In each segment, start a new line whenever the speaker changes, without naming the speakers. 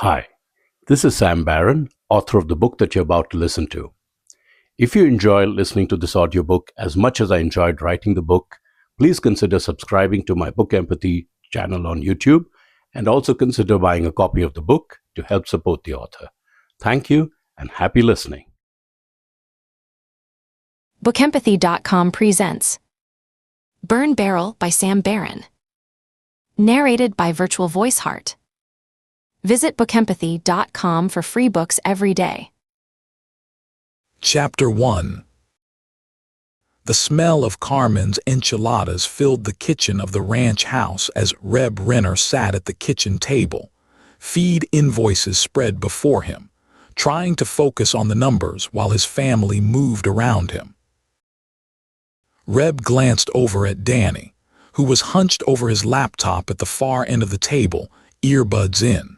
Hi, this is Sam Barron, author of the book that you're about to listen to. If you enjoy listening to this audiobook as much as I enjoyed writing the book, please consider subscribing to my BookEmpathy channel on YouTube and also consider buying a copy of the book to help support the author. Thank you and happy listening.
BookEmpathy.com presents Burn Barrel by Sam Barron. Narrated by Virtual Voice Heart. Visit BookEmpathy.com for free books every day.
Chapter 1. The smell of Carmen's enchiladas filled the kitchen of the ranch house as Reb Renner sat at the kitchen table, feed invoices spread before him, trying to focus on the numbers while his family moved around him. Reb glanced over at Danny, who was hunched over his laptop at the far end of the table, earbuds in.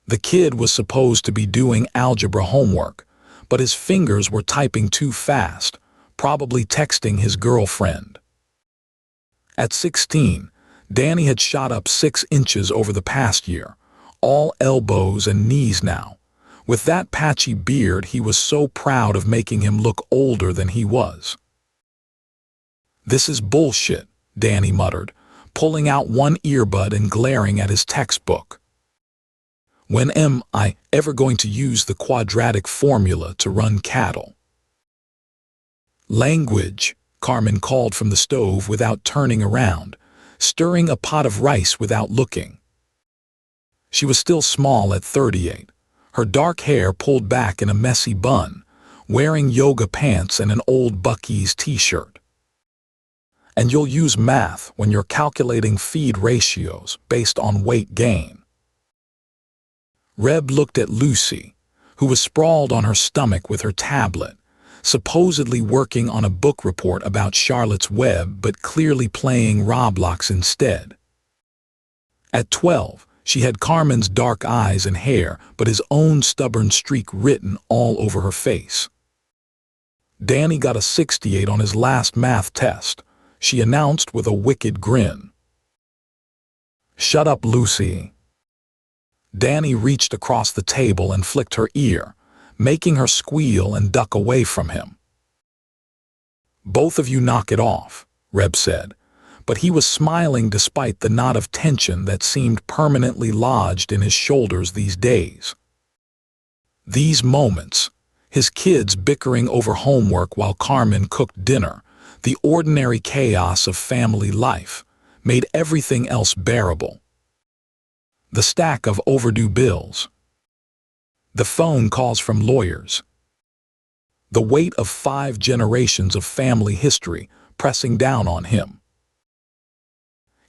The kid was supposed to be doing algebra homework, but his fingers were typing too fast, probably texting his girlfriend. At 16, Danny had shot up 6 inches over the past year, all elbows and knees now. With that patchy beard, he was so proud of making him look older than he was. "This is bullshit," Danny muttered, pulling out one earbud and glaring at his textbook. "When am I ever going to use the quadratic formula to run cattle?" "Language," Carmen called from the stove without turning around, stirring a pot of rice without looking. She was still small at 38, her dark hair pulled back in a messy bun, wearing yoga pants and an old Buc-ee's t-shirt. "And you'll use math when you're calculating feed ratios based on weight gain." Reb looked at Lucy, who was sprawled on her stomach with her tablet, supposedly working on a book report about Charlotte's Web but clearly playing Roblox instead. At 12, she had Carmen's dark eyes and hair but his own stubborn streak written all over her face. Danny got a 68 on his last math test, she announced with a wicked grin. "Shut up, Lucy." Danny reached across the table and flicked her ear, making her squeal and duck away from him. "Both of you knock it off," Reb said, but he was smiling despite the knot of tension that seemed permanently lodged in his shoulders these days. These moments, his kids bickering over homework while Carmen cooked dinner, the ordinary chaos of family life, made everything else bearable. The stack of overdue bills, the phone calls from lawyers, the weight of 5 generations of family history pressing down on him.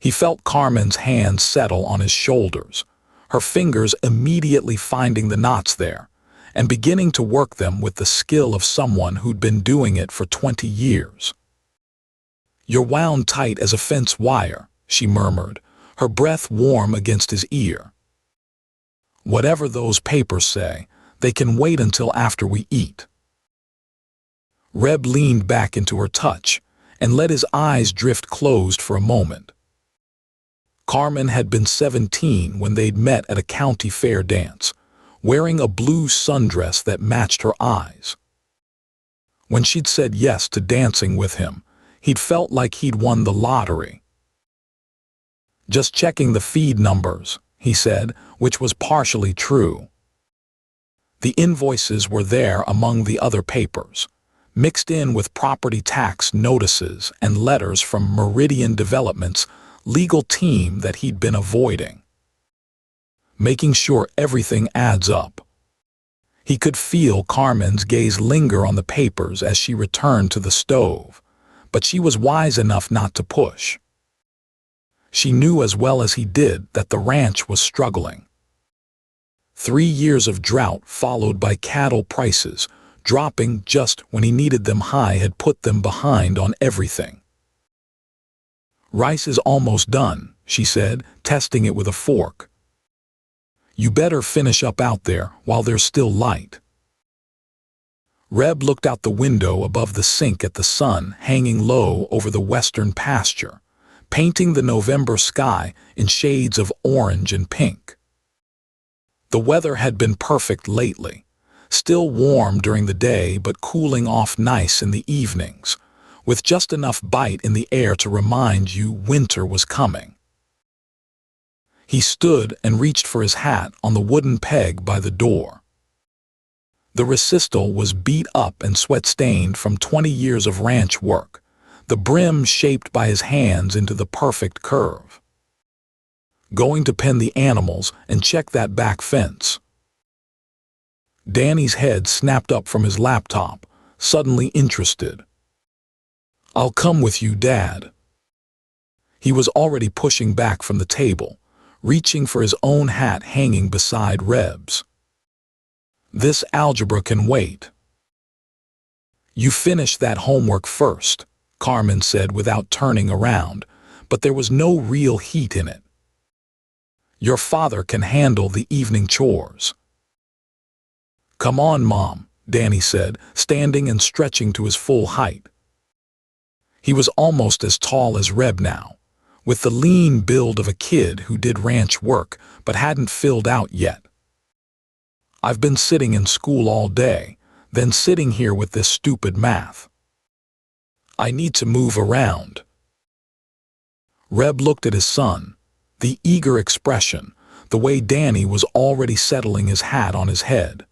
He felt Carmen's hands settle on his shoulders, her fingers immediately finding the knots there, and beginning to work them with the skill of someone who'd been doing it for 20 years. "You're wound tight as a fence wire," she murmured, her breath warm against his ear. "Whatever those papers say, they can wait until after we eat." Reb leaned back into her touch and let his eyes drift closed for a moment. Carmen had been 17 when they'd met at a county fair dance, wearing a blue sundress that matched her eyes. When she'd said yes to dancing with him, he'd felt like he'd won the lottery. "Just checking the feed numbers," he said, which was partially true. The invoices were there among the other papers, mixed in with property tax notices and letters from Meridian Development's legal team that he'd been avoiding. Making sure everything adds up. He could feel Carmen's gaze linger on the papers as she returned to the stove, but she was wise enough not to push. She knew as well as he did that the ranch was struggling. 3 years of drought followed by cattle prices dropping just when he needed them high had put them behind on everything. "Rice is almost done," she said, testing it with a fork. "You better finish up out there while there's still light." Reb looked out the window above the sink at the sun hanging low over the western pasture, painting the November sky in shades of orange and pink. The weather had been perfect lately, still warm during the day but cooling off nice in the evenings, with just enough bite in the air to remind you winter was coming. He stood and reached for his hat on the wooden peg by the door. The resistal was beat up and sweat-stained from 20 years of ranch work, the brim shaped by his hands into the perfect curve. Going to pen the animals and check that back fence. Danny's head snapped up from his laptop, suddenly interested. "I'll come with you, Dad." He was already pushing back from the table, reaching for his own hat hanging beside Reb's. "This algebra can wait." "You finish that homework first," Carmen said without turning around, but there was no real heat in it. "Your father can handle the evening chores." "Come on, Mom," Danny said, standing and stretching to his full height. He was almost as tall as Reb now, with the lean build of a kid who did ranch work but hadn't filled out yet. "I've been sitting in school all day, then sitting here with this stupid math. I need to move around." Reb looked at his son, the eager expression, the way Danny was already settling his hat on his head.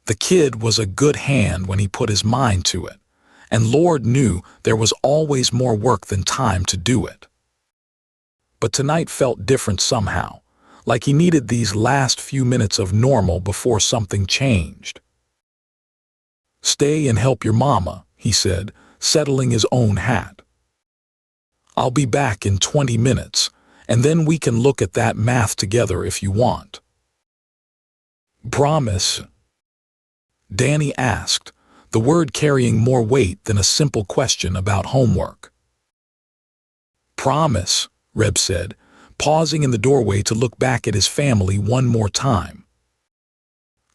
The kid was a good hand when he put his mind to it, and Lord knew there was always more work than time to do it. But tonight felt different somehow, like he needed these last few minutes of normal before something changed. "Stay and help your mama," he said, settling his own hat. "I'll be back in 20 minutes, and then we can look at that math together if you want." "Promise?" Danny asked, the word carrying more weight than a simple question about homework. "Promise," Reb said, pausing in the doorway to look back at his family one more time.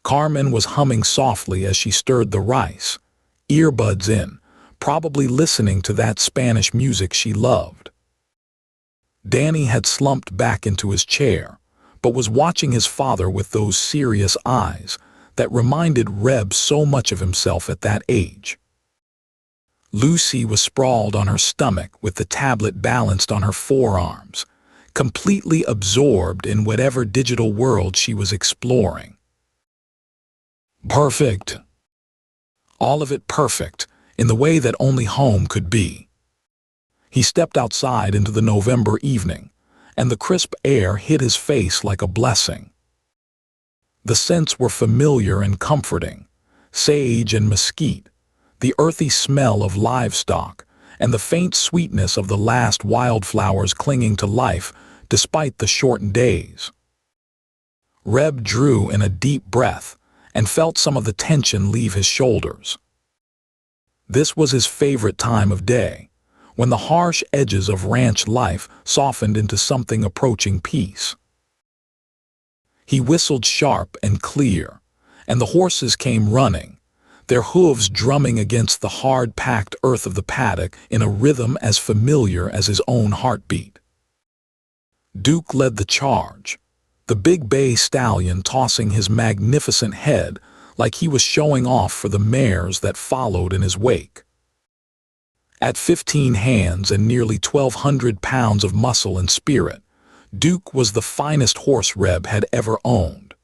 Carmen was humming softly as she stirred the rice, earbuds in, probably listening to that Spanish music she loved. Danny had slumped back into his chair, but was watching his father with those serious eyes that reminded Reb so much of himself at that age. Lucy was sprawled on her stomach with the tablet balanced on her forearms, completely absorbed in whatever digital world she was exploring. Perfect. All of it perfect, in the way that only home could be. He stepped outside into the November evening, and the crisp air hit his face like a blessing. The scents were familiar and comforting, sage and mesquite, the earthy smell of livestock, and the faint sweetness of the last wildflowers clinging to life despite the shortened days. Reb drew in a deep breath and felt some of the tension leave his shoulders. This was his favorite time of day, when the harsh edges of ranch life softened into something approaching peace. He whistled sharp and clear, and the horses came running, their hooves drumming against the hard-packed earth of the paddock in a rhythm as familiar as his own heartbeat. Duke led the charge, the big bay stallion tossing his magnificent head like he was showing off for the mares that followed in his wake. At 15 hands and nearly 1,200 pounds of muscle and spirit, Duke was the finest horse Reb had ever owned.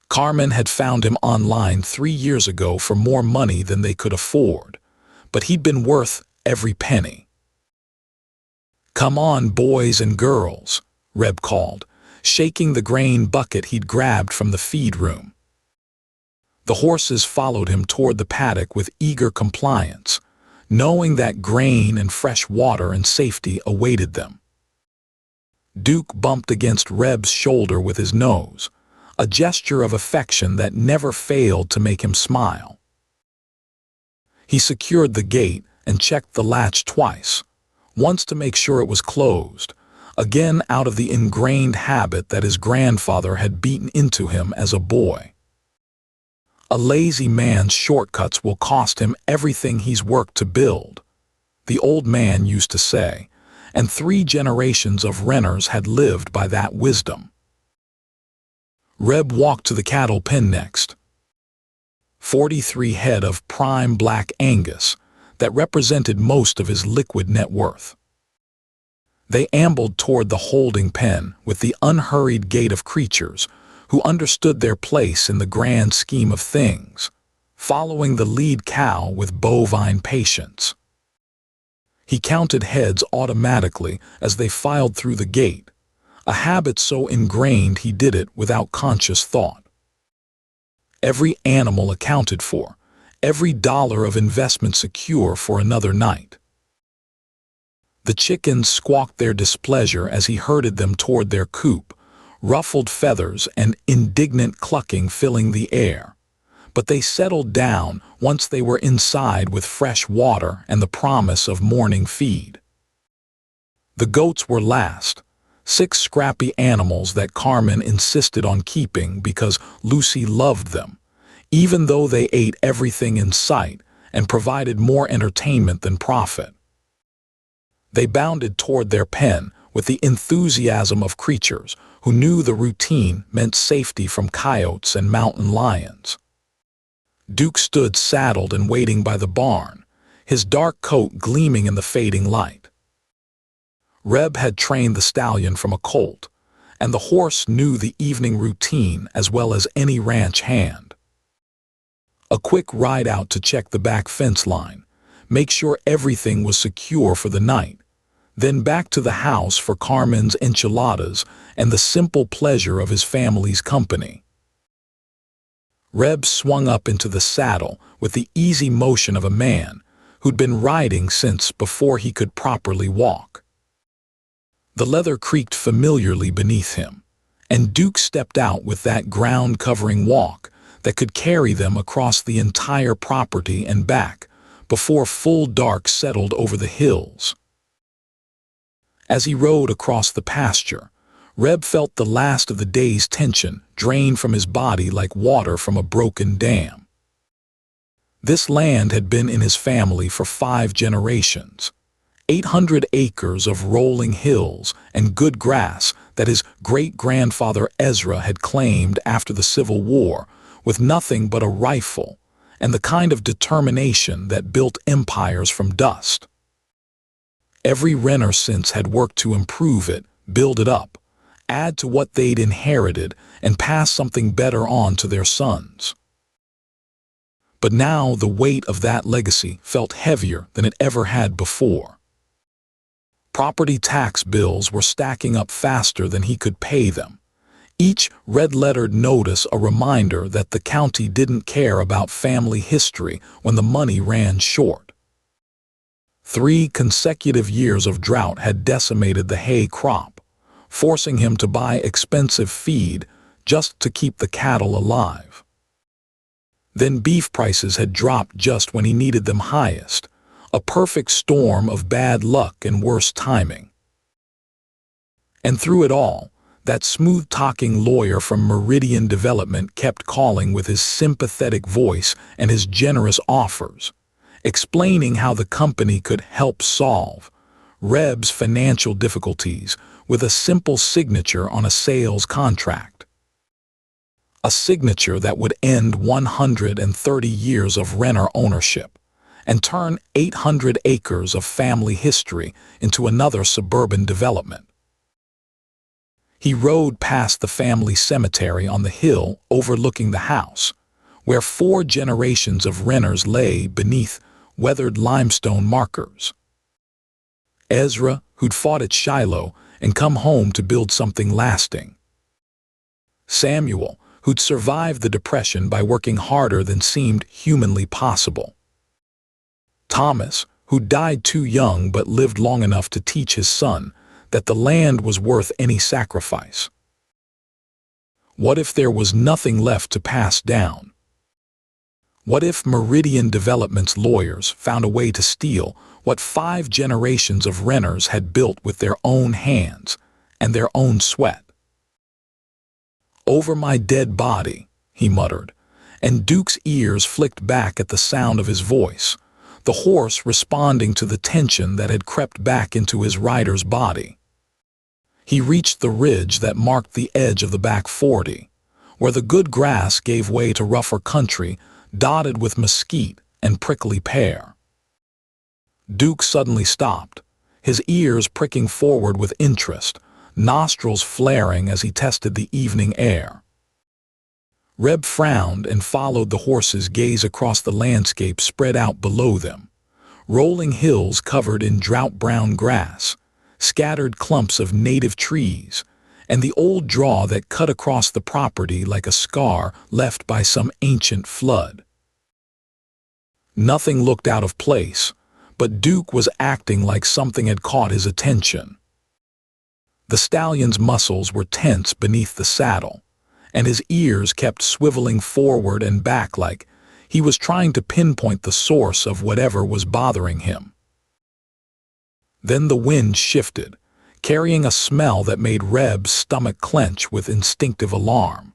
Carmen had found him online 3 years ago for more money than they could afford, but he'd been worth every penny. "Come on, boys and girls," Reb called, shaking the grain bucket he'd grabbed from the feed room. The horses followed him toward the paddock with eager compliance, knowing that grain and fresh water and safety awaited them. Duke bumped against Reb's shoulder with his nose, a gesture of affection that never failed to make him smile. He secured the gate and checked the latch twice, once to make sure it was closed, again out of the ingrained habit that his grandfather had beaten into him as a boy. A lazy man's shortcuts will cost him everything he's worked to build, the old man used to say, and 3 generations of renters had lived by that wisdom. Reb walked to the cattle pen next. 43 head of prime black Angus that represented most of his liquid net worth. They ambled toward the holding pen with the unhurried gait of creatures who understood their place in the grand scheme of things, following the lead cow with bovine patience. He counted heads automatically as they filed through the gate, a habit so ingrained he did it without conscious thought. Every animal accounted for, every dollar of investment secure for another night. The chickens squawked their displeasure as he herded them toward their coop, ruffled feathers and indignant clucking filling the air. But they settled down once they were inside with fresh water and the promise of morning feed. The goats were last, 6 scrappy animals that Carmen insisted on keeping because Lucy loved them, even though they ate everything in sight and provided more entertainment than profit. They bounded toward their pen with the enthusiasm of creatures who knew the routine meant safety from coyotes and mountain lions. Duke stood saddled and waiting by the barn, his dark coat gleaming in the fading light. Reb had trained the stallion from a colt, and the horse knew the evening routine as well as any ranch hand. A quick ride out to check the back fence line, make sure everything was secure for the night, then back to the house for Carmen's enchiladas and the simple pleasure of his family's company. Reb swung up into the saddle with the easy motion of a man who'd been riding since before he could properly walk. The leather creaked familiarly beneath him, and Duke stepped out with that ground-covering walk that could carry them across the entire property and back before full dark settled over the hills. As he rode across the pasture, Reb felt the last of the day's tension drain from his body like water from a broken dam. This land had been in his family for 5 generations, 800 acres of rolling hills and good grass that his great-grandfather Ezra had claimed after the Civil War with nothing but a rifle and the kind of determination that built empires from dust. Every renter since had worked to improve it, build it up, add to what they'd inherited, and pass something better on to their sons. But now the weight of that legacy felt heavier than it ever had before. Property tax bills were stacking up faster than he could pay them, each red-lettered notice a reminder that the county didn't care about family history when the money ran short. 3 consecutive years of drought had decimated the hay crop, forcing him to buy expensive feed just to keep the cattle alive. Then beef prices had dropped just when he needed them highest, a perfect storm of bad luck and worse timing. And through it all, that smooth-talking lawyer from Meridian Development kept calling with his sympathetic voice and his generous offers, explaining how the company could help solve Reb's financial difficulties with a simple signature on a sales contract. A signature that would end 130 years of renter ownership and turn 800 acres of family history into another suburban development. He rode past the family cemetery on the hill overlooking the house, where 4 generations of renters lay beneath weathered limestone markers. Ezra, who'd fought at Shiloh and come home to build something lasting. Samuel, who'd survived the Depression by working harder than seemed humanly possible. Thomas, who died too young but lived long enough to teach his son that the land was worth any sacrifice. What if there was nothing left to pass down? What if Meridian Development's lawyers found a way to steal what 5 generations of renters had built with their own hands and their own sweat? "Over my dead body," he muttered, and Duke's ears flicked back at the sound of his voice, the horse responding to the tension that had crept back into his rider's body. He reached the ridge that marked the edge of the back 40, where the good grass gave way to rougher country dotted with mesquite and prickly pear. Duke suddenly stopped, his ears pricking forward with interest, nostrils flaring as he tested the evening air. Reb frowned and followed the horse's gaze across the landscape spread out below them. Rolling hills covered in drought-brown grass, scattered clumps of native trees, and the old draw that cut across the property like a scar left by some ancient flood. Nothing looked out of place, but Duke was acting like something had caught his attention. The stallion's muscles were tense beneath the saddle, and his ears kept swiveling forward and back like he was trying to pinpoint the source of whatever was bothering him. Then the wind shifted, carrying a smell that made Reb's stomach clench with instinctive alarm.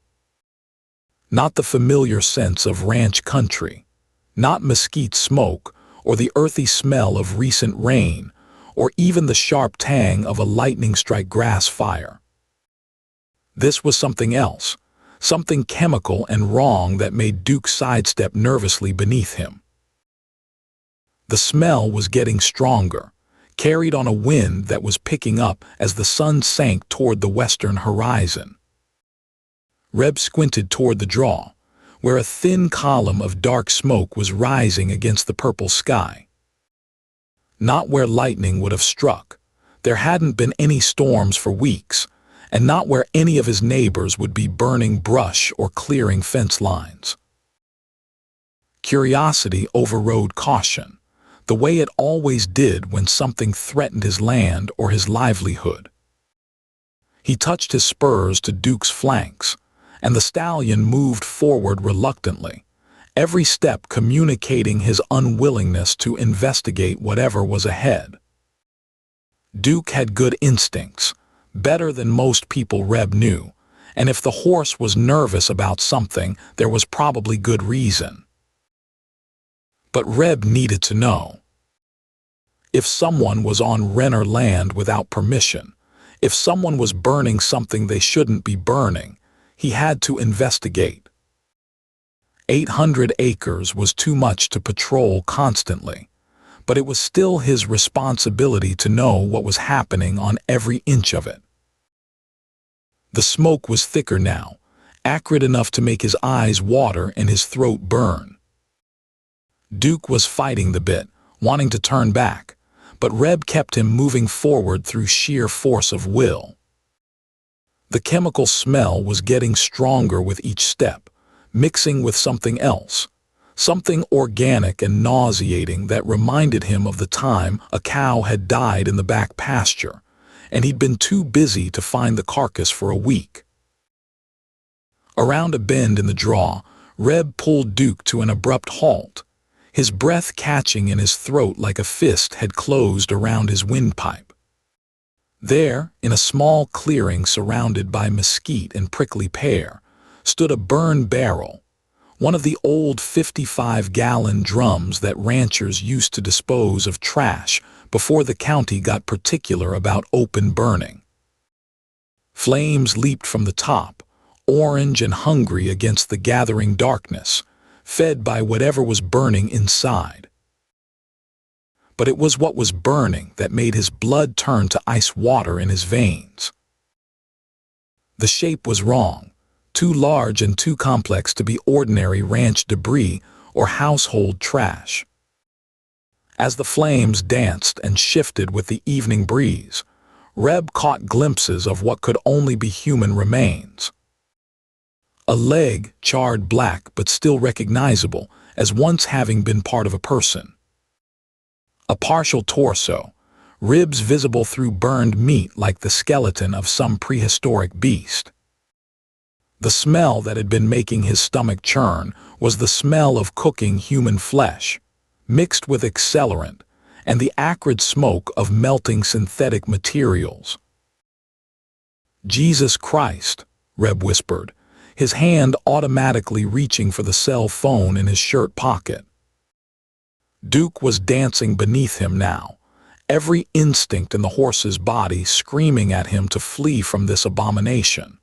Not the familiar sense of ranch country, not mesquite smoke or the earthy smell of recent rain, or even the sharp tang of a lightning-strike grass fire. This was something else, something chemical and wrong that made Duke sidestep nervously beneath him. The smell was getting stronger, carried on a wind that was picking up as the sun sank toward the western horizon. Reb squinted toward the draw, where a thin column of dark smoke was rising against the purple sky. Not where lightning would have struck. There hadn't been any storms for weeks, and not where any of his neighbors would be burning brush or clearing fence lines. Curiosity overrode caution, the way it always did when something threatened his land or his livelihood. He touched his spurs to Duke's flanks, and the stallion moved forward reluctantly, every step communicating his unwillingness to investigate whatever was ahead. Duke had good instincts, better than most people Reb knew, and if the horse was nervous about something, there was probably good reason. But Reb needed to know. If someone was on Renner land without permission, if someone was burning something they shouldn't be burning, he had to investigate. 800 acres was too much to patrol constantly, but it was still his responsibility to know what was happening on every inch of it. The smoke was thicker now, acrid enough to make his eyes water and his throat burn. Duke was fighting the bit, wanting to turn back, but Reb kept him moving forward through sheer force of will. The chemical smell was getting stronger with each step, mixing with something else, something organic and nauseating that reminded him of the time a cow had died in the back pasture, and he'd been too busy to find the carcass for a week. Around a bend in the draw, Reb pulled Duke to an abrupt halt, his breath catching in his throat like a fist had closed around his windpipe. There, in a small clearing surrounded by mesquite and prickly pear, stood a burned barrel, one of the old 55-gallon drums that ranchers used to dispose of trash before the county got particular about open burning. Flames leaped from the top, orange and hungry against the gathering darkness, fed by whatever was burning inside. But it was what was burning that made his blood turn to ice water in his veins. The shape was wrong, too large and too complex to be ordinary ranch debris or household trash. As the flames danced and shifted with the evening breeze, Reb caught glimpses of what could only be human remains. A leg, charred black but still recognizable as once having been part of a person. A partial torso, ribs visible through burned meat like the skeleton of some prehistoric beast. The smell that had been making his stomach churn was the smell of cooking human flesh, mixed with accelerant, and the acrid smoke of melting synthetic materials. "Jesus Christ," Reb whispered, his hand automatically reaching for the cell phone in his shirt pocket. Duke was dancing beneath him now, every instinct in the horse's body screaming at him to flee from this abomination,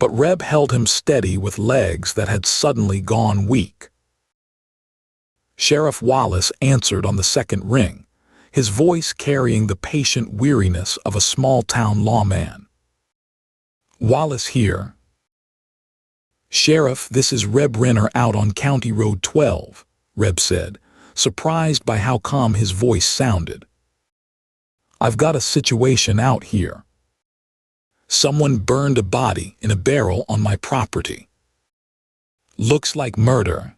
but Reb held him steady with legs that had suddenly gone weak. Sheriff Wallace answered on the second ring, his voice carrying the patient weariness of a small-town lawman. "Wallace here." "Sheriff, this is Reb Renner out on County Road 12, Reb said, surprised by how calm his voice sounded. "I've got a situation out here. Someone burned a body in a barrel on my property. Looks like murder."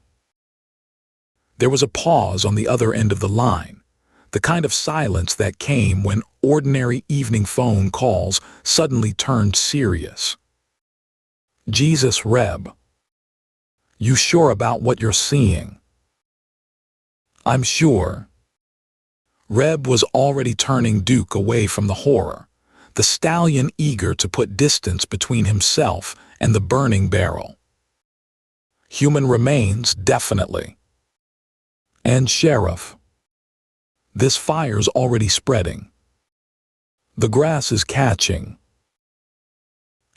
There was a pause on the other end of the line, the kind of silence that came when ordinary evening phone calls suddenly turned serious. "Jesus, Reb. You sure about what you're seeing?" "I'm sure." Reb was already turning Duke away from the horror, the stallion eager to put distance between himself and the burning barrel. "Human remains, definitely. And Sheriff, this fire's already spreading. The grass is catching."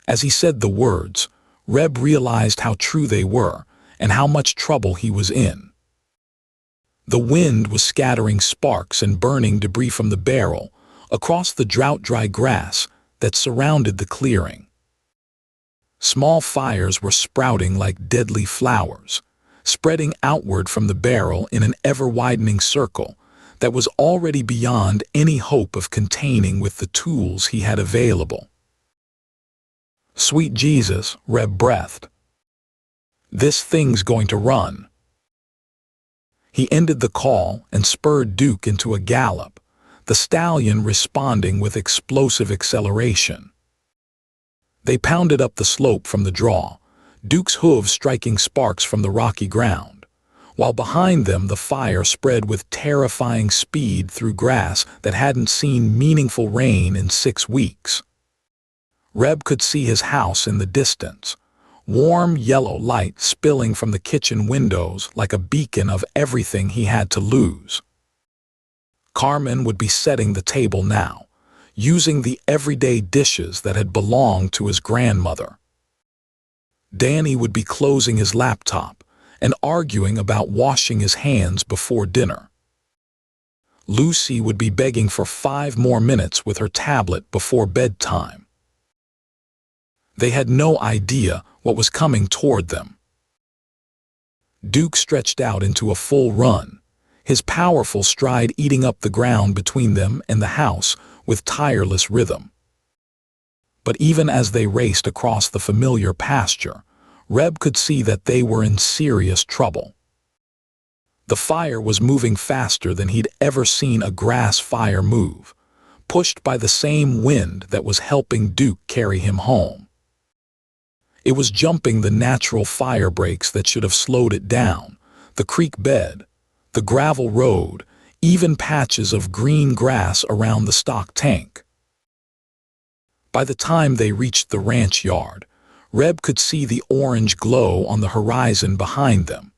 As he said the words, Reb realized how true they were and how much trouble he was in. The wind was scattering sparks and burning debris from the barrel across the drought-dry grass that surrounded the clearing. Small fires were sprouting like deadly flowers, spreading outward from the barrel in an ever-widening circle that was already beyond any hope of containing with the tools he had available. "Sweet Jesus," Reb breathed. "This thing's going to run." He ended the call and spurred Duke into a gallop, the stallion responding with explosive acceleration. They pounded up the slope from the draw, Duke's hooves striking sparks from the rocky ground, while behind them the fire spread with terrifying speed through grass that hadn't seen meaningful rain in 6 weeks. Reb could see his house in the distance, warm yellow light spilling from the kitchen windows like a beacon of everything he had to lose. Carmen would be setting the table now, using the everyday dishes that had belonged to his grandmother. Danny would be closing his laptop and arguing about washing his hands before dinner. Lucy would be begging for 5 more minutes with her tablet before bedtime. They had no idea what was coming toward them. Duke stretched out into a full run, his powerful stride eating up the ground between them and the house with tireless rhythm. But even as they raced across the familiar pasture, Reb could see that they were in serious trouble. The fire was moving faster than he'd ever seen a grass fire move, pushed by the same wind that was helping Duke carry him home. It was jumping the natural fire breaks that should have slowed it down, the creek bed, the gravel road, even patches of green grass around the stock tank. By the time they reached the ranch yard, Reb could see the orange glow on the horizon behind them,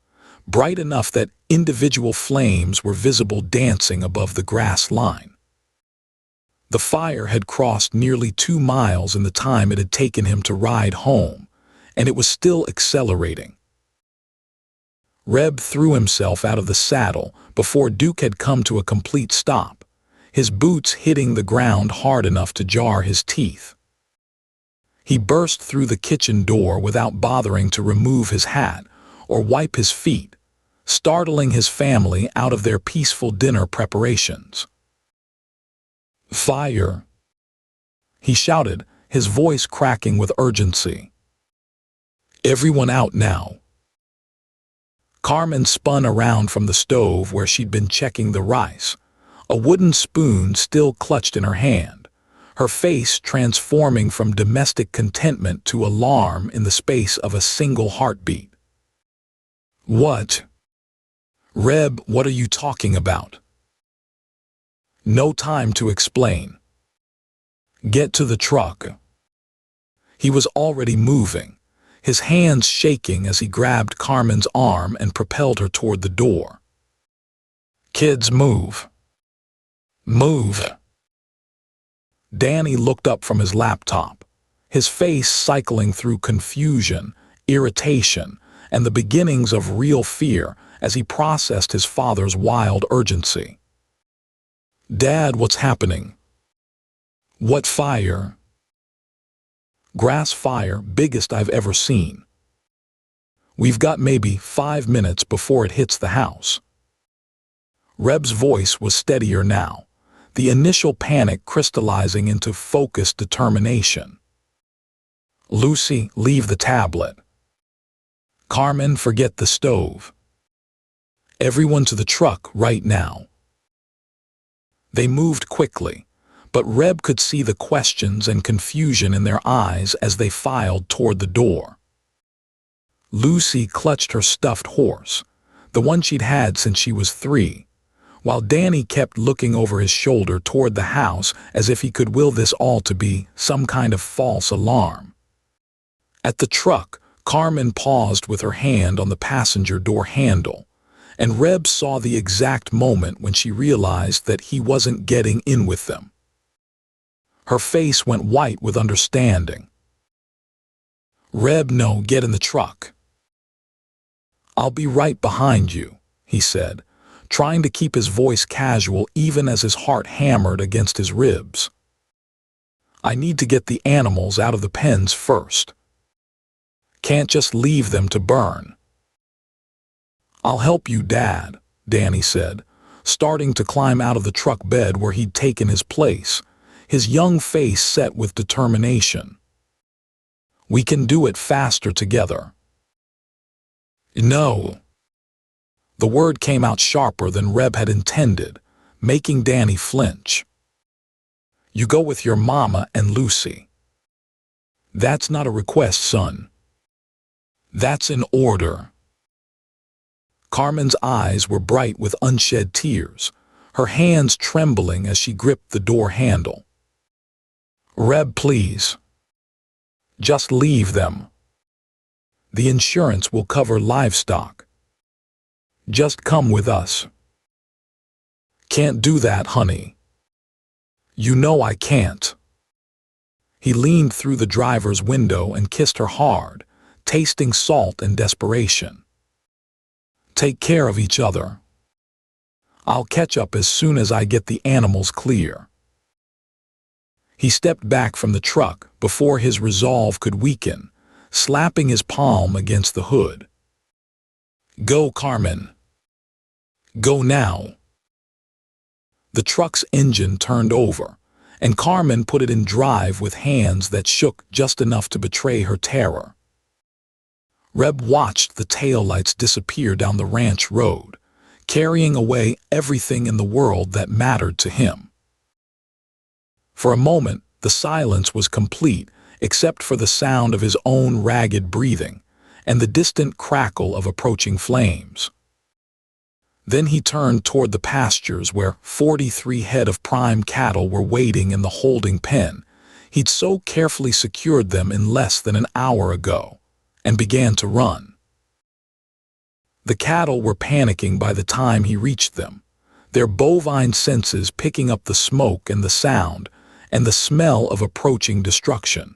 bright enough that individual flames were visible dancing above the grass line. The fire had crossed nearly 2 miles in the time it had taken him to ride home, and it was still accelerating. Reb threw himself out of the saddle before Duke had come to a complete stop, his boots hitting the ground hard enough to jar his teeth. He burst through the kitchen door without bothering to remove his hat or wipe his feet, startling his family out of their peaceful dinner preparations. "Fire!" he shouted, his voice cracking with urgency. "Everyone out now." Carmen spun around from the stove where she'd been checking the rice, a wooden spoon still clutched in her hand, her face transforming from domestic contentment to alarm in the space of a single heartbeat. "What? Reb, what are you talking about?" "No time to explain. Get to the truck." He was already moving, his hands shaking as he grabbed Carmen's arm and propelled her toward the door. "Kids, move. Move." Danny looked up from his laptop, his face cycling through confusion, irritation, and the beginnings of real fear as he processed his father's wild urgency. "Dad, what's happening?" "What fire?" "Grass fire, biggest I've ever seen. We've got maybe 5 minutes before it hits the house." Reb's voice was steadier now, the initial panic crystallizing into focused determination. "Lucy, leave the tablet. Carmen, forget the stove. Everyone to the truck right now." They moved quickly, but Reb could see the questions and confusion in their eyes as they filed toward the door. Lucy clutched her stuffed horse, the one she'd had since she was 3, while Danny kept looking over his shoulder toward the house as if he could will this all to be some kind of false alarm. At the truck, Carmen paused with her hand on the passenger door handle, and Reb saw the exact moment when she realized that he wasn't getting in with them. Her face went white with understanding. "Reb, no, get in the truck." "I'll be right behind you," he said, trying to keep his voice casual even as his heart hammered against his ribs. "I need to get the animals out of the pens first. Can't just leave them to burn." "I'll help you, Dad," Danny said, starting to climb out of the truck bed where he'd taken his place, his young face set with determination. "We can do it faster together." "No." The word came out sharper than Reb had intended, making Danny flinch. "You go with your mama and Lucy." "That's not a request, son. That's an order." Carmen's eyes were bright with unshed tears, her hands trembling as she gripped the door handle. "Reb, please. Just leave them. The insurance will cover livestock. Just come with us." "Can't do that, honey." "You know I can't." He leaned through the driver's window and kissed her hard, tasting salt and desperation. "Take care of each other. I'll catch up as soon as I get the animals clear." He stepped back from the truck before his resolve could weaken, slapping his palm against the hood. "Go, Carmen. Go now." The truck's engine turned over, and Carmen put it in drive with hands that shook just enough to betray her terror. Reb watched the taillights disappear down the ranch road, carrying away everything in the world that mattered to him. For a moment, the silence was complete except for the sound of his own ragged breathing and the distant crackle of approaching flames. Then he turned toward the pastures where 43 head of prime cattle were waiting in the holding pen he'd so carefully secured them in less than an hour ago, and began to run. The cattle were panicking by the time he reached them, their bovine senses picking up the smoke and the sound and the smell of approaching destruction.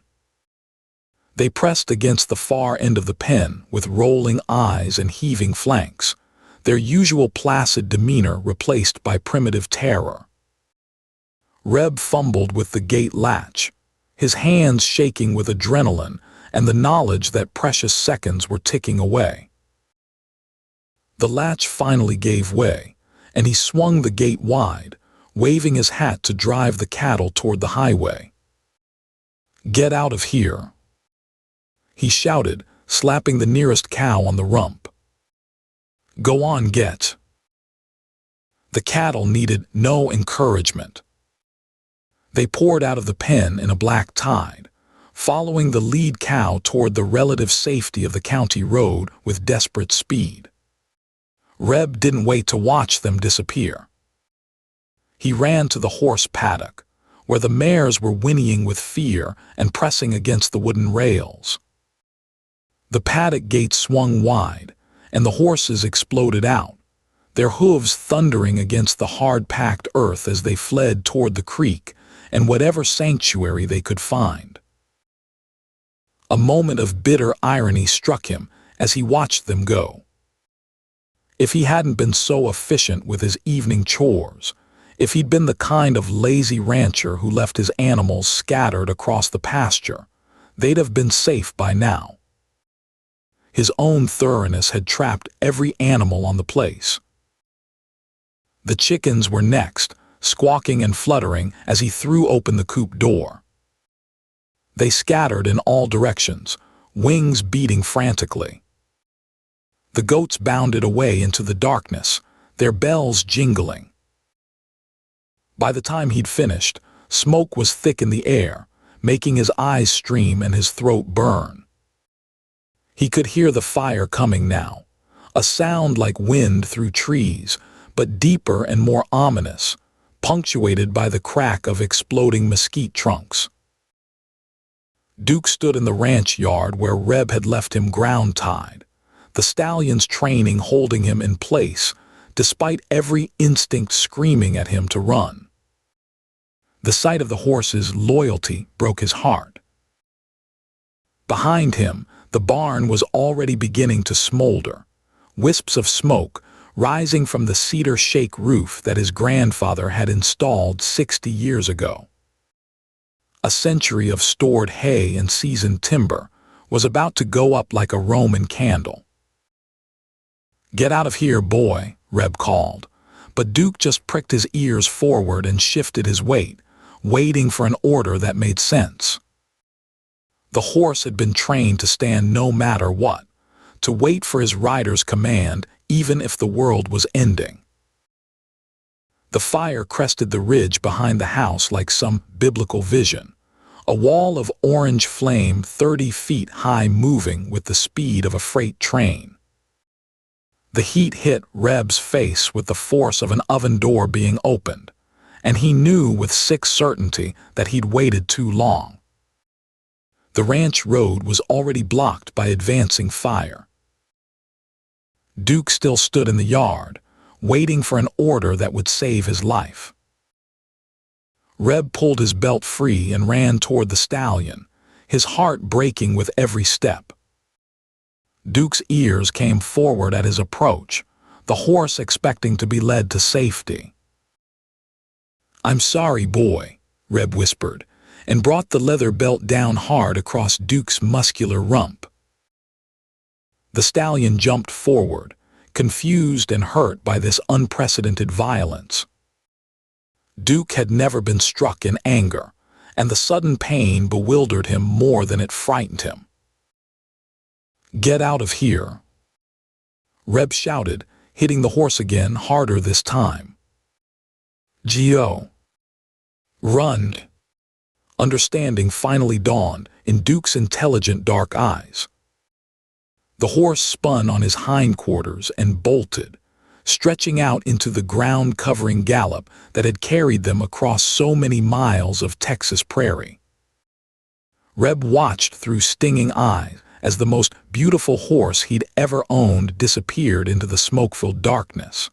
They pressed against the far end of the pen with rolling eyes and heaving flanks, their usual placid demeanor replaced by primitive terror. Reb fumbled with the gate latch, his hands shaking with adrenaline and the knowledge that precious seconds were ticking away. The latch finally gave way, and he swung the gate wide, waving his hat to drive the cattle toward the highway. "Get out of here," he shouted, slapping the nearest cow on the rump. "Go on, get." The cattle needed no encouragement. They poured out of the pen in a black tide, following the lead cow toward the relative safety of the county road with desperate speed. Reb didn't wait to watch them disappear. He ran to the horse paddock, where the mares were whinnying with fear and pressing against the wooden rails. The paddock gate swung wide, and the horses exploded out, their hooves thundering against the hard-packed earth as they fled toward the creek and whatever sanctuary they could find. A moment of bitter irony struck him as he watched them go. If he hadn't been so efficient with his evening chores, if he'd been the kind of lazy rancher who left his animals scattered across the pasture, they'd have been safe by now. His own thoroughness had trapped every animal on the place. The chickens were next, squawking and fluttering as he threw open the coop door. They scattered in all directions, wings beating frantically. The goats bounded away into the darkness, their bells jingling. By the time he'd finished, smoke was thick in the air, making his eyes stream and his throat burn. He could hear the fire coming now, a sound like wind through trees, but deeper and more ominous, punctuated by the crack of exploding mesquite trunks. Duke stood in the ranch yard where Reb had left him ground-tied, the stallion's training holding him in place, despite every instinct screaming at him to run. The sight of the horse's loyalty broke his heart. Behind him, the barn was already beginning to smolder, wisps of smoke rising from the cedar shake roof that his grandfather had installed 60 years ago. A century of stored hay and seasoned timber was about to go up like a Roman candle. "Get out of here, boy," Reb called, but Duke just pricked his ears forward and shifted his weight, waiting for an order that made sense. The horse had been trained to stand no matter what, to wait for his rider's command even if the world was ending. The fire crested the ridge behind the house like some biblical vision, a wall of orange flame 30 feet high moving with the speed of a freight train. The heat hit Reb's face with the force of an oven door being opened, and he knew with sick certainty that he'd waited too long. The ranch road was already blocked by advancing fire. Duke still stood in the yard, waiting for an order that would save his life. Reb pulled his belt free and ran toward the stallion, his heart breaking with every step. Duke's ears came forward at his approach, the horse expecting to be led to safety. "I'm sorry, boy," Reb whispered, and brought the leather belt down hard across Duke's muscular rump. The stallion jumped forward, confused and hurt by this unprecedented violence. Duke had never been struck in anger, and the sudden pain bewildered him more than it frightened him. "Get out of here," Reb shouted, hitting the horse again harder this time. "Geo. Run." Understanding finally dawned in Duke's intelligent dark eyes. The horse spun on his hindquarters and bolted, stretching out into the ground-covering gallop that had carried them across so many miles of Texas prairie. Reb watched through stinging eyes as the most beautiful horse he'd ever owned disappeared into the smoke-filled darkness.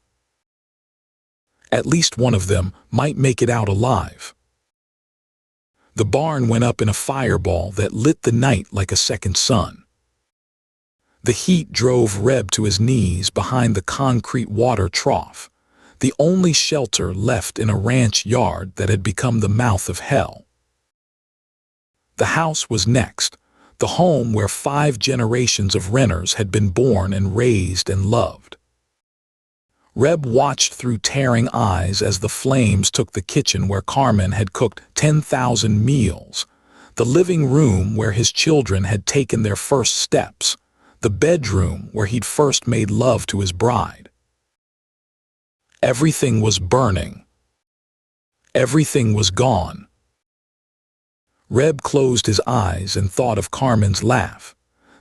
At least one of them might make it out alive. The barn went up in a fireball that lit the night like a second sun. The heat drove Reb to his knees behind the concrete water trough, the only shelter left in a ranch yard that had become the mouth of hell. The house was next, the home where 5 generations of renters had been born and raised and loved. Reb watched through tearing eyes as the flames took the kitchen where Carmen had cooked 10,000 meals, the living room where his children had taken their first steps, the bedroom where he'd first made love to his bride. Everything was burning. Everything was gone. Reb closed his eyes and thought of Carmen's laugh,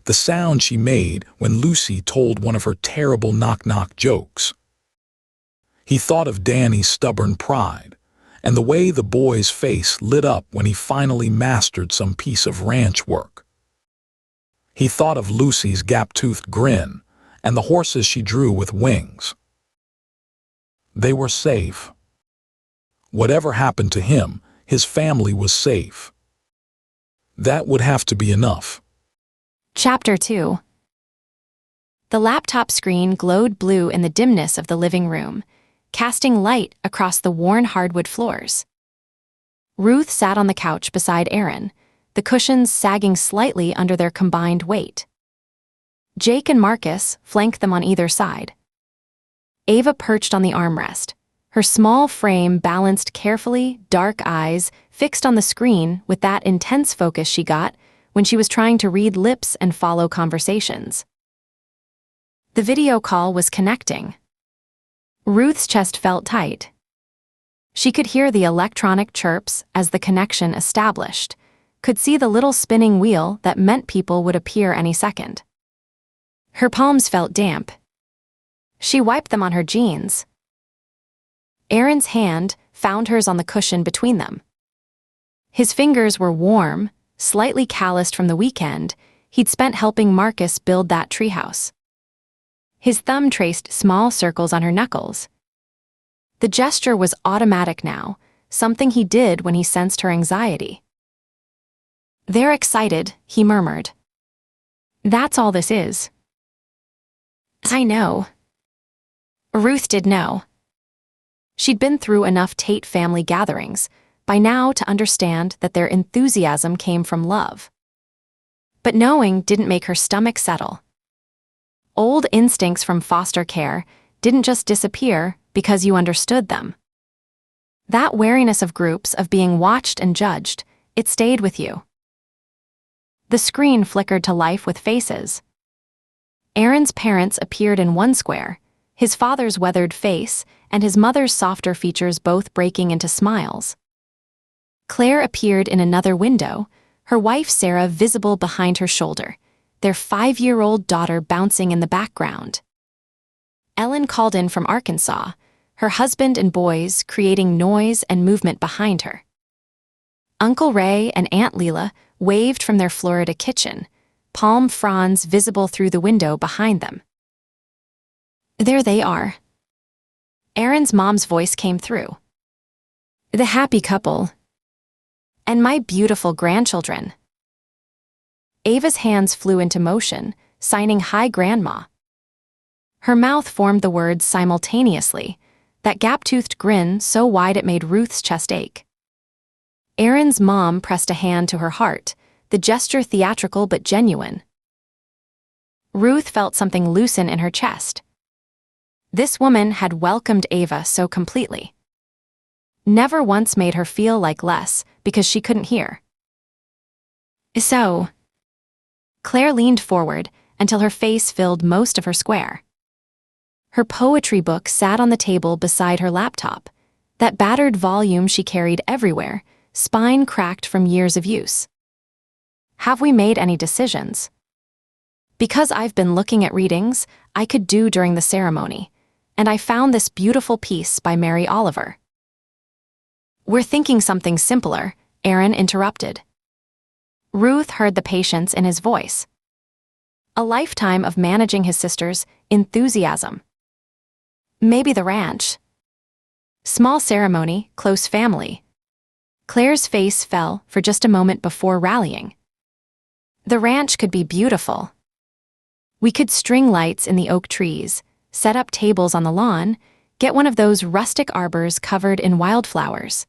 the sound she made when Lucy told one of her terrible knock-knock jokes. He thought of Danny's stubborn pride, and the way the boy's face lit up when he finally mastered some piece of ranch work. He thought of Lucy's gap-toothed grin and the horses she drew with wings. They were safe. Whatever happened to him, his family was safe. That would have to be enough.
Chapter 2. The laptop screen glowed blue in the dimness of the living room, casting light across the worn hardwood floors. Ruth sat on the couch beside Aaron, the cushions sagging slightly under their combined weight. Jake and Marcus flanked them on either side. Ava perched on the armrest, her small frame balanced carefully, dark eyes fixed on the screen with that intense focus she got when she was trying to read lips and follow conversations. The video call was connecting. Ruth's chest felt tight. She could hear the electronic chirps as the connection established, could see the little spinning wheel that meant people would appear any second. Her palms felt damp. She wiped them on her jeans. Aaron's hand found hers on the cushion between them. His fingers were warm, slightly calloused from the weekend he'd spent helping Marcus build that treehouse. His thumb traced small circles on her knuckles. The gesture was automatic now, something he did when he sensed her anxiety. "They're excited," he murmured. "That's all this is." "I know." Ruth did know. She'd been through enough Tate family gatherings by now to understand that their enthusiasm came from love. But knowing didn't make her stomach settle. Old instincts from foster care didn't just disappear because you understood them. That wariness of groups, of being watched and judged, it stayed with you. The screen flickered to life with faces. Aaron's parents appeared in one square, his father's weathered face and his mother's softer features both breaking into smiles. Claire appeared in another window, her wife Sarah visible behind her shoulder, their 5-year-old daughter bouncing in the background. Ellen called in from Arkansas, her husband and boys creating noise and movement behind her. Uncle Ray and Aunt Leela waved from their Florida kitchen, palm fronds visible through the window behind them. "There they are." Aaron's mom's voice came through. "The happy couple. And my beautiful grandchildren." Ava's hands flew into motion, signing "Hi, Grandma." Her mouth formed the words simultaneously, that gap-toothed grin so wide it made Ruth's chest ache. Aaron's mom pressed a hand to her heart, the gesture theatrical but genuine. Ruth felt something loosen in her chest. This woman had welcomed Ava so completely. Never once made her feel like less because she couldn't hear. "So..." Claire leaned forward until her face filled most of her square. Her poetry book sat on the table beside her laptop, that battered volume she carried everywhere, spine cracked from years of use. "Have we made any decisions?" "Because I've been looking at readings I could do during the ceremony, and I found this beautiful piece by Mary Oliver." "We're thinking something simpler," Aaron interrupted. Ruth heard the patience in his voice. A lifetime of managing his sister's enthusiasm. "Maybe the ranch." Small ceremony, close family. Claire's face fell for just a moment before rallying. "The ranch could be beautiful. We could string lights in the oak trees, set up tables on the lawn, get one of those rustic arbors covered in wildflowers."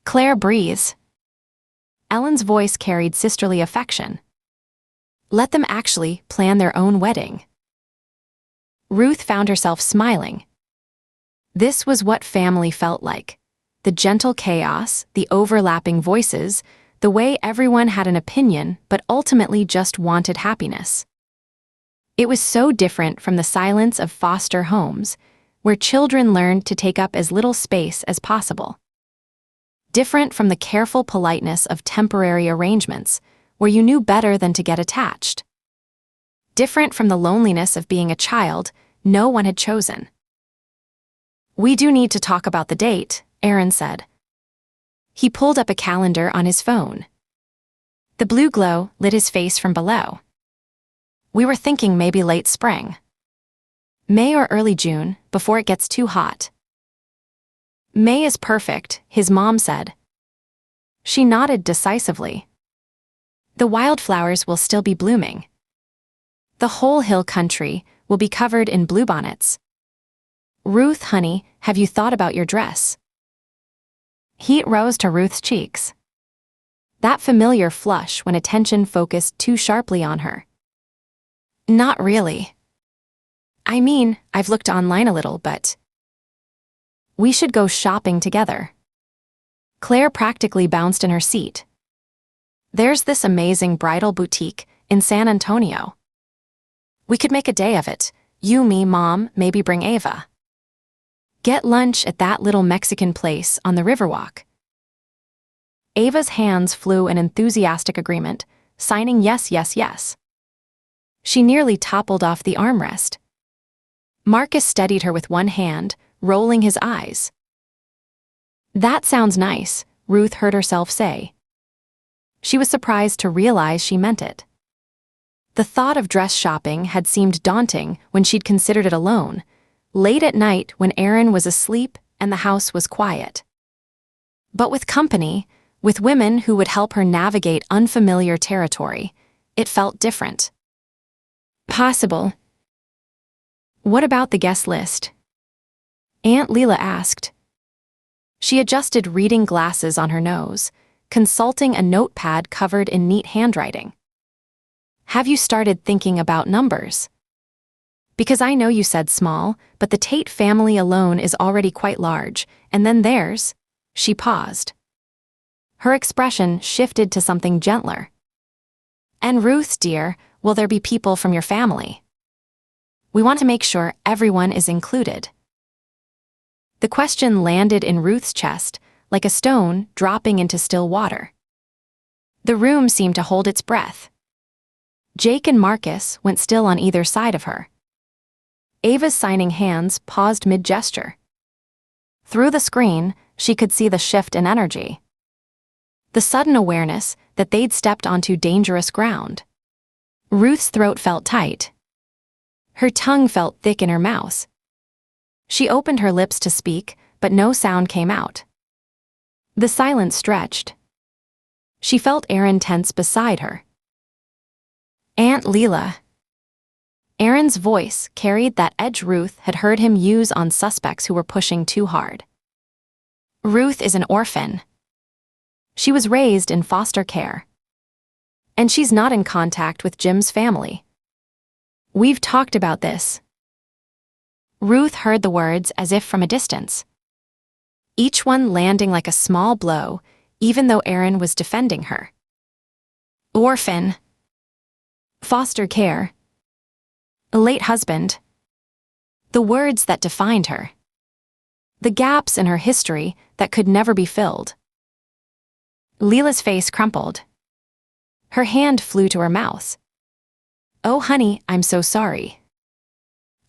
Claire breathes. Ellen's voice carried sisterly affection. "Let them actually plan their own wedding." Ruth found herself smiling. This was what family felt like. The gentle chaos, the overlapping voices, the way everyone had an opinion but ultimately just wanted happiness. It was so different from the silence of foster homes, where children learned to take up as little space as possible. Different from the careful politeness of temporary arrangements, where you knew better than to get attached. Different from the loneliness of being a child no one had chosen. "We do need to talk about the date," Aaron said. He pulled up a calendar on his phone. The blue glow lit his face from below. "We were thinking maybe late spring. May or early June, before it gets too hot." "May is perfect," his mom said. She nodded decisively. The wildflowers will still be blooming. The whole hill country will be covered in bluebonnets. Ruth, honey, have you thought about your dress? Heat rose to Ruth's cheeks. That familiar flush when attention focused too sharply on her. Not really. I mean, I've looked online a little, but we should go shopping together. Claire practically bounced in her seat. There's this amazing bridal boutique in San Antonio. We could make a day of it. You, me, Mom, maybe bring Ava. Get lunch at that little Mexican place on the Riverwalk. Ava's hands flew in enthusiastic agreement, signing yes, yes, yes. She nearly toppled off the armrest. Marcus steadied her with one hand, rolling his eyes. That sounds nice, Ruth heard herself say. She was surprised to realize she meant it. The thought of dress shopping had seemed daunting when she'd considered it alone, late at night when Aaron was asleep and the house was quiet. But with company, with women who would help her navigate unfamiliar territory, it felt different. Possible. What about the guest list? Aunt Leela asked. She adjusted reading glasses on her nose, consulting a notepad covered in neat handwriting. Have you started thinking about numbers? Because I know you said small, but the Tate family alone is already quite large, and then there's... She paused. Her expression shifted to something gentler. And Ruth, dear, will there be people from your family? We want to make sure everyone is included. The question landed in Ruth's chest, like a stone dropping into still water. The room seemed to hold its breath. Jake and Marcus went still on either side of her. Ava's signing hands paused mid-gesture. Through the screen, she could see the shift in energy. The sudden awareness that they'd stepped onto dangerous ground. Ruth's throat felt tight. Her tongue felt thick in her mouth. She opened her lips to speak, but no sound came out. The silence stretched. She felt Aaron tense beside her. Aunt Leela. Aaron's voice carried that edge Ruth had heard him use on suspects who were pushing too hard. Ruth is an orphan. She was raised in foster care. And she's not in contact with Jim's family. We've talked about this. Ruth heard the words as if from a distance. Each one landing like a small blow, even though Aaron was defending her. Orphan. Foster care. A late husband. The words that defined her. The gaps in her history that could never be filled. Leela's face crumpled. Her hand flew to her mouth. Oh, honey, I'm so sorry.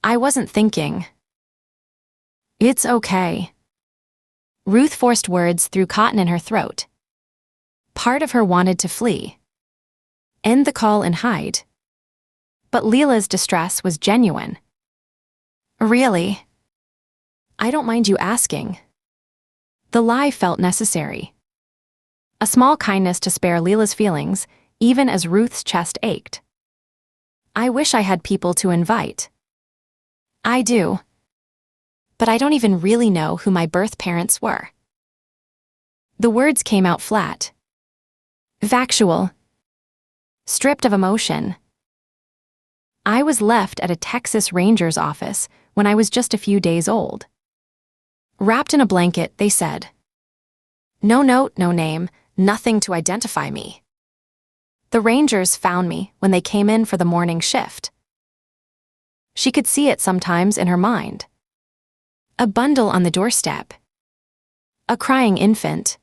I wasn't thinking. It's okay. Ruth forced words through cotton in her throat. Part of her wanted to flee. End the call and hide. But Leela's distress was genuine. Really? I don't mind you asking. The lie felt necessary. A small kindness to spare Leela's feelings, even as Ruth's chest ached. I wish I had people to invite. I do. But I don't even really know who my birth parents were. The words came out flat. Factual. Stripped of emotion. I was left at a Texas Ranger's office when I was just a few days old. Wrapped in a blanket, they said. No note, no name, nothing to identify me. The Rangers found me when they came in for the morning shift. She could see it sometimes in her mind. A bundle on the doorstep. A crying infant.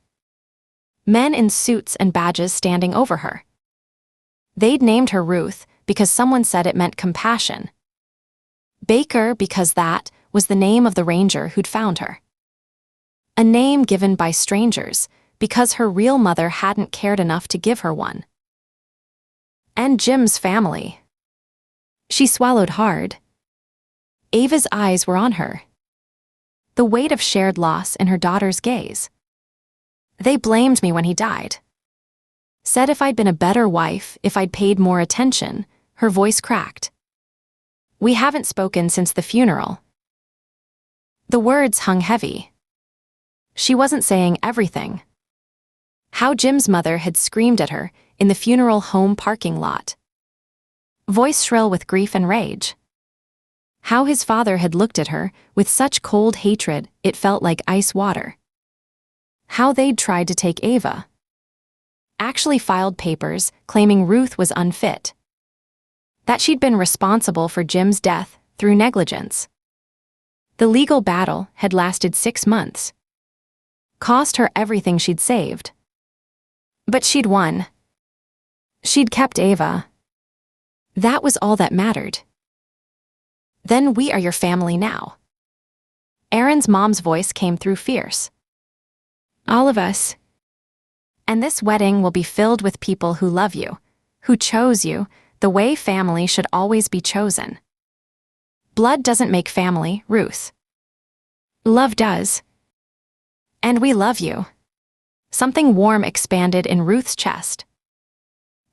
Men in suits and badges standing over her. They'd named her Ruth because someone said it meant compassion. Baker because that was the name of the ranger who'd found her. A name given by strangers because her real mother hadn't cared enough to give her one. And Jim's family. She swallowed hard. Ava's eyes were on her. The weight of shared loss in her daughter's gaze. They blamed me when he died. Said if I'd been a better wife, if I'd paid more attention, her voice cracked. We haven't spoken since the funeral. The words hung heavy. She wasn't saying everything. How Jim's mother had screamed at her in the funeral home parking lot. Voice shrill with grief and rage. How his father had looked at her with such cold hatred it felt like ice water. How they'd tried to take Ava. Actually filed papers claiming Ruth was unfit. That she'd been responsible for Jim's death through negligence. The legal battle had lasted 6 months. Cost her everything she'd saved. But she'd won. She'd kept Ava. That was all that mattered. Then we are your family now. Aaron's mom's voice came through fierce. All of us. And this wedding will be filled with people who love you, who chose you, the way family should always be chosen. Blood doesn't make family, Ruth. Love does. And we love you. Something warm expanded in Ruth's chest,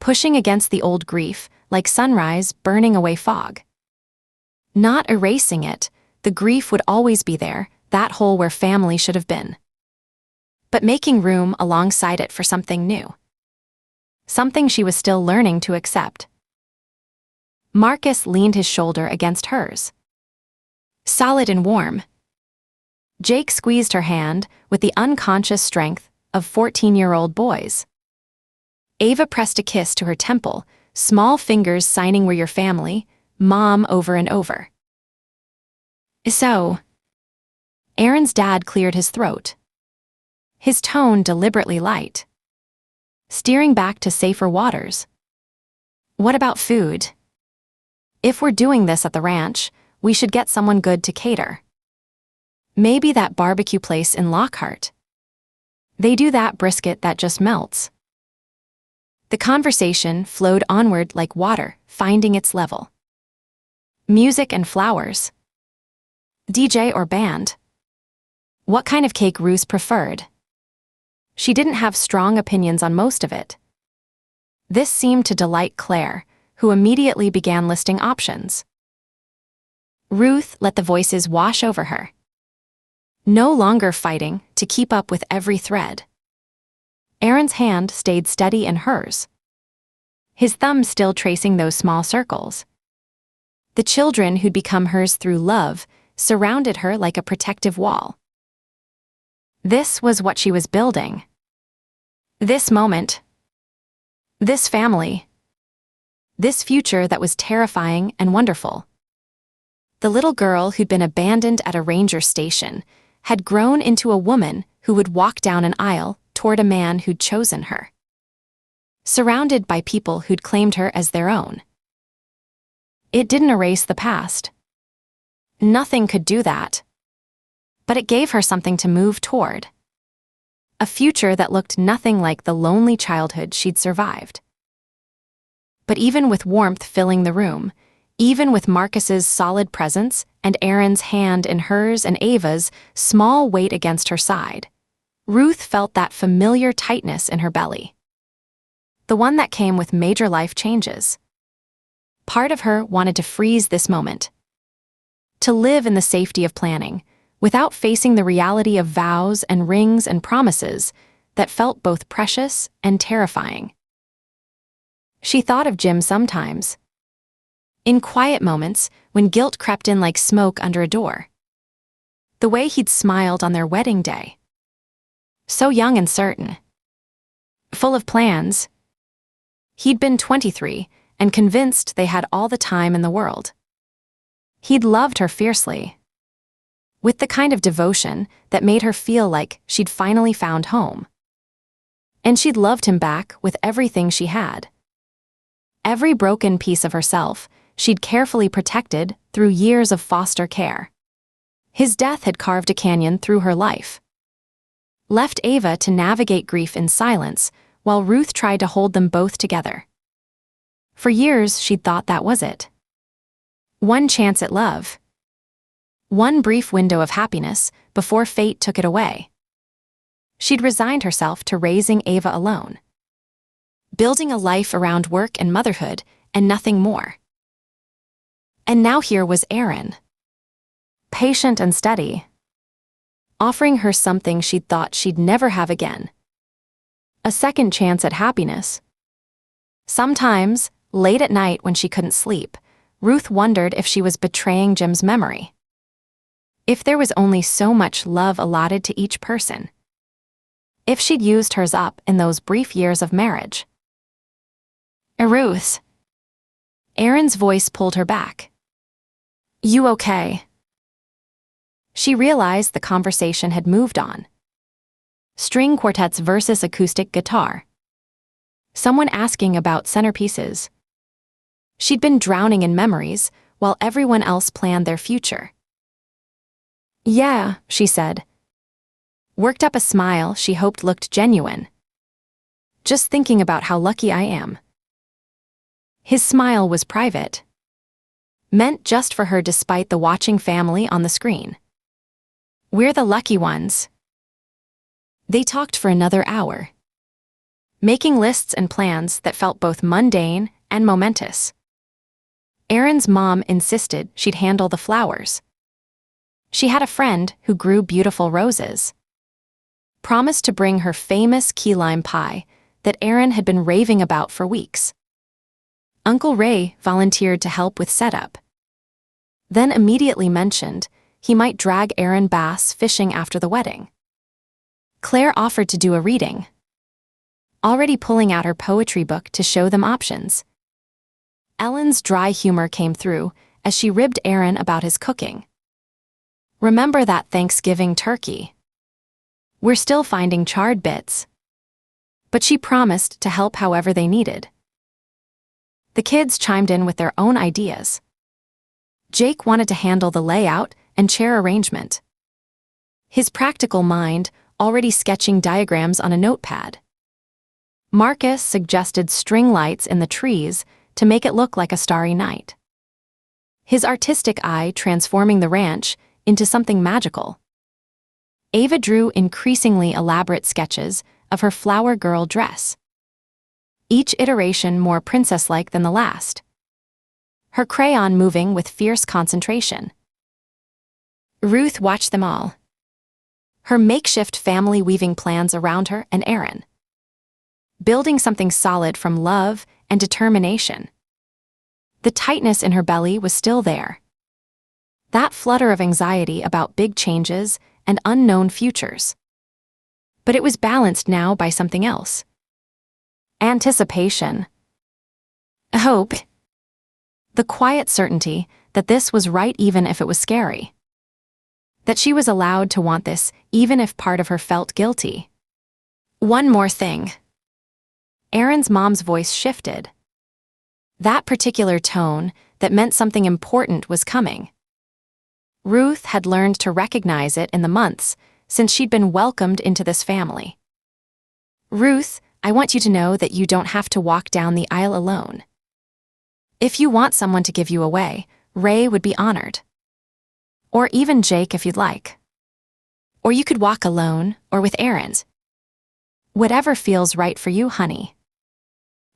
pushing against the old grief like sunrise burning away fog. Not erasing it, the grief would always be there, that hole where family should have been. But making room alongside it for something new. Something she was still learning to accept. Marcus leaned his shoulder against hers. Solid and warm. Jake squeezed her hand with the unconscious strength of 14-year-old boys. Ava pressed a kiss to her temple, small fingers signing "We're your family," Mom over and over. So. Aaron's dad cleared his throat. His tone deliberately light. Steering back to safer waters. What about food? If we're doing this at the ranch, we should get someone good to cater. Maybe that barbecue place in Lockhart. They do that brisket that just melts. The conversation flowed onward like water, finding its level. Music and flowers. DJ or band. What kind of cake Ruth preferred. She didn't have strong opinions on most of it. This seemed to delight Claire, who immediately began listing options. Ruth let the voices wash over her. No longer fighting to keep up with every thread. Aaron's hand stayed steady in hers. His thumb still tracing those small circles. The children who'd become hers through love surrounded her like a protective wall. This was what she was building. This moment. This family. This future that was terrifying and wonderful. The little girl who'd been abandoned at a ranger station had grown into a woman who would walk down an aisle toward a man who'd chosen her. Surrounded by people who'd claimed her as their own. It didn't erase the past. Nothing could do that. But it gave her something to move toward. A future that looked nothing like the lonely childhood she'd survived. But even with warmth filling the room, even with Marcus's solid presence and Aaron's hand in hers and Ava's small weight against her side, Ruth felt that familiar tightness in her belly. The one that came with major life changes. Part of her wanted to freeze this moment. To live in the safety of planning, without facing the reality of vows and rings and promises that felt both precious and terrifying. She thought of Jim sometimes. In quiet moments, when guilt crept in like smoke under a door. The way he'd smiled on their wedding day. So young and certain. Full of plans. He'd been 23 and convinced they had all the time in the world. He'd loved her fiercely. With the kind of devotion that made her feel like she'd finally found home. And she'd loved him back with everything she had. Every broken piece of herself she'd carefully protected through years of foster care. His death had carved a canyon through her life. Left Ava to navigate grief in silence while Ruth tried to hold them both together. For years she'd thought that was it. One chance at love. One brief window of happiness before fate took it away. She'd resigned herself to raising Ava alone. building a life around work and motherhood, and nothing more. And now here was Aaron, patient and steady, offering her something she'd thought she'd never have again. A second chance at happiness. Sometimes, late at night when she couldn't sleep, Ruth wondered if she was betraying Jim's memory. If there was only so much love allotted to each person. If she'd used hers up in those brief years of marriage. Ruth. Aaron's voice pulled her back. You okay? She realized the conversation had moved on. String quartets versus acoustic guitar. Someone asking about centerpieces. She'd been drowning in memories while everyone else planned their future. Yeah, she said. Worked up a smile she hoped looked genuine. Just thinking about how lucky I am. His smile was private. Meant just for her despite the watching family on the screen. We're the lucky ones. They talked for another hour. Making lists and plans that felt both mundane and momentous. Aaron's mom insisted she'd handle the flowers. She had a friend who grew beautiful roses. Promised to bring her famous key lime pie that Aaron had been raving about for weeks. Uncle Ray volunteered to help with setup. Then immediately mentioned he might drag Aaron bass fishing after the wedding. Claire offered to do a reading. Already pulling out her poetry book to show them options. Ellen's dry humor came through as she ribbed Aaron about his cooking. Remember that Thanksgiving turkey? We're still finding charred bits. But she promised to help however they needed. The kids chimed in with their own ideas. Jake wanted to handle the layout and chair arrangement. His practical mind already sketching diagrams on a notepad. Marcus suggested string lights in the trees to make it look like a starry night. His artistic eye transforming the ranch into something magical. Ava drew increasingly elaborate sketches of her flower girl dress. Each iteration more princess-like than the last. Her crayon moving with fierce concentration. Ruth watched them all. Her makeshift family weaving plans around her and Aaron. Building something solid from love and determination. The tightness in her belly was still there. That flutter of anxiety about big changes and unknown futures. But it was balanced now by something else. Anticipation. Hope. The quiet certainty that this was right even if it was scary. That she was allowed to want this even if part of her felt guilty. One more thing. Aaron's mom's voice shifted. That particular tone that meant something important was coming. Ruth had learned to recognize it in the months since she'd been welcomed into this family. Ruth, I want you to know that you don't have to walk down the aisle alone. If you want someone to give you away, Ray would be honored. Or even Jake if you'd like. Or you could walk alone or with Aaron. Whatever feels right for you, honey.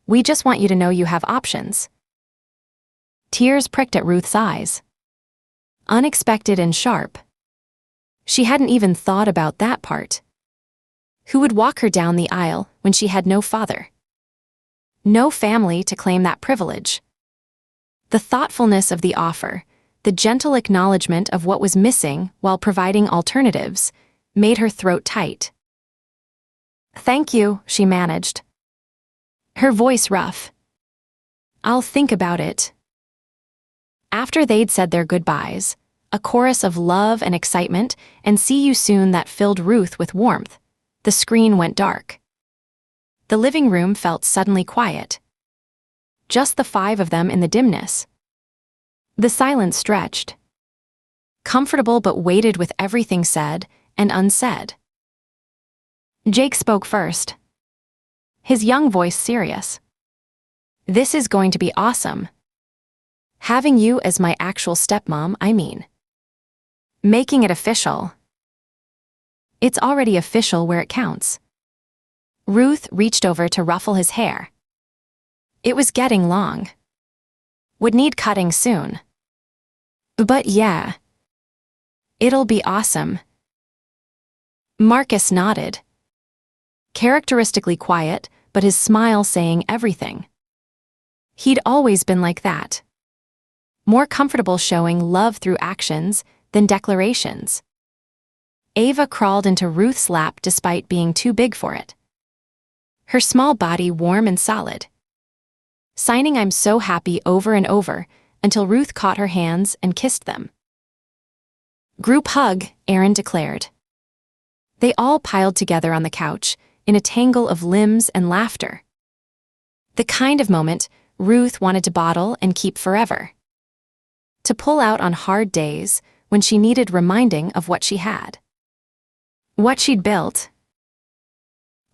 We just want you to know you have options. Tears pricked at Ruth's eyes. Unexpected and sharp. She hadn't even thought about that part. Who would walk her down the aisle when she had no father? No family to claim that privilege. The thoughtfulness of the offer, the gentle acknowledgement of what was missing while providing alternatives, made her throat tight. Thank you, she managed. Her voice rough. I'll think about it. After they'd said their goodbyes, a chorus of love and excitement and see you soon that filled Ruth with warmth, the screen went dark. The living room felt suddenly quiet. Just the five of them in the dimness. The silence stretched. Comfortable but weighted with everything said and unsaid. Jake spoke first. His young voice serious. This is going to be awesome. Having you as my actual stepmom, I mean. Making it official. It's already official where it counts. Ruth reached over to ruffle his hair. It was getting long. Would need cutting soon. But yeah. It'll be awesome. Marcus nodded. Characteristically quiet, but his smile saying everything. He'd always been like that. More comfortable showing love through actions than declarations. Ava crawled into Ruth's lap despite being too big for it. Her small body warm and solid. Signing "I'm so happy" over and over until Ruth caught her hands and kissed them. Group hug, Aaron declared. They all piled together on the couch in a tangle of limbs and laughter. The kind of moment Ruth wanted to bottle and keep forever. To pull out on hard days when she needed reminding of what she had. What she'd built.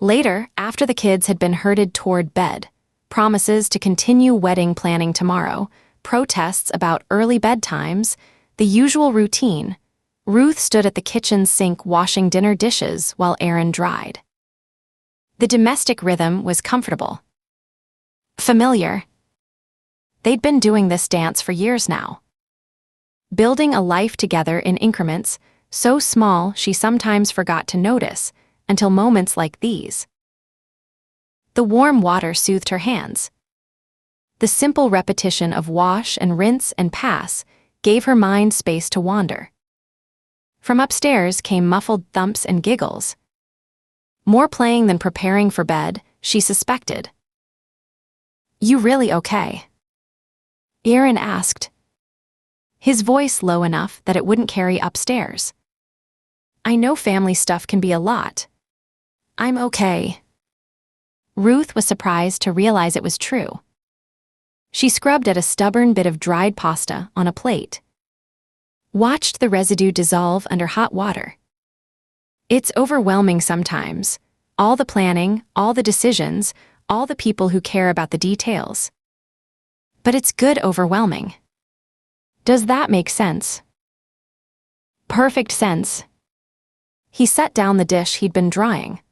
Later, after the kids had been herded toward bed, promises to continue wedding planning tomorrow, protests about early bedtimes, the usual routine, Ruth stood at the kitchen sink washing dinner dishes while Aaron dried. The domestic rhythm was comfortable. Familiar. They'd been doing this dance for years now. Building a life together in increments, so small she sometimes forgot to notice until moments like these. The warm water soothed her hands. The simple repetition of wash and rinse and pass gave her mind space to wander. From upstairs came muffled thumps and giggles. More playing than preparing for bed, she suspected. "You really okay?" Aaron asked. His voice low enough that it wouldn't carry upstairs. "I know family stuff can be a lot. I'm okay." Ruth was surprised to realize it was true. She scrubbed at a stubborn bit of dried pasta on a plate. Watched the residue dissolve under hot water. It's overwhelming sometimes. All the planning, all the decisions, all the people who care about the details. But it's good overwhelming. Does that make sense? Perfect sense. He set down the dish he'd been drying.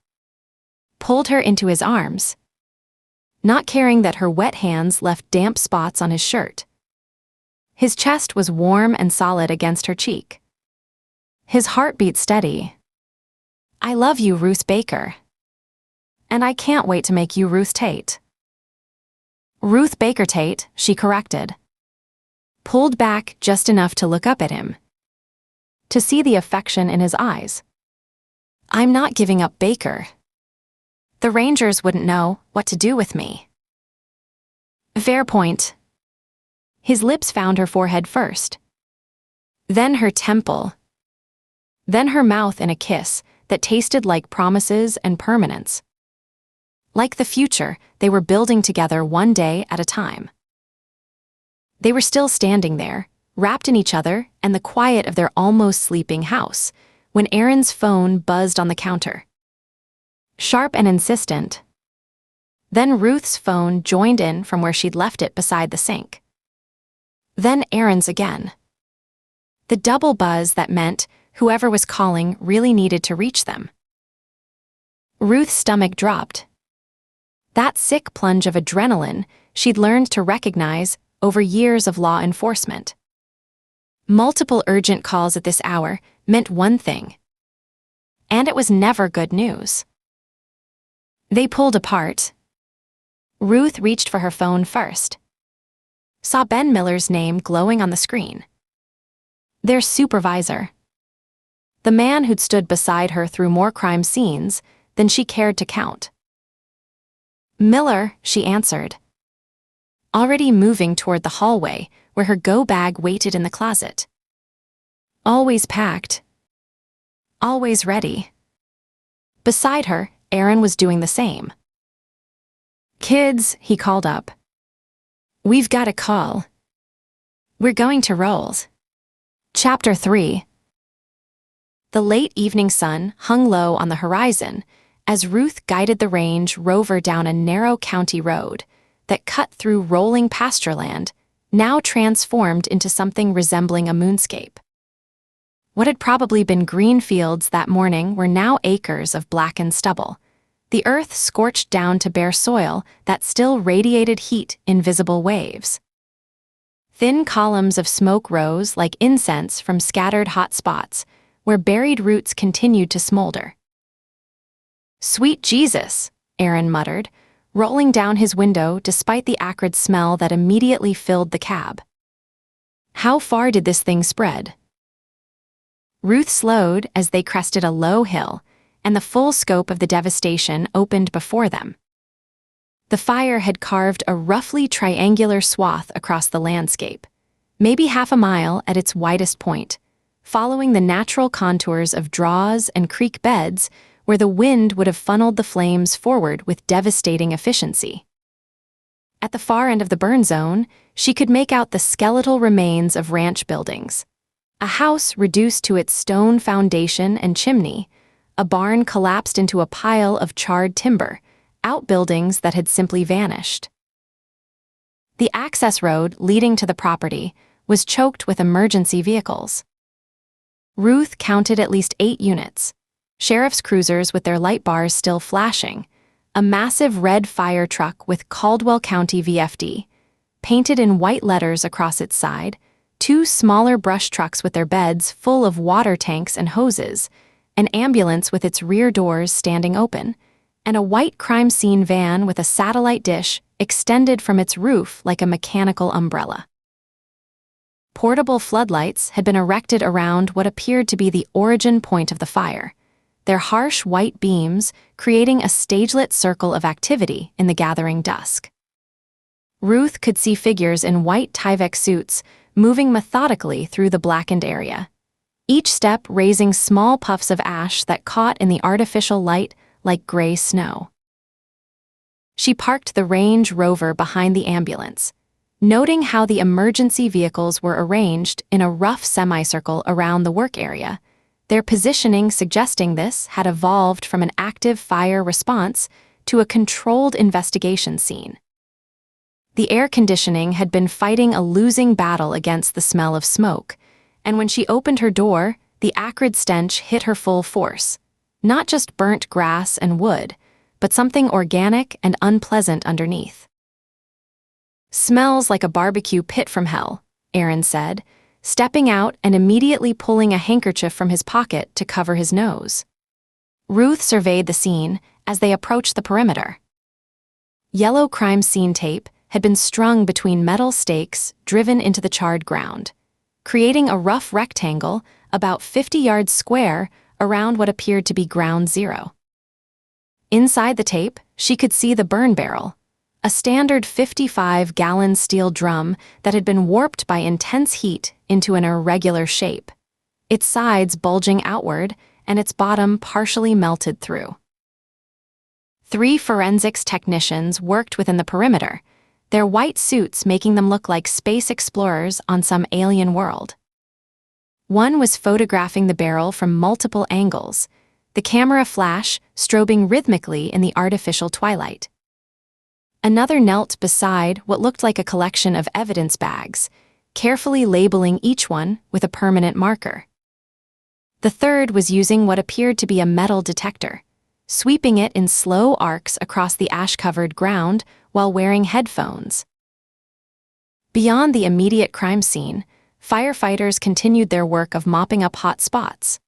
Pulled her into his arms. Not caring that her wet hands left damp spots on his shirt. His chest was warm and solid against her cheek. His heart beat steady. "I love you, Ruth Baker. And I can't wait to make you Ruth Tate." "Ruth Baker Tate," she corrected. Pulled back just enough to look up at him. To see the affection in his eyes. "I'm not giving up Baker. The Rangers wouldn't know what to do with me." Fair point. His lips found her forehead first. Then her temple. Then her mouth in a kiss that tasted like promises and permanence. Like the future they were building together one day at a time. They were still standing there, wrapped in each other and the quiet of their almost sleeping house, when Aaron's phone buzzed on the counter. Sharp and insistent. Then Ruth's phone joined in from where she'd left it beside the sink. Then Aaron's again. The double buzz that meant whoever was calling really needed to reach them. Ruth's stomach dropped. That sick plunge of adrenaline she'd learned to recognize over years of law enforcement. Multiple urgent calls at this hour meant one thing. And it was never good news. They pulled apart. Ruth reached for her phone first. Saw Ben Miller's name glowing on the screen. Their supervisor. The man who'd stood beside her through more crime scenes than she cared to count. "Miller," she answered. Already moving toward the hallway where her go-bag waited in the closet. Always packed. Always ready. Beside her, Aaron was doing the same. "Kids," he called up. "We've got a call. We're going to Rolls." Chapter 3. The late evening sun hung low on the horizon as Ruth guided the Range Rover down a narrow county road that cut through rolling pastureland, now transformed into something resembling a moonscape. What had probably been green fields that morning were now acres of blackened stubble, The earth scorched down to bare soil that still radiated heat in visible waves. Thin columns of smoke rose like incense from scattered hot spots, where buried roots continued to smolder. "Sweet Jesus," Aaron muttered, rolling down his window despite the acrid smell that immediately filled the cab. How far did this thing spread? Ruth slowed as they crested a low hill, and the full scope of the devastation opened before them. The fire had carved a roughly triangular swath across the landscape, maybe half a mile at its widest point, following the natural contours of draws and creek beds where the wind would have funneled the flames forward with devastating efficiency. At the far end of the burn zone, she could make out the skeletal remains of ranch buildings. A house reduced to its stone foundation and chimney, a barn collapsed into a pile of charred timber, outbuildings that had simply vanished. The access road leading to the property was choked with emergency vehicles. Ruth counted at least 8 units, sheriff's cruisers with their light bars still flashing, a massive red fire truck with Caldwell County VFD, painted in white letters across its side, 2 smaller brush trucks with their beds full of water tanks and hoses, an ambulance with its rear doors standing open, and a white crime scene van with a satellite dish extended from its roof like a mechanical umbrella. Portable floodlights had been erected around what appeared to be the origin point of the fire, their harsh white beams creating a stage-lit circle of activity in the gathering dusk. Ruth could see figures in white Tyvek suits moving methodically through the blackened area, each step raising small puffs of ash that caught in the artificial light like gray snow. She parked the Range Rover behind the ambulance, noting how the emergency vehicles were arranged in a rough semicircle around the work area, their positioning suggesting this had evolved from an active fire response to a controlled investigation scene. The air conditioning had been fighting a losing battle against the smell of smoke, and when she opened her door, the acrid stench hit her full force, not just burnt grass and wood, but something organic and unpleasant underneath. "Smells like a barbecue pit from hell," Aaron said, stepping out and immediately pulling a handkerchief from his pocket to cover his nose. Ruth surveyed the scene as they approached the perimeter. Yellow crime scene tape had been strung between metal stakes driven into the charred ground, creating a rough rectangle about 50 yards square around what appeared to be ground zero. Inside the tape, she could see the burn barrel, a standard 55-gallon steel drum that had been warped by intense heat into an irregular shape, its sides bulging outward and its bottom partially melted through. 3 forensics technicians worked within the perimeter, their white suits making them look like space explorers on some alien world. One was photographing the barrel from multiple angles, the camera flash strobing rhythmically in the artificial twilight. Another knelt beside what looked like a collection of evidence bags, carefully labeling each one with a permanent marker. The third was using what appeared to be a metal detector, sweeping it in slow arcs across the ash-covered ground while wearing headphones. Beyond the immediate crime scene, firefighters continued their work of mopping up hot spots.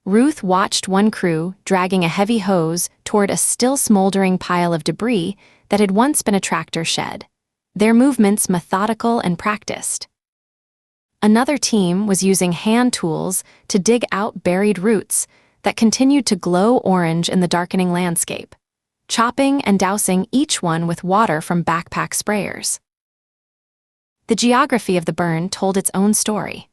Ruth watched one crew dragging a heavy hose toward a still smoldering pile of debris that had once been a tractor shed, their movements methodical and practiced. Another team was using hand tools to dig out buried roots that continued to glow orange in the darkening landscape, chopping and dousing each one with water from backpack sprayers. The geography of the burn told its own story.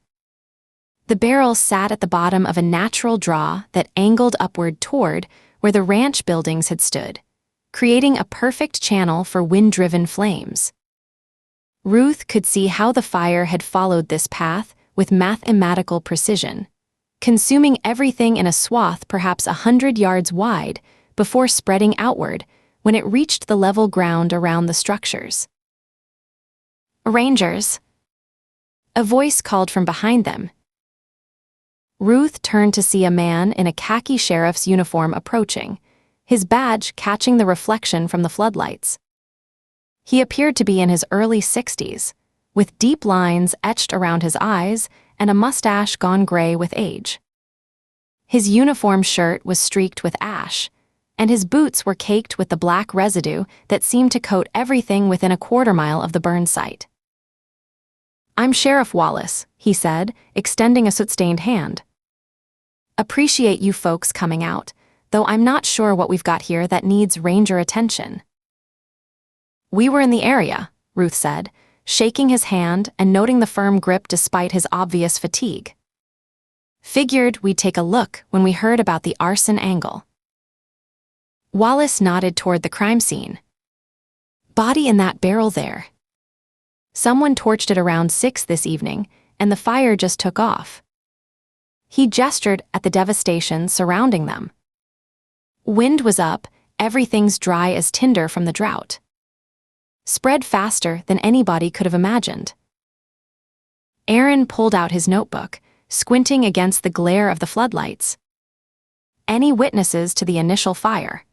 The barrel sat at the bottom of a natural draw that angled upward toward where the ranch buildings had stood, creating a perfect channel for wind-driven flames. Ruth could see how the fire had followed this path with mathematical precision, consuming everything in a swath perhaps 100 yards wide before spreading outward when it reached the level ground around the structures. "Rangers!" A voice called from behind them. Ruth turned to see a man in a khaki sheriff's uniform approaching, his badge catching the reflection from the floodlights. He appeared to be in his early 60s, with deep lines etched around his eyes and a mustache gone gray with age. His uniform shirt was streaked with ash, and his boots were caked with the black residue that seemed to coat everything within a quarter-mile of the burn site. "I'm Sheriff Wallace," he said, extending a soot-stained hand. "Appreciate you folks coming out, though I'm not sure what we've got here that needs ranger attention." "We were in the area," Ruth said, shaking his hand and noting the firm grip despite his obvious fatigue. "Figured we'd take a look when we heard about the arson angle." Wallace nodded toward the crime scene. "Body in that barrel there. Someone torched it around 6 this evening, and the fire just took off." He gestured at the devastation surrounding them. Wind was up, everything's dry as tinder from the drought. Spread faster than anybody could have imagined. Aaron pulled out his notebook, squinting against the glare of the floodlights. "Any witnesses to the initial fire?"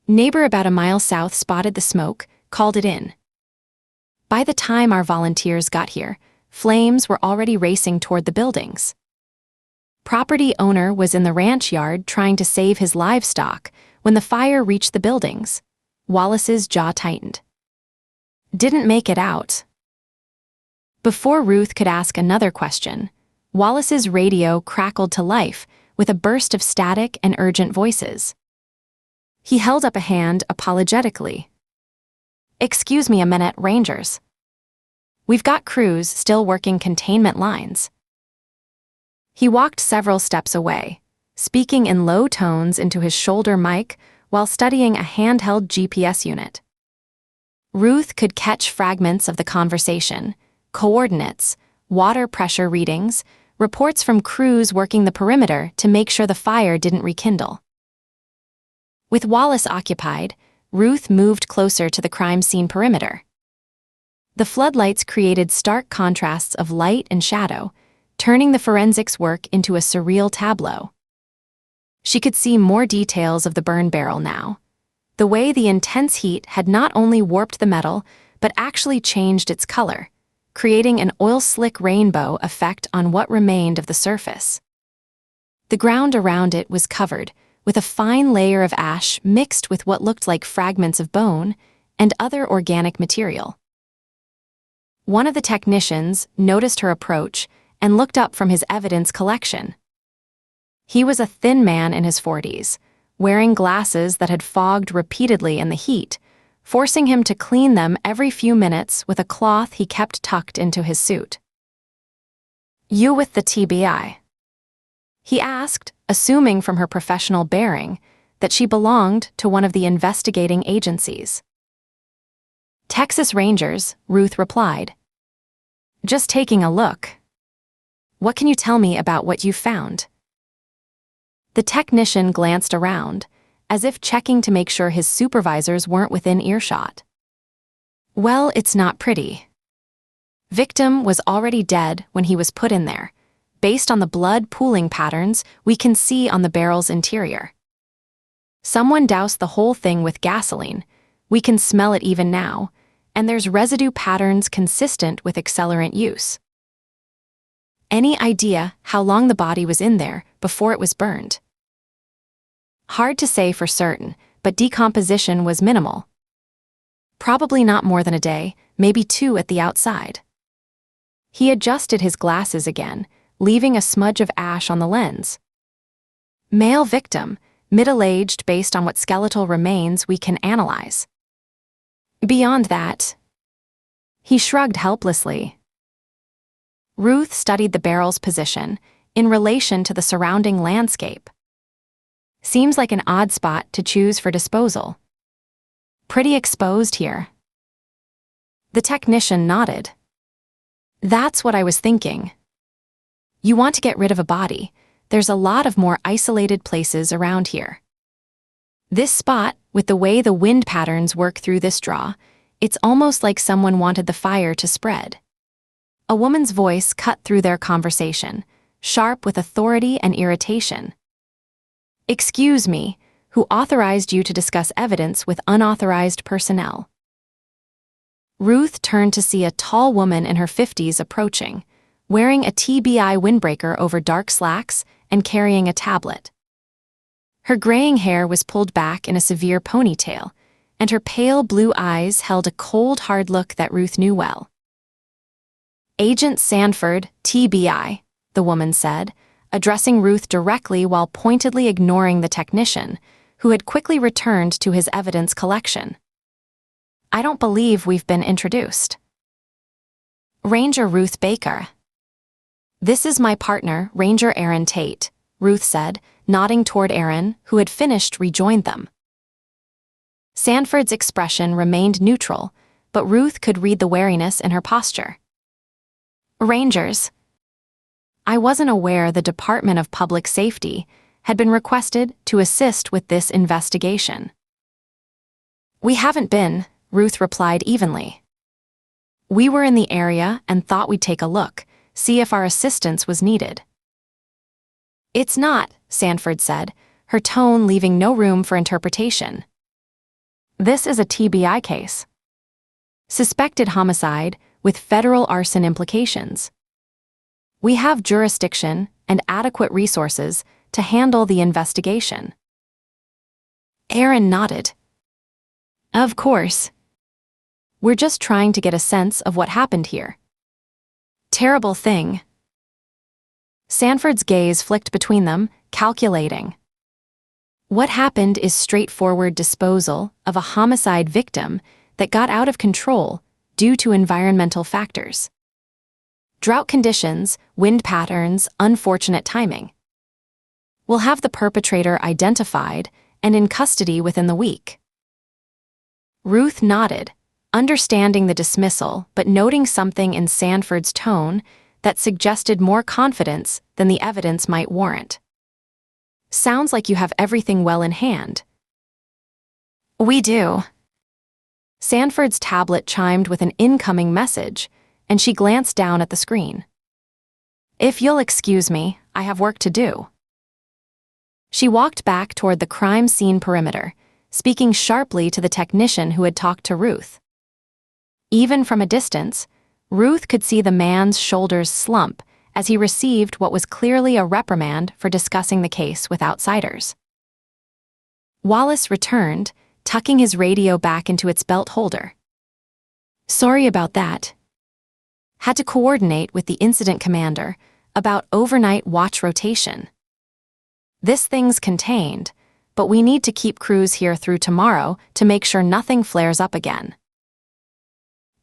"Neighbor about a mile south spotted the smoke, called it in. By the time our volunteers got here, flames were already racing toward the buildings. Property owner was in the ranch yard trying to save his livestock when the fire reached the buildings." Wallace's jaw tightened. "Didn't make it out." Before Ruth could ask another question, Wallace's radio crackled to life with a burst of static and urgent voices. He held up a hand apologetically. "Excuse me a minute, Rangers. We've got crews still working containment lines." He walked several steps away, speaking in low tones into his shoulder mic while studying a handheld GPS unit. Ruth could catch fragments of the conversation, coordinates, water pressure readings, reports from crews working the perimeter to make sure the fire didn't rekindle. With Wallace occupied, Ruth moved closer to the crime scene perimeter. The floodlights created stark contrasts of light and shadow, turning the forensics work into a surreal tableau. She could see more details of the burn barrel now, the way the intense heat had not only warped the metal, but actually changed its color, creating an oil-slick rainbow effect on what remained of the surface. The ground around it was covered with a fine layer of ash mixed with what looked like fragments of bone and other organic material. One of the technicians noticed her approach and looked up from his evidence collection. He was a thin man in his 40s, wearing glasses that had fogged repeatedly in the heat, forcing him to clean them every few minutes with a cloth he kept tucked into his suit. "You with the TBI?" he asked, assuming from her professional bearing that she belonged to one of the investigating agencies. "Texas Rangers," Ruth replied. "Just taking a look. What can you tell me about what you found?" The technician glanced around, as if checking to make sure his supervisors weren't within earshot. "Well, it's not pretty. Victim was already dead when he was put in there, based on the blood pooling patterns we can see on the barrel's interior. Someone doused the whole thing with gasoline, we can smell it even now, and there's residue patterns consistent with accelerant use. Any idea how long the body was in there before it was burned?" "Hard to say for certain, but decomposition was minimal. Probably not more than a day, maybe 2 at the outside." He adjusted his glasses again, leaving a smudge of ash on the lens. "Male victim, middle-aged based on what skeletal remains we can analyze. Beyond that..." He shrugged helplessly. Ruth studied the barrel's position in relation to the surrounding landscape. "Seems like an odd spot to choose for disposal. Pretty exposed here." The technician nodded. "That's what I was thinking. You want to get rid of a body, there's a lot of more isolated places around here. This spot, with the way the wind patterns work through this draw, it's almost like someone wanted the fire to spread." A woman's voice cut through their conversation, sharp with authority and irritation. "Excuse me, who authorized you to discuss evidence with unauthorized personnel. Ruth turned to see a tall woman in her 50s approaching, wearing a TBI windbreaker over dark slacks and carrying a tablet. Her graying hair was pulled back in a severe ponytail, and her pale blue eyes held a cold, hard look that Ruth knew well. "Agent Sanford, TBI," the woman said, addressing Ruth directly while pointedly ignoring the technician, who had quickly returned to his evidence collection. "I don't believe we've been introduced." "Ranger Ruth Baker." "This is my partner, Ranger Aaron Tate," Ruth said, nodding toward Aaron, who had finished rejoined them. Sanford's expression remained neutral, but Ruth could read the wariness in her posture. "Rangers, I wasn't aware the Department of Public Safety had been requested to assist with this investigation." "We haven't been," Ruth replied evenly. "We were in the area and thought we'd take a look, see if our assistance was needed." "It's not," Sanford said, her tone leaving no room for interpretation. "This is a TBI case. Suspected homicide with federal arson implications. We have jurisdiction and adequate resources to handle the investigation." Aaron nodded. "Of course. We're just trying to get a sense of what happened here." "Terrible thing." Sanford's gaze flicked between them, calculating. "What happened is straightforward disposal of a homicide victim that got out of control due to environmental factors. Drought conditions, wind patterns, unfortunate timing. We'll have the perpetrator identified and in custody within the week." Ruth nodded, understanding the dismissal but noting something in Sanford's tone that suggested more confidence than the evidence might warrant. "Sounds like you have everything well in hand." "We do." Sanford's tablet chimed with an incoming message, and she glanced down at the screen. "If you'll excuse me, I have work to do." She walked back toward the crime scene perimeter, speaking sharply to the technician who had talked to Ruth. Even from a distance, Ruth could see the man's shoulders slump as he received what was clearly a reprimand for discussing the case with outsiders. Wallace returned, tucking his radio back into its belt holder. "Sorry about that. Had to coordinate with the incident commander about overnight watch rotation. This thing's contained, but we need to keep crews here through tomorrow to make sure nothing flares up again."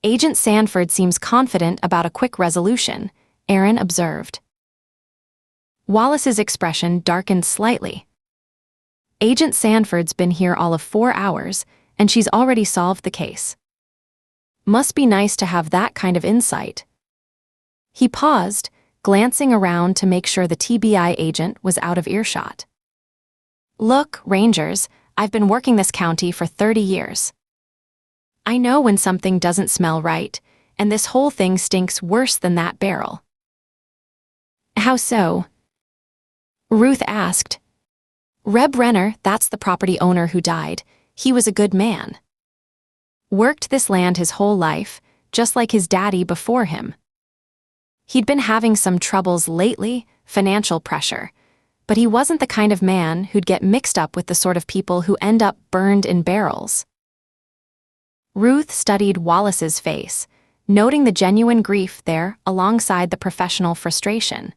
"Agent Sanford seems confident about a quick resolution," Aaron observed. Wallace's expression darkened slightly. "Agent Sanford's been here all of 4 hours, and she's already solved the case. Must be nice to have that kind of insight." He paused, glancing around to make sure the TBI agent was out of earshot. "Look, Rangers, I've been working this county for 30 years. I know when something doesn't smell right, and this whole thing stinks worse than that barrel." "How so?" Ruth asked. "Reb Renner, that's the property owner who died. He was a good man. Worked this land his whole life, just like his daddy before him. He'd been having some troubles lately, financial pressure, but he wasn't the kind of man who'd get mixed up with the sort of people who end up burned in barrels." Ruth studied Wallace's face, noting the genuine grief there alongside the professional frustration.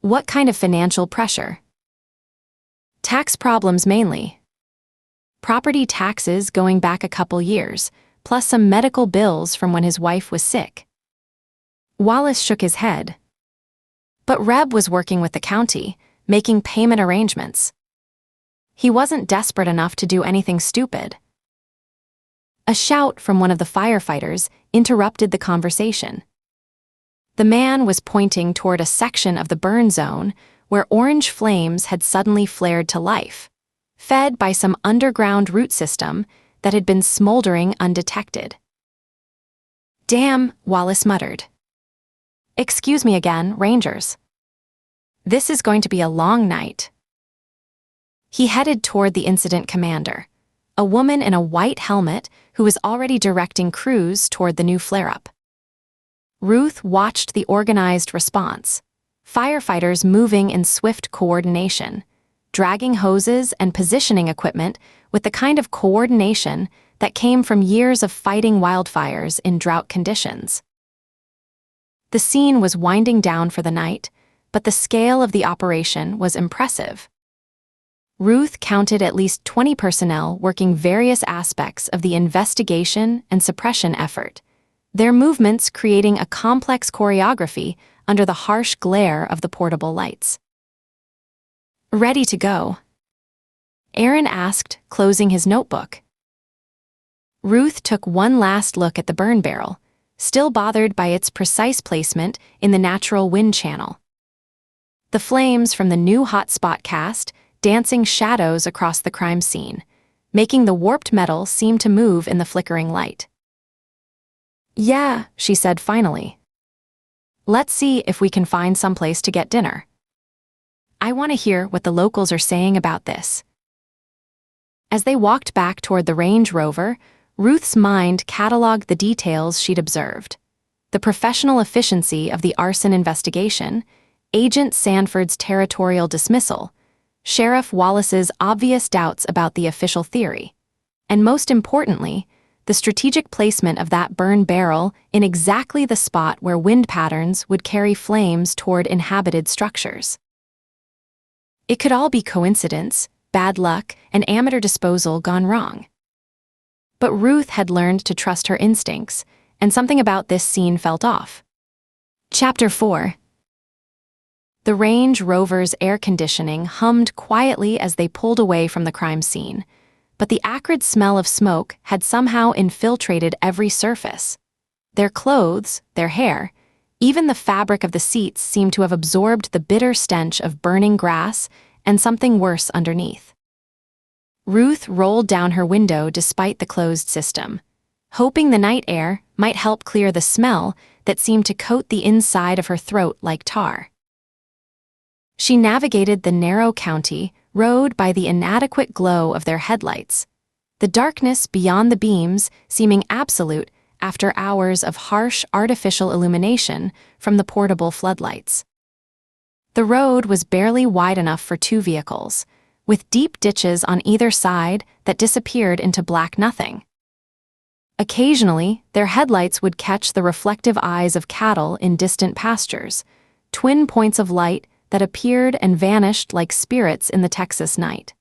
"What kind of financial pressure?" "Tax problems mainly. Property taxes going back a couple years, plus some medical bills from when his wife was sick." Wallace shook his head. "But Reb was working with the county, making payment arrangements. He wasn't desperate enough to do anything stupid." A shout from one of the firefighters interrupted the conversation. The man was pointing toward a section of the burn zone where orange flames had suddenly flared to life, fed by some underground root system that had been smoldering undetected. "Damn," Wallace muttered. "Excuse me again, Rangers. This is going to be a long night." He headed toward the incident commander, a woman in a white helmet who was already directing crews toward the new flare-up. Ruth watched the organized response, firefighters moving in swift coordination, dragging hoses and positioning equipment with the kind of coordination that came from years of fighting wildfires in drought conditions. The scene was winding down for the night, but the scale of the operation was impressive. Ruth counted at least 20 personnel working various aspects of the investigation and suppression effort, their movements creating a complex choreography under the harsh glare of the portable lights. "Ready to go?" Aaron asked, closing his notebook. Ruth took one last look at the burn barrel, still bothered by its precise placement in the natural wind channel. The flames from the new hotspot cast dancing shadows across the crime scene, making the warped metal seem to move in the flickering light. "Yeah," she said finally. "Let's see if we can find someplace to get dinner. I want to hear what the locals are saying about this." As they walked back toward the Range Rover, Ruth's mind cataloged the details she'd observed: the professional efficiency of the arson investigation, Agent Sanford's territorial dismissal, Sheriff Wallace's obvious doubts about the official theory, and most importantly, the strategic placement of that burn barrel in exactly the spot where wind patterns would carry flames toward inhabited structures. It could all be coincidence, bad luck, and amateur disposal gone wrong. But Ruth had learned to trust her instincts, and something about this scene felt off. Chapter 4. The Range Rover's air conditioning hummed quietly as they pulled away from the crime scene, but the acrid smell of smoke had somehow infiltrated every surface. Their clothes, their hair, even the fabric of the seats seemed to have absorbed the bitter stench of burning grass and something worse underneath. Ruth rolled down her window despite the closed system, hoping the night air might help clear the smell that seemed to coat the inside of her throat like tar. She navigated the narrow county road by the inadequate glow of their headlights, the darkness beyond the beams seeming absolute after hours of harsh artificial illumination from the portable floodlights. The road was barely wide enough for two vehicles, with deep ditches on either side that disappeared into black nothing. Occasionally, their headlights would catch the reflective eyes of cattle in distant pastures, twin points of light that appeared and vanished like spirits in the Texas night.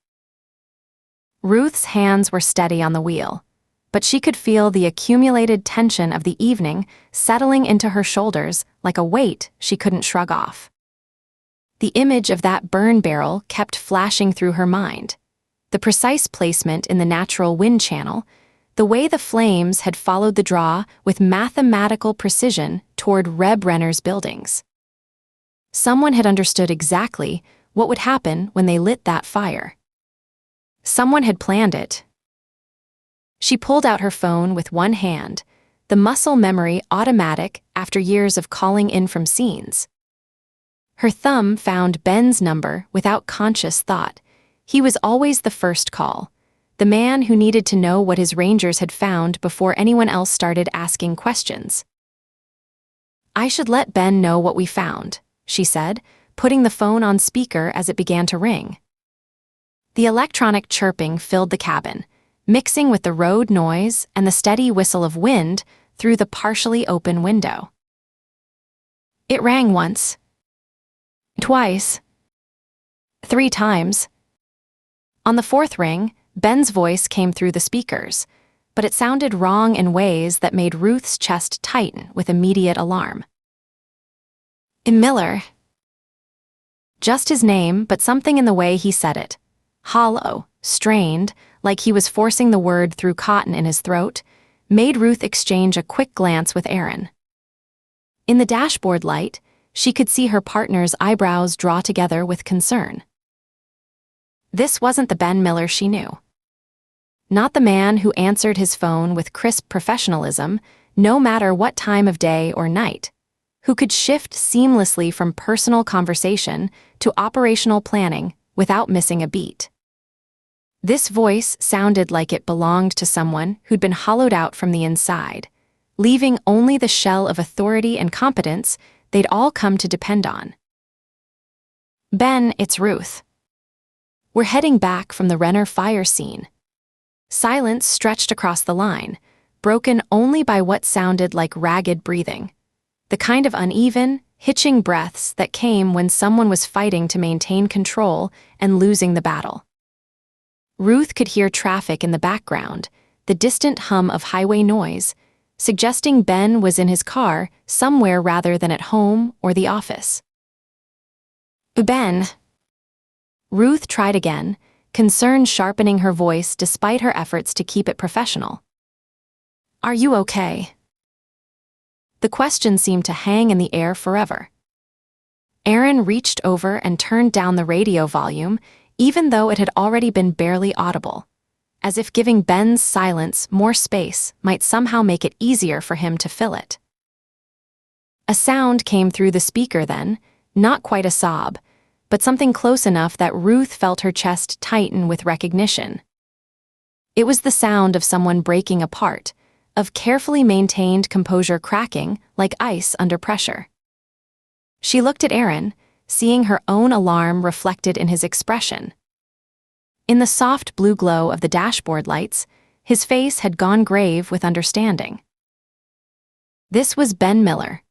Ruth's hands were steady on the wheel, but she could feel the accumulated tension of the evening settling into her shoulders like a weight she couldn't shrug off. The image of that burn barrel kept flashing through her mind, the precise placement in the natural wind channel, the way the flames had followed the draw with mathematical precision toward Reb Renner's buildings. Someone had understood exactly what would happen when they lit that fire. Someone had planned it. She pulled out her phone with one hand, the muscle memory automatic after years of calling in from scenes. Her thumb found Ben's number without conscious thought. He was always the first call, the man who needed to know what his rangers had found before anyone else started asking questions. "I should let Ben know what we found," she said, putting the phone on speaker as it began to ring. The electronic chirping filled the cabin, mixing with the road noise and the steady whistle of wind through the partially open window. It rang once, twice, 3 times. On the 4th ring, Ben's voice came through the speakers, but it sounded wrong in ways that made Ruth's chest tighten with immediate alarm. Miller. Just his name, but something in the way he said it, hollow, strained, like he was forcing the word through cotton in his throat, made Ruth exchange a quick glance with Aaron. In the dashboard light, she could see her partner's eyebrows draw together with concern. This wasn't the Ben Miller she knew. Not the man who answered his phone with crisp professionalism, no matter what time of day or night, who could shift seamlessly from personal conversation to operational planning without missing a beat. This voice sounded like it belonged to someone who'd been hollowed out from the inside, leaving only the shell of authority and competence they'd all come to depend on. "Ben, it's Ruth. We're heading back from the Renner fire scene." Silence stretched across the line, broken only by what sounded like ragged breathing, the kind of uneven, hitching breaths that came when someone was fighting to maintain control and losing the battle. Ruth could hear traffic in the background, the distant hum of highway noise, suggesting Ben was in his car somewhere rather than at home or the office. "Ben." Ruth tried again, concern sharpening her voice despite her efforts to keep it professional. "Are you okay?" The question seemed to hang in the air forever. Aaron reached over and turned down the radio volume, even though it had already been barely audible, as if giving Ben's silence more space might somehow make it easier for him to fill it. A sound came through the speaker then, not quite a sob, but something close enough that Ruth felt her chest tighten with recognition. It was the sound of someone breaking apart, of carefully maintained composure cracking like ice under pressure. She looked at Aaron, seeing her own alarm reflected in his expression. In the soft blue glow of the dashboard lights, his face had gone grave with understanding. This was Ben Miller,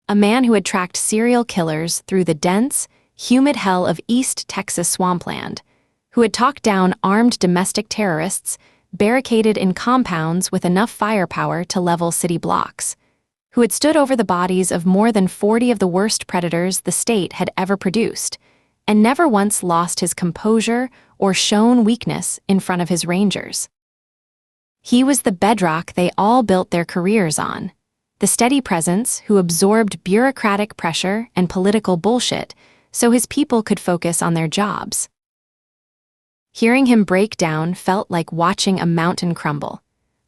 a man who had tracked serial killers through the dense, humid hell of East Texas swampland, who had talked down armed domestic terrorists barricaded in compounds with enough firepower to level city blocks, who had stood over the bodies of more than 40 of the worst predators the state had ever produced, and never once lost his composure or shown weakness in front of his rangers. He was the bedrock they all built their careers on, the steady presence who absorbed bureaucratic pressure and political bullshit so his people could focus on their jobs. Hearing him break down felt like watching a mountain crumble,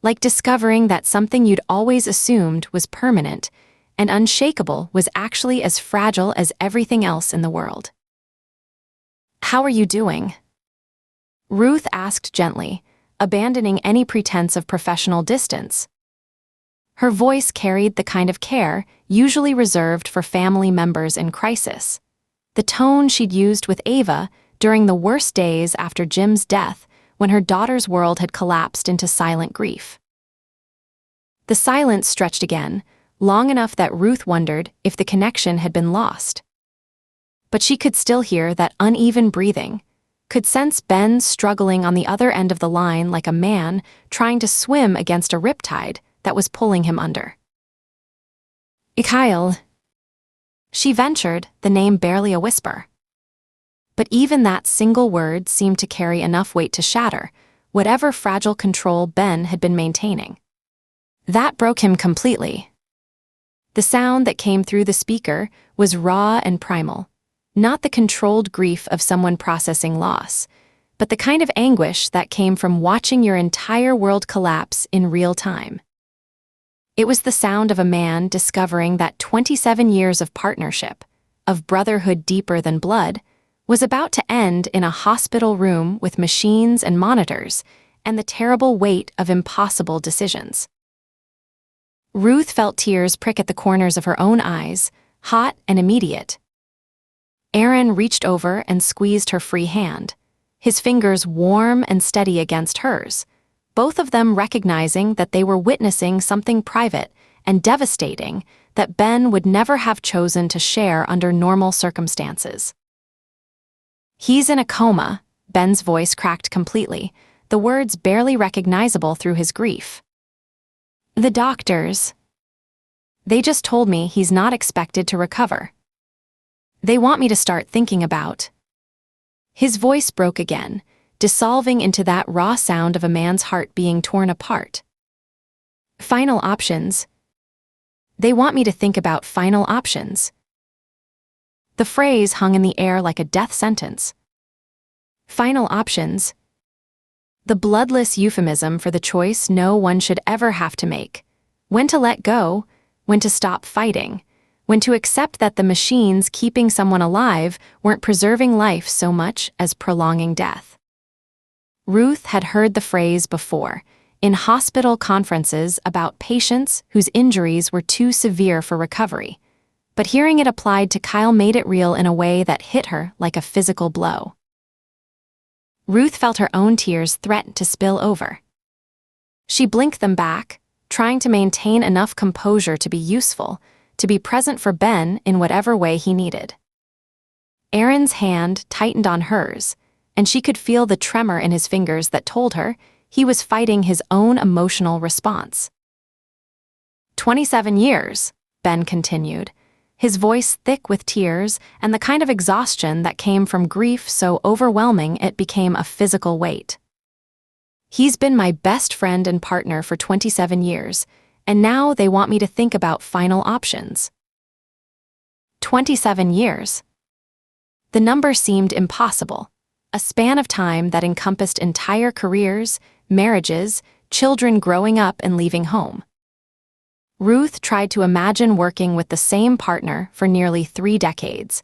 like discovering that something you'd always assumed was permanent and unshakable was actually as fragile as everything else in the world. "How are you doing?" Ruth asked gently, abandoning any pretense of professional distance. Her voice carried the kind of care usually reserved for family members in crisis, the tone she'd used with Ava during the worst days after Jim's death when her daughter's world had collapsed into silent grief. The silence stretched again, long enough that Ruth wondered if the connection had been lost. But she could still hear that uneven breathing, could sense Ben struggling on the other end of the line like a man trying to swim against a riptide that was pulling him under. "Kyle." She ventured, the name barely a whisper. But even that single word seemed to carry enough weight to shatter whatever fragile control Ben had been maintaining. That broke him completely. The sound that came through the speaker was raw and primal, not the controlled grief of someone processing loss, but the kind of anguish that came from watching your entire world collapse in real time. It was the sound of a man discovering that 27 years of partnership, of brotherhood deeper than blood, was about to end in a hospital room with machines and monitors and the terrible weight of impossible decisions. Ruth felt tears prick at the corners of her own eyes, hot and immediate. Aaron reached over and squeezed her free hand, his fingers warm and steady against hers, both of them recognizing that they were witnessing something private and devastating that Ben would never have chosen to share under normal circumstances. "He's in a coma," Ben's voice cracked completely, the words barely recognizable through his grief. "The doctors. They just told me he's not expected to recover. They want me to start thinking about." His voice broke again, dissolving into that raw sound of a man's heart being torn apart. "Final options. They want me to think about final options." The phrase hung in the air like a death sentence. Final options. The bloodless euphemism for the choice no one should ever have to make. When to let go, when to stop fighting, when to accept that the machines keeping someone alive weren't preserving life so much as prolonging death. Ruth had heard the phrase before, in hospital conferences about patients whose injuries were too severe for recovery, but hearing it applied to Kyle made it real in a way that hit her like a physical blow. Ruth felt her own tears threaten to spill over. She blinked them back, trying to maintain enough composure to be useful, to be present for Ben in whatever way he needed. Aaron's hand tightened on hers, and she could feel the tremor in his fingers that told her he was fighting his own emotional response. 27 years, Ben continued, his voice thick with tears and the kind of exhaustion that came from grief so overwhelming it became a physical weight. He's been my best friend and partner for 27 years, and now they want me to think about final options. 27 years. The number seemed impossible, a span of time that encompassed entire careers, marriages, children growing up and leaving home. Ruth tried to imagine working with the same partner for nearly 3 decades,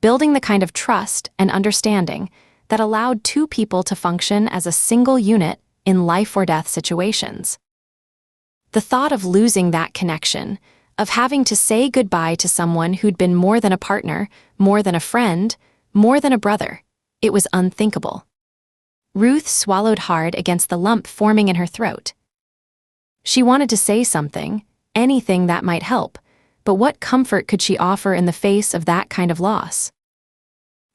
building the kind of trust and understanding that allowed two people to function as a single unit in life-or-death situations. The thought of losing that connection, of having to say goodbye to someone who'd been more than a partner, more than a friend, more than a brother, it was unthinkable. Ruth swallowed hard against the lump forming in her throat. She wanted to say something, anything that might help, but what comfort could she offer in the face of that kind of loss?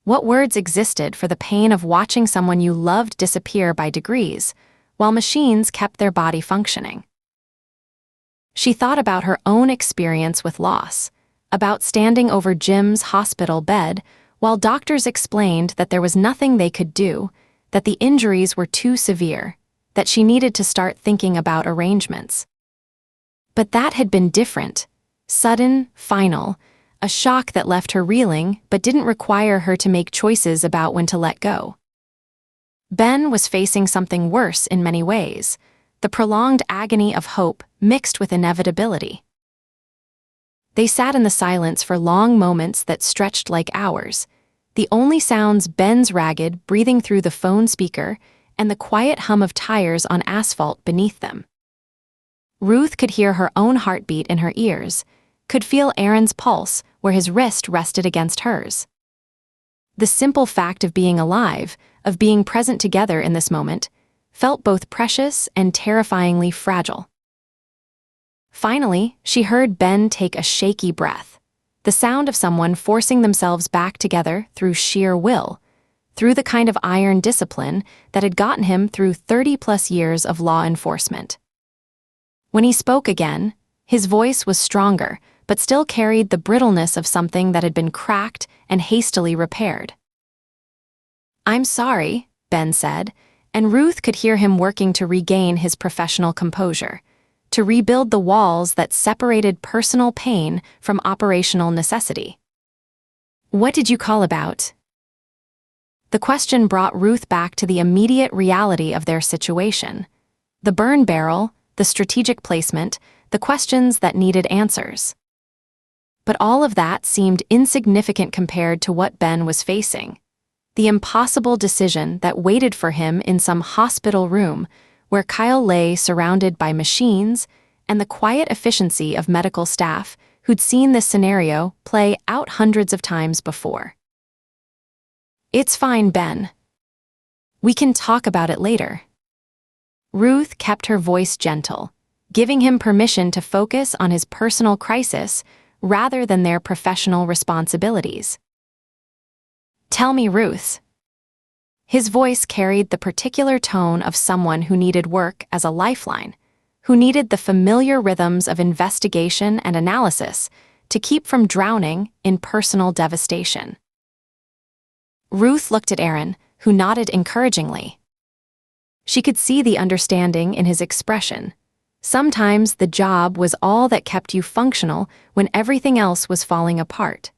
What words existed for the pain of watching someone you loved disappear by degrees, while machines kept their body functioning? She thought about her own experience with loss, about standing over Jim's hospital bed while doctors explained that there was nothing they could do, that the injuries were too severe, that she needed to start thinking about arrangements. But that had been different, sudden, final, a shock that left her reeling but didn't require her to make choices about when to let go. Ben was facing something worse in many ways, the prolonged agony of hope mixed with inevitability. They sat in the silence for long moments that stretched like hours, the only sounds Ben's ragged breathing through the phone speaker and the quiet hum of tires on asphalt beneath them. Ruth could hear her own heartbeat in her ears, could feel Aaron's pulse where his wrist rested against hers. The simple fact of being alive, of being present together in this moment, felt both precious and terrifyingly fragile. Finally, she heard Ben take a shaky breath, the sound of someone forcing themselves back together through sheer will, through the kind of iron discipline that had gotten him through 30-plus years of law enforcement. When he spoke again, his voice was stronger, but still carried the brittleness of something that had been cracked and hastily repaired. "I'm sorry," Ben said, and Ruth could hear him working to regain his professional composure, to rebuild the walls that separated personal pain from operational necessity. "What did you call about?" The question brought Ruth back to the immediate reality of their situation. The burn barrel, the strategic placement, the questions that needed answers. But all of that seemed insignificant compared to what Ben was facing. The impossible decision that waited for him in some hospital room where Kyle lay surrounded by machines and the quiet efficiency of medical staff who'd seen this scenario play out hundreds of times before. "It's fine, Ben. We can talk about it later." Ruth kept her voice gentle, giving him permission to focus on his personal crisis rather than their professional responsibilities. "Tell me, Ruth." His voice carried the particular tone of someone who needed work as a lifeline, who needed the familiar rhythms of investigation and analysis to keep from drowning in personal devastation. Ruth looked at Aaron, who nodded encouragingly. She could see the understanding in his expression. Sometimes the job was all that kept you functional when everything else was falling apart.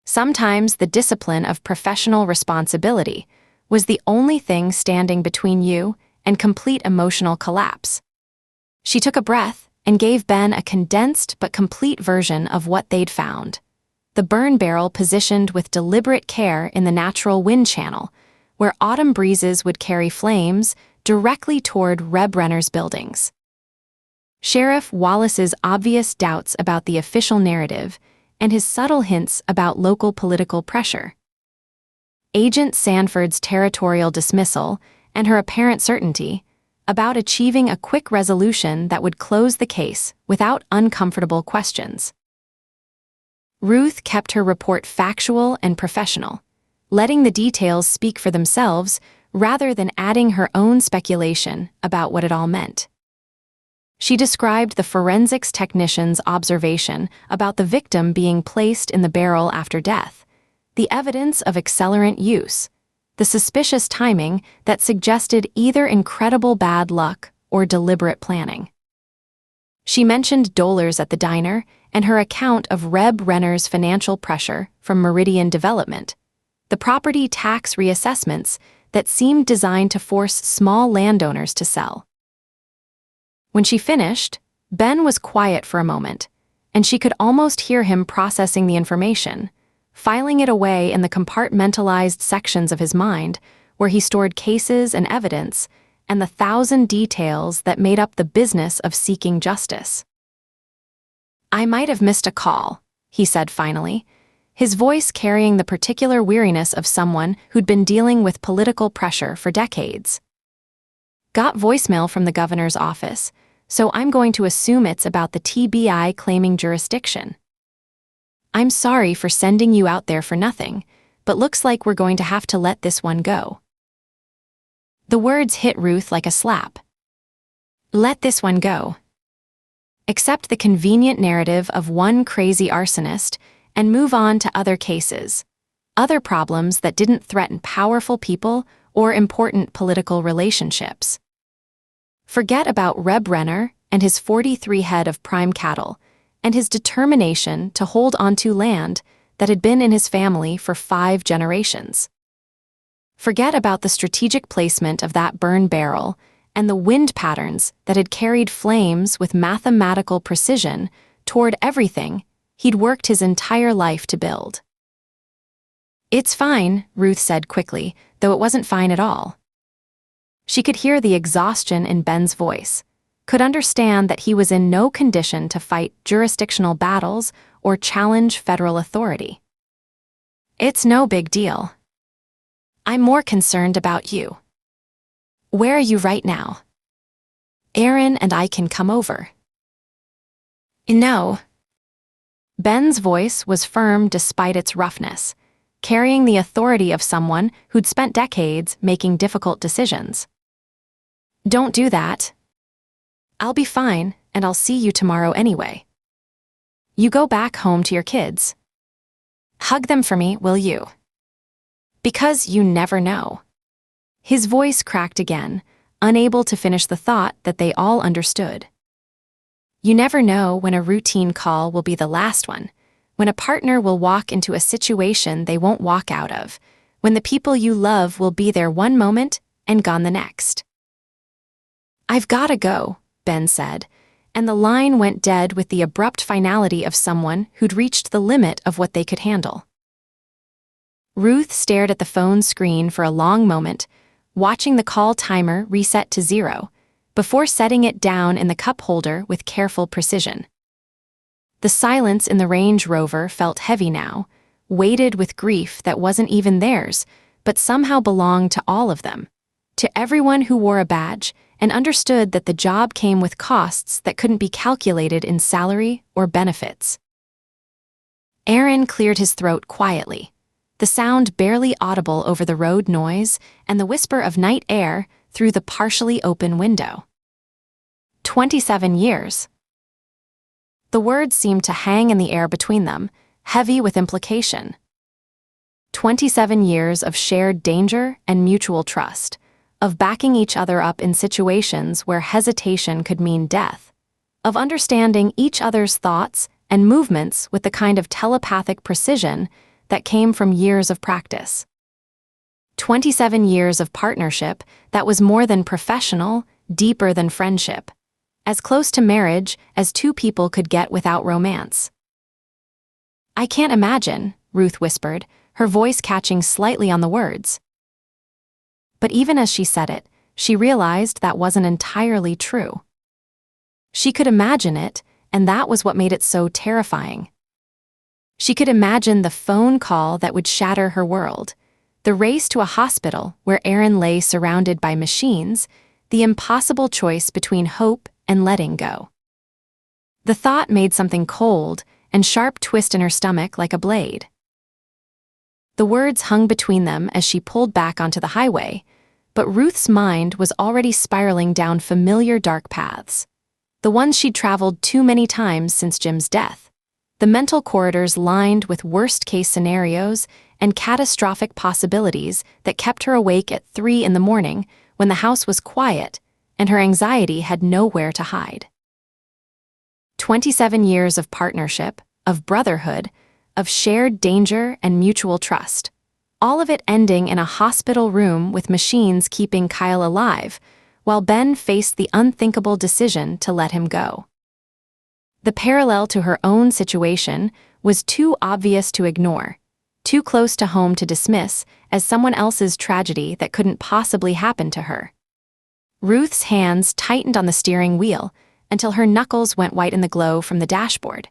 Sometimes the discipline of professional responsibility was the only thing standing between you and complete emotional collapse. She took a breath and gave Ben a condensed but complete version of what they'd found. The burn barrel positioned with deliberate care in the natural wind channel, where autumn breezes would carry flames directly toward Reb Renner's buildings. Sheriff Wallace's obvious doubts about the official narrative and his subtle hints about local political pressure. Agent Sanford's territorial dismissal and her apparent certainty about achieving a quick resolution that would close the case without uncomfortable questions. Ruth kept her report factual and professional, letting the details speak for themselves rather than adding her own speculation about what it all meant. She described the forensics technician's observation about the victim being placed in the barrel after death, the evidence of accelerant use, the suspicious timing that suggested either incredible bad luck or deliberate planning. She mentioned dolars at the diner and her account of Reb Renner's financial pressure from Meridian Development, the property tax reassessments that seemed designed to force small landowners to sell. When she finished, Ben was quiet for a moment, and she could almost hear him processing the information, filing it away in the compartmentalized sections of his mind where he stored cases and evidence and the 1,000 details that made up the business of seeking justice. "I might have missed a call," he said finally, his voice carrying the particular weariness of someone who'd been dealing with political pressure for decades. "Got voicemail from the governor's office, so I'm going to assume it's about the TBI claiming jurisdiction. I'm sorry for sending you out there for nothing, but looks like we're going to have to let this one go." The words hit Ruth like a slap. Let this one go. Accept the convenient narrative of one crazy arsonist and move on to other cases, other problems that didn't threaten powerful people or important political relationships. Forget about Reb Renner and his 43 head of prime cattle and his determination to hold onto land that had been in his family for 5 generations. Forget about the strategic placement of that burn barrel and the wind patterns that had carried flames with mathematical precision toward everything he'd worked his entire life to build. "It's fine," Ruth said quickly, though it wasn't fine at all. She could hear the exhaustion in Ben's voice, could understand that he was in no condition to fight jurisdictional battles or challenge federal authority. "It's no big deal. I'm more concerned about you. Where are you right now? Aaron and I can come over." "No." Ben's voice was firm despite its roughness, carrying the authority of someone who'd spent decades making difficult decisions. "Don't do that. I'll be fine, and I'll see you tomorrow anyway. You go back home to your kids. Hug them for me, will you? Because you never know." His voice cracked again, unable to finish the thought that they all understood. You never know when a routine call will be the last one, when a partner will walk into a situation they won't walk out of, when the people you love will be there one moment and gone the next. "I've gotta go," Ben said, and the line went dead with the abrupt finality of someone who'd reached the limit of what they could handle. Ruth stared at the phone screen for a long moment, watching the call timer reset to 0, before setting it down in the cup holder with careful precision. The silence in the Range Rover felt heavy now, weighted with grief that wasn't even theirs, but somehow belonged to all of them, to everyone who wore a badge and understood that the job came with costs that couldn't be calculated in salary or benefits. Aaron cleared his throat quietly, the sound barely audible over the road noise and the whisper of night air through the partially open window. 27 years. The words seemed to hang in the air between them, heavy with implication. 27 years of shared danger and mutual trust, of backing each other up in situations where hesitation could mean death, of understanding each other's thoughts and movements with the kind of telepathic precision that came from years of practice. 27 years of partnership that was more than professional, deeper than friendship, as close to marriage as two people could get without romance. "I can't imagine," Ruth whispered, her voice catching slightly on the words. But even as she said it, she realized that wasn't entirely true. She could imagine it, and that was what made it so terrifying. She could imagine the phone call that would shatter her world, the race to a hospital where Aaron lay surrounded by machines, the impossible choice between hope and letting go. The thought made something cold and sharp twist in her stomach like a blade. The words hung between them as she pulled back onto the highway, but Ruth's mind was already spiraling down familiar dark paths, the ones she'd traveled too many times since Jim's death, the mental corridors lined with worst-case scenarios and catastrophic possibilities that kept her awake at 3 a.m. when the house was quiet and her anxiety had nowhere to hide. 27 years of partnership, of brotherhood, of shared danger and mutual trust, all of it ending in a hospital room with machines keeping Kyle alive, while Ben faced the unthinkable decision to let him go. The parallel to her own situation was too obvious to ignore, too close to home to dismiss as someone else's tragedy that couldn't possibly happen to her. Ruth's hands tightened on the steering wheel until her knuckles went white in the glow from the dashboard.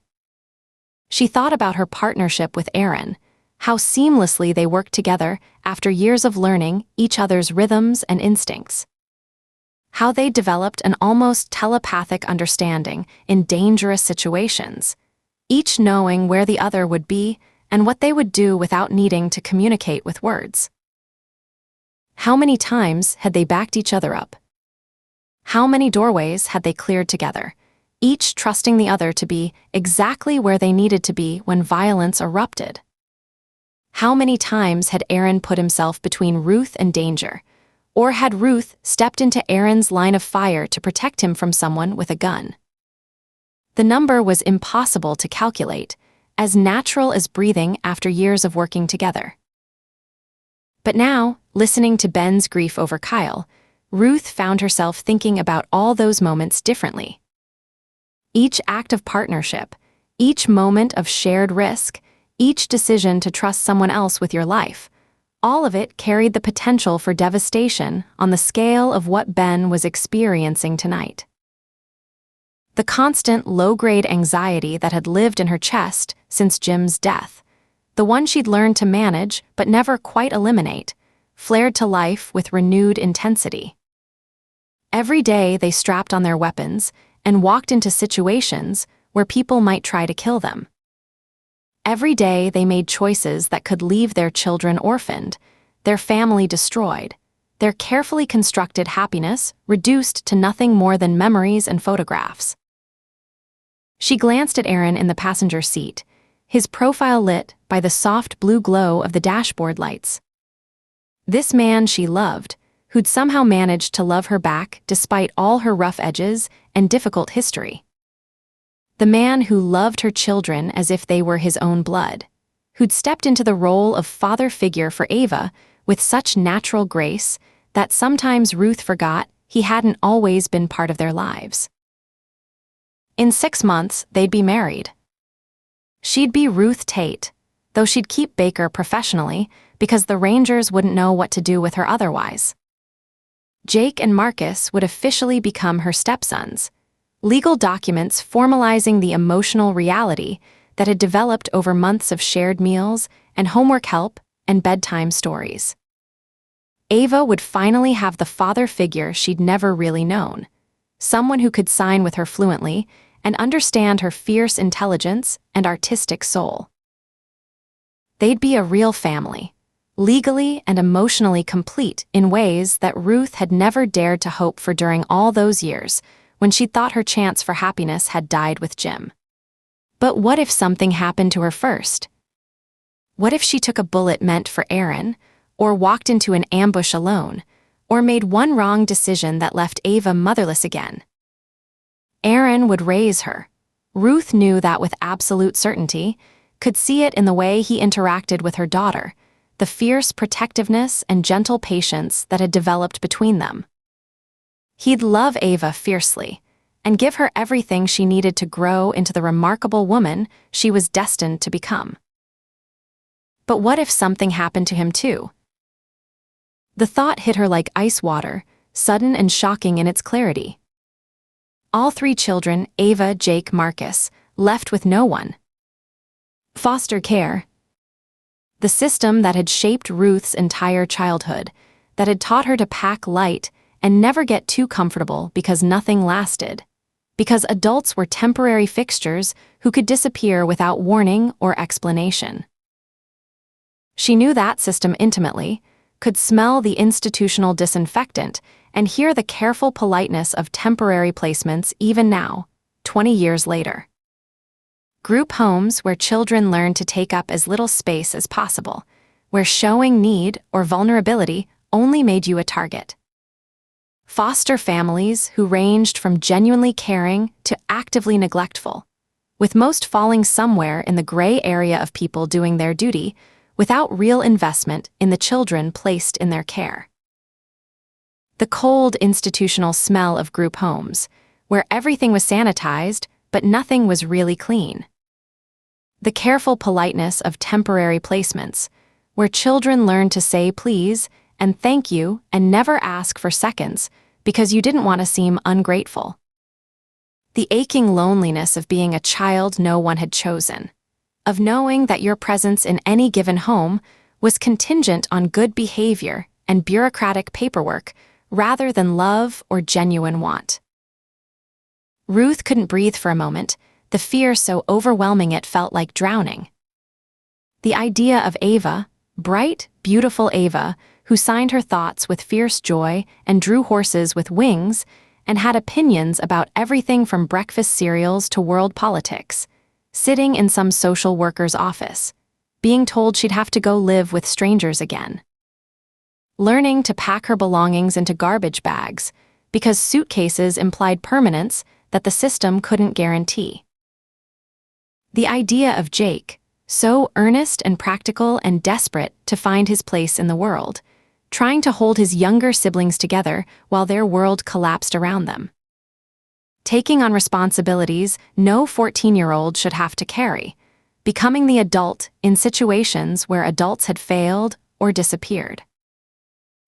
She thought about her partnership with Aaron, how seamlessly they worked together after years of learning each other's rhythms and instincts. How they developed an almost telepathic understanding in dangerous situations, each knowing where the other would be and what they would do without needing to communicate with words. How many times had they backed each other up? How many doorways had they cleared together, each trusting the other to be exactly where they needed to be when violence erupted? How many times had Aaron put himself between Ruth and danger, or had Ruth stepped into Aaron's line of fire to protect him from someone with a gun? The number was impossible to calculate, as natural as breathing after years of working together. But now, listening to Ben's grief over Kyle, Ruth found herself thinking about all those moments differently. Each act of partnership, each moment of shared risk, each decision to trust someone else with your life, all of it carried the potential for devastation on the scale of what Ben was experiencing tonight. The constant low-grade anxiety that had lived in her chest since Jim's death, the one she'd learned to manage but never quite eliminate, flared to life with renewed intensity. Every day they strapped on their weapons and walked into situations where people might try to kill them. Every day they made choices that could leave their children orphaned, their family destroyed, their carefully constructed happiness reduced to nothing more than memories and photographs. She glanced at Aaron in the passenger seat, his profile lit by the soft blue glow of the dashboard lights. This man she loved, who'd somehow managed to love her back despite all her rough edges and difficult history. The man who loved her children as if they were his own blood, who'd stepped into the role of father figure for Ava with such natural grace that sometimes Ruth forgot he hadn't always been part of their lives. In 6 months, they'd be married. She'd be Ruth Tate, though she'd keep Baker professionally because the Rangers wouldn't know what to do with her otherwise. Jake and Marcus would officially become her stepsons, legal documents formalizing the emotional reality that had developed over months of shared meals and homework help and bedtime stories. Ava would finally have the father figure she'd never really known, someone who could sign with her fluently and understand her fierce intelligence and artistic soul. They'd be a real family, legally and emotionally complete in ways that Ruth had never dared to hope for during all those years when she thought her chance for happiness had died with Jim. But what if something happened to her first? What if she took a bullet meant for Aaron, or walked into an ambush alone, or made one wrong decision that left Ava motherless again? Aaron would raise her. Ruth knew that with absolute certainty, could see it in the way he interacted with her daughter, the fierce protectiveness and gentle patience that had developed between them. He'd love Ava fiercely, and give her everything she needed to grow into the remarkable woman she was destined to become. But what if something happened to him too? The thought hit her like ice water, sudden and shocking in its clarity. All three children, Ava, Jake, Marcus, left with no one. Foster care. The system that had shaped Ruth's entire childhood, that had taught her to pack light and never get too comfortable because nothing lasted, because adults were temporary fixtures who could disappear without warning or explanation. She knew that system intimately, could smell the institutional disinfectant and hear the careful politeness of temporary placements even now, 20 years later. Group homes where children learn to take up as little space as possible, where showing need or vulnerability only made you a target. Foster families who ranged from genuinely caring to actively neglectful, with most falling somewhere in the gray area of people doing their duty without real investment in the children placed in their care. The cold institutional smell of group homes, where everything was sanitized but nothing was really clean. The careful politeness of temporary placements, where children learn to say please and thank you and never ask for seconds because you didn't want to seem ungrateful. The aching loneliness of being a child no one had chosen, of knowing that your presence in any given home was contingent on good behavior and bureaucratic paperwork rather than love or genuine want. Ruth couldn't breathe for a moment, the fear so overwhelming it felt like drowning. The idea of Ava, bright, beautiful Ava, who signed her thoughts with fierce joy and drew horses with wings and had opinions about everything from breakfast cereals to world politics, sitting in some social worker's office, being told she'd have to go live with strangers again. Learning to pack her belongings into garbage bags because suitcases implied permanence that the system couldn't guarantee. The idea of Jake, so earnest and practical and desperate to find his place in the world, trying to hold his younger siblings together while their world collapsed around them. Taking on responsibilities no 14-year-old should have to carry, becoming the adult in situations where adults had failed or disappeared.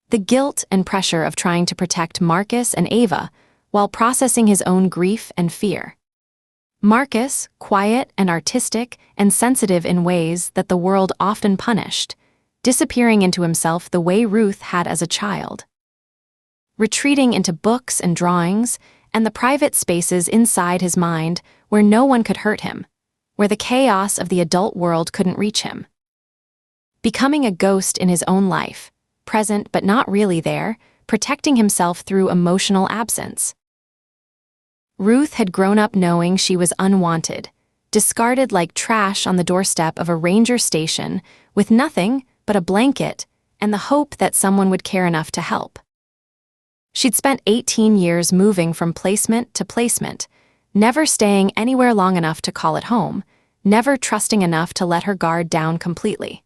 The guilt and pressure of trying to protect Marcus and Ava while processing his own grief and fear. Marcus, quiet and artistic and sensitive in ways that the world often punished, disappearing into himself the way Ruth had as a child. Retreating into books and drawings and the private spaces inside his mind where no one could hurt him, where the chaos of the adult world couldn't reach him. Becoming a ghost in his own life, present but not really there, protecting himself through emotional absence. Ruth had grown up knowing she was unwanted, discarded like trash on the doorstep of a ranger station with nothing but a blanket and the hope that someone would care enough to help. She'd spent 18 years moving from placement to placement, never staying anywhere long enough to call it home, never trusting enough to let her guard down completely.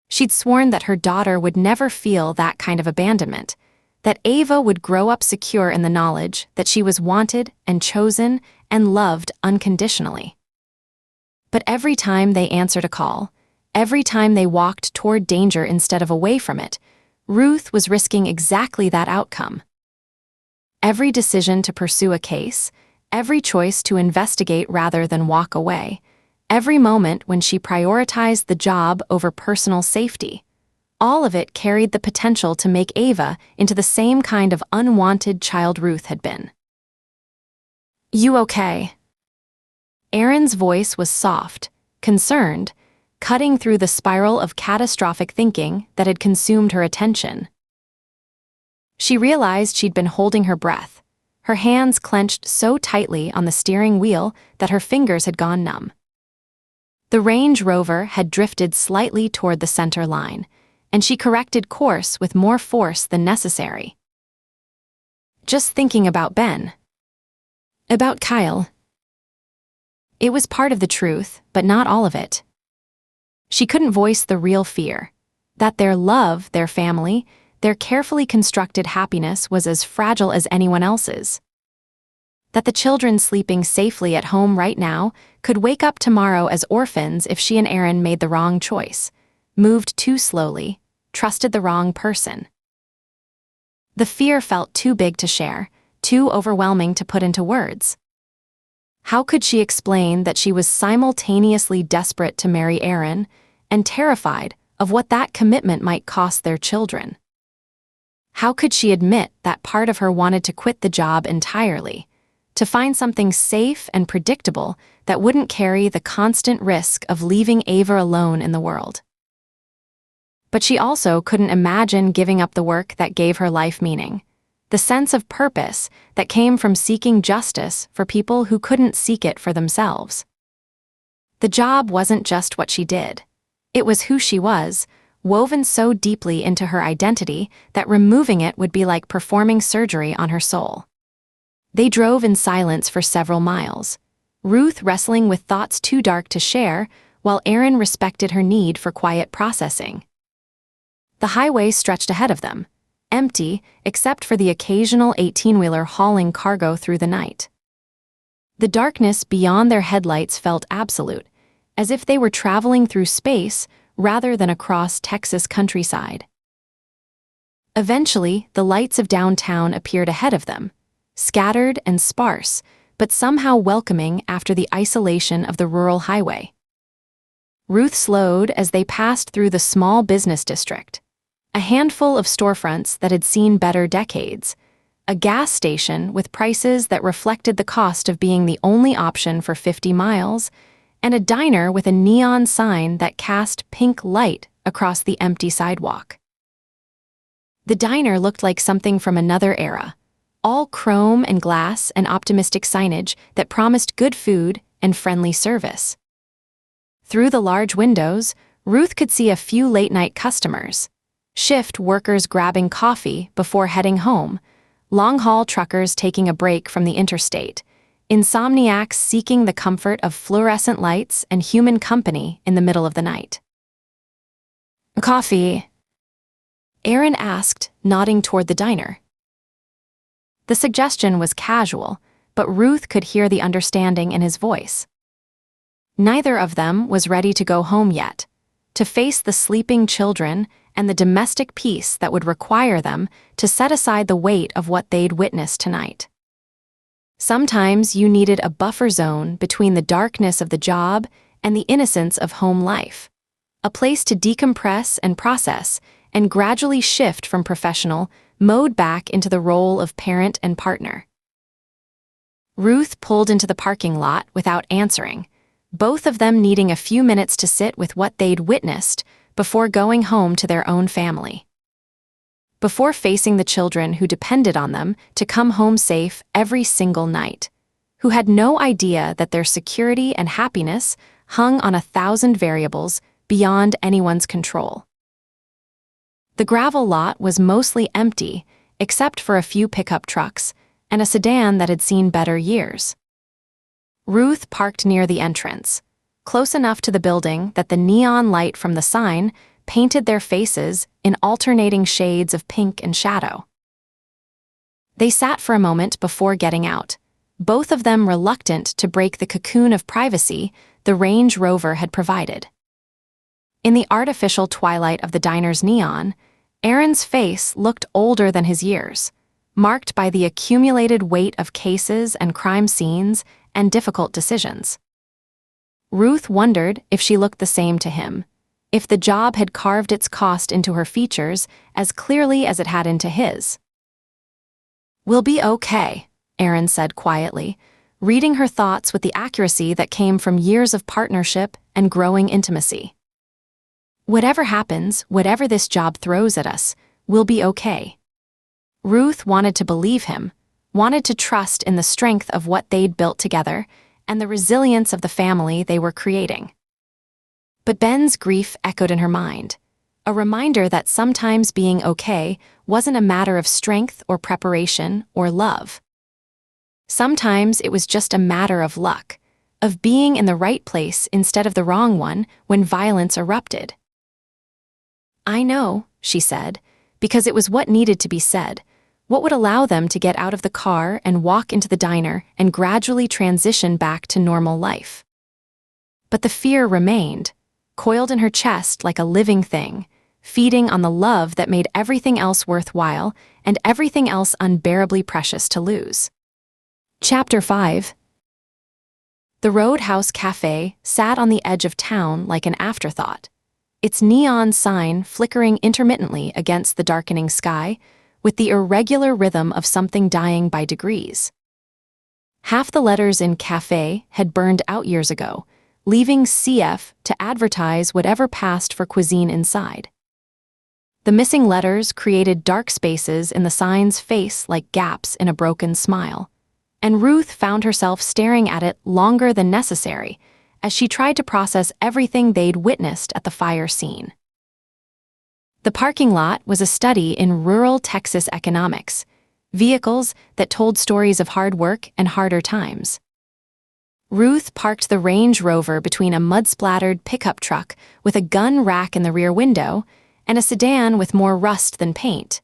She'd sworn that her daughter would never feel that kind of abandonment, that Ava would grow up secure in the knowledge that she was wanted and chosen and loved unconditionally. But every time they answered a call, every time they walked toward danger instead of away from it, Ruth was risking exactly that outcome. Every decision to pursue a case, every choice to investigate rather than walk away, every moment when she prioritized the job over personal safety, all of it carried the potential to make Ava into the same kind of unwanted child Ruth had been. "You okay?" Aaron's voice was soft, concerned, cutting through the spiral of catastrophic thinking that had consumed her attention. She realized she'd been holding her breath, her hands clenched so tightly on the steering wheel that her fingers had gone numb. The Range Rover had drifted slightly toward the center line, and she corrected course with more force than necessary. Just thinking about Ben. About Kyle. It was part of the truth, but not all of it. She couldn't voice the real fear, that their love, their family, their carefully constructed happiness was as fragile as anyone else's. That the children sleeping safely at home right now could wake up tomorrow as orphans if she and Aaron made the wrong choice, moved too slowly, trusted the wrong person. The fear felt too big to share, too overwhelming to put into words. How could she explain that she was simultaneously desperate to marry Aaron and terrified of what that commitment might cost their children? How could she admit that part of her wanted to quit the job entirely, to find something safe and predictable that wouldn't carry the constant risk of leaving Ava alone in the world? But she also couldn't imagine giving up the work that gave her life meaning, the sense of purpose that came from seeking justice for people who couldn't seek it for themselves. The job wasn't just what she did. It was who she was, woven so deeply into her identity that removing it would be like performing surgery on her soul. They drove in silence for several miles, Ruth wrestling with thoughts too dark to share, while Aaron respected her need for quiet processing. The highway stretched ahead of them, empty except for the occasional 18-wheeler hauling cargo through the night. The darkness beyond their headlights felt absolute, as if they were traveling through space rather than across Texas countryside. Eventually, the lights of downtown appeared ahead of them, scattered and sparse, but somehow welcoming after the isolation of the rural highway. Ruth slowed as they passed through the small business district, a handful of storefronts that had seen better decades, a gas station with prices that reflected the cost of being the only option for 50 miles, and a diner with a neon sign that cast pink light across the empty sidewalk. The diner looked like something from another era, all chrome and glass and optimistic signage that promised good food and friendly service. Through the large windows, Ruth could see a few late-night customers, shift workers grabbing coffee before heading home, long-haul truckers taking a break from the interstate, insomniacs seeking the comfort of fluorescent lights and human company in the middle of the night. "Coffee?" Aaron asked, nodding toward the diner. The suggestion was casual, but Ruth could hear the understanding in his voice. Neither of them was ready to go home yet, to face the sleeping children and the domestic peace that would require them to set aside the weight of what they'd witnessed tonight. Sometimes you needed a buffer zone between the darkness of the job and the innocence of home life, a place to decompress and process and gradually shift from professional mode back into the role of parent and partner. Ruth pulled into the parking lot without answering, both of them needing a few minutes to sit with what they'd witnessed before going home to their own family. Before facing the children who depended on them to come home safe every single night, who had no idea that their security and happiness hung on 1,000 variables beyond anyone's control. The gravel lot was mostly empty, except for a few pickup trucks and a sedan that had seen better years. Ruth parked near the entrance, close enough to the building that the neon light from the sign painted their faces in alternating shades of pink and shadow. They sat for a moment before getting out, both of them reluctant to break the cocoon of privacy the Range Rover had provided. In the artificial twilight of the diner's neon, Aaron's face looked older than his years, marked by the accumulated weight of cases and crime scenes and difficult decisions. Ruth wondered if she looked the same to him, if the job had carved its cost into her features as clearly as it had into his. "We'll be okay," Aaron said quietly, reading her thoughts with the accuracy that came from years of partnership and growing intimacy. "Whatever happens, whatever this job throws at us, we'll be okay." Ruth wanted to believe him, wanted to trust in the strength of what they'd built together and the resilience of the family they were creating. But Ben's grief echoed in her mind, a reminder that sometimes being okay wasn't a matter of strength or preparation or love. Sometimes it was just a matter of luck, of being in the right place instead of the wrong one when violence erupted. "I know," she said, because it was what needed to be said, what would allow them to get out of the car and walk into the diner and gradually transition back to normal life. But the fear remained, coiled in her chest like a living thing, feeding on the love that made everything else worthwhile and everything else unbearably precious to lose. Chapter 5. The Roadhouse Cafe sat on the edge of town like an afterthought, its neon sign flickering intermittently against the darkening sky with the irregular rhythm of something dying by degrees. Half the letters in cafe had burned out years ago, leaving CF to advertise whatever passed for cuisine inside. The missing letters created dark spaces in the sign's face like gaps in a broken smile, and Ruth found herself staring at it longer than necessary as she tried to process everything they'd witnessed at the fire scene. The parking lot was a study in rural Texas economics, vehicles that told stories of hard work and harder times. Ruth parked the Range Rover between a mud-splattered pickup truck with a gun rack in the rear window and a sedan with more rust than paint,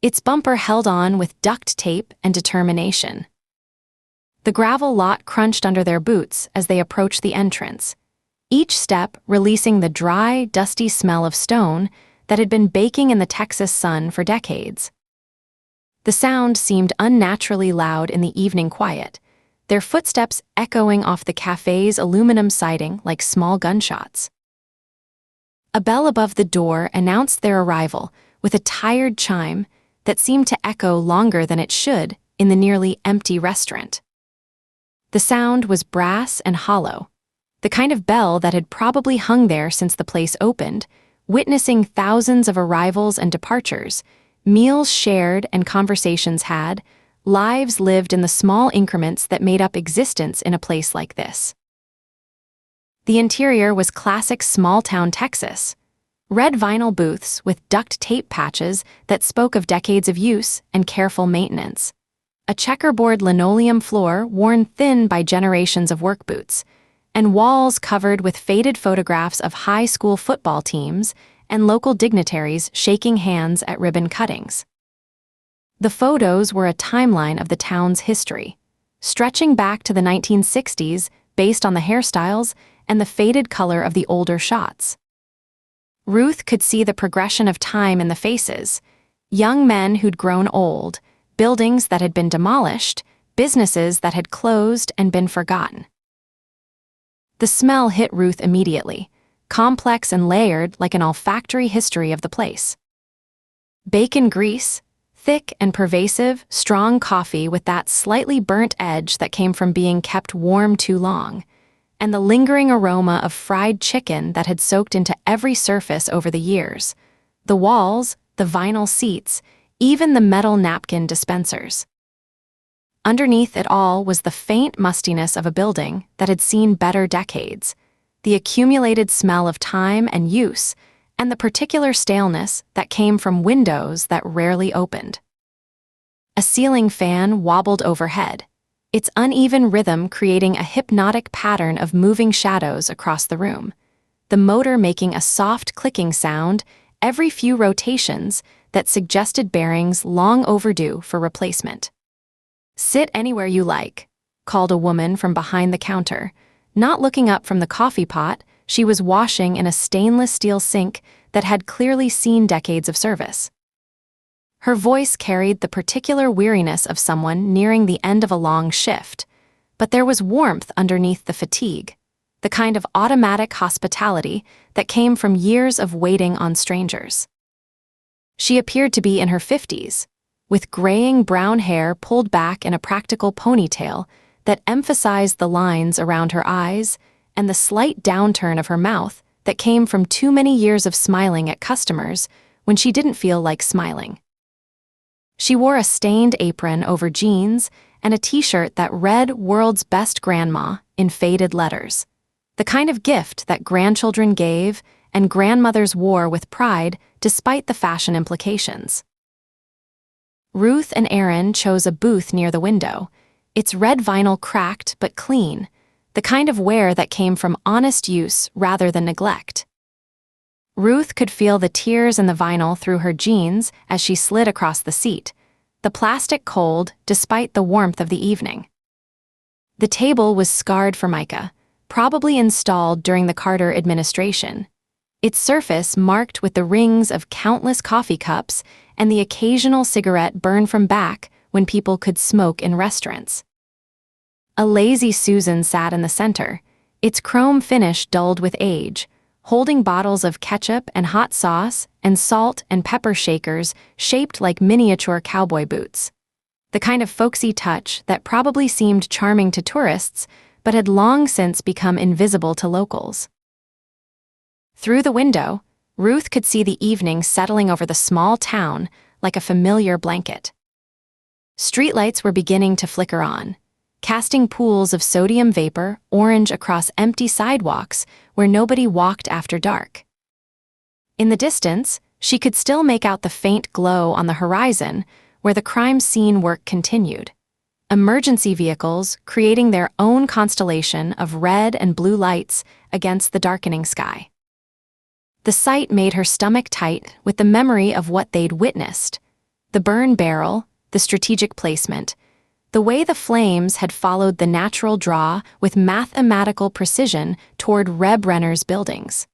its bumper held on with duct tape and determination. The gravel lot crunched under their boots as they approached the entrance, each step releasing the dry, dusty smell of stone that had been baking in the Texas sun for decades. The sound seemed unnaturally loud in the evening quiet, their footsteps echoing off the cafe's aluminum siding like small gunshots. A bell above the door announced their arrival with a tired chime that seemed to echo longer than it should in the nearly empty restaurant. The sound was brass and hollow, the kind of bell that had probably hung there since the place opened, witnessing thousands of arrivals and departures, meals shared and conversations had, lives lived in the small increments that made up existence in a place like this. The interior was classic small-town Texas. Red vinyl booths with duct tape patches that spoke of decades of use and careful maintenance. A checkerboard linoleum floor worn thin by generations of work boots, and walls covered with faded photographs of high school football teams and local dignitaries shaking hands at ribbon cuttings. The photos were a timeline of the town's history, stretching back to the 1960s based on the hairstyles and the faded color of the older shots. Ruth could see the progression of time in the faces, young men who'd grown old, buildings that had been demolished, businesses that had closed and been forgotten. The smell hit Ruth immediately, complex and layered like an olfactory history of the place. Bacon grease, thick and pervasive, strong coffee with that slightly burnt edge that came from being kept warm too long, and the lingering aroma of fried chicken that had soaked into every surface over the years, the walls, the vinyl seats, even the metal napkin dispensers. Underneath it all was the faint mustiness of a building that had seen better decades, the accumulated smell of time and use, and the particular staleness that came from windows that rarely opened. A ceiling fan wobbled overhead, its uneven rhythm creating a hypnotic pattern of moving shadows across the room, the motor making a soft clicking sound every few rotations that suggested bearings long overdue for replacement. "Sit anywhere you like," called a woman from behind the counter, not looking up from the coffee pot she was washing in a stainless steel sink that had clearly seen decades of service. Her voice carried the particular weariness of someone nearing the end of a long shift, but there was warmth underneath the fatigue, the kind of automatic hospitality that came from years of waiting on strangers. She appeared to be in her 50s, with graying brown hair pulled back in a practical ponytail that emphasized the lines around her eyes and the slight downturn of her mouth that came from too many years of smiling at customers when she didn't feel like smiling. She wore a stained apron over jeans and a t-shirt that read "World's Best Grandma" in faded letters, the kind of gift that grandchildren gave and grandmothers wore with pride despite the fashion implications. Ruth and Aaron chose a booth near the window, its red vinyl cracked but clean, the kind of wear that came from honest use rather than neglect. Ruth could feel the tears in the vinyl through her jeans as she slid across the seat, the plastic cold despite the warmth of the evening. The table was scarred formica, probably installed during the Carter administration, its surface marked with the rings of countless coffee cups and the occasional cigarette burned from back when people could smoke in restaurants. A lazy Susan sat in the center, its chrome finish dulled with age, holding bottles of ketchup and hot sauce and salt and pepper shakers shaped like miniature cowboy boots. The kind of folksy touch that probably seemed charming to tourists but had long since become invisible to locals. Through the window, Ruth could see the evening settling over the small town like a familiar blanket. Streetlights were beginning to flicker on, casting pools of sodium vapor orange across empty sidewalks where nobody walked after dark. In the distance, she could still make out the faint glow on the horizon where the crime scene work continued, emergency vehicles creating their own constellation of red and blue lights against the darkening sky. The sight made her stomach tight with the memory of what they'd witnessed: the burn barrel, the strategic placement, the way the flames had followed the natural draw with mathematical precision toward Reb Renner's buildings.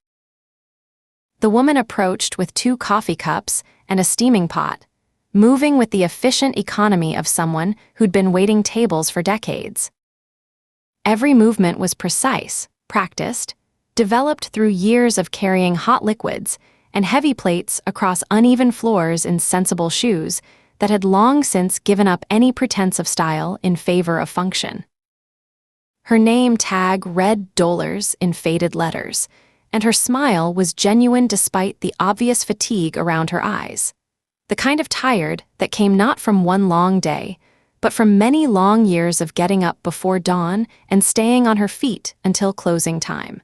The woman approached with 2 coffee cups and a steaming pot, moving with the efficient economy of someone who'd been waiting tables for decades. Every movement was precise, practiced, developed through years of carrying hot liquids and heavy plates across uneven floors in sensible shoes that had long since given up any pretense of style in favor of function. Her name tag read Dollars in faded letters, and her smile was genuine despite the obvious fatigue around her eyes. The kind of tired that came not from one long day, but from many long years of getting up before dawn and staying on her feet until closing time.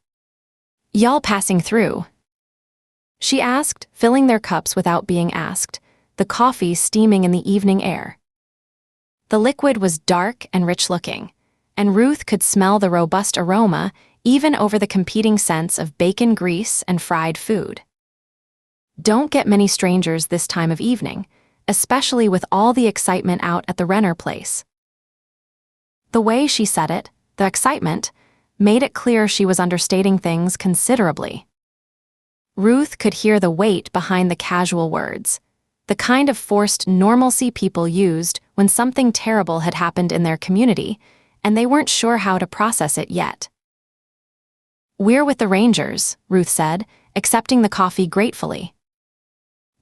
"Y'all passing through?" she asked, filling their cups without being asked, the coffee steaming in the evening air. The liquid was dark and rich-looking, and Ruth could smell the robust aroma even over the competing scents of bacon grease and fried food. Don't get many strangers this time of evening, especially with all the excitement out at the Renner place. The way she said it, the excitement, made it clear she was understating things considerably. Ruth could hear the weight behind the casual words, the kind of forced normalcy people used when something terrible had happened in their community, and they weren't sure how to process it yet. "We're with the Rangers," Ruth said, accepting the coffee gratefully.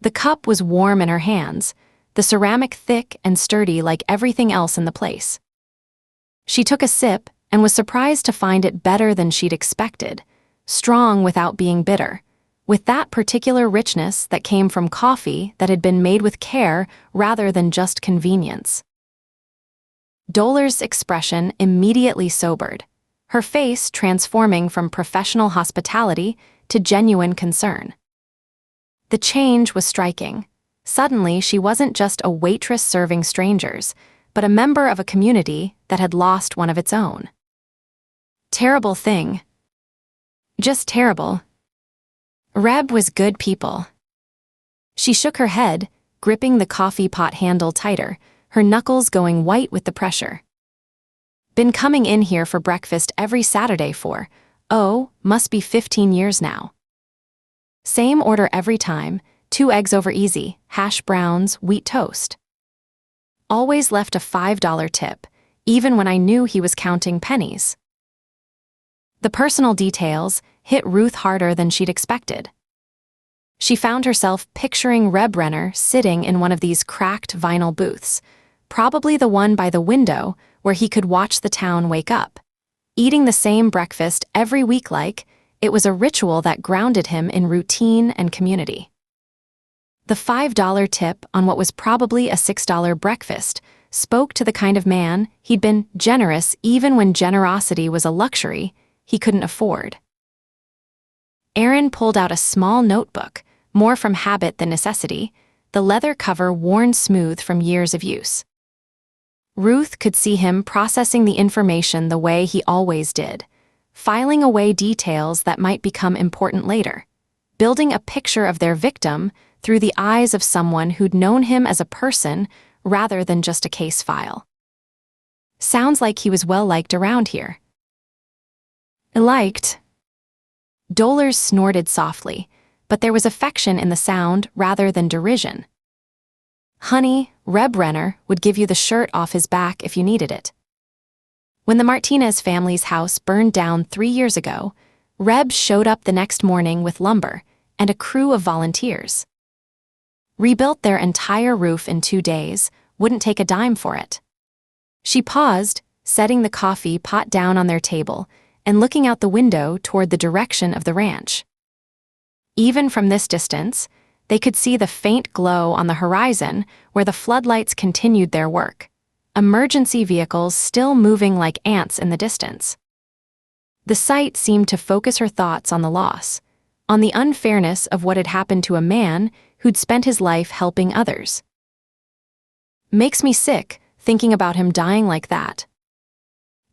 The cup was warm in her hands, the ceramic thick and sturdy like everything else in the place. She took a sip and was surprised to find it better than she'd expected, strong without being bitter, with that particular richness that came from coffee that had been made with care rather than just convenience. Dollar's expression immediately sobered, her face transforming from professional hospitality to genuine concern. The change was striking. Suddenly, she wasn't just a waitress serving strangers, but a member of a community that had lost one of its own. Terrible thing. Just terrible. Reb was good people. She shook her head, gripping the coffee pot handle tighter, her knuckles going white with the pressure. Been coming in here for breakfast every Saturday for, must be 15 years now. Same order every time, 2 eggs over easy, hash browns, wheat toast. Always left a $5 tip, even when I knew he was counting pennies. The personal details hit Ruth harder than she'd expected. She found herself picturing Reb Renner sitting in one of these cracked vinyl booths, probably the one by the window where he could watch the town wake up, eating the same breakfast every week like it was a ritual that grounded him in routine and community. The $5 tip on what was probably a $6 breakfast spoke to the kind of man he'd been generous even when generosity was a luxury he couldn't afford. Aaron pulled out a small notebook, more from habit than necessity, the leather cover worn smooth from years of use. Ruth could see him processing the information the way he always did, filing away details that might become important later, building a picture of their victim through the eyes of someone who'd known him as a person rather than just a case file. Sounds like he was well liked around here. Liked? Dolors snorted softly, but there was affection in the sound rather than derision. "Honey, Reb Renner would give you the shirt off his back if you needed it." When the Martinez family's house burned down 3 years ago, Reb showed up the next morning with lumber and a crew of volunteers. Rebuilt their entire roof in 2 days, wouldn't take a dime for it. She paused, setting the coffee pot down on their table and looking out the window toward the direction of the ranch. Even from this distance, they could see the faint glow on the horizon where the floodlights continued their work, emergency vehicles still moving like ants in the distance. The sight seemed to focus her thoughts on the loss, on the unfairness of what had happened to a man who'd spent his life helping others. "Makes me sick, thinking about him dying like that.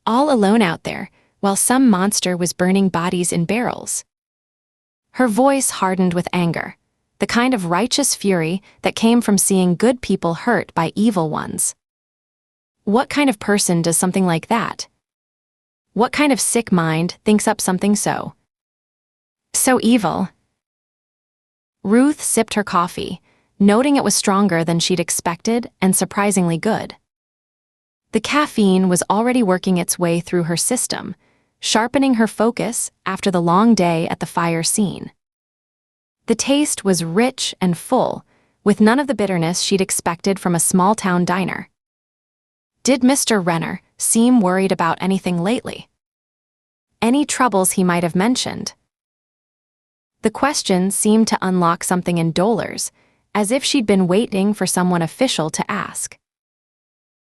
All alone out there, while some monster was burning bodies in barrels." Her voice hardened with anger, the kind of righteous fury that came from seeing good people hurt by evil ones. What kind of person does something like that? What kind of sick mind thinks up something so evil? Ruth sipped her coffee, noting it was stronger than she'd expected and surprisingly good. The caffeine was already working its way through her system, sharpening her focus after the long day at the fire scene. The taste was rich and full, with none of the bitterness she'd expected from a small-town diner. Did Mr. Renner seem worried about anything lately? Any troubles he might have mentioned? The question seemed to unlock something in Dolors, as if she'd been waiting for someone official to ask.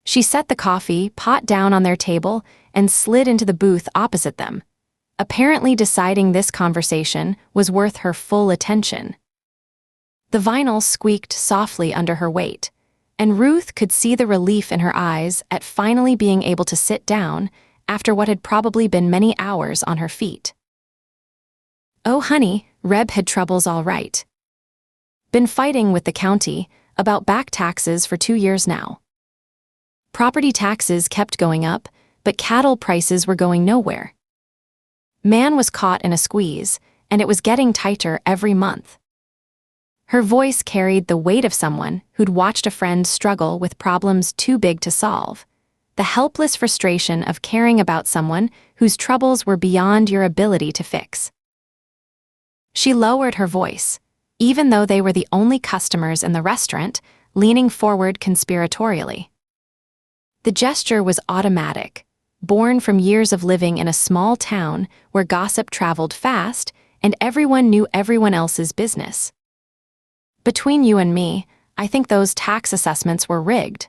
She set the coffee pot down on their table and slid into the booth opposite them, apparently deciding this conversation was worth her full attention. The vinyl squeaked softly under her weight, and Ruth could see the relief in her eyes at finally being able to sit down after what had probably been many hours on her feet. "Oh honey, Reb had troubles all right. Been fighting with the county about back taxes for 2 years now. Property taxes kept going up, but cattle prices were going nowhere. Man was caught in a squeeze, and it was getting tighter every month." Her voice carried the weight of someone who'd watched a friend struggle with problems too big to solve, the helpless frustration of caring about someone whose troubles were beyond your ability to fix. She lowered her voice, even though they were the only customers in the restaurant, leaning forward conspiratorially. The gesture was automatic, born from years of living in a small town where gossip traveled fast and everyone knew everyone else's business. "Between you and me, I think those tax assessments were rigged.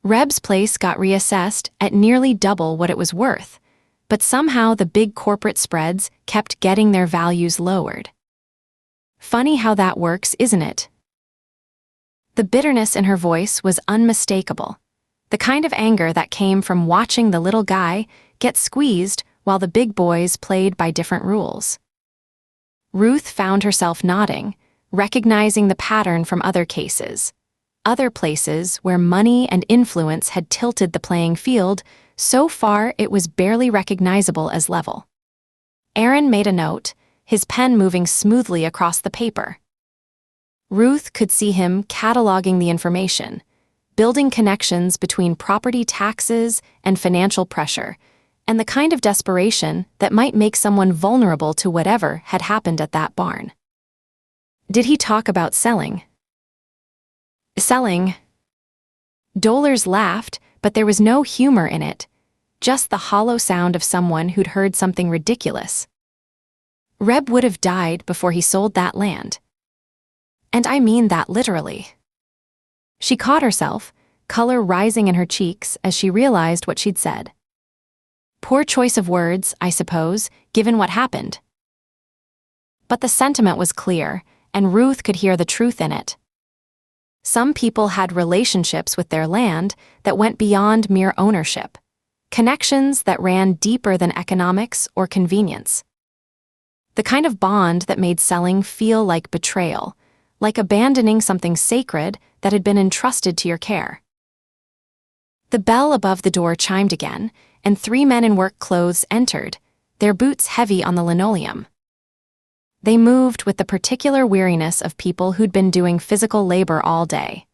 Reb's place got reassessed at nearly double what it was worth, but somehow the big corporate spreads kept getting their values lowered. Funny how that works, isn't it?" The bitterness in her voice was unmistakable, the kind of anger that came from watching the little guy get squeezed while the big boys played by different rules. Ruth found herself nodding, recognizing the pattern from other cases, other places where money and influence had tilted the playing field so far it was barely recognizable as level. Aaron made a note, his pen moving smoothly across the paper. Ruth could see him cataloging the information, building connections between property taxes and financial pressure, and the kind of desperation that might make someone vulnerable to whatever had happened at that barn. Did he talk about selling? Selling? Dolors laughed, but there was no humor in it, just the hollow sound of someone who'd heard something ridiculous. Reb would have died before he sold that land. And I mean that literally. She caught herself, color rising in her cheeks as she realized what she'd said. Poor choice of words, I suppose, given what happened. But the sentiment was clear, and Ruth could hear the truth in it. Some people had relationships with their land that went beyond mere ownership, connections that ran deeper than economics or convenience. The kind of bond that made selling feel like betrayal, like abandoning something sacred that had been entrusted to your care. The bell above the door chimed again, and 3 men in work clothes entered, their boots heavy on the linoleum. They moved with the particular weariness of people who'd been doing physical labor all day,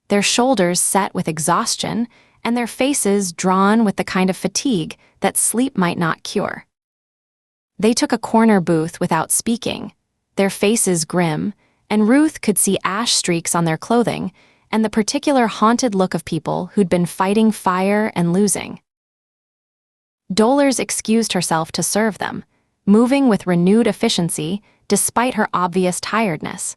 their shoulders set with exhaustion and their faces drawn with the kind of fatigue that sleep might not cure. They took a corner booth without speaking, their faces grim, and Ruth could see ash streaks on their clothing and the particular haunted look of people who'd been fighting fire and losing. Dolores excused herself to serve them, moving with renewed efficiency despite her obvious tiredness.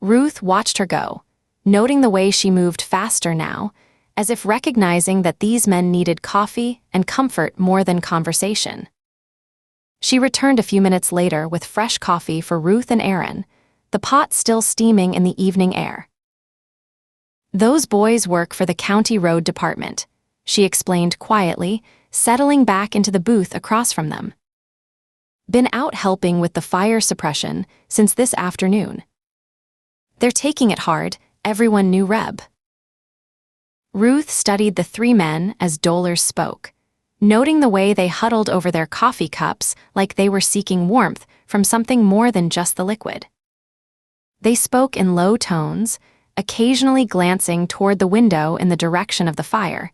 Ruth watched her go, noting the way she moved faster now, as if recognizing that these men needed coffee and comfort more than conversation. She returned a few minutes later with fresh coffee for Ruth and Aaron, the pot still steaming in the evening air. "Those boys work for the county road department," she explained quietly, settling back into the booth across from them. "Been out helping with the fire suppression since this afternoon. They're taking it hard, everyone knew Reb." Ruth studied the three men as Dolores spoke, noting the way they huddled over their coffee cups like they were seeking warmth from something more than just the liquid. They spoke in low tones, occasionally glancing toward the window in the direction of the fire,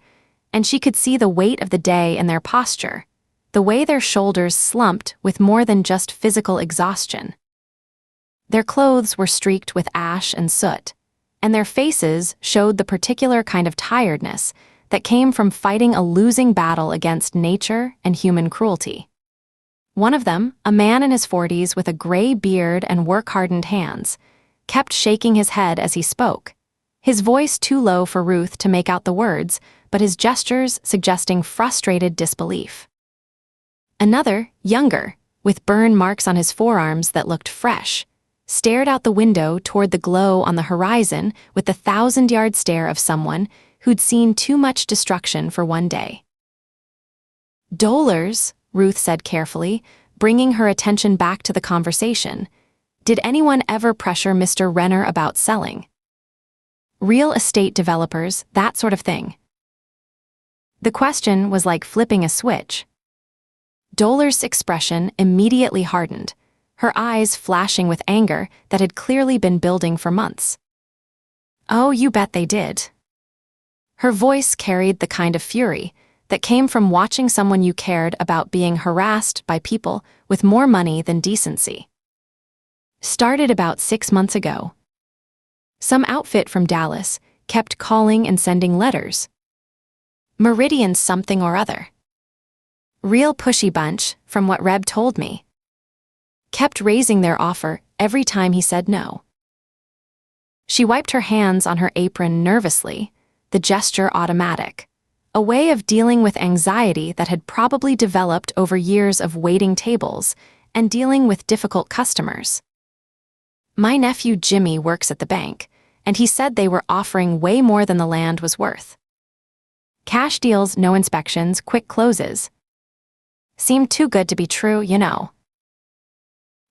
and she could see the weight of the day in their posture, the way their shoulders slumped with more than just physical exhaustion. Their clothes were streaked with ash and soot, and their faces showed the particular kind of tiredness that came from fighting a losing battle against nature and human cruelty. One of them, a man in his 40s with a gray beard and work-hardened hands, kept shaking his head as he spoke, his voice too low for Ruth to make out the words, but his gestures suggesting frustrated disbelief. Another, younger, with burn marks on his forearms that looked fresh, stared out the window toward the glow on the horizon with the 1,000-yard stare of someone who'd seen too much destruction for one day. "Dolores," Ruth said carefully, bringing her attention back to the conversation, "did anyone ever pressure Mr. Renner about selling? Real estate developers, that sort of thing." The question was like flipping a switch. Dolores' expression immediately hardened, her eyes flashing with anger that had clearly been building for months. "Oh, you bet they did." Her voice carried the kind of fury that came from watching someone you cared about being harassed by people with more money than decency. "Started about 6 months ago. Some outfit from Dallas kept calling and sending letters. Meridian something or other. Real pushy bunch, from what Reb told me. Kept raising their offer every time he said no." She wiped her hands on her apron nervously, the gesture automatic, a way of dealing with anxiety that had probably developed over years of waiting tables and dealing with difficult customers. "My nephew Jimmy works at the bank, and he said they were offering way more than the land was worth. Cash deals, no inspections, quick closes. Seemed too good to be true, you know."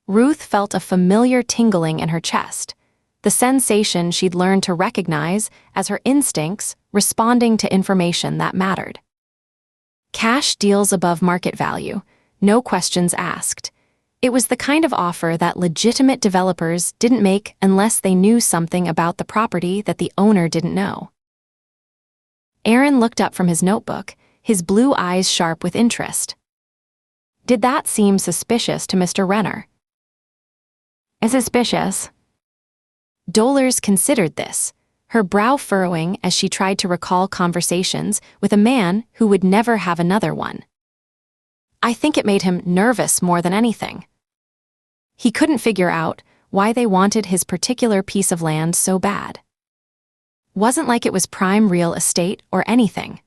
Ruth felt a familiar tingling in her chest, the sensation she'd learned to recognize as her instincts responding to information that mattered. Cash deals above market value, no questions asked. It was the kind of offer that legitimate developers didn't make unless they knew something about the property that the owner didn't know. Aaron looked up from his notebook, his blue eyes sharp with interest. Did that seem suspicious to Mr. Renner? Suspicious. Dolores considered this, her brow furrowing as she tried to recall conversations with a man who would never have another one. I think it made him nervous more than anything. He couldn't figure out why they wanted his particular piece of land so bad. Wasn't like it was prime real estate or anything.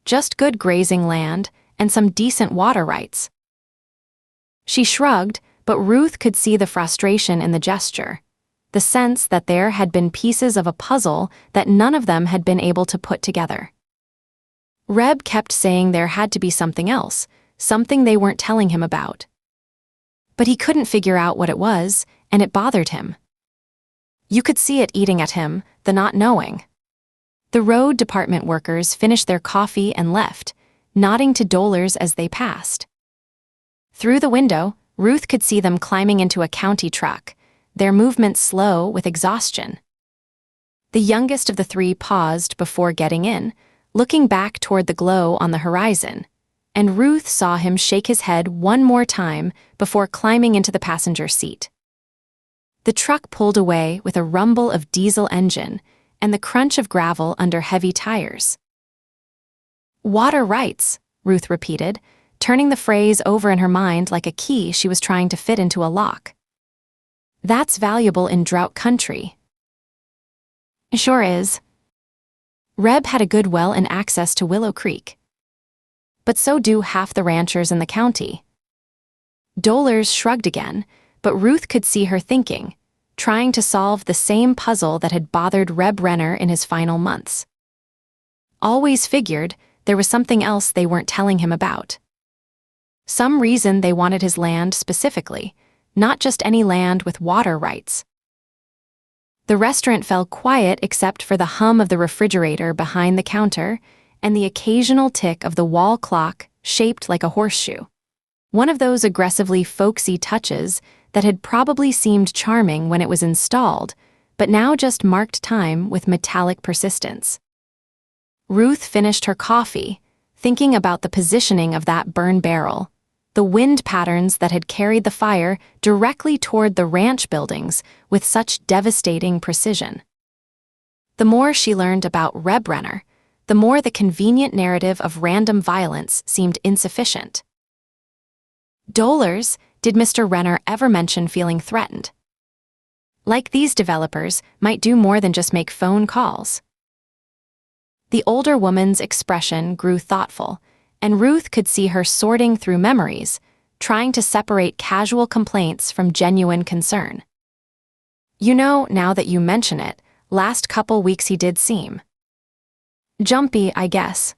Just good grazing land and some decent water rights. She shrugged, but Ruth could see the frustration in the gesture, the sense that there had been pieces of a puzzle that none of them had been able to put together. Reb kept saying there had to be something else, something they weren't telling him about. But he couldn't figure out what it was, and it bothered him. You could see it eating at him, the not knowing. The road department workers finished their coffee and left, nodding to Dolores as they passed. Through the window, Ruth could see them climbing into a county truck, their movements slow with exhaustion. The youngest of the three paused before getting in, looking back toward the glow on the horizon, and Ruth saw him shake his head one more time before climbing into the passenger seat. The truck pulled away with a rumble of diesel engine and the crunch of gravel under heavy tires. "Water rights," Ruth repeated, turning the phrase over in her mind like a key she was trying to fit into a lock. "That's valuable in drought country." "Sure is." Reb had a good well and access to Willow Creek. But so do half the ranchers in the county. Dollars shrugged again, but Ruth could see her thinking, trying to solve the same puzzle that had bothered Reb Renner in his final months. Always figured there was something else they weren't telling him about. Some reason they wanted his land specifically, not just any land with water rights. The restaurant fell quiet except for the hum of the refrigerator behind the counter and the occasional tick of the wall clock shaped like a horseshoe. One of those aggressively folksy touches that had probably seemed charming when it was installed, but now just marked time with metallic persistence. Ruth finished her coffee, thinking about the positioning of that burn barrel, the wind patterns that had carried the fire directly toward the ranch buildings with such devastating precision. The more she learned about Reb Renner, the more the convenient narrative of random violence seemed insufficient. "Dollars, did Mr. Renner ever mention feeling threatened? Like these developers might do more than just make phone calls." The older woman's expression grew thoughtful, and Ruth could see her sorting through memories, trying to separate casual complaints from genuine concern. "You know, now that you mention it, last couple weeks he did seem jumpy, I guess."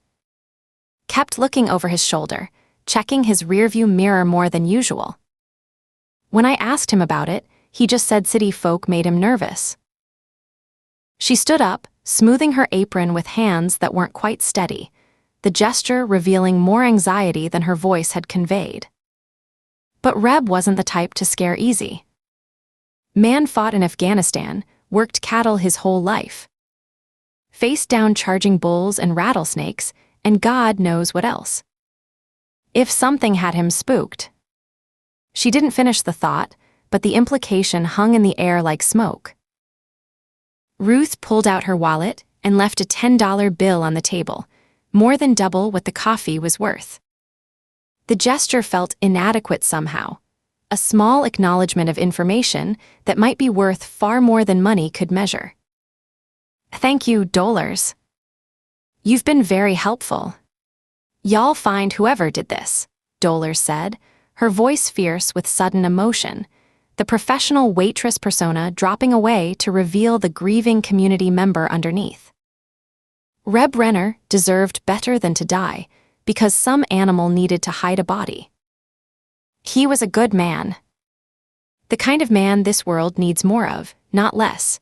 Kept looking over his shoulder, checking his rearview mirror more than usual. "When I asked him about it, he just said city folk made him nervous." She stood up, smoothing her apron with hands that weren't quite steady, the gesture revealing more anxiety than her voice had conveyed. But Reb wasn't the type to scare easy. Man fought in Afghanistan, worked cattle his whole life. Faced down charging bulls and rattlesnakes, and God knows what else. If something had him spooked. She didn't finish the thought, but the implication hung in the air like smoke. Ruth pulled out her wallet and left a $10 bill on the table, more than double what the coffee was worth. The gesture felt inadequate somehow, a small acknowledgement of information that might be worth far more than money could measure. "Thank you, Dollars. You've been very helpful. Y'all find whoever did this," Dollars said, her voice fierce with sudden emotion, the professional waitress persona dropping away to reveal the grieving community member underneath. Reb Renner deserved better than to die, because some animal needed to hide a body. He was a good man. The kind of man this world needs more of, not less.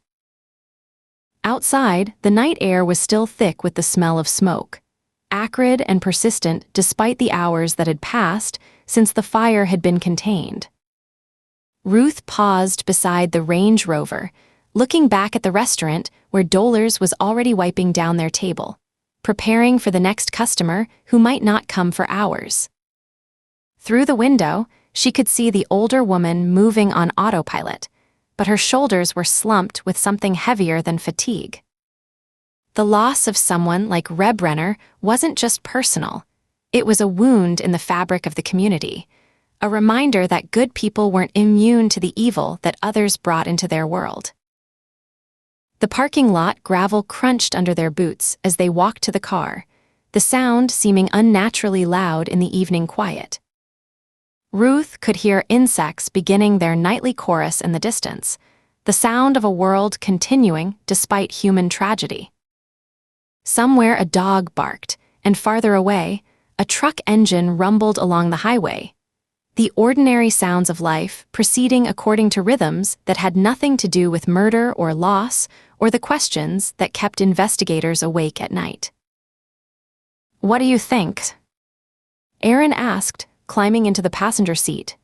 Outside, the night air was still thick with the smell of smoke, acrid and persistent despite the hours that had passed since the fire had been contained. Ruth paused beside the Range Rover, looking back at the restaurant where Dollars was already wiping down their table, preparing for the next customer who might not come for hours. Through the window, she could see the older woman moving on autopilot, but her shoulders were slumped with something heavier than fatigue. The loss of someone like Reb Renner wasn't just personal. It was a wound in the fabric of the community, a reminder that good people weren't immune to the evil that others brought into their world. The parking lot gravel crunched under their boots as they walked to the car, the sound seeming unnaturally loud in the evening quiet. Ruth could hear insects beginning their nightly chorus in the distance, the sound of a world continuing despite human tragedy. Somewhere a dog barked, and farther away, a truck engine rumbled along the highway, the ordinary sounds of life proceeding according to rhythms that had nothing to do with murder or loss or the questions that kept investigators awake at night. "What do you think?" Aaron asked, climbing into the passenger seat.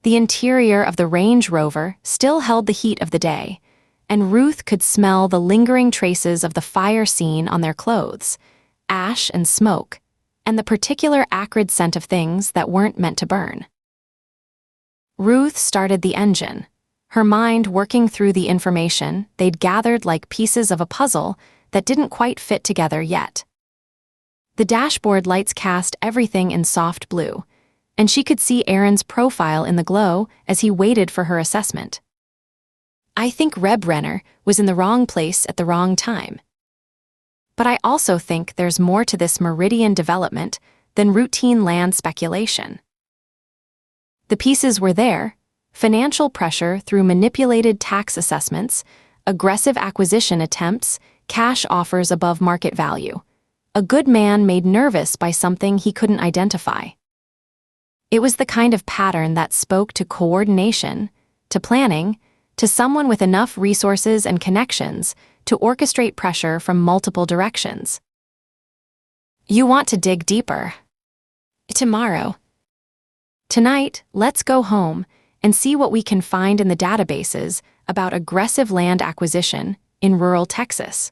The interior of the Range Rover still held the heat of the day, and Ruth could smell the lingering traces of the fire scene on their clothes, ash and smoke, and the particular acrid scent of things that weren't meant to burn. Ruth started the engine, her mind working through the information they'd gathered like pieces of a puzzle that didn't quite fit together yet. The dashboard lights cast everything in soft blue, and she could see Aaron's profile in the glow as he waited for her assessment. I think Reb Renner was in the wrong place at the wrong time. But I also think there's more to this meridian development than routine land speculation. The pieces were there: financial pressure through manipulated tax assessments, aggressive acquisition attempts, cash offers above market value. A good man made nervous by something he couldn't identify. It was the kind of pattern that spoke to coordination, to planning, to someone with enough resources and connections to orchestrate pressure from multiple directions. You want to dig deeper. Tomorrow. Tonight, let's go home and see what we can find in the databases about aggressive land acquisition in rural Texas.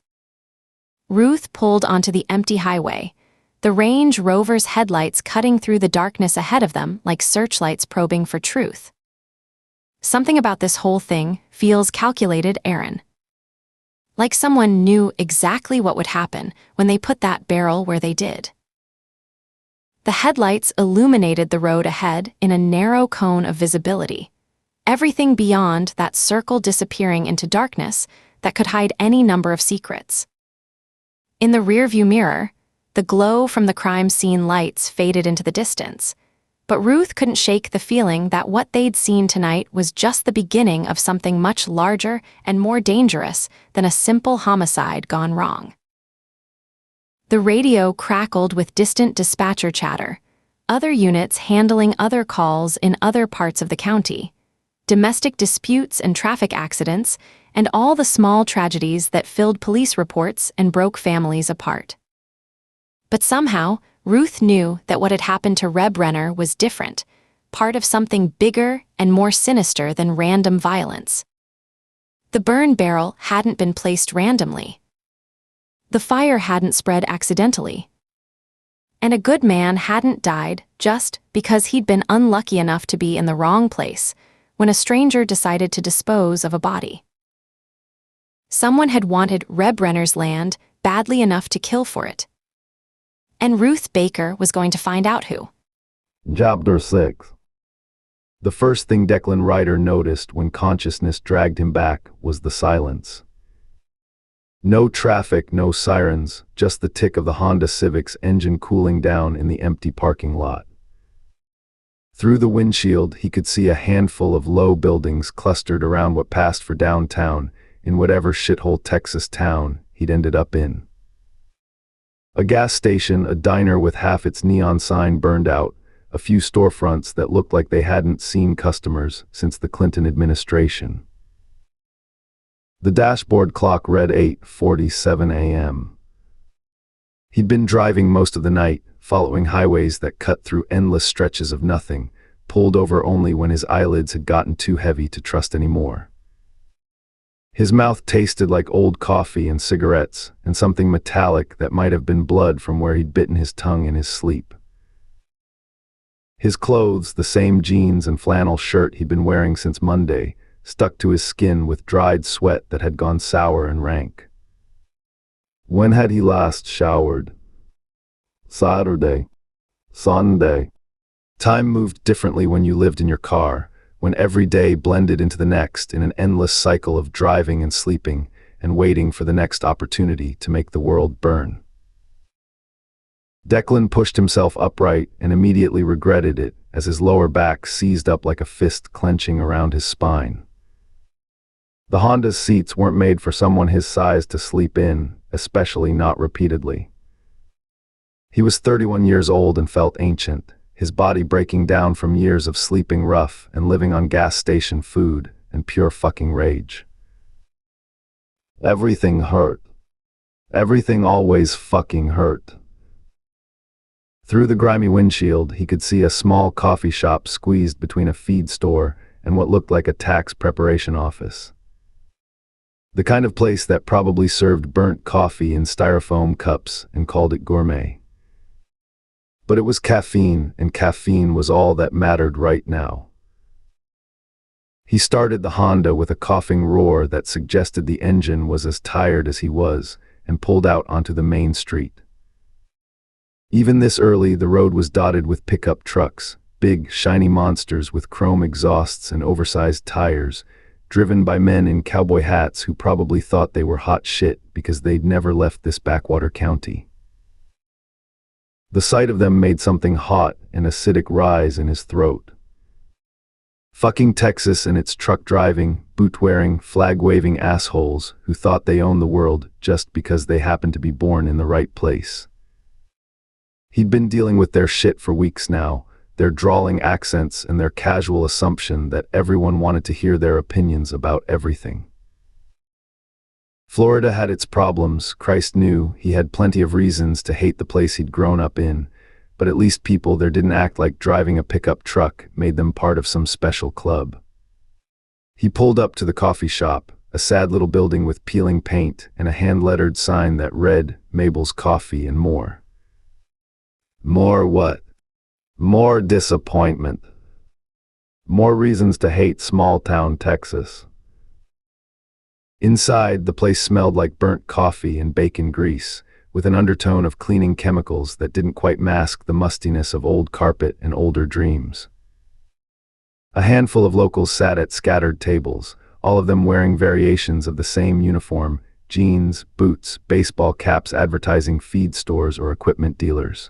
Ruth pulled onto the empty highway, the Range Rover's headlights cutting through the darkness ahead of them like searchlights probing for truth. Something about this whole thing feels calculated, Aaron. Like someone knew exactly what would happen when they put that barrel where they did. The headlights illuminated the road ahead in a narrow cone of visibility, everything beyond that circle disappearing into darkness that could hide any number of secrets. In the rearview mirror, the glow from the crime scene lights faded into the distance, but Ruth couldn't shake the feeling that what they'd seen tonight was just the beginning of something much larger and more dangerous than a simple homicide gone wrong. The radio crackled with distant dispatcher chatter, other units handling other calls in other parts of the county, domestic disputes and traffic accidents, and all the small tragedies that filled police reports and broke families apart. But somehow, Ruth knew that what had happened to Reb Renner was different, part of something bigger and more sinister than random violence. The burn barrel hadn't been placed randomly. The fire hadn't spread accidentally. And a good man hadn't died just because he'd been unlucky enough to be in the wrong place when a stranger decided to dispose of a body. Someone had wanted Reb Renner's land badly enough to kill for it. And Ruth Baker was going to find out who.
Chapter 6. The first thing Declan Ryder noticed when consciousness dragged him back was the silence. No traffic, no sirens, just the tick of the Honda Civic's engine cooling down in the empty parking lot. Through the windshield, he could see a handful of low buildings clustered around what passed for downtown in whatever shithole Texas town he'd ended up in. A gas station, a diner with half its neon sign burned out, a few storefronts that looked like they hadn't seen customers since the Clinton administration. The dashboard clock read 8:47 a.m. He'd been driving most of the night, following highways that cut through endless stretches of nothing, pulled over only when his eyelids had gotten too heavy to trust anymore. His mouth tasted like old coffee and cigarettes, and something metallic that might have been blood from where he'd bitten his tongue in his sleep. His clothes, the same jeans and flannel shirt he'd been wearing since Monday, stuck to his skin with dried sweat that had gone sour and rank. When had he last showered? Saturday. Sunday. Time moved differently when you lived in your car, when every day blended into the next in an endless cycle of driving and sleeping and waiting for the next opportunity to make the world burn. Declan pushed himself upright and immediately regretted it as his lower back seized up like a fist clenching around his spine. The Honda's seats weren't made for someone his size to sleep in, especially not repeatedly. He was 31 years old and felt ancient, his body breaking down from years of sleeping rough and living on gas station food and pure fucking rage. Everything hurt. Everything always fucking hurt. Through the grimy windshield, he could see a small coffee shop squeezed between a feed store and what looked like a tax preparation office. The kind of place that probably served burnt coffee in styrofoam cups and called it gourmet. But it was caffeine, and caffeine was all that mattered right now. He started the Honda with a coughing roar that suggested the engine was as tired as he was, and pulled out onto the main street. Even this early, the road was dotted with pickup trucks, big, shiny monsters with chrome exhausts and oversized tires, driven by men in cowboy hats who probably thought they were hot shit because they'd never left this backwater county. The sight of them made something hot and acidic rise in his throat. Fucking Texas and its truck-driving, boot-wearing, flag-waving assholes who thought they owned the world just because they happened to be born in the right place. He'd been dealing with their shit for weeks now, their drawling accents and their casual assumption that everyone wanted to hear their opinions about everything. Florida had its problems. Christ knew he had plenty of reasons to hate the place he'd grown up in, but at least people there didn't act like driving a pickup truck made them part of some special club. He pulled up to the coffee shop, a sad little building with peeling paint and a hand-lettered sign that read, Mabel's Coffee and More. More what? More disappointment. More reasons to hate small-town Texas. Inside, the place smelled like burnt coffee and bacon grease, with an undertone of cleaning chemicals that didn't quite mask the mustiness of old carpet and older dreams. A handful of locals sat at scattered tables, all of them wearing variations of the same uniform, jeans, boots, baseball caps advertising feed stores or equipment dealers.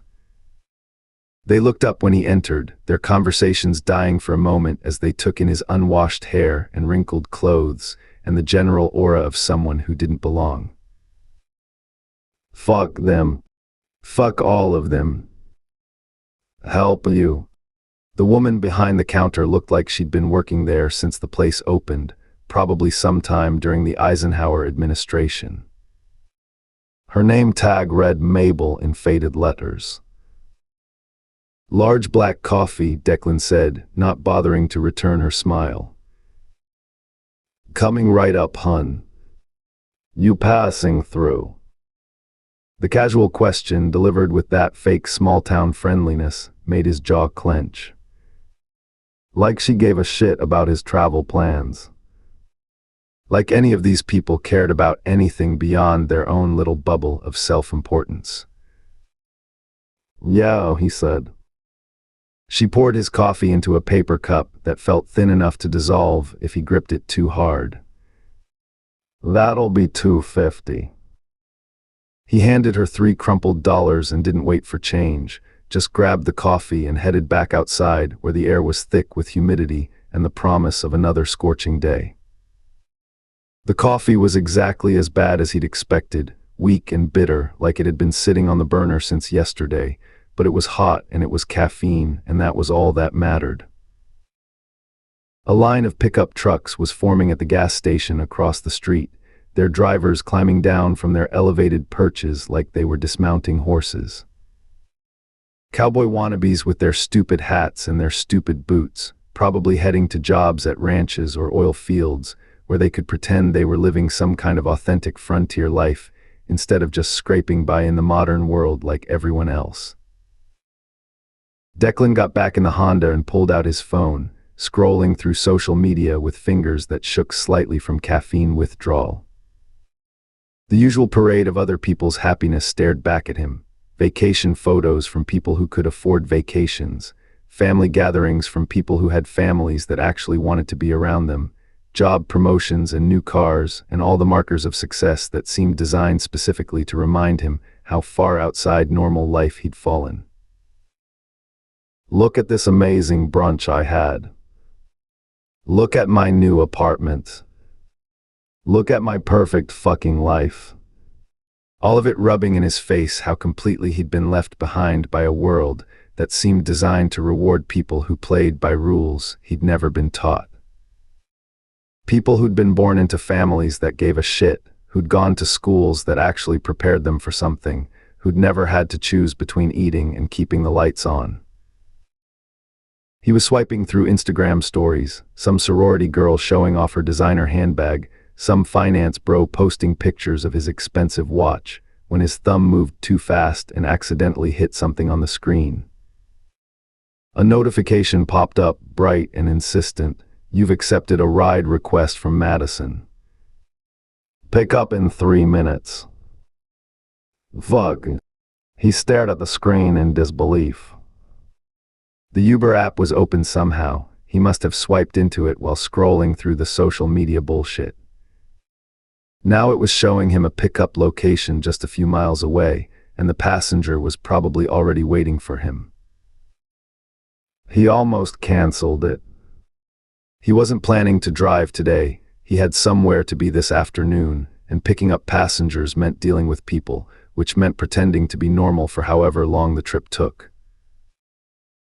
They looked up when he entered, their conversations dying for a moment as they took in his unwashed hair and wrinkled clothes and the general aura of someone who didn't belong. Fuck them. Fuck all of them. Help you. The woman behind the counter looked like she'd been working there since the place opened, probably sometime during the Eisenhower administration. Her name tag read Mabel in faded letters. Large black coffee, Declan said, not bothering to return her smile. Coming right up, hun. You passing through? The casual question, delivered with that fake small-town friendliness, made his jaw clench. Like she gave a shit about his travel plans. Like any of these people cared about anything beyond their own little bubble of self-importance. Yeah, he said. She poured his coffee into a paper cup that felt thin enough to dissolve if he gripped it too hard. That'll be $2.50. He handed her $3 crumpled and didn't wait for change, just grabbed the coffee and headed back outside where the air was thick with humidity and the promise of another scorching day. The coffee was exactly as bad as he'd expected, weak and bitter, like it had been sitting on the burner since yesterday, but it was hot and it was caffeine, and that was all that mattered. A line of pickup trucks was forming at the gas station across the street, their drivers climbing down from their elevated perches like they were dismounting horses. Cowboy wannabes with their stupid hats and their stupid boots, probably heading to jobs at ranches or oil fields, where they could pretend they were living some kind of authentic frontier life, instead of just scraping by in the modern world like everyone else. Declan got back in the Honda and pulled out his phone, scrolling through social media with fingers that shook slightly from caffeine withdrawal. The usual parade of other people's happiness stared back at him. Vacation photos from people who could afford vacations, family gatherings from people who had families that actually wanted to be around them, job promotions and new cars, and all the markers of success that seemed designed specifically to remind him how far outside normal life he'd fallen. Look at this amazing brunch I had. Look at my new apartment. Look at my perfect fucking life. All of it rubbing in his face how completely he'd been left behind by a world that seemed designed to reward people who played by rules he'd never been taught. People who'd been born into families that gave a shit, who'd gone to schools that actually prepared them for something, who'd never had to choose between eating and keeping the lights on. He was swiping through Instagram stories, some sorority girl showing off her designer handbag, some finance bro posting pictures of his expensive watch, when his thumb moved too fast and accidentally hit something on the screen. A notification popped up, bright and insistent. You've accepted a ride request from Madison. Pick up in 3 minutes. Fuck. He stared at the screen in disbelief. The Uber app was open somehow. He must have swiped into it while scrolling through the social media bullshit. Now it was showing him a pickup location just a few miles away, and the passenger was probably already waiting for him. He almost canceled it. He wasn't planning to drive today. He had somewhere to be this afternoon, and picking up passengers meant dealing with people, which meant pretending to be normal for however long the trip took.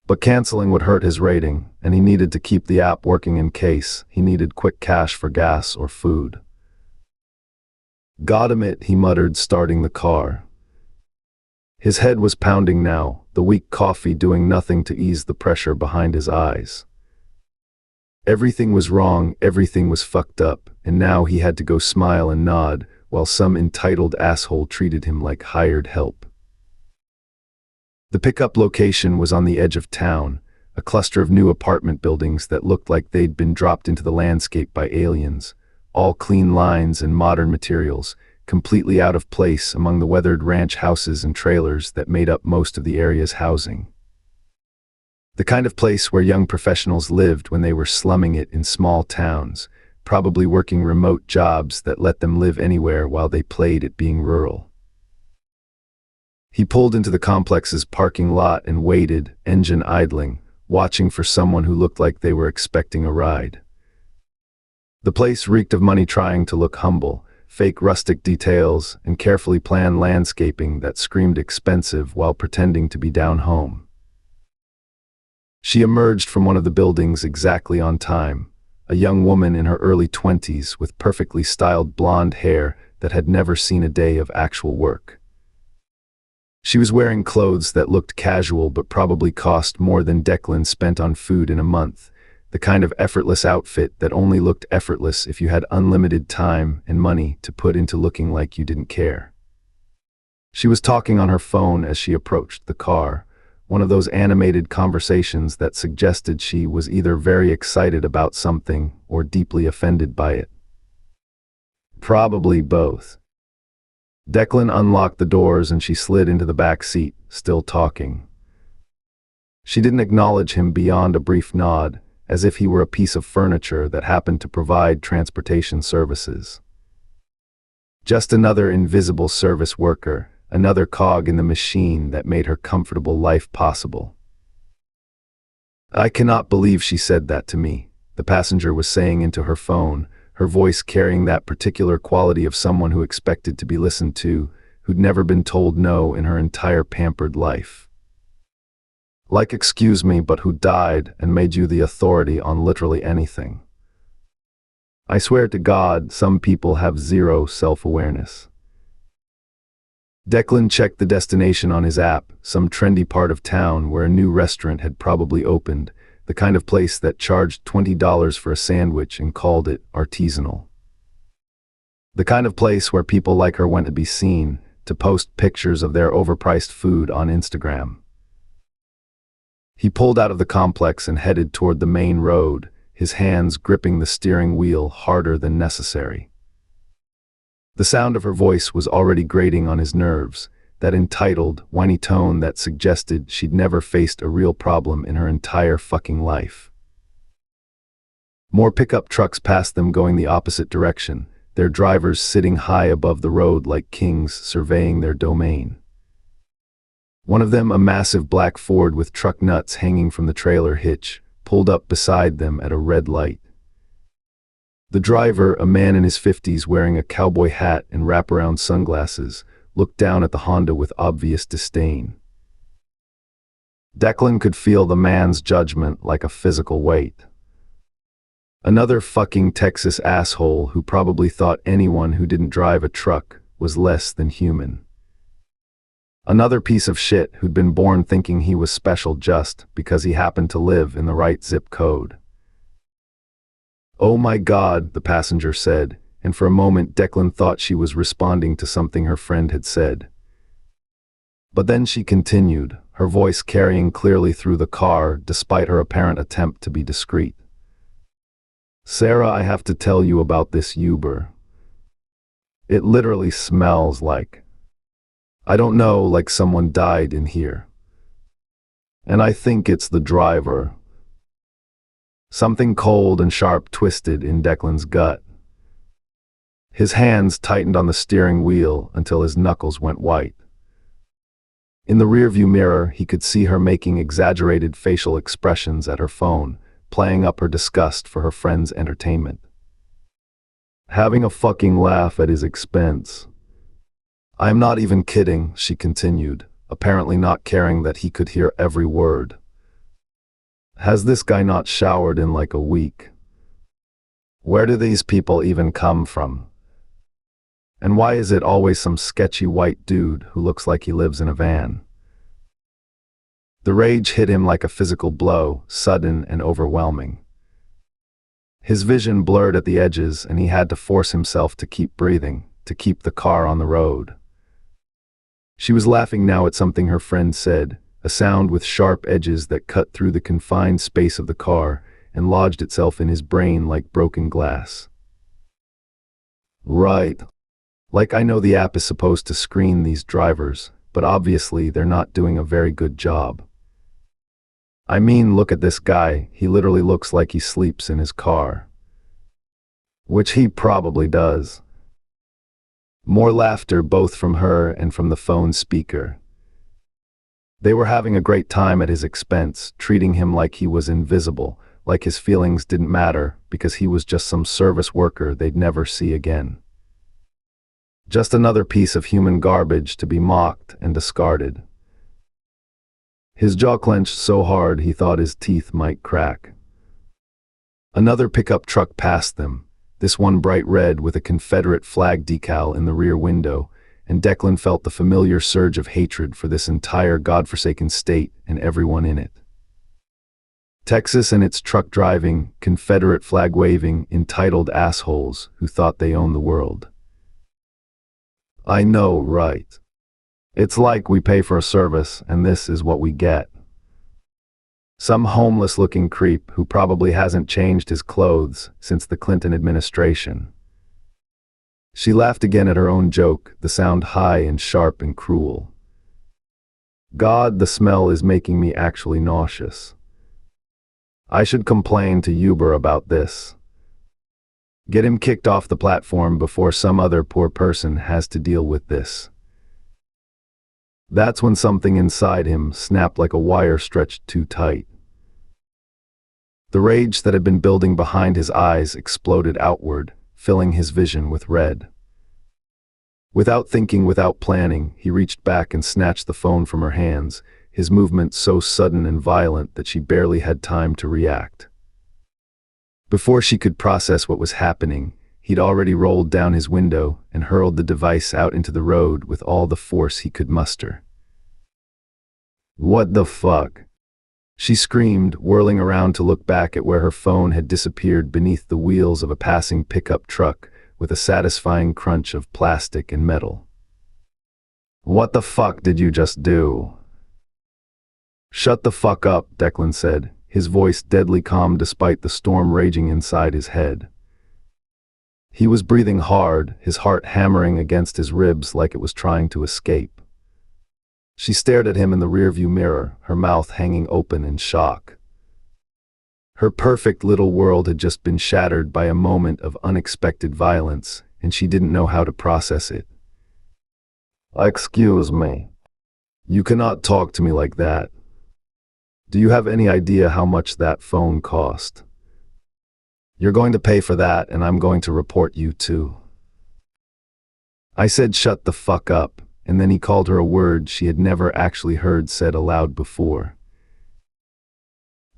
But canceling would hurt his rating, and he needed to keep the app working in case he needed quick cash for gas or food. Got him it, he muttered, starting the car. His head was pounding now, the weak coffee doing nothing to ease the pressure behind his eyes. Everything was wrong, everything was fucked up, and now he had to go smile and nod, while some entitled asshole treated him like hired help. The pickup location was on the edge of town, a cluster of new apartment buildings that looked like they'd been dropped into the landscape by aliens, all clean lines and modern materials, completely out of place among the weathered ranch houses and trailers that made up most of the area's housing. The kind of place where young professionals lived when they were slumming it in small towns, probably working remote jobs that let them live anywhere while they played at being rural. He pulled into the complex's parking lot and waited, engine idling, watching for someone who looked like they were expecting a ride. The place reeked of money trying to look humble, fake rustic details, and carefully planned landscaping that screamed expensive while pretending to be down home. She emerged from one of the buildings exactly on time, a young woman in her early 20s with perfectly styled blonde hair that had never seen a day of actual work. She was wearing clothes that looked casual but probably cost more than Declan spent on food in a month, the kind of effortless outfit that only looked effortless if you had unlimited time and money to put into looking like you didn't care. She was talking on her phone as she approached the car, one of those animated conversations that suggested she was either very excited about something or deeply offended by it. Probably both. Declan unlocked the doors and she slid into the back seat, still talking. She didn't acknowledge him beyond a brief nod, as if he were a piece of furniture that happened to provide transportation services. Just another invisible service worker, another cog in the machine that made her comfortable life possible. I cannot believe she said that to me, the passenger was saying into her phone, her voice carrying that particular quality of someone who expected to be listened to, who'd never been told no in her entire pampered life. Like, excuse me, but who died and made you the authority on literally anything. I swear to God, some people have zero self-awareness. Declan checked the destination on his app, some trendy part of town where a new restaurant had probably opened, the kind of place that charged $20 for a sandwich and called it artisanal. The kind of place where people like her went to be seen, to post pictures of their overpriced food on Instagram. He pulled out of the complex and headed toward the main road, his hands gripping the steering wheel harder than necessary. The sound of her voice was already grating on his nerves, that entitled, whiny tone that suggested she'd never faced a real problem in her entire fucking life. More pickup trucks passed them going the opposite direction, their drivers sitting high above the road like kings surveying their domain. One of them, a massive black Ford with truck nuts hanging from the trailer hitch, pulled up beside them at a red light. The driver, a man in his 50s wearing a cowboy hat and wraparound sunglasses, looked down at the Honda with obvious disdain. Declan could feel the man's judgment like a physical weight. Another fucking Texas asshole who probably thought anyone who didn't drive a truck was less than human. Another piece of shit who'd been born thinking he was special just because he happened to live in the right zip code. "Oh my God," the passenger said, and for a moment Declan thought she was responding to something her friend had said. But then she continued, her voice carrying clearly through the car despite her apparent attempt to be discreet. "Sarah, I have to tell you about this Uber. It literally smells like, I don't know, like someone died in here. And I think it's the driver." Something cold and sharp twisted in Declan's gut. His hands tightened on the steering wheel until his knuckles went white. In the rearview mirror, he could see her making exaggerated facial expressions at her phone, playing up her disgust for her friend's entertainment. Having a fucking laugh at his expense. "I'm not even kidding," she continued, apparently not caring that he could hear every word. "Has this guy not showered in like a week? Where do these people even come from? And why is it always some sketchy white dude who looks like he lives in a van?" The rage hit him like a physical blow, sudden and overwhelming. His vision blurred at the edges and he had to force himself to keep breathing, to keep the car on the road. She was laughing now at something her friend said, a sound with sharp edges that cut through the confined space of the car and lodged itself in his brain like broken glass. "Right. Like I know the app is supposed to screen these drivers, but obviously they're not doing a very good job. I mean, look at this guy, he literally looks like he sleeps in his car." Which he probably does. More laughter both from her and from the phone speaker. They were having a great time at his expense, treating him like he was invisible, like his feelings didn't matter because he was just some service worker they'd never see again. Just another piece of human garbage to be mocked and discarded. His jaw clenched so hard he thought his teeth might crack. Another pickup truck passed them, this one bright red with a Confederate flag decal in the rear window, and Declan felt the familiar surge of hatred for this entire godforsaken state and everyone in it. Texas and its truck-driving, Confederate flag-waving, entitled assholes who thought they owned the world. I know, right? It's like we pay for a service, and this is what we get. Some homeless-looking creep who probably hasn't changed his clothes since the Clinton administration. She laughed again at her own joke, the sound high and sharp and cruel. God, the smell is making me actually nauseous. I should complain to Uber about this. Get him kicked off the platform before some other poor person has to deal with this. That's when something inside him snapped like a wire stretched too tight. The rage that had been building behind his eyes exploded outward, filling his vision with red. Without thinking, without planning, he reached back and snatched the phone from her hands, his movement so sudden and violent that she barely had time to react. Before she could process what was happening, he'd already rolled down his window and hurled the device out into the road with all the force he could muster. What the fuck? She screamed, whirling around to look back at where her phone had disappeared beneath the wheels of a passing pickup truck with a satisfying crunch of plastic and metal. What the fuck did you just do? Shut the fuck up, Declan said, his voice deadly calm despite the storm raging inside his head. He was breathing hard, his heart hammering against his ribs like it was trying to escape. She stared at him in the rearview mirror, her mouth hanging open in shock. Her perfect little world had just been shattered by a moment of unexpected violence, and she didn't know how to process it. Excuse me. You cannot talk to me like that. Do you have any idea how much that phone cost? You're going to pay for that, and I'm going to report you too. I said shut the fuck up, and then he called her a word she had never actually heard said aloud before.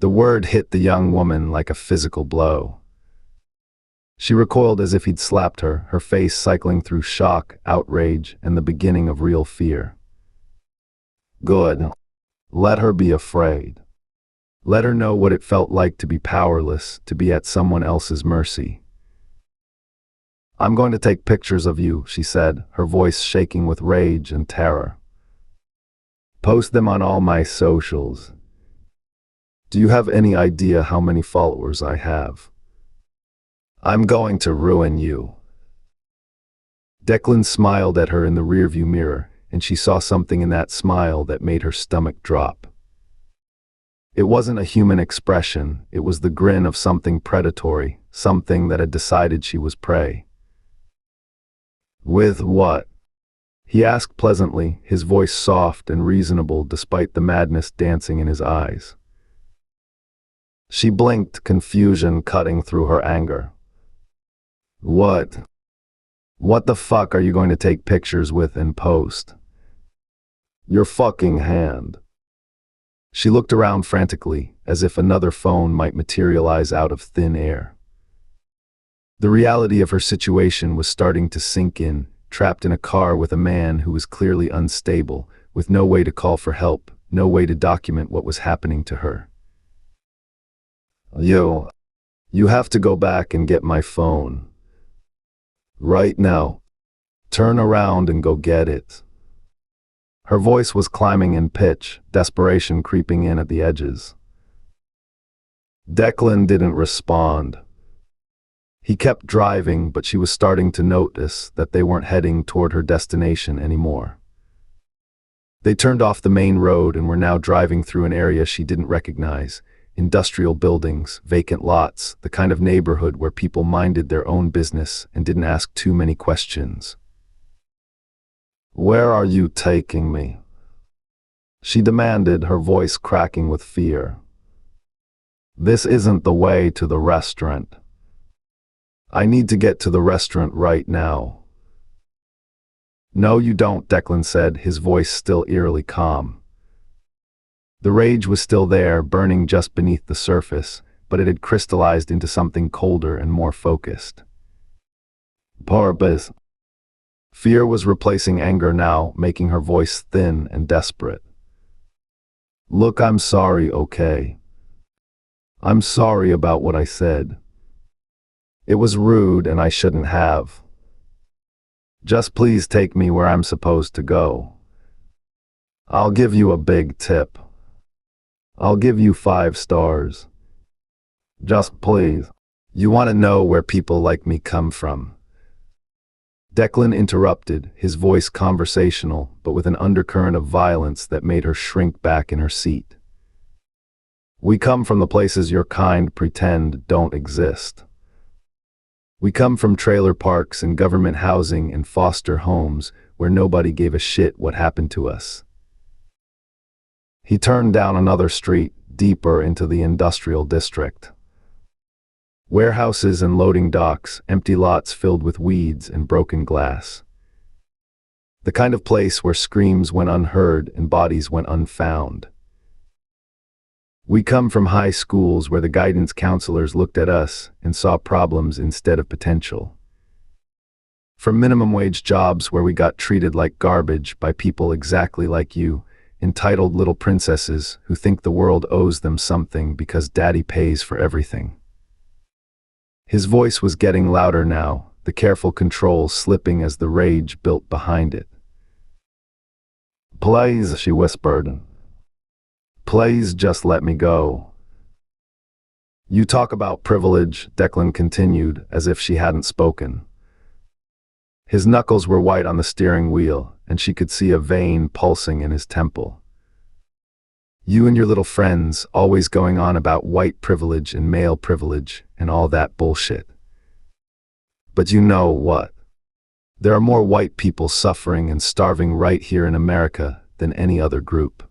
The word hit the young woman like a physical blow. She recoiled as if he'd slapped her, her face cycling through shock, outrage, and the beginning of real fear. Good. Let her be afraid. Let her know what it felt like to be powerless, to be at someone else's mercy. I'm going to take pictures of you, she said, her voice shaking with rage and terror. Post them on all my socials. Do you have any idea how many followers I have? I'm going to ruin you. Declan smiled at her in the rearview mirror, and she saw something in that smile that made her stomach drop. It wasn't a human expression, it was the grin of something predatory, something that had decided she was prey. With what? He asked pleasantly, his voice soft and reasonable despite the madness dancing in his eyes. She blinked, confusion cutting through her anger. What? What the fuck are you going to take pictures with and post? Your fucking hand. She looked around frantically, as if another phone might materialize out of thin air. The reality of her situation was starting to sink in, trapped in a car with a man who was clearly unstable, with no way to call for help, no way to document what was happening to her. You have to go back and get my phone. Right now. Turn around and go get it. Her voice was climbing in pitch, desperation creeping in at the edges. Declan didn't respond. He kept driving, but she was starting to notice that they weren't heading toward her destination anymore. They turned off the main road and were now driving through an area she didn't recognize. Industrial buildings, vacant lots, the kind of neighborhood where people minded their own business and didn't ask too many questions. Where are you taking me? She demanded, her voice cracking with fear. This isn't the way to the restaurant. I need to get to the restaurant right now. No, you don't, Declan said, his voice still eerily calm. The rage was still there, burning just beneath the surface, but it had crystallized into something colder and more focused. Purpose. Fear was replacing anger now, making her voice thin and desperate. Look, I'm sorry, okay? I'm sorry about what I said. It was rude and I shouldn't have. Just please take me where I'm supposed to go. I'll give you a big tip. I'll give you 5 stars. Just please. You want to know where people like me come from. Declan interrupted, his voice conversational, but with an undercurrent of violence that made her shrink back in her seat. We come from the places your kind pretend don't exist. We come from trailer parks and government housing and foster homes where nobody gave a shit what happened to us. He turned down another street, deeper into the industrial district. Warehouses and loading docks, empty lots filled with weeds and broken glass. The kind of place where screams went unheard and bodies went unfound. We come from high schools where the guidance counselors looked at us and saw problems instead of potential. From minimum wage jobs where we got treated like garbage by people exactly like you, entitled little princesses who think the world owes them something because daddy pays for everything. His voice was getting louder now, the careful control slipping as the rage built behind it. Please, she whispered. Please just let me go. You talk about privilege, Declan continued, as if she hadn't spoken. His knuckles were white on the steering wheel, and she could see a vein pulsing in his temple. You and your little friends always going on about white privilege and male privilege and all that bullshit. But you know what? There are more white people suffering and starving right here in America than any other group.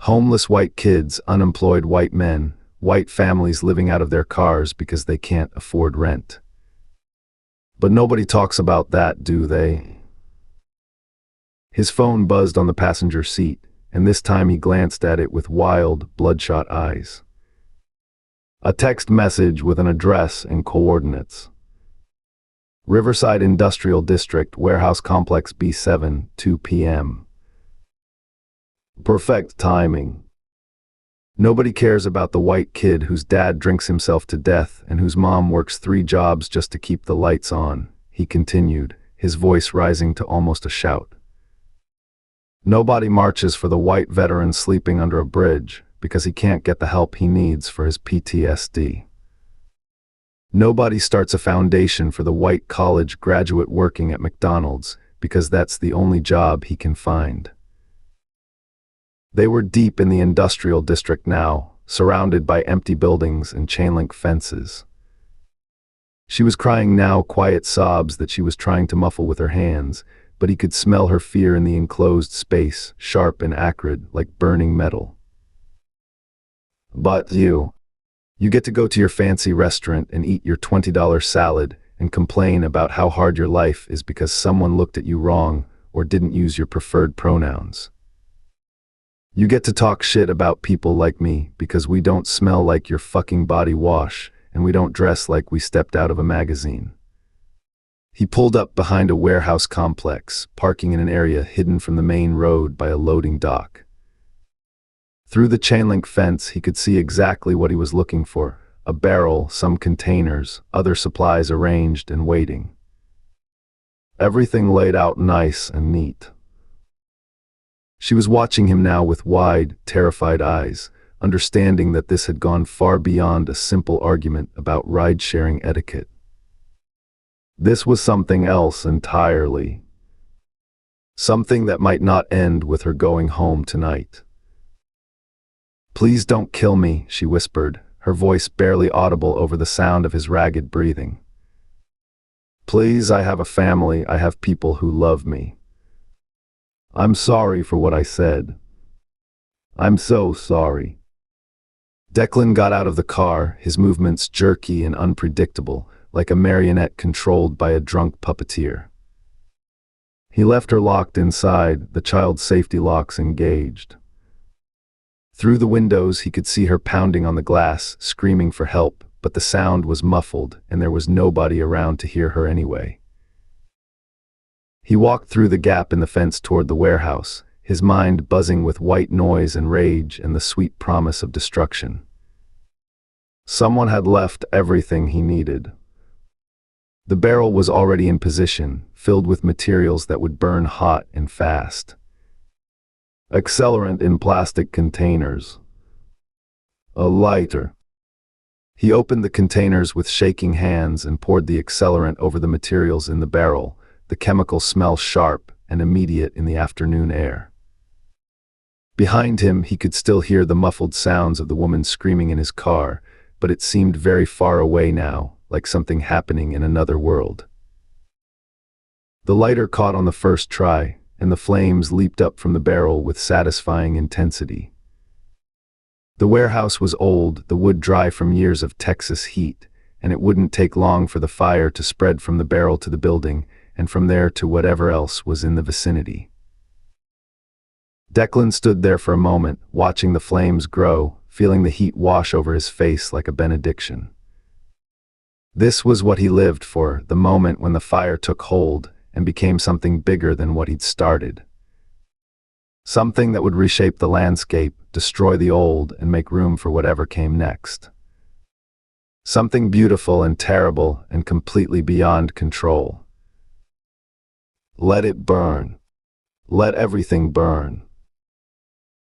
Homeless white kids, unemployed white men, white families living out of their cars because they can't afford rent. But nobody talks about that, do they? His phone buzzed on the passenger seat, and this time he glanced at it with wild, bloodshot eyes. A text message with an address and coordinates. Riverside Industrial District, Warehouse Complex B7, 2 p.m. Perfect timing. Nobody cares about the white kid whose dad drinks himself to death and whose mom works 3 jobs just to keep the lights on, he continued, his voice rising to almost a shout. Nobody marches for the white veteran sleeping under a bridge because he can't get the help he needs for his PTSD. Nobody starts a foundation for the white college graduate working at McDonald's because that's the only job he can find. They were deep in the industrial district now, surrounded by empty buildings and chain-link fences. She was crying now quiet sobs that she was trying to muffle with her hands, but he could smell her fear in the enclosed space, sharp and acrid, like burning metal. But you get to go to your fancy restaurant and eat your $20 salad and complain about how hard your life is because someone looked at you wrong or didn't use your preferred pronouns. You get to talk shit about people like me because we don't smell like your fucking body wash and we don't dress like we stepped out of a magazine. He pulled up behind a warehouse complex, parking in an area hidden from the main road by a loading dock. Through the chain-link fence, he could see exactly what he was looking for: a barrel, some containers, other supplies arranged and waiting. Everything laid out nice and neat. She was watching him now with wide, terrified eyes, understanding that this had gone far beyond a simple argument about ride-sharing etiquette. This was something else entirely. Something that might not end with her going home tonight. "Please don't kill me," she whispered, her voice barely audible over the sound of his ragged breathing. "Please, I have a family, I have people who love me. I'm sorry for what I said. I'm so sorry." Declan got out of the car, his movements jerky and unpredictable, like a marionette controlled by a drunk puppeteer. He left her locked inside, the child's safety locks engaged. Through the windows, he could see her pounding on the glass, screaming for help, but the sound was muffled, and there was nobody around to hear her anyway. He walked through the gap in the fence toward the warehouse, his mind buzzing with white noise and rage and the sweet promise of destruction. Someone had left everything he needed. The barrel was already in position, filled with materials that would burn hot and fast. Accelerant in plastic containers. A lighter. He opened the containers with shaking hands and poured the accelerant over the materials in the barrel, the chemical smell sharp and immediate in the afternoon air. Behind him, he could still hear the muffled sounds of the woman screaming in his car, but it seemed very far away now, like something happening in another world. The lighter caught on the first try, and the flames leaped up from the barrel with satisfying intensity. The warehouse was old, the wood dry from years of Texas heat, and it wouldn't take long for the fire to spread from the barrel to the building, and from there to whatever else was in the vicinity. Declan stood there for a moment, watching the flames grow, feeling the heat wash over his face like a benediction. This was what he lived for, the moment when the fire took hold and became something bigger than what he'd started. Something that would reshape the landscape, destroy the old, and make room for whatever came next. Something beautiful and terrible and completely beyond control. Let it burn. Let everything burn.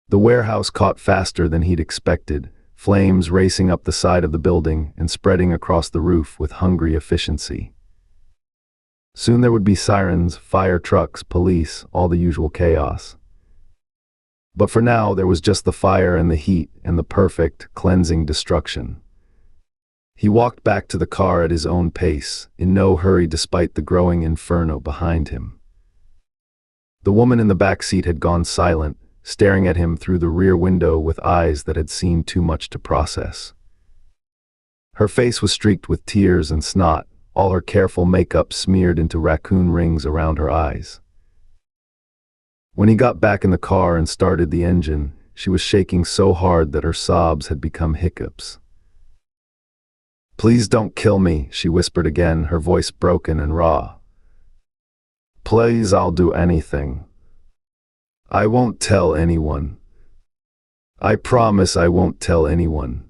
The warehouse caught faster than he'd expected, flames racing up the side of the building and spreading across the roof with hungry efficiency. Soon there would be sirens, fire trucks, police, all the usual chaos. But for now, there was just the fire and the heat and the perfect, cleansing destruction. He walked back to the car at his own pace, in no hurry despite the growing inferno behind him. The woman in the back seat had gone silent, staring at him through the rear window with eyes that had seen too much to process. Her face was streaked with tears and snot, all her careful makeup smeared into raccoon rings around her eyes. When he got back in the car and started the engine, she was shaking so hard that her sobs had become hiccups. "Please don't kill me," she whispered again, her voice broken and raw. "Please, I'll do anything. I won't tell anyone. I promise I won't tell anyone.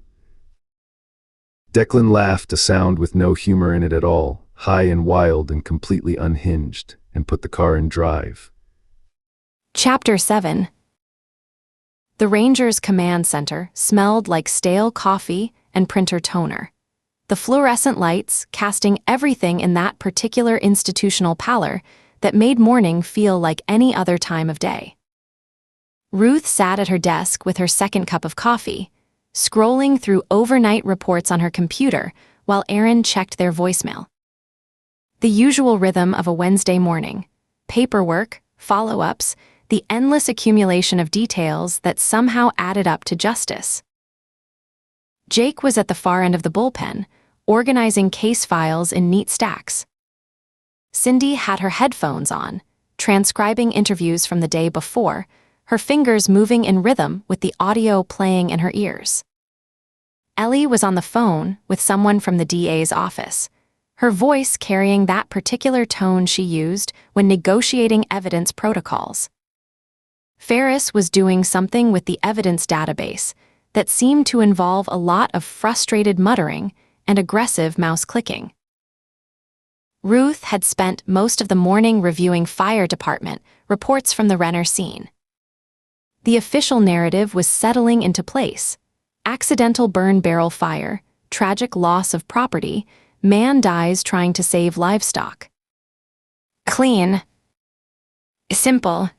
Declan laughed, a sound with no humor in it at all, high and wild and completely unhinged, and put the car in drive.
Chapter 7. The Ranger's command center smelled like stale coffee and printer toner. The fluorescent lights casting everything in that particular institutional pallor that made morning feel like any other time of day. Ruth sat at her desk with her second cup of coffee, scrolling through overnight reports on her computer while Aaron checked their voicemail. The usual rhythm of a Wednesday morning: paperwork, follow-ups, the endless accumulation of details that somehow added up to justice. Jake was at the far end of the bullpen, organizing case files in neat stacks. Cindy had her headphones on, transcribing interviews from the day before, her fingers moving in rhythm with the audio playing in her ears. Ellie was on the phone with someone from the DA's office, her voice carrying that particular tone she used when negotiating evidence protocols. Ferris was doing something with the evidence database that seemed to involve a lot of frustrated muttering and aggressive mouse clicking. Ruth had spent most of the morning reviewing fire department reports from the Renner scene. The official narrative was settling into place: accidental burn barrel fire, tragic loss of property, man dies trying to save livestock. Clean. Simple.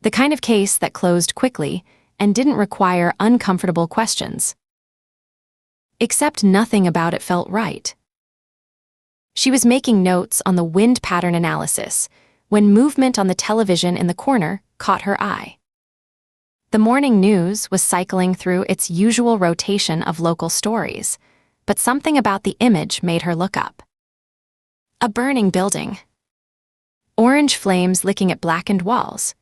The kind of case that closed quickly and didn't require uncomfortable questions. Except nothing about it felt right. She was making notes on the wind pattern analysis when movement on the television in the corner caught her eye. The morning news was cycling through its usual rotation of local stories, but something about the image made her look up. A burning building. Orange flames licking at blackened walls.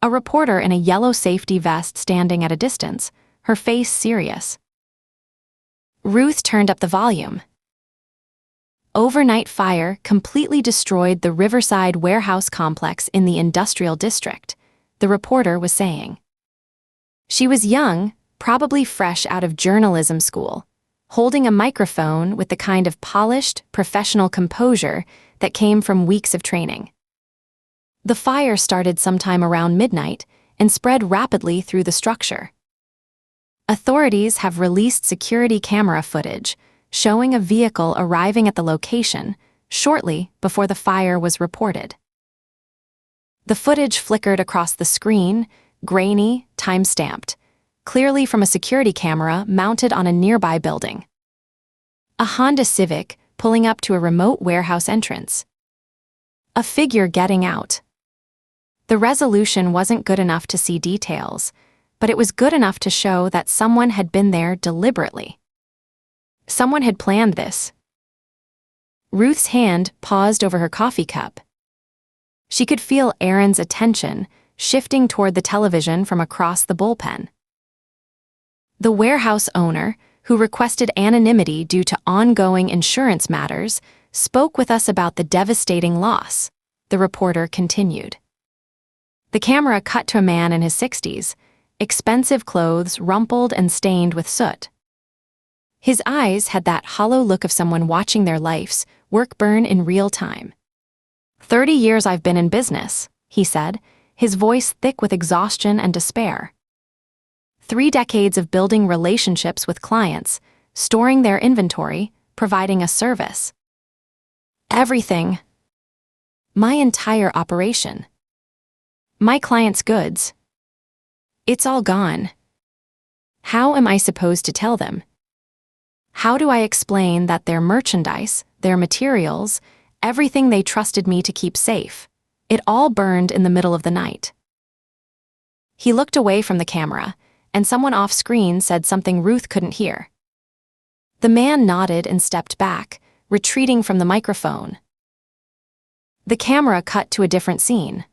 A reporter in a yellow safety vest standing at a distance, her face serious. Ruth turned up the volume. Overnight fire completely destroyed the Riverside warehouse complex in the industrial district, the reporter was saying. She was young, probably fresh out of journalism school, holding a microphone with the kind of polished, professional composure that came from weeks of training. The fire started sometime around midnight and spread rapidly through the structure. Authorities have released security camera footage showing a vehicle arriving at the location shortly before the fire was reported. The footage flickered across the screen, grainy, time-stamped, clearly from a security camera mounted on a nearby building. A Honda Civic pulling up to a remote warehouse entrance. A figure getting out. The resolution wasn't good enough to see details, but it was good enough to show that someone had been there deliberately. Someone had planned this. Ruth's hand paused over her coffee cup. She could feel Aaron's attention shifting toward the television from across the bullpen. The warehouse owner, who requested anonymity due to ongoing insurance matters, spoke with us about the devastating loss, the reporter continued. The camera cut to a man in his 60s, expensive clothes rumpled and stained with soot. His eyes had that hollow look of someone watching their life's work burn in real time. 30 years I've been in business, he said, his voice thick with exhaustion and despair. 3 decades of building relationships with clients, storing their inventory, providing a service. Everything. My entire operation. My clients' goods. It's all gone. How am I supposed to tell them? How do I explain that their merchandise, their materials, everything they trusted me to keep safe, it all burned in the middle of the night? He looked away from the camera, and someone off-screen said something Ruth couldn't hear. The man nodded and stepped back, retreating from the microphone. The camera cut to a different scene.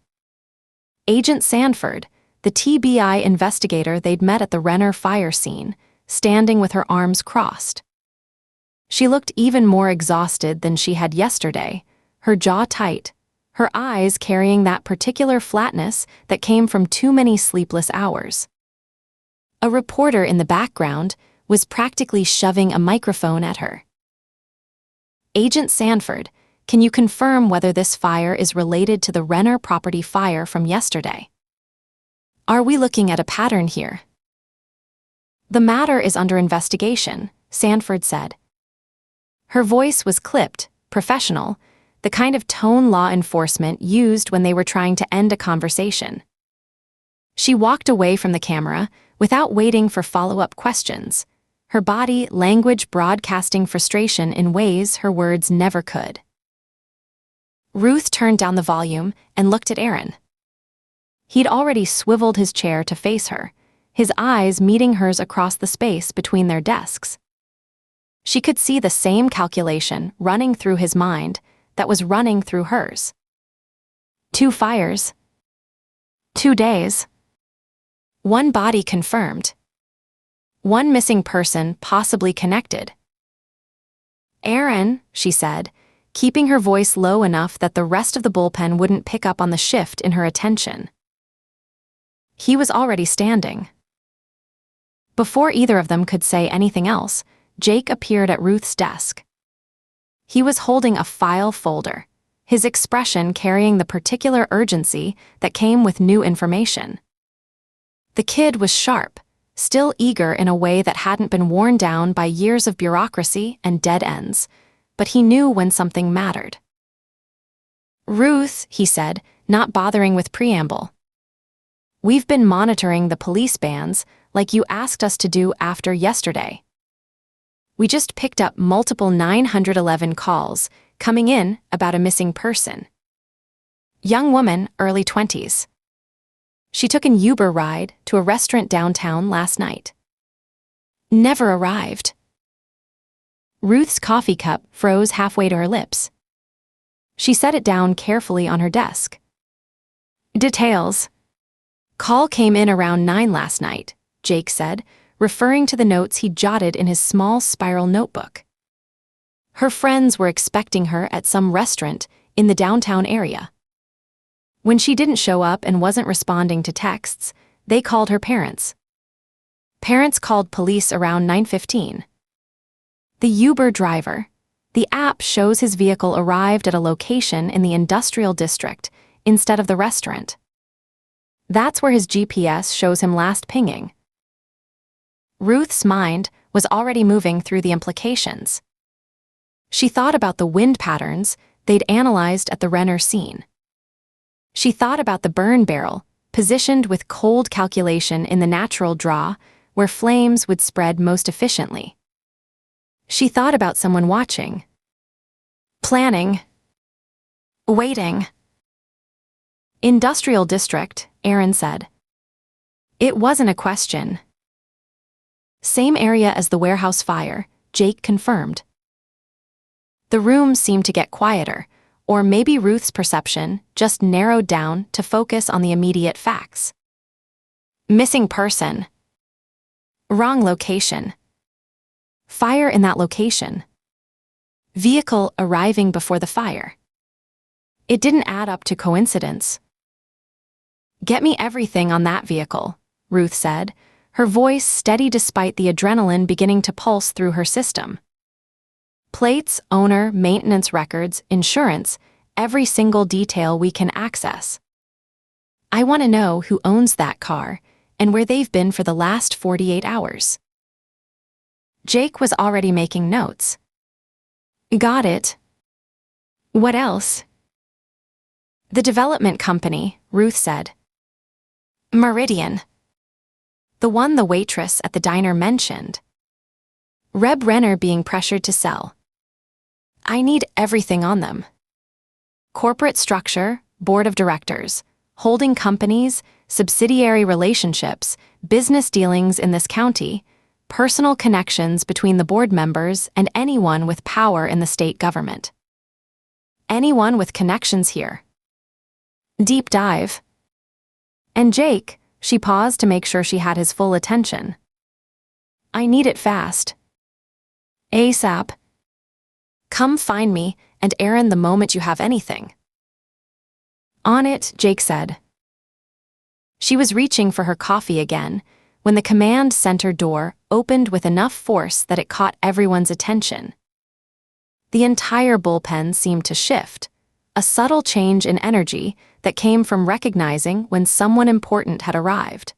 Agent Sanford, the TBI investigator they'd met at the Renner fire scene, standing with her arms crossed. She looked even more exhausted than she had yesterday, her jaw tight, her eyes carrying that particular flatness that came from too many sleepless hours. A reporter in the background was practically shoving a microphone at her. "Agent Sanford, can you confirm whether this fire is related to the Renner property fire from yesterday? Are we looking at a pattern here?" "The matter is under investigation," Sanford said. Her voice was clipped, professional, the kind of tone law enforcement used when they were trying to end a conversation. She walked away from the camera without waiting for follow-up questions, her body language broadcasting frustration in ways her words never could. Ruth turned down the volume and looked at Aaron. He'd already swiveled his chair to face her, his eyes meeting hers across the space between their desks. She could see the same calculation running through his mind that was running through hers. 2 fires. 2 days. 1 body confirmed. 1 missing person possibly connected. "Aaron," she said, keeping her voice low enough that the rest of the bullpen wouldn't pick up on the shift in her attention. He was already standing. Before either of them could say anything else, Jake appeared at Ruth's desk. He was holding a file folder, his expression carrying the particular urgency that came with new information. The kid was sharp, still eager in a way that hadn't been worn down by years of bureaucracy and dead ends, but he knew when something mattered. "Ruth," he said, not bothering with preamble. "We've been monitoring the police bands like you asked us to do after yesterday. We just picked up multiple 911 calls coming in about a missing person. Young woman, early 20s. She took an Uber ride to a restaurant downtown last night. Never arrived." Ruth's coffee cup froze halfway to her lips. She set it down carefully on her desk. "Details. Call came in around 9 last night," Jake said, referring to the notes he jotted in his small spiral notebook. Her friends were expecting her at some restaurant in the downtown area. When she didn't show up and wasn't responding to texts, they called her parents. Parents called police around 9:15. The Uber driver. The app shows his vehicle arrived at a location in the industrial district instead of the restaurant. That's where his GPS shows him last pinging. Ruth's mind was already moving through the implications. She thought about the wind patterns they'd analyzed at the Renner scene. She thought about the burn barrel, positioned with cold calculation in the natural draw, where flames would spread most efficiently. She thought about someone watching. Planning. Waiting. "Industrial district," Aaron said. It wasn't a question. "Same area as the warehouse fire," Jake confirmed. The room seemed to get quieter, or maybe Ruth's perception just narrowed down to focus on the immediate facts. "Missing person. Wrong location. Fire in that location. Vehicle arriving before the fire." It didn't add up to coincidence. "Get me everything on that vehicle," Ruth said, her voice steady despite the adrenaline beginning to pulse through her system. "Plates, owner, maintenance records, insurance, every single detail we can access. I want to know who owns that car and where they've been for the last 48 hours. Jake was already making notes. "Got it. What else?" "The development company," Ruth said. "Meridian. The one the waitress at the diner mentioned. Reb Renner being pressured to sell. I need everything on them. Corporate structure, board of directors, holding companies, subsidiary relationships, business dealings in this county, personal connections between the board members and anyone with power in the state government. Anyone with connections here. Deep dive. And Jake," she paused to make sure she had his full attention. "I need it fast. ASAP. Come find me and Aaron the moment you have anything." "On it," Jake said. She was reaching for her coffee again, when the command center door opened with enough force that it caught everyone's attention. The entire bullpen seemed to shift, a subtle change in energy that came from recognizing when someone important had arrived.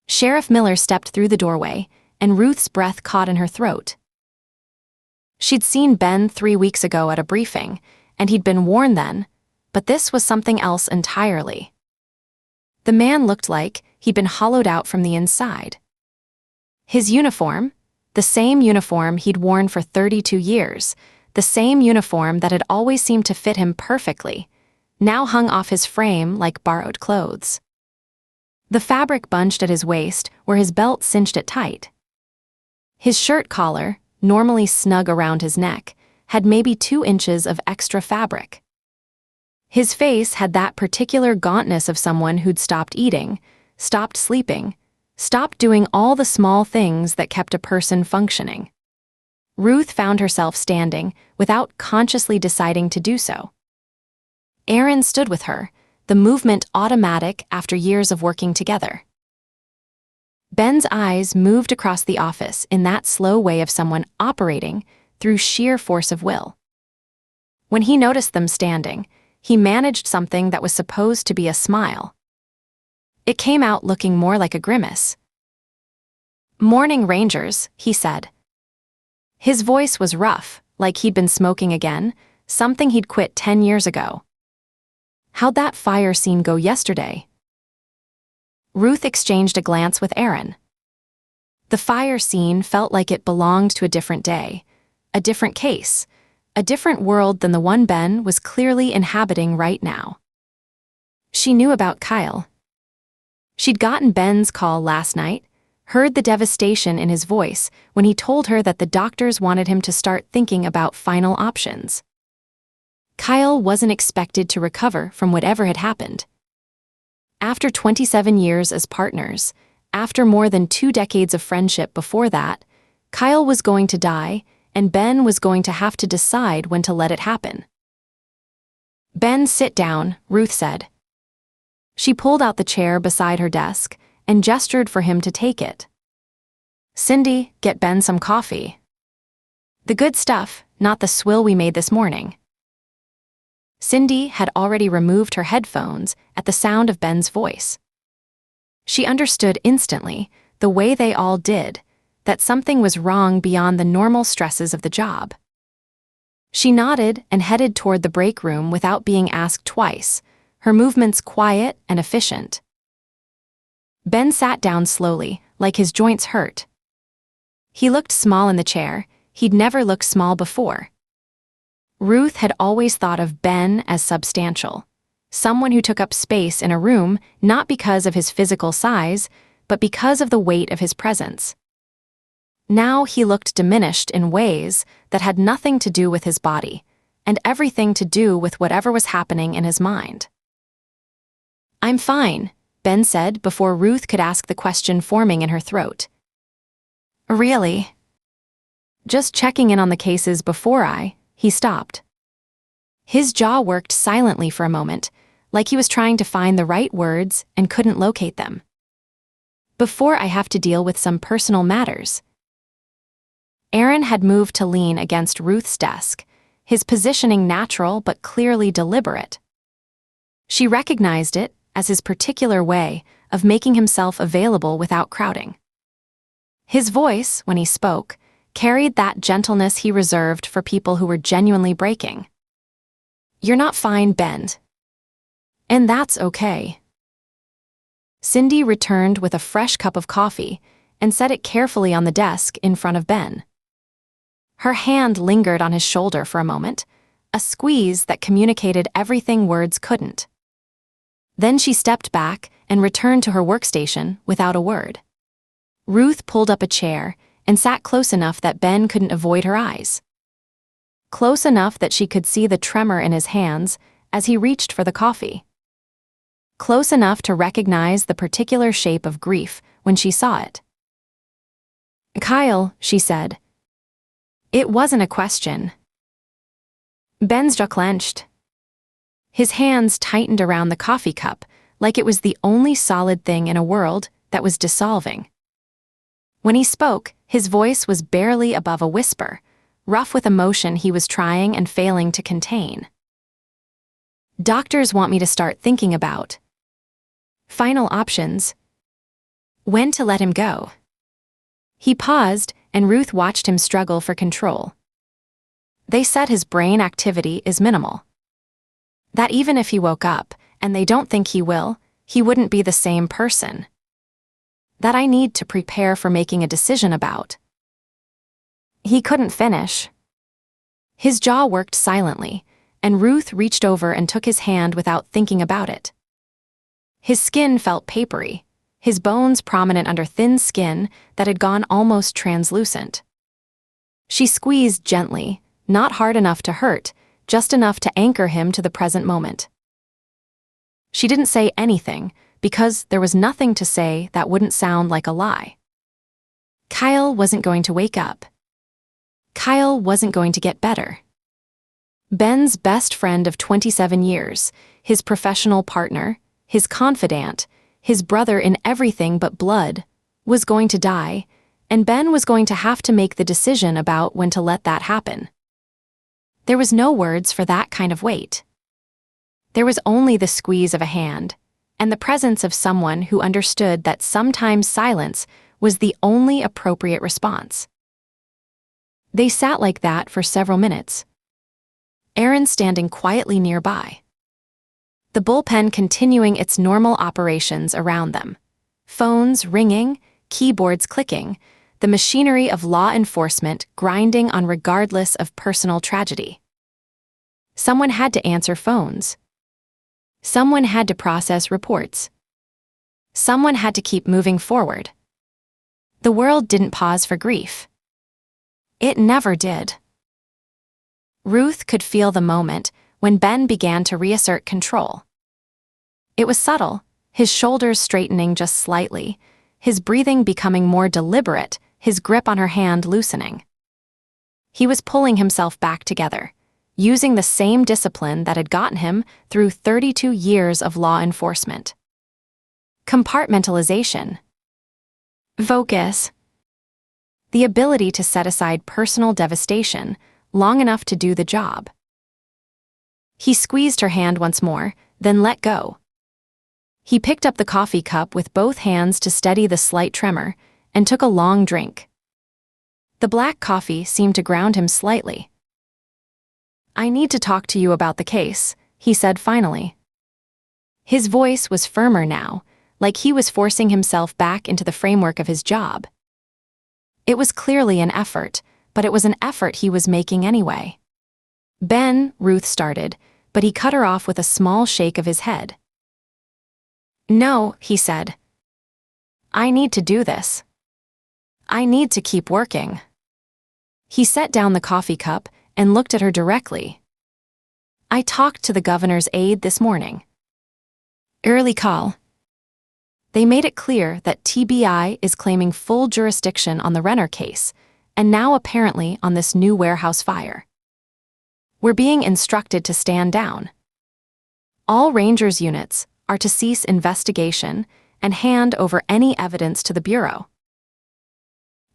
Sheriff Miller stepped through the doorway, and Ruth's breath caught in her throat. She'd seen Ben 3 weeks ago at a briefing, and he'd been warned then, but this was something else entirely. The man looked like he'd been hollowed out from the inside. His uniform, the same uniform he'd worn for 32 years, the same uniform that had always seemed to fit him perfectly, now hung off his frame like borrowed clothes. The fabric bunched at his waist where his belt cinched it tight. His shirt collar, normally snug around his neck, had maybe 2 inches of extra fabric. His face had that particular gauntness of someone who'd stopped eating, stopped sleeping, stopped doing all the small things that kept a person functioning. Ruth found herself standing without consciously deciding to do so. Aaron stood with her, the movement automatic after years of working together. Ben's eyes moved across the office in that slow way of someone operating through sheer force of will. When he noticed them standing, he managed something that was supposed to be a smile. It came out looking more like a grimace. "Morning, Rangers," he said. His voice was rough, like he'd been smoking again, something he'd quit 10 years ago. "How'd that fire scene go yesterday?" Ruth exchanged a glance with Aaron. The fire scene felt like it belonged to a different day, a different case, a different world than the one Ben was clearly inhabiting right now. She knew about Kyle. She'd gotten Ben's call last night, heard the devastation in his voice when he told her that the doctors wanted him to start thinking about final options. Kyle wasn't expected to recover from whatever had happened. After 27 years as partners, after more than 2 decades of friendship before that, Kyle was going to die, and Ben was going to have to decide when to let it happen. "Ben, sit down," Ruth said. She pulled out the chair beside her desk and gestured for him to take it. "Cindy, get Ben some coffee. The good stuff, not the swill we made this morning." Cindy had already removed her headphones at the sound of Ben's voice. She understood instantly, the way they all did, that something was wrong beyond the normal stresses of the job. She nodded and headed toward the break room without being asked twice, her movements quiet and efficient. Ben sat down slowly, like his joints hurt. He looked small in the chair, he'd never looked small before. Ruth had always thought of Ben as substantial, someone who took up space in a room not because of his physical size, but because of the weight of his presence. Now he looked diminished in ways that had nothing to do with his body, and everything to do with whatever was happening in his mind. "I'm fine," Ben said before Ruth could ask the question forming in her throat. "Really?" "Just checking in on the cases before He stopped. His jaw worked silently for a moment, like he was trying to find the right words and couldn't locate them. "Before I have to deal with some personal matters." Aaron had moved to lean against Ruth's desk, his positioning natural but clearly deliberate. She recognized it as his particular way of making himself available without crowding. His voice, when he spoke, carried that gentleness he reserved for people who were genuinely breaking. "You're not fine, Ben. And that's okay." Cindy returned with a fresh cup of coffee and set it carefully on the desk in front of Ben. Her hand lingered on his shoulder for a moment, a squeeze that communicated everything words couldn't. Then she stepped back and returned to her workstation without a word. Ruth pulled up a chair and sat close enough that Ben couldn't avoid her eyes. Close enough that she could see the tremor in his hands as he reached for the coffee. Close enough to recognize the particular shape of grief when she saw it. "Kyle," she said. It wasn't a question. Ben's jaw clenched. His hands tightened around the coffee cup like it was the only solid thing in a world that was dissolving. When he spoke, his voice was barely above a whisper, rough with emotion he was trying and failing to contain. Doctors want me to start thinking about final options. When to let him go. He paused, and Ruth watched him struggle for control. They said his brain activity is minimal. That even if he woke up, and they don't think he will, he wouldn't be the same person. That I need to prepare for making a decision about. He couldn't finish. His jaw worked silently, and Ruth reached over and took his hand without thinking about it. His skin felt papery, his bones prominent under thin skin that had gone almost translucent. She squeezed gently, not hard enough to hurt, just enough to anchor him to the present moment. She didn't say anything, because there was nothing to say that wouldn't sound like a lie. Kyle wasn't going to wake up. Kyle wasn't going to get better. Ben's best friend of 27 years, his professional partner, his confidant, his brother in everything but blood, was going to die, and Ben was going to have to make the decision about when to let that happen. There was no words for that kind of weight. There was only the squeeze of a hand, and the presence of someone who understood that sometimes silence was the only appropriate response. They sat like that for several minutes, Aaron standing quietly nearby. The bullpen continuing its normal operations around them. Phones ringing, keyboards clicking, the machinery of law enforcement grinding on regardless of personal tragedy. Someone had to answer phones. Someone had to process reports. Someone had to keep moving forward. The world didn't pause for grief. It never did. Ruth could feel the moment when Ben began to reassert control. It was subtle, his shoulders straightening just slightly, his breathing becoming more deliberate, his grip on her hand loosening. He was pulling himself back together, using the same discipline that had gotten him through 32 years of law enforcement. Compartmentalization. Focus. The ability to set aside personal devastation long enough to do the job. He squeezed her hand once more, then let go. He picked up the coffee cup with both hands to steady the slight tremor, and took a long drink. The black coffee seemed to ground him slightly. "I need to talk to you about the case," he said finally. His voice was firmer now, like he was forcing himself back into the framework of his job. It was clearly an effort, but it was an effort he was making anyway. "Ben," Ruth started, but he cut her off with a small shake of his head. "No," he said. "I need to do this. I need to keep working." He set down the coffee cup and looked at her directly. "I talked to the governor's aide this morning. Early call. They made it clear that TBI is claiming full jurisdiction on the Renner case, and now apparently on this new warehouse fire. We're being instructed to stand down. All Rangers units are to cease investigation and hand over any evidence to the Bureau."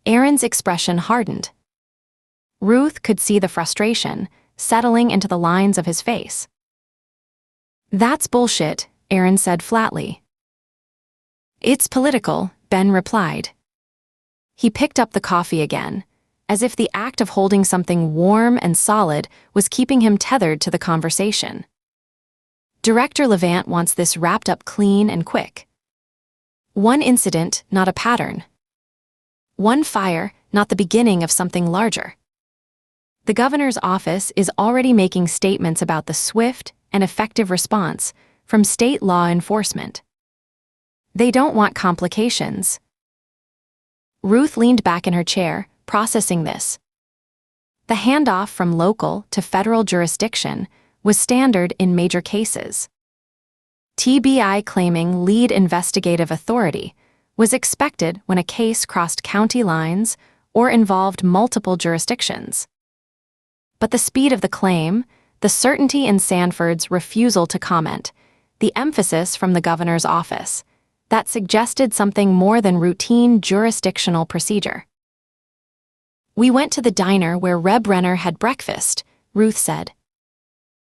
Aaron's expression hardened. Ruth could see the frustration settling into the lines of his face. "That's bullshit," Aaron said flatly. "It's political," Ben replied. He picked up the coffee again, as if the act of holding something warm and solid was keeping him tethered to the conversation. "Director Levant wants this wrapped up clean and quick. One incident, not a pattern. One fire, not the beginning of something larger. The governor's office is already making statements about the swift and effective response from state law enforcement. They don't want complications." Ruth leaned back in her chair, processing this. The handoff from local to federal jurisdiction was standard in major cases. TBI claiming lead investigative authority was expected when a case crossed county lines or involved multiple jurisdictions. But the speed of the claim, the certainty in Sanford's refusal to comment, the emphasis from the governor's office, that suggested something more than routine jurisdictional procedure. "We went to the diner where Reb Renner had breakfast," Ruth said.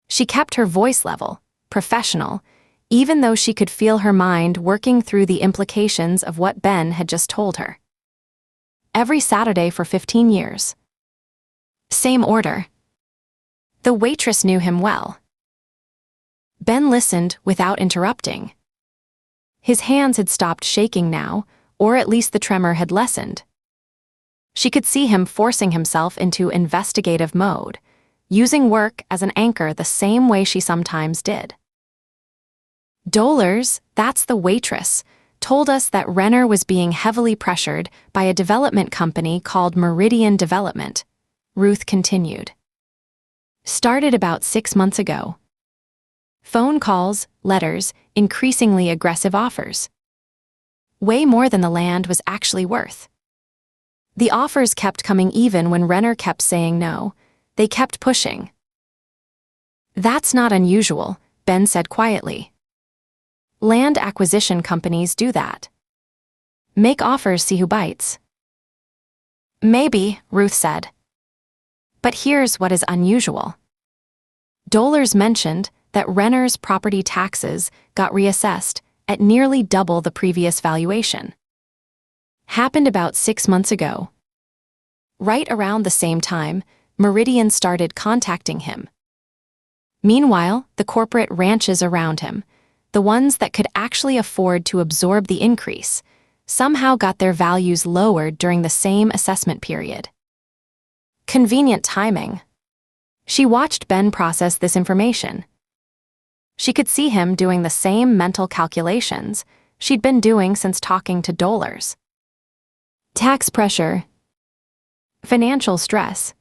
She kept her voice level, professional, even though she could feel her mind working through the implications of what Ben had just told her. "Every Saturday for 15 years. Same order." The waitress knew him well. Ben listened without interrupting. His hands had stopped shaking now, or at least the tremor had lessened. She could see him forcing himself into investigative mode, using work as an anchor the same way she sometimes did. "Dollars, that's the waitress, told us that Renner was being heavily pressured by a development company called Meridian Development," Ruth continued. "Started about 6 months ago. Phone calls, letters, increasingly aggressive offers. Way more than the land was actually worth. The offers kept coming even when Renner kept saying no. They kept pushing." "That's not unusual," Ben said quietly. "Land acquisition companies do that. Make offers, see who bites." "Maybe," Ruth said. "But here's what is unusual. Dollars mentioned that Renner's property taxes got reassessed at nearly double the previous valuation. Happened about 6 months ago. Right around the same time, Meridian started contacting him. Meanwhile, the corporate ranches around him, the ones that could actually afford to absorb the increase, somehow got their values lowered during the same assessment period. Convenient timing." She watched Ben process this information. She could see him doing the same mental calculations she'd been doing since talking to Dollars. Tax pressure. Financial stress.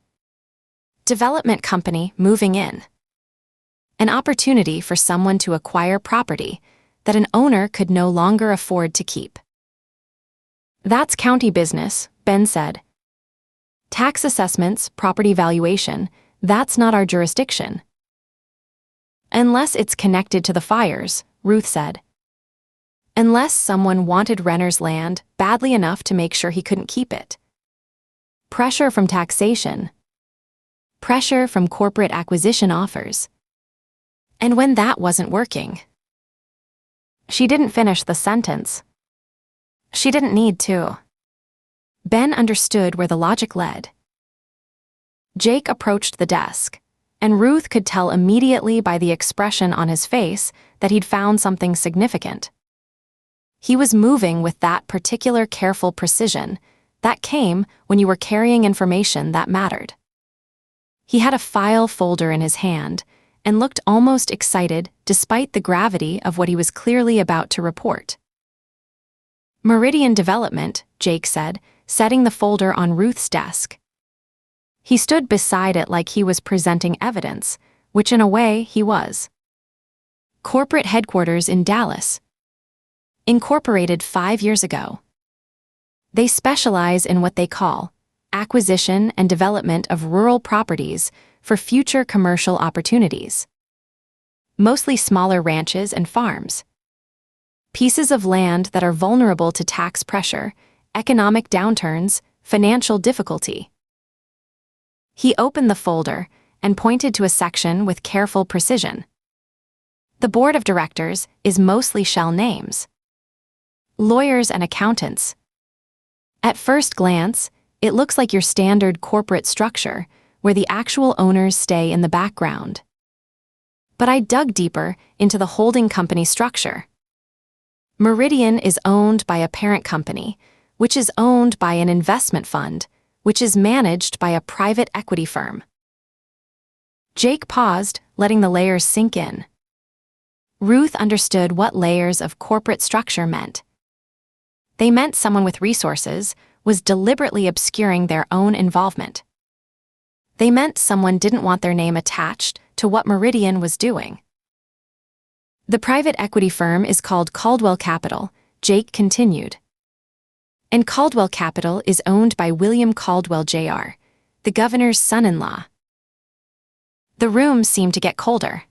Development company moving in. An opportunity for someone to acquire property that an owner could no longer afford to keep. "That's county business," Ben said. "Tax assessments, property valuation, that's not our jurisdiction." "Unless it's connected to the fires," Ruth said. "Unless someone wanted Renner's land badly enough to make sure he couldn't keep it. Pressure from taxation. Pressure from corporate acquisition offers. And when that wasn't working." She didn't finish the sentence. She didn't need to. Ben understood where the logic led. Jake approached the desk, and Ruth could tell immediately by the expression on his face that he'd found something significant. He was moving with that particular careful precision that came when you were carrying information that mattered. He had a file folder in his hand and looked almost excited despite the gravity of what he was clearly about to report. "Meridian Development," Jake said, setting the folder on Ruth's desk. He stood beside it like he was presenting evidence, which in a way he was. "Corporate headquarters in Dallas. Incorporated 5 years ago. They specialize in what they call acquisition and development of rural properties for future commercial opportunities. Mostly smaller ranches and farms. Pieces of land that are vulnerable to tax pressure, economic downturns, financial difficulty." He opened the folder and pointed to a section with careful precision. "The board of directors is mostly shell names. Lawyers and accountants. At first glance, it looks like your standard corporate structure, where the actual owners stay in the background. But I dug deeper into the holding company structure. Meridian is owned by a parent company, which is owned by an investment fund, which is managed by a private equity firm." Jake paused, letting the layers sink in. Ruth understood what layers of corporate structure meant. They meant someone with resources was deliberately obscuring their own involvement. They meant someone didn't want their name attached to what Meridian was doing. "The private equity firm is called Caldwell Capital," Jake continued. "And Caldwell Capital is owned by William Caldwell Jr., the governor's son-in-law." The room seemed to get colder.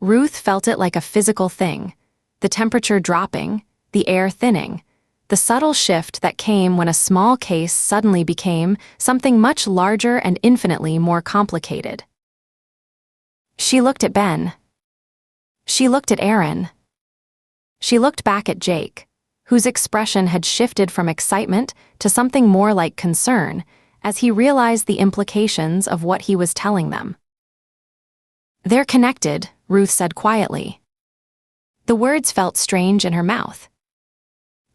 Ruth felt it like a physical thing, the temperature dropping, the air thinning, the subtle shift that came when a small case suddenly became something much larger and infinitely more complicated. She looked at Ben. She looked at Aaron. She looked back at Jake, whose expression had shifted from excitement to something more like concern as he realized the implications of what he was telling them. "They're connected," Ruth said quietly. The words felt strange in her mouth.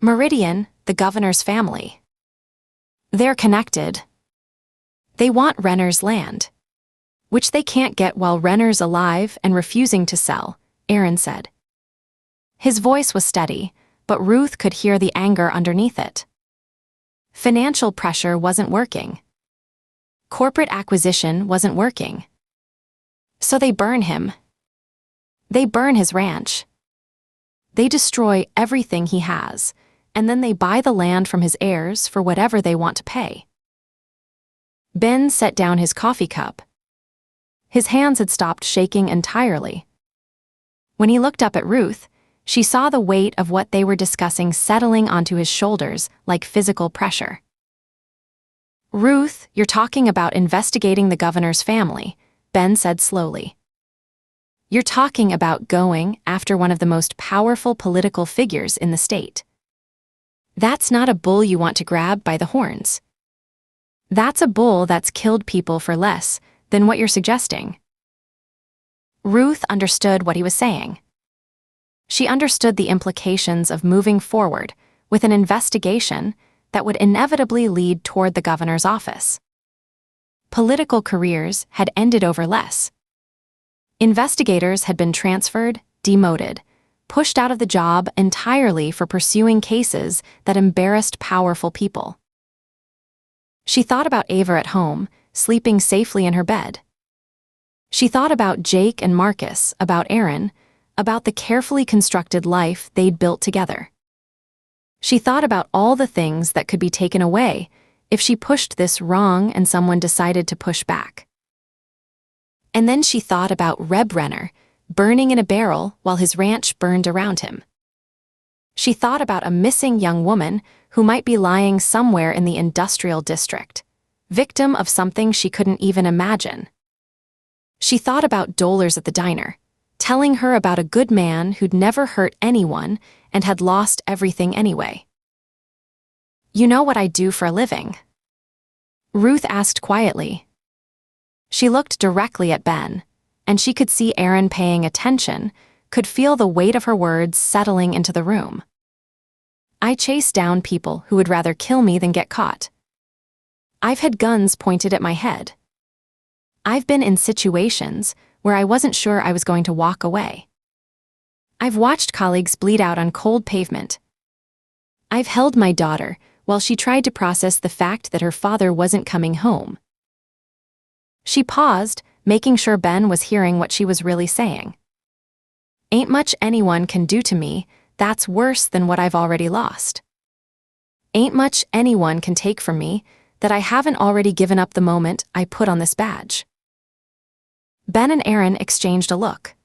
"Meridian, the governor's family. They're connected. They want Renner's land, which they can't get while Renner's alive and refusing to sell," Aaron said. His voice was steady, but Ruth could hear the anger underneath it. Financial pressure wasn't working. Corporate acquisition wasn't working. So they burn him. They burn his ranch. They destroy everything he has, and then they buy the land from his heirs for whatever they want to pay. Ben set down his coffee cup. His hands had stopped shaking entirely. When he looked up at Ruth, she saw the weight of what they were discussing settling onto his shoulders like physical pressure. "Ruth, you're talking about investigating the governor's family," Ben said slowly. "You're talking about going after one of the most powerful political figures in the state. That's not a bull you want to grab by the horns. That's a bull that's killed people for less than what you're suggesting." Ruth understood what he was saying. She understood the implications of moving forward with an investigation that would inevitably lead toward the governor's office. Political careers had ended over less. Investigators had been transferred, demoted, pushed out of the job entirely for pursuing cases that embarrassed powerful people. She thought about Ava at home, sleeping safely in her bed. She thought about Jake and Marcus, about Aaron, about the carefully constructed life they'd built together. She thought about all the things that could be taken away if she pushed this wrong and someone decided to push back. And then she thought about Reb Renner, burning in a barrel while his ranch burned around him. She thought about a missing young woman who might be lying somewhere in the industrial district, victim of something she couldn't even imagine. She thought about dolers at the diner, telling her about a good man who'd never hurt anyone and had lost everything anyway. "You know what I do for a living?" Ruth asked quietly. She looked directly at Ben, and she could see Aaron paying attention, could feel the weight of her words settling into the room. "I chase down people who would rather kill me than get caught. I've had guns pointed at my head. I've been in situations where I wasn't sure I was going to walk away. I've watched colleagues bleed out on cold pavement. I've held my daughter while she tried to process the fact that her father wasn't coming home." She paused, making sure Ben was hearing what she was really saying. "Ain't much anyone can do to me that's worse than what I've already lost. Ain't much anyone can take from me that I haven't already given up the moment I put on this badge." Ben and Aaron exchanged a look.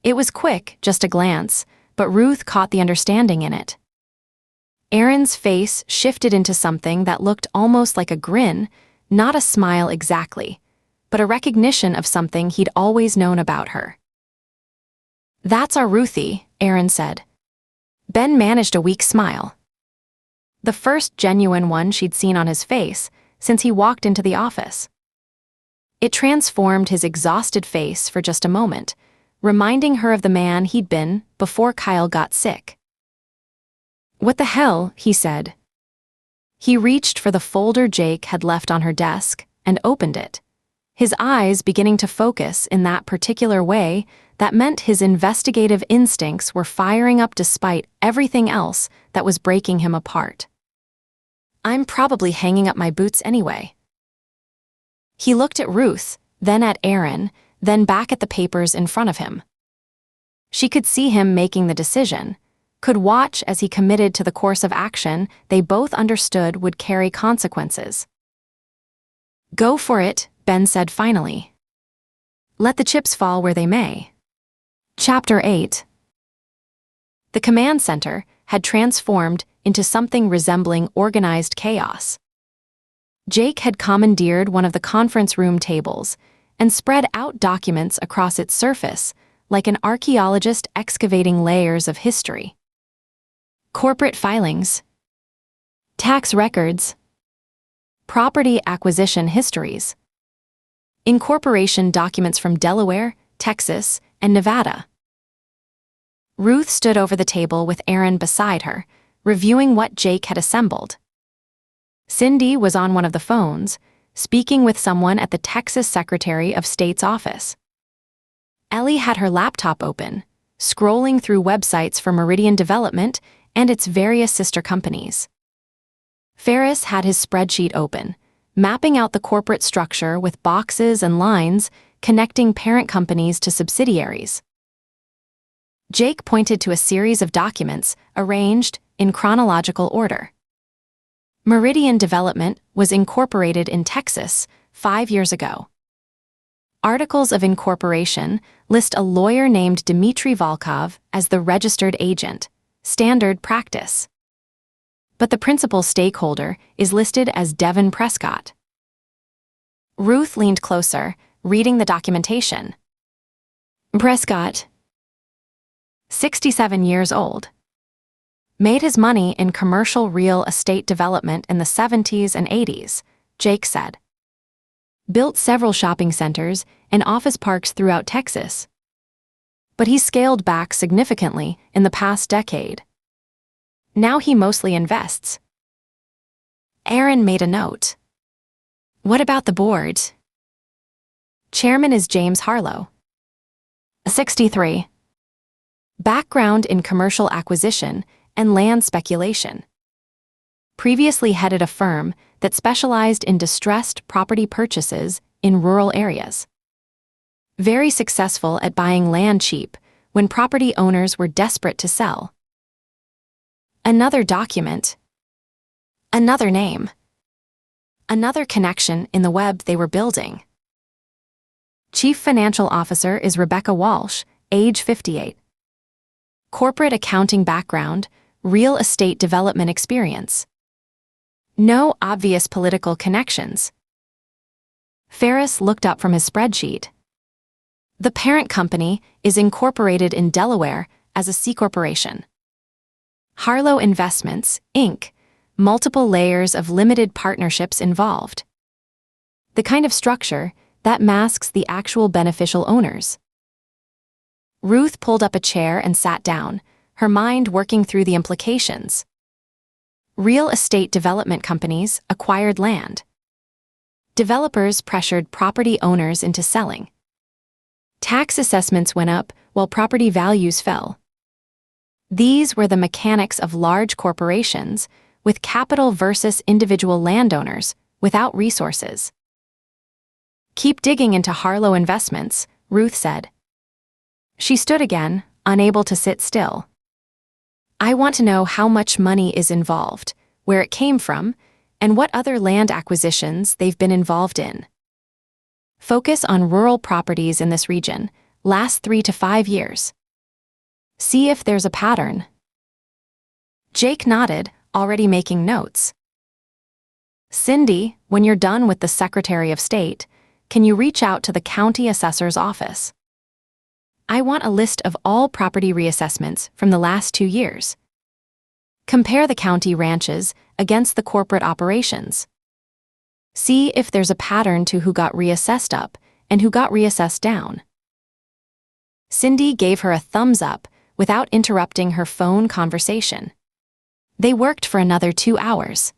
It was quick, just a glance, but Ruth caught the understanding in it. Aaron's face shifted into something that looked almost like a grin, not a smile exactly, but a recognition of something he'd always known about her. "That's our Ruthie," Aaron said. Ben managed a weak smile. The first genuine one she'd seen on his face since he walked into the office. It transformed his exhausted face for just a moment, reminding her of the man he'd been before Kyle got sick. "What the hell?" he said. He reached for the folder Jake had left on her desk and opened it, his eyes beginning to focus in that particular way that meant his investigative instincts were firing up despite everything else that was breaking him apart. "I'm probably hanging up my boots anyway." He looked at Ruth, then at Aaron, then back at the papers in front of him. She could see him making the decision, could watch as he committed to the course of action they both understood would carry consequences. "Go for it," Ben said finally. "Let the chips fall where they may." Chapter 8. The command center, had transformed into something resembling organized chaos. Jake had commandeered one of the conference room tables and spread out documents across its surface like an archaeologist excavating layers of history. Corporate filings, tax records, property acquisition histories, incorporation documents from Delaware, Texas, and Nevada. Ruth stood over the table with Aaron beside her, reviewing what Jake had assembled. Cindy was on one of the phones, speaking with someone at the Texas Secretary of State's office. Ellie had her laptop open, scrolling through websites for Meridian Development and its various sister companies. Ferris had his spreadsheet open, mapping out the corporate structure with boxes and lines connecting parent companies to subsidiaries. Jake pointed to a series of documents arranged in chronological order. Meridian Development was incorporated in Texas 5 years ago. Articles of incorporation list a lawyer named Dmitry Volkov as the registered agent, standard practice. But the principal stakeholder is listed as Devin Prescott. Ruth leaned closer, reading the documentation. Prescott, 67 years old, made his money in commercial real estate development in the 70s and 80s, Jake said. Built several shopping centers and office parks throughout Texas. But he scaled back significantly in the past decade. Now he mostly invests. Aaron made a note. What about the board? Chairman is James Harlow, 63. Background in commercial acquisition and land speculation. Previously headed a firm that specialized in distressed property purchases in rural areas. Very successful at buying land cheap when property owners were desperate to sell. Another document. Another name. Another connection in the web they were building. Chief Financial Officer is Rebecca Walsh, age 58. Corporate accounting background, real estate development experience. No obvious political connections. Ferris looked up from his spreadsheet. The parent company is incorporated in Delaware as a C corporation. Harlow Investments, Inc., multiple layers of limited partnerships involved. The kind of structure that masks the actual beneficial owners. Ruth pulled up a chair and sat down, her mind working through the implications. Real estate development companies acquired land. Developers pressured property owners into selling. Tax assessments went up while property values fell. These were the mechanics of large corporations with capital versus individual landowners without resources. Keep digging into Harlow Investments, Ruth said. She stood again, unable to sit still. I want to know how much money is involved, where it came from, and what other land acquisitions they've been involved in. Focus on rural properties in this region, last 3 to 5 years. See if there's a pattern. Jake nodded, already making notes. Cindy, when you're done with the Secretary of State, can you reach out to the county assessor's office? I want a list of all property reassessments from the last 2 years. Compare the county ranches against the corporate operations. See if there's a pattern to who got reassessed up and who got reassessed down. Cindy gave her a thumbs up without interrupting her phone conversation. They worked for another 2 hours.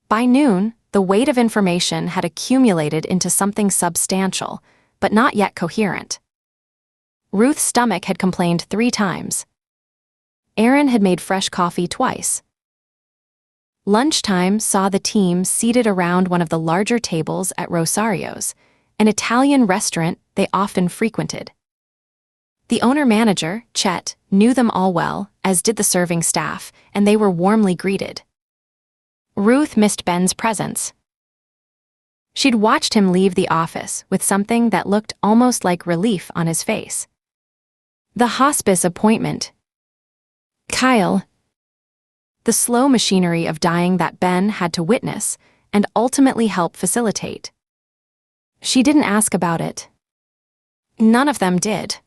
By noon, the weight of information had accumulated into something substantial, but not yet coherent. Ruth's stomach had complained 3 times. Aaron had made fresh coffee twice. Lunchtime saw the team seated around one of the larger tables at Rosario's, an Italian restaurant they often frequented. The owner-manager, Chet, knew them all well, as did the serving staff, and they were warmly greeted. Ruth missed Ben's presence. She'd watched him leave the office with something that looked almost like relief on his face. The hospice appointment. Kyle, The slow machinery of dying that Ben had to witness and ultimately help facilitate. She didn't ask about it. None of them did.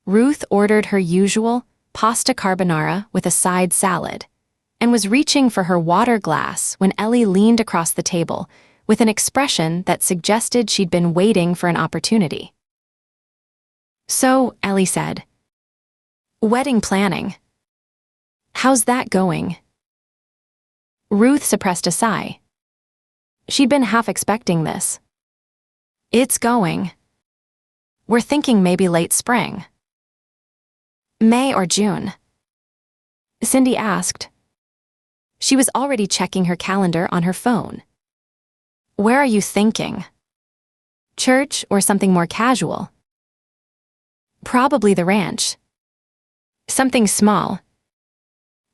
Ruth ordered her usual pasta carbonara with a side salad and was reaching for her water glass when Ellie leaned across the table with an expression that suggested she'd been waiting for an opportunity. "So," Ellie said, "wedding planning. How's that going?" Ruth suppressed a sigh. She'd been half expecting this. "It's going. We're thinking maybe late spring. May or June?" Cindy asked. She was already checking her calendar on her phone. "Where are you thinking? Church or something more casual?" "Probably the ranch. Something small.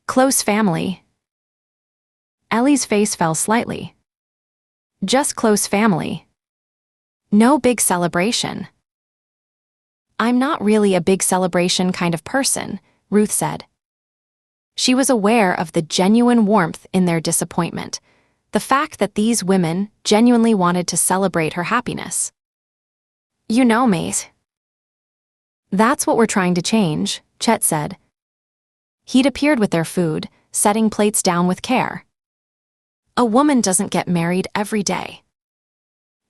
Close family." Ellie's face fell slightly. "Just close family. No big celebration." "I'm not really a big celebration kind of person," Ruth said. She was aware of the genuine warmth in their disappointment, the fact that these women genuinely wanted to celebrate her happiness. "You know, mate." "That's what we're trying to change," Chet said. He'd appeared with their food, setting plates down with care. "A woman doesn't get married every day.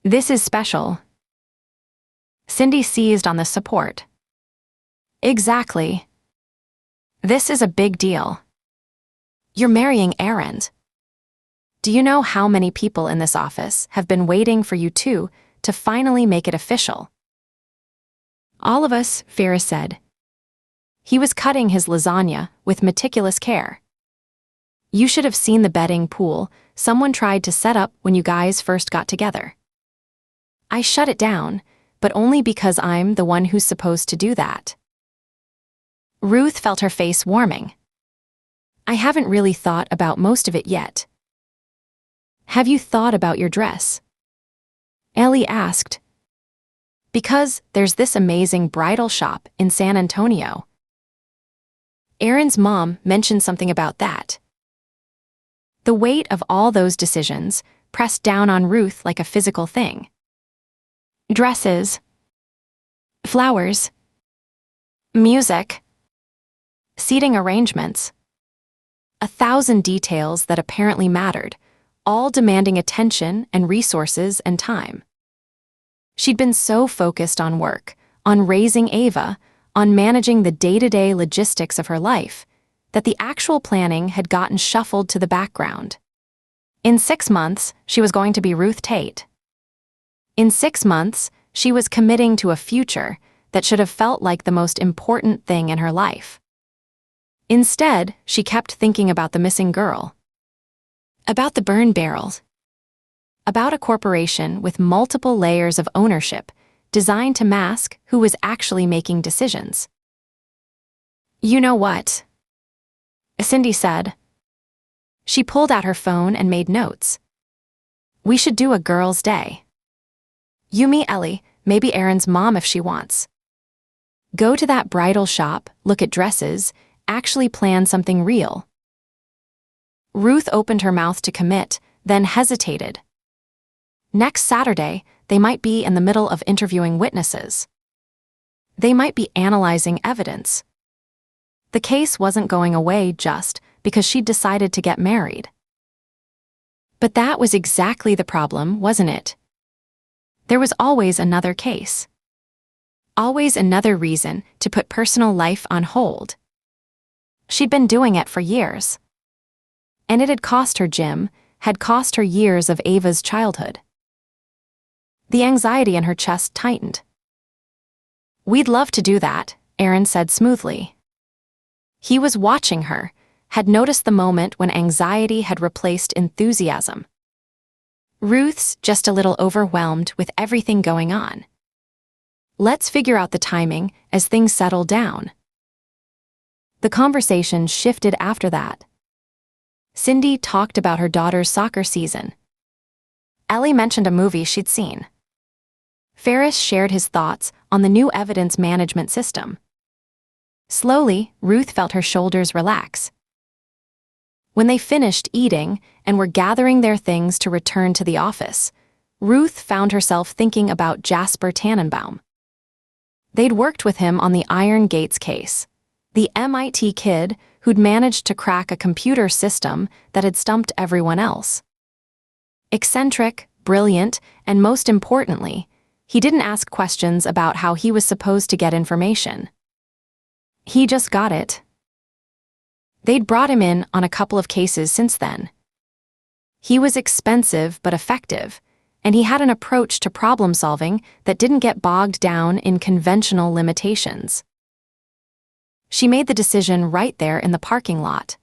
This is special." Cindy seized on the support. "Exactly. This is a big deal. You're marrying Aaron. Do you know how many people in this office have been waiting for you two to finally make it official?" "All of us," Ferris said. He was cutting his lasagna with meticulous care. "You should have seen the betting pool someone tried to set up when you guys first got together. I shut it down, but only because I'm the one who's supposed to do that." Ruth felt her face warming. "I haven't really thought about most of it yet." "Have you thought about your dress?" Ellie asked. "Because there's this amazing bridal shop in San Antonio. Aaron's mom mentioned something about that." The weight of all those decisions pressed down on Ruth like a physical thing. Dresses, flowers, music, seating arrangements. 1,000 details that apparently mattered, all demanding attention and resources and time. She'd been so focused on work, on raising Ava, on managing the day-to-day logistics of her life, that the actual planning had gotten shuffled to the background. In 6 months, she was going to be Ruth Tate. In 6 months, she was committing to a future that should have felt like the most important thing in her life. Instead, she kept thinking about the missing girl. About the burn barrels. About a corporation with multiple layers of ownership designed to mask who was actually making decisions. "You know what?" Cindy said. She pulled out her phone and made notes. "We should do a girls' day. You meet Ellie, maybe Aaron's mom if she wants. Go to that bridal shop, look at dresses, actually plan something real." Ruth opened her mouth to commit, then hesitated. Next Saturday, they might be in the middle of interviewing witnesses. They might be analyzing evidence. The case wasn't going away just because she'd decided to get married. But that was exactly the problem, wasn't it? There was always another case. Always another reason to put personal life on hold. She'd been doing it for years. And it had cost her Jim, had cost her years of Ava's childhood. The anxiety in her chest tightened. "We'd love to do that," Aaron said smoothly. He was watching her, had noticed the moment when anxiety had replaced enthusiasm. Ruth's just a little overwhelmed with everything going on. Let's figure out the timing as things settle down. The conversation shifted after that. Cindy talked about her daughter's soccer season. Ellie mentioned a movie she'd seen. Ferris shared his thoughts on the new evidence management system. Slowly, Ruth felt her shoulders relax. When they finished eating and were gathering their things to return to the office, Ruth found herself thinking about Jasper Tannenbaum. They'd worked with him on the Iron Gates case, the MIT kid who'd managed to crack a computer system that had stumped everyone else. Eccentric, brilliant, and most importantly, he didn't ask questions about how he was supposed to get information. He just got it. They'd brought him in on a couple of cases since then. He was expensive but effective, and he had an approach to problem-solving that didn't get bogged down in conventional limitations. She made the decision right there in the parking lot.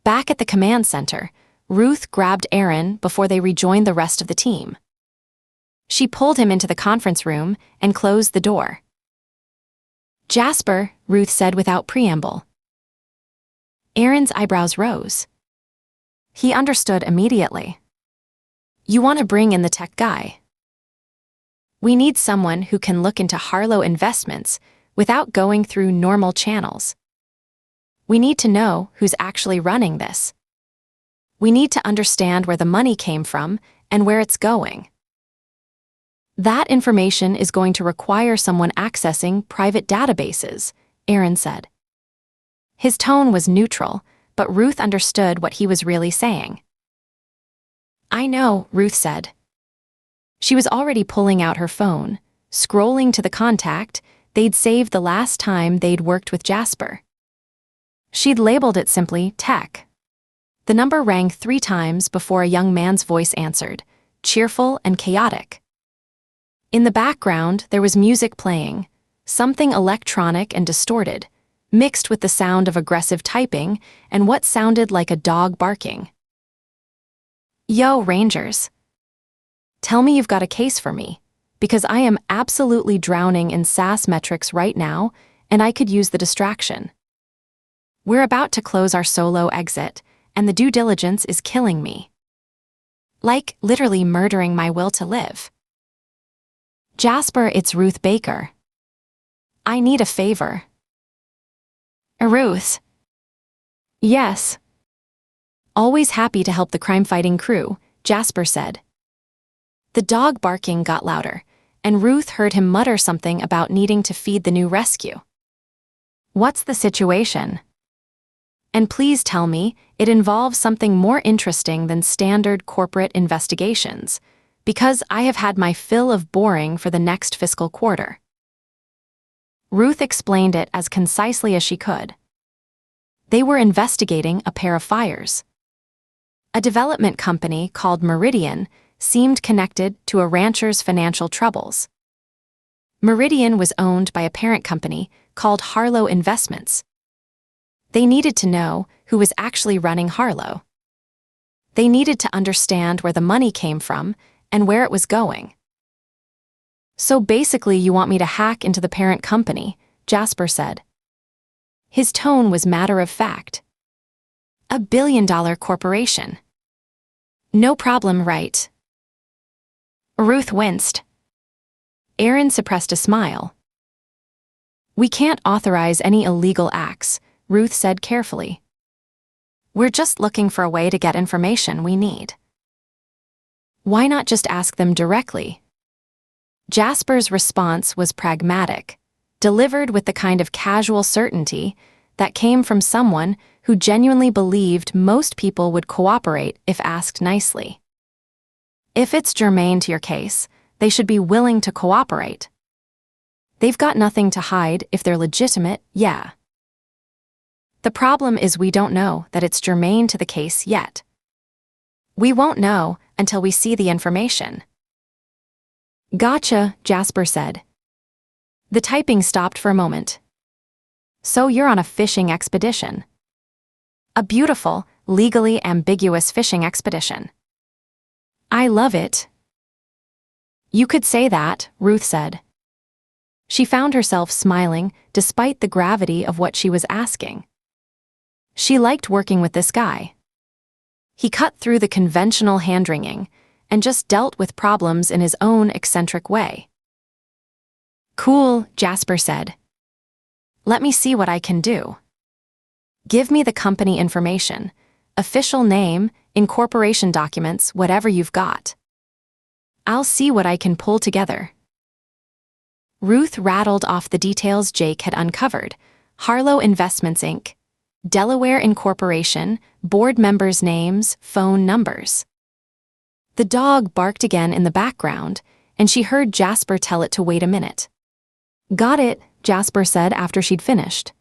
Back at the command center, Ruth grabbed Aaron before they rejoined the rest of the team. She pulled him into the conference room and closed the door. "Jasper," Ruth said without preamble. Aaron's eyebrows rose. He understood immediately. "You want to bring in the tech guy. We need someone who can look into Harlow investments without going through normal channels. We need to know who's actually running this. We need to understand where the money came from and where it's going. That information is going to require someone accessing private databases," Aaron said. His tone was neutral, but Ruth understood what he was really saying. "I know," Ruth said. She was already pulling out her phone, scrolling to the contact they'd saved the last time they'd worked with Jasper. She'd labeled it simply Tech. The number rang 3 times before a young man's voice answered, cheerful and chaotic. In the background, there was music playing, something electronic and distorted, mixed with the sound of aggressive typing and what sounded like a dog barking. "Yo, Rangers. Tell me you've got a case for me, because I am absolutely drowning in SAS metrics right now, and I could use the distraction. We're about to close our solo exit, and the due diligence is killing me. Like, literally murdering my will to live. Jasper, it's Ruth Baker. I need a favor." "Ruth." "Yes." "Always happy to help the crime-fighting crew," Jasper said. The dog barking got louder, and Ruth heard him mutter something about needing to feed the new rescue. "What's the situation? And please tell me it involves something more interesting than standard corporate investigations, because I have had my fill of boring for the next fiscal quarter." Ruth explained it as concisely as she could. They were investigating a pair of fires. A development company called Meridian seemed connected to a rancher's financial troubles. Meridian was owned by a parent company called Harlow Investments. They needed to know who was actually running Harlow. They needed to understand where the money came from and where it was going. "So basically you want me to hack into the parent company," Jasper said. His tone was matter-of-fact. "$1 billion corporation. No problem, right?" Ruth winced. Aaron suppressed a smile. "We can't authorize any illegal acts," Ruth said carefully. "We're just looking for a way to get information we need." "Why not just ask them directly?" Jasper's response was pragmatic, delivered with the kind of casual certainty that came from someone who genuinely believed most people would cooperate if asked nicely. If it's germane to your case, they should be willing to cooperate. They've got nothing to hide if they're legitimate, yeah. The problem is we don't know that it's germane to the case yet. We won't know until we see the information. "Gotcha," Jasper said. The typing stopped for a moment. "So you're on a fishing expedition. A beautiful, legally ambiguous fishing expedition. I love it." "You could say that," Ruth said. She found herself smiling despite the gravity of what she was asking. She liked working with this guy. He cut through the conventional hand-wringing and just dealt with problems in his own eccentric way. "Cool," Jasper said. "Let me see what I can do." Give me the company information, official name, incorporation documents, whatever you've got. I'll see what I can pull together. Ruth rattled off the details Jake had uncovered. Harlow Investments, Inc., Delaware Incorporation, board members' names, phone numbers. The dog barked again in the background, and she heard Jasper tell it to wait a minute. Got it, Jasper said after she'd finished.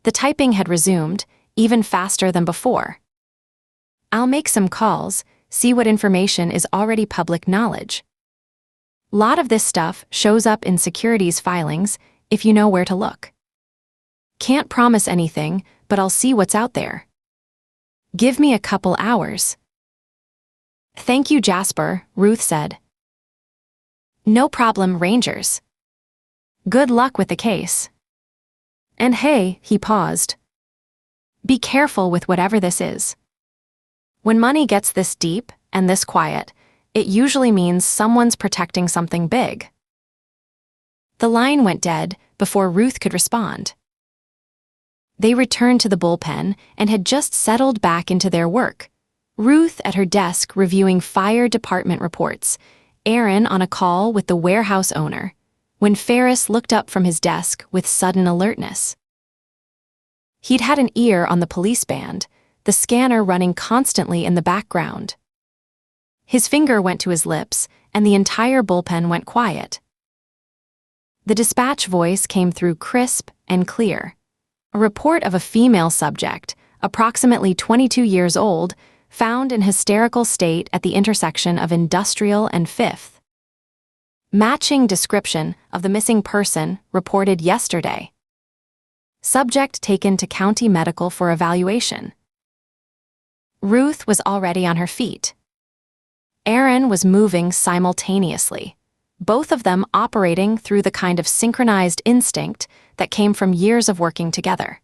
The typing had resumed, even faster than before. I'll make some calls, see what information is already public knowledge. Lot of this stuff shows up in securities filings if you know where to look. Can't promise anything, but I'll see what's out there. Give me a couple hours. Thank you, Jasper, Ruth said. No problem, Rangers. Good luck with the case. And hey, he paused. Be careful with whatever this is. When money gets this deep and this quiet, it usually means someone's protecting something big. The line went dead before Ruth could respond. They returned to the bullpen and had just settled back into their work. Ruth at her desk reviewing fire department reports, Aaron on a call with the warehouse owner, when Ferris looked up from his desk with sudden alertness. He'd had an ear on the police band, the scanner running constantly in the background. His finger went to his lips, and the entire bullpen went quiet. The dispatch voice came through crisp and clear. A report of a female subject, approximately 22 years old, found in hysterical state at the intersection of Industrial and 5th. Matching description of the missing person reported yesterday. Subject taken to county medical for evaluation. Ruth was already on her feet. Aaron was moving simultaneously, both of them operating through the kind of synchronized instinct that came from years of working together.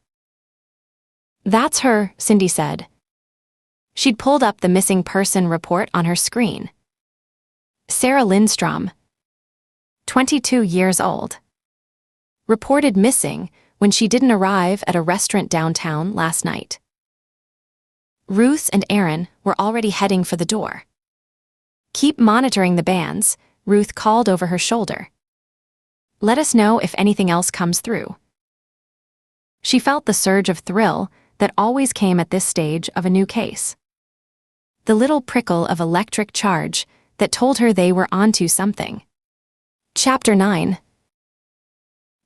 That's her, Cindy said. She'd pulled up the missing person report on her screen. Sarah Lindstrom, 22 years old. Reported missing when she didn't arrive at a restaurant downtown last night. Ruth and Aaron were already heading for the door. Keep monitoring the bands, Ruth called over her shoulder. Let us know if anything else comes through. She felt the surge of thrill that always came at this stage of a new case. The little prickle of electric charge that told her they were onto something. Chapter 9.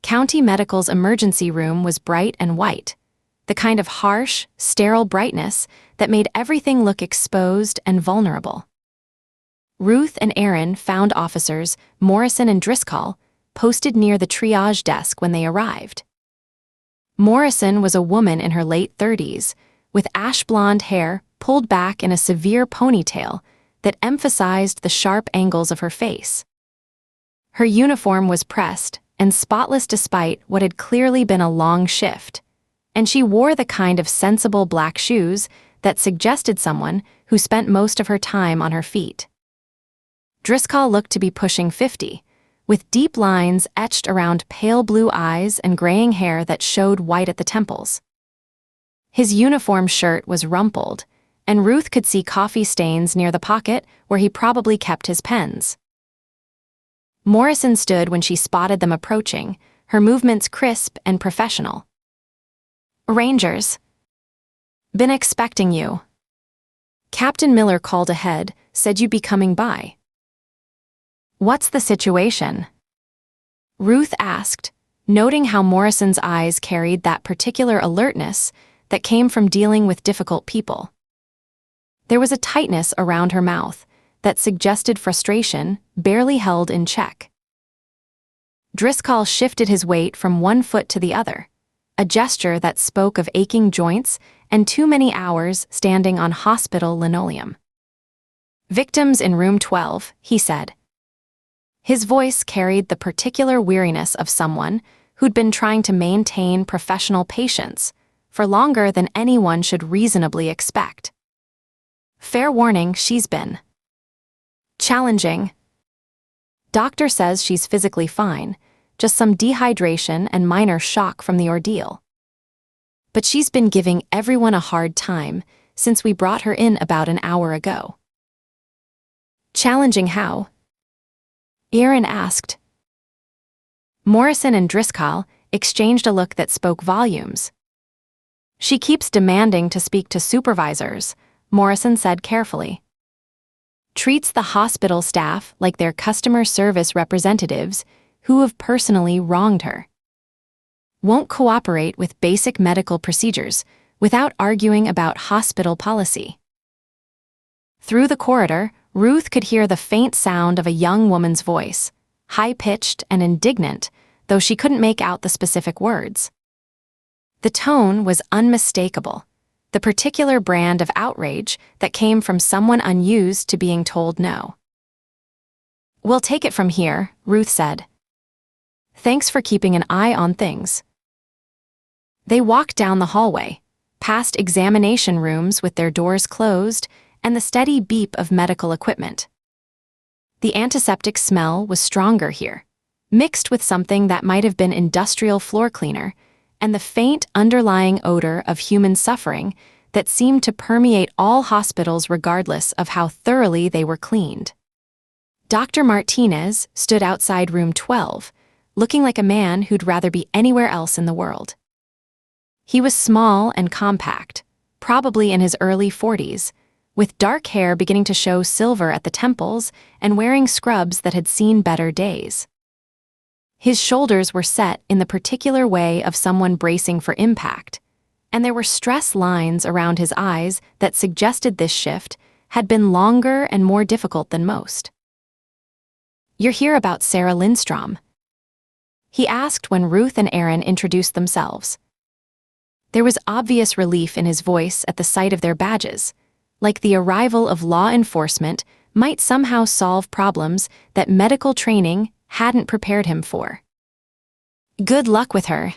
County Medical's emergency room was bright and white, the kind of harsh, sterile brightness that made everything look exposed and vulnerable. Ruth and Aaron found officers, Morrison and Driscoll, posted near the triage desk when they arrived. Morrison was a woman in her late 30s, with ash-blonde hair pulled back in a severe ponytail that emphasized the sharp angles of her face. Her uniform was pressed and spotless despite what had clearly been a long shift, and she wore the kind of sensible black shoes that suggested someone who spent most of her time on her feet. Driscoll looked to be pushing 50, with deep lines etched around pale blue eyes and graying hair that showed white at the temples. His uniform shirt was rumpled, and Ruth could see coffee stains near the pocket where he probably kept his pens. Morrison stood when she spotted them approaching, her movements crisp and professional. Rangers. Been expecting you. Captain Miller called ahead, said you'd be coming by. What's the situation? Ruth asked, noting how Morrison's eyes carried that particular alertness that came from dealing with difficult people. There was a tightness around her mouth that suggested frustration barely held in check. Driscoll shifted his weight from one foot to the other, a gesture that spoke of aching joints and too many hours standing on hospital linoleum. Victims in room 12, he said. His voice carried the particular weariness of someone who'd been trying to maintain professional patience for longer than anyone should reasonably expect. Fair warning, she's been challenging. Doctor says she's physically fine, just some dehydration and minor shock from the ordeal. but she's been giving everyone a hard time since we brought her in about an hour ago." "Challenging how?" Aaron asked. Morrison and Driscoll exchanged a look that spoke volumes. "She keeps demanding to speak to supervisors," Morrison said carefully. "Treats the hospital staff like they're customer service representatives who have personally wronged her. Won't cooperate with basic medical procedures without arguing about hospital policy." Through the corridor, Ruth could hear the faint sound of a young woman's voice, high-pitched and indignant, though she couldn't make out the specific words. The tone was unmistakable, the particular brand of outrage that came from someone unused to being told no. "We'll take it from here," Ruth said. "Thanks for keeping an eye on things." They walked down the hallway, past examination rooms with their doors closed and the steady beep of medical equipment. The antiseptic smell was stronger here, mixed with something that might have been industrial floor cleaner, and the faint underlying odor of human suffering that seemed to permeate all hospitals regardless of how thoroughly they were cleaned. Dr. Martinez stood outside room 12, looking like a man who'd rather be anywhere else in the world. He was small and compact, probably in his early 40s, with dark hair beginning to show silver at the temples and wearing scrubs that had seen better days. His shoulders were set in the particular way of someone bracing for impact, and there were stress lines around his eyes that suggested this shift had been longer and more difficult than most. "You're here about Sarah Lindstrom?" he asked when Ruth and Aaron introduced themselves. There was obvious relief in his voice at the sight of their badges, like the arrival of law enforcement might somehow solve problems that medical training hadn't prepared him for. "Good luck with her.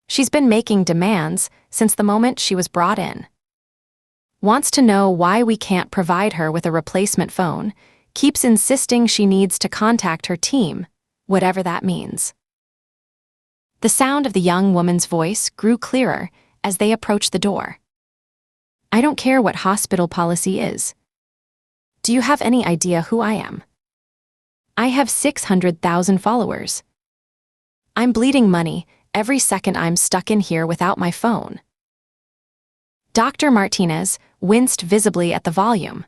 She's been making demands since the moment she was brought in. Wants to know why we can't provide her with a replacement phone, keeps insisting she needs to contact her team, whatever that means." The sound of the young woman's voice grew clearer as they approached the door. "I don't care what hospital policy is. Do you have any idea who I am? I have 600,000 followers. I'm bleeding money every second I'm stuck in here without my phone." Dr. Martinez winced visibly at the volume.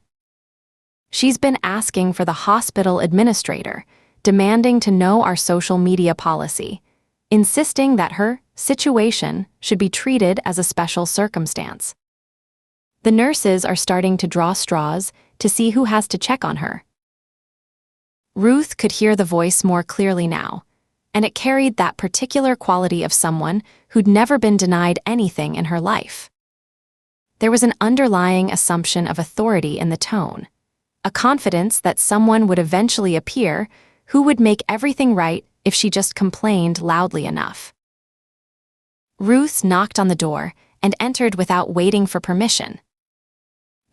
"She's been asking for the hospital administrator, demanding to know our social media policy, insisting that her situation should be treated as a special circumstance. The nurses are starting to draw straws to see who has to check on her." Ruth could hear the voice more clearly now, and it carried that particular quality of someone who'd never been denied anything in her life. There was an underlying assumption of authority in the tone, a confidence that someone would eventually appear who would make everything right if she just complained loudly enough. Ruth knocked on the door and entered without waiting for permission.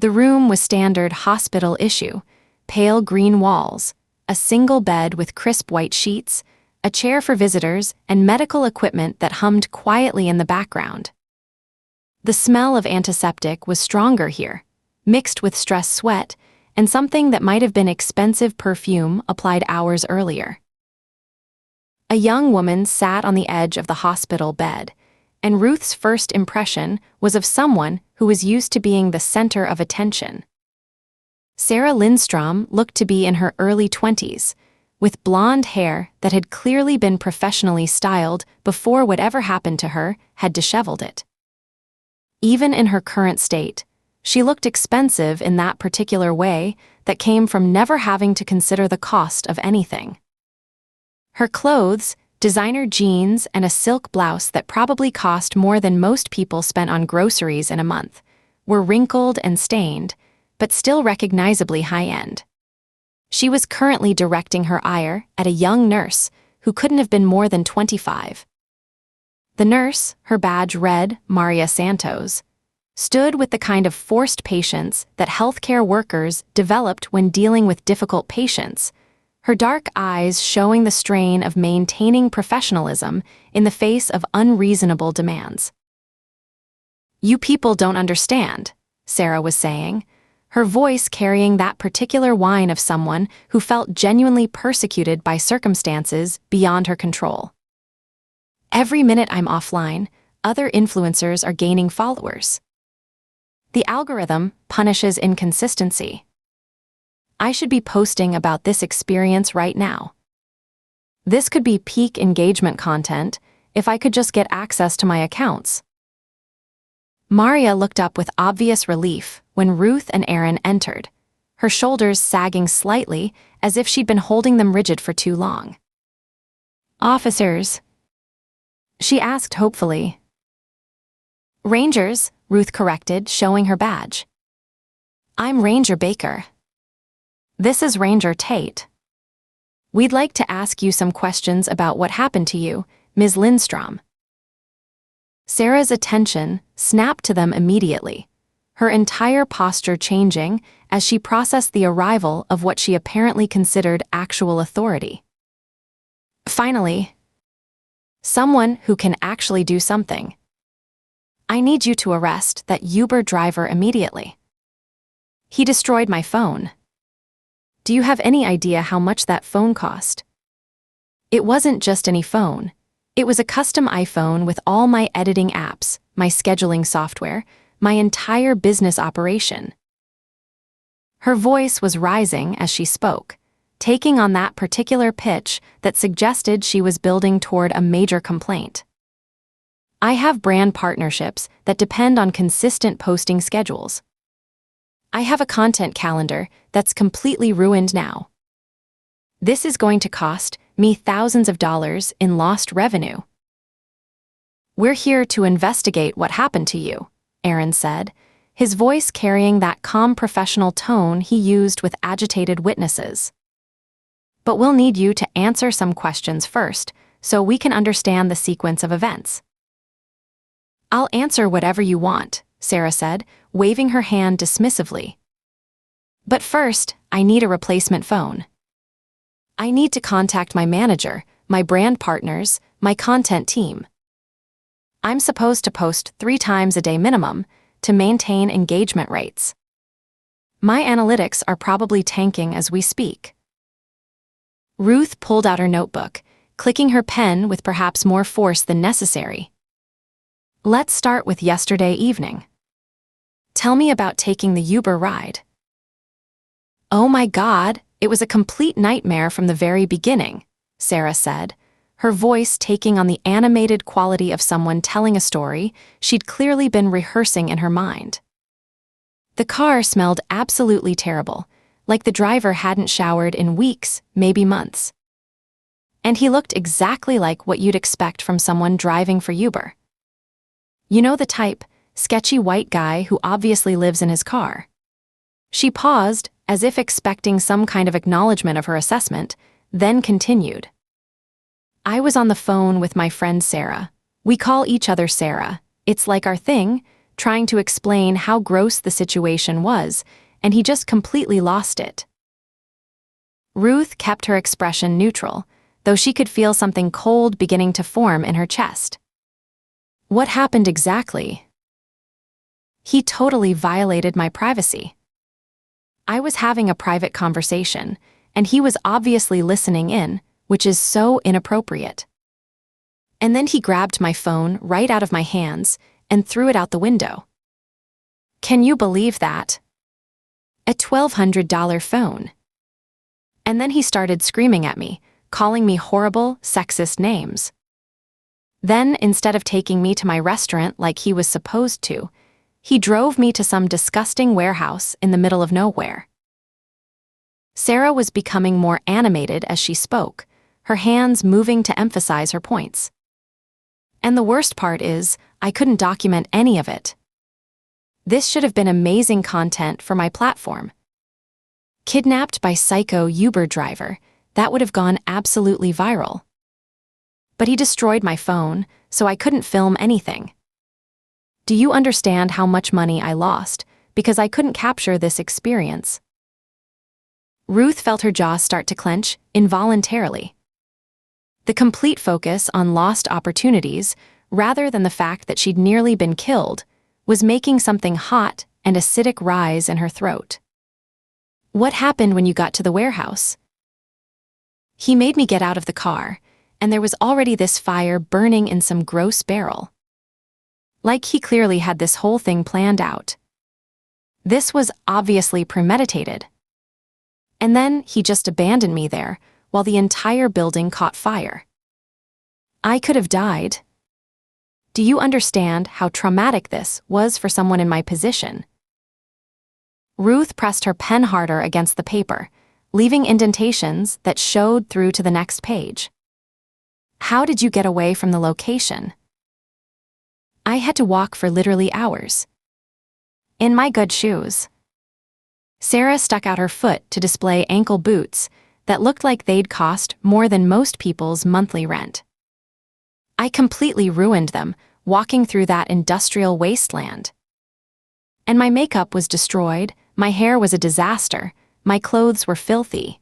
The room was standard hospital issue, pale green walls, a single bed with crisp white sheets, a chair for visitors, and medical equipment that hummed quietly in the background. The smell of antiseptic was stronger here, mixed with stress sweat and something that might have been expensive perfume applied hours earlier. A young woman sat on the edge of the hospital bed, and Ruth's first impression was of someone who was used to being the center of attention. Sarah Lindstrom looked to be in her early 20s, with blonde hair that had clearly been professionally styled before whatever happened to her had disheveled it. Even in her current state, she looked expensive in that particular way that came from never having to consider the cost of anything. Her clothes, designer jeans and a silk blouse that probably cost more than most people spent on groceries in a month, were wrinkled and stained, but still recognizably high-end. She was currently directing her ire at a young nurse who couldn't have been more than 25. The nurse, her badge read Maria Santos, stood with the kind of forced patience that healthcare workers developed when dealing with difficult patients, her dark eyes showing the strain of maintaining professionalism in the face of unreasonable demands. You people don't understand, Sarah was saying, her voice carrying that particular whine of someone who felt genuinely persecuted by circumstances beyond her control. Every minute I'm offline, other influencers are gaining followers. The algorithm punishes inconsistency. I should be posting about this experience right now. This could be peak engagement content if I could just get access to my accounts. Maria looked up with obvious relief when Ruth and Aaron entered, her shoulders sagging slightly as if she'd been holding them rigid for too long. "Officers?" she asked hopefully. "Rangers," Ruth corrected, showing her badge. "I'm Ranger Baker. This is Ranger Tate. We'd like to ask you some questions about what happened to you, Ms. Lindstrom." Sarah's attention snapped to them immediately, her entire posture changing as she processed the arrival of what she apparently considered actual authority. "Finally, someone who can actually do something. I need you to arrest that Uber driver immediately. He destroyed my phone. Do you have any idea how much that phone cost? It wasn't just any phone. It was a custom iPhone with all my editing apps, my scheduling software, my entire business operation." Her voice was rising as she spoke, taking on that particular pitch that suggested she was building toward a major complaint. "I have brand partnerships that depend on consistent posting schedules. I have a content calendar that's completely ruined now. This is going to cost me thousands of dollars in lost revenue." "We're here to investigate what happened to you," Aaron said, his voice carrying that calm professional tone he used with agitated witnesses. "But we'll need you to answer some questions first so we can understand the sequence of events." "I'll answer whatever you want," Sarah said, waving her hand dismissively. "But first, I need a replacement phone. I need to contact my manager, my brand partners, my content team. I'm supposed to post 3 times a day minimum to maintain engagement rates. My analytics are probably tanking as we speak." Ruth pulled out her notebook, clicking her pen with perhaps more force than necessary. "Let's start with yesterday evening. Tell me about taking the Uber ride." "Oh my God, it was a complete nightmare from the very beginning," Sarah said, her voice taking on the animated quality of someone telling a story she'd clearly been rehearsing in her mind. "The car smelled absolutely terrible, like the driver hadn't showered in weeks, maybe months. And he looked exactly like what you'd expect from someone driving for Uber. You know the type, sketchy white guy who obviously lives in his car." She paused, as if expecting some kind of acknowledgement of her assessment, then continued. "I was on the phone with my friend Sarah. We call each other Sarah. It's like our thing, trying to explain how gross the situation was, and he just completely lost it." Ruth kept her expression neutral, though she could feel something cold beginning to form in her chest. "What happened exactly?" "He totally violated my privacy. I was having a private conversation, and he was obviously listening in, which is so inappropriate. And then he grabbed my phone right out of my hands and threw it out the window. Can you believe that? A $1,200 phone. And then he started screaming at me, calling me horrible, sexist names. Then, instead of taking me to my restaurant like he was supposed to, he drove me to some disgusting warehouse in the middle of nowhere." Sarah was becoming more animated as she spoke, her hands moving to emphasize her points. "And the worst part is, I couldn't document any of it. This should have been amazing content for my platform. Kidnapped by psycho Uber driver, that would have gone absolutely viral. But he destroyed my phone, so I couldn't film anything. Do you understand how much money I lost because I couldn't capture this experience?" Ruth felt her jaw start to clench, involuntarily. The complete focus on lost opportunities, rather than the fact that she'd nearly been killed, was making something hot and acidic rise in her throat. "What happened when you got to the warehouse?" "He made me get out of the car, and there was already this fire burning in some gross barrel. Like he clearly had this whole thing planned out. This was obviously premeditated. And then he just abandoned me there while the entire building caught fire. I could have died. Do you understand how traumatic this was for someone in my position?" Ruth pressed her pen harder against the paper, leaving indentations that showed through to the next page. "How did you get away from the location?" "I had to walk for literally hours. In my good shoes." Sarah stuck out her foot to display ankle boots that looked like they'd cost more than most people's monthly rent. "I completely ruined them walking through that industrial wasteland. And my makeup was destroyed, my hair was a disaster, my clothes were filthy.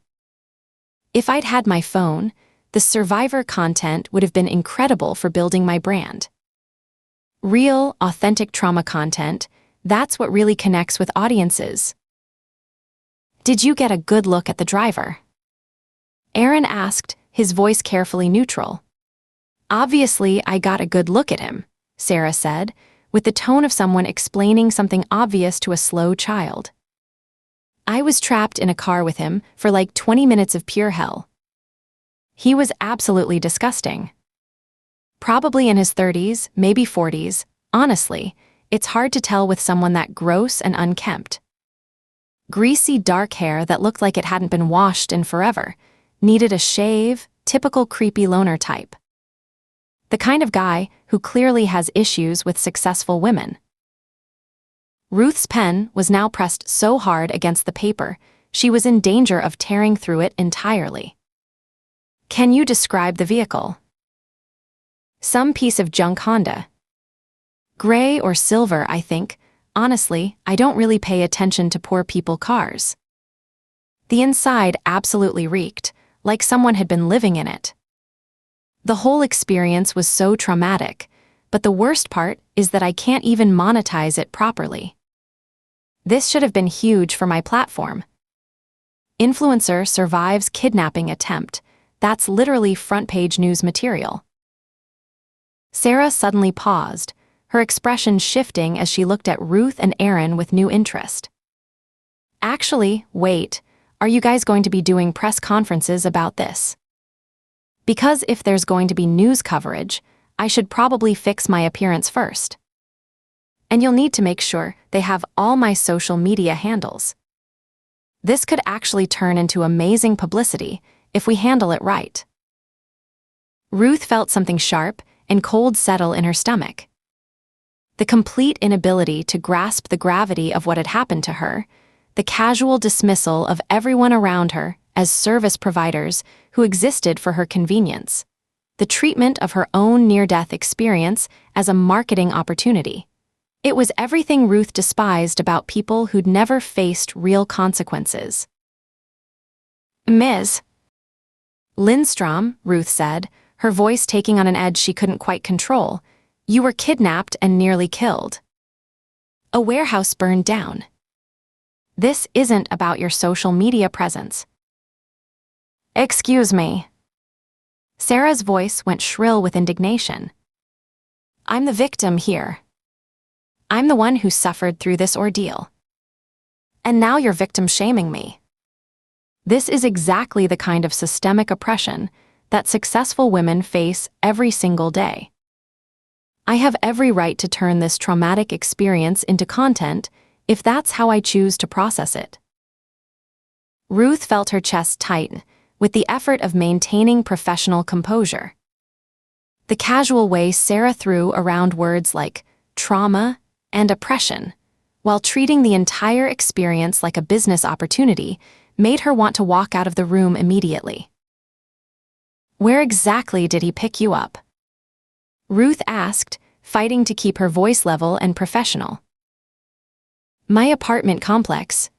If I'd had my phone, the survivor content would have been incredible for building my brand. Real, authentic trauma content, that's what really connects with audiences." "Did you get a good look at the driver?" Aaron asked, his voice carefully neutral. "Obviously, I got a good look at him," Sarah said, with the tone of someone explaining something obvious to a slow child. "I was trapped in a car with him for like 20 minutes of pure hell. He was absolutely disgusting. Probably in his 30s, maybe 40s, honestly, it's hard to tell with someone that gross and unkempt. Greasy dark hair that looked like it hadn't been washed in forever, needed a shave, typical creepy loner type. The kind of guy who clearly has issues with successful women." Ruth's pen was now pressed so hard against the paper, she was in danger of tearing through it entirely. "Can you describe the vehicle?" "Some piece of junk Honda. Gray or silver, I think. Honestly, I don't really pay attention to poor people cars. The inside absolutely reeked, like someone had been living in it. The whole experience was so traumatic, but the worst part is that I can't even monetize it properly. This should have been huge for my platform. Influencer survives kidnapping attempt. That's literally front-page news material." Sarah suddenly paused, her expression shifting as she looked at Ruth and Aaron with new interest. "Actually, wait, are you guys going to be doing press conferences about this? Because if there's going to be news coverage, I should probably fix my appearance first. And you'll need to make sure they have all my social media handles. This could actually turn into amazing publicity if we handle it right." Ruth felt something sharp and cold settle in her stomach. The complete inability to grasp the gravity of what had happened to her, the casual dismissal of everyone around her as service providers who existed for her convenience, the treatment of her own near-death experience as a marketing opportunity. It was everything Ruth despised about people who'd never faced real consequences. "Ms. Lindstrom," Ruth said, her voice taking on an edge she couldn't quite control, "you were kidnapped and nearly killed. A warehouse burned down. This isn't about your social media presence." "Excuse me." Sarah's voice went shrill with indignation. "I'm the victim here. I'm the one who suffered through this ordeal. And now you're victim-shaming me. This is exactly the kind of systemic oppression that successful women face every single day. I have every right to turn this traumatic experience into content if that's how I choose to process it." Ruth felt her chest tighten with the effort of maintaining professional composure. The casual way Sarah threw around words like trauma and oppression, while treating the entire experience like a business opportunity, made her want to walk out of the room immediately. "Where exactly did he pick you up?" Ruth asked, fighting to keep her voice level and professional. "My apartment complex.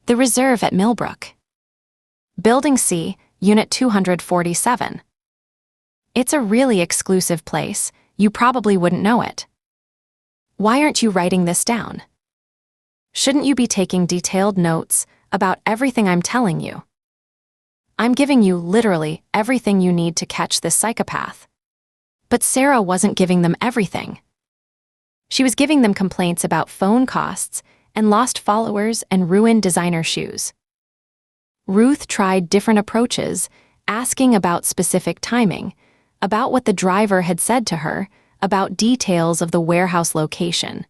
The Reserve at Millbrook. Building C, Unit 247. It's a really exclusive place, you probably wouldn't know it. Why aren't you writing this down? Shouldn't you be taking detailed notes about everything I'm telling you? I'm giving you literally everything you need to catch this psychopath. But Sarah wasn't giving them everything. She was giving them complaints about phone costs and lost followers and ruined designer shoes. Ruth tried different approaches, asking about specific timing, about what the driver had said to her, about details of the warehouse location.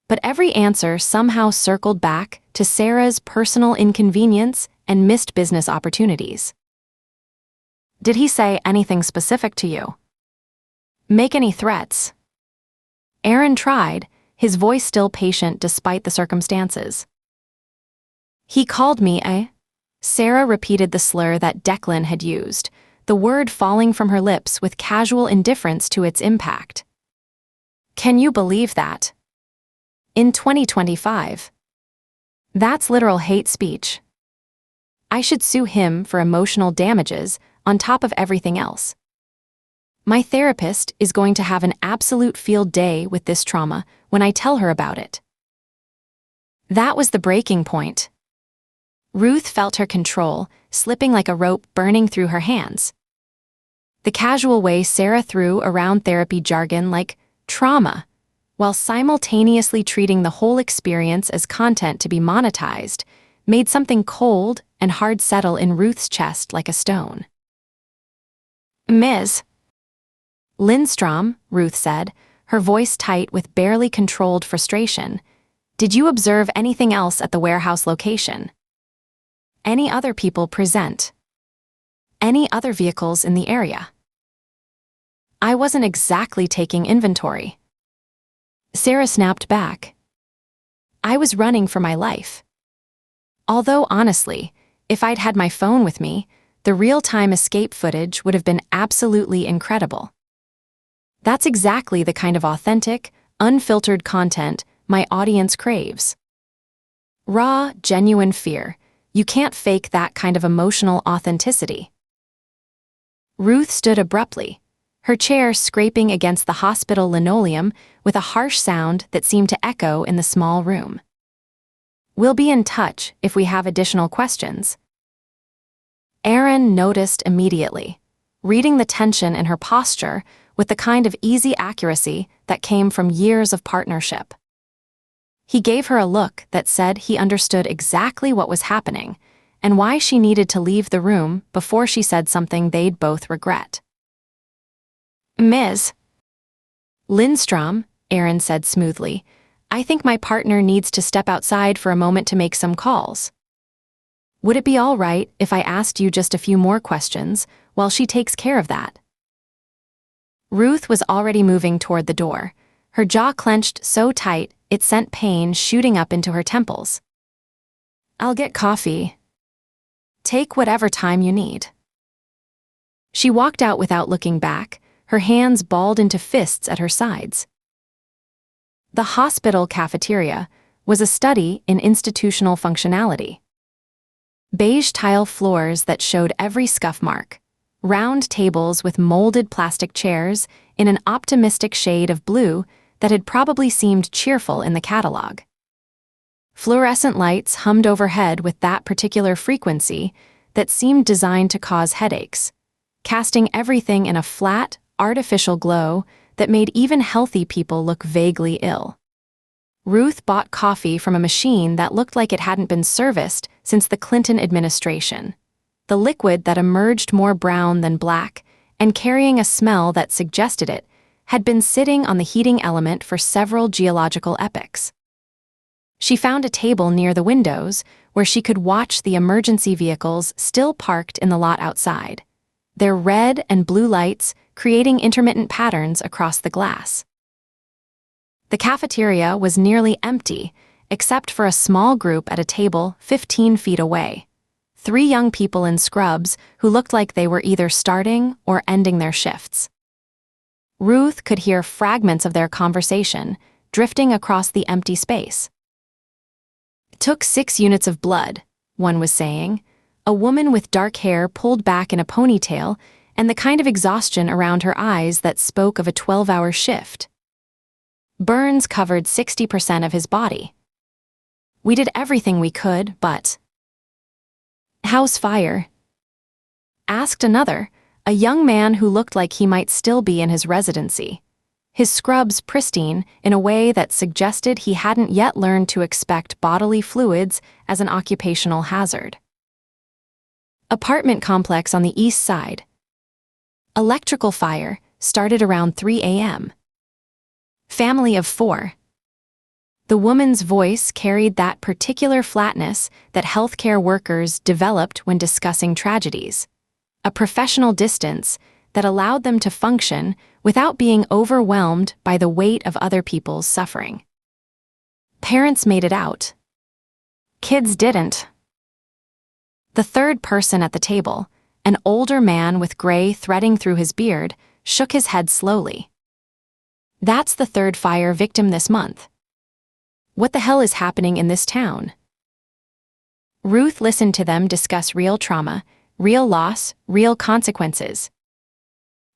But every answer somehow circled back to Sarah's personal inconvenience and missed business opportunities. Did he say anything specific to you? Make any threats? Aaron tried, his voice still patient despite the circumstances. He called me a... Sarah repeated the slur that Declan had used, the word falling from her lips with casual indifference to its impact. Can you believe that? In 2025. That's literal hate speech. I should sue him for emotional damages on top of everything else. My therapist is going to have an absolute field day with this trauma when I tell her about it. That was the breaking point. Ruth felt her control slipping like a rope burning through her hands. The casual way Sarah threw around therapy jargon like trauma, while simultaneously treating the whole experience as content to be monetized, made something cold and hard settle in Ruth's chest like a stone. Ms. Lindstrom, Ruth said, her voice tight with barely controlled frustration, did you observe anything else at the warehouse location? Any other people present? Any other vehicles in the area? I wasn't exactly taking inventory. Sarah snapped back. I was running for my life. Although, honestly, if I'd had my phone with me, the real-time escape footage would have been absolutely incredible. That's exactly the kind of authentic, unfiltered content my audience craves. Raw, genuine fear. You can't fake that kind of emotional authenticity. Ruth stood abruptly, her chair scraping against the hospital linoleum with a harsh sound that seemed to echo in the small room. We'll be in touch if we have additional questions. Aaron noticed immediately, reading the tension in her posture with the kind of easy accuracy that came from years of partnership. He gave her a look that said he understood exactly what was happening and why she needed to leave the room before she said something they'd both regret. Ms. Lindstrom, Aaron said smoothly, I think my partner needs to step outside for a moment to make some calls. Would it be all right if I asked you just a few more questions while she takes care of that? Ruth was already moving toward the door, her jaw clenched so tight it sent pain shooting up into her temples. I'll get coffee. Take whatever time you need. She walked out without looking back, her hands balled into fists at her sides. The hospital cafeteria was a study in institutional functionality. Beige tile floors that showed every scuff mark, round tables with molded plastic chairs in an optimistic shade of blue that had probably seemed cheerful in the catalog. Fluorescent lights hummed overhead with that particular frequency that seemed designed to cause headaches, casting everything in a flat, artificial glow that made even healthy people look vaguely ill. Ruth bought coffee from a machine that looked like it hadn't been serviced since the Clinton administration, the liquid that emerged more brown than black and carrying a smell that suggested it had been sitting on the heating element for several geological epochs. She found a table near the windows where she could watch the emergency vehicles still parked in the lot outside, their red and blue lights creating intermittent patterns across the glass. The cafeteria was nearly empty, except for a small group at a table 15 feet away. 3 young people in scrubs who looked like they were either starting or ending their shifts. Ruth could hear fragments of their conversation drifting across the empty space. It took 6 units of blood, one was saying, a woman with dark hair pulled back in a ponytail and the kind of exhaustion around her eyes that spoke of a 12-hour shift. Burns covered 60% of his body. We did everything we could, but... "How's fire?" asked another, a young man who looked like he might still be in his residency, his scrubs pristine in a way that suggested he hadn't yet learned to expect bodily fluids as an occupational hazard. "Apartment complex on the east side. Electrical fire started around 3 a.m. Family of 4. The woman's voice carried that particular flatness that healthcare workers developed when discussing tragedies, a professional distance that allowed them to function without being overwhelmed by the weight of other people's suffering. Parents made it out. Kids didn't. The third person at the table, an older man with gray threading through his beard, shook his head slowly. "That's the third fire victim this month. What the hell is happening in this town?" Ruth listened to them discuss real trauma, real loss, real consequences.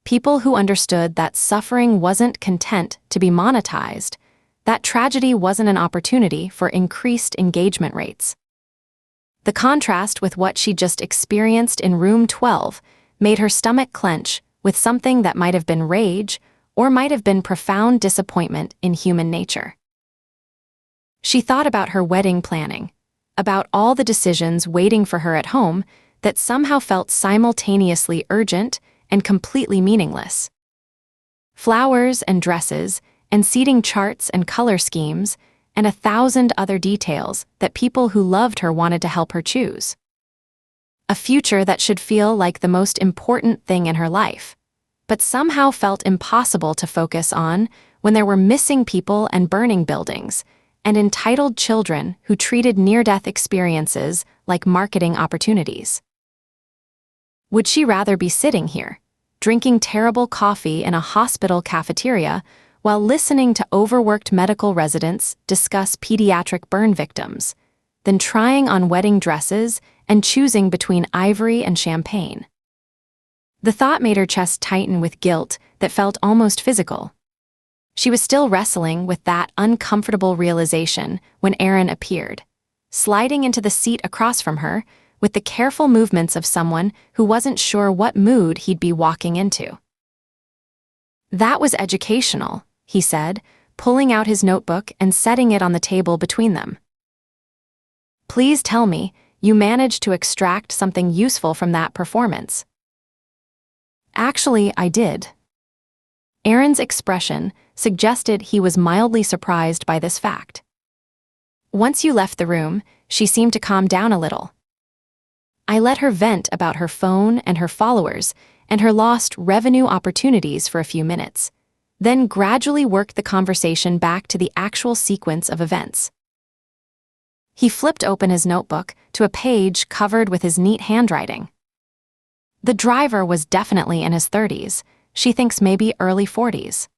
People who understood that suffering wasn't content to be monetized, that tragedy wasn't an opportunity for increased engagement rates. The contrast with what she just experienced in room 12 made her stomach clench with something that might have been rage or might have been profound disappointment in human nature. She thought about her wedding planning, about all the decisions waiting for her at home that somehow felt simultaneously urgent and completely meaningless. Flowers and dresses, and seating charts and color schemes, and 1,000 other details that people who loved her wanted to help her choose. A future that should feel like the most important thing in her life, but somehow felt impossible to focus on when there were missing people and burning buildings, and entitled children who treated near-death experiences like marketing opportunities. Would she rather be sitting here, drinking terrible coffee in a hospital cafeteria while listening to overworked medical residents discuss pediatric burn victims, than trying on wedding dresses and choosing between ivory and champagne? The thought made her chest tighten with guilt that felt almost physical. She was still wrestling with that uncomfortable realization when Aaron appeared, sliding into the seat across from her with the careful movements of someone who wasn't sure what mood he'd be walking into. "That was educational," he said, pulling out his notebook and setting it on the table between them. "Please tell me you managed to extract something useful from that performance." "Actually, I did." Aaron's expression suggested he was mildly surprised by this fact. "Once you left the room, she seemed to calm down a little. I let her vent about her phone and her followers and her lost revenue opportunities for a few minutes, then gradually worked the conversation back to the actual sequence of events." He flipped open his notebook to a page covered with his neat handwriting. "The driver was definitely in his 30s, she thinks maybe early 40s.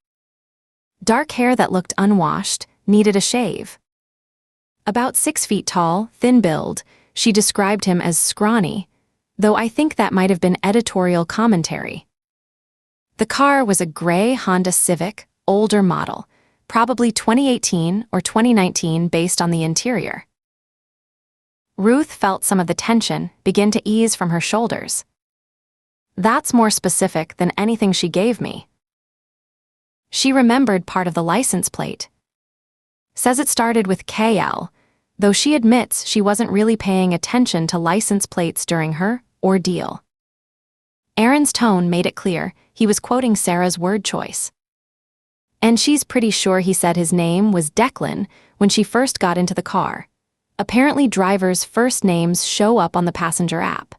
Dark hair that looked unwashed, needed a shave. About 6 feet tall, thin build, she described him as scrawny, though I think that might have been editorial commentary. The car was a gray Honda Civic, older model, probably 2018 or 2019 based on the interior." Ruth felt some of the tension begin to ease from her shoulders. "That's more specific than anything she gave me." She remembered part of the license plate. Says it started with KL, though she admits she wasn't really paying attention to license plates during her ordeal. Aaron's tone made it clear he was quoting Sarah's word choice. And she's pretty sure he said his name was Declan when she first got into the car. Apparently drivers' first names show up on the passenger app.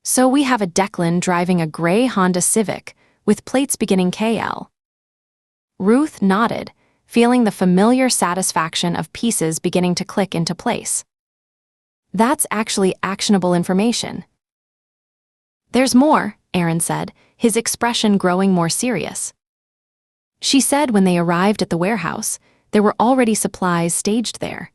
"So we have a Declan driving a gray Honda Civic with plates beginning KL." Ruth nodded, feeling the familiar satisfaction of pieces beginning to click into place. "That's actually actionable information." "There's more," Aaron said, his expression growing more serious. "She said when they arrived at the warehouse, there were already supplies staged there.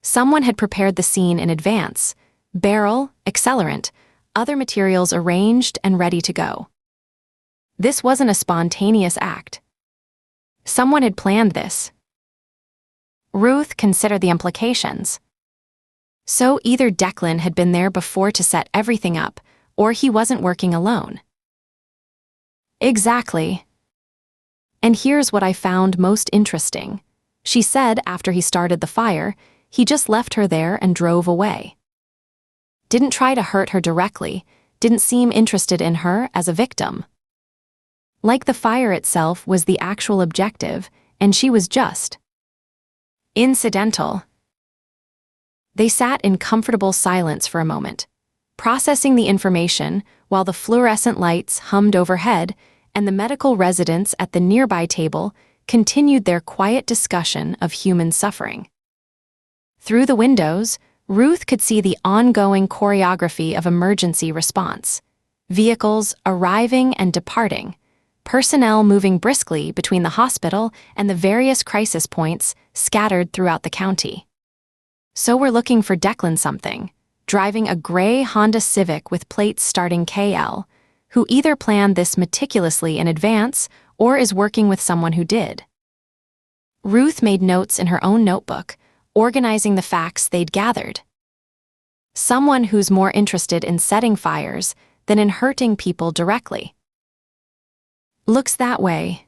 Someone had prepared the scene in advance, barrel, accelerant, other materials arranged and ready to go. This wasn't a spontaneous act. Someone had planned this. Ruth considered the implications. So either Declan had been there before to set everything up, or he wasn't working alone. Exactly. And here's what I found most interesting. She said after he started the fire, he just left her there and drove away. Didn't try to hurt her directly, didn't seem interested in her as a victim. Like the fire itself was the actual objective, and she was just incidental. They sat in comfortable silence for a moment, processing the information while the fluorescent lights hummed overhead and the medical residents at the nearby table continued their quiet discussion of human suffering. Through the windows, Ruth could see the ongoing choreography of emergency response. Vehicles arriving and departing, personnel moving briskly between the hospital and the various crisis points scattered throughout the county. So we're looking for Declan something, driving a gray Honda Civic with plates starting KL, who either planned this meticulously in advance or is working with someone who did. Ruth made notes in her own notebook, organizing the facts they'd gathered. Someone who's more interested in setting fires than in hurting people directly. Looks that way.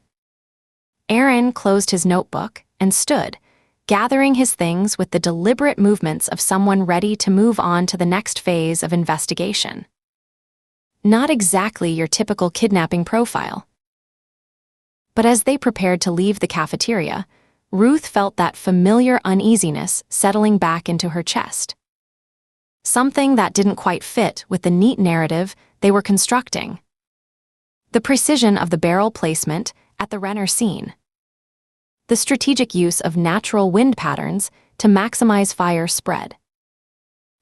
Aaron closed his notebook and stood, gathering his things with the deliberate movements of someone ready to move on to the next phase of investigation. Not exactly your typical kidnapping profile. But as they prepared to leave the cafeteria, Ruth felt that familiar uneasiness settling back into her chest. Something that didn't quite fit with the neat narrative they were constructing. The precision of the barrel placement at the Renner scene. The strategic use of natural wind patterns to maximize fire spread.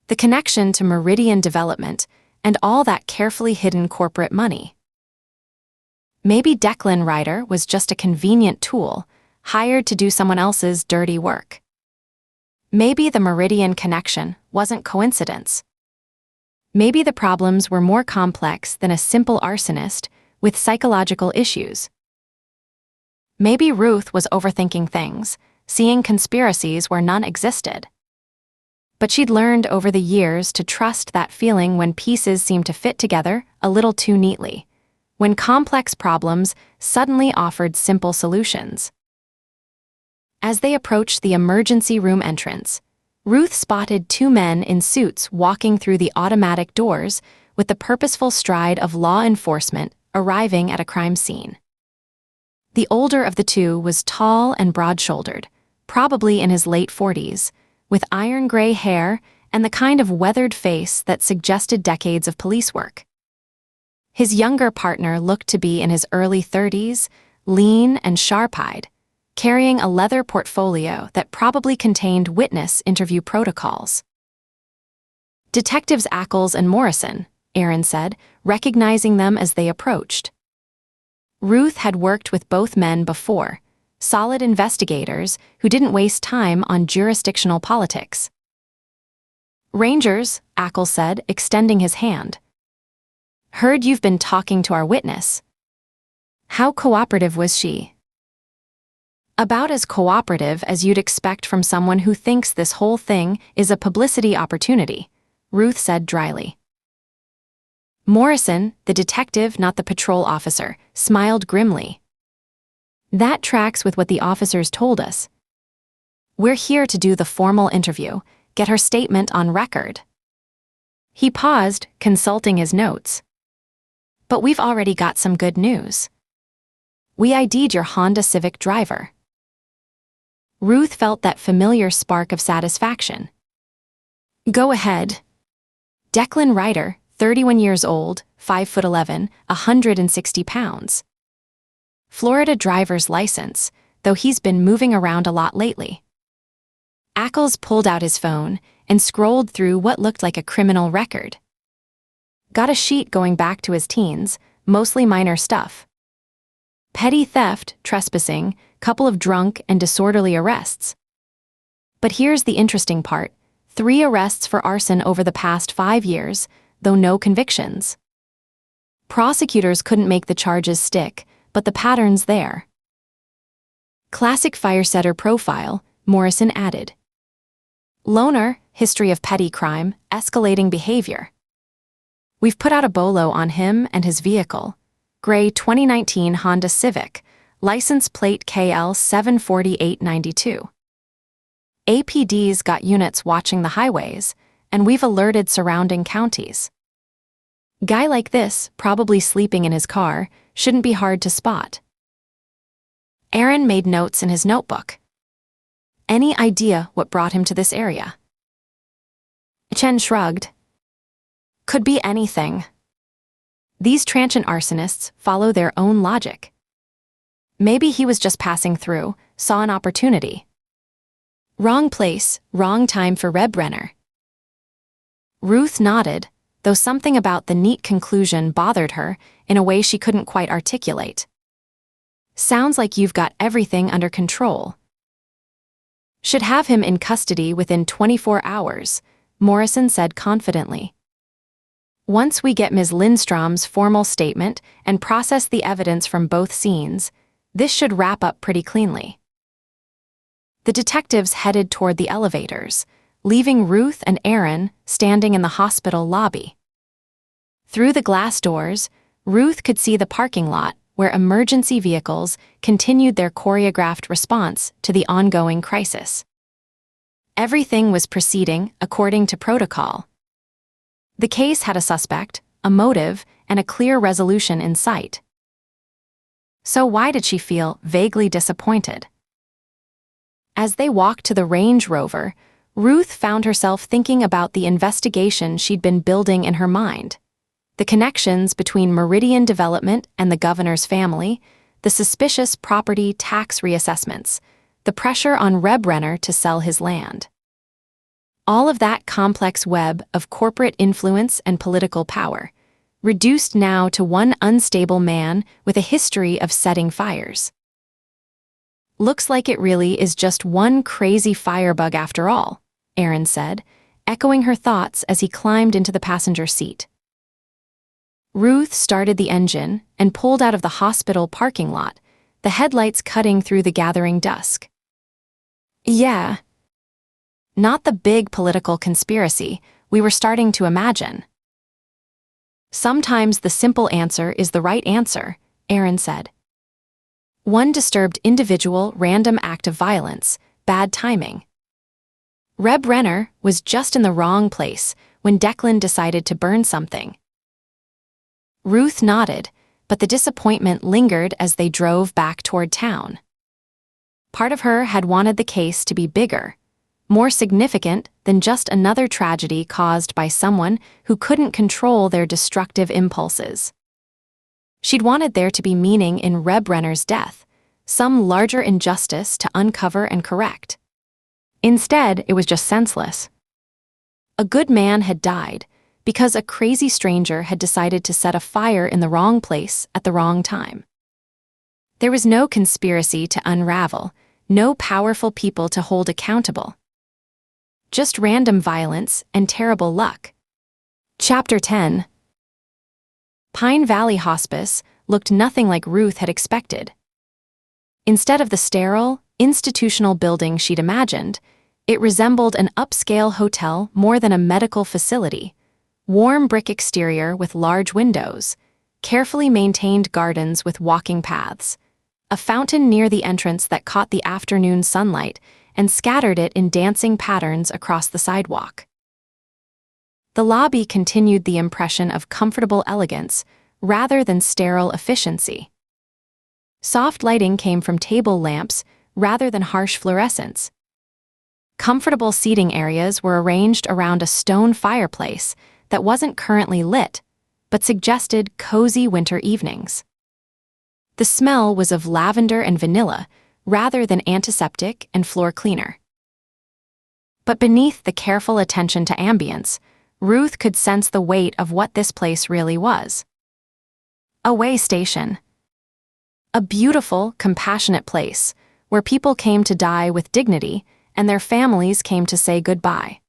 The connection to Meridian development and all that carefully hidden corporate money. Maybe Declan Ryder was just a convenient tool, hired to do someone else's dirty work. Maybe the Meridian connection wasn't coincidence. Maybe the problems were more complex than a simple arsonist with psychological issues. Maybe Ruth was overthinking things, seeing conspiracies where none existed. But she'd learned over the years to trust that feeling when pieces seemed to fit together a little too neatly, when complex problems suddenly offered simple solutions. As they approached the emergency room entrance, Ruth spotted two men in suits walking through the automatic doors with the purposeful stride of law enforcement arriving at a crime scene. The older of the two was tall and broad-shouldered, probably in his late 40s, with iron gray hair and the kind of weathered face that suggested decades of police work. His younger partner looked to be in his early 30s, lean and sharp-eyed, carrying a leather portfolio that probably contained witness interview protocols. Detectives Ackles and Morrison, Aaron said, recognizing them as they approached. Ruth had worked with both men before, solid investigators who didn't waste time on jurisdictional politics. Rangers, Ackles said, extending his hand. Heard you've been talking to our witness. How cooperative was she? About as cooperative as you'd expect from someone who thinks this whole thing is a publicity opportunity, Ruth said dryly. Morrison, the detective, not the patrol officer, smiled grimly. That tracks with what the officers told us. We're here to do the formal interview, get her statement on record. He paused, consulting his notes. But we've already got some good news. We ID'd your Honda Civic driver. Ruth felt that familiar spark of satisfaction. Go ahead. Declan Ryder, 31 years old, 5'11", 160 pounds. Florida driver's license, though he's been moving around a lot lately. Ackles pulled out his phone and scrolled through what looked like a criminal record. Got a sheet going back to his teens, mostly minor stuff. Petty theft, trespassing, couple of drunk and disorderly arrests. But here's the interesting part. 3 arrests for arson over the past 5 years, though no convictions. Prosecutors couldn't make the charges stick, but the pattern's there. Classic firesetter profile, Morrison added. Loner, history of petty crime, escalating behavior. We've put out a bolo on him and his vehicle. Gray 2019 Honda Civic, license plate KL 74892. APD's got units watching the highways, and we've alerted surrounding counties. Guy like this, probably sleeping in his car, shouldn't be hard to spot. Aaron made notes in his notebook. Any idea what brought him to this area? Chen shrugged. Could be anything. These transient arsonists follow their own logic. Maybe he was just passing through, saw an opportunity. Wrong place, wrong time for Rebrenner. Ruth nodded, though something about the neat conclusion bothered her in a way she couldn't quite articulate. Sounds like you've got everything under control. Should have him in custody within 24 hours, Morrison said confidently. Once we get Ms. Lindstrom's formal statement and process the evidence from both scenes, this should wrap up pretty cleanly. The detectives headed toward the elevators, leaving Ruth and Aaron standing in the hospital lobby. Through the glass doors, Ruth could see the parking lot where emergency vehicles continued their choreographed response to the ongoing crisis. Everything was proceeding according to protocol. The case had a suspect, a motive, and a clear resolution in sight. So why did she feel vaguely disappointed? As they walked to the Range Rover, Ruth found herself thinking about the investigation she'd been building in her mind. The connections between Meridian Development and the governor's family, the suspicious property tax reassessments, the pressure on Rebrenner to sell his land. All of that complex web of corporate influence and political power, reduced now to one unstable man with a history of setting fires. Looks like it really is just one crazy firebug after all, Aaron said, echoing her thoughts as he climbed into the passenger seat. Ruth started the engine and pulled out of the hospital parking lot, the headlights cutting through the gathering dusk. Yeah. Not the big political conspiracy we were starting to imagine. Sometimes the simple answer is the right answer, Aaron said. One disturbed individual random act of violence, bad timing. Rebrenner was just in the wrong place when Declan decided to burn something. Ruth nodded, but the disappointment lingered as they drove back toward town. Part of her had wanted the case to be bigger, more significant than just another tragedy caused by someone who couldn't control their destructive impulses. She'd wanted there to be meaning in Rebrenner's death, some larger injustice to uncover and correct. Instead, it was just senseless. A good man had died because a crazy stranger had decided to set a fire in the wrong place at the wrong time. There was no conspiracy to unravel, no powerful people to hold accountable. Just random violence and terrible luck. Chapter 10. Pine Valley Hospice looked nothing like Ruth had expected. Instead of the sterile, institutional building she'd imagined, it resembled an upscale hotel more than a medical facility. Warm brick exterior with large windows, carefully maintained gardens with walking paths, a fountain near the entrance that caught the afternoon sunlight and scattered it in dancing patterns across the sidewalk. The lobby continued the impression of comfortable elegance rather than sterile efficiency. Soft lighting came from table lamps rather than harsh fluorescence. Comfortable seating areas were arranged around a stone fireplace that wasn't currently lit, but suggested cozy winter evenings. The smell was of lavender and vanilla, rather than antiseptic and floor cleaner. But beneath the careful attention to ambience, Ruth could sense the weight of what this place really was. A way station. A beautiful, compassionate place, where people came to die with dignity and their families came to say goodbye.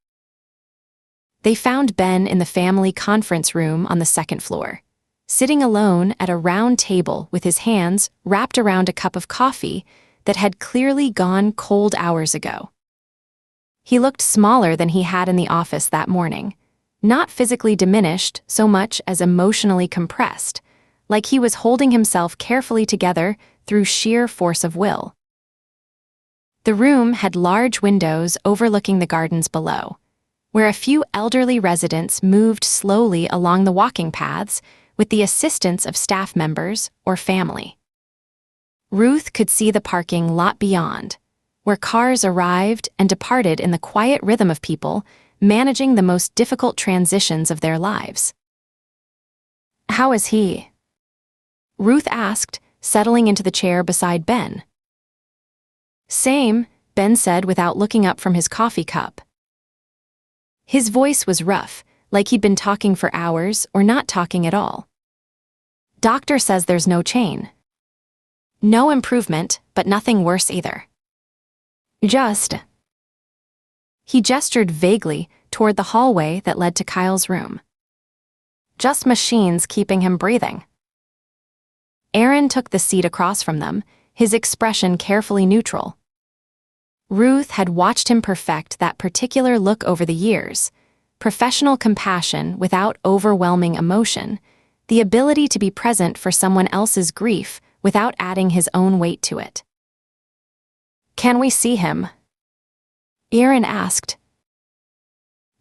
They found Ben in the family conference room on the second floor, sitting alone at a round table with his hands wrapped around a cup of coffee that had clearly gone cold hours ago. He looked smaller than he had in the office that morning, not physically diminished so much as emotionally compressed, like he was holding himself carefully together through sheer force of will. The room had large windows overlooking the gardens below, where a few elderly residents moved slowly along the walking paths with the assistance of staff members or family. Ruth could see the parking lot beyond, where cars arrived and departed in the quiet rhythm of people managing the most difficult transitions of their lives. "How is he?" Ruth asked, settling into the chair beside Ben. "Same," Ben said without looking up from his coffee cup. His voice was rough, like he'd been talking for hours or not talking at all. "Doctor says there's no chain. No improvement, but nothing worse either. Just..." He gestured vaguely toward the hallway that led to Kyle's room. "Just machines keeping him breathing." Aaron took the seat across from them, his expression carefully neutral. Ruth had watched him perfect that particular look over the years: professional compassion without overwhelming emotion, the ability to be present for someone else's grief without adding his own weight to it. "Can we see him?" Aaron asked.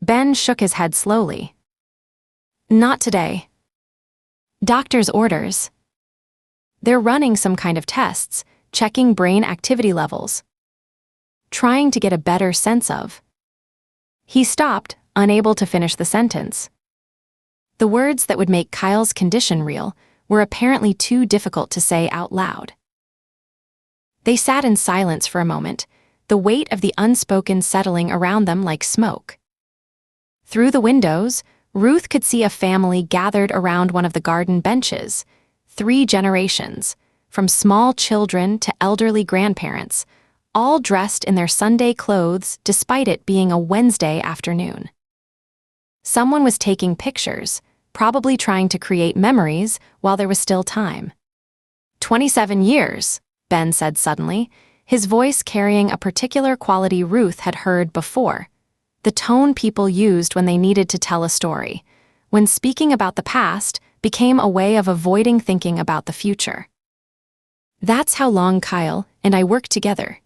Ben shook his head slowly. "Not today. Doctor's orders. They're running some kind of tests, checking brain activity levels. Trying to get a better sense of..." He stopped, unable to finish the sentence. The words that would make Kyle's condition real were apparently too difficult to say out loud. They sat in silence for a moment, the weight of the unspoken settling around them like smoke. Through the windows, Ruth could see a family gathered around one of the garden benches, 3 generations, from small children to elderly grandparents, all dressed in their Sunday clothes despite it being a Wednesday afternoon. Someone was taking pictures, probably trying to create memories while there was still time. 27 years, Ben said suddenly, his voice carrying a particular quality Ruth had heard before, the tone people used when they needed to tell a story, when speaking about the past became a way of avoiding thinking about the future. That's how long Kyle and I worked together.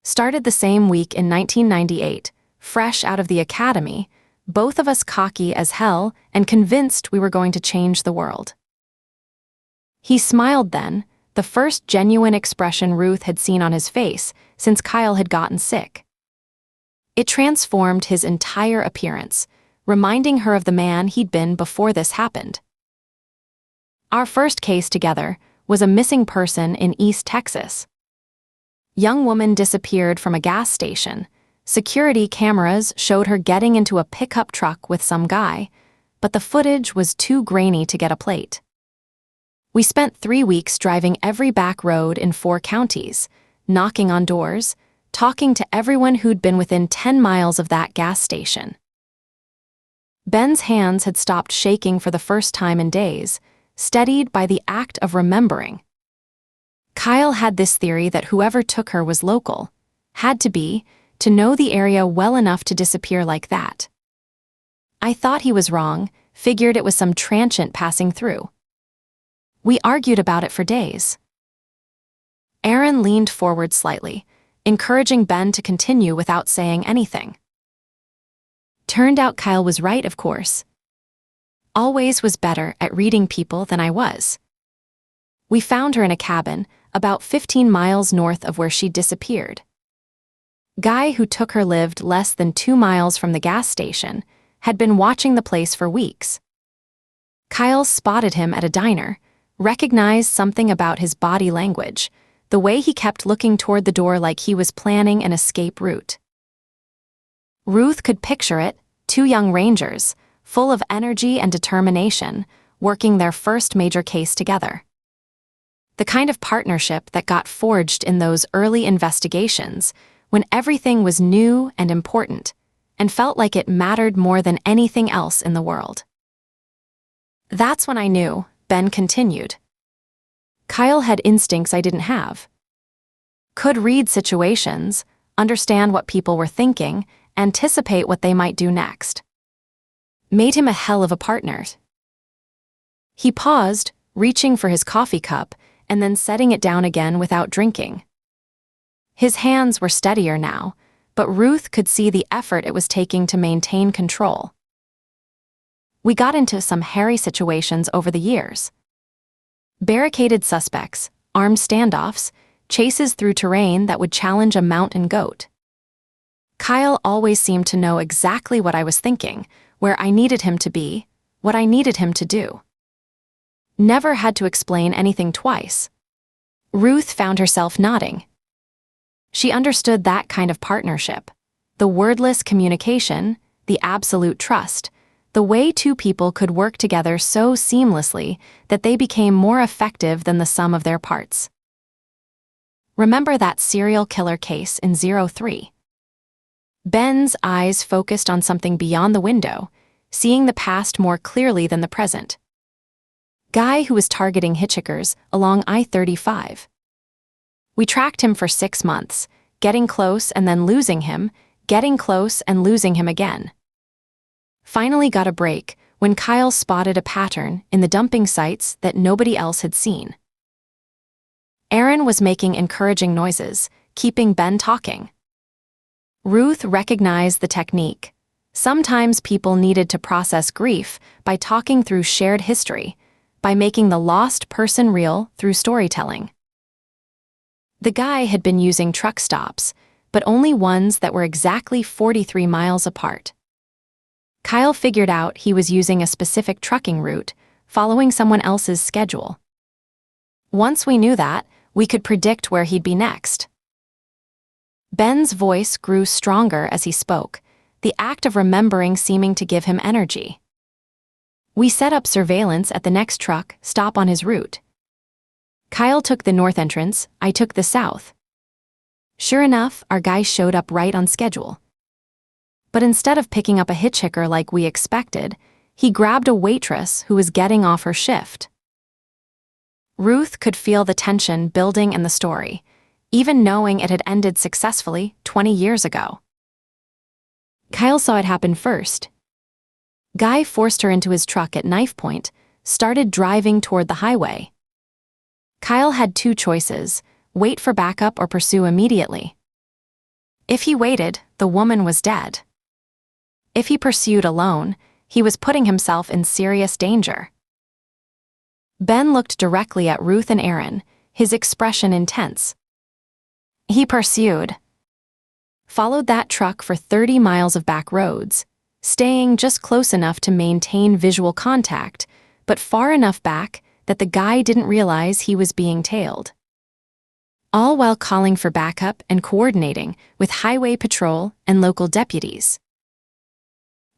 Started the same week in 1998, fresh out of the academy, both of us cocky as hell and convinced we were going to change the world. He smiled then, the first genuine expression Ruth had seen on his face since Kyle had gotten sick. It transformed his entire appearance, reminding her of the man he'd been before this happened. Our first case together was a missing person in East Texas. Young woman disappeared from a gas station. Security cameras showed her getting into a pickup truck with some guy, but the footage was too grainy to get a plate. We spent 3 weeks driving every back road in 4 counties, knocking on doors, talking to everyone who'd been within 10 miles of that gas station. Ben's hands had stopped shaking for the first time in days, steadied by the act of remembering. Kyle had this theory that whoever took her was local, had to be, to know the area well enough to disappear like that. I thought he was wrong, figured it was some transient passing through. We argued about it for days. Aaron leaned forward slightly, encouraging Ben to continue without saying anything. Turned out Kyle was right, of course. Always was better at reading people than I was. We found her in a cabin, about 15 miles north of where she'd disappeared. Guy who took her lived less than 2 miles from the gas station, had been watching the place for weeks. Kyle spotted him at a diner, recognized something about his body language, the way he kept looking toward the door like he was planning an escape route. Ruth could picture it, 2 young rangers, full of energy and determination, working their first major case together. The kind of partnership that got forged in those early investigations, when everything was new and important, and felt like it mattered more than anything else in the world. That's when I knew, Ben continued. Kyle had instincts I didn't have. Could read situations, understand what people were thinking, anticipate what they might do next. Made him a hell of a partner. He paused, reaching for his coffee cup, and then setting it down again without drinking. His hands were steadier now, but Ruth could see the effort it was taking to maintain control. We got into some hairy situations over the years. Barricaded suspects, armed standoffs, chases through terrain that would challenge a mountain goat. Kyle always seemed to know exactly what I was thinking, where I needed him to be, what I needed him to do. Never had to explain anything twice. Ruth found herself nodding. She understood that kind of partnership, the wordless communication, the absolute trust, the way two people could work together so seamlessly that they became more effective than the sum of their parts. Remember that serial killer case in 03? Ben's eyes focused on something beyond the window, seeing the past more clearly than the present. Guy who was targeting hitchhikers along I-35. We tracked him for 6 months, getting close and then losing him, getting close and losing him again. Finally got a break when Kyle spotted a pattern in the dumping sites that nobody else had seen. Aaron was making encouraging noises, keeping Ben talking. Ruth recognized the technique. Sometimes people needed to process grief by talking through shared history, by making the lost person real through storytelling. The guy had been using truck stops, but only ones that were exactly 43 miles apart. Kyle figured out he was using a specific trucking route, following someone else's schedule. Once we knew that, we could predict where he'd be next. Ben's voice grew stronger as he spoke, the act of remembering seeming to give him energy. We set up surveillance at the next truck stop on his route. Kyle took the north entrance, I took the south. Sure enough, our guy showed up right on schedule. But instead of picking up a hitchhiker like we expected, he grabbed a waitress who was getting off her shift. Ruth could feel the tension building in the story, even knowing it had ended successfully 20 years ago. Kyle saw it happen first. Guy forced her into his truck at knife point, started driving toward the highway. Kyle had 2 choices, wait for backup or pursue immediately. If he waited, the woman was dead. If he pursued alone, he was putting himself in serious danger. Ben looked directly at Ruth and Aaron, his expression intense. He pursued. Followed that truck for 30 miles of back roads, staying just close enough to maintain visual contact, but far enough back that the guy didn't realize he was being tailed. All while calling for backup and coordinating with highway patrol and local deputies.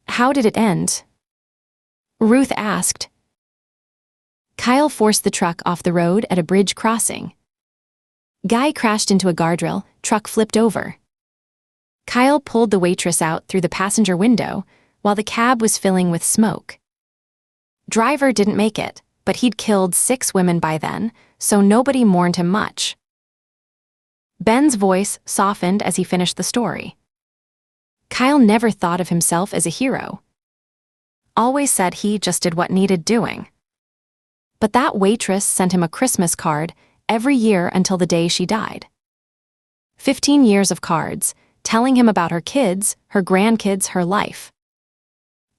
How did it end? Ruth asked. Kyle forced the truck off the road at a bridge crossing. Guy crashed into a guardrail, truck flipped over. Kyle pulled the waitress out through the passenger window while the cab was filling with smoke. Driver didn't make it, but he'd killed 6 women by then, so nobody mourned him much. Ben's voice softened as he finished the story. Kyle never thought of himself as a hero. Always said he just did what needed doing. But that waitress sent him a Christmas card every year until the day she died. 15 years of cards, telling him about her kids, her grandkids, her life.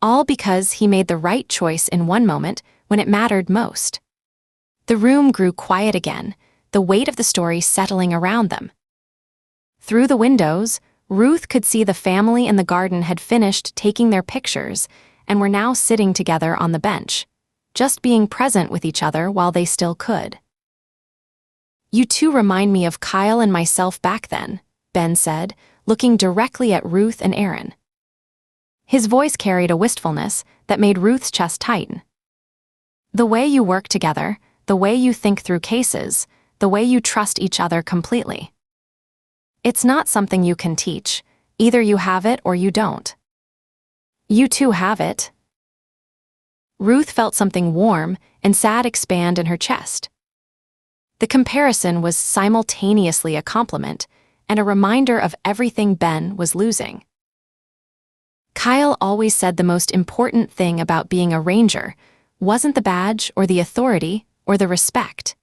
All because he made the right choice in one moment when it mattered most. The room grew quiet again, the weight of the story settling around them. Through the windows, Ruth could see the family in the garden had finished taking their pictures and were now sitting together on the bench, just being present with each other while they still could. You two remind me of Kyle and myself back then, Ben said, looking directly at Ruth and Aaron. His voice carried a wistfulness that made Ruth's chest tighten. The way you work together, the way you think through cases, the way you trust each other completely. It's not something you can teach. Either you have it or you don't. You two have it. Ruth felt something warm and sad expand in her chest. The comparison was simultaneously a compliment and a reminder of everything Ben was losing. Kyle always said the most important thing about being a ranger wasn't the badge or the authority or the respect.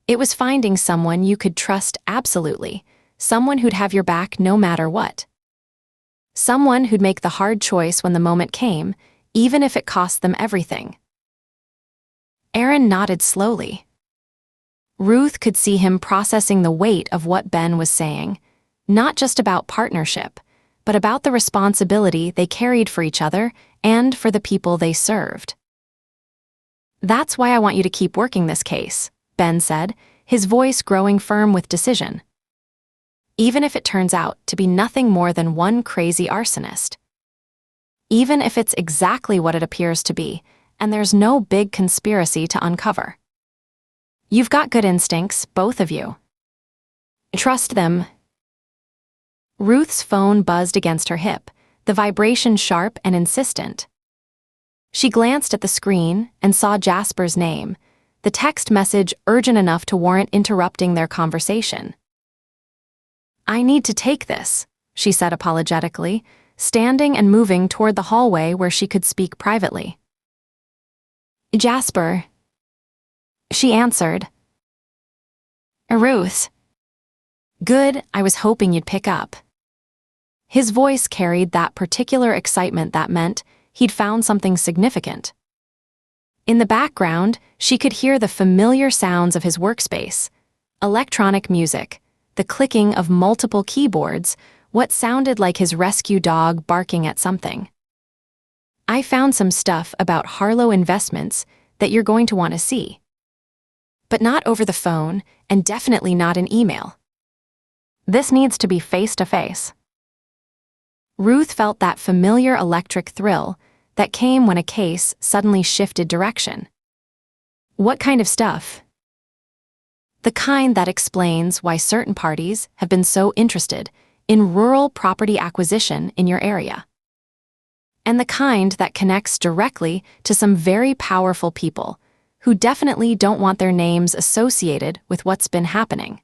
It was finding someone you could trust absolutely, someone who'd have your back no matter what. Someone who'd make the hard choice when the moment came, even if it cost them everything. Aaron nodded slowly. Ruth could see him processing the weight of what Ben was saying, not just about partnership, but about the responsibility they carried for each other and for the people they served. "That's why I want you to keep working this case," Ben said, his voice growing firm with decision. "Even if it turns out to be nothing more than one crazy arsonist. Even if it's exactly what it appears to be, and there's no big conspiracy to uncover. You've got good instincts, both of you. Trust them." Ruth's phone buzzed against her hip, the vibration sharp and insistent. She glanced at the screen and saw Jasper's name, the text message urgent enough to warrant interrupting their conversation. "I need to take this," she said apologetically, standing and moving toward the hallway where she could speak privately. "Jasper," she answered. "Ruth." "Good, I was hoping you'd pick up." His voice carried that particular excitement that meant he'd found something significant. In the background, she could hear the familiar sounds of his workspace: electronic music, the clicking of multiple keyboards, what sounded like his rescue dog barking at something. "I found some stuff about Harlow Investments that you're going to want to see. But not over the phone, and definitely not an email. This needs to be face-to-face." Ruth felt that familiar electric thrill that came when a case suddenly shifted direction. "What kind of stuff?" "The kind that explains why certain parties have been so interested in rural property acquisition in your area. And the kind that connects directly to some very powerful people who definitely don't want their names associated with what's been happening.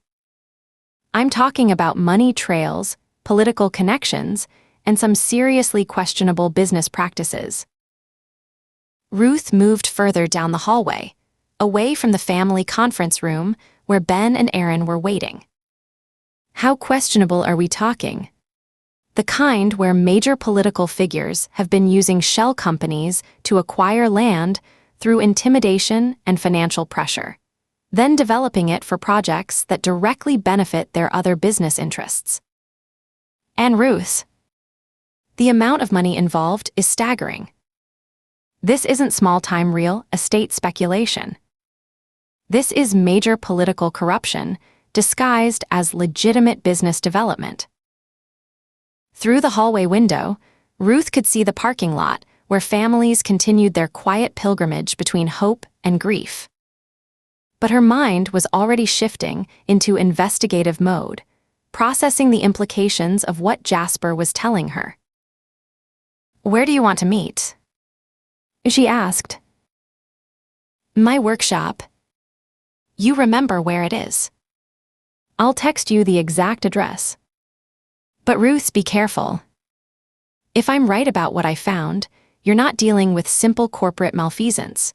I'm talking about money trails, political connections, and some seriously questionable business practices." Ruth moved further down the hallway, away from the family conference room where Ben and Aaron were waiting. "How questionable are we talking?" "The kind where major political figures have been using shell companies to acquire land through intimidation and financial pressure, then developing it for projects that directly benefit their other business interests. And Ruth. The amount of money involved is staggering. This isn't small-time real estate speculation. This is major political corruption disguised as legitimate business development." Through the hallway window, Ruth could see the parking lot where families continued their quiet pilgrimage between hope and grief. But her mind was already shifting into investigative mode, processing the implications of what Jasper was telling her. "Where do you want to meet?" she asked. "My workshop." "You remember where it is. I'll text you the exact address. But Ruth, be careful. If I'm right about what I found, you're not dealing with simple corporate malfeasance.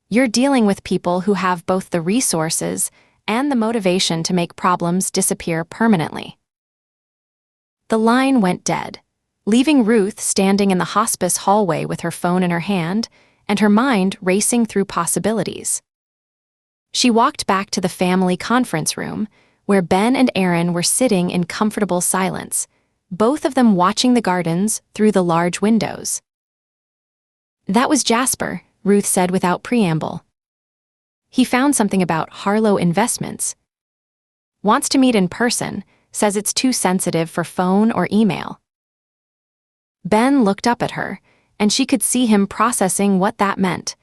You're dealing with people who have both the resources and the motivation to make problems disappear permanently." The line went dead, leaving Ruth standing in the hospice hallway with her phone in her hand and her mind racing through possibilities. She walked back to the family conference room, where Ben and Aaron were sitting in comfortable silence, both of them watching the gardens through the large windows. "That was Jasper," Ruth said without preamble. "He found something about Harlow Investments. Wants to meet in person, says it's too sensitive for phone or email." Ben looked up at her, and she could see him processing what that meant.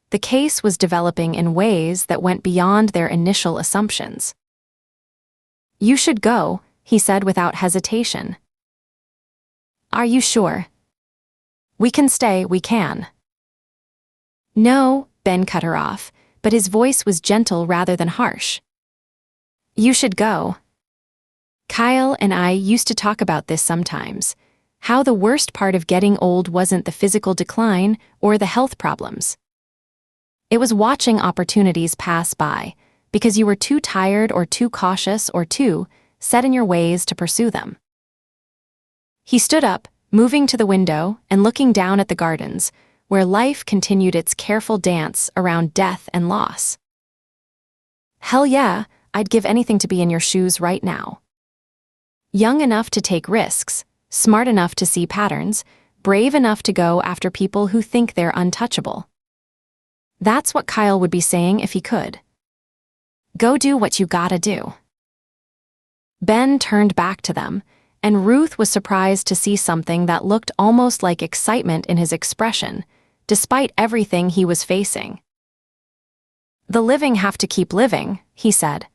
The case was developing in ways that went beyond their initial assumptions. "You should go," he said without hesitation. "Are you sure?" "We can stay, we can." "No," Ben cut her off, but his voice was gentle rather than harsh. "You should go. Kyle and I used to talk about this sometimes, how the worst part of getting old wasn't the physical decline or the health problems. It was watching opportunities pass by because you were too tired or too cautious or too set in your ways to pursue them." He stood up, moving to the window and looking down at the gardens, where life continued its careful dance around death and loss. "Hell yeah, I'd give anything to be in your shoes right now. Young enough to take risks, smart enough to see patterns, brave enough to go after people who think they're untouchable." That's what Kyle would be saying if he could. Go do what you gotta do. Ben turned back to them, and Ruth was surprised to see something that looked almost like excitement in his expression, despite everything he was facing. "The living have to keep living," he said.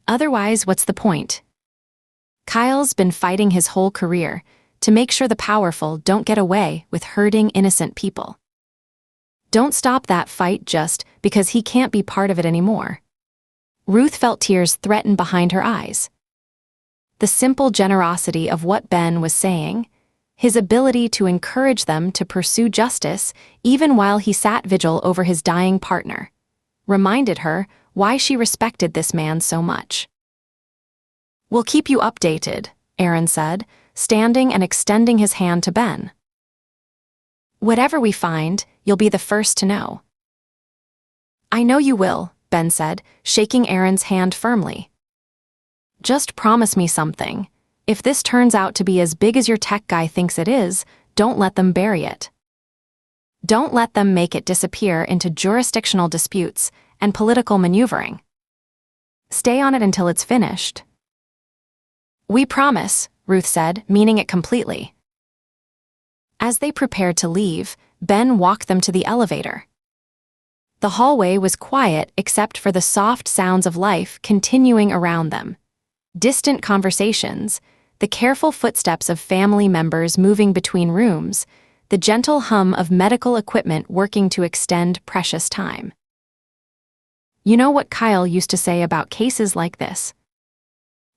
"Otherwise, what's the point?" Kyle's been fighting his whole career to make sure the powerful don't get away with hurting innocent people. Don't stop that fight just because he can't be part of it anymore. Ruth felt tears threaten behind her eyes. The simple generosity of what Ben was saying, his ability to encourage them to pursue justice even while he sat vigil over his dying partner, reminded her why she respected this man so much. "We'll keep you updated," Aaron said, standing and extending his hand to Ben. "Whatever we find, you'll be the first to know." "I know you will," Ben said, shaking Aaron's hand firmly. "Just promise me something. If this turns out to be as big as your tech guy thinks it is, don't let them bury it. Don't let them make it disappear into jurisdictional disputes and political maneuvering. Stay on it until it's finished." "We promise," Ruth said, meaning it completely. As they prepared to leave, Ben walked them to the elevator. The hallway was quiet except for the soft sounds of life continuing around them. Distant conversations, the careful footsteps of family members moving between rooms, the gentle hum of medical equipment working to extend precious time. "You know what Kyle used to say about cases like this?"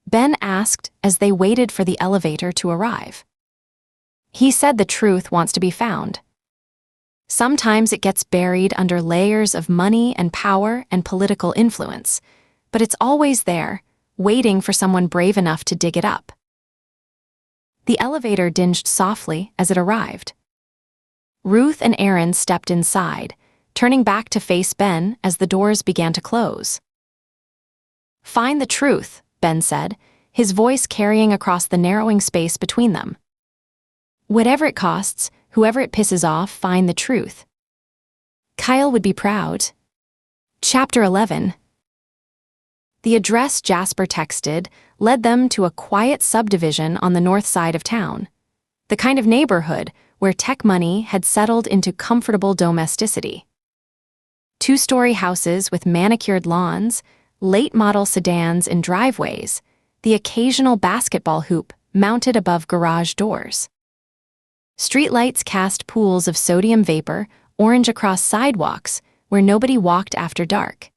Ben asked as they waited for the elevator to arrive. "He said the truth wants to be found. Sometimes it gets buried under layers of money and power and political influence, but it's always there, waiting for someone brave enough to dig it up." The elevator dinged softly as it arrived. Ruth and Aaron stepped inside, turning back to face Ben as the doors began to close. "Find the truth," Ben said, his voice carrying across the narrowing space between them. "Whatever it costs, whoever it pisses off, find the truth. Kyle would be proud." Chapter 11. The address Jasper texted led them to a quiet subdivision on the north side of town, the kind of neighborhood where tech money had settled into comfortable domesticity. Two-story houses with manicured lawns, late-model sedans in driveways, the occasional basketball hoop mounted above garage doors. Streetlights cast pools of sodium vapor orange across sidewalks where nobody walked after dark.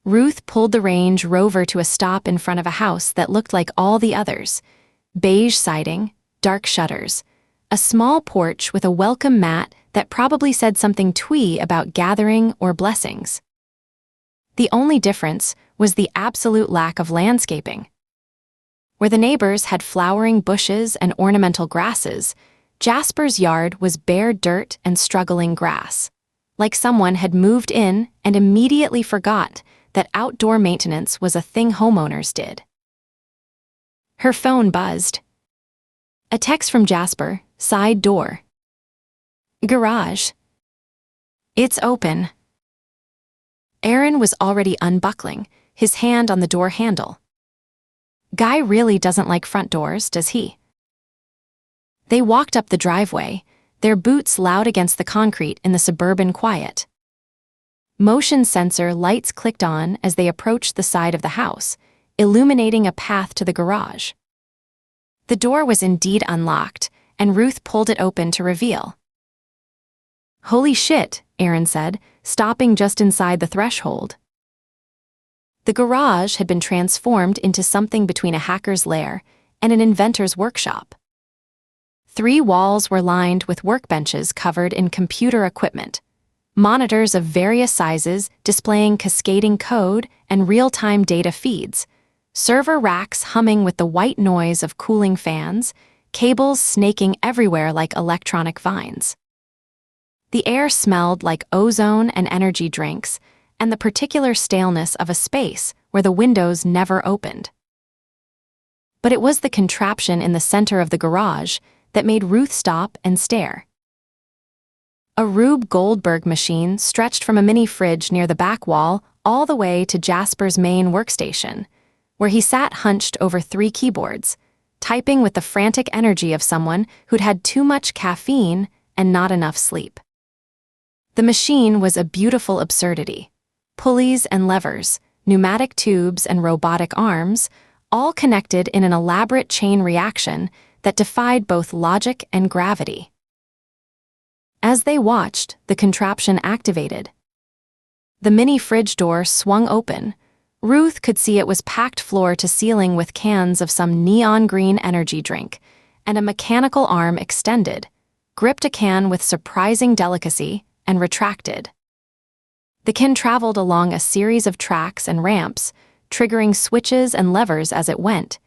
Ruth pulled the Range Rover to a stop in front of a house that looked like all the others: beige siding, dark shutters, a small porch with a welcome mat that probably said something twee about gathering or blessings. The only difference was the absolute lack of landscaping. Where the neighbors had flowering bushes and ornamental grasses, Jasper's yard was bare dirt and struggling grass, like someone had moved in and immediately forgot that outdoor maintenance was a thing homeowners did. Her phone buzzed. A text from Jasper, side door. "Garage. It's open." Aaron was already unbuckling, his hand on the door handle. Guy really doesn't like front doors, does he? They walked up the driveway, their boots loud against the concrete in the suburban quiet. Motion sensor lights clicked on as they approached the side of the house, illuminating a path to the garage. The door was indeed unlocked, and Ruth pulled it open to reveal Holy shit, Aaron said, stopping just inside the threshold. The garage had been transformed into something between a hacker's lair and an inventor's workshop. 3 walls were lined with workbenches covered in computer equipment, monitors of various sizes displaying cascading code and real-time data feeds, server racks humming with the white noise of cooling fans, cables snaking everywhere like electronic vines. The air smelled like ozone and energy drinks, and the particular staleness of a space where the windows never opened. But it was the contraption in the center of the garage that made Ruth stop and stare. A Rube Goldberg machine stretched from a mini fridge near the back wall all the way to Jasper's main workstation, where he sat hunched over 3 keyboards, typing with the frantic energy of someone who'd had too much caffeine and not enough sleep. The machine was a beautiful absurdity. Pulleys and levers, pneumatic tubes and robotic arms, all connected in an elaborate chain reaction that defied both logic and gravity. As they watched, the contraption activated. The mini fridge door swung open. Ruth could see it was packed floor to ceiling with cans of some neon green energy drink, and a mechanical arm extended, gripped a can with surprising delicacy, and retracted. The can traveled along a series of tracks and ramps, triggering switches and levers as it went,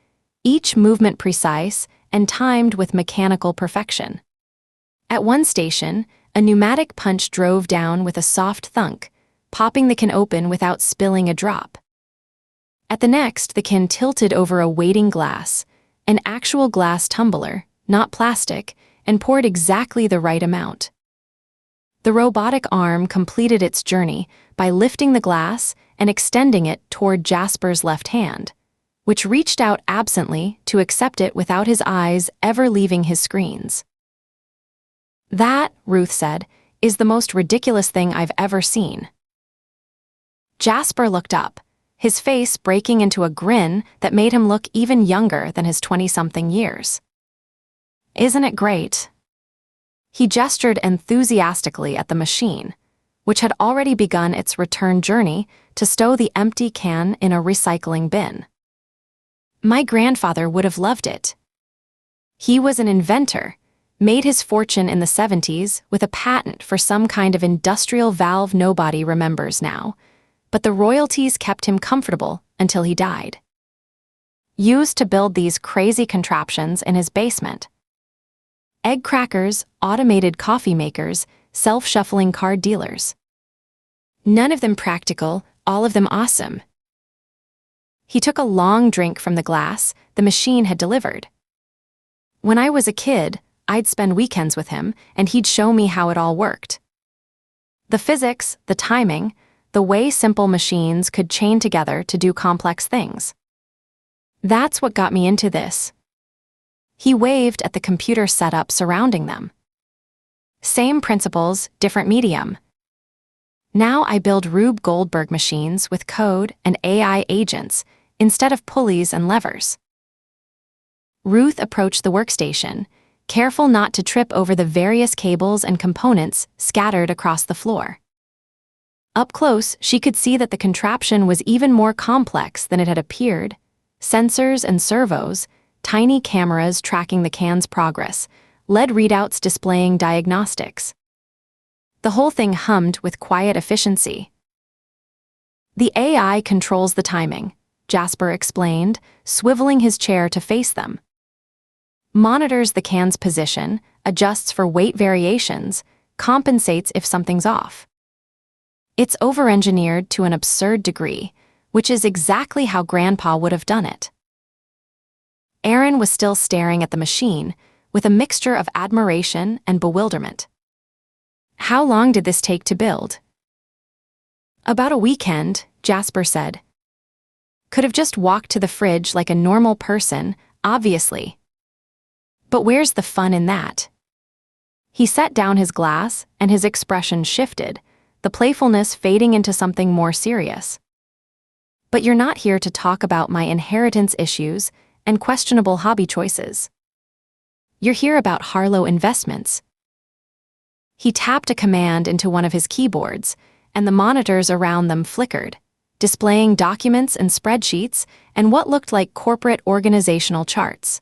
each movement precise and timed with mechanical perfection. At one station, a pneumatic punch drove down with a soft thunk, popping the can open without spilling a drop. At the next, the can tilted over a waiting glass, an actual glass tumbler, not plastic, and poured exactly the right amount. The robotic arm completed its journey by lifting the glass and extending it toward Jasper's left hand, which reached out absently to accept it without his eyes ever leaving his screens. That, Ruth said, is the most ridiculous thing I've ever seen. Jasper looked up, his face breaking into a grin that made him look even younger than his 20-something years. Isn't it great? He gestured enthusiastically at the machine, which had already begun its return journey to stow the empty can in a recycling bin. My grandfather would have loved it. He was an inventor, made his fortune in the 70s with a patent for some kind of industrial valve nobody remembers now, but the royalties kept him comfortable until he died. Used to build these crazy contraptions in his basement. Egg crackers, automated coffee makers, self-shuffling card dealers. None of them practical, all of them awesome. He took a long drink from the glass the machine had delivered. When I was a kid, I'd spend weekends with him, and he'd show me how it all worked. The physics, the timing, the way simple machines could chain together to do complex things. That's what got me into this. He waved at the computer setup surrounding them. Same principles, different medium. Now I build Rube Goldberg machines with code and AI agents instead of pulleys and levers. Ruth approached the workstation, careful not to trip over the various cables and components scattered across the floor. Up close, she could see that the contraption was even more complex than it had appeared. Sensors and servos, tiny cameras tracking the can's progress, LED readouts displaying diagnostics. The whole thing hummed with quiet efficiency. The AI controls the timing, Jasper explained, swiveling his chair to face them. Monitors the can's position, adjusts for weight variations, compensates if something's off. It's over-engineered to an absurd degree, which is exactly how Grandpa would have done it. Aaron was still staring at the machine, with a mixture of admiration and bewilderment. How long did this take to build? About a weekend, Jasper said. Could have just walked to the fridge like a normal person, obviously. But where's the fun in that? He set down his glass, and his expression shifted, the playfulness fading into something more serious. But you're not here to talk about my inheritance issues and questionable hobby choices. You're here about Harlow investments. He tapped a command into one of his keyboards, and the monitors around them flickered, displaying documents and spreadsheets and what looked like corporate organizational charts.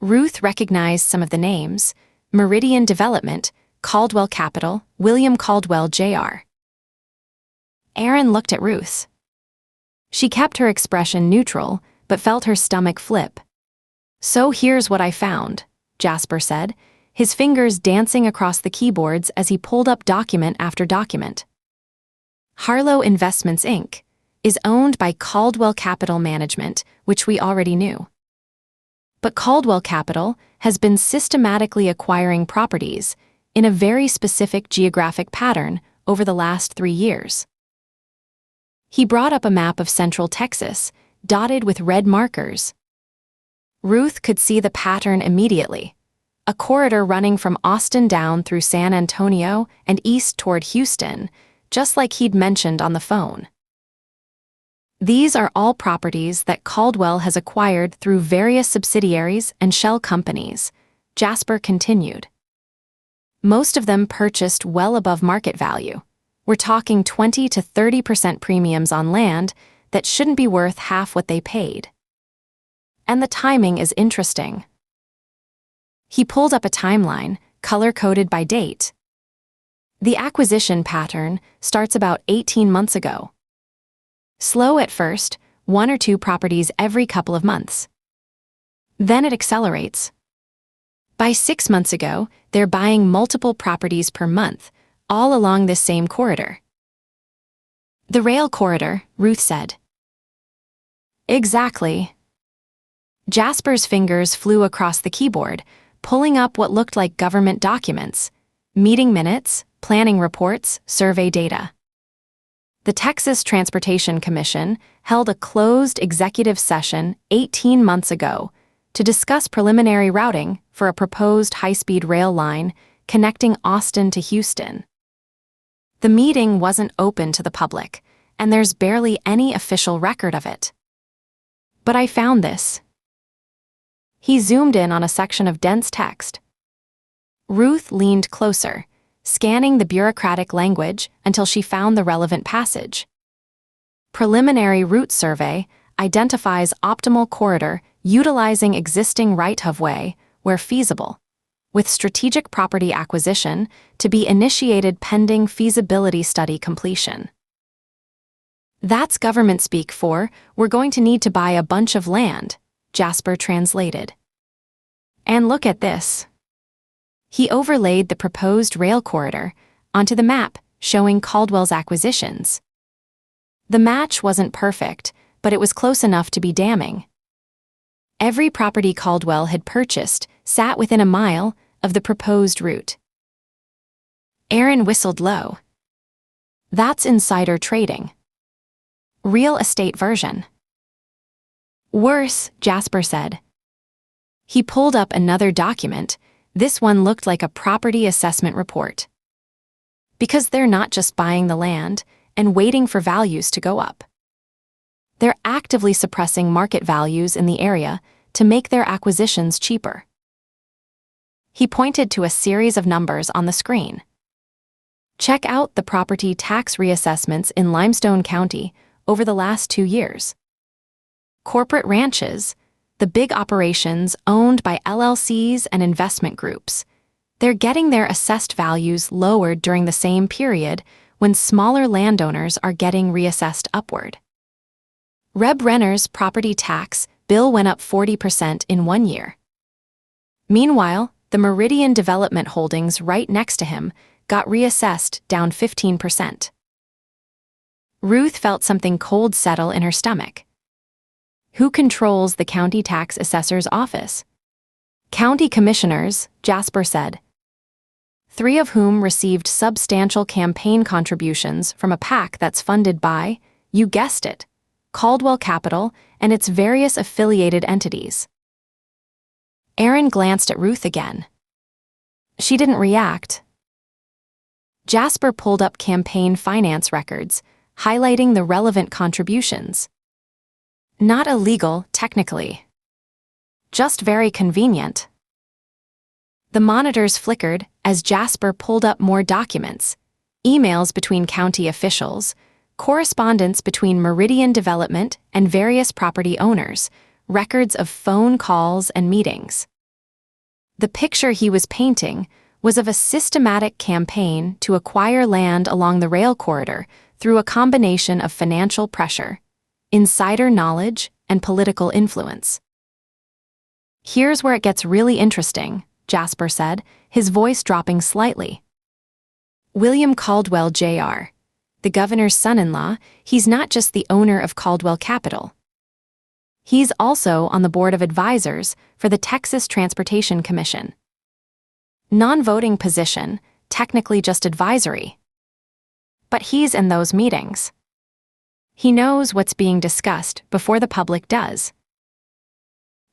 Ruth recognized some of the names: Meridian Development, Caldwell Capital, William Caldwell Jr. Aaron looked at Ruth. She kept her expression neutral, but felt her stomach flip. "So here's what I found," Jasper said, his fingers dancing across the keyboards as he pulled up document after document. Harlow Investments, Inc. is owned by Caldwell Capital Management, which we already knew. But Caldwell Capital has been systematically acquiring properties in a very specific geographic pattern over the last 3 years. He brought up a map of central Texas, dotted with red markers. Ruth could see the pattern immediately: a corridor running from Austin down through San Antonio and east toward Houston, just like he'd mentioned on the phone. These are all properties that Caldwell has acquired through various subsidiaries and shell companies, Jasper continued. Most of them purchased well above market value. We're talking 20 to 30% premiums on land that shouldn't be worth half what they paid. And the timing is interesting. He pulled up a timeline, color-coded by date. The acquisition pattern starts about 18 months ago. Slow at first, 1 or 2 properties every couple of months. Then it accelerates. By 6 months ago, they're buying multiple properties per month, all along this same corridor. "The rail corridor," Ruth said. "Exactly." Jasper's fingers flew across the keyboard, pulling up what looked like government documents: meeting minutes, planning reports, survey data. The Texas Transportation Commission held a closed executive session 18 months ago to discuss preliminary routing for a proposed high-speed rail line connecting Austin to Houston. The meeting wasn't open to the public, and there's barely any official record of it. But I found this. He zoomed in on a section of dense text. Ruth leaned closer, scanning the bureaucratic language until she found the relevant passage. Preliminary route survey identifies optimal corridor utilizing existing right-of-way where feasible, with strategic property acquisition to be initiated pending feasibility study completion. That's government speak for "we're going to need to buy a bunch of land," Jasper translated. "And look at this." He overlaid the proposed rail corridor onto the map showing Caldwell's acquisitions. The match wasn't perfect, but it was close enough to be damning. Every property Caldwell had purchased sat within a mile of the proposed route. Aaron whistled low. "That's insider trading. Real estate version." "Worse," Jasper said. He pulled up another document. This one looked like a property assessment report. Because they're not just buying the land and waiting for values to go up. They're actively suppressing market values in the area to make their acquisitions cheaper. He pointed to a series of numbers on the screen. Check out the property tax reassessments in Limestone County over the last 2 years. Corporate ranches, the big operations owned by LLCs and investment groups, they're getting their assessed values lowered during the same period when smaller landowners are getting reassessed upward. Reb Renner's property tax bill went up 40% in 1 year. Meanwhile, the Meridian Development holdings right next to him got reassessed down 15%. Ruth felt something cold settle in her stomach. Who controls the county tax assessor's office? County commissioners, Jasper said. 3 of whom received substantial campaign contributions from a PAC that's funded by, you guessed it, Caldwell Capital and its various affiliated entities. Aaron glanced at Ruth again. She didn't react. Jasper pulled up campaign finance records, highlighting the relevant contributions. Not illegal, technically. Just very convenient. The monitors flickered as Jasper pulled up more documents, emails between county officials, correspondence between Meridian Development and various property owners, records of phone calls and meetings. The picture he was painting was of a systematic campaign to acquire land along the rail corridor through a combination of financial pressure, insider knowledge, and political influence. "Here's where it gets really interesting," Jasper said, his voice dropping slightly. "William Caldwell, Jr., the governor's son-in-law, he's not just the owner of Caldwell Capital. He's also on the board of advisors for the Texas Transportation Commission. Non-voting position, technically just advisory. But he's in those meetings. He knows what's being discussed before the public does."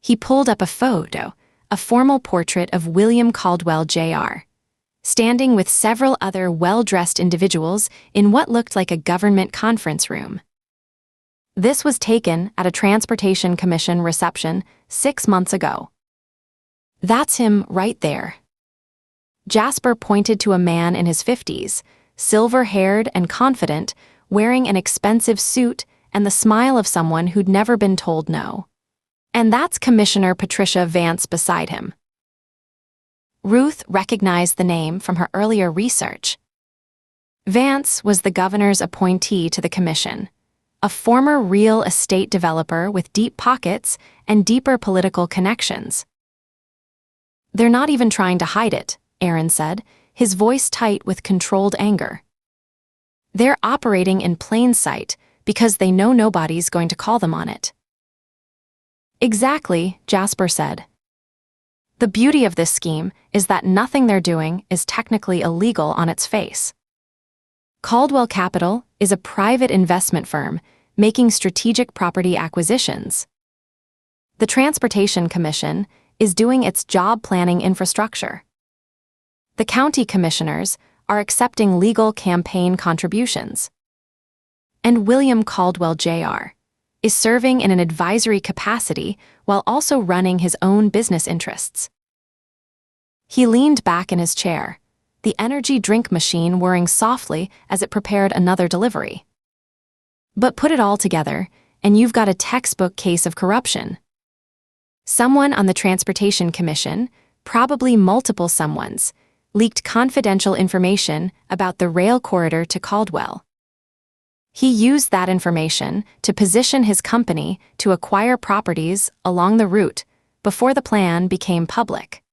He pulled up a photo, a formal portrait of William Caldwell, Jr., standing with several other well-dressed individuals in what looked like a government conference room. This was taken at a Transportation Commission reception 6 months ago. "That's him right there." Jasper pointed to a man in his 50s, silver-haired and confident, wearing an expensive suit and the smile of someone who'd never been told no. "And that's Commissioner Patricia Vance beside him." Ruth recognized the name from her earlier research. Vance was the governor's appointee to the commission, a former real estate developer with deep pockets and deeper political connections. "They're not even trying to hide it," Aaron said, his voice tight with controlled anger. "They're operating in plain sight because they know nobody's going to call them on it." "Exactly," Jasper said. "The beauty of this scheme is that nothing they're doing is technically illegal on its face. Caldwell Capital is a private investment firm making strategic property acquisitions. The Transportation Commission is doing its job planning infrastructure. The county commissioners are accepting legal campaign contributions. And William Caldwell, Jr., is serving in an advisory capacity while also running his own business interests." He leaned back in his chair, the energy drink machine whirring softly as it prepared another delivery. "But put it all together, and you've got a textbook case of corruption. Someone on the Transportation Commission, probably multiple someones, leaked confidential information about the rail corridor to Caldwell. He used that information to position his company to acquire properties along the route before the plan became public.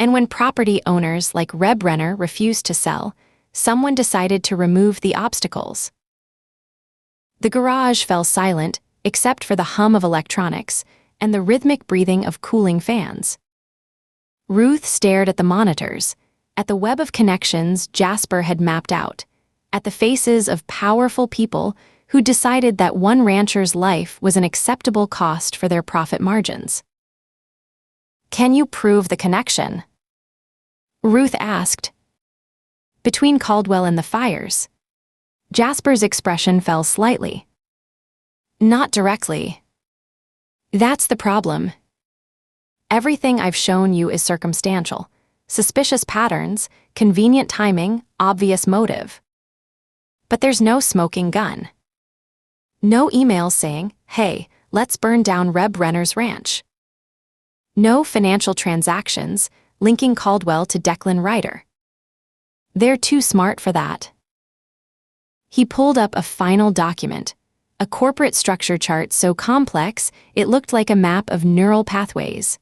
And when property owners like Reb Renner refused to sell, someone decided to remove the obstacles." The garage fell silent except for the hum of electronics and the rhythmic breathing of cooling fans. Ruth stared at the monitors, at the web of connections Jasper had mapped out, at the faces of powerful people who decided that one rancher's life was an acceptable cost for their profit margins. "Can you prove the connection?" Ruth asked. "Between Caldwell and the fires?" Jasper's expression fell slightly. "Not directly. That's the problem. Everything I've shown you is circumstantial. Suspicious patterns, convenient timing, obvious motive. But there's no smoking gun. No emails saying, 'Hey, let's burn down Reb Renner's ranch.' No financial transactions linking Caldwell to Declan Ryder. They're too smart for that." He pulled up a final document, a corporate structure chart so complex it looked like a map of neural pathways.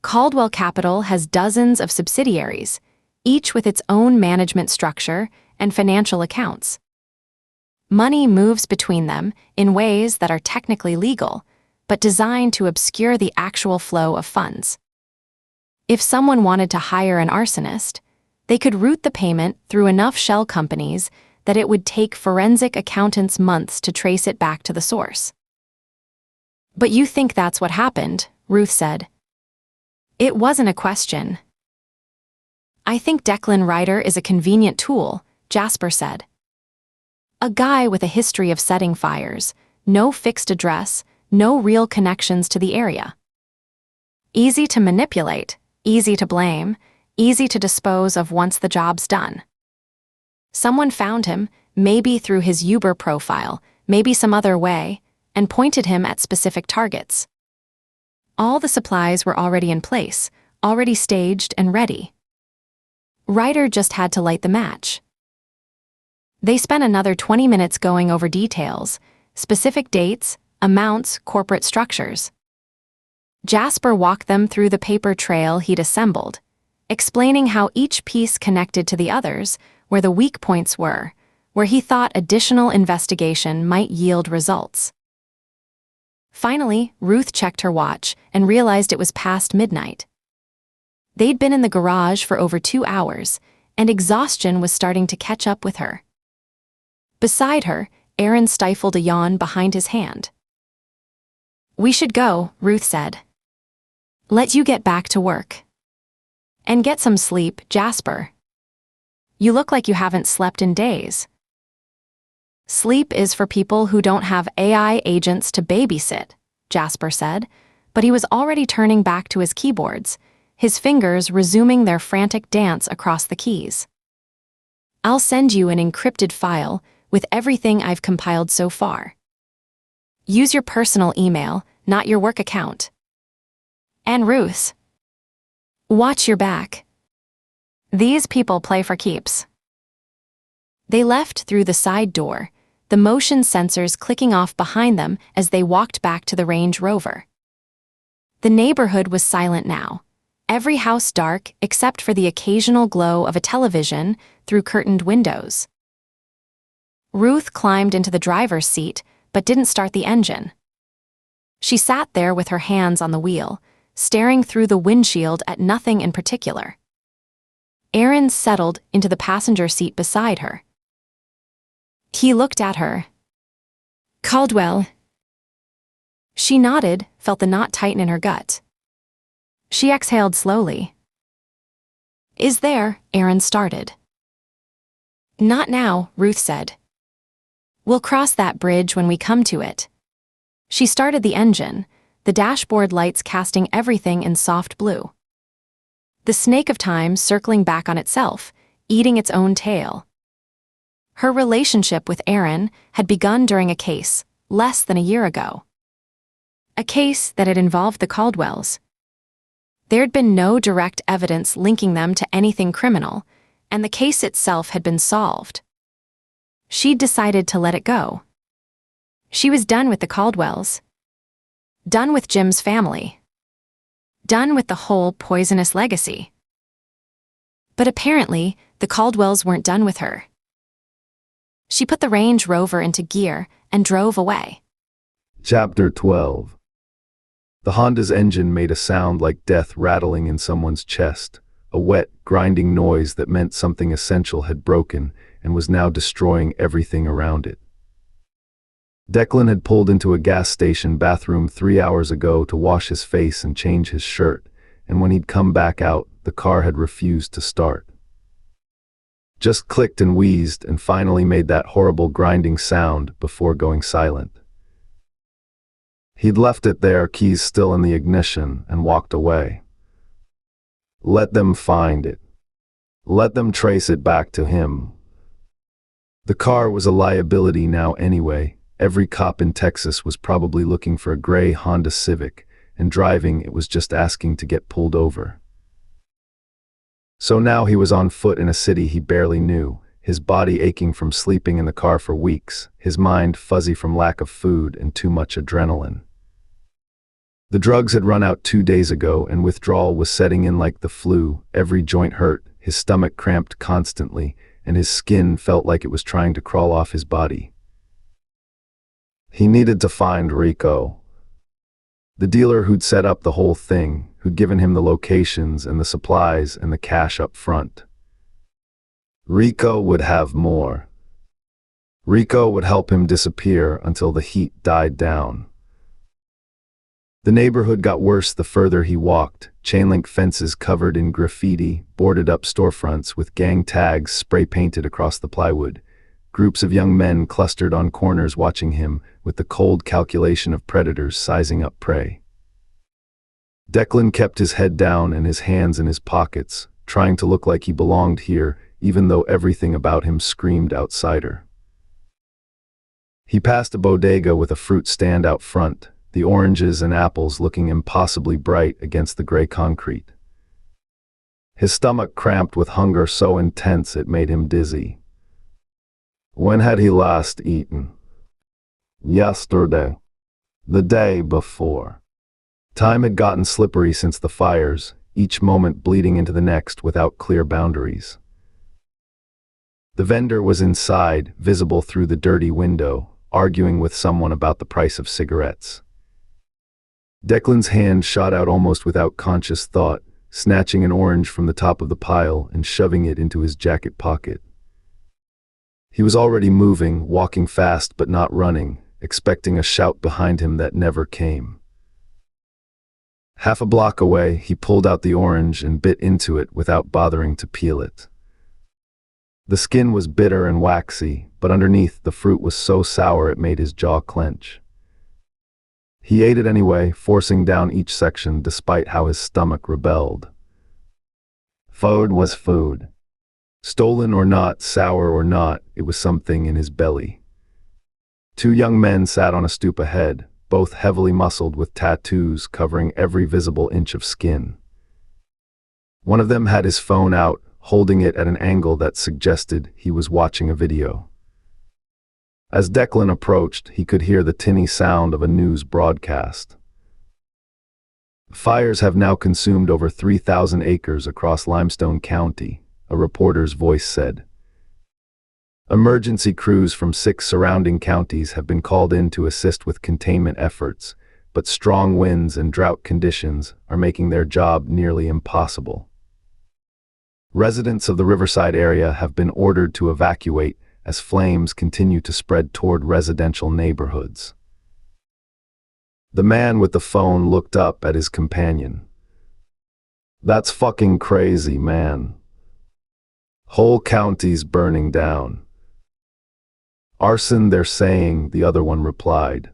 Caldwell Capital has dozens of subsidiaries, each with its own management structure and financial accounts. Money moves between them in ways that are technically legal, but designed to obscure the actual flow of funds. If someone wanted to hire an arsonist, they could route the payment through enough shell companies that it would take forensic accountants months to trace it back to the source. "But you think that's what happened," Ruth said. It wasn't a question. "I think Declan Ryder is a convenient tool," Jasper said. "A guy with a history of setting fires, no fixed address, no real connections to the area. Easy to manipulate, easy to blame, easy to dispose of once the job's done. Someone found him, maybe through his Uber profile, maybe some other way, and pointed him at specific targets. All the supplies were already in place, already staged and ready. Ryder just had to light the match. They spent another 20 minutes going over details, specific dates, amounts, corporate structures. Jasper walked them through the paper trail he'd assembled, explaining how each piece connected to the others, where the weak points were, where he thought additional investigation might yield results. Finally, Ruth checked her watch and realized it was past midnight. They'd been in the garage for over 2 hours, and exhaustion was starting to catch up with her. Beside her, Aaron stifled a yawn behind his hand. "We should go," Ruth said. "Let you get back to work. And get some sleep, Jasper. You look like you haven't slept in days." "Sleep is for people who don't have AI agents to babysit," Jasper said, but he was already turning back to his keyboards, his fingers resuming their frantic dance across the keys. "I'll send you an encrypted file with everything I've compiled so far. Use your personal email, not your work account. And Ruth, watch your back. These people play for keeps." They left through the side door, the motion sensors clicking off behind them as they walked back to the Range Rover. The neighborhood was silent now, every house dark except for the occasional glow of a television through curtained windows. Ruth climbed into the driver's seat but didn't start the engine. She sat there with her hands on the wheel, staring through the windshield at nothing in particular. Aaron settled into the passenger seat beside her. He looked at her. "Caldwell." She nodded, felt the knot tighten in her gut. She exhaled slowly. "Is there?" Aaron started. "Not now," Ruth said. "We'll cross that bridge when we come to it." She started the engine, the dashboard lights casting everything in soft blue. The snake of time circling back on itself, eating its own tail. Her relationship with Aaron had begun during a case, less than a year ago. A case that had involved the Caldwells. There'd been no direct evidence linking them to anything criminal, and the case itself had been solved. She'd decided to let it go. She was done with the Caldwells. Done with Jim's family. Done with the whole poisonous legacy. But apparently, the Caldwells weren't done with her. She put the Range Rover into gear and drove away.
Chapter 12. The Honda's engine made a sound like death rattling in someone's chest, a wet, grinding noise that meant something essential had broken and was now destroying everything around it. Declan had pulled into a gas station bathroom 3 hours ago to wash his face and change his shirt, and when he'd come back out, the car had refused to start. Just clicked and wheezed and finally made that horrible grinding sound before going silent. He'd left it there, keys still in the ignition, and walked away. Let them find it. Let them trace it back to him. The car was a liability now anyway. Every cop in Texas was probably looking for a gray Honda Civic, and driving it was just asking to get pulled over. So now he was on foot in a city he barely knew, his body aching from sleeping in the car for weeks, his mind fuzzy from lack of food and too much adrenaline. The drugs had run out 2 days ago, and withdrawal was setting in like the flu. Every joint hurt, his stomach cramped constantly, and his skin felt like it was trying to crawl off his body. He needed to find Rico. The dealer who'd set up the whole thing, who'd given him the locations and the supplies and the cash up front. Rico would have more. Rico would help him disappear until the heat died down. The neighborhood got worse the further he walked, chain-link fences covered in graffiti, boarded-up storefronts with gang tags spray-painted across the plywood. Groups of young men clustered on corners watching him, with the cold calculation of predators sizing up prey. Declan kept his head down and his hands in his pockets, trying to look like he belonged here, even though everything about him screamed outsider. He passed a bodega with a fruit stand out front, the oranges and apples looking impossibly bright against the gray concrete. His stomach cramped with hunger so intense it made him dizzy. When had he last eaten? Yesterday. The day before. Time had gotten slippery since the fires, each moment bleeding into the next without clear boundaries. The vendor was inside, visible through the dirty window, arguing with someone about the price of cigarettes. Declan's hand shot out almost without conscious thought, snatching an orange from the top of the pile and shoving it into his jacket pocket. He was already moving, walking fast but not running, expecting a shout behind him that never came. Half a block away, he pulled out the orange and bit into it without bothering to peel it. The skin was bitter and waxy, but underneath the fruit was so sour it made his jaw clench. He ate it anyway, forcing down each section despite how his stomach rebelled. Food was food. Stolen or not, sour or not, it was something in his belly. Two young men sat on a stoop ahead, both heavily muscled with tattoos covering every visible inch of skin. One of them had his phone out, holding it at an angle that suggested he was watching a video. As Declan approached, he could hear the tinny sound of a news broadcast. Fires have now consumed over 3,000 acres across Limestone County, a reporter's voice said. Emergency crews from 6 surrounding counties have been called in to assist with containment efforts, but strong winds and drought conditions are making their job nearly impossible. Residents of the Riverside area have been ordered to evacuate as flames continue to spread toward residential neighborhoods. The man with the phone looked up at his companion. That's fucking crazy, man. Whole county's burning down. Arson, they're saying, the other one replied.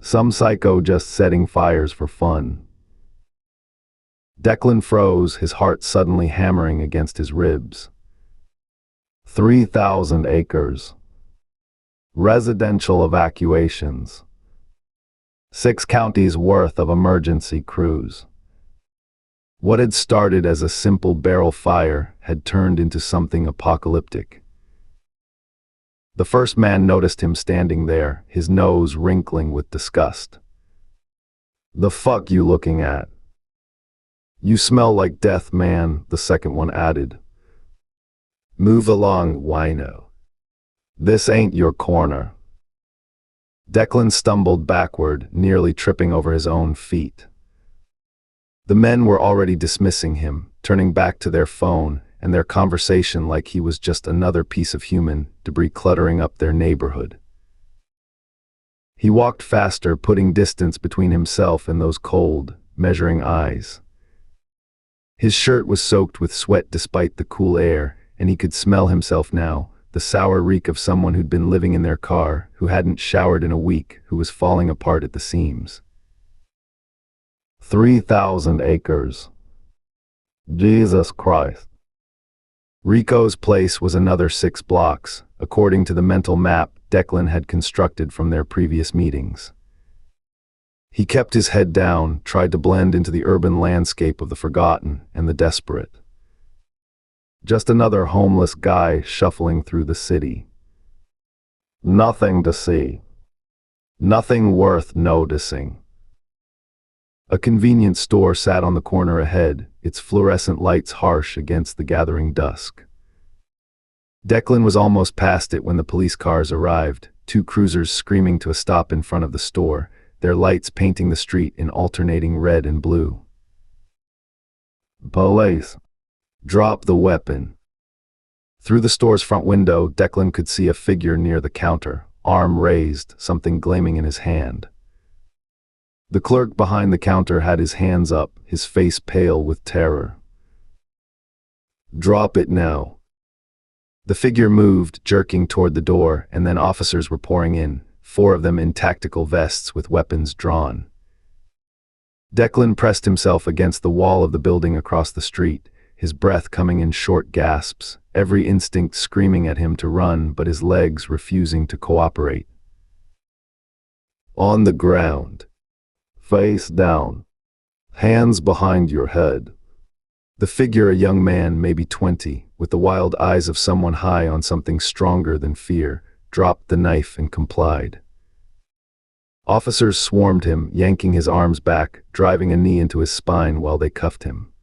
Some psycho just setting fires for fun. Declan froze, his heart suddenly hammering against his ribs. 3,000 acres. Residential evacuations. 6 counties worth of emergency crews. What had started as a simple barrel fire had turned into something apocalyptic. The first man noticed him standing there, his nose wrinkling with disgust. The fuck you looking at? You smell like death, man, the second one added. Move along, wino. This ain't your corner. Declan stumbled backward, nearly tripping over his own feet. The men were already dismissing him, turning back to their phone and their conversation like he was just another piece of human debris cluttering up their neighborhood. He walked faster, putting distance between himself and those cold, measuring eyes. His shirt was soaked with sweat despite the cool air, and he could smell himself now, the sour reek of someone who'd been living in their car, who hadn't showered in a week, who was falling apart at the seams. 3,000 acres. Jesus Christ. Rico's place was another 6 blocks, according to the mental map Declan had constructed from their previous meetings. He kept his head down, tried to blend into the urban landscape of the forgotten and the desperate. Just another homeless guy shuffling through the city. Nothing to see. Nothing worth noticing. A convenience store sat on the corner ahead, its fluorescent lights harsh against the gathering dusk. Declan was almost past it when the police cars arrived, 2 cruisers screaming to a stop in front of the store, their lights painting the street in alternating red and blue. Police. Drop the weapon. Through the store's front window, Declan could see a figure near the counter, arm raised, something gleaming in his hand. The clerk behind the counter had his hands up, his face pale with terror. Drop it now. The figure moved, jerking toward the door, and then officers were pouring in, 4 of them in tactical vests with weapons drawn. Declan pressed himself against the wall of the building across the street, his breath coming in short gasps, every instinct screaming at him to run, but his legs refusing to cooperate. On the ground. Face down. Hands behind your head. The figure, a young man, maybe 20, with the wild eyes of someone high on something stronger than fear, dropped the knife and complied. Officers swarmed him, yanking his arms back, driving a knee into his spine while they cuffed him.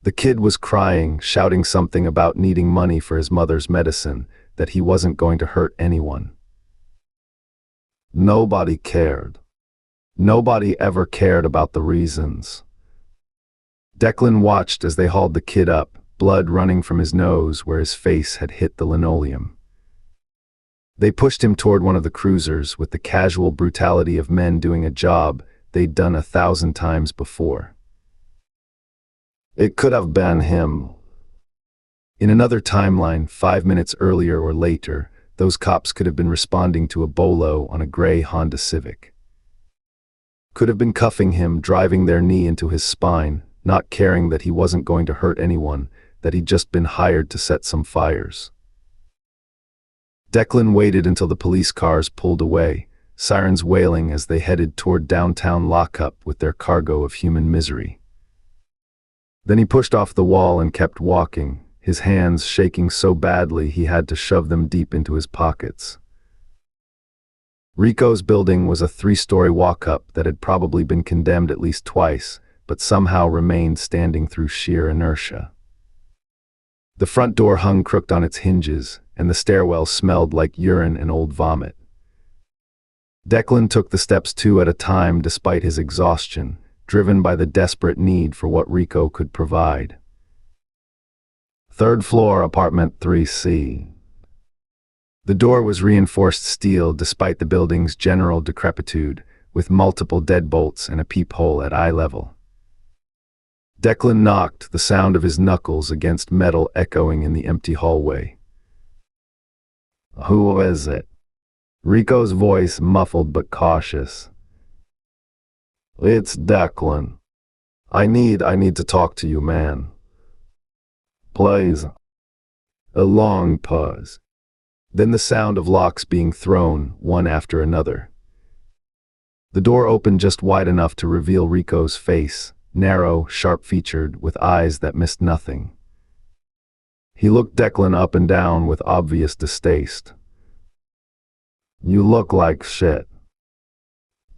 The kid was crying, shouting something about needing money for his mother's medicine, that he wasn't going to hurt anyone. Nobody cared. Nobody ever cared about the reasons. Declan watched as they hauled the kid up, blood running from his nose where his face had hit the linoleum. They pushed him toward one of the cruisers with the casual brutality of men doing a job they'd done 1,000 times before. It could have been him. In another timeline, 5 minutes earlier or later, those cops could have been responding to a bolo on a gray Honda Civic. Could have been cuffing him, driving their knee into his spine, not caring that he wasn't going to hurt anyone, that he'd just been hired to set some fires. Declan waited until the police cars pulled away, sirens wailing as they headed toward downtown lockup with their cargo of human misery. Then he pushed off the wall and kept walking, his hands shaking so badly he had to shove them deep into his pockets. Rico's building was a 3-story walk-up that had probably been condemned at least twice, but somehow remained standing through sheer inertia. The front door hung crooked on its hinges, and the stairwell smelled like urine and old vomit. Declan took the steps 2 at a time despite his exhaustion, driven by the desperate need for what Rico could provide. 3rd floor, apartment 3C. The door was reinforced steel despite the building's general decrepitude, with multiple deadbolts and a peephole at eye level. Declan knocked, the sound of his knuckles against metal echoing in the empty hallway. Who is it? Rico's voice muffled but cautious. It's Declan. I need to talk to you, man. Please. A long pause. Then the sound of locks being thrown, one after another. The door opened just wide enough to reveal Rico's face, narrow, sharp-featured, with eyes that missed nothing. He looked Declan up and down with obvious distaste. You look like shit.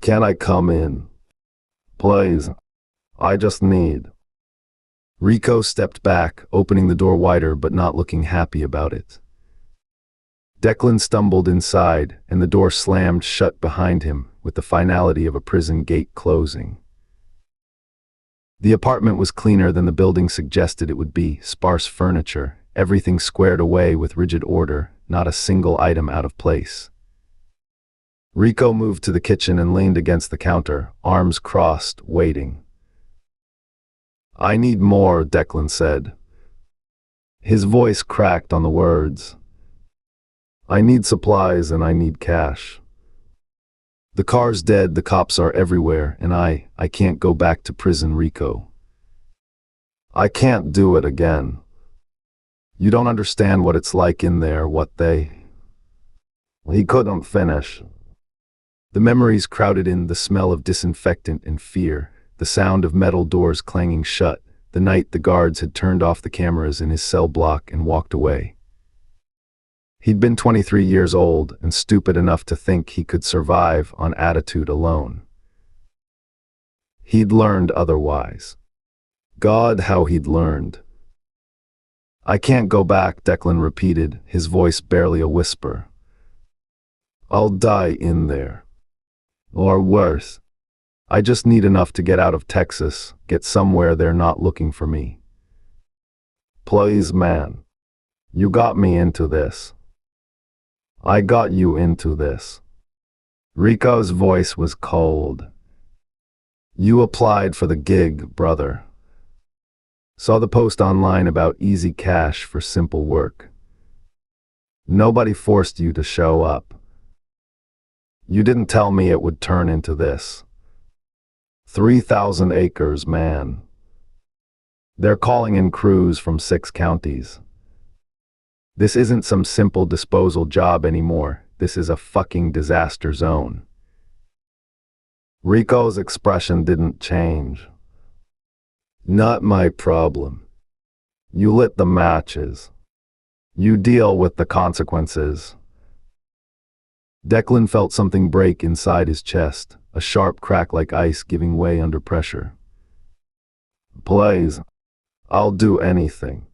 Can I come in? Please. I just need. Rico stepped back, opening the door wider but not looking happy about it. Declan stumbled inside, and the door slammed shut behind him with the finality of a prison gate closing. The apartment was cleaner than the building suggested it would be, sparse furniture, everything squared away with rigid order, not a single item out of place. Rico moved to the kitchen and leaned against the counter, arms crossed, waiting. I need more, Declan said. His voice cracked on the words. I need supplies and I need cash. The car's dead, the cops are everywhere, and I can't go back to prison, Rico. I can't do it again. You don't understand what it's like in there, what they... He couldn't finish. The memories crowded in, the smell of disinfectant and fear, the sound of metal doors clanging shut, the night the guards had turned off the cameras in his cell block and walked away. He'd been 23 years old and stupid enough to think he could survive on attitude alone. He'd learned otherwise. God, how he'd learned. I can't go back, Declan repeated, his voice barely a whisper. I'll die in there. Or worse. I just need enough to get out of Texas, get somewhere they're not looking for me. Please, man. You got me into this. I got you into this. Rico's voice was cold. You applied for the gig, brother. Saw the post online about easy cash for simple work. Nobody forced you to show up. You didn't tell me it would turn into this. 3,000 acres, man. They're calling in crews from 6 counties. This isn't some simple disposal job anymore. This is a fucking disaster zone. Rico's expression didn't change. Not my problem. You lit the matches. You deal with the consequences. Declan felt something break inside his chest, a sharp crack like ice giving way under pressure. Please, I'll do anything.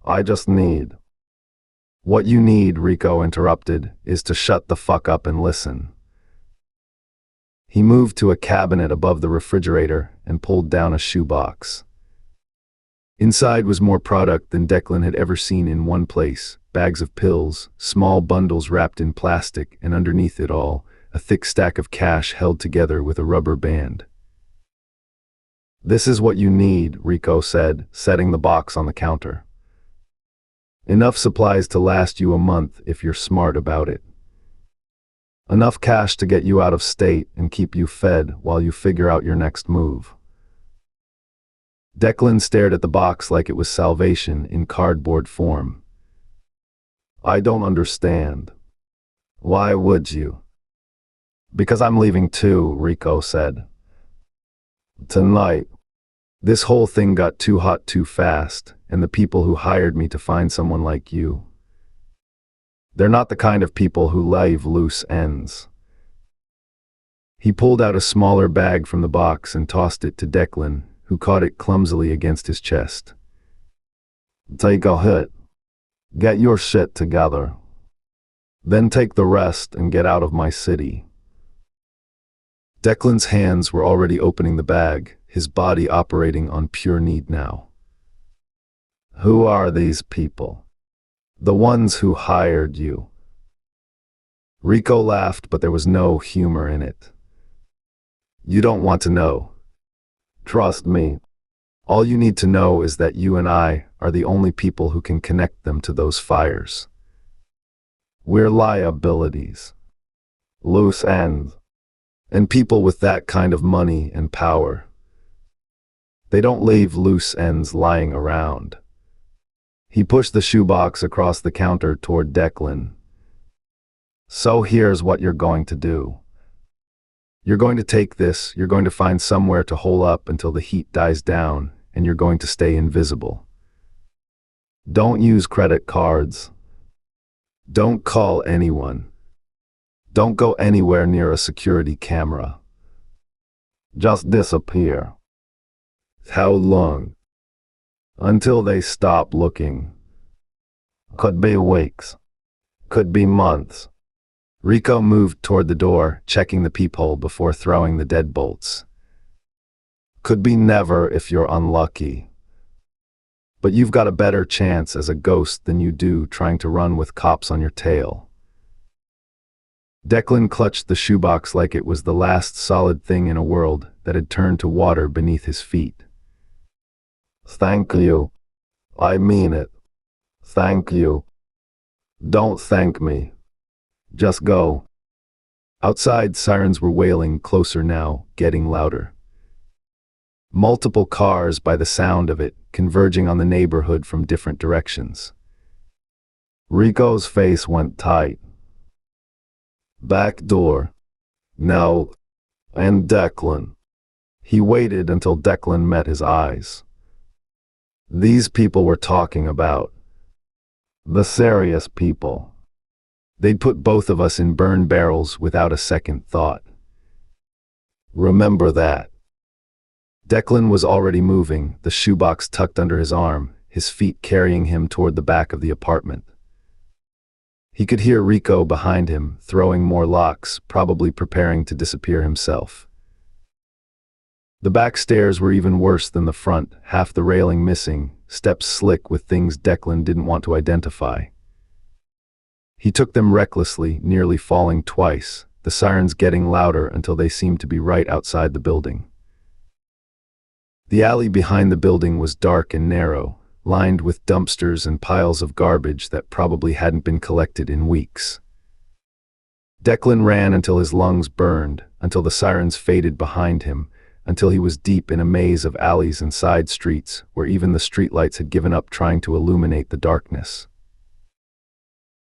I just need. What you need, Rico interrupted, is to shut the fuck up and listen. He moved to a cabinet above the refrigerator and pulled down a shoebox. Inside was more product than Declan had ever seen in one place. Bags of pills, small bundles wrapped in plastic, and underneath it all, a thick stack of cash held together with a rubber band. This is what you need, Rico said, setting the box on the counter. Enough supplies to last you a month if you're smart about it. Enough cash to get you out of state and keep you fed while you figure out your next move. Declan stared at the box like it was salvation in cardboard form. I don't understand. Why would you? Because I'm leaving too, Rico said. Tonight. This whole thing got too hot too fast, and the people who hired me to find someone like you. They're not the kind of people who leave loose ends. He pulled out a smaller bag from the box and tossed it to Declan, who caught it clumsily against his chest. Take a hit. Get your shit together. Then take the rest and get out of my city. Declan's hands were already opening the bag, his body operating on pure need now. Who are these people? The ones who hired you. Rico laughed, but there was no humor in it. You don't want to know. Trust me. All you need to know is that you and I are the only people who can connect them to those fires. We're liabilities. Loose ends. And people with that kind of money and power. They don't leave loose ends lying around. He pushed the shoebox across the counter toward Declan. So here's what you're going to do. You're going to take this, you're going to find somewhere to hole up until the heat dies down, and you're going to stay invisible. Don't use credit cards. Don't call anyone. Don't go anywhere near a security camera. Just disappear. How long? Until they stop looking. Could be weeks. Could be months. Rico moved toward the door, checking the peephole before throwing the deadbolts. Could be never if you're unlucky. But you've got a better chance as a ghost than you do trying to run with cops on your tail. Declan clutched the shoebox like it was the last solid thing in a world that had turned to water beneath his feet. Thank you. I mean it. Thank you. Don't thank me. Just go. Outside, sirens were wailing closer now, getting louder. Multiple cars, by the sound of it, converging on the neighborhood from different directions. Rico's face went tight. Back door. No. And Declan. He waited until Declan met his eyes. These people were talking about. The serious people. They'd put both of us in burn barrels without a second thought. Remember that. Declan was already moving, the shoebox tucked under his arm, his feet carrying him toward the back of the apartment. He could hear Rico behind him, throwing more locks, probably preparing to disappear himself. The back stairs were even worse than the front, half the railing missing, steps slick with things Declan didn't want to identify. He took them recklessly, nearly falling twice, the sirens getting louder until they seemed to be right outside the building. The alley behind the building was dark and narrow, lined with dumpsters and piles of garbage that probably hadn't been collected in weeks. Declan ran until his lungs burned, until the sirens faded behind him, until he was deep in a maze of alleys and side streets where even the streetlights had given up trying to illuminate the darkness.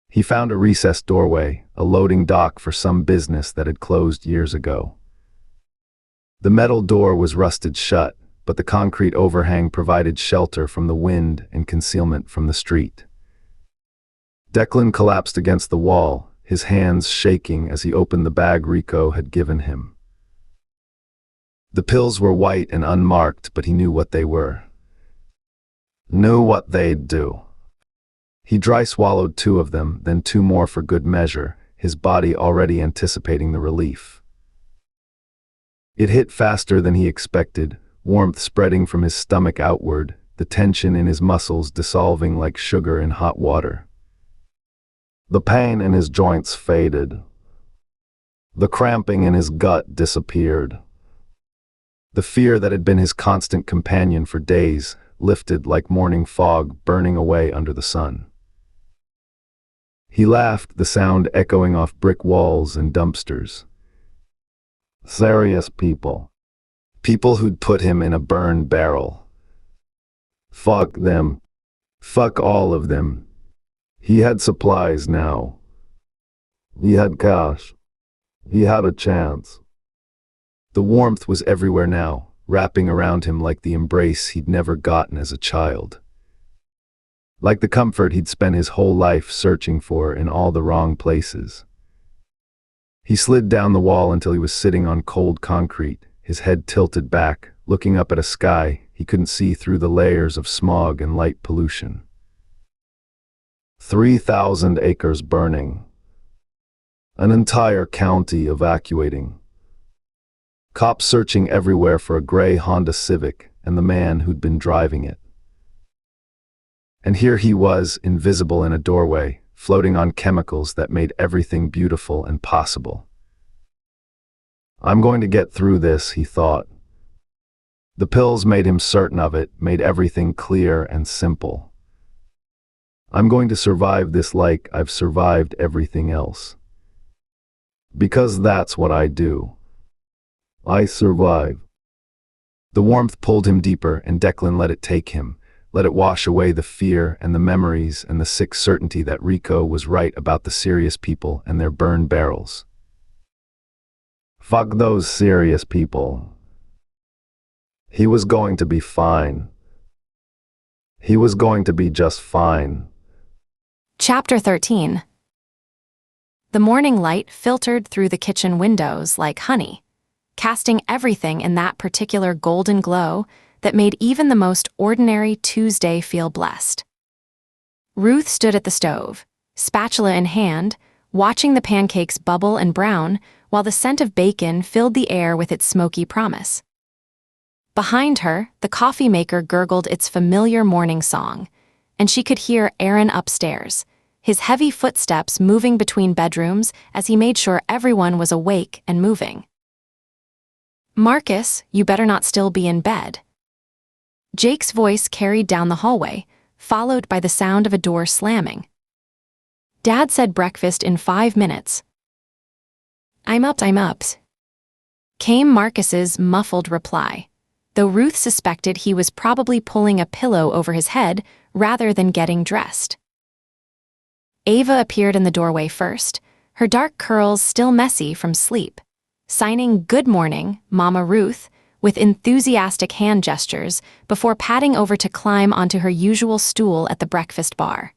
He found a recessed doorway, a loading dock for some business that had closed years ago. The metal door was rusted shut, but the concrete overhang provided shelter from the wind and concealment from the street. Declan collapsed against the wall, his hands shaking as he opened the bag Rico had given him. The pills were white and unmarked, but he knew what they were. Knew what they'd do. He dry swallowed 2 of them, then 2 more for good measure, his body already anticipating the relief. It hit faster than he expected, warmth spreading from his stomach outward, the tension in his muscles dissolving like sugar in hot water. The pain in his joints faded. The cramping in his gut disappeared. The fear that had been his constant companion for days lifted like morning fog burning away under the sun. He laughed, the sound echoing off brick walls and dumpsters. Serious people. People who'd put him in a burn barrel. Fuck them. Fuck all of them. He had supplies now. He had cash. He had a chance. The warmth was everywhere now, wrapping around him like the embrace he'd never gotten as a child. Like the comfort he'd spent his whole life searching for in all the wrong places. He slid down the wall until he was sitting on cold concrete, his head tilted back, looking up at a sky he couldn't see through the layers of smog and light pollution. 3,000 acres burning. An entire county evacuating. Cops searching everywhere for a gray Honda Civic and the man who'd been driving it. And here he was, invisible in a doorway, floating on chemicals that made everything beautiful and possible. I'm going to get through this, he thought. The pills made him certain of it, made everything clear and simple. I'm going to survive this like I've survived everything else. Because that's what I do. I survive. The warmth pulled him deeper, and Declan let it take him, let it wash away the fear and the memories and the sick certainty that Rico was right about the serious people and their burned barrels. Fuck those serious people. He was going to be fine. He was going to be just fine.
Chapter 13. The morning light filtered through the kitchen windows like honey, casting everything in that particular golden glow that made even the most ordinary Tuesday feel blessed. Ruth stood at the stove, spatula in hand, watching the pancakes bubble and brown while the scent of bacon filled the air with its smoky promise. Behind her, the coffee maker gurgled its familiar morning song, and she could hear Aaron upstairs, his heavy footsteps moving between bedrooms as he made sure everyone was awake and moving. Marcus, you better not still be in bed. Jake's voice carried down the hallway, followed by the sound of a door slamming. Dad said breakfast in 5 minutes. I'm up, came Marcus's muffled reply, though Ruth suspected he was probably pulling a pillow over his head rather than getting dressed. Ava appeared in the doorway first, her dark curls still messy from sleep, signing "Good morning, Mama Ruth," with enthusiastic hand gestures before padding over to climb onto her usual stool at the breakfast bar.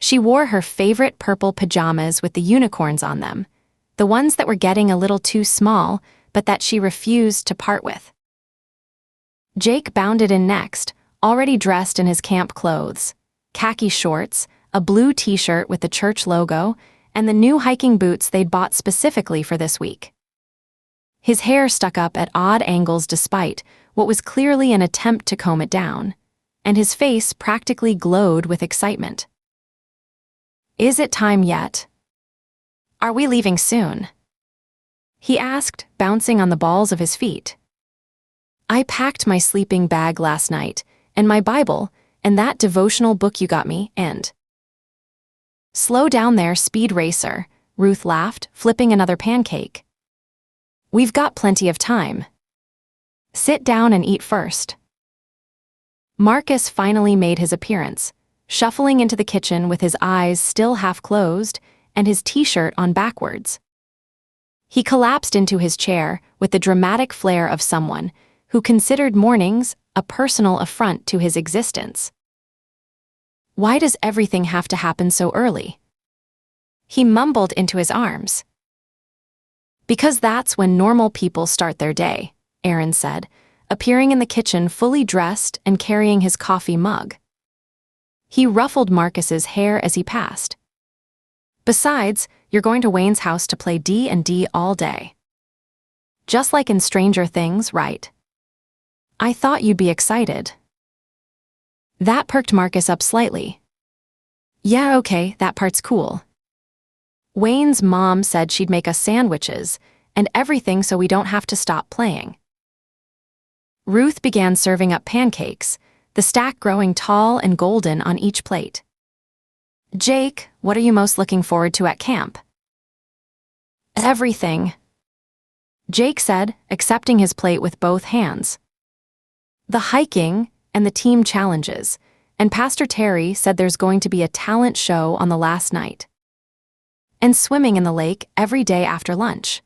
She wore her favorite purple pajamas with the unicorns on them, the ones that were getting a little too small, but that she refused to part with. Jake bounded in next, already dressed in his camp clothes, khaki shorts, a blue t-shirt with the church logo, and the new hiking boots they'd bought specifically for this week. His hair stuck up at odd angles despite what was clearly an attempt to comb it down, and his face practically glowed with excitement. Is it time yet? Are we leaving soon? He asked, bouncing on the balls of his feet. I packed my sleeping bag last night, and my Bible, and that devotional book you got me, and... Slow down there, speed racer, Ruth laughed, flipping another pancake. We've got plenty of time. Sit down and eat first. Marcus finally made his appearance, shuffling into the kitchen with his eyes still half closed and his t-shirt on backwards. He collapsed into his chair with the dramatic flair of someone who considered mornings a personal affront to his existence. Why does everything have to happen so early? He mumbled into his arms. Because that's when normal people start their day, Aaron said, appearing in the kitchen fully dressed and carrying his coffee mug. He ruffled Marcus's hair as he passed. Besides, you're going to Wayne's house to play D&D all day. Just like in Stranger Things, right? I thought you'd be excited. That perked Marcus up slightly. Yeah, okay, that part's cool. Wayne's mom said she'd make us sandwiches and everything so we don't have to stop playing. Ruth began serving up pancakes, the stack growing tall and golden on each plate. Jake, what are you most looking forward to at camp? Everything, Jake said, accepting his plate with both hands. The hiking and the team challenges, and Pastor Terry said there's going to be a talent show on the last night. And swimming in the lake every day after lunch.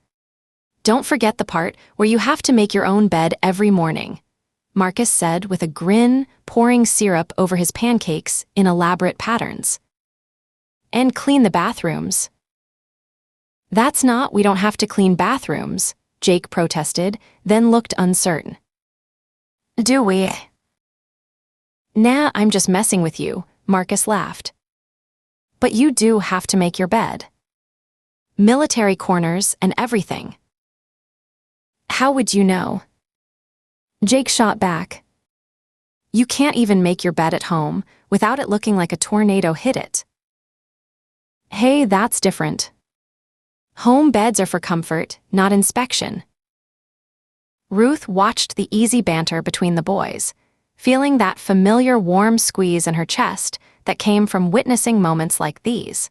Don't forget the part where you have to make your own bed every morning, Marcus said with a grin, pouring syrup over his pancakes in elaborate patterns. And clean the bathrooms. That's not, we don't have to clean bathrooms, Jake protested, then looked uncertain. Do we? Nah, I'm just messing with you, Marcus laughed. But you do have to make your bed. Military corners and everything. How would you know? Jake shot back. You can't even make your bed at home without it looking like a tornado hit it. Hey, that's different. Home beds are for comfort, not inspection. Ruth watched the easy banter between the boys, feeling that familiar warm squeeze in her chest that came from witnessing moments like these.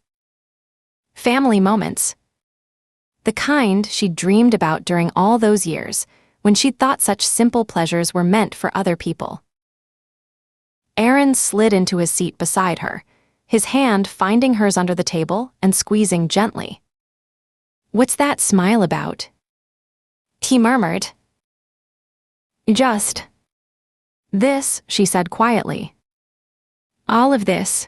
Family moments. The kind she'd dreamed about during all those years when she'd thought such simple pleasures were meant for other people. Aaron slid into his seat beside her, his hand finding hers under the table and squeezing gently. What's that smile about? He murmured. Just this, she said quietly. All of this.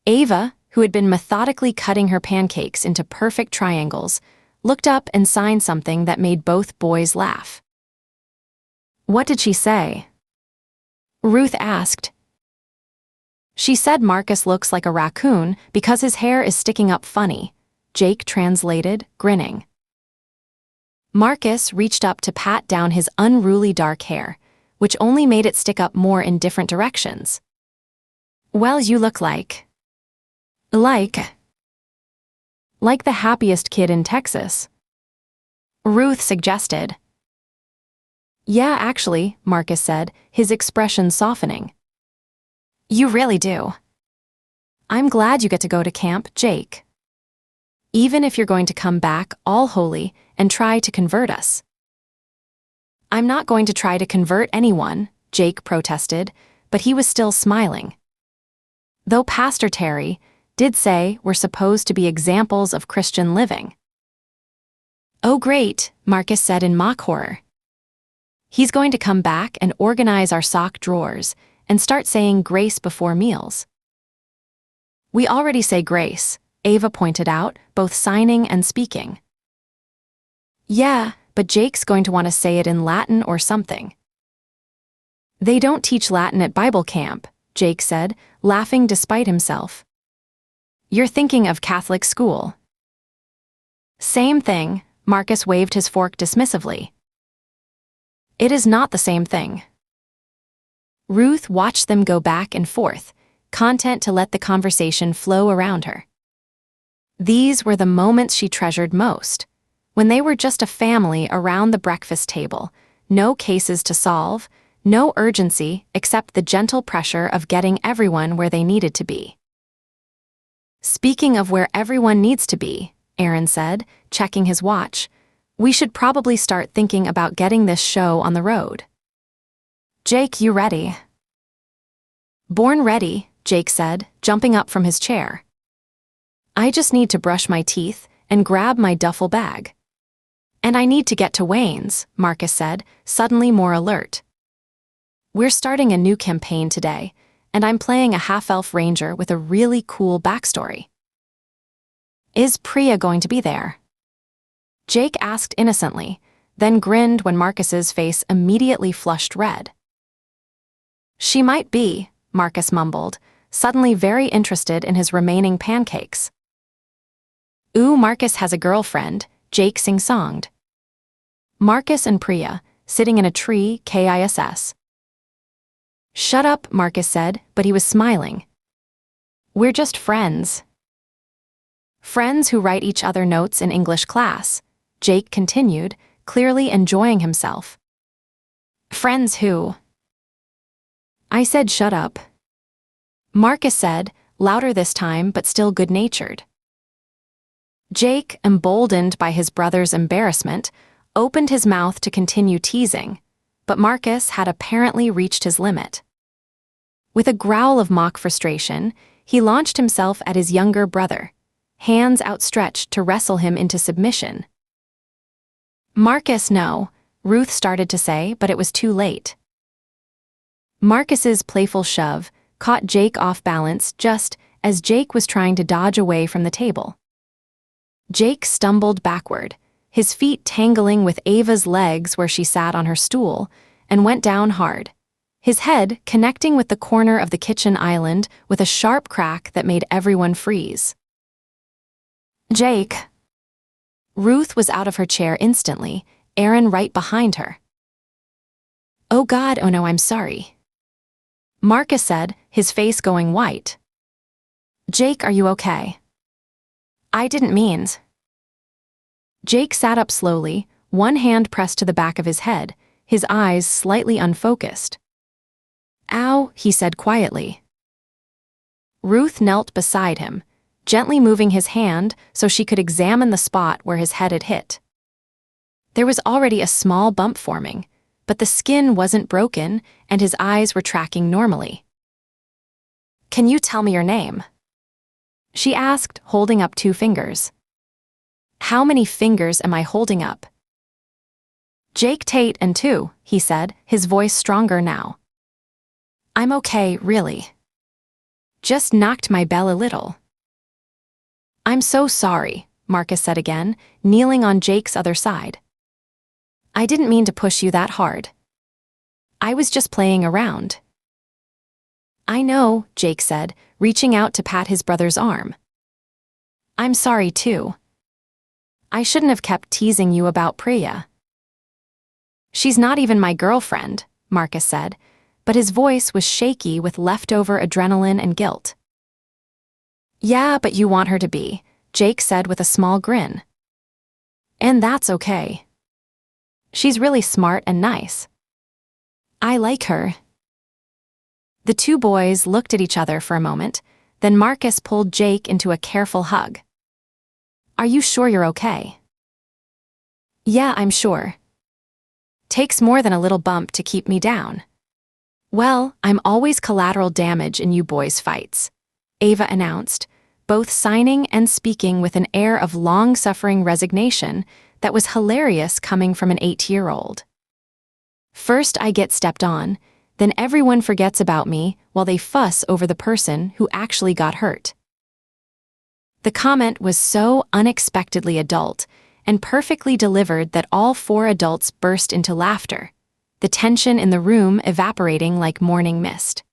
Ava, who had been methodically cutting her pancakes into perfect triangles, looked up and signed something that made both boys laugh. What did she say? Ruth asked. She said Marcus looks like a raccoon because his hair is sticking up funny, Jake translated, grinning. Marcus reached up to pat down his unruly dark hair, which only made it stick up more in different directions. Well, you look like the happiest kid in Texas. Ruth suggested. Yeah, actually, Marcus said, his expression softening. You really do. I'm glad you get to go to camp, Jake. Even if you're going to come back all holy and try to convert us. I'm not going to try to convert anyone, Jake protested, but he was still smiling. Though Pastor Terry did say we're supposed to be examples of Christian living. Oh great, Marcus said in mock horror. He's going to come back and organize our sock drawers and start saying grace before meals. We already say grace, Ava pointed out, both signing and speaking. Yeah, but Jake's going to want to say it in Latin or something. They don't teach Latin at Bible camp, Jake said, laughing despite himself. You're thinking of Catholic school. Same thing, Marcus waved his fork dismissively. It is not the same thing. Ruth watched them go back and forth, content to let the conversation flow around her. These were the moments she treasured most, when they were just a family around the breakfast table, no cases to solve, no urgency except the gentle pressure of getting everyone where they needed to be. Speaking of where everyone needs to be, Aaron said, checking his watch, We should probably start thinking about getting this show on the road. Jake, you ready? Born ready, Jake said, jumping up from his chair. I just need to brush my teeth and grab my duffel bag. And I need to get to Wayne's, Marcus said, suddenly more alert. We're starting a new campaign today, and I'm playing a half-elf ranger with a really cool backstory. Is Priya going to be there? Jake asked innocently, then grinned when Marcus's face immediately flushed red. She might be, Marcus mumbled, suddenly very interested in his remaining pancakes. Ooh, Marcus has a girlfriend, Jake sing-songed. Marcus and Priya, sitting in a tree, KISS. Shut up, Marcus said, but he was smiling. We're just friends. Friends who write each other notes in English class, Jake continued, clearly enjoying himself. Friends who? I said shut up. Marcus said, louder this time but still good-natured. Jake, emboldened by his brother's embarrassment, opened his mouth to continue teasing, but Marcus had apparently reached his limit. With a growl of mock frustration, he launched himself at his younger brother, hands outstretched to wrestle him into submission. Marcus, no, Ruth started to say, but it was too late. Marcus's playful shove caught Jake off balance just as Jake was trying to dodge away from the table. Jake stumbled backward, his feet tangling with Ava's legs where she sat on her stool, and went down hard, his head connecting with the corner of the kitchen island with a sharp crack that made everyone freeze. Jake. Ruth was out of her chair instantly, Aaron right behind her. Oh God, oh no, I'm sorry. Marcus said, his face going white. Jake, are you okay? I didn't mean. Jake sat up slowly, one hand pressed to the back of his head, his eyes slightly unfocused. Ow, he said quietly. Ruth knelt beside him, gently moving his hand so she could examine the spot where his head had hit. There was already a small bump forming, but the skin wasn't broken and his eyes were tracking normally. Can you tell me your name? She asked, holding up 2 fingers. How many fingers am I holding up? Jake Tate and 2, he said, his voice stronger now. I'm okay, really. Just knocked my bell a little. I'm so sorry, Marcus said again, kneeling on Jake's other side. I didn't mean to push you that hard. I was just playing around. I know, Jake said, reaching out to pat his brother's arm. I'm sorry too. I shouldn't have kept teasing you about Priya. She's not even my girlfriend, Marcus said, but his voice was shaky with leftover adrenaline and guilt. Yeah, but you want her to be, Jake said with a small grin. And that's okay. She's really smart and nice. I like her. The 2 boys looked at each other for a moment, then Marcus pulled Jake into a careful hug. Are you sure you're okay? Yeah, I'm sure. Takes more than a little bump to keep me down. Well, I'm always collateral damage in you boys' fights, Ava announced, both signing and speaking with an air of long-suffering resignation that was hilarious coming from an 8-year-old. First I get stepped on, then everyone forgets about me while they fuss over the person who actually got hurt. The comment was so unexpectedly adult and perfectly delivered that all 4 adults burst into laughter, the tension in the room evaporating like morning mist.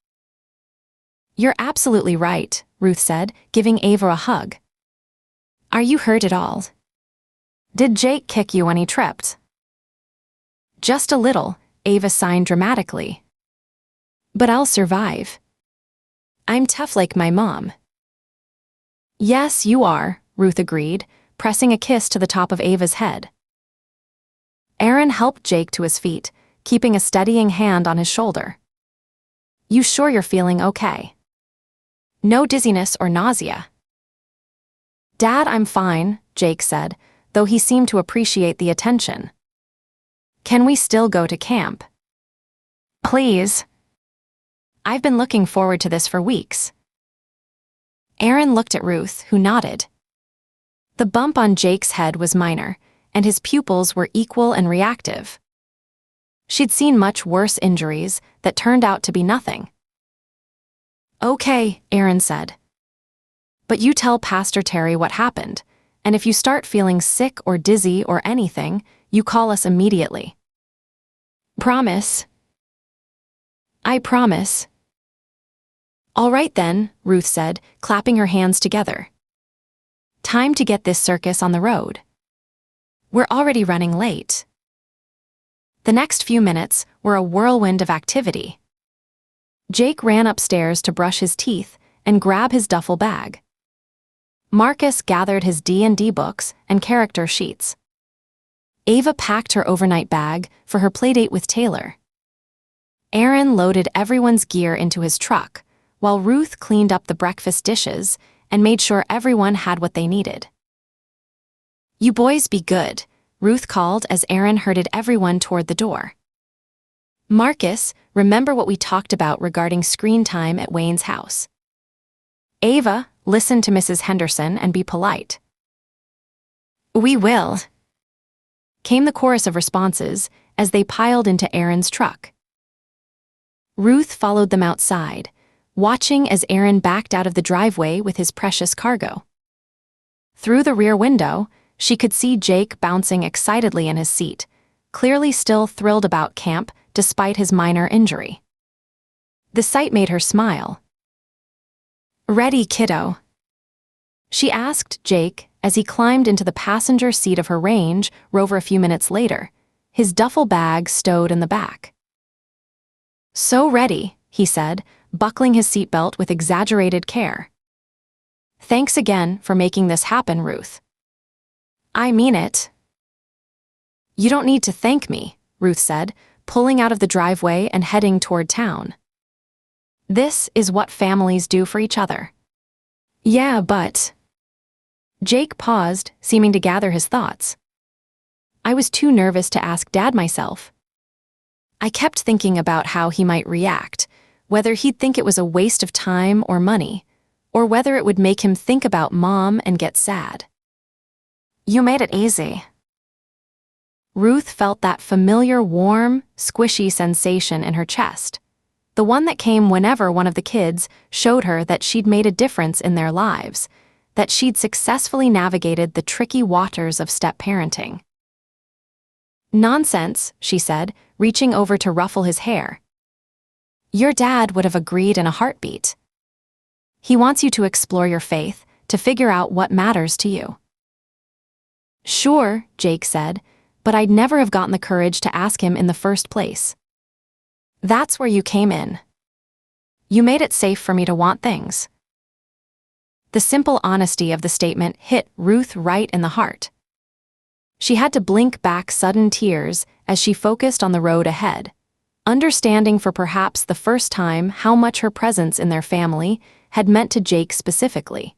You're absolutely right, Ruth said, giving Ava a hug. Are you hurt at all? Did Jake kick you when he tripped? Just a little, Ava signed dramatically. But I'll survive. I'm tough like my mom. Yes, you are, Ruth agreed, pressing a kiss to the top of Ava's head. Aaron helped Jake to his feet, keeping a steadying hand on his shoulder. You sure you're feeling okay? No dizziness or nausea? Dad, I'm fine, Jake said, though he seemed to appreciate the attention. "Can we still go to camp?" "Please. I've been looking forward to this for weeks." Aaron looked at Ruth, who nodded. The bump on Jake's head was minor, and his pupils were equal and reactive. She'd seen much worse injuries that turned out to be nothing. "Okay," Aaron said. "But you tell Pastor Terry what happened, and if you start feeling sick or dizzy or anything, you call us immediately." "Promise?" "I promise." "All right then," Ruth said, clapping her hands together. "Time to get this circus on the road. We're already running late." The next few minutes were a whirlwind of activity. Jake ran upstairs to brush his teeth and grab his duffel bag. Marcus gathered his D&D books and character sheets. Ava packed her overnight bag for her playdate with Taylor. Aaron loaded everyone's gear into his truck, while Ruth cleaned up the breakfast dishes and made sure everyone had what they needed. "You boys be good," Ruth called as Aaron herded everyone toward the door. "Marcus, remember what we talked about regarding screen time at Wayne's house." "Ava, listen to Mrs. Henderson and be polite." "We will," came the chorus of responses as they piled into Aaron's truck. Ruth followed them outside, watching as Aaron backed out of the driveway with his precious cargo. Through the rear window, she could see Jake bouncing excitedly in his seat, clearly still thrilled about camp despite his minor injury. The sight made her smile. "Ready, kiddo?" she asked Jake as he climbed into the passenger seat of her Range Rover a few minutes later, his duffel bag stowed in the back. "So ready," he said, buckling his seatbelt with exaggerated care. "Thanks again for making this happen, Ruth." "I mean it." "You don't need to thank me," Ruth said, pulling out of the driveway and heading toward town. "This is what families do for each other." "Yeah, but..." Jake paused, seeming to gather his thoughts. "I was too nervous to ask Dad myself. I kept thinking about how he might react, whether he'd think it was a waste of time or money, or whether it would make him think about Mom and get sad." "You made it easy." Ruth felt that familiar warm, squishy sensation in her chest, the one that came whenever one of the kids showed her that she'd made a difference in their lives, that she'd successfully navigated the tricky waters of step-parenting. "Nonsense," she said, reaching over to ruffle his hair. "Your dad would have agreed in a heartbeat. He wants you to explore your faith, to figure out what matters to you." "Sure," Jake said, "but I'd never have gotten the courage to ask him in the first place." "That's where you came in. You made it safe for me to want things." The simple honesty of the statement hit Ruth right in the heart. She had to blink back sudden tears as she focused on the road ahead, understanding for perhaps the first time how much her presence in their family had meant to Jake specifically.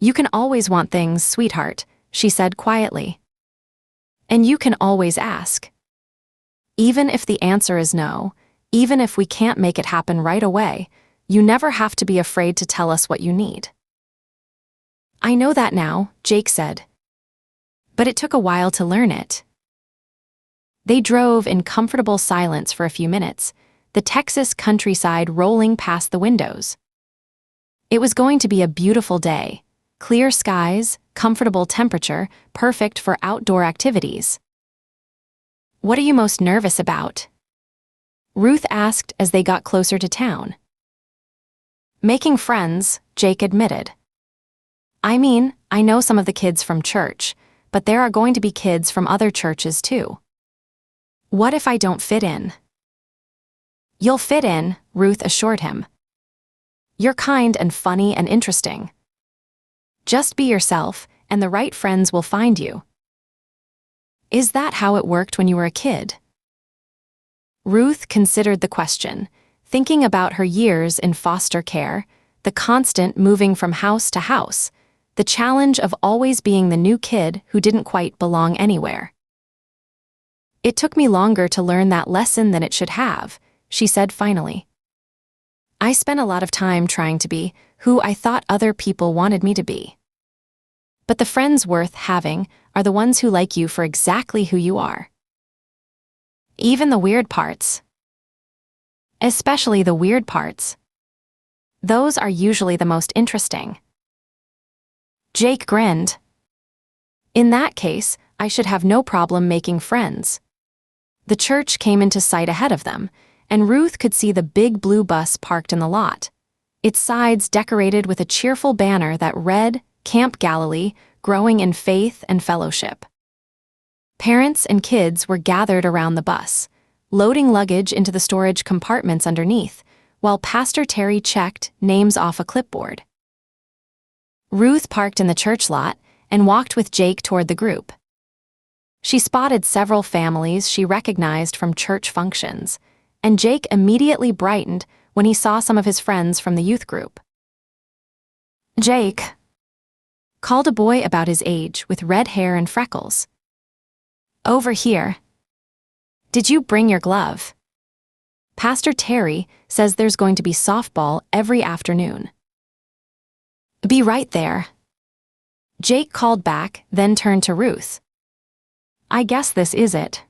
"You can always want things, sweetheart," she said quietly. "And you can always ask. Even if the answer is no, even if we can't make it happen right away, you never have to be afraid to tell us what you need." "I know that now," Jake said. "But it took a while to learn it." They drove in comfortable silence for a few minutes, the Texas countryside rolling past the windows. It was going to be a beautiful day, clear skies, comfortable temperature, perfect for outdoor activities. "What are you most nervous about?" Ruth asked as they got closer to town. "Making friends," Jake admitted. "I mean, I know some of the kids from church, but there are going to be kids from other churches too. What if I don't fit in?" "You'll fit in," Ruth assured him. "You're kind and funny and interesting. Just be yourself, and the right friends will find you." "Is that how it worked when you were a kid?" Ruth considered the question, thinking about her years in foster care, the constant moving from house to house, the challenge of always being the new kid who didn't quite belong anywhere. "It took me longer to learn that lesson than it should have," she said finally. "I spent a lot of time trying to be who I thought other people wanted me to be. But the friends worth having are the ones who like you for exactly who you are. Even the weird parts. Especially the weird parts. Those are usually the most interesting." Jake grinned. "In that case, I should have no problem making friends." The church came into sight ahead of them, and Ruth could see the big blue bus parked in the lot, its sides decorated with a cheerful banner that read, "Camp Galilee, growing in faith and fellowship." Parents and kids were gathered around the bus, loading luggage into the storage compartments underneath, while Pastor Terry checked names off a clipboard. Ruth parked in the church lot and walked with Jake toward the group. She spotted several families she recognized from church functions, and Jake immediately brightened when he saw some of his friends from the youth group. "Jake," called a boy about his age with red hair and freckles. "Over here. Did you bring your glove? Pastor Terry says there's going to be softball every afternoon." "Be right there," Jake called back, then turned to Ruth. "I guess this is it."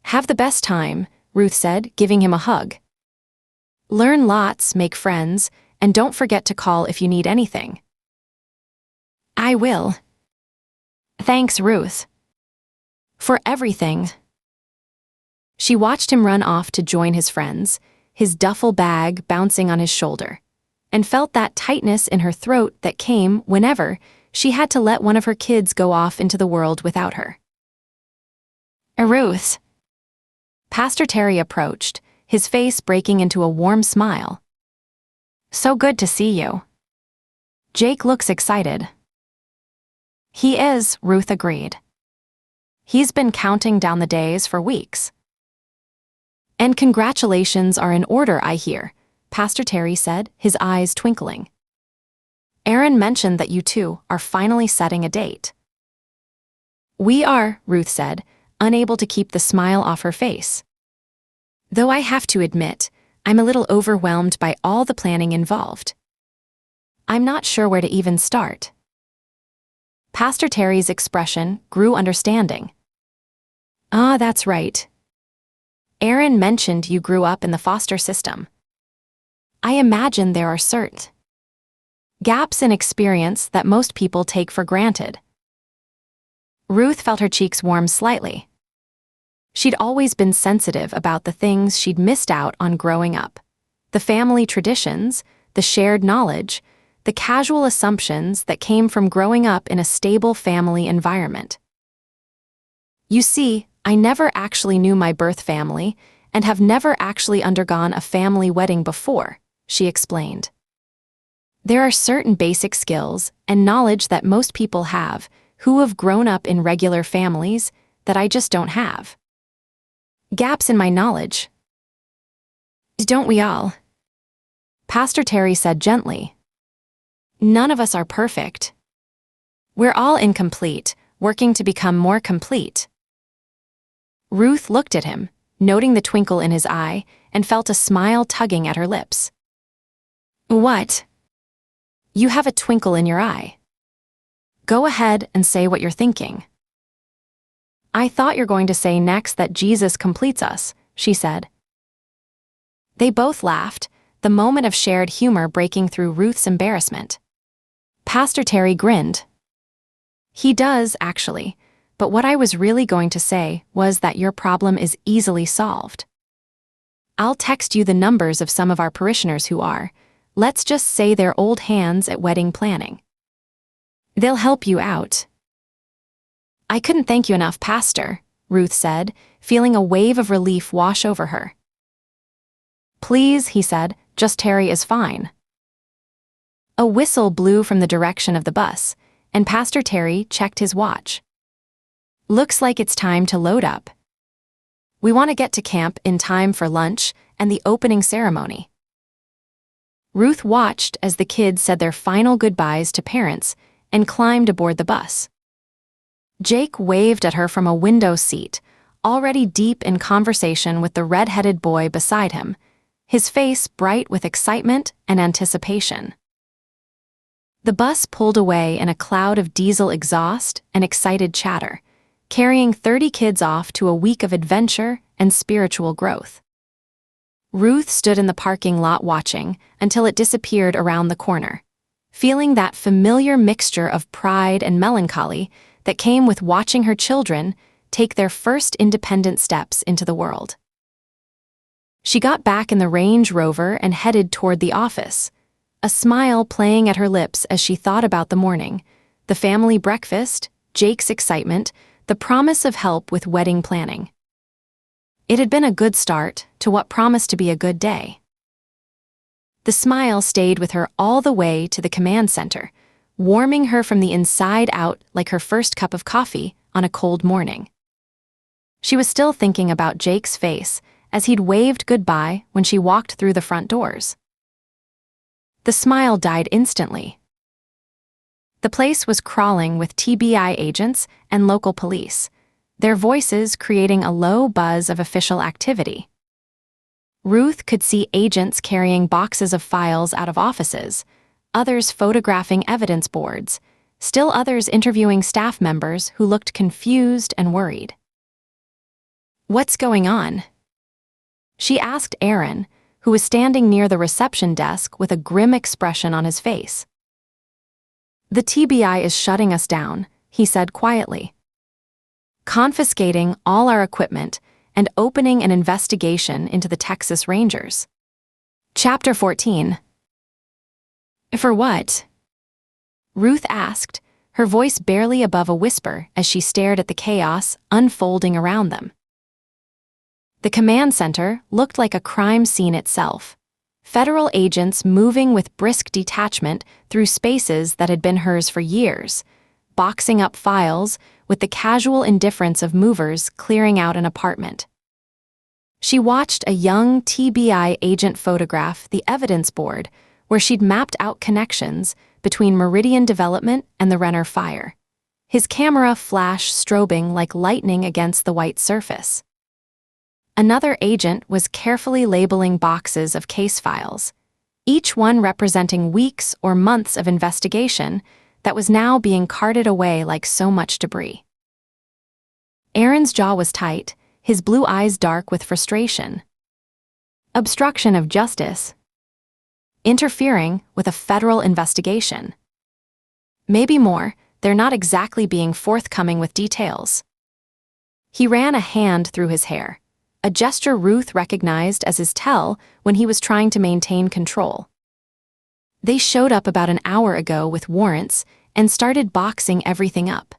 "Have the best time," Ruth said, giving him a hug. "Learn lots, make friends, and don't forget to call if you need anything." "I will." "Thanks, Ruth." "For everything." She watched him run off to join his friends, his duffel bag bouncing on his shoulder, and felt that tightness in her throat that came whenever she had to let one of her kids go off into the world without her. "Ruth." Pastor Terry approached, his face breaking into a warm smile. "So good to see you." "Jake looks excited." "He is," Ruth agreed. "He's been counting down the days for weeks." "And congratulations are in order, I hear," Pastor Terry said, his eyes twinkling. "Aaron mentioned that you two are finally setting a date." "We are," Ruth said, unable to keep the smile off her face. "Though I have to admit, I'm a little overwhelmed by all the planning involved. I'm not sure where to even start." Pastor Terry's expression grew understanding. "Ah, that's right. Aaron mentioned you grew up in the foster system. I imagine there are certain gaps in experience that most people take for granted." Ruth felt her cheeks warm slightly. She'd always been sensitive about the things she'd missed out on growing up. The family traditions, the shared knowledge, the casual assumptions that came from growing up in a stable family environment. "You see, I never actually knew my birth family and have never actually undergone a family wedding before," she explained. "There are certain basic skills and knowledge that most people have who have grown up in regular families that I just don't have. Gaps in my knowledge. Don't we all?" Pastor Terry said gently. "None of us are perfect. We're all incomplete, working to become more complete." Ruth looked at him, noting the twinkle in his eye, and felt a smile tugging at her lips. "What?" "You have a twinkle in your eye. Go ahead and say what you're thinking." "I thought you're going to say next that Jesus completes us," she said. They both laughed, the moment of shared humor breaking through Ruth's embarrassment. Pastor Terry grinned. "He does, actually, but what I was really going to say was that your problem is easily solved. I'll text you the numbers of some of our parishioners who are, let's just say they're old hands at wedding planning. They'll help you out." "I couldn't thank you enough, Pastor," Ruth said, feeling a wave of relief wash over her. "Please," he said, "just Terry is fine." A whistle blew from the direction of the bus, and Pastor Terry checked his watch. "Looks like it's time to load up. We want to get to camp in time for lunch and the opening ceremony." Ruth watched as the kids said their final goodbyes to parents and climbed aboard the bus. Jake waved at her from a window seat, already deep in conversation with the red-headed boy beside him, his face bright with excitement and anticipation. The bus pulled away in a cloud of diesel exhaust and excited chatter, carrying 30 kids off to a week of adventure and spiritual growth. Ruth stood in the parking lot watching until it disappeared around the corner, feeling that familiar mixture of pride and melancholy that came with watching her children take their first independent steps into the world. She got back in the Range Rover and headed toward the office, a smile playing at her lips as she thought about the morning, the family breakfast, Jake's excitement, the promise of help with wedding planning. It had been a good start to what promised to be a good day. The smile stayed with her all the way to the command center, warming her from the inside out like her first cup of coffee on a cold morning. She was still thinking about Jake's face as he'd waved goodbye when she walked through the front doors. The smile died instantly. The place was crawling with TBI agents and local police, their voices creating a low buzz of official activity. Ruth could see agents carrying boxes of files out of offices, others photographing evidence boards, still others interviewing staff members who looked confused and worried. "What's going on?" she asked Aaron, who was standing near the reception desk with a grim expression on his face. "The TBI is shutting us down," he said quietly. "Confiscating all our equipment and opening an investigation into the Texas Rangers." Chapter 14. "For what?" Ruth asked, her voice barely above a whisper as she stared at the chaos unfolding around them. The command center looked like a crime scene itself, federal agents moving with brisk detachment through spaces that had been hers for years, boxing up files with the casual indifference of movers clearing out an apartment. She watched a young TBI agent photograph the evidence board where she'd mapped out connections between Meridian Development and the Renner fire, his camera flash strobing like lightning against the white surface. Another agent was carefully labeling boxes of case files, each one representing weeks or months of investigation that was now being carted away like so much debris. Aaron's jaw was tight, his blue eyes dark with frustration. Obstruction of justice. Interfering with a federal investigation. Maybe more, they're not exactly being forthcoming with details. He ran a hand through his hair, a gesture Ruth recognized as his tell when he was trying to maintain control. They showed up about an hour ago with warrants and started boxing everything up.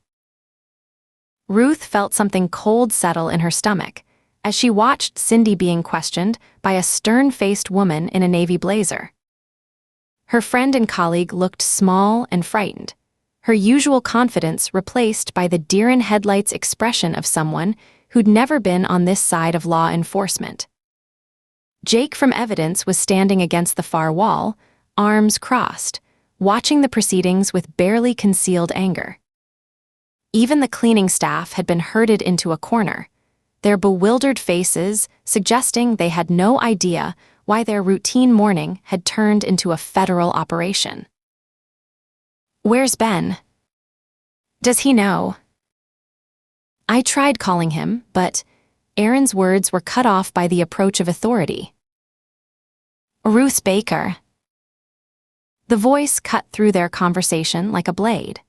Ruth felt something cold settle in her stomach as she watched Cindy being questioned by a stern-faced woman in a navy blazer. Her friend and colleague looked small and frightened, her usual confidence replaced by the deer-in-headlights expression of someone who'd never been on this side of law enforcement. Jake from Evidence was standing against the far wall, arms crossed, watching the proceedings with barely concealed anger. Even the cleaning staff had been herded into a corner, their bewildered faces suggesting they had no idea why their routine morning had turned into a federal operation. "Where's Ben? Does he know?" "I tried calling him, but..." Aaron's words were cut off by the approach of authority. "Ruth Baker." The voice cut through their conversation like a blade.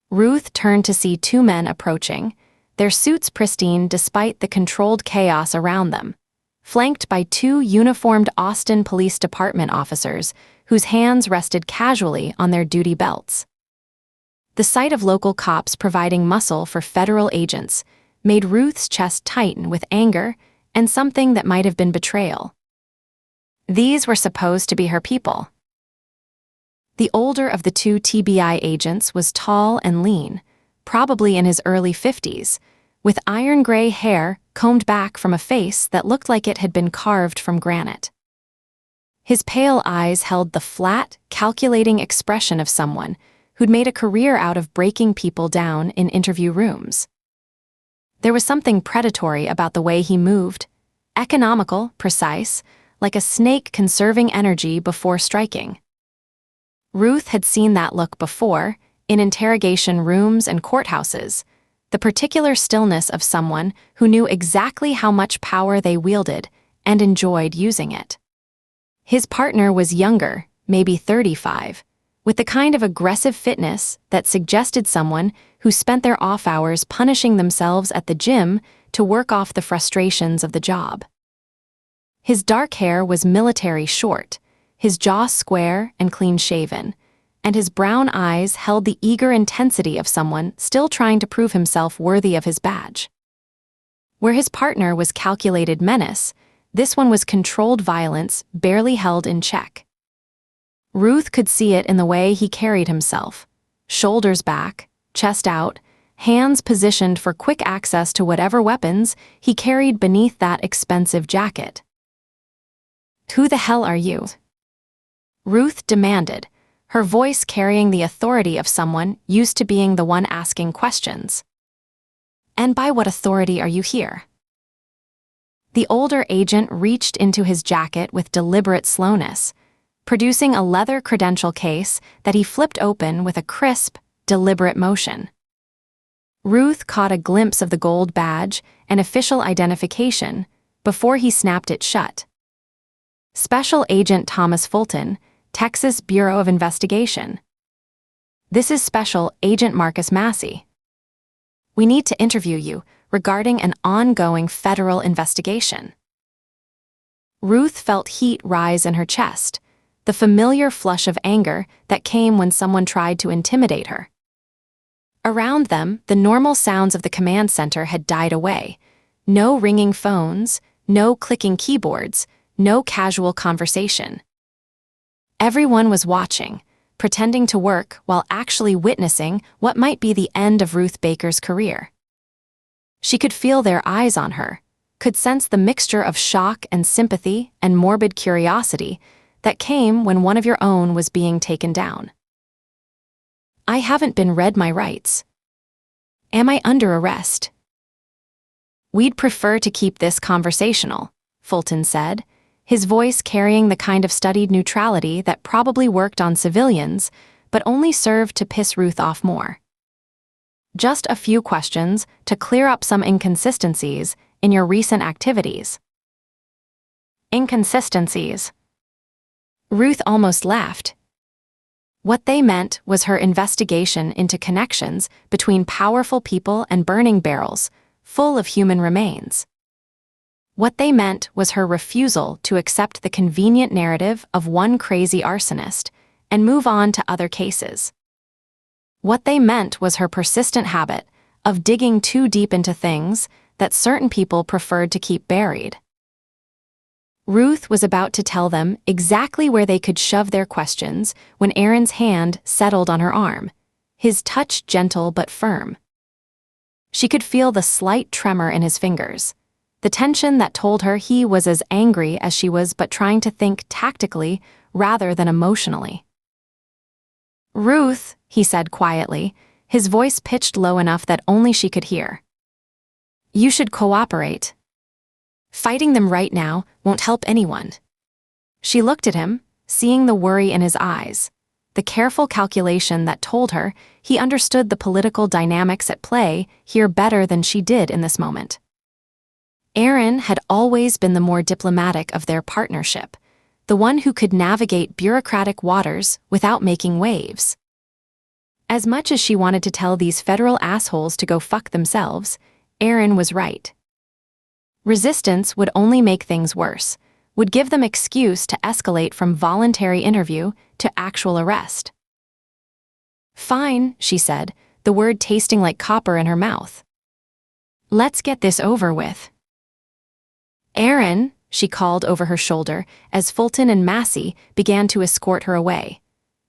Ruth turned to see two men approaching, their suits pristine despite the controlled chaos around them, flanked by two uniformed Austin Police Department officers whose hands rested casually on their duty belts. The sight of local cops providing muscle for federal agents made Ruth's chest tighten with anger and something that might have been betrayal. These were supposed to be her people. The older of the two TBI agents was tall and lean, probably in his early 50s, with iron gray hair combed back from a face that looked like it had been carved from granite. His pale eyes held the flat, calculating expression of someone who'd made a career out of breaking people down in interview rooms. There was something predatory about the way he moved, economical, precise, like a snake conserving energy before striking. Ruth had seen that look before, in interrogation rooms and courthouses, the particular stillness of someone who knew exactly how much power they wielded and enjoyed using it. His partner was younger, maybe 35, with the kind of aggressive fitness that suggested someone who spent their off hours punishing themselves at the gym to work off the frustrations of the job. His dark hair was military short, his jaw square and clean-shaven, and his brown eyes held the eager intensity of someone still trying to prove himself worthy of his badge. Where his partner was calculated menace, this one was controlled violence barely held in check. Ruth could see it in the way he carried himself, shoulders back, chest out, hands positioned for quick access to whatever weapons he carried beneath that expensive jacket. "Who the hell are you?" Ruth demanded, her voice carrying the authority of someone used to being the one asking questions. "And by what authority are you here?" The older agent reached into his jacket with deliberate slowness, producing a leather credential case that he flipped open with a crisp, deliberate motion. Ruth caught a glimpse of the gold badge and official identification before he snapped it shut. Special Agent Thomas Fulton, Texas Bureau of Investigation. "This is Special Agent Marcus Massey. We need to interview you regarding an ongoing federal investigation." Ruth felt heat rise in her chest, the familiar flush of anger that came when someone tried to intimidate her. Around them, the normal sounds of the command center had died away. No ringing phones, no clicking keyboards, no casual conversation. Everyone was watching, pretending to work while actually witnessing what might be the end of Ruth Baker's career. She could feel their eyes on her, could sense the mixture of shock and sympathy and morbid curiosity that came when one of your own was being taken down. "I haven't been read my rights. Am I under arrest?" "We'd prefer to keep this conversational," Fulton said, his voice carrying the kind of studied neutrality that probably worked on civilians, but only served to piss Ruth off more. "Just a few questions to clear up some inconsistencies in your recent activities." Inconsistencies. Ruth almost laughed. What they meant was her investigation into connections between powerful people and burning barrels, full of human remains. What they meant was her refusal to accept the convenient narrative of one crazy arsonist and move on to other cases. What they meant was her persistent habit of digging too deep into things that certain people preferred to keep buried. Ruth was about to tell them exactly where they could shove their questions when Aaron's hand settled on her arm, his touch gentle but firm. She could feel the slight tremor in his fingers, the tension that told her he was as angry as she was but trying to think tactically rather than emotionally. "Ruth," he said quietly, his voice pitched low enough that only she could hear. "You should cooperate. Fighting them right now won't help anyone." She looked at him, seeing the worry in his eyes, the careful calculation that told her he understood the political dynamics at play here better than she did in this moment. Aaron had always been the more diplomatic of their partnership, the one who could navigate bureaucratic waters without making waves. As much as she wanted to tell these federal assholes to go fuck themselves, Aaron was right. Resistance would only make things worse, would give them excuse to escalate from voluntary interview to actual arrest. "Fine," she said, the word tasting like copper in her mouth. "Let's get this over with." "Aaron," she called over her shoulder as Fulton and Massey began to escort her away,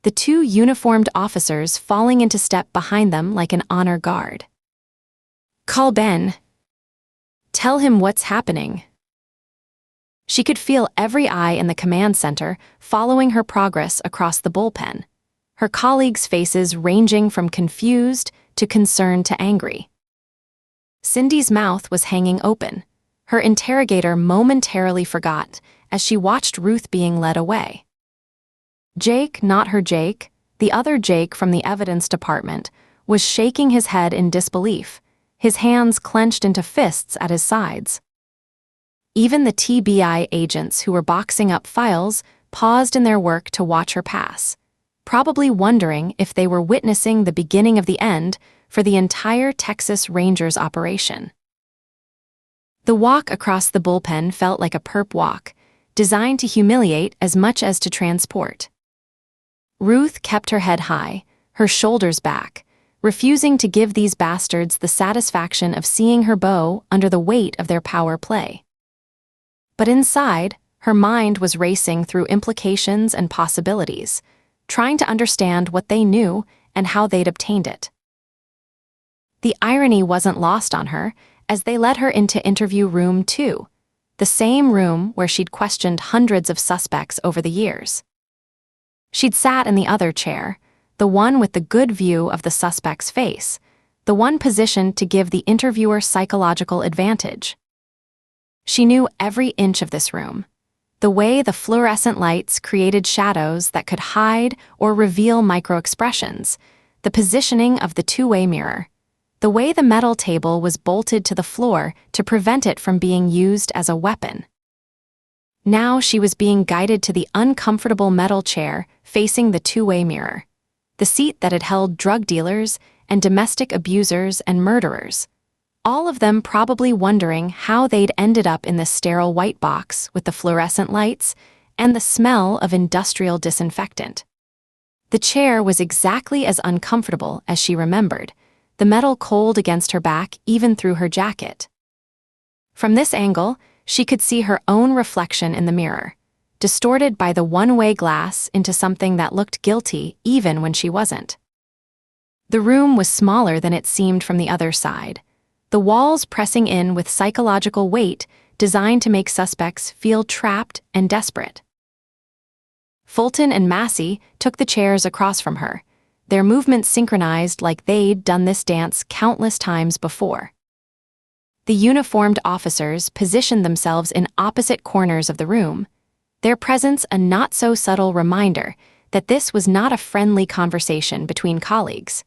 the two uniformed officers falling into step behind them like an honor guard. "Call Ben. Tell him what's happening." She could feel every eye in the command center following her progress across the bullpen, her colleagues' faces ranging from confused to concerned to angry. Cindy's mouth was hanging open. Her interrogator momentarily forgot as she watched Ruth being led away. Jake, not her Jake, the other Jake from the evidence department, was shaking his head in disbelief, his hands clenched into fists at his sides. Even the TBI agents who were boxing up files paused in their work to watch her pass, probably wondering if they were witnessing the beginning of the end for the entire Texas Rangers operation. The walk across the bullpen felt like a perp walk, designed to humiliate as much as to transport. Ruth kept her head high, her shoulders back, refusing to give these bastards the satisfaction of seeing her bow under the weight of their power play. But inside, her mind was racing through implications and possibilities, trying to understand what they knew and how they'd obtained it. The irony wasn't lost on her as they led her into interview room 2, the same room where she'd questioned hundreds of suspects over the years. She'd sat in the other chair, the one with the good view of the suspect's face, the one positioned to give the interviewer psychological advantage. She knew every inch of this room, the way the fluorescent lights created shadows that could hide or reveal microexpressions, the positioning of the two-way mirror, the way the metal table was bolted to the floor to prevent it from being used as a weapon. Now she was being guided to the uncomfortable metal chair facing the two-way mirror, the seat that had held drug dealers and domestic abusers and murderers, all of them probably wondering how they'd ended up in this sterile white box with the fluorescent lights and the smell of industrial disinfectant. The chair was exactly as uncomfortable as she remembered, the metal cold against her back even through her jacket. From this angle, she could see her own reflection in the mirror, distorted by the one-way glass into something that looked guilty even when she wasn't. The room was smaller than it seemed from the other side, the walls pressing in with psychological weight designed to make suspects feel trapped and desperate. Fulton and Massey took the chairs across from her, their movements synchronized like they'd done this dance countless times before. The uniformed officers positioned themselves in opposite corners of the room, their presence a not-so-subtle reminder that this was not a friendly conversation between colleagues.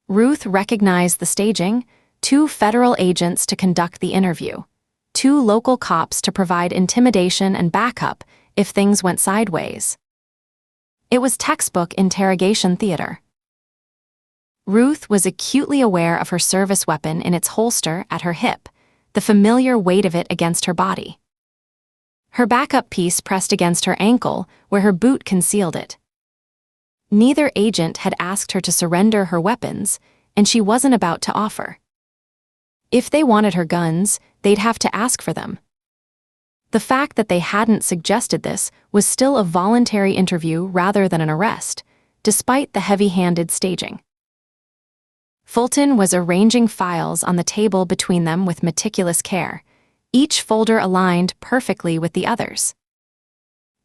Ruth recognized the staging: 2 federal agents to conduct the interview, 2 local cops to provide intimidation and backup if things went sideways. It was textbook interrogation theater. Ruth was acutely aware of her service weapon in its holster at her hip, the familiar weight of it against her body. Her backup piece pressed against her ankle where her boot concealed it. Neither agent had asked her to surrender her weapons, and she wasn't about to offer. If they wanted her guns, they'd have to ask for them. The fact that they hadn't suggested this was still a voluntary interview rather than an arrest, despite the heavy-handed staging. Fulton was arranging files on the table between them with meticulous care, each folder aligned perfectly with the others.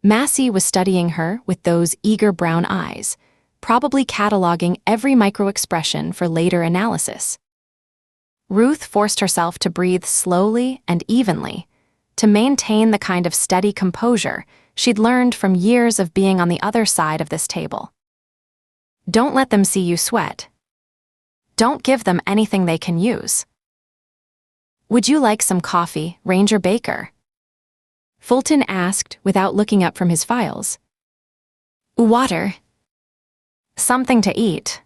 Massey was studying her with those eager brown eyes, probably cataloging every microexpression for later analysis. Ruth forced herself to breathe slowly and evenly, to maintain the kind of steady composure she'd learned from years of being on the other side of this table. Don't let them see you sweat. Don't give them anything they can use. Would you like some coffee, Ranger Baker? Fulton asked without looking up from his files. Water. Something to eat.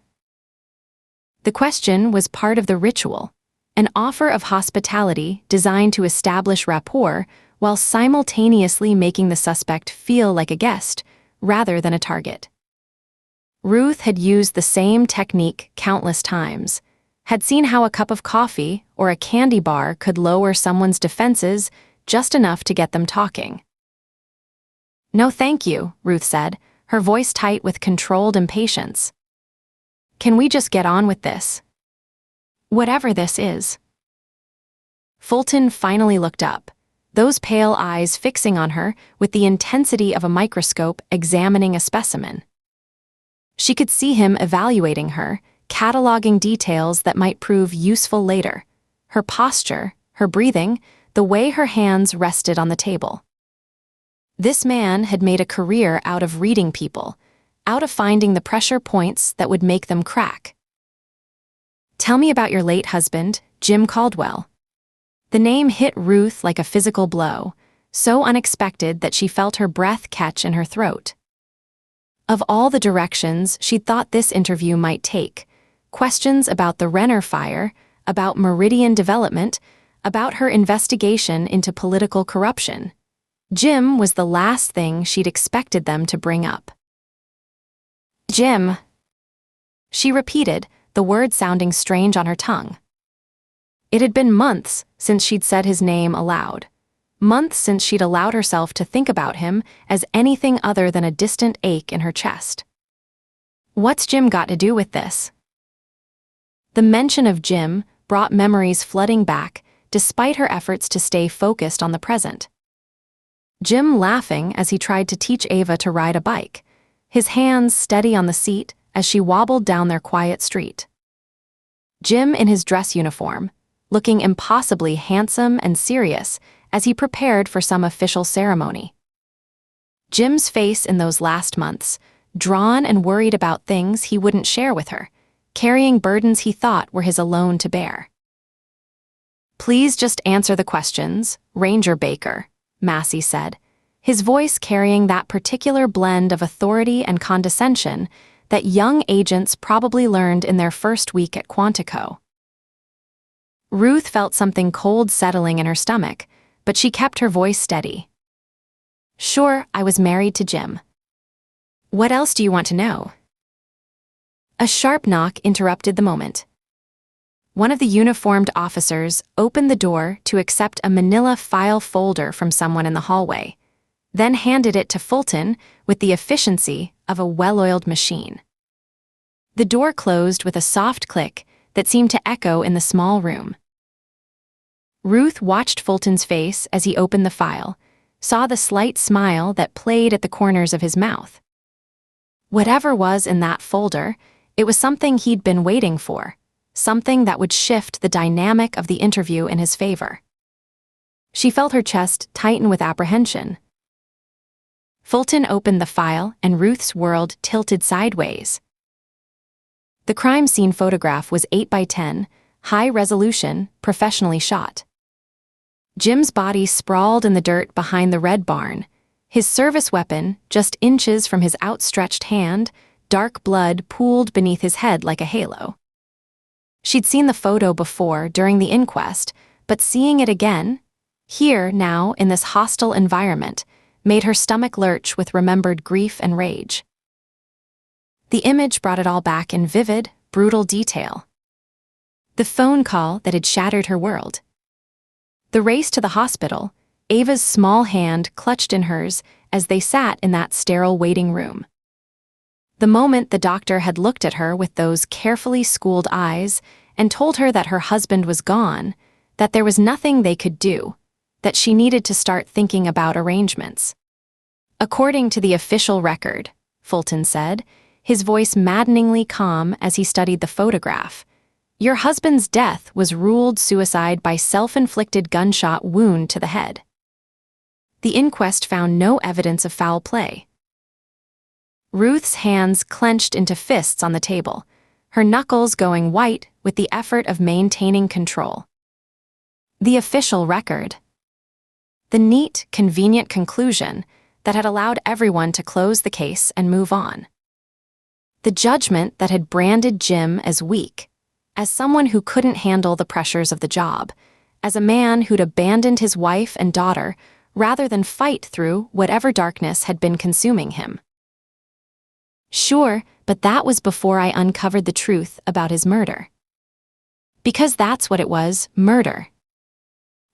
The question was part of the ritual, an offer of hospitality designed to establish rapport while simultaneously making the suspect feel like a guest rather than a target. Ruth had used the same technique countless times, had seen how a cup of coffee or a candy bar could lower someone's defenses just enough to get them talking. No thank you, Ruth said, her voice tight with controlled impatience. Can we just get on with this? Whatever this is. Fulton finally looked up, those pale eyes fixing on her with the intensity of a microscope examining a specimen. She could see him evaluating her, cataloging details that might prove useful later: her posture, her breathing, the way her hands rested on the table. This man had made a career out of reading people, out of finding the pressure points that would make them crack. "Tell me about your late husband, Jim Caldwell." The name hit Ruth like a physical blow, so unexpected that she felt her breath catch in her throat. Of all the directions she'd thought this interview might take, questions about the Renner fire, about Meridian development, about her investigation into political corruption, Jim was the last thing she'd expected them to bring up. "Jim," she repeated, the word sounding strange on her tongue. It had been months since she'd said his name aloud. Months since she'd allowed herself to think about him as anything other than a distant ache in her chest. What's Jim got to do with this? The mention of Jim brought memories flooding back, despite her efforts to stay focused on the present. Jim laughing as he tried to teach Ava to ride a bike, his hands steady on the seat as she wobbled down their quiet street. Jim in his dress uniform, looking impossibly handsome and serious as he prepared for some official ceremony. Jim's face in those last months, drawn and worried about things he wouldn't share with her, carrying burdens he thought were his alone to bear. "Please just answer the questions, Ranger Baker," Massey said, his voice carrying that particular blend of authority and condescension that young agents probably learned in their first week at Quantico. Ruth felt something cold settling in her stomach, but she kept her voice steady. "Sure, I was married to Jim. What else do you want to know?" A sharp knock interrupted the moment. One of the uniformed officers opened the door to accept a manila file folder from someone in the hallway, then handed it to Fulton with the efficiency of a well-oiled machine. The door closed with a soft click that seemed to echo in the small room. Ruth watched Fulton's face as he opened the file, saw the slight smile that played at the corners of his mouth. Whatever was in that folder, it was something he'd been waiting for, something that would shift the dynamic of the interview in his favor. She felt her chest tighten with apprehension. Fulton opened the file and Ruth's world tilted sideways. The crime scene photograph was 8 by 10, high resolution, professionally shot. Jim's body sprawled in the dirt behind the red barn, his service weapon just inches from his outstretched hand, dark blood pooled beneath his head like a halo. She'd seen the photo before during the inquest, but seeing it again, here now in this hostile environment, made her stomach lurch with remembered grief and rage. The image brought it all back in vivid, brutal detail. The phone call that had shattered her world. The race to the hospital, Ava's small hand clutched in hers as they sat in that sterile waiting room. The moment the doctor had looked at her with those carefully schooled eyes and told her that her husband was gone, that there was nothing they could do, that she needed to start thinking about arrangements. "According to the official record," Fulton said, his voice maddeningly calm as he studied the photograph, "your husband's death was ruled suicide by self-inflicted gunshot wound to the head. The inquest found no evidence of foul play." Ruth's hands clenched into fists on the table, her knuckles going white with the effort of maintaining control. The official record. The neat, convenient conclusion that had allowed everyone to close the case and move on. The judgment that had branded Jim as weak, as someone who couldn't handle the pressures of the job, as a man who'd abandoned his wife and daughter rather than fight through whatever darkness had been consuming him. Sure, but that was before I uncovered the truth about his murder. Because that's what it was, murder.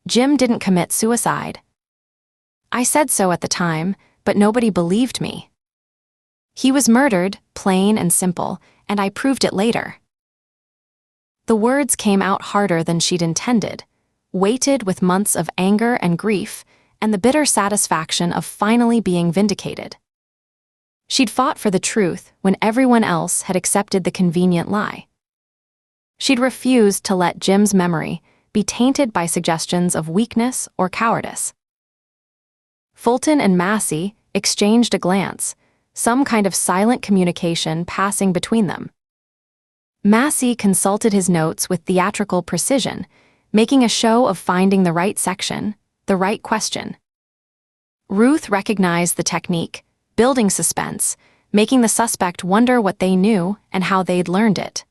Jim didn't commit suicide. I said so at the time, but nobody believed me. He was murdered, plain and simple, and I proved it later. The words came out harder than she'd intended, weighted with months of anger and grief and the bitter satisfaction of finally being vindicated. She'd fought for the truth when everyone else had accepted the convenient lie. She'd refused to let Jim's memory be tainted by suggestions of weakness or cowardice. Fulton and Massey exchanged a glance, some kind of silent communication passing between them. Massey consulted his notes with theatrical precision, making a show of finding the right section, the right question. Ruth recognized the technique, building suspense, making the suspect wonder what they knew and how they'd learned it.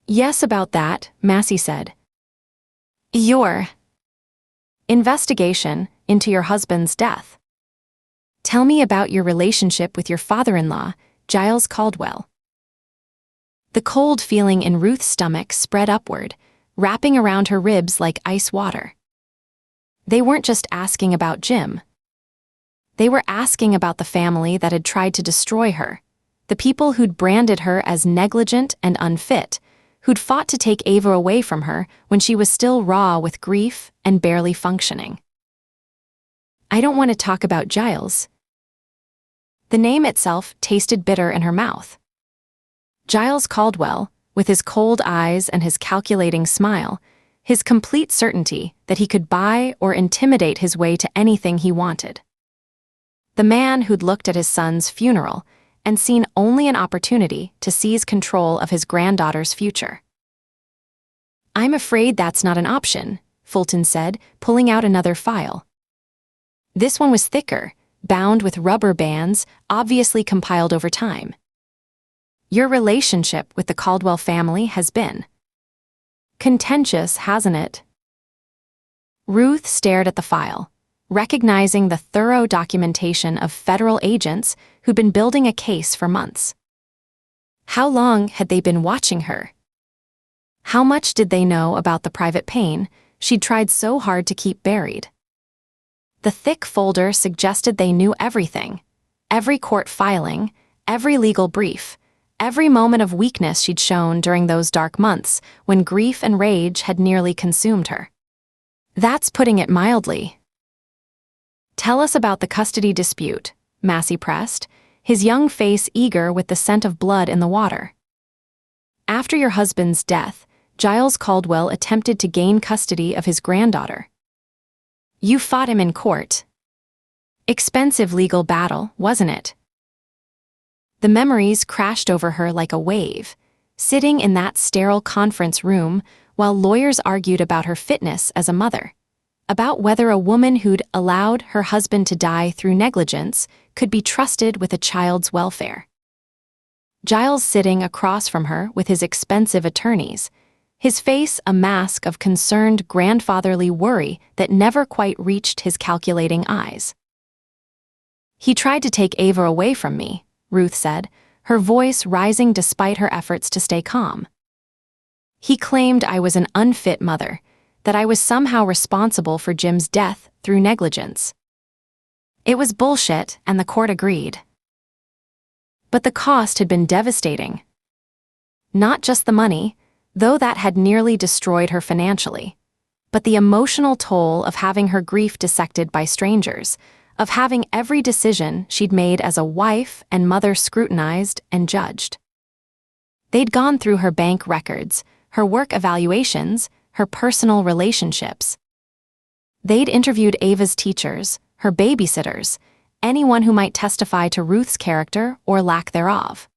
"Yes, about that," Massey said. "Your investigation into your husband's death. Tell me about your relationship with your father-in-law, Giles Caldwell." The cold feeling in Ruth's stomach spread upward, wrapping around her ribs like ice water. They weren't just asking about Jim. They were asking about the family that had tried to destroy her, the people who'd branded her as negligent and unfit, who'd fought to take Ava away from her when she was still raw with grief and barely functioning. "I don't want to talk about Giles." The name itself tasted bitter in her mouth. Giles Caldwell, with his cold eyes and his calculating smile, his complete certainty that he could buy or intimidate his way to anything he wanted. The man who'd looked at his son's funeral and seen only an opportunity to seize control of his granddaughter's future. "I'm afraid that's not an option," Fulton said, pulling out another file. This one was thicker, bound with rubber bands, obviously compiled over time. "Your relationship with the Caldwell family has been contentious, hasn't it?" Ruth stared at the file, recognizing the thorough documentation of federal agents who'd been building a case for months. How long had they been watching her? How much did they know about the private pain she'd tried so hard to keep buried? The thick folder suggested they knew everything, every court filing, every legal brief, every moment of weakness she'd shown during those dark months when grief and rage had nearly consumed her. That's putting it mildly. "Tell us about the custody dispute," Massey pressed, his young face eager with the scent of blood in the water. "After your husband's death, Giles Caldwell attempted to gain custody of his granddaughter. You fought him in court. Expensive legal battle, wasn't it?" The memories crashed over her like a wave, sitting in that sterile conference room while lawyers argued about her fitness as a mother, about whether a woman who'd allowed her husband to die through negligence could be trusted with a child's welfare. Giles sitting across from her with his expensive attorneys, his face a mask of concerned grandfatherly worry that never quite reached his calculating eyes. "He tried to take Ava away from me," Ruth said, her voice rising despite her efforts to stay calm. "He claimed I was an unfit mother, that I was somehow responsible for Jim's death through negligence. It was bullshit, and the court agreed. But the cost had been devastating. Not just the money, though that had nearly destroyed her financially, but the emotional toll of having her grief dissected by strangers, of having every decision she'd made as a wife and mother scrutinized and judged. They'd gone through her bank records, her work evaluations, her personal relationships. They'd interviewed Ava's teachers, her babysitters, anyone who might testify to Ruth's character or lack thereof.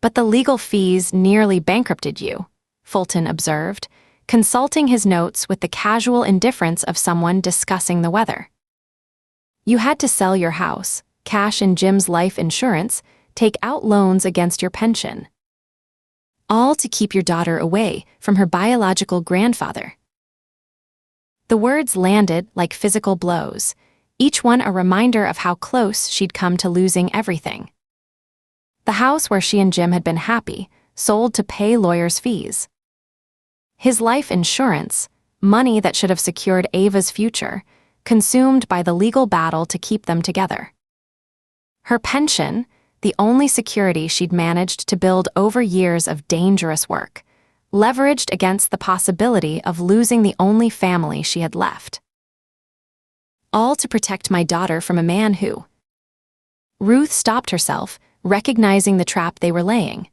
"But the legal fees nearly bankrupted you," Fulton observed, consulting his notes with the casual indifference of someone discussing the weather. "You had to sell your house, cash in Jim's life insurance, take out loans against your pension. All to keep your daughter away from her biological grandfather." The words landed like physical blows, each one a reminder of how close she'd come to losing everything. The house where she and Jim had been happy, sold to pay lawyers' fees. His life insurance, money that should have secured Ava's future, consumed by the legal battle to keep them together. Her pension, the only security she'd managed to build over years of dangerous work, leveraged against the possibility of losing the only family she had left. All to protect my daughter from a man who... Ruth stopped herself, recognizing the trap they were laying.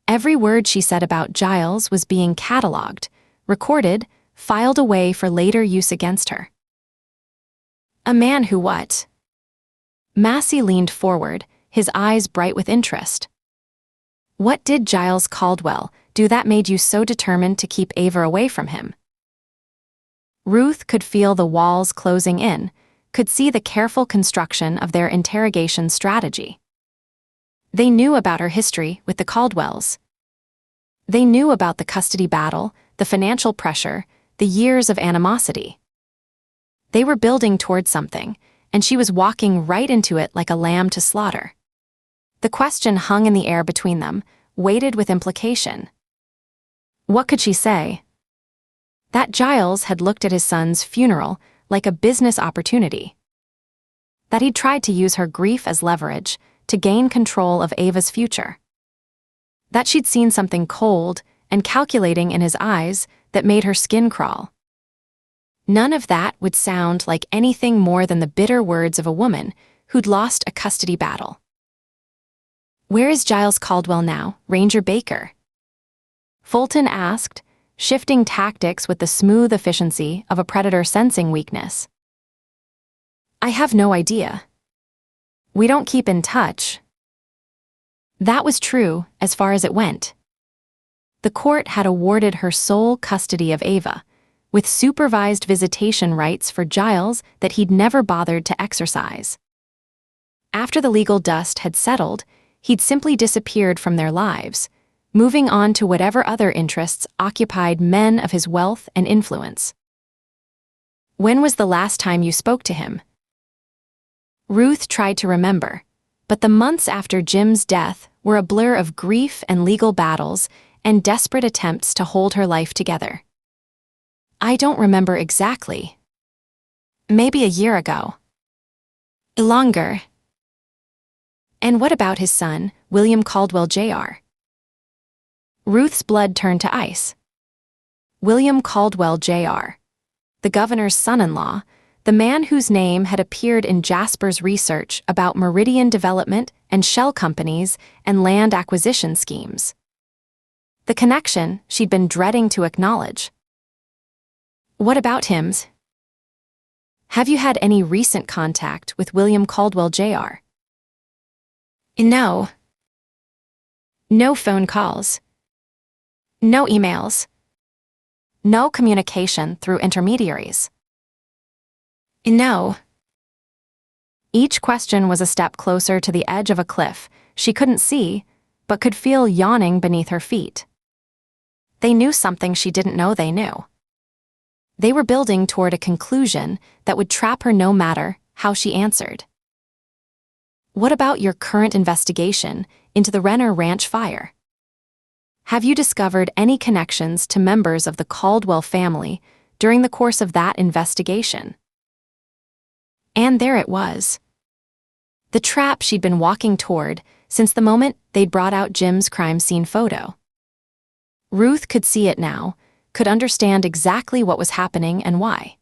Every word she said about Giles was being cataloged, recorded, filed away for later use against her. A man who what? Massey leaned forward, his eyes bright with interest. What did Giles Caldwell do that made you so determined to keep Ava away from him? Ruth could feel the walls closing in, could see the careful construction of their interrogation strategy. They knew about her history with the Caldwells. They knew about the custody battle, the financial pressure, the years of animosity. They were building toward something, and she was walking right into it like a lamb to slaughter. The question hung in the air between them, weighted with implication. What could she say? That Giles had looked at his son's funeral like a business opportunity. That he'd tried to use her grief as leverage to gain control of Ava's future. That she'd seen something cold and calculating in his eyes that made her skin crawl. None of that would sound like anything more than the bitter words of a woman who'd lost a custody battle. Where is Giles Caldwell now, Ranger Baker? Fulton asked, shifting tactics with the smooth efficiency of a predator sensing weakness. I have no idea. We don't keep in touch. That was true as far as it went. The court had awarded her sole custody of Ava, with supervised visitation rights for Giles that he'd never bothered to exercise. After the legal dust had settled, he'd simply disappeared from their lives, moving on to whatever other interests occupied men of his wealth and influence. When was the last time you spoke to him? Ruth tried to remember, but the months after Jim's death were a blur of grief and legal battles and desperate attempts to hold her life together. I don't remember exactly. Maybe a year ago. Longer. And what about his son, William Caldwell Jr.? Ruth's blood turned to ice. William Caldwell Jr., the governor's son-in-law, the man whose name had appeared in Jasper's research about Meridian development and shell companies and land acquisition schemes. The connection she'd been dreading to acknowledge. What about him? Have you had any recent contact with William Caldwell Jr.? No. No phone calls. No emails. No communication through intermediaries. No. Each question was a step closer to the edge of a cliff she couldn't see, but could feel yawning beneath her feet. They knew something she didn't know they knew. They were building toward a conclusion that would trap her no matter how she answered. What about your current investigation into the Renner Ranch fire? Have you discovered any connections to members of the Caldwell family during the course of that investigation? And there it was. The trap she'd been walking toward since the moment they'd brought out Jim's crime scene photo. Ruth could see it now, could understand exactly what was happening and why.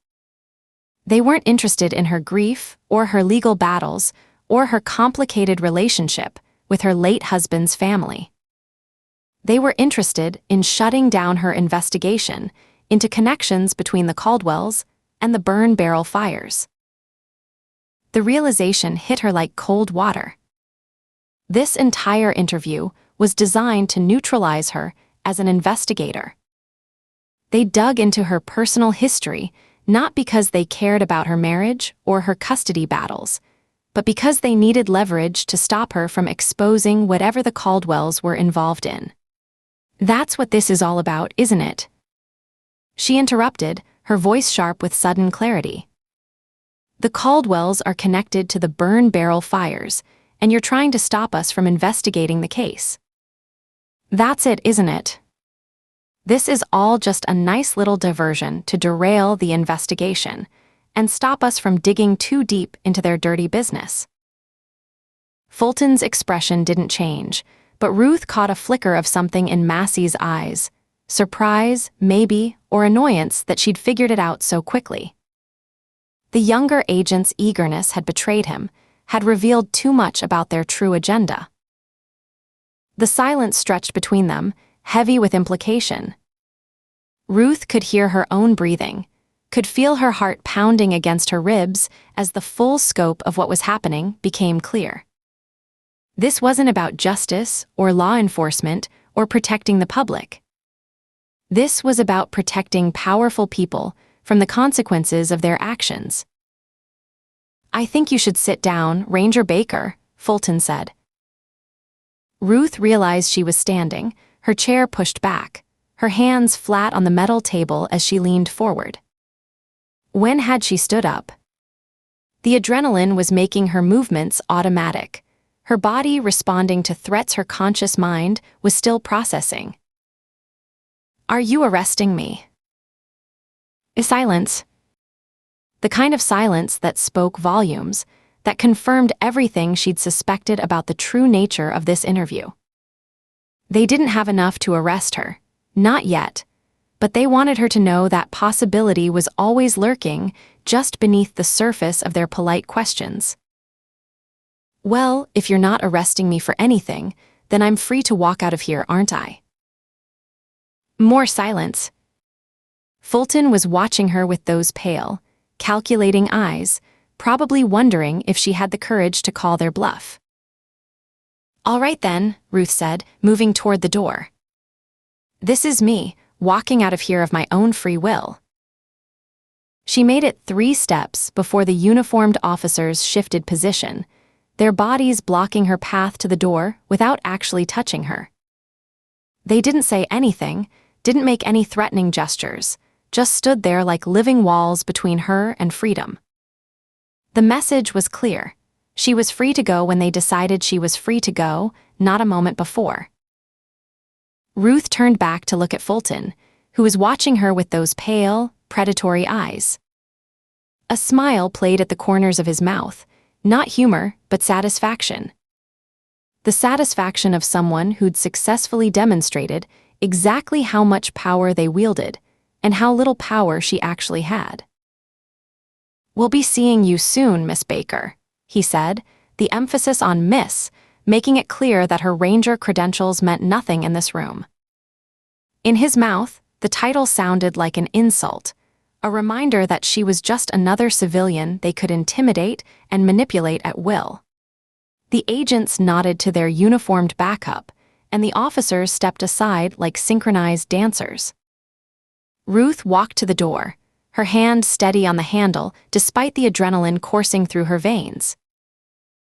They weren't interested in her grief or her legal battles or her complicated relationship with her late husband's family. They were interested in shutting down her investigation into connections between the Caldwells and the burn barrel fires. The realization hit her like cold water. This entire interview was designed to neutralize her as an investigator. They dug into her personal history not because they cared about her marriage or her custody battles, but because they needed leverage to stop her from exposing whatever the Caldwells were involved in. That's what this is all about, isn't it? She interrupted, her voice sharp with sudden clarity. The Caldwells are connected to the burn barrel fires, and you're trying to stop us from investigating the case. That's it, isn't it? This is all just a nice little diversion to derail the investigation and stop us from digging too deep into their dirty business. Fulton's expression didn't change, but Ruth caught a flicker of something in Massey's eyes, surprise, maybe, or annoyance that she'd figured it out so quickly. The younger agent's eagerness had betrayed him, had revealed too much about their true agenda. The silence stretched between them, heavy with implication. Ruth could hear her own breathing, could feel her heart pounding against her ribs as the full scope of what was happening became clear. This wasn't about justice or law enforcement or protecting the public. This was about protecting powerful people from the consequences of their actions. "I think you should sit down, Ranger Baker," Fulton said. Ruth realized she was standing, her chair pushed back, her hands flat on the metal table as she leaned forward. When had she stood up? The adrenaline was making her movements automatic. Her body responding to threats her conscious mind was still processing. "Are you arresting me?" A silence. The kind of silence that spoke volumes, that confirmed everything she'd suspected about the true nature of this interview. They didn't have enough to arrest her, not yet, but they wanted her to know that possibility was always lurking just beneath the surface of their polite questions. "Well, if you're not arresting me for anything, then I'm free to walk out of here, aren't I?" More silence. Fulton was watching her with those pale, calculating eyes, probably wondering if she had the courage to call their bluff. "All right then," Ruth said, moving toward the door. "This is me, walking out of here of my own free will." She made it 3 steps before the uniformed officers shifted position, their bodies blocking her path to the door without actually touching her. They didn't say anything, didn't make any threatening gestures, just stood there like living walls between her and freedom. The message was clear. She was free to go when they decided she was free to go, not a moment before. Ruth turned back to look at Fulton, who was watching her with those pale, predatory eyes. A smile played at the corners of his mouth, not humor, but satisfaction. The satisfaction of someone who'd successfully demonstrated exactly how much power they wielded, and how little power she actually had. "We'll be seeing you soon, Miss Baker," he said, the emphasis on Miss, making it clear that her ranger credentials meant nothing in this room. In his mouth, the title sounded like an insult, a reminder that she was just another civilian they could intimidate and manipulate at will. The agents nodded to their uniformed backup, and the officers stepped aside like synchronized dancers. Ruth walked to the door, her hand steady on the handle despite the adrenaline coursing through her veins.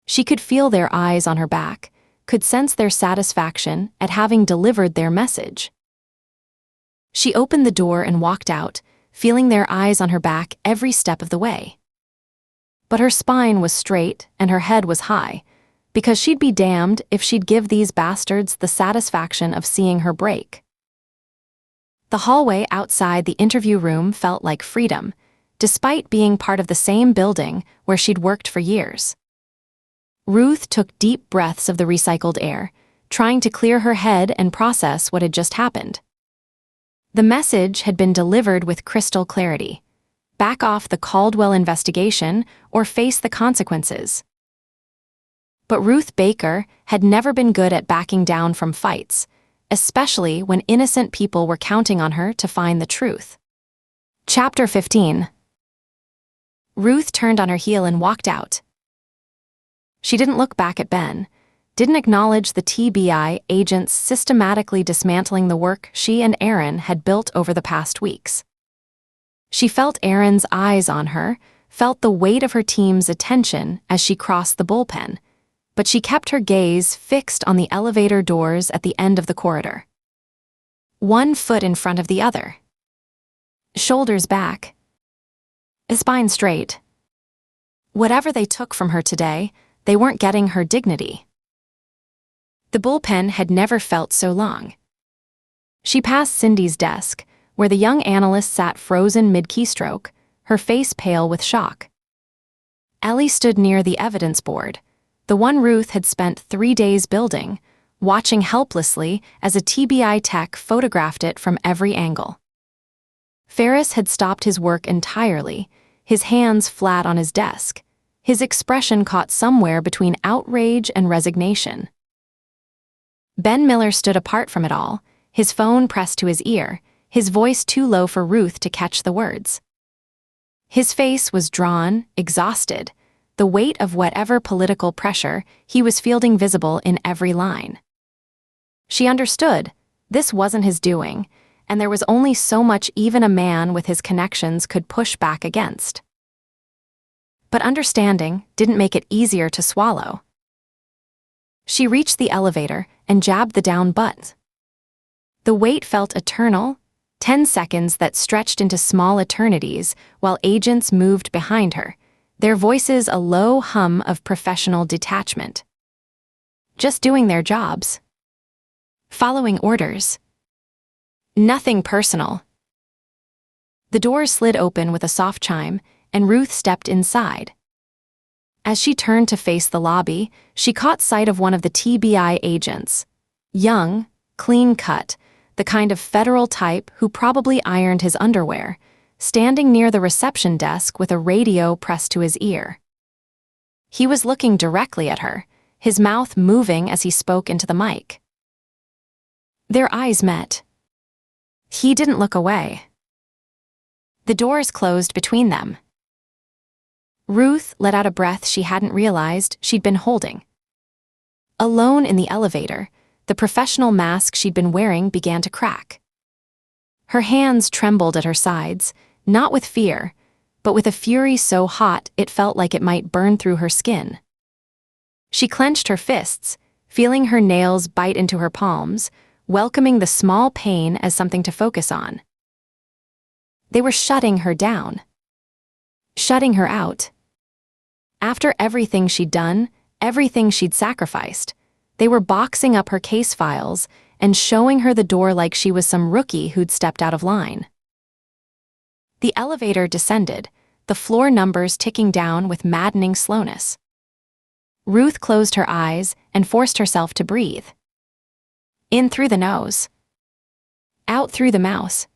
She could feel their eyes on her back, could sense their satisfaction at having delivered their message. She opened the door and walked out, feeling their eyes on her back every step of the way. But her spine was straight and her head was high, because she'd be damned if she'd give these bastards the satisfaction of seeing her break. The hallway outside the interview room felt like freedom, despite being part of the same building where she'd worked for years. Ruth took deep breaths of the recycled air, trying to clear her head and process what had just happened. The message had been delivered with crystal clarity. Back off the Caldwell investigation or face the consequences. But Ruth Baker had never been good at backing down from fights, especially when innocent people were counting on her to find the truth. Chapter 15. Ruth turned on her heel and walked out. She didn't look back at Ben, didn't acknowledge the TBI agents systematically dismantling the work she and Aaron had built over the past weeks. She felt Aaron's eyes on her, felt the weight of her team's attention as she crossed the bullpen, but she kept her gaze fixed on the elevator doors at the end of the corridor. One foot in front of the other. Shoulders back. Spine straight. Whatever they took from her today, they weren't getting her dignity. The bullpen had never felt so long. She passed Cindy's desk, where the young analyst sat frozen mid-keystroke, her face pale with shock. Ellie stood near the evidence board, the one Ruth had spent 3 days building, watching helplessly as a TBI tech photographed it from every angle. Ferris had stopped his work entirely, his hands flat on his desk, his expression caught somewhere between outrage and resignation. Ben Miller stood apart from it all, his phone pressed to his ear, his voice too low for Ruth to catch the words. His face was drawn, exhausted, the weight of whatever political pressure he was fielding visible in every line. She understood, this wasn't his doing, and there was only so much even a man with his connections could push back against. But understanding didn't make it easier to swallow. She reached the elevator and jabbed the down button. The wait felt eternal, 10 seconds that stretched into small eternities while agents moved behind her, their voices a low hum of professional detachment. Just doing their jobs. Following orders. Nothing personal. The doors slid open with a soft chime, and Ruth stepped inside. As she turned to face the lobby, she caught sight of one of the TBI agents. Young, clean-cut, the kind of federal type who probably ironed his underwear, standing near the reception desk with a radio pressed to his ear. He was looking directly at her, his mouth moving as he spoke into the mic. Their eyes met. He didn't look away. The doors closed between them. Ruth let out a breath she hadn't realized she'd been holding. Alone in the elevator, the professional mask she'd been wearing began to crack. Her hands trembled at her sides, not with fear, but with a fury so hot it felt like it might burn through her skin. She clenched her fists, feeling her nails bite into her palms, welcoming the small pain as something to focus on. They were shutting her down. Shutting her out. After everything she'd done, everything she'd sacrificed, they were boxing up her case files and showing her the door like she was some rookie who'd stepped out of line. The elevator descended, the floor numbers ticking down with maddening slowness. Ruth closed her eyes and forced herself to breathe. In through the nose. Out through the mouth.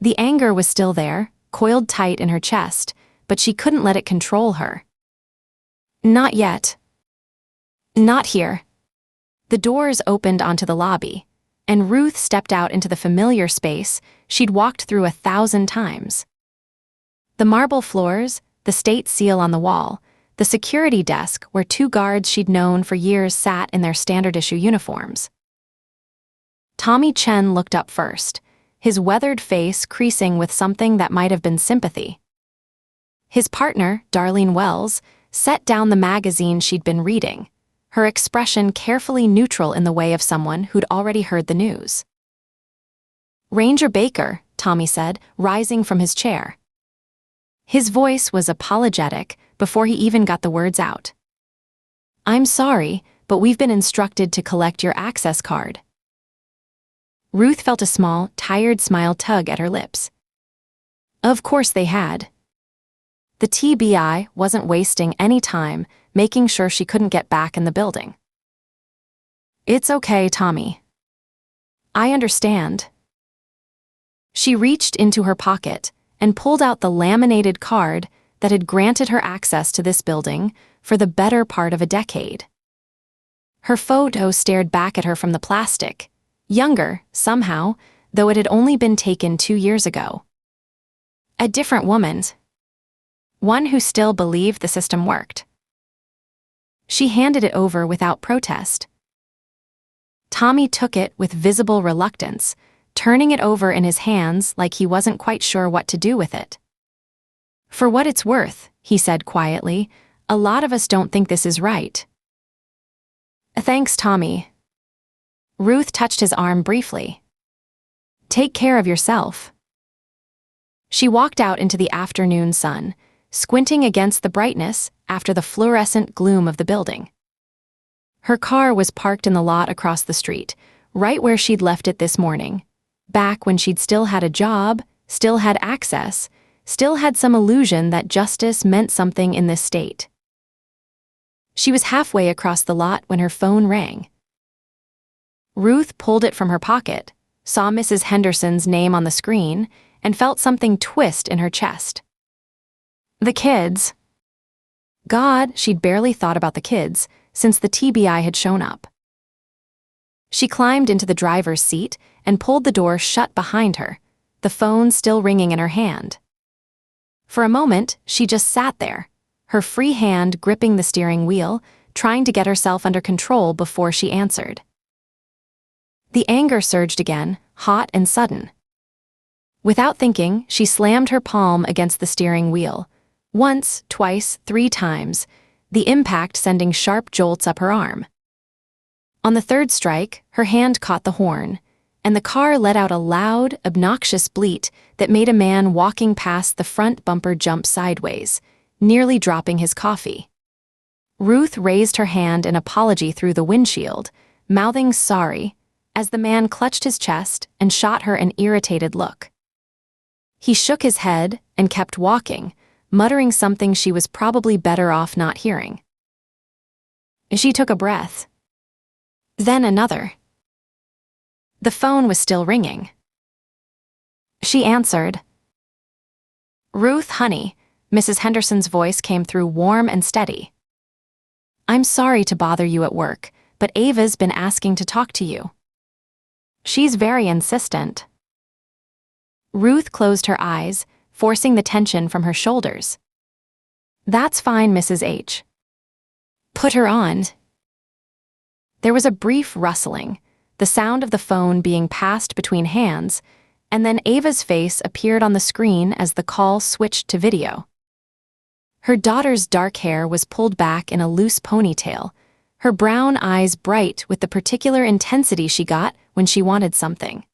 The anger was still there, coiled tight in her chest, but she couldn't let it control her. Not yet. Not here. The doors opened onto the lobby, and Ruth stepped out into the familiar space she'd walked through 1,000 times. The marble floors, the state seal on the wall, the security desk where 2 guards she'd known for years sat in their standard-issue uniforms. Tommy Chen looked up first, his weathered face creasing with something that might have been sympathy. His partner, Darlene Wells, set down the magazine she'd been reading, her expression carefully neutral in the way of someone who'd already heard the news. Ranger Baker, Tommy said, rising from his chair. His voice was apologetic before he even got the words out. I'm sorry, but we've been instructed to collect your access card. Ruth felt a small, tired smile tug at her lips. Of course they had. The TBI wasn't wasting any time making sure she couldn't get back in the building. It's okay, Tommy. I understand. She reached into her pocket and pulled out the laminated card that had granted her access to this building for the better part of a decade. Her photo stared back at her from the plastic, younger, somehow, though it had only been taken 2 years ago. A different woman's. One who still believed the system worked. She handed it over without protest. Tommy took it with visible reluctance, turning it over in his hands like he wasn't quite sure what to do with it. For what it's worth, he said quietly, a lot of us don't think this is right. Thanks, Tommy. Ruth touched his arm briefly. Take care of yourself. She walked out into the afternoon sun, squinting against the brightness after the fluorescent gloom of the building. Her car was parked in the lot across the street, right where she'd left it this morning, back when she'd still had a job, still had access, still had some illusion that justice meant something in this state. She was halfway across the lot when her phone rang. Ruth pulled it from her pocket, saw Mrs. Henderson's name on the screen, and felt something twist in her chest. The kids. God, she'd barely thought about the kids since the TBI had shown up. She climbed into the driver's seat and pulled the door shut behind her, the phone still ringing in her hand. For a moment, she just sat there, her free hand gripping the steering wheel, trying to get herself under control before she answered. The anger surged again, hot and sudden. Without thinking, she slammed her palm against the steering wheel, once, twice, 3 times, the impact sending sharp jolts up her arm. On the third strike, her hand caught the horn, and the car let out a loud, obnoxious bleat that made a man walking past the front bumper jump sideways, nearly dropping his coffee. Ruth raised her hand in apology through the windshield, mouthing sorry, as the man clutched his chest and shot her an irritated look. He shook his head and kept walking, muttering something she was probably better off not hearing. She took a breath. Then another. The phone was still ringing. She answered. "Ruth, honey," Mrs. Henderson's voice came through warm and steady. "I'm sorry to bother you at work, but Ava's been asking to talk to you. She's very insistent." Ruth closed her eyes, forcing the tension from her shoulders. "That's fine, Mrs. H. Put her on." There was a brief rustling, the sound of the phone being passed between hands, and then Ava's face appeared on the screen as the call switched to video. Her daughter's dark hair was pulled back in a loose ponytail, her brown eyes bright with the particular intensity she got when she wanted something.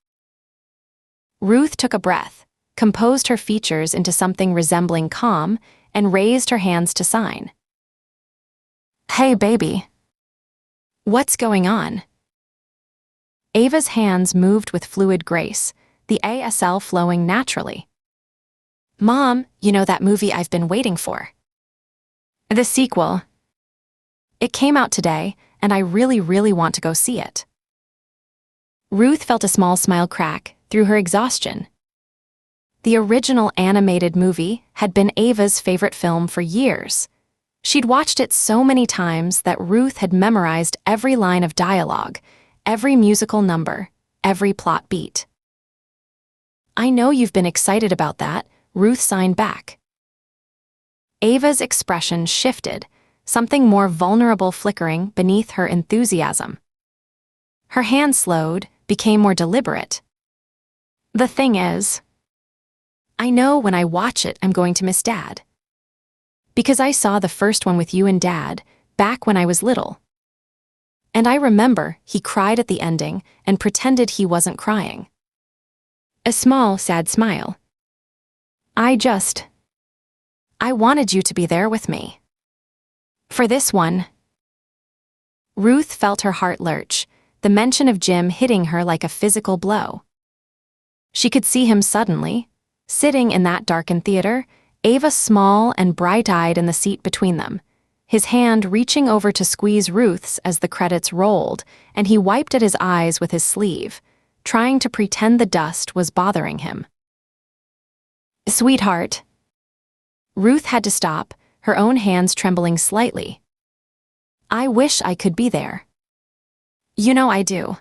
Ruth took a breath, composed her features into something resembling calm, and raised her hands to sign. "Hey, baby. What's going on?" Ava's hands moved with fluid grace, the ASL flowing naturally. "Mom, you know that movie I've been waiting for? The sequel. It came out today, and I really want to go see it." Ruth felt a small smile crack through her exhaustion. The original animated movie had been Ava's favorite film for years. She'd watched it so many times that Ruth had memorized every line of dialogue, every musical number, every plot beat. "I know you've been excited about that," Ruth signed back. Ava's expression shifted, something more vulnerable flickering beneath her enthusiasm. Her hand slowed, became more deliberate. "The thing is, I know when I watch it I'm going to miss Dad. Because I saw the first one with you and Dad, back when I was little. And I remember he cried at the ending and pretended he wasn't crying. A small, sad smile. I wanted you to be there with me. For this one." Ruth felt her heart lurch, the mention of Jim hitting her like a physical blow. She could see him suddenly, sitting in that darkened theater, Ava small and bright-eyed in the seat between them, his hand reaching over to squeeze Ruth's as the credits rolled, and he wiped at his eyes with his sleeve, trying to pretend the dust was bothering him. "Sweetheart." Ruth had to stop, her own hands trembling slightly. "I wish I could be there. You know I do.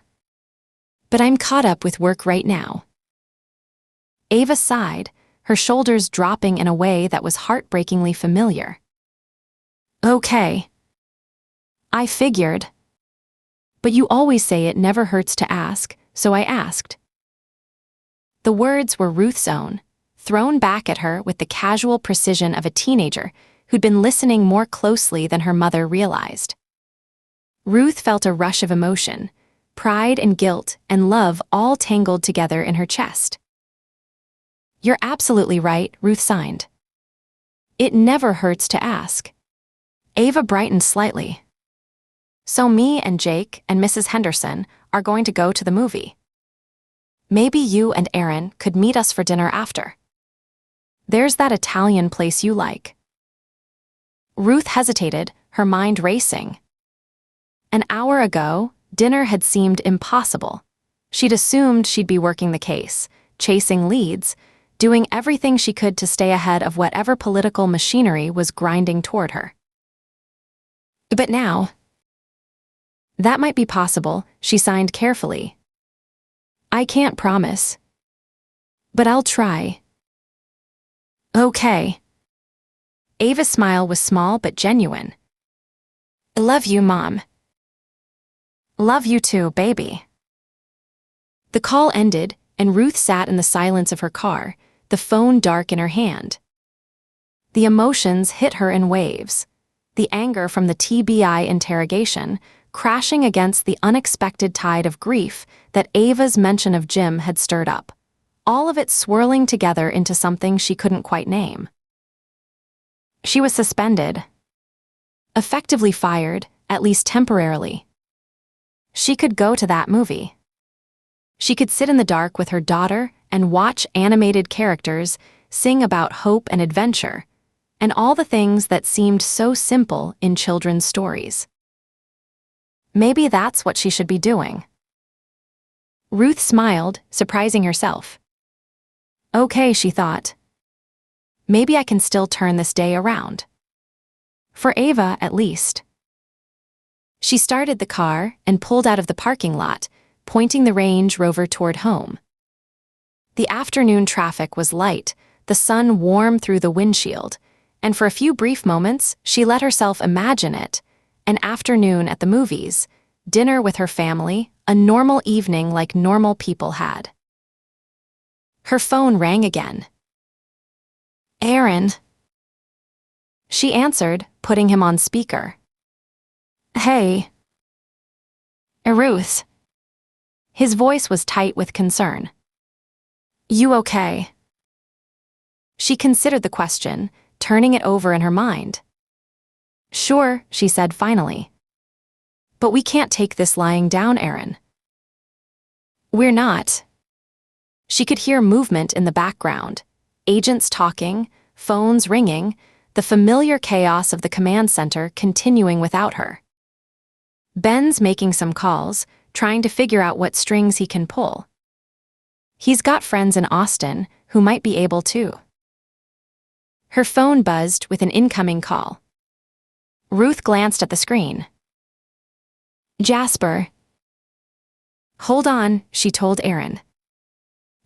But I'm caught up with work right now." Ava sighed, her shoulders dropping in a way that was heartbreakingly familiar. "Okay. I figured. But you always say it never hurts to ask, so I asked." The words were Ruth's own, thrown back at her with the casual precision of a teenager who'd been listening more closely than her mother realized. Ruth felt a rush of emotion, pride and guilt and love all tangled together in her chest. "You're absolutely right," Ruth signed. "It never hurts to ask." Ava brightened slightly. "So me and Jake and Mrs. Henderson are going to go to the movie. Maybe you and Aaron could meet us for dinner after. There's that Italian place you like." Ruth hesitated, her mind racing. An hour ago, Dinner had seemed impossible. She'd assumed she'd be working the case, chasing leads, doing everything she could to stay ahead of whatever political machinery was grinding toward her. But now, that might be possible, she signed carefully. I can't promise, but I'll try. Okay. Ava's smile was small but genuine. Love you, Mom. Love you too, baby. The call ended, and Ruth sat in the silence of her car, the phone dark in her hand. The emotions hit her in waves. The anger from the TBI interrogation, crashing against the unexpected tide of grief that Ava's mention of Jim had stirred up, all of it swirling together into something she couldn't quite name. She was suspended. Effectively fired, at least temporarily. She could go to that movie. She could sit in the dark with her daughter and watch animated characters sing about hope and adventure, and all the things that seemed so simple in children's stories. Maybe that's what she should be doing. Ruth smiled, surprising herself. Okay, she thought. Maybe I can still turn this day around. For Ava, at least. She started the car and pulled out of the parking lot, pointing the Range Rover toward home. The afternoon traffic was light, the sun warm through the windshield, and for a few brief moments, she let herself imagine it, an afternoon at the movies, dinner with her family, a normal evening like normal people had. Her phone rang again. Aaron. She answered, putting him on speaker. Hey. Ruth. His voice was tight with concern. You okay? She considered the question, turning it over in her mind. Sure, she said finally. But we can't take this lying down, Aaron. We're not. She could hear movement in the background, agents talking, phones ringing, the familiar chaos of the command center continuing without her. Ben's making some calls, trying to figure out what strings he can pull. He's got friends in Austin who might be able to. Her phone buzzed with an incoming call. Ruth glanced at the screen. Jasper. Hold on, she told Aaron.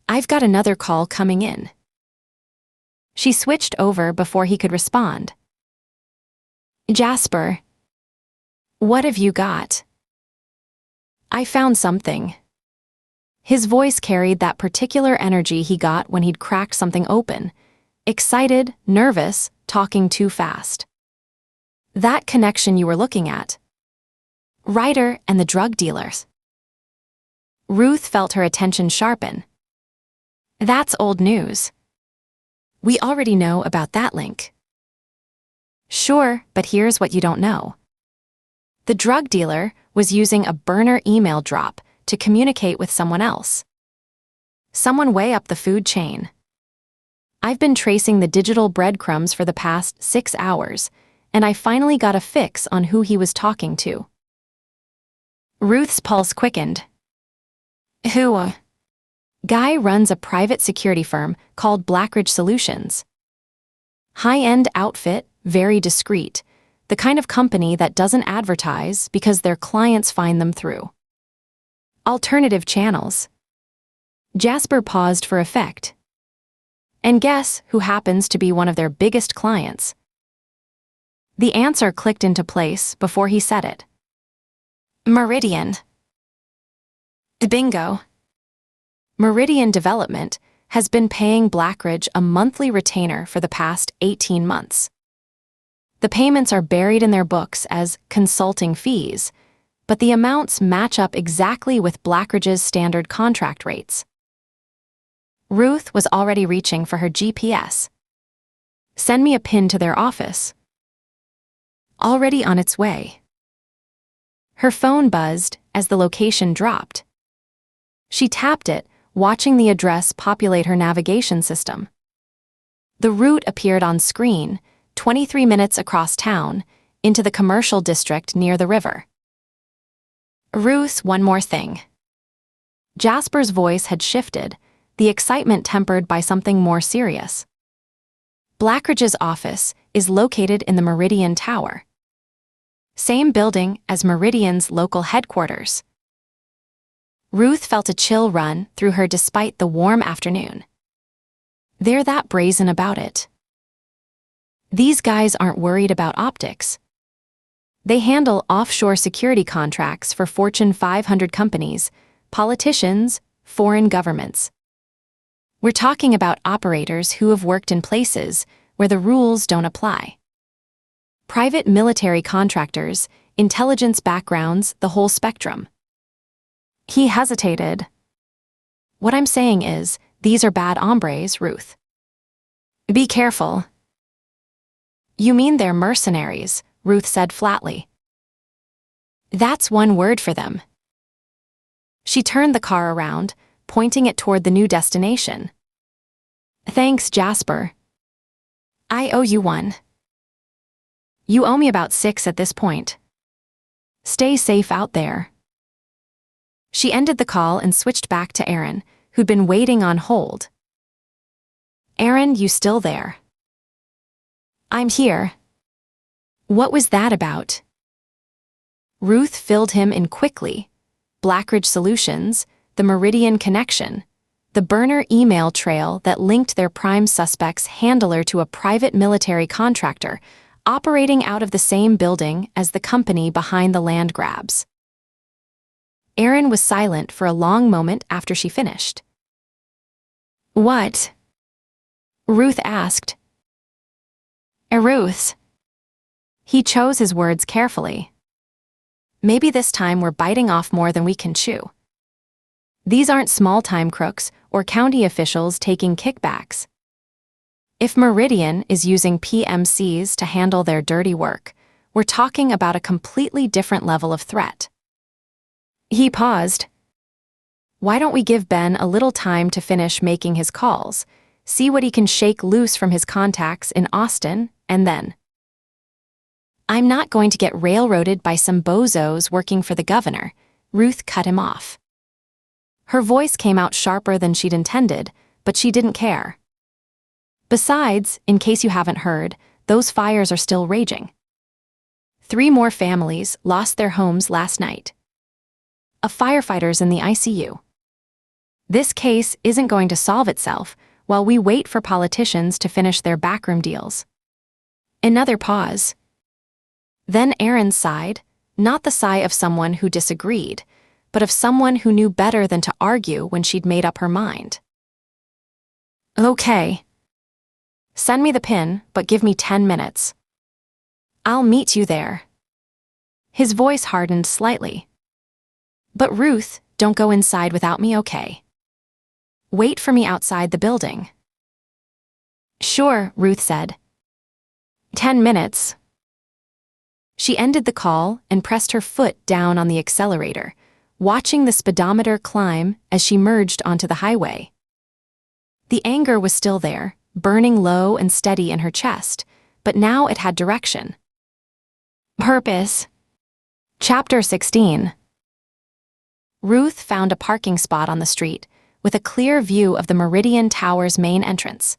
I've got another call coming in. She switched over before he could respond. Jasper. What have you got? I found something. His voice carried that particular energy he got when he'd cracked something open. Excited, nervous, talking too fast. That connection you were looking at. Ryder and the drug dealers. Ruth felt her attention sharpen. That's old news. We already know about that link. Sure, but here's what you don't know. The drug dealer was using a burner email drop to communicate with someone else. Someone way up the food chain. I've been tracing the digital breadcrumbs for the past 6 hours, and I finally got a fix on who he was talking to. Ruth's pulse quickened. Who? Guy runs a private security firm called Blackridge Solutions. High-end outfit, very discreet, the kind of company that doesn't advertise because their clients find them through alternative channels. Jasper paused for effect. And guess who happens to be one of their biggest clients? The answer clicked into place before he said it. Meridian. Bingo. Meridian Development has been paying Blackridge a monthly retainer for the past 18 months. The payments are buried in their books as consulting fees, but the amounts match up exactly with Blackridge's standard contract rates. Ruth was already reaching for her GPS. Send me a pin to their office. Already on its way. Her phone buzzed as the location dropped. She tapped it, watching the address populate her navigation system. The route appeared on screen, 23 minutes across town, into the commercial district near the river. Ruth, one more thing. Jasper's voice had shifted, the excitement tempered by something more serious. Blackridge's office is located in the Meridian Tower. Same building as Meridian's local headquarters. Ruth felt a chill run through her despite the warm afternoon. They're that brazen about it. These guys aren't worried about optics. They handle offshore security contracts for Fortune 500 companies, politicians, foreign governments. We're talking about operators who have worked in places where the rules don't apply. Private military contractors, intelligence backgrounds, the whole spectrum. He hesitated. What I'm saying is, these are bad hombres, Ruth. Be careful. You mean they're mercenaries, Ruth said flatly. That's one word for them. She turned the car around, pointing it toward the new destination. Thanks, Jasper. I owe you one. You owe me about 6 at this point. Stay safe out there. She ended the call and switched back to Aaron, who'd been waiting on hold. Aaron, you still there? I'm here. What was that about? Ruth filled him in quickly. Blackridge Solutions, the Meridian connection, the burner email trail that linked their prime suspect's handler to a private military contractor operating out of the same building as the company behind the land grabs. Aaron was silent for a long moment after she finished. What? Ruth asked. Ruth. He chose his words carefully. Maybe this time we're biting off more than we can chew. These aren't small-time crooks or county officials taking kickbacks. If Meridian is using PMCs to handle their dirty work, we're talking about a completely different level of threat. He paused. Why don't we give Ben a little time to finish making his calls, see what he can shake loose from his contacts in Austin, and then... I'm not going to get railroaded by some bozos working for the governor, Ruth cut him off. Her voice came out sharper than she'd intended, but she didn't care. Besides, in case you haven't heard, those fires are still raging. 3 more families lost their homes last night. A firefighter's in the ICU. This case isn't going to solve itself while we wait for politicians to finish their backroom deals. Another pause. Then Aaron sighed, not the sigh of someone who disagreed, but of someone who knew better than to argue when she'd made up her mind. Okay. Send me the pin, but give me 10 minutes. I'll meet you there. His voice hardened slightly. But Ruth, don't go inside without me, okay? Wait for me outside the building. Sure, Ruth said. 10 minutes. She ended the call and pressed her foot down on the accelerator, watching the speedometer climb as she merged onto the highway. The anger was still there, burning low and steady in her chest, but now it had direction. Purpose. Chapter 16. Ruth found a parking spot on the street, with a clear view of the Meridian Tower's main entrance.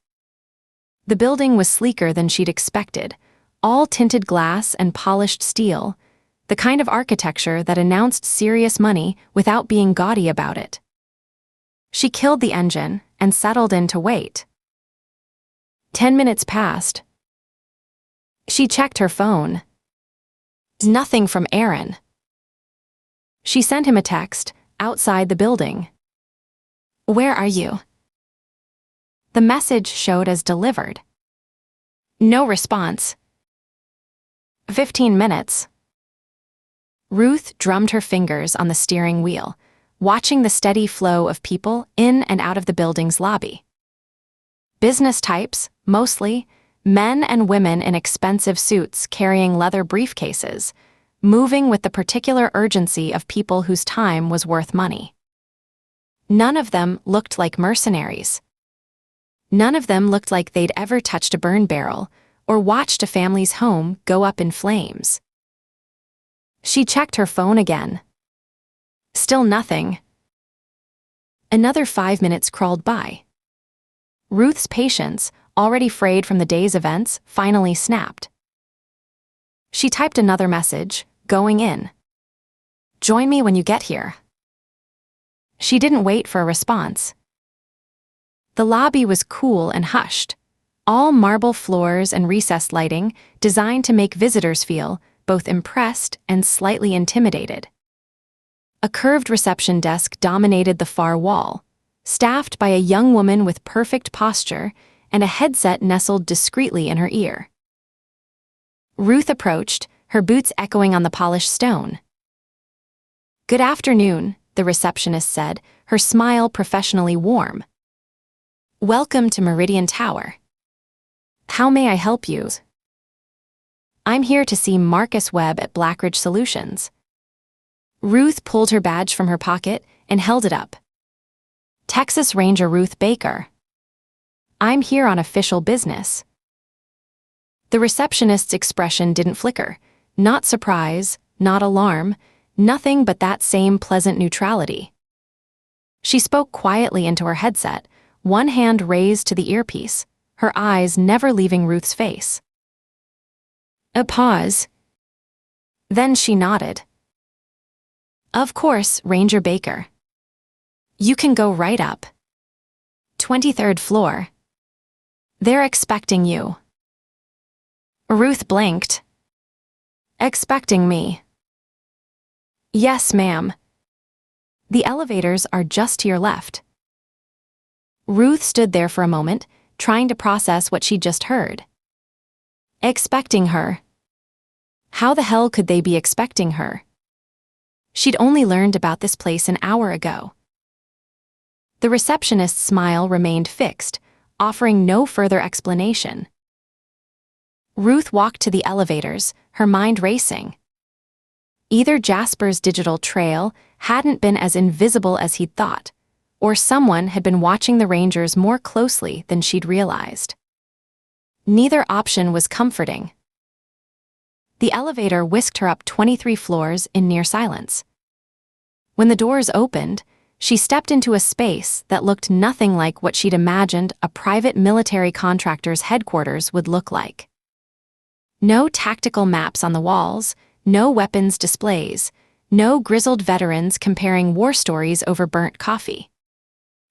The building was sleeker than she'd expected, all tinted glass and polished steel, the kind of architecture that announced serious money without being gaudy about it. She killed the engine and settled in to wait. 10 minutes passed. She checked her phone. Nothing from Aaron. She sent him a text, outside the building. Where are you? The message showed as delivered. No response. 15 minutes. Ruth drummed her fingers on the steering wheel, watching the steady flow of people in and out of the building's lobby. Business types, mostly, men and women in expensive suits carrying leather briefcases, moving with the particular urgency of people whose time was worth money. None of them looked like mercenaries. None of them looked like they'd ever touched a burn barrel or watched a family's home go up in flames. She checked her phone again. Still nothing. Another 5 minutes crawled by. Ruth's patience, already frayed from the day's events, finally snapped. She typed another message, going in. Join me when you get here. She didn't wait for a response. The lobby was cool and hushed, all marble floors and recessed lighting designed to make visitors feel both impressed and slightly intimidated. A curved reception desk dominated the far wall, staffed by a young woman with perfect posture and a headset nestled discreetly in her ear. Ruth approached, her boots echoing on the polished stone. "Good afternoon," the receptionist said, her smile professionally warm. "Welcome to Meridian Tower. How may I help you?" "I'm here to see Marcus Webb at Blackridge Solutions." Ruth pulled her badge from her pocket and held it up. "Texas Ranger Ruth Baker. I'm here on official business." The receptionist's expression didn't flicker. Not surprise, not alarm, nothing but that same pleasant neutrality. She spoke quietly into her headset, one hand raised to the earpiece, her eyes never leaving Ruth's face. A pause. Then she nodded. "Of course, Ranger Baker. You can go right up. 23rd floor. They're expecting you." Ruth blinked. "Expecting me?" "Yes, ma'am. The elevators are just to your left." Ruth stood there for a moment, trying to process what she'd just heard. Expecting her? How the hell could they be expecting her? She'd only learned about this place an hour ago. The receptionist's smile remained fixed, offering no further explanation. Ruth walked to the elevators, her mind racing. Either Jasper's digital trail hadn't been as invisible as he'd thought, or someone had been watching the Rangers more closely than she'd realized. Neither option was comforting. The elevator whisked her up 23 floors in near silence. When the doors opened, she stepped into a space that looked nothing like what she'd imagined a private military contractor's headquarters would look like. No tactical maps on the walls, no weapons displays, no grizzled veterans comparing war stories over burnt coffee.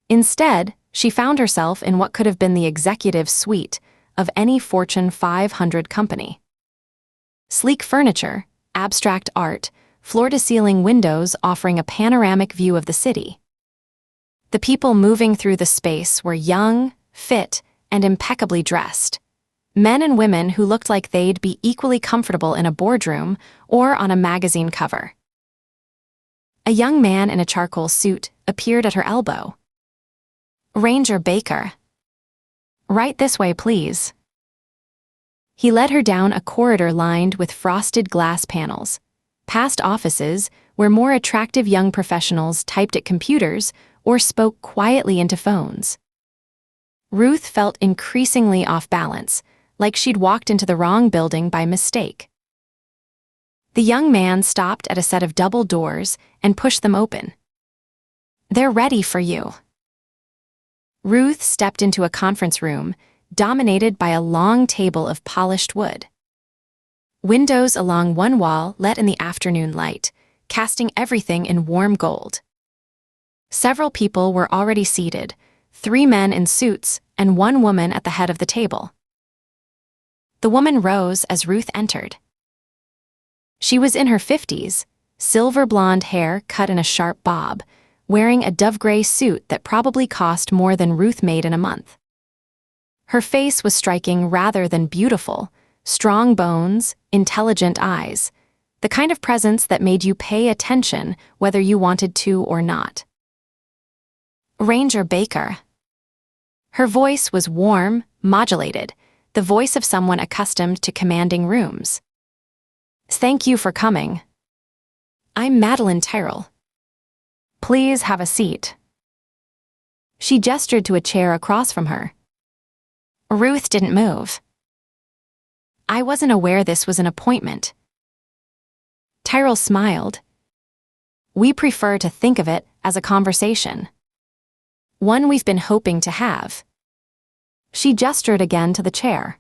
Instead, she found herself in what could have been the executive suite of any Fortune 500 company. Sleek furniture, abstract art, floor-to-ceiling windows offering a panoramic view of the city. The people moving through the space were young, fit, and impeccably dressed. Men and women who looked like they'd be equally comfortable in a boardroom or on a magazine cover. A young man in a charcoal suit appeared at her elbow. "Ranger Baker. Right this way, please." He led her down a corridor lined with frosted glass panels, past offices where more attractive young professionals typed at computers or spoke quietly into phones. Ruth felt increasingly off balance, like she'd walked into the wrong building by mistake. The young man stopped at a set of double doors and pushed them open. "They're ready for you." Ruth stepped into a conference room dominated by a long table of polished wood. Windows along one wall let in the afternoon light, casting everything in warm gold. Several people were already seated, 3 men in suits and 1 woman at the head of the table. The woman rose as Ruth entered. She was in her 50s, silver blonde hair cut in a sharp bob, wearing a dove-gray suit that probably cost more than Ruth made in a month. Her face was striking rather than beautiful, strong bones, intelligent eyes, the kind of presence that made you pay attention whether you wanted to or not. "Ranger Baker." Her voice was warm, modulated, the voice of someone accustomed to commanding rooms. "Thank you for coming. I'm Madeline Tyrrell. Please have a seat." She gestured to a chair across from her. Ruth didn't move. "I wasn't aware this was an appointment." Tyrrell smiled. We prefer to think of it as a conversation. One we've been hoping to have. She gestured again to the chair.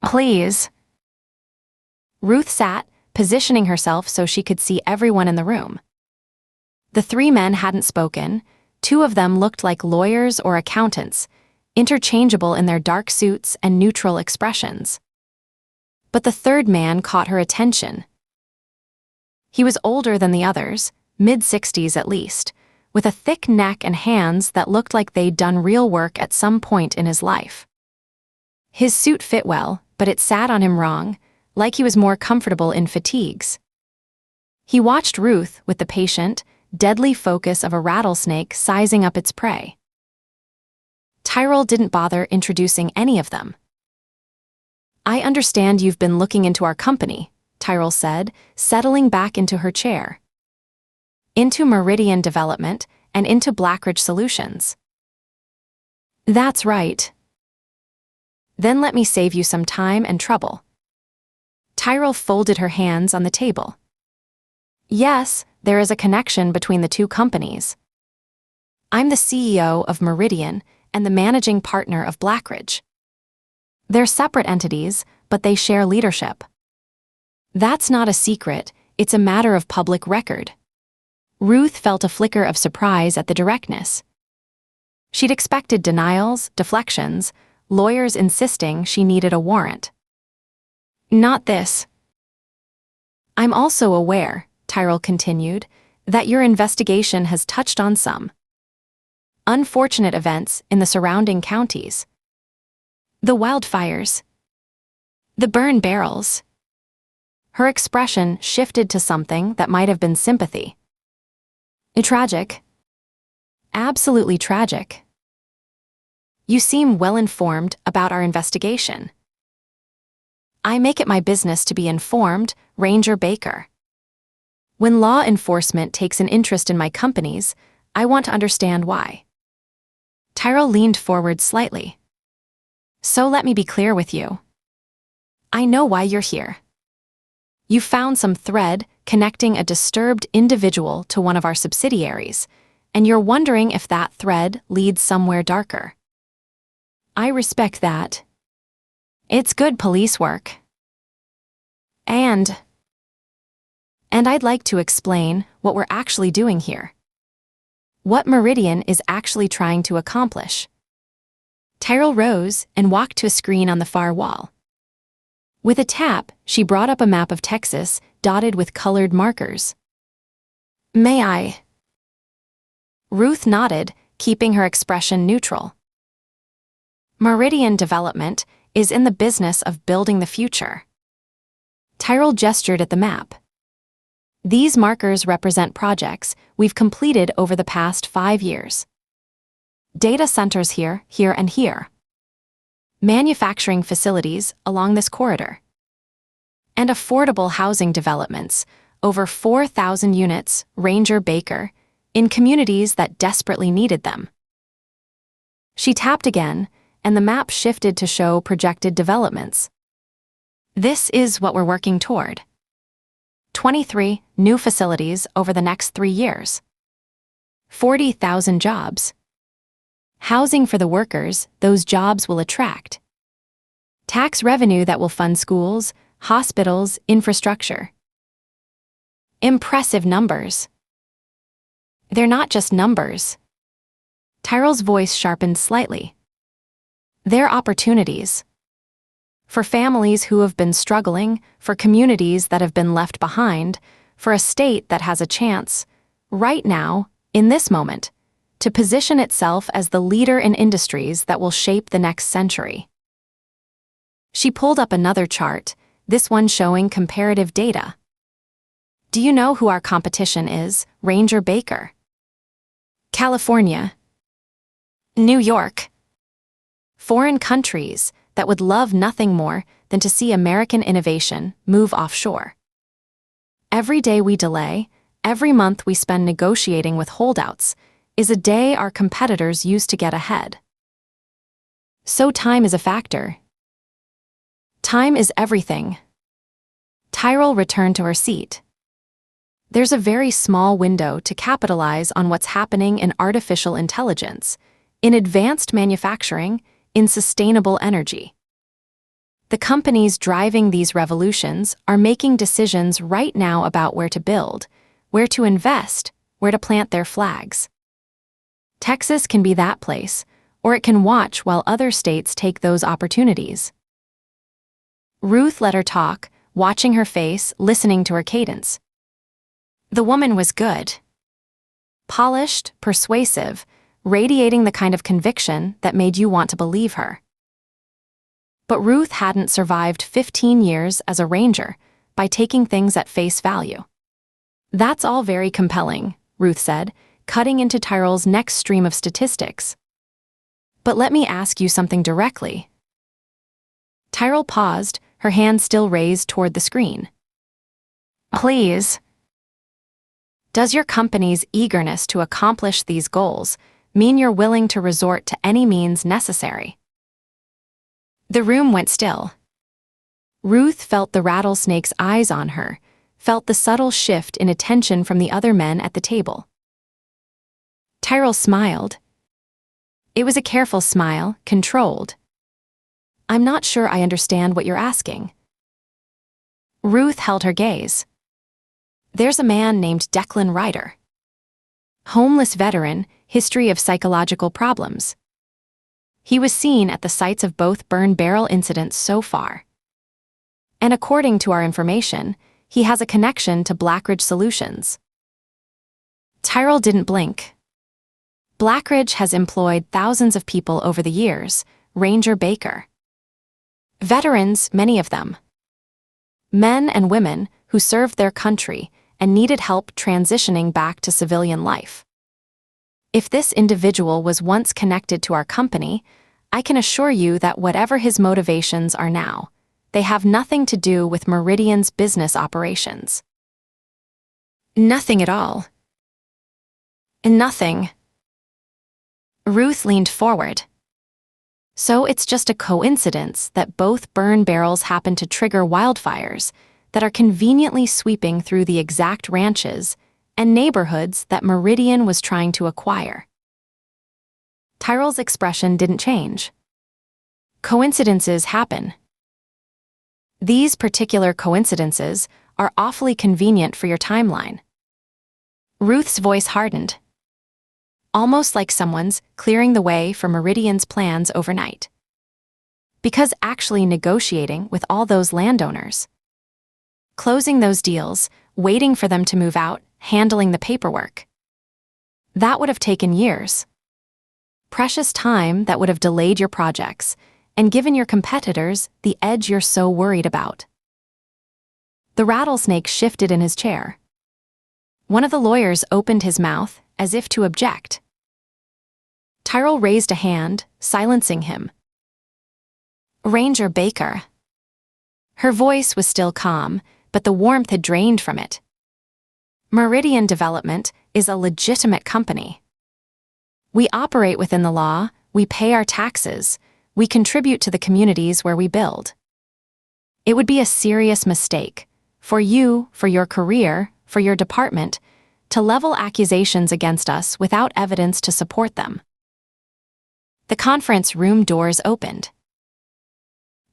Please. Ruth sat, positioning herself so she could see everyone in the room. The three men hadn't spoken. Two of them looked like lawyers or accountants, interchangeable in their dark suits and neutral expressions. But the third man caught her attention. He was older than the others, mid-60s at least, with a thick neck and hands that looked like they'd done real work at some point in his life. His suit fit well, but it sat on him wrong, like he was more comfortable in fatigues. He watched Ruth with the patient, deadly focus of a rattlesnake sizing up its prey. Tyrell didn't bother introducing any of them. I understand you've been looking into our company, Tyrell said, settling back into her chair. Into Meridian Development and into Blackridge Solutions. That's right. Then let me save you some time and trouble. Tyrell folded her hands on the table. Yes, there is a connection between the two companies. I'm the CEO of Meridian and the managing partner of Blackridge. They're separate entities, but they share leadership. That's not a secret, it's a matter of public record. Ruth felt a flicker of surprise at the directness. She'd expected denials, deflections, lawyers insisting she needed a warrant. Not this. I'm also aware, Tyrell continued, that your investigation has touched on some unfortunate events in the surrounding counties. The wildfires. The burn barrels. Her expression shifted to something that might have been sympathy. Tragic. Absolutely tragic. You seem well informed about our investigation. I make it my business to be informed, Ranger Baker. When law enforcement takes an interest in my companies, I want to understand why. Tyrell leaned forward slightly. So let me be clear with you. I know why you're here. You found some thread connecting a disturbed individual to one of our subsidiaries, and you're wondering if that thread leads somewhere darker. I respect that. It's good police work. And I'd like to explain what we're actually doing here. What Meridian is actually trying to accomplish. Tyrell rose and walked to a screen on the far wall. With a tap, she brought up a map of Texas dotted with colored markers. May I? Ruth nodded, keeping her expression neutral. Meridian Development is in the business of building the future. Tyrell gestured at the map. These markers represent projects we've completed over the past 5 years. Data centers here, and here. Manufacturing facilities along this corridor. And affordable housing developments, over 4,000 units, Ranger Baker, in communities that desperately needed them. She tapped again, and the map shifted to show projected developments. This is what we're working toward. 23 new facilities over the next 3 years. 40,000 jobs. Housing for the workers those jobs will attract. Tax revenue that will fund schools, hospitals, infrastructure. Impressive numbers. They're not just numbers. Tyrell's voice sharpened slightly. They're opportunities. For families who have been struggling, for communities that have been left behind, for a state that has a chance, right now, in this moment, to position itself as the leader in industries that will shape the next century. She pulled up another chart, this one showing comparative data. Do you know who our competition is, Ranger Baker? California. New York. Foreign countries that would love nothing more than to see American innovation move offshore. Every day we delay, every month we spend negotiating with holdouts, is a day our competitors use to get ahead. So time is a factor. Time is everything. Tyrell returned to her seat. There's a very small window to capitalize on what's happening in artificial intelligence, in advanced manufacturing, in sustainable energy. The companies driving these revolutions are making decisions right now about where to build, where to invest, where to plant their flags. Texas can be that place, or it can watch while other states take those opportunities. Ruth let her talk, watching her face, listening to her cadence. The woman was good. Polished, persuasive, radiating the kind of conviction that made you want to believe her. But Ruth hadn't survived 15 years as a ranger by taking things at face value. That's all very compelling, Ruth said, cutting into Tyrell's next stream of statistics. But let me ask you something directly. Tyrell paused, her hand still raised toward the screen. Please. Does your company's eagerness to accomplish these goals mean you're willing to resort to any means necessary? The room went still. Ruth felt the rattlesnake's eyes on her, felt the subtle shift in attention from the other men at the table. Tyrell smiled. It was a careful smile, controlled. I'm not sure I understand what you're asking. Ruth held her gaze. There's a man named Declan Ryder. Homeless veteran, history of psychological problems. He was seen at the sites of both burn barrel incidents so far. And according to our information, he has a connection to Blackridge Solutions. Tyrell didn't blink. Blackridge has employed thousands of people over the years, Ranger Baker. Veterans, many of them. Men and women who served their country and needed help transitioning back to civilian life. If this individual was once connected to our company, I can assure you that whatever his motivations are now, they have nothing to do with Meridian's business operations. Nothing at all. Nothing. Ruth leaned forward. So it's just a coincidence that both burn barrels happen to trigger wildfires that are conveniently sweeping through the exact ranches and neighborhoods that Meridian was trying to acquire. Tyrell's expression didn't change. Coincidences happen. These particular coincidences are awfully convenient for your timeline. Ruth's voice hardened. Almost like someone's clearing the way for Meridian's plans overnight. Because actually negotiating with all those landowners, closing those deals, waiting for them to move out, handling the paperwork, that would have taken years. Precious time that would have delayed your projects and given your competitors the edge you're so worried about. The rattlesnake shifted in his chair. One of the lawyers opened his mouth as if to object. Tyrell raised a hand, silencing him. Ranger Baker. Her voice was still calm, but the warmth had drained from it. Meridian Development is a legitimate company. We operate within the law, we pay our taxes, we contribute to the communities where we build. It would be a serious mistake, for you, for your career, for your department, to level accusations against us without evidence to support them. The conference room doors opened.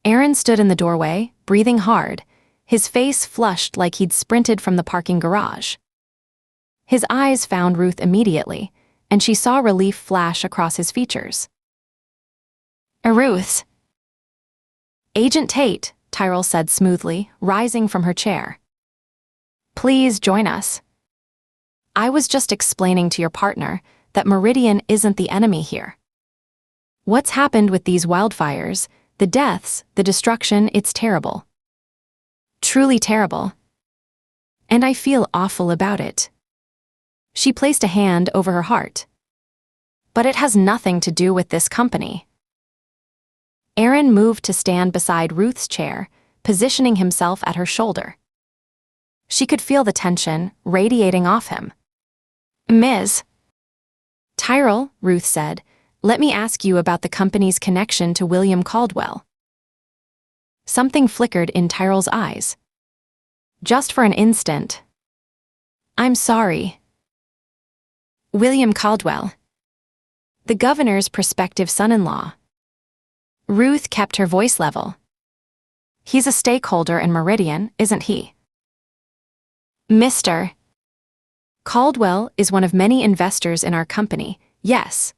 Aaron stood in the doorway, breathing hard, his face flushed like he'd sprinted from the parking garage. His eyes found Ruth immediately, and she saw relief flash across his features. Ruth. Agent Tate, Tyrell said smoothly, rising from her chair. Please join us. I was just explaining to your partner that Meridian isn't the enemy here. What's happened with these wildfires, the deaths, the destruction, it's terrible. Truly terrible. And I feel awful about it. She placed a hand over her heart. But it has nothing to do with this company. Aaron moved to stand beside Ruth's chair, positioning himself at her shoulder. She could feel the tension radiating off him. Ms. Tyrell, Ruth said, let me ask you about the company's connection to William Caldwell. Something flickered in Tyrell's eyes. Just for an instant. I'm sorry. William Caldwell, the governor's prospective son-in-law. Ruth kept her voice level. He's a stakeholder in Meridian, isn't he? Mr. Caldwell is one of many investors in our company, yes.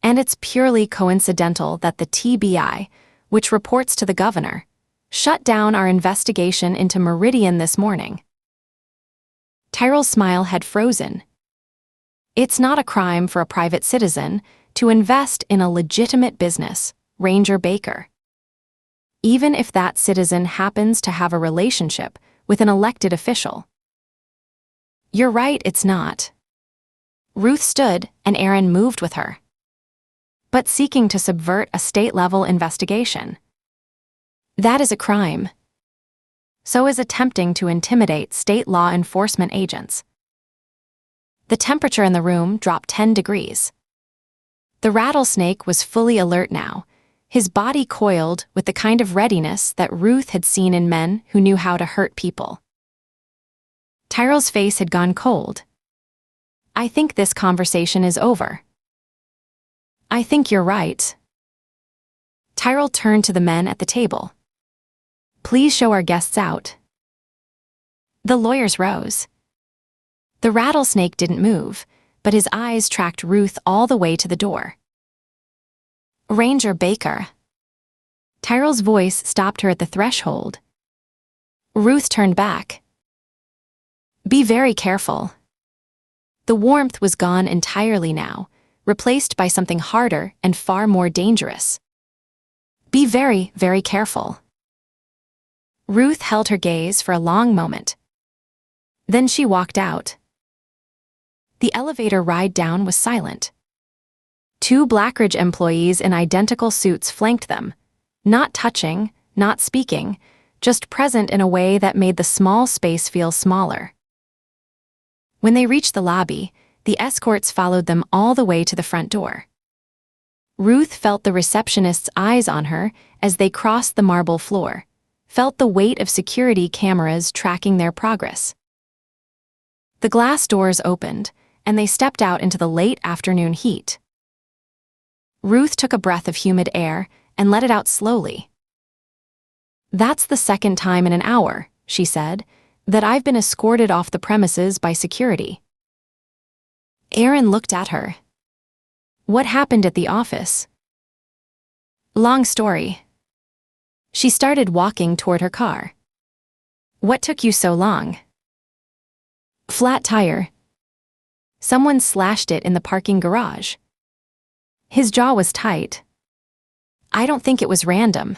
And it's purely coincidental that the TBI, which reports to the governor, shut down our investigation into Meridian this morning. Tyrell's smile had frozen. It's not a crime for a private citizen to invest in a legitimate business, Ranger Baker. Even if that citizen happens to have a relationship with an elected official. You're right, it's not. Ruth stood and Aaron moved with her. But seeking to subvert a state-level investigation. That is a crime. So is attempting to intimidate state law enforcement agents. The temperature in the room dropped 10 degrees. The rattlesnake was fully alert now, his body coiled with the kind of readiness that Ruth had seen in men who knew how to hurt people. Tyrell's face had gone cold. I think this conversation is over. I think you're right. Tyrell turned to the men at the table. Please show our guests out. The lawyers rose. The rattlesnake didn't move, but his eyes tracked Ruth all the way to the door. Ranger Baker. Tyrell's voice stopped her at the threshold. Ruth turned back. Be very careful. The warmth was gone entirely now, replaced by something harder and far more dangerous. Be very, very careful. Ruth held her gaze for a long moment. Then she walked out. The elevator ride down was silent. 2 Blackridge employees in identical suits flanked them, not touching, not speaking, just present in a way that made the small space feel smaller. When they reached the lobby, the escorts followed them all the way to the front door. Ruth felt the receptionist's eyes on her as they crossed the marble floor, felt the weight of security cameras tracking their progress. The glass doors opened, and they stepped out into the late afternoon heat. Ruth took a breath of humid air and let it out slowly. That's the second time in an hour, she said, that I've been escorted off the premises by security. Aaron looked at her. What happened at the office? Long story. She started walking toward her car. What took you so long? Flat tire. Someone slashed it in the parking garage. His jaw was tight. I don't think it was random.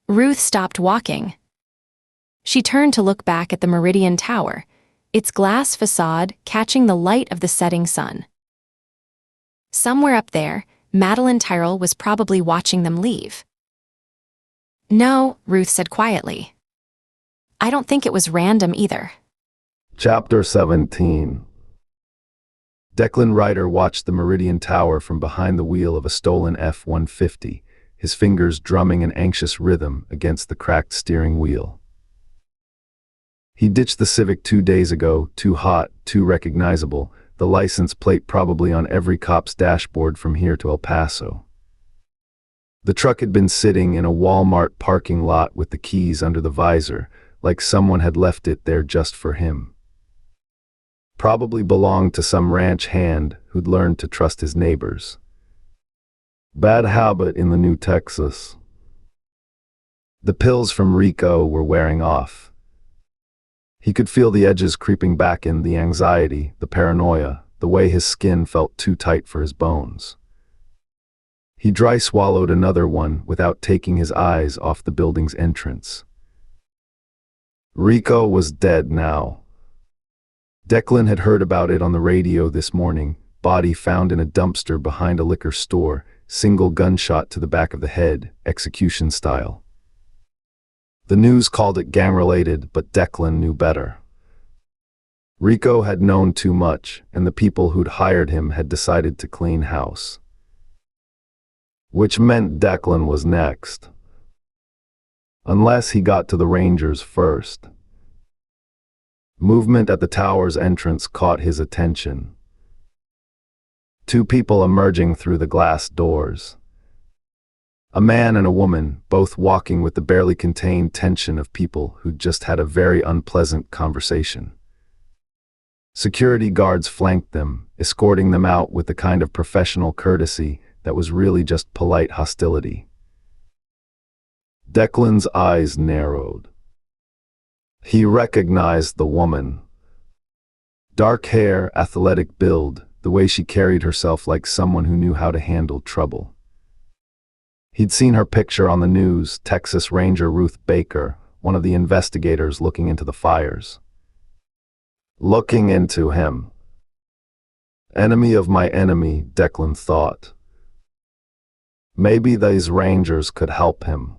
Ruth stopped walking. She turned to look back at the Meridian Tower, its glass facade catching the light of the setting sun. Somewhere up there, Madeline Tyrell was probably watching them leave. No, Ruth said quietly. I don't think it was random either.
Chapter 17. Declan Ryder watched the Meridian Tower from behind the wheel of a stolen F-150, his fingers drumming an anxious rhythm against the cracked steering wheel. He ditched the Civic 2 days ago, too hot, too recognizable, the license plate probably on every cop's dashboard from here to El Paso. The truck had been sitting in a Walmart parking lot with the keys under the visor, like someone had left it there just for him. Probably belonged to some ranch hand who'd learned to trust his neighbors. Bad habit in the New Texas. The pills from Rico were wearing off. He could feel the edges creeping back in, the anxiety, the paranoia, the way his skin felt too tight for his bones. He dry swallowed another one without taking his eyes off the building's entrance. Rico was dead now. Declan had heard about it on the radio this morning, body found in a dumpster behind a liquor store, single gunshot to the back of the head, execution style. The news called it gang-related, but Declan knew better. Rico had known too much, and the people who'd hired him had decided to clean house. Which meant Declan was next. Unless he got to the Rangers first. Movement at the tower's entrance caught his attention. Two people emerging through the glass doors. A man and a woman, both walking with the barely contained tension of people who'd just had a very unpleasant conversation. Security guards flanked them, escorting them out with the kind of professional courtesy that was really just polite hostility. Declan's eyes narrowed. He recognized the woman. Dark hair, athletic build, the way she carried herself like someone who knew how to handle trouble. He'd seen her picture on the news, Texas Ranger Ruth Baker, one of the investigators looking into the fires. Looking into him. Enemy of my enemy, Declan thought. Maybe these rangers could help him.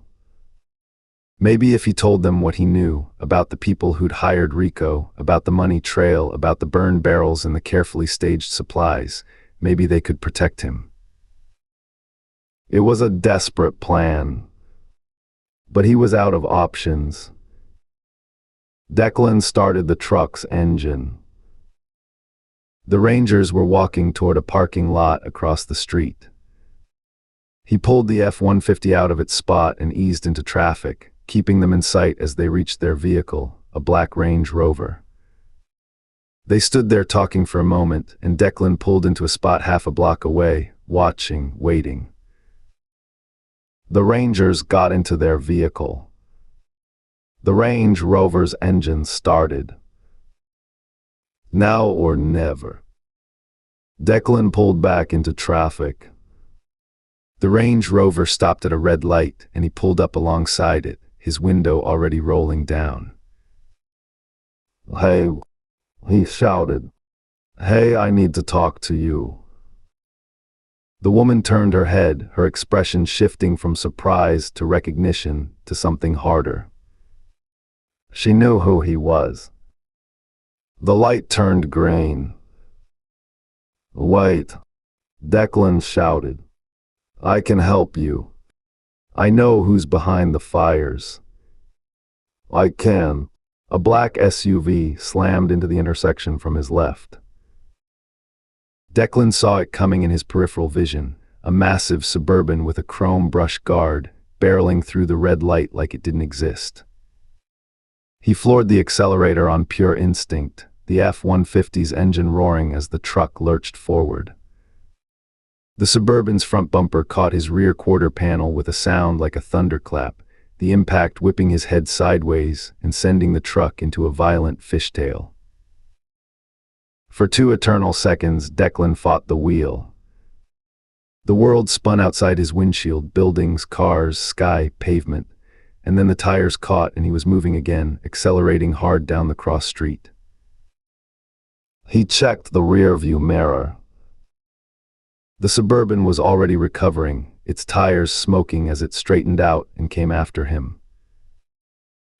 Maybe if he told them what he knew about the people who'd hired Rico, about the money trail, about the burned barrels and the carefully staged supplies, maybe they could protect him. It was a desperate plan, but he was out of options. Declan started the truck's engine. The Rangers were walking toward a parking lot across the street. He pulled the F-150 out of its spot and eased into traffic, keeping them in sight as they reached their vehicle, a black Range Rover. They stood there talking for a moment, and Declan pulled into a spot half a block away, watching, waiting. The Rangers got into their vehicle. The Range Rover's engine started. Now or never. Declan pulled back into traffic. The Range Rover stopped at a red light, and he pulled up alongside it, his window already rolling down. "Hey," he shouted. "Hey, I need to talk to you." The woman turned her head, her expression shifting from surprise to recognition to something harder. She knew who he was. The light turned green. "Wait," Declan shouted. "I can help you. I know who's behind the fires." "I can." A black SUV slammed into the intersection from his left. Declan saw it coming in his peripheral vision, a massive Suburban with a chrome brush guard, barreling through the red light like it didn't exist. He floored the accelerator on pure instinct, the F-150's engine roaring as the truck lurched forward. The Suburban's front bumper caught his rear quarter panel with a sound like a thunderclap, the impact whipping his head sideways and sending the truck into a violent fishtail. For 2 eternal seconds, Declan fought the wheel. The world spun outside his windshield, buildings, cars, sky, pavement, and then the tires caught and he was moving again, accelerating hard down the cross street. He checked the rearview mirror. The Suburban was already recovering, its tires smoking as it straightened out and came after him.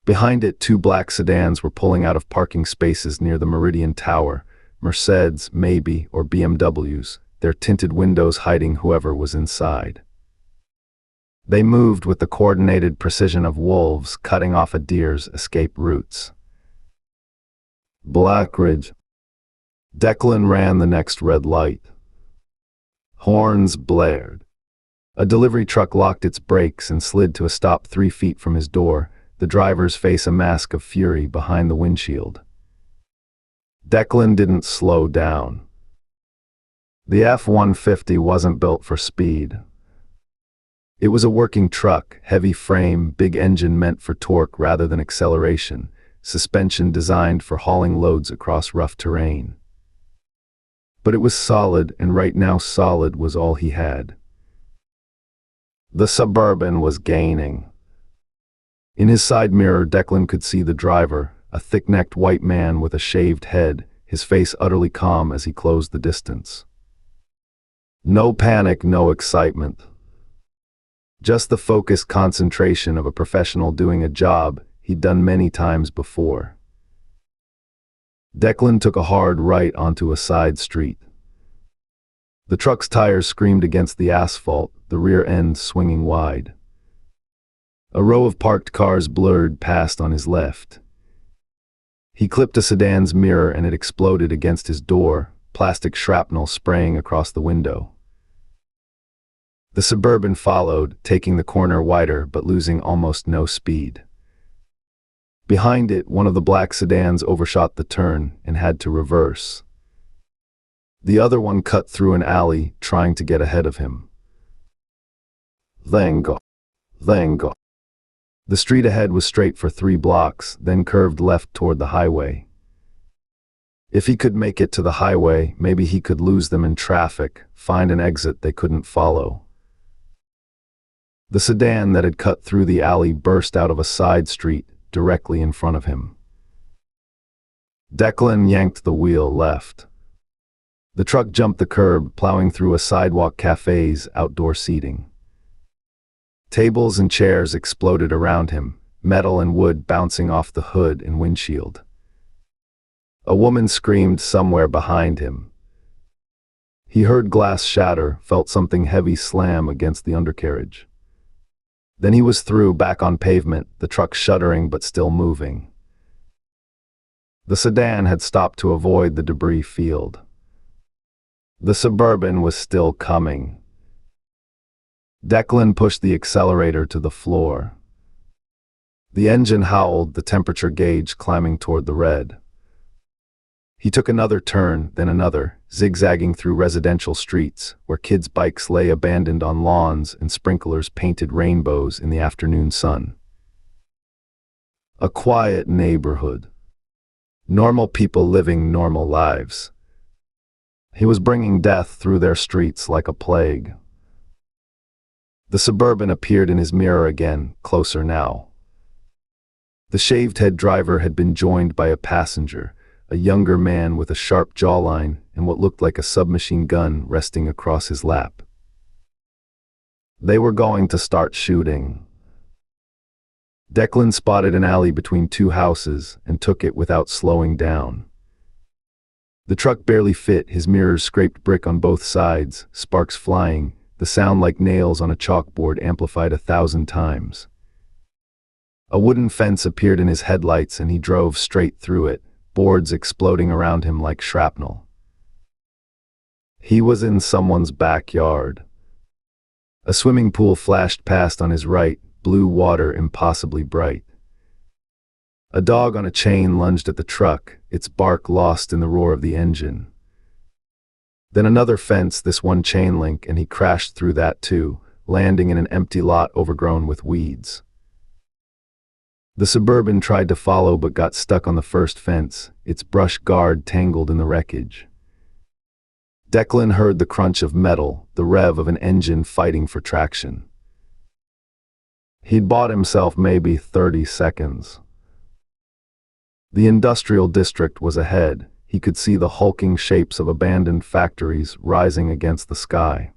Behind it, 2 black sedans were pulling out of parking spaces near the Meridian Tower, Mercedes, maybe, or BMWs, their tinted windows hiding whoever was inside. They moved with the coordinated precision of wolves cutting off a deer's escape routes. Blackridge. Declan ran the next red light. Horns blared. A delivery truck locked its brakes and slid to a stop 3 feet from his door, the driver's face a mask of fury behind the windshield. Declan didn't slow down. The F-150 wasn't built for speed. It was a working truck, heavy frame, big engine meant for torque rather than acceleration, suspension designed for hauling loads across rough terrain. But it was solid, and right now solid was all he had. The Suburban was gaining. In his side mirror, Declan could see the driver, a thick-necked white man with a shaved head, his face utterly calm as he closed the distance. No panic, no excitement. Just the focused concentration of a professional doing a job he'd done many times before. Declan took a hard right onto a side street. The truck's tires screamed against the asphalt, the rear end swinging wide. A row of parked cars blurred past on his left. He clipped a sedan's mirror and it exploded against his door, plastic shrapnel spraying across the window. The Suburban followed, taking the corner wider but losing almost no speed. Behind it, one of the black sedans overshot the turn and had to reverse. The other one cut through an alley, trying to get ahead of him. Then go. The street ahead was straight for 3 blocks, then curved left toward the highway. If he could make it to the highway, maybe he could lose them in traffic, find an exit they couldn't follow. The sedan that had cut through the alley burst out of a side street directly in front of him. Declan yanked the wheel left. The truck jumped the curb, plowing through a sidewalk cafe's outdoor seating. Tables and chairs exploded around him, metal and wood bouncing off the hood and windshield. A woman screamed somewhere behind him. He heard glass shatter, felt something heavy slam against the undercarriage. Then he was through, back on pavement, the truck shuddering but still moving. The sedan had stopped to avoid the debris field. The Suburban was still coming. Declan pushed the accelerator to the floor. The engine howled, the temperature gauge climbing toward the red. He took another turn, then another, zigzagging through residential streets, where kids' bikes lay abandoned on lawns and sprinklers painted rainbows in the afternoon sun. A quiet neighborhood. Normal people living normal lives. He was bringing death through their streets like a plague. The Suburban appeared in his mirror again, closer now. The shaved-head driver had been joined by a passenger, a younger man with a sharp jawline and what looked like a submachine gun resting across his lap. They were going to start shooting. Declan spotted an alley between 2 houses and took it without slowing down. The truck barely fit, his mirrors scraped brick on both sides, sparks flying, the sound like nails on a chalkboard amplified 1,000 times. A wooden fence appeared in his headlights and he drove straight through it, boards exploding around him like shrapnel. He was in someone's backyard. A swimming pool flashed past on his right, blue water impossibly bright. A dog on a chain lunged at the truck, its bark lost in the roar of the engine. Then another fence, this one chain link, and he crashed through that too, landing in an empty lot overgrown with weeds. The Suburban tried to follow but got stuck on the first fence, its brush guard tangled in the wreckage. Declan heard the crunch of metal, the rev of an engine fighting for traction. He'd bought himself maybe 30 seconds. The industrial district was ahead. He could see the hulking shapes of abandoned factories rising against the sky.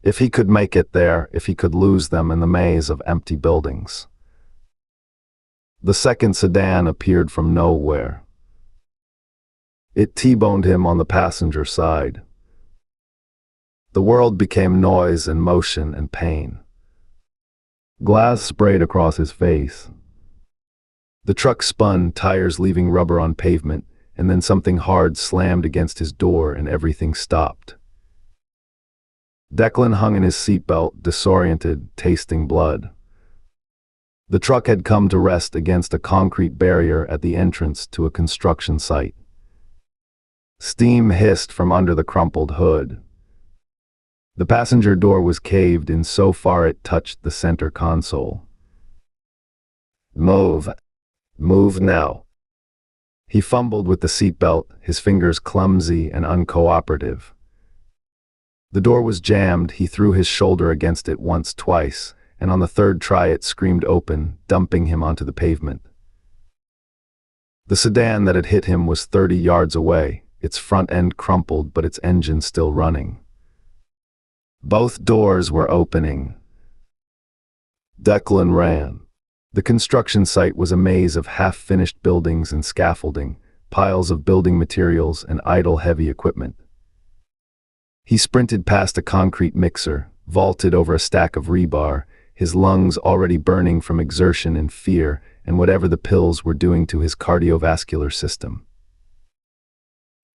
If he could make it there, if he could lose them in the maze of empty buildings. The second sedan appeared from nowhere. It T-boned him on the passenger side. The world became noise and motion and pain. Glass sprayed across his face. The truck spun, tires leaving rubber on pavement, and then something hard slammed against his door and everything stopped. Declan hung in his seatbelt, disoriented, tasting blood. The truck had come to rest against a concrete barrier at the entrance to a construction site. Steam hissed from under the crumpled hood. The passenger door was caved in so far it touched the center console. Move now. He fumbled with the seatbelt, his fingers clumsy and uncooperative. The door was jammed, he threw his shoulder against it once, twice, and on the third try it screamed open, dumping him onto the pavement. The sedan that had hit him was 30 yards away, its front end crumpled but its engine still running. Both doors were opening. Declan ran. The construction site was a maze of half-finished buildings and scaffolding, piles of building materials and idle heavy equipment. He sprinted past a concrete mixer, vaulted over a stack of rebar, his lungs already burning from exertion and fear and whatever the pills were doing to his cardiovascular system.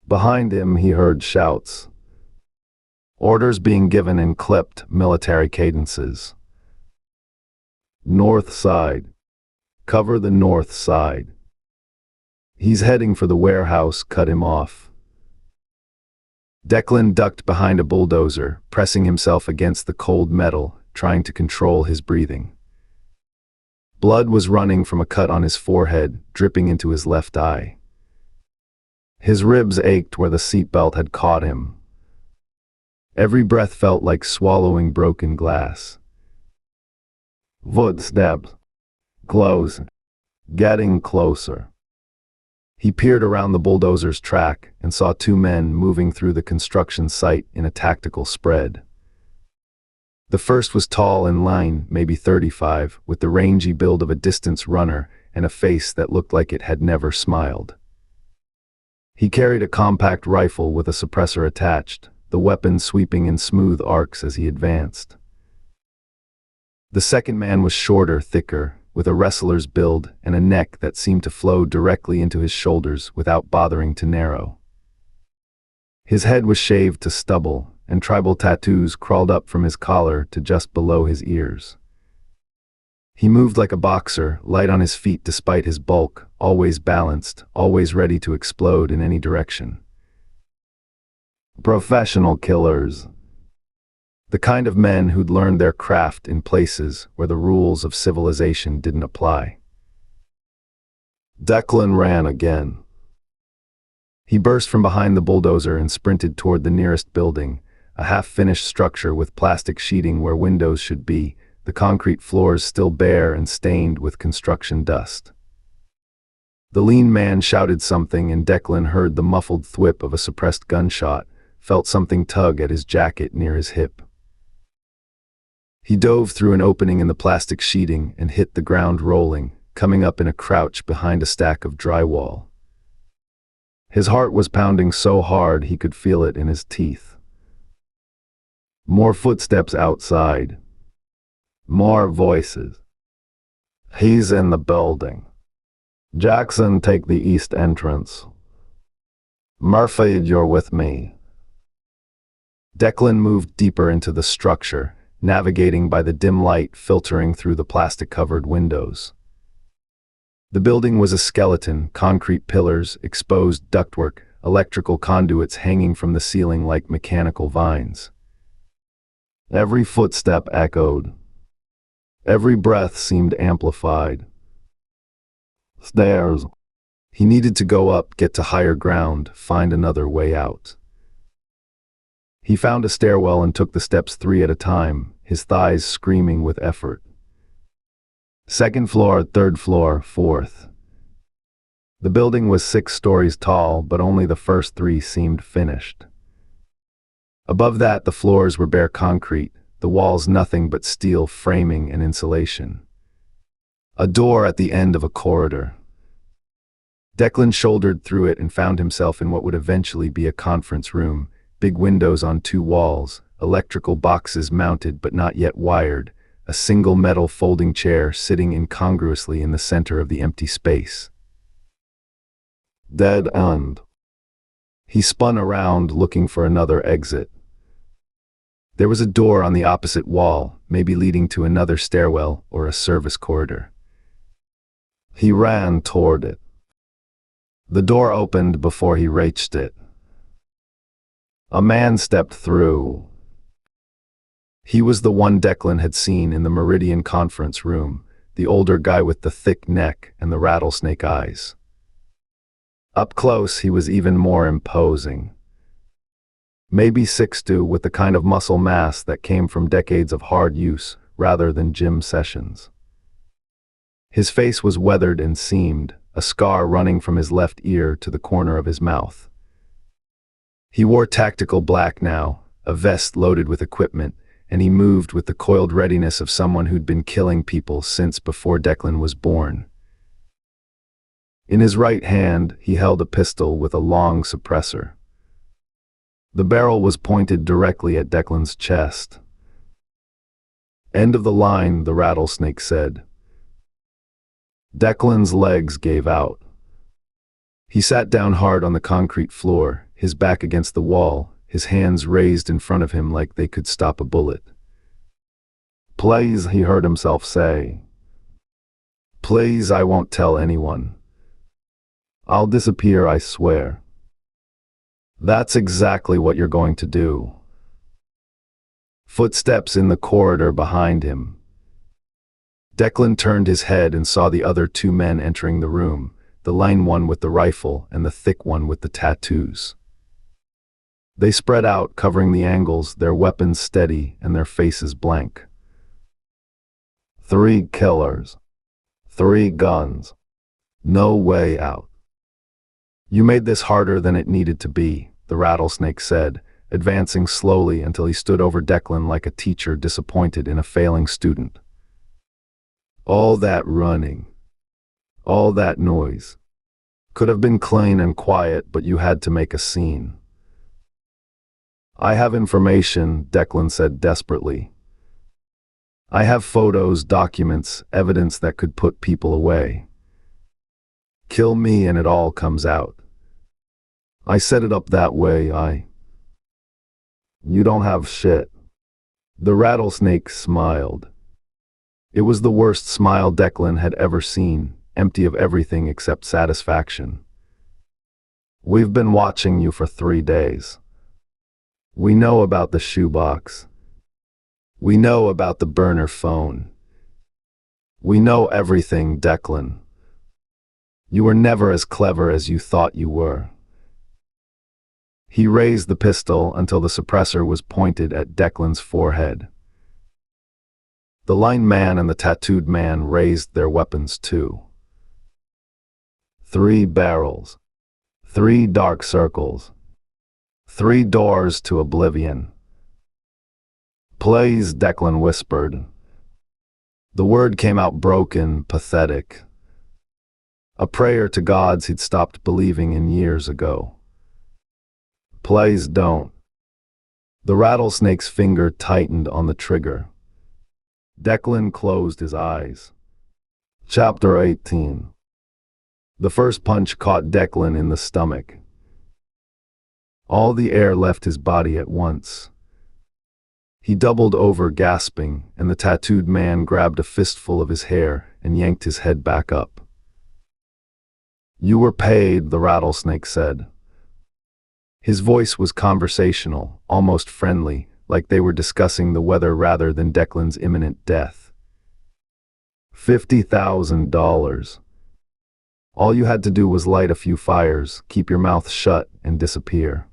Behind him, he heard shouts. Orders being given in clipped military cadences. North side. Cover the north side. He's heading for the warehouse, cut him off. Declan ducked behind a bulldozer, pressing himself against the cold metal, trying to control his breathing. Blood was running from a cut on his forehead, dripping into his left eye. His ribs ached where the seatbelt had caught him. Every breath felt like swallowing broken glass. Footsteps. Close. Getting closer. He peered around the bulldozer's track and saw two men moving through the construction site in a tactical spread. The first was tall and lean, maybe 35, with the rangy build of a distance runner and a face that looked like it had never smiled. He carried a compact rifle with a suppressor attached, the weapon sweeping in smooth arcs as he advanced. The second man was shorter, thicker, with a wrestler's build and a neck that seemed to flow directly into his shoulders without bothering to narrow. His head was shaved to stubble, and tribal tattoos crawled up from his collar to just below his ears. He moved like a boxer, light on his feet despite his bulk, always balanced, always ready to explode in any direction. Professional killers. The kind of men who'd learned their craft in places where the rules of civilization didn't apply. Declan ran again. He burst from behind the bulldozer and sprinted toward the nearest building, a half-finished structure with plastic sheeting where windows should be, the concrete floors still bare and stained with construction dust. The lean man shouted something, and Declan heard the muffled thwip of a suppressed gunshot, felt something tug at his jacket near his hip. He dove through an opening in the plastic sheeting and hit the ground rolling, coming up in a crouch behind a stack of drywall. His heart was pounding so hard he could feel it in his teeth. More footsteps outside. More voices. He's in the building. Jackson, take the east entrance. Murphy, you're with me. Declan moved deeper into the structure, navigating by the dim light filtering through the plastic-covered windows. The building was a skeleton, concrete pillars, exposed ductwork, electrical conduits hanging from the ceiling like mechanical vines. Every footstep echoed. Every breath seemed amplified. Stairs. He needed to go up, get to higher ground, find another way out. He found a stairwell and took the steps 3 at a time, his thighs screaming with effort. Second floor, third floor, fourth. The building was 6 stories tall, but only the first 3 seemed finished. Above that, the floors were bare concrete, the walls nothing but steel framing and insulation. A door at the end of a corridor. Declan shouldered through it and found himself in what would eventually be a conference room, big windows on 2 walls, electrical boxes mounted but not yet wired, a single metal folding chair sitting incongruously in the center of the empty space. Dead end. He spun around, looking for another exit. There was a door on the opposite wall, maybe leading to another stairwell or a service corridor. He ran toward it. The door opened before he reached it. A man stepped through. He was the one Declan had seen in the Meridian conference room, the older guy with the thick neck and the rattlesnake eyes. Up close, he was even more imposing. Maybe 6'2", with the kind of muscle mass that came from decades of hard use rather than gym sessions. His face was weathered and seamed, a scar running from his left ear to the corner of his mouth. He wore tactical black now, a vest loaded with equipment, and he moved with the coiled readiness of someone who'd been killing people since before Declan was born. In his right hand, he held a pistol with a long suppressor. The barrel was pointed directly at Declan's chest. End of the line, the rattlesnake said. Declan's legs gave out. He sat down hard on the concrete floor, his back against the wall, his hands raised in front of him like they could stop a bullet. Please, he heard himself say. Please, I won't tell anyone. I'll disappear, I swear. That's exactly what you're going to do. Footsteps in the corridor behind him. Declan turned his head and saw the other two men entering the room, the lean one with the rifle and the thick one with the tattoos. They spread out, covering the angles, their weapons steady and their faces blank. 3 killers. 3 guns. No way out. You made this harder than it needed to be, the rattlesnake said, advancing slowly until he stood over Declan like a teacher disappointed in a failing student. All that running. All that noise. Could have been clean and quiet, but you had to make a scene. I have information, Declan said desperately. I have photos, documents, evidence that could put people away. Kill me and it all comes out. I set it up that way, You don't have shit. The rattlesnake smiled. It was the worst smile Declan had ever seen, empty of everything except satisfaction. We've been watching you for 3 days. We know about the shoebox. We know about the burner phone. We know everything, Declan. You were never as clever as you thought you were. He raised the pistol until the suppressor was pointed at Declan's forehead. The lined man and the tattooed man raised their weapons too. 3 barrels. 3 dark circles. 3 doors to oblivion. Please, Declan whispered. The word came out broken, pathetic. A prayer to gods he'd stopped believing in years ago. Please don't. The rattlesnake's finger tightened on the trigger. Declan closed his eyes. Chapter 18. The first punch caught Declan in the stomach. All the air left his body at once. He doubled over, gasping, and the tattooed man grabbed a fistful of his hair and yanked his head back up. You were paid, the rattlesnake said. His voice was conversational, almost friendly, like they were discussing the weather rather than Declan's imminent death. $50,000. All you had to do was light a few fires, keep your mouth shut, and disappear.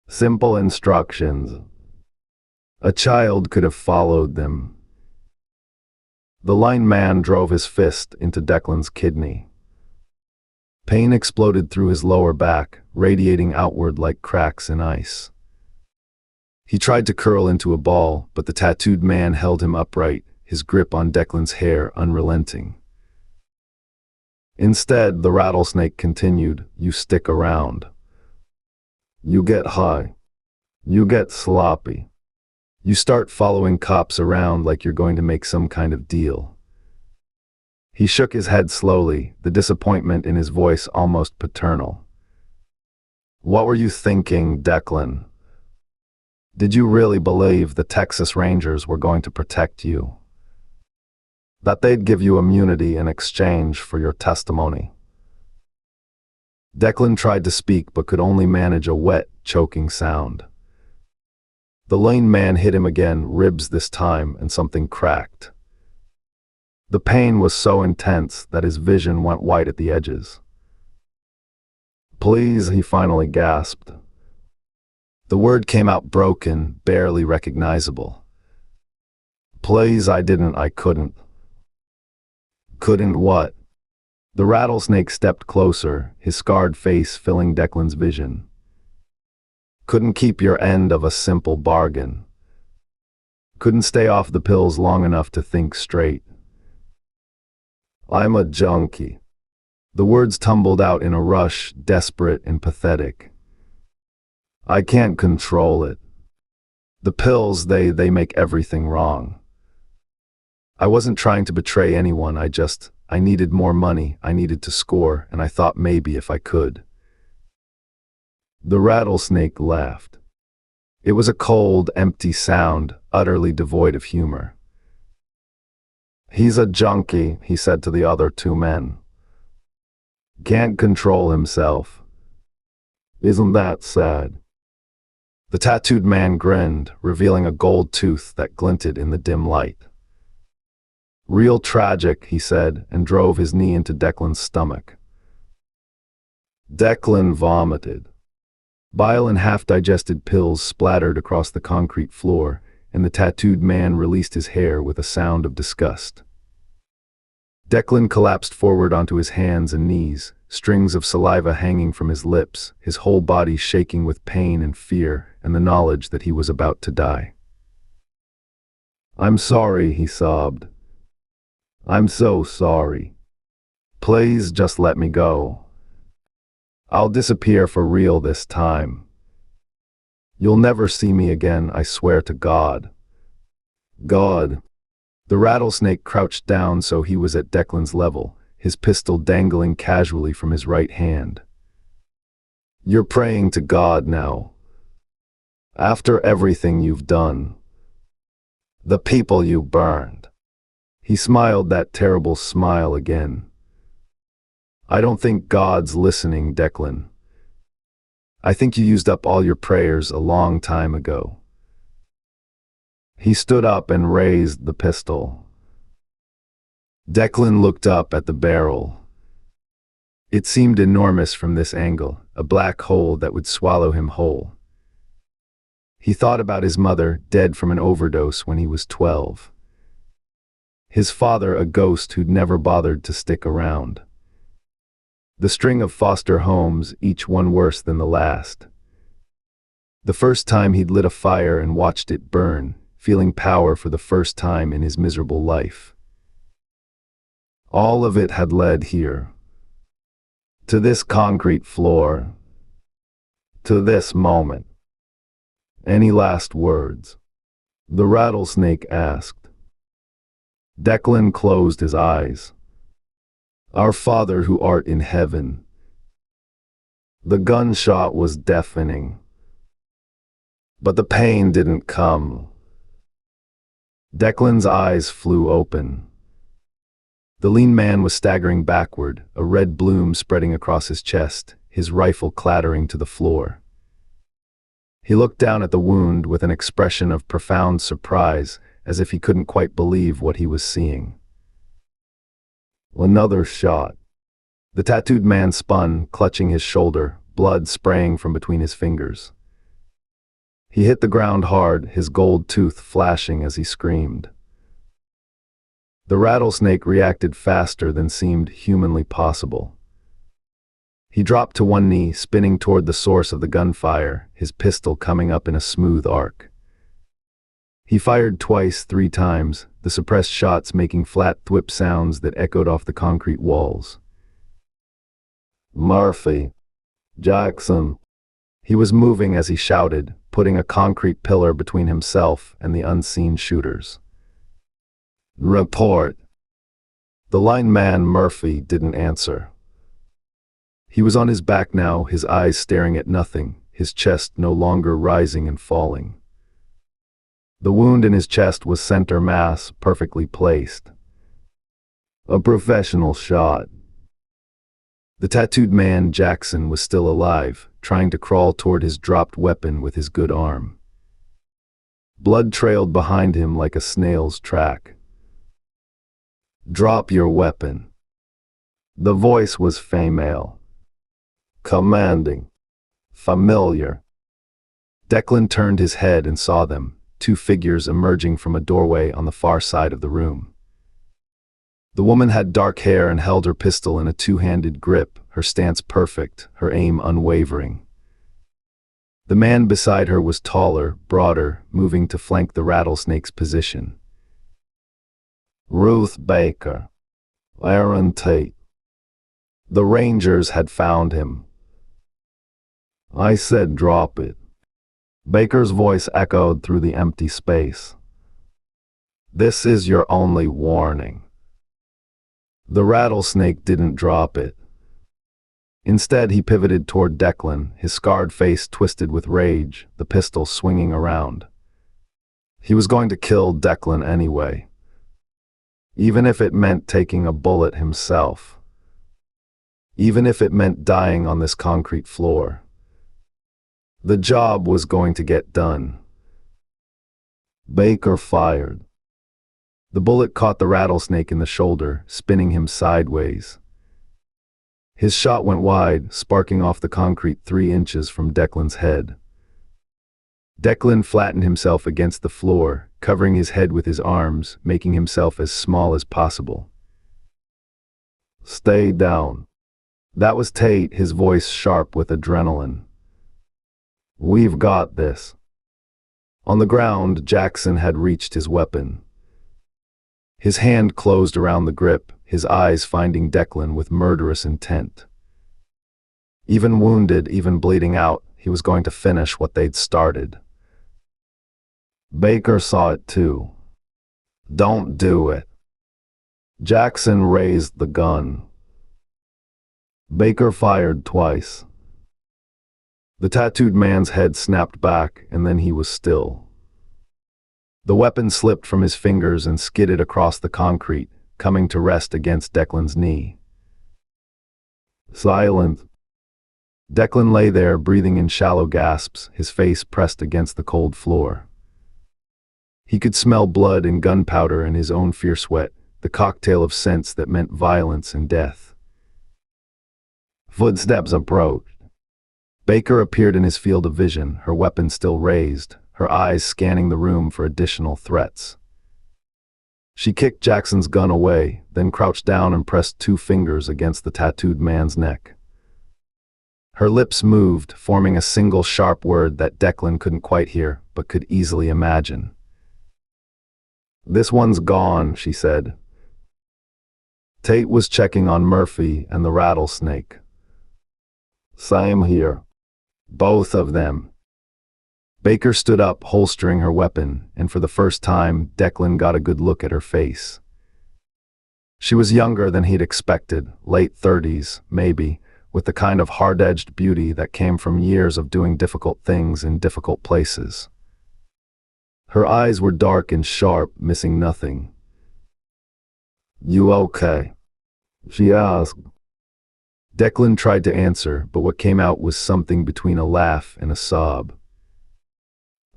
Simple instructions. A child could have followed them. The lined man drove his fist into Declan's kidney. Pain exploded through his lower back, radiating outward like cracks in ice. He tried to curl into a ball, but the tattooed man held him upright, his grip on Declan's hair unrelenting. Instead, the rattlesnake continued, you stick around. You get high. You get sloppy. You start following cops around like you're going to make some kind of deal. He shook his head slowly, the disappointment in his voice almost paternal. What were you thinking, Declan? Did you really believe the Texas Rangers were going to protect you? That they'd give you immunity in exchange for your testimony? Declan tried to speak but could only manage a wet, choking sound. The lame man hit him again, ribs this time, and something cracked. The pain was so intense that his vision went white at the edges. Please, he finally gasped. The word came out broken, barely recognizable. Please, I couldn't. Couldn't what? The rattlesnake stepped closer, his scarred face filling Declan's vision. Couldn't keep your end of a simple bargain. Couldn't stay off the pills long enough to think straight. I'm a junkie. The words tumbled out in a rush, desperate and pathetic. I can't control it. The pills, they make everything wrong. I wasn't trying to betray anyone, I needed more money, I needed to score, and I thought maybe if I could. The rattlesnake laughed. It was a cold, empty sound, utterly devoid of humor. "He's a junkie," he said to the other two men. "Can't control himself. Isn't that sad?" The tattooed man grinned, revealing a gold tooth that glinted in the dim light. "Real tragic," he said, and drove his knee into Declan's stomach. Declan vomited. Bile and half-digested pills splattered across the concrete floor, and the tattooed man released his hair with a sound of disgust. Declan collapsed forward onto his hands and knees, strings of saliva hanging from his lips, his whole body shaking with pain and fear and the knowledge that he was about to die. "I'm sorry," he sobbed. "I'm so sorry. Please just let me go. I'll disappear for real this time. You'll never see me again, I swear to God." "God." The rattlesnake crouched down so he was at Declan's level, his pistol dangling casually from his right hand. "You're praying to God now. After everything you've done. The people you burned." He smiled that terrible smile again. "I don't think God's listening, Declan. I think you used up all your prayers a long time ago." He stood up and raised the pistol. Declan looked up at the barrel. It seemed enormous from this angle, a black hole that would swallow him whole. He thought about his mother, dead from an overdose when he was 12. His father, a ghost who'd never bothered to stick around. The string of foster homes, each one worse than the last. The first time he'd lit a fire and watched it burn, feeling power for the first time in his miserable life. All of it had led here. To this concrete floor. To this moment. Any last words? The rattlesnake asked. Declan closed his eyes. Our Father who art in heaven. The gunshot was deafening. But the pain didn't come. Declan's eyes flew open. The lean man was staggering backward, a red bloom spreading across his chest, his rifle clattering to the floor. He looked down at the wound with an expression of profound surprise, as if he couldn't quite believe what he was seeing. Another shot. The tattooed man spun, clutching his shoulder, blood spraying from between his fingers. He hit the ground hard, his gold tooth flashing as he screamed. The rattlesnake reacted faster than seemed humanly possible. He dropped to one knee, spinning toward the source of the gunfire, his pistol coming up in a smooth arc. He fired twice, 3 times, the suppressed shots making flat thwip sounds that echoed off the concrete walls. Murphy. Jackson. He was moving as he shouted, putting a concrete pillar between himself and the unseen shooters. Report. The lineman Murphy didn't answer. He was on his back now, his eyes staring at nothing, his chest no longer rising and falling. The wound in his chest was center mass, perfectly placed. A professional shot. The tattooed man, Jackson, was still alive, trying to crawl toward his dropped weapon with his good arm. Blood trailed behind him like a snail's track. Drop your weapon. The voice was female. Commanding. Familiar. Declan turned his head and saw them, 2 figures emerging from a doorway on the far side of the room. The woman had dark hair and held her pistol in a 2-handed grip, her stance perfect, her aim unwavering. The man beside her was taller, broader, moving to flank the rattlesnake's position. Ruth Baker. Aaron Tate. The Rangers had found him. I said drop it. Baker's voice echoed through the empty space. This is your only warning." The rattlesnake didn't drop it. Instead, he pivoted toward Declan, his scarred face twisted with rage, the pistol swinging around. He was going to kill Declan anyway, even if it meant taking a bullet himself, even if it meant dying on this concrete floor. The job was going to get done. Baker fired. The bullet caught the rattlesnake in the shoulder, spinning him sideways. His shot went wide, sparking off the concrete 3 inches from Declan's head. Declan flattened himself against the floor, covering his head with his arms, making himself as small as possible. "Stay down." That was Tate, his voice sharp with adrenaline. "We've got this." On the ground, Jackson had reached his weapon. His hand closed around the grip, his eyes finding Declan with murderous intent. Even wounded, even bleeding out, he was going to finish what they'd started. Baker saw it too. "Don't do it." Jackson raised the gun. Baker fired twice. The tattooed man's head snapped back, and then he was still. The weapon slipped from his fingers and skidded across the concrete, coming to rest against Declan's knee. Silent. Declan lay there, breathing in shallow gasps, his face pressed against the cold floor. He could smell blood and gunpowder and his own fierce sweat, the cocktail of scents that meant violence and death. Footsteps approached. Baker appeared in his field of vision, her weapon still raised, her eyes scanning the room for additional threats. She kicked Jackson's gun away, then crouched down and pressed 2 fingers against the tattooed man's neck. Her lips moved, forming a single sharp word that Declan couldn't quite hear, but could easily imagine. "This one's gone," she said. Tate was checking on Murphy and the rattlesnake. "Same here. Both of them." Baker stood up, holstering her weapon, and for the first time, Declan got a good look at her face. She was younger than he'd expected, late 30s, maybe, with the kind of hard-edged beauty that came from years of doing difficult things in difficult places. Her eyes were dark and sharp, missing nothing. "You okay?" she asked. Declan tried to answer, but what came out was something between a laugh and a sob.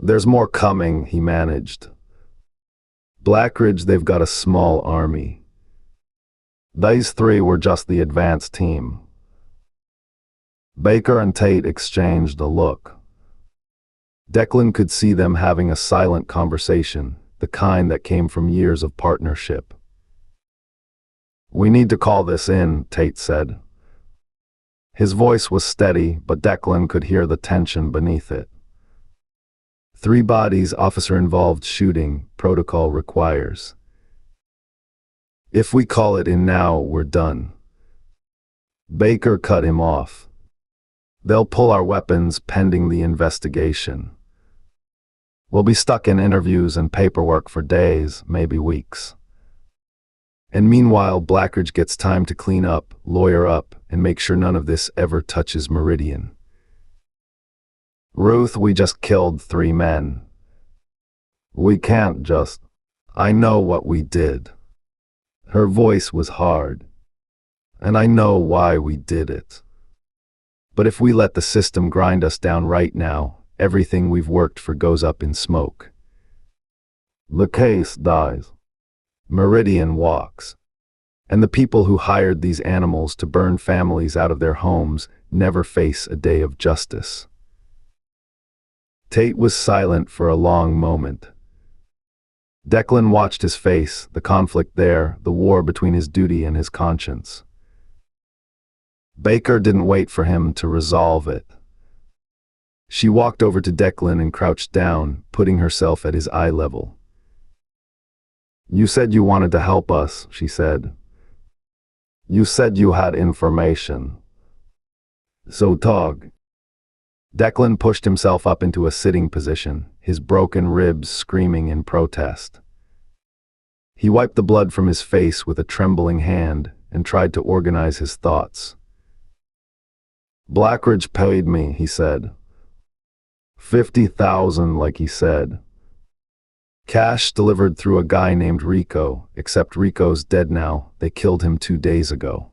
"There's more coming," he managed. "Blackridge, they've got a small army. These 3 were just the advance team." Baker and Tate exchanged a look. Declan could see them having a silent conversation, the kind that came from years of partnership. "We need to call this in," Tate said. His voice was steady, but Declan could hear the tension beneath it. 3 bodies, officer-involved shooting, protocol requires. "If we call it in now, we're done." Baker cut him off. "They'll pull our weapons pending the investigation. We'll be stuck in interviews and paperwork for days, maybe weeks. And meanwhile, Blackridge gets time to clean up, lawyer up, and make sure none of this ever touches Meridian. Ruth, we just killed 3 men. We can't just. I know what we did." Her voice was hard. "And I know why we did it. But if we let the system grind us down right now, everything we've worked for goes up in smoke. The case dies. Meridian walks. And the people who hired these animals to burn families out of their homes never face a day of justice." Tate was silent for a long moment. Declan watched his face, the conflict there, the war between his duty and his conscience. Baker didn't wait for him to resolve it. She walked over to Declan and crouched down, putting herself at his eye level. "You said you wanted to help us," she said. "You said you had information. So talk." Declan pushed himself up into a sitting position, his broken ribs screaming in protest. He wiped the blood from his face with a trembling hand and tried to organize his thoughts. "Blackridge paid me," he said. 50,000, like he said. Cash delivered through a guy named Rico, except Rico's dead now. They killed him 2 days ago.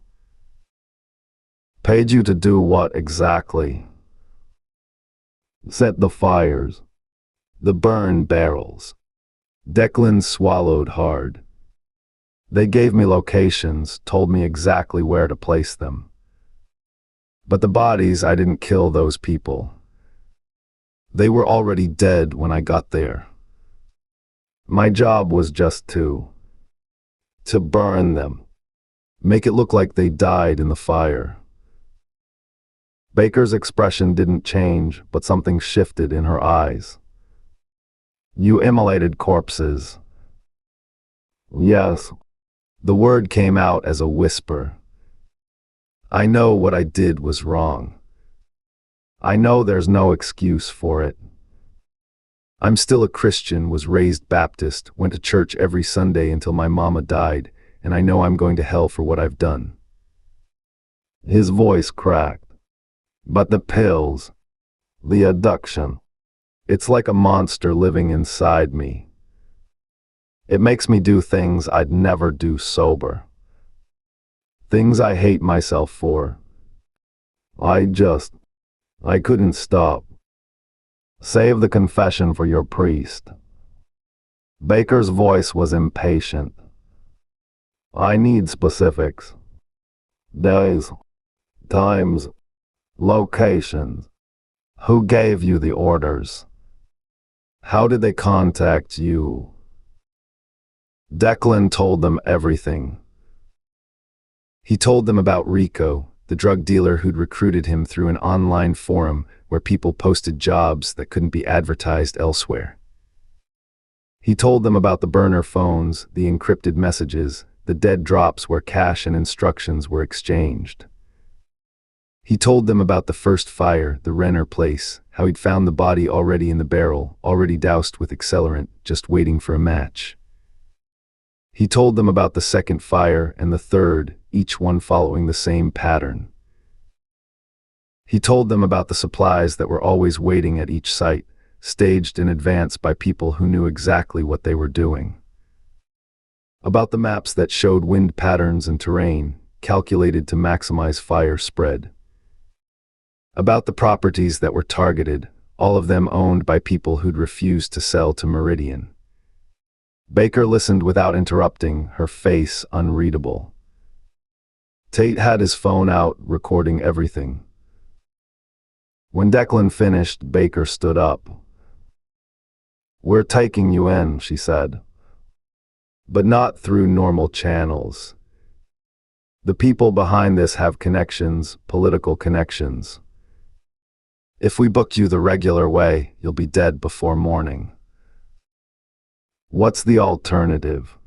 "Paid you to do what exactly?" "Set the fires. The burn barrels." Declan swallowed hard. "They gave me locations, told me exactly where to place them. But the bodies, I didn't kill those people. They were already dead when I got there. My job was just to burn them. Make it look like they died in the fire." Baker's expression didn't change, but something shifted in her eyes. "You immolated corpses." "Yes." The word came out as a whisper. "I know what I did was wrong. I know there's no excuse for it. I'm still a Christian, was raised Baptist, went to church every Sunday until my mama died, and I know I'm going to hell for what I've done." His voice cracked. "But the pills, the addiction, it's like a monster living inside me. It makes me do things I'd never do sober. Things I hate myself for. I couldn't stop. Save the confession for your priest." Baker's voice was impatient. "I need specifics. Days, times, locations. Who gave you the orders? How did they contact you?" Declan told them everything. He told them about Rico, the drug dealer who'd recruited him through an online forum where people posted jobs that couldn't be advertised elsewhere. He told them about the burner phones, the encrypted messages, the dead drops where cash and instructions were exchanged. He told them about the first fire, the Renner place, how he'd found the body already in the barrel, already doused with accelerant, just waiting for a match. He told them about the second fire and the third, each one following the same pattern. He told them about the supplies that were always waiting at each site, staged in advance by people who knew exactly what they were doing. About the maps that showed wind patterns and terrain, calculated to maximize fire spread. About the properties that were targeted, all of them owned by people who'd refused to sell to Meridian. Baker listened without interrupting, her face unreadable. Tate had his phone out, recording everything. When Declan finished, Baker stood up. "We're taking you in," she said. "But not through normal channels. The people behind this have connections, political connections. If we booked you the regular way, you'll be dead before morning. What's the alternative?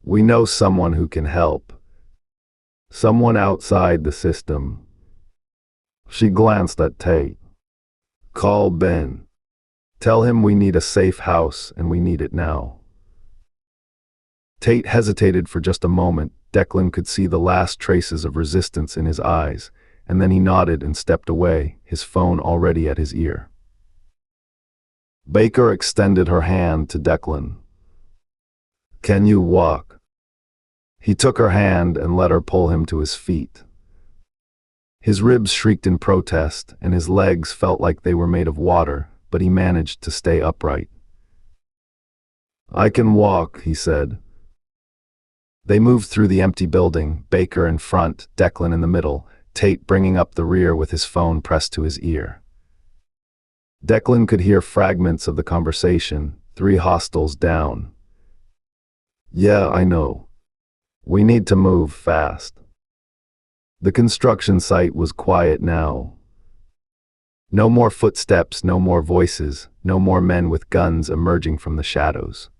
We know someone who can help. Someone outside the system." She glanced at Tate. "Call Ben. Tell him we need a safe house and we need it now." Tate hesitated for just a moment. Declan could see the last traces of resistance in his eyes, and then he nodded and stepped away, his phone already at his ear. Baker extended her hand to Declan. "Can you walk?" He took her hand and let her pull him to his feet. His ribs shrieked in protest, and his legs felt like they were made of water, but he managed to stay upright. "I can walk," he said. They moved through the empty building, Baker in front, Declan in the middle, Tate bringing up the rear with his phone pressed to his ear. Declan could hear fragments of the conversation, 3 hostels down. "Yeah, I know. We need to move fast." The construction site was quiet now. No more footsteps, no more voices, no more men with guns emerging from the shadows.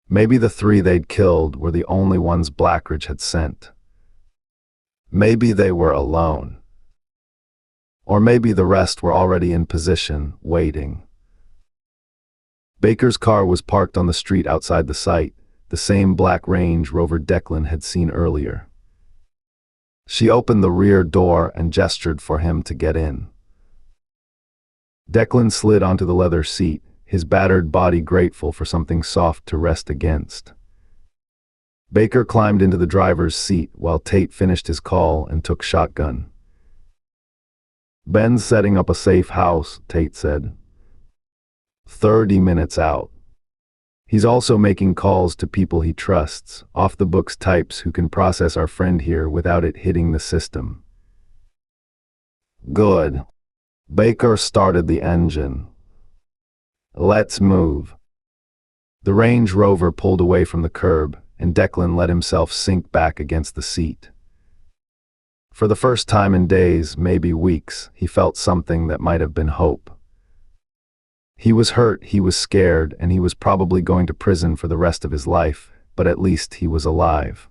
Maybe the 3 they'd killed were the only ones Blackridge had sent. Maybe they were alone. Or maybe the rest were already in position, waiting. Baker's car was parked on the street outside the site, the same black Range Rover Declan had seen earlier. She opened the rear door and gestured for him to get in. Declan slid onto the leather seat, his battered body grateful for something soft to rest against. Baker climbed into the driver's seat while Tate finished his call and took shotgun. "Ben's setting up a safe house," Tate said. 30 minutes out. He's also making calls to people he trusts, off-the-books types who can process our friend here without it hitting the system. Good. Baker started the engine. "Let's move." The Range Rover pulled away from the curb, and Declan let himself sink back against the seat. For the first time in days, maybe weeks, he felt something that might have been hope. He was hurt, he was scared, and he was probably going to prison for the rest of his life, but at least he was alive.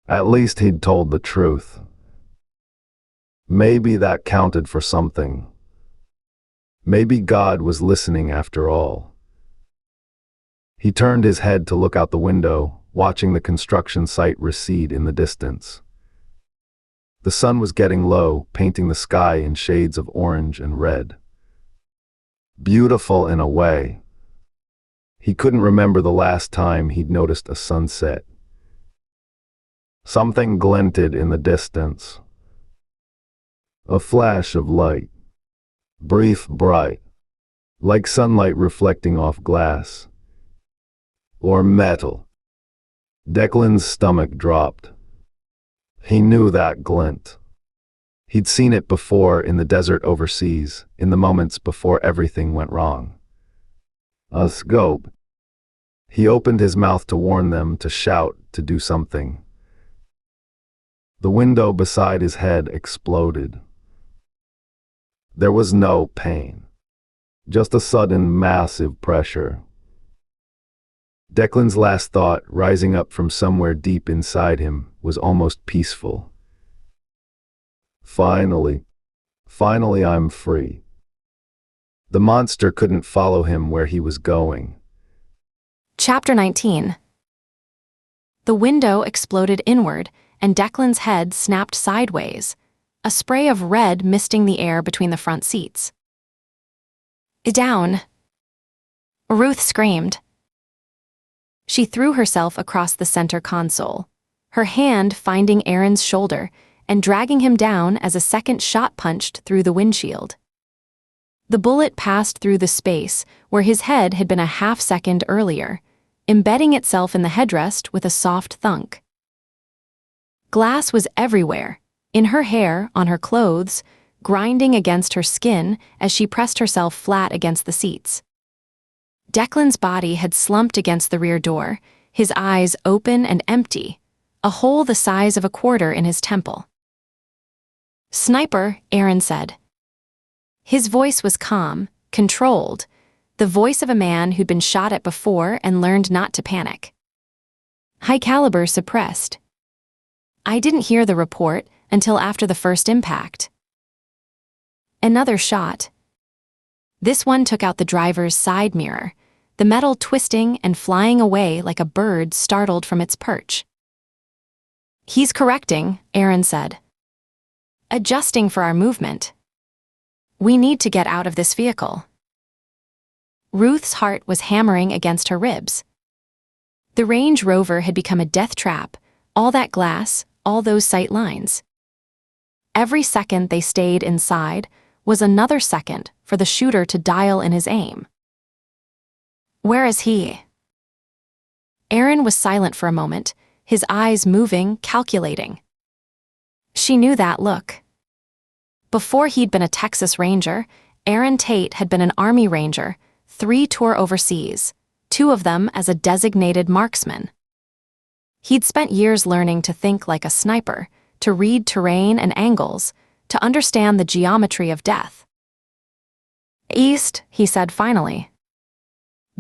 At least he'd told the truth. Maybe that counted for something. Maybe God was listening after all. He turned his head to look out the window, watching the construction site recede in the distance. The sun was getting low, painting the sky in shades of orange and red. Beautiful in a way. He couldn't remember the last time he'd noticed a sunset. Something glinted in the distance. A flash of light. Brief, bright. Like sunlight reflecting off glass. Or metal. Declan's stomach dropped. He knew that glint. He'd seen it before in the desert overseas, in the moments before everything went wrong. A scope. He opened his mouth to warn them, to shout, to do something. The window beside his head exploded. There was no pain. Just a sudden, massive pressure. Declan's last thought, rising up from somewhere deep inside him, was almost peaceful. Finally I'm free. The monster couldn't follow him where he was going.
Chapter 19. The window exploded inward, and Declan's head snapped sideways, a spray of red misting the air between the front seats. "Down!" Ruth screamed. She threw herself across the center console, her hand finding Aaron's shoulder and dragging him down as a second shot punched through the windshield. The bullet passed through the space where his head had been a half-second earlier, embedding itself in the headrest with a soft thunk. Glass was everywhere, in her hair, on her clothes, grinding against her skin as she pressed herself flat against the seats. Declan's body had slumped against the rear door, his eyes open and empty, a hole the size of a quarter in his temple. "Sniper," Aaron said. His voice was calm, controlled, the voice of a man who'd been shot at before and learned not to panic. "High caliber suppressed. I didn't hear the report until after the first impact." Another shot. This one took out the driver's side mirror, the metal twisting and flying away like a bird startled from its perch. "He's correcting," Aaron said. "Adjusting for our movement. We need to get out of this vehicle." Ruth's heart was hammering against her ribs. The Range Rover had become a death trap, all that glass, all those sight lines. Every second they stayed inside was another second for the shooter to dial in his aim. "Where is he?" Aaron was silent for a moment, his eyes moving, calculating. She knew that look. Before he'd been a Texas Ranger, Aaron Tate had been an Army Ranger, 3 tour overseas, 2 of them as a designated marksman. He'd spent years learning to think like a sniper, to read terrain and angles, to understand the geometry of death. "East," he said finally.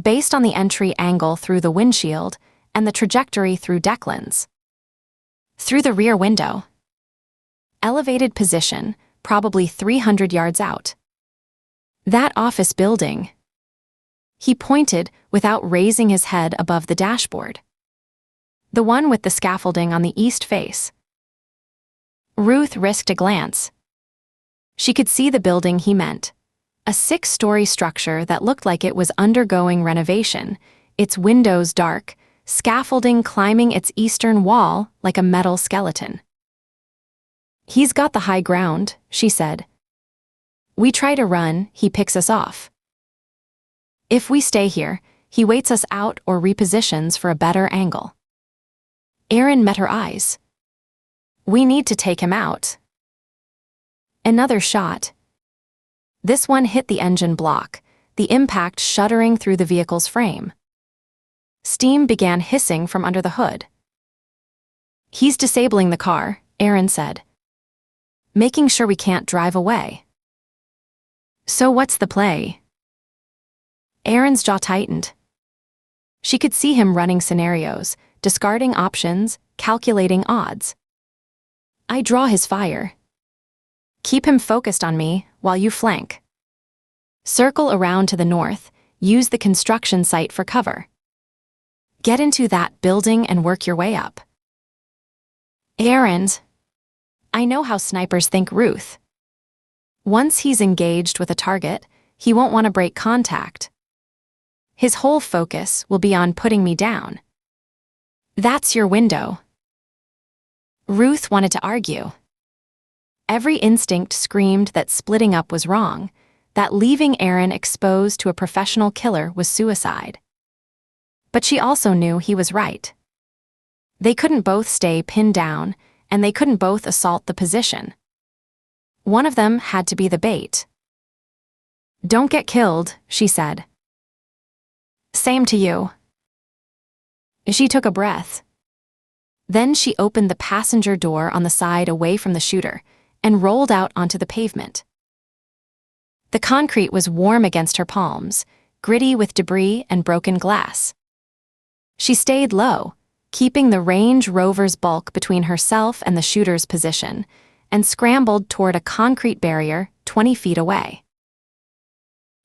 Based on the entry angle through the windshield and the trajectory through Declan's. Through the rear window. Elevated position, probably 300 yards out. That office building. He pointed without raising his head above the dashboard. The one with the scaffolding on the east face. Ruth risked a glance. She could see the building he meant. A 6-story structure that looked like it was undergoing renovation, its windows dark, scaffolding climbing its eastern wall like a metal skeleton. "He's got the high ground," she said. "We try to run, he picks us off. If we stay here, he waits us out or repositions for a better angle." Aaron met her eyes. "We need to take him out." Another shot. This one hit the engine block, the impact shuddering through the vehicle's frame. Steam began hissing from under the hood. "He's disabling the car," Aaron said. "Making sure we can't drive away." "So what's the play?" Aaron's jaw tightened. She could see him running scenarios, discarding options, calculating odds. "I draw his fire. Keep him focused on me while you flank. Circle around to the north, use the construction site for cover. Get into that building and work your way up." "Aaron, I know how snipers think, Ruth. Once he's engaged with a target, he won't want to break contact. His whole focus will be on putting me down. That's your window." Ruth wanted to argue. Every instinct screamed that splitting up was wrong, that leaving Aaron exposed to a professional killer was suicide. But she also knew he was right. They couldn't both stay pinned down, and they couldn't both assault the position. One of them had to be the bait. "Don't get killed," she said. "Same to you." She took a breath. Then she opened the passenger door on the side away from the shooter and rolled out onto the pavement. The concrete was warm against her palms, gritty with debris and broken glass. She stayed low, keeping the Range Rover's bulk between herself and the shooter's position, and scrambled toward a concrete barrier 20 feet away.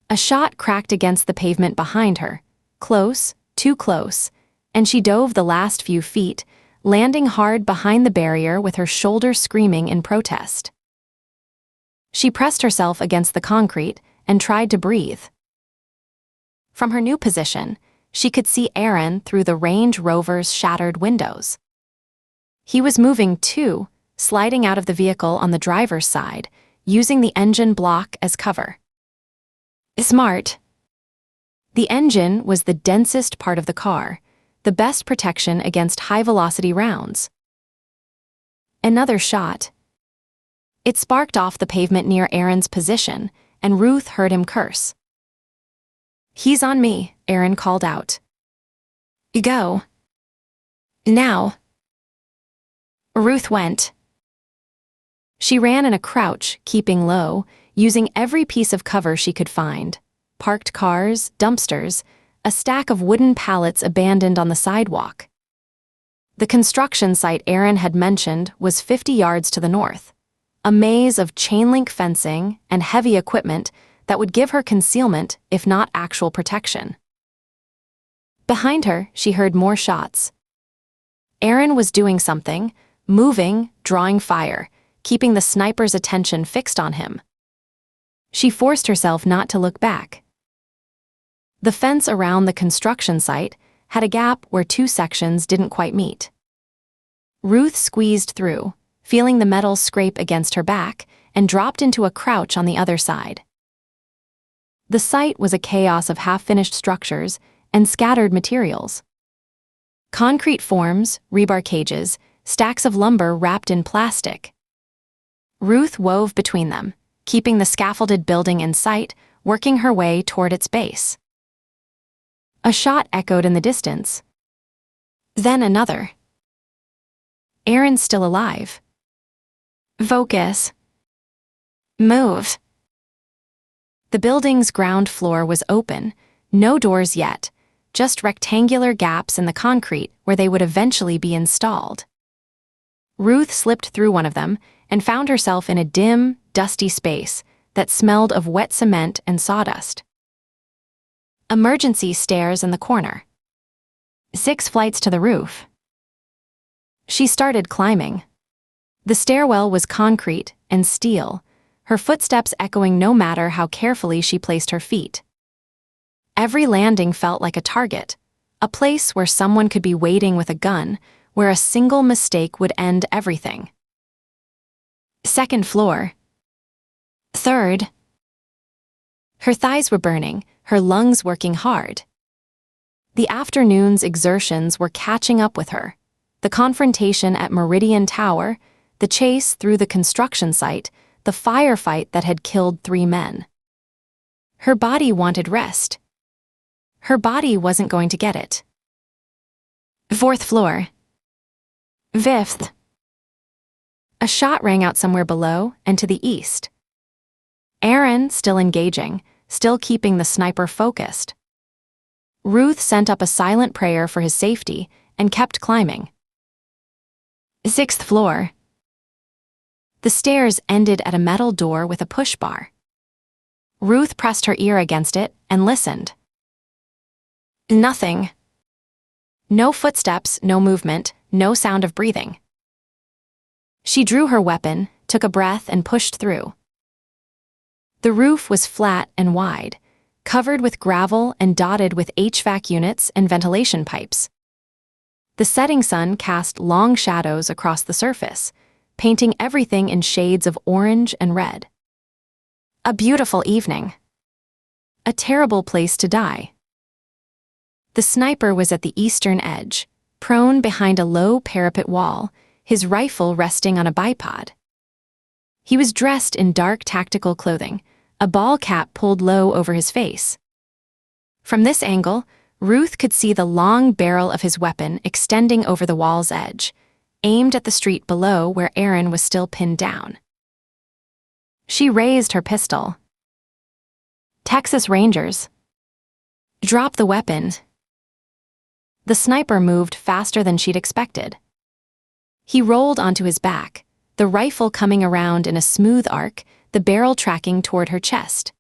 A shot cracked against the pavement behind her, close, too close, and she dove the last few feet, landing hard behind the barrier with her shoulder screaming in protest. She pressed herself against the concrete and tried to breathe. From her new position, she could see Aaron through the Range Rover's shattered windows. He was moving too, sliding out of the vehicle on the driver's side, using the engine block as cover. Smart. The engine was the densest part of the car, the best protection against high-velocity rounds. Another shot. It sparked off the pavement near Aaron's position, and Ruth heard him curse. "He's on me," Aaron called out. "Go. Now." Ruth went. She ran in a crouch, keeping low, using every piece of cover she could find. Parked cars, dumpsters, a stack of wooden pallets abandoned on the sidewalk. The construction site Aaron had mentioned was 50 yards to the north, a maze of chain-link fencing and heavy equipment that would give her concealment if not actual protection. Behind her, she heard more shots. Aaron was doing something, moving, drawing fire, keeping the sniper's attention fixed on him. She forced herself not to look back. The fence around the construction site had a gap where two sections didn't quite meet. Ruth squeezed through, feeling the metal scrape against her back, and dropped into a crouch on the other side. The site was a chaos of half-finished structures and scattered materials. Concrete forms, rebar cages, stacks of lumber wrapped in plastic. Ruth wove between them, keeping the scaffolded building in sight, working her way toward its base. A shot echoed in the distance. Then another. Aaron's still alive. Focus. Move. The building's ground floor was open, no doors yet, just rectangular gaps in the concrete where they would eventually be installed. Ruth slipped through one of them and found herself in a dim, dusty space that smelled of wet cement and sawdust. Emergency stairs in the corner. 6 flights to the roof. She started climbing. The stairwell was concrete and steel, her footsteps echoing no matter how carefully she placed her feet. Every landing felt like a target, a place where someone could be waiting with a gun, where a single mistake would end everything. 2nd floor. 3rd. Her thighs were burning, her lungs working hard. The afternoon's exertions were catching up with her. The confrontation at Meridian Tower, the chase through the construction site, the firefight that had killed 3 men. Her body wanted rest. Her body wasn't going to get it. 4th floor. 5th. A shot rang out somewhere below and to the east. Aaron, still engaging, still keeping the sniper focused. Ruth sent up a silent prayer for his safety and kept climbing. 6th floor. The stairs ended at a metal door with a push bar. Ruth pressed her ear against it and listened. Nothing. No footsteps, no movement, no sound of breathing. She drew her weapon, took a breath, and pushed through. The roof was flat and wide, covered with gravel and dotted with HVAC units and ventilation pipes. The setting sun cast long shadows across the surface, painting everything in shades of orange and red. A beautiful evening. A terrible place to die. The sniper was at the eastern edge, prone behind a low parapet wall, his rifle resting on a bipod. He was dressed in dark tactical clothing, a ball cap pulled low over his face. From this angle, Ruth could see the long barrel of his weapon extending over the wall's edge, aimed at the street below where Aaron was still pinned down. She raised her pistol. Texas Rangers. Drop the weapon. The sniper moved faster than she'd expected. He rolled onto his back, the rifle coming around in a smooth arc, the barrel tracking toward her chest.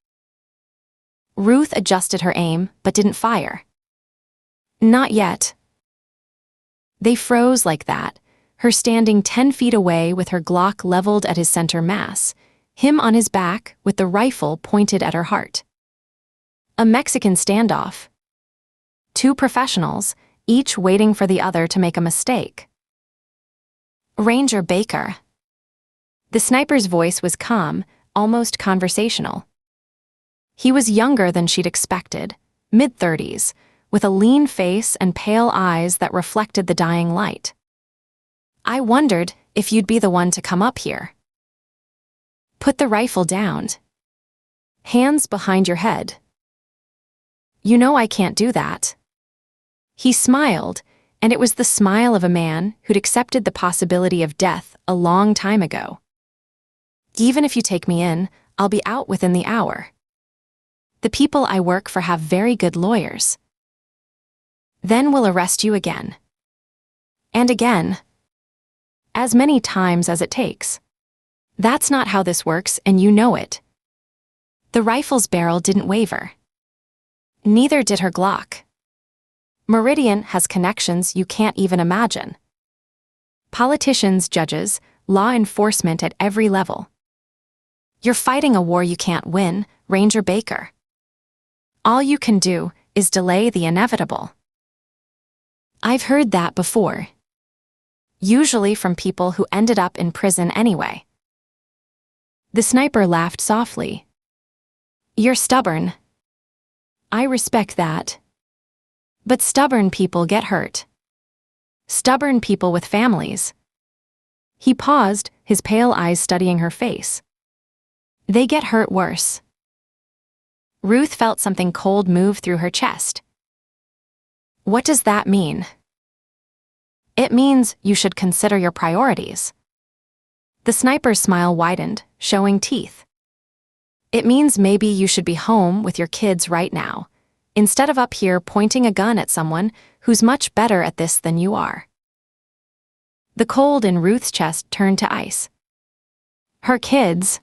Ruth adjusted her aim, but didn't fire. Not yet. They froze like that, her standing 10 feet away with her Glock leveled at his center mass, him on his back with the rifle pointed at her heart. A Mexican standoff. 2 professionals, each waiting for the other to make a mistake. Ranger Baker. The sniper's voice was calm, almost conversational. He was younger than she'd expected, mid-30s, with a lean face and pale eyes that reflected the dying light. I wondered if you'd be the one to come up here. Put the rifle down. Hands behind your head. You know I can't do that. He smiled, and it was the smile of a man who'd accepted the possibility of death a long time ago. Even if you take me in, I'll be out within the hour. The people I work for have very good lawyers. Then we'll arrest you again. And again. As many times as it takes. That's not how this works, and you know it. The rifle's barrel didn't waver. Neither did her Glock. Meridian has connections you can't even imagine. Politicians, judges, law enforcement at every level. You're fighting a war you can't win, Ranger Baker. All you can do is delay the inevitable. I've heard that before. Usually from people who ended up in prison anyway. The sniper laughed softly. You're stubborn. I respect that. But stubborn people get hurt. Stubborn people with families. He paused, his pale eyes studying her face. They get hurt worse. Ruth felt something cold move through her chest. What does that mean? It means you should consider your priorities. The sniper's smile widened, showing teeth. It means maybe you should be home with your kids right now, instead of up here pointing a gun at someone who's much better at this than you are. The cold in Ruth's chest turned to ice. Her kids.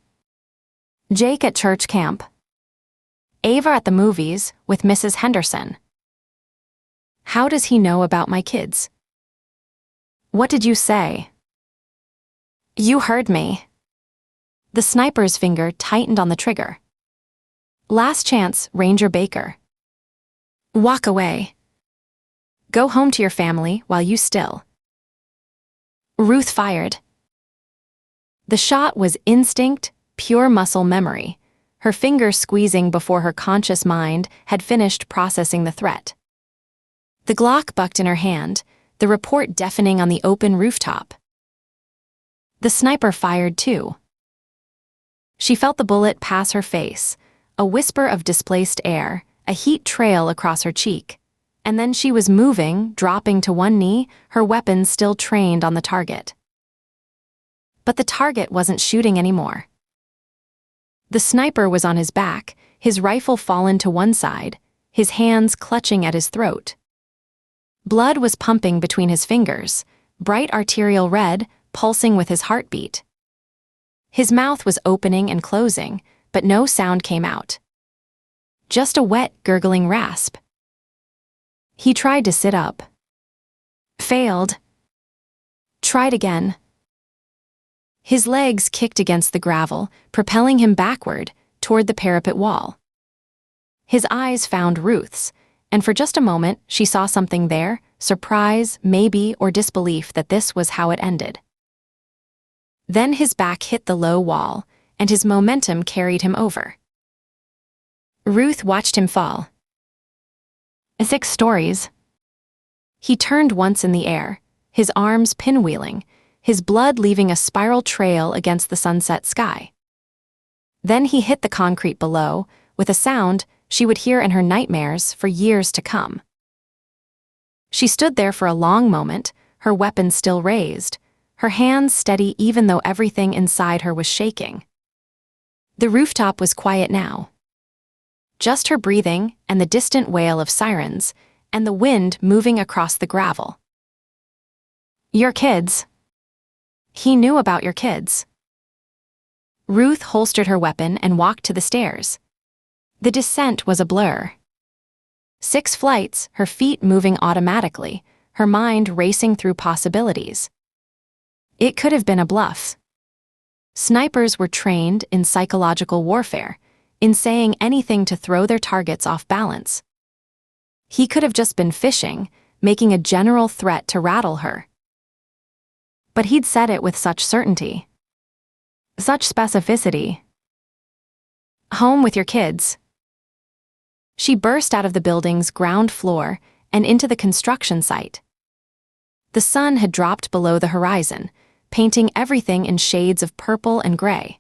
Jake at church camp. Ava at the movies with Mrs. Henderson. How does he know about my kids? What did you say? You heard me. The sniper's finger tightened on the trigger. Last chance, Ranger Baker. Walk away. Go home to your family while you still. Ruth fired. The shot was instinct, pure muscle memory, her fingers squeezing before her conscious mind had finished processing the threat. The Glock bucked in her hand, the report deafening on the open rooftop. The sniper fired too. She felt the bullet pass her face, a whisper of displaced air, a heat trail across her cheek. And then she was moving, dropping to one knee, her weapon still trained on the target. But the target wasn't shooting anymore. The sniper was on his back, his rifle fallen to one side, his hands clutching at his throat. Blood was pumping between his fingers, bright arterial red, pulsing with his heartbeat. His mouth was opening and closing, but no sound came out. Just a wet, gurgling rasp. He tried to sit up. Failed. Tried again. His legs kicked against the gravel, propelling him backward, toward the parapet wall. His eyes found Ruth's, and for just a moment she saw something there, surprise, maybe, or disbelief that this was how it ended. Then his back hit the low wall, and his momentum carried him over. Ruth watched him fall. 6 stories. He turned once in the air, his arms pinwheeling, his blood leaving a spiral trail against the sunset sky. Then he hit the concrete below, with a sound she would hear in her nightmares for years to come. She stood there for a long moment, her weapon still raised, her hands steady even though everything inside her was shaking. The rooftop was quiet now. Just her breathing and the distant wail of sirens, and the wind moving across the gravel. Your kids. He knew about your kids. Ruth holstered her weapon and walked to the stairs. The descent was a blur. 6 flights, her feet moving automatically, her mind racing through possibilities. It could have been a bluff. Snipers were trained in psychological warfare, in saying anything to throw their targets off balance. He could have just been fishing, making a general threat to rattle her. But he'd said it with such certainty. Such specificity. Home with your kids. She burst out of the building's ground floor and into the construction site. The sun had dropped below the horizon, painting everything in shades of purple and gray.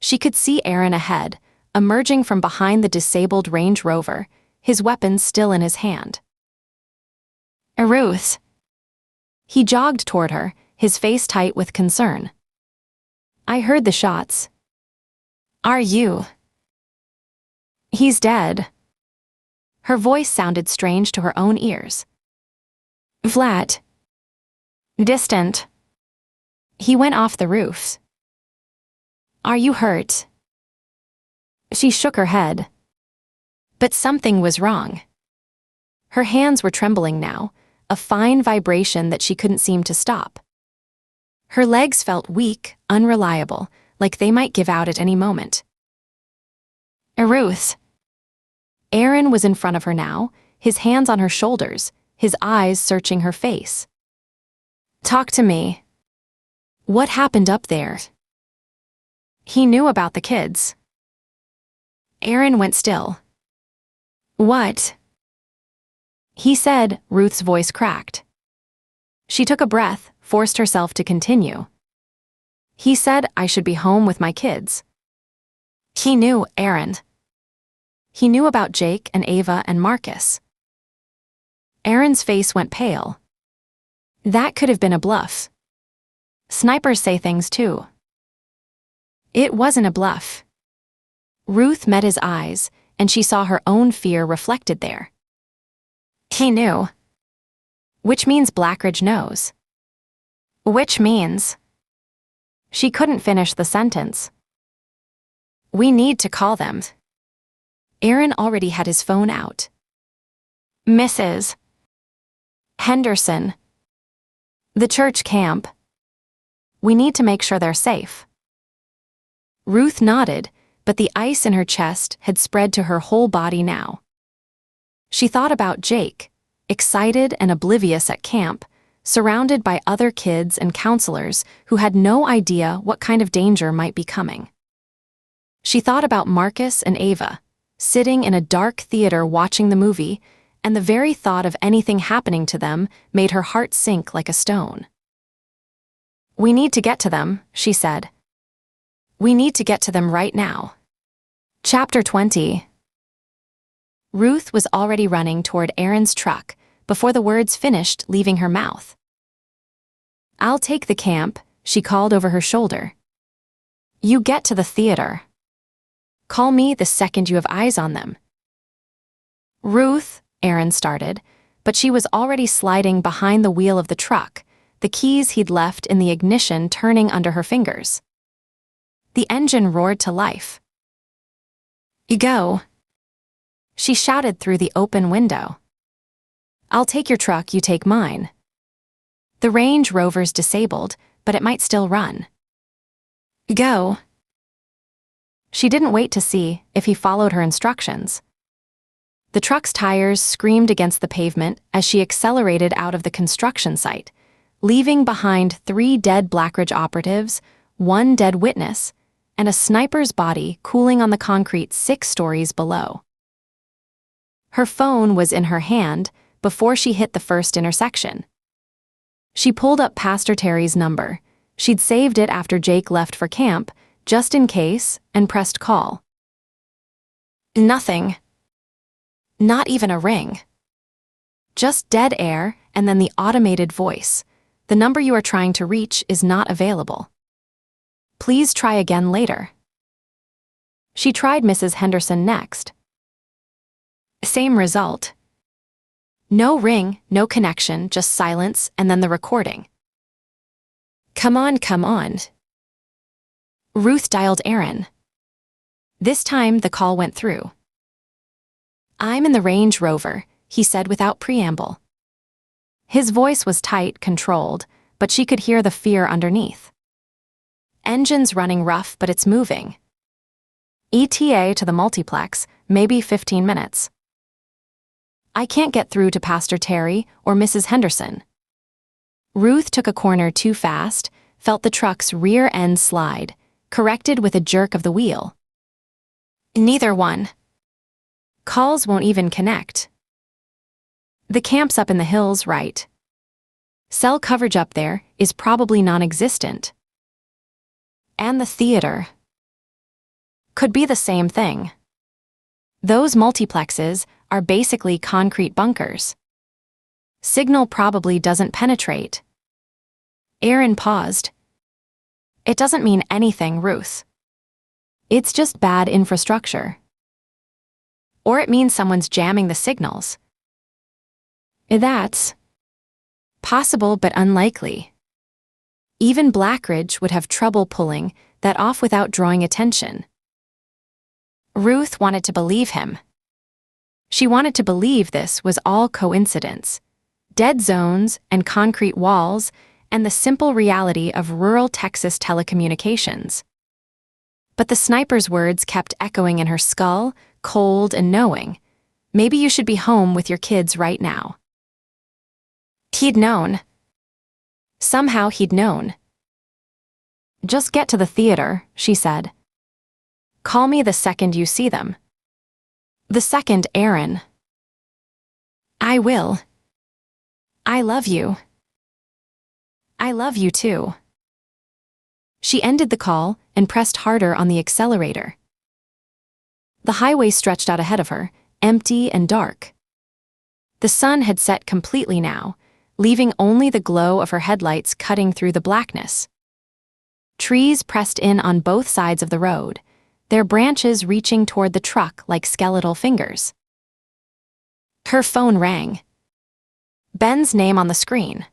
She could see Aaron ahead, emerging from behind the disabled Range Rover, his weapon still in his hand. Ruth. He jogged toward her, his face tight with concern. I heard the shots. Are you? He's dead. Her voice sounded strange to her own ears. Flat. Distant. He went off the roofs. Are you hurt? She shook her head. But something was wrong. Her hands were trembling now, a fine vibration that she couldn't seem to stop. Her legs felt weak, unreliable, like they might give out at any moment. Ruth. Aaron was in front of her now, his hands on her shoulders, his eyes searching her face. Talk to me. What happened up there? He knew about the kids. Aaron went still. What? He said, Ruth's voice cracked. She took a breath, forced herself to continue. He said I should be home with my kids. He knew Aaron. He knew about Jake and Ava and Marcus. Aaron's face went pale. That could have been a bluff. Snipers say things too. It wasn't a bluff. Ruth met his eyes, and she saw her own fear reflected there. He knew. Which means Blackridge knows. Which means... She couldn't finish the sentence. We need to call them. Aaron already had his phone out. Mrs. Henderson. The church camp. We need to make sure they're safe. Ruth nodded, but the ice in her chest had spread to her whole body now. She thought about Jake, excited and oblivious at camp, surrounded by other kids and counselors who had no idea what kind of danger might be coming. She thought about Marcus and Ava, sitting in a dark theater watching the movie, and the very thought of anything happening to them made her heart sink like a stone. We need to get to them, she said. We need to get to them right now. Chapter 20. Ruth was already running toward Aaron's truck before the words finished leaving her mouth. I'll take the camp, she called over her shoulder. You get to the theater. Call me the second you have eyes on them. Ruth, Aaron started, but she was already sliding behind the wheel of the truck, the keys he'd left in the ignition turning under her fingers. The engine roared to life. You go. She shouted through the open window. I'll take your truck, you take mine. The Range Rover's disabled, but it might still run. Go. She didn't wait to see if he followed her instructions. The truck's tires screamed against the pavement as she accelerated out of the construction site, leaving behind 3 dead Blackridge operatives, 1 dead witness, and a sniper's body cooling on the concrete 6 stories below. Her phone was in her hand before she hit the first intersection. She pulled up Pastor Terry's number. She'd saved it after Jake left for camp, just in case, and pressed call. Nothing. Not even a ring. Just dead air and then the automated voice. The number you are trying to reach is not available. Please try again later. She tried Mrs. Henderson next. Same result. No ring, no connection, just silence and then the recording. Come on. Ruth dialed Aaron. This time the call went through. I'm in the Range Rover, he said without preamble. His voice was tight, controlled, but she could hear the fear underneath. Engine's running rough, but it's moving. ETA to the multiplex, maybe 15 minutes. I can't get through to Pastor Terry or Mrs. Henderson. Ruth took a corner too fast, felt the truck's rear end slide, corrected with a jerk of the wheel. Neither one. Calls won't even connect. The camp's up in the hills, right? Cell coverage up there is probably non-existent. And the theater. Could be the same thing. Those multiplexes are basically concrete bunkers. Signal probably doesn't penetrate. Aaron paused. It doesn't mean anything, Ruth. It's just bad infrastructure. Or it means someone's jamming the signals. That's possible but unlikely. Even Blackridge would have trouble pulling that off without drawing attention. Ruth wanted to believe him. She wanted to believe this was all coincidence. Dead zones and concrete walls and the simple reality of rural Texas telecommunications. But the sniper's words kept echoing in her skull, cold and knowing. Maybe you should be home with your kids right now. He'd known. Somehow he'd known. Just get to the theater, she said. Call me the second you see them. The second, Aaron. I will. I love you. I love you too. She ended the call and pressed harder on the accelerator. The highway stretched out ahead of her, empty and dark. The sun had set completely now, leaving only the glow of her headlights cutting through the blackness. Trees pressed in on both sides of the road, their branches reaching toward the truck like skeletal fingers. Her phone rang. Ben's name on the screen.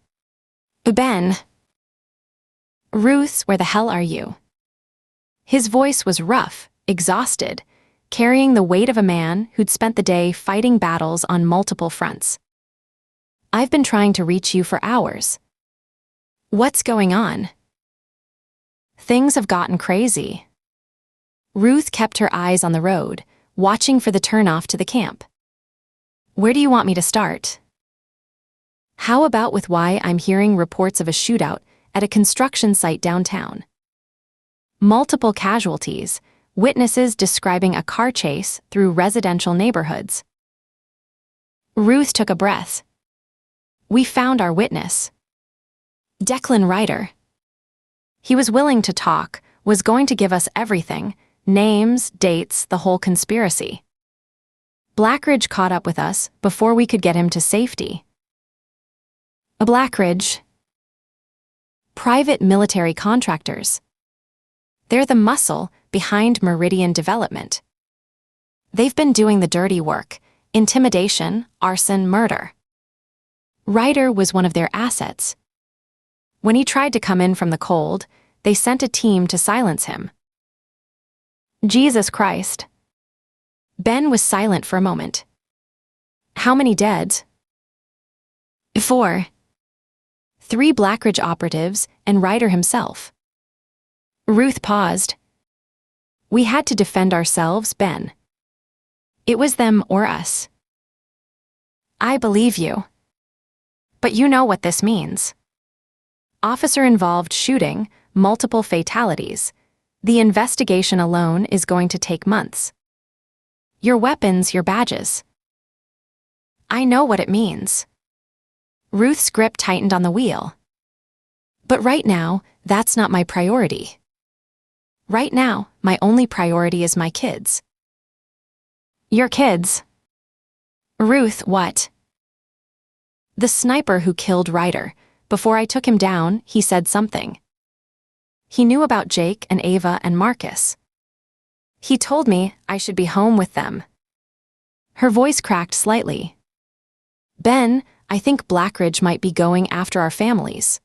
Ben. Ruth, where the hell are you? His voice was rough, exhausted, carrying the weight of a man who'd spent the day fighting battles on multiple fronts. "I've been trying to reach you for hours." "What's going on?" "Things have gotten crazy." Ruth kept her eyes on the road, watching for the turnoff to the camp. "Where do you want me to start?" "How about with why I'm hearing reports of a shootout at a construction site downtown? Multiple casualties, witnesses describing a car chase through residential neighborhoods." Ruth took a breath. "We found our witness. Declan Ryder. He was willing to talk, was going to give us everything, names, dates, the whole conspiracy. Blackridge caught up with us before we could get him to safety." "A Blackridge?" "Private military contractors. They're the muscle behind Meridian Development. They've been doing the dirty work: intimidation, arson, murder. Ryder was one of their assets. When he tried to come in from the cold, they sent a team to silence him." "Jesus Christ." Ben was silent for a moment. "How many dead?" "4. 3 Blackridge operatives and Ryder himself." Ruth paused. "We had to defend ourselves, Ben. It was them or us." "I believe you. But you know what this means. Officer-involved shooting, multiple fatalities. The investigation alone is going to take months. Your weapons, your badges." "I know what it means." Ruth's grip tightened on the wheel. "But right now, that's not my priority. Right now, my only priority is my kids." "Your kids?" "Ruth, what?" "The sniper who killed Ryder. Before I took him down, he said something. He knew about Jake and Ava and Marcus. He told me I should be home with them." Her voice cracked slightly. "Ben, I think Blackridge might be going after our families."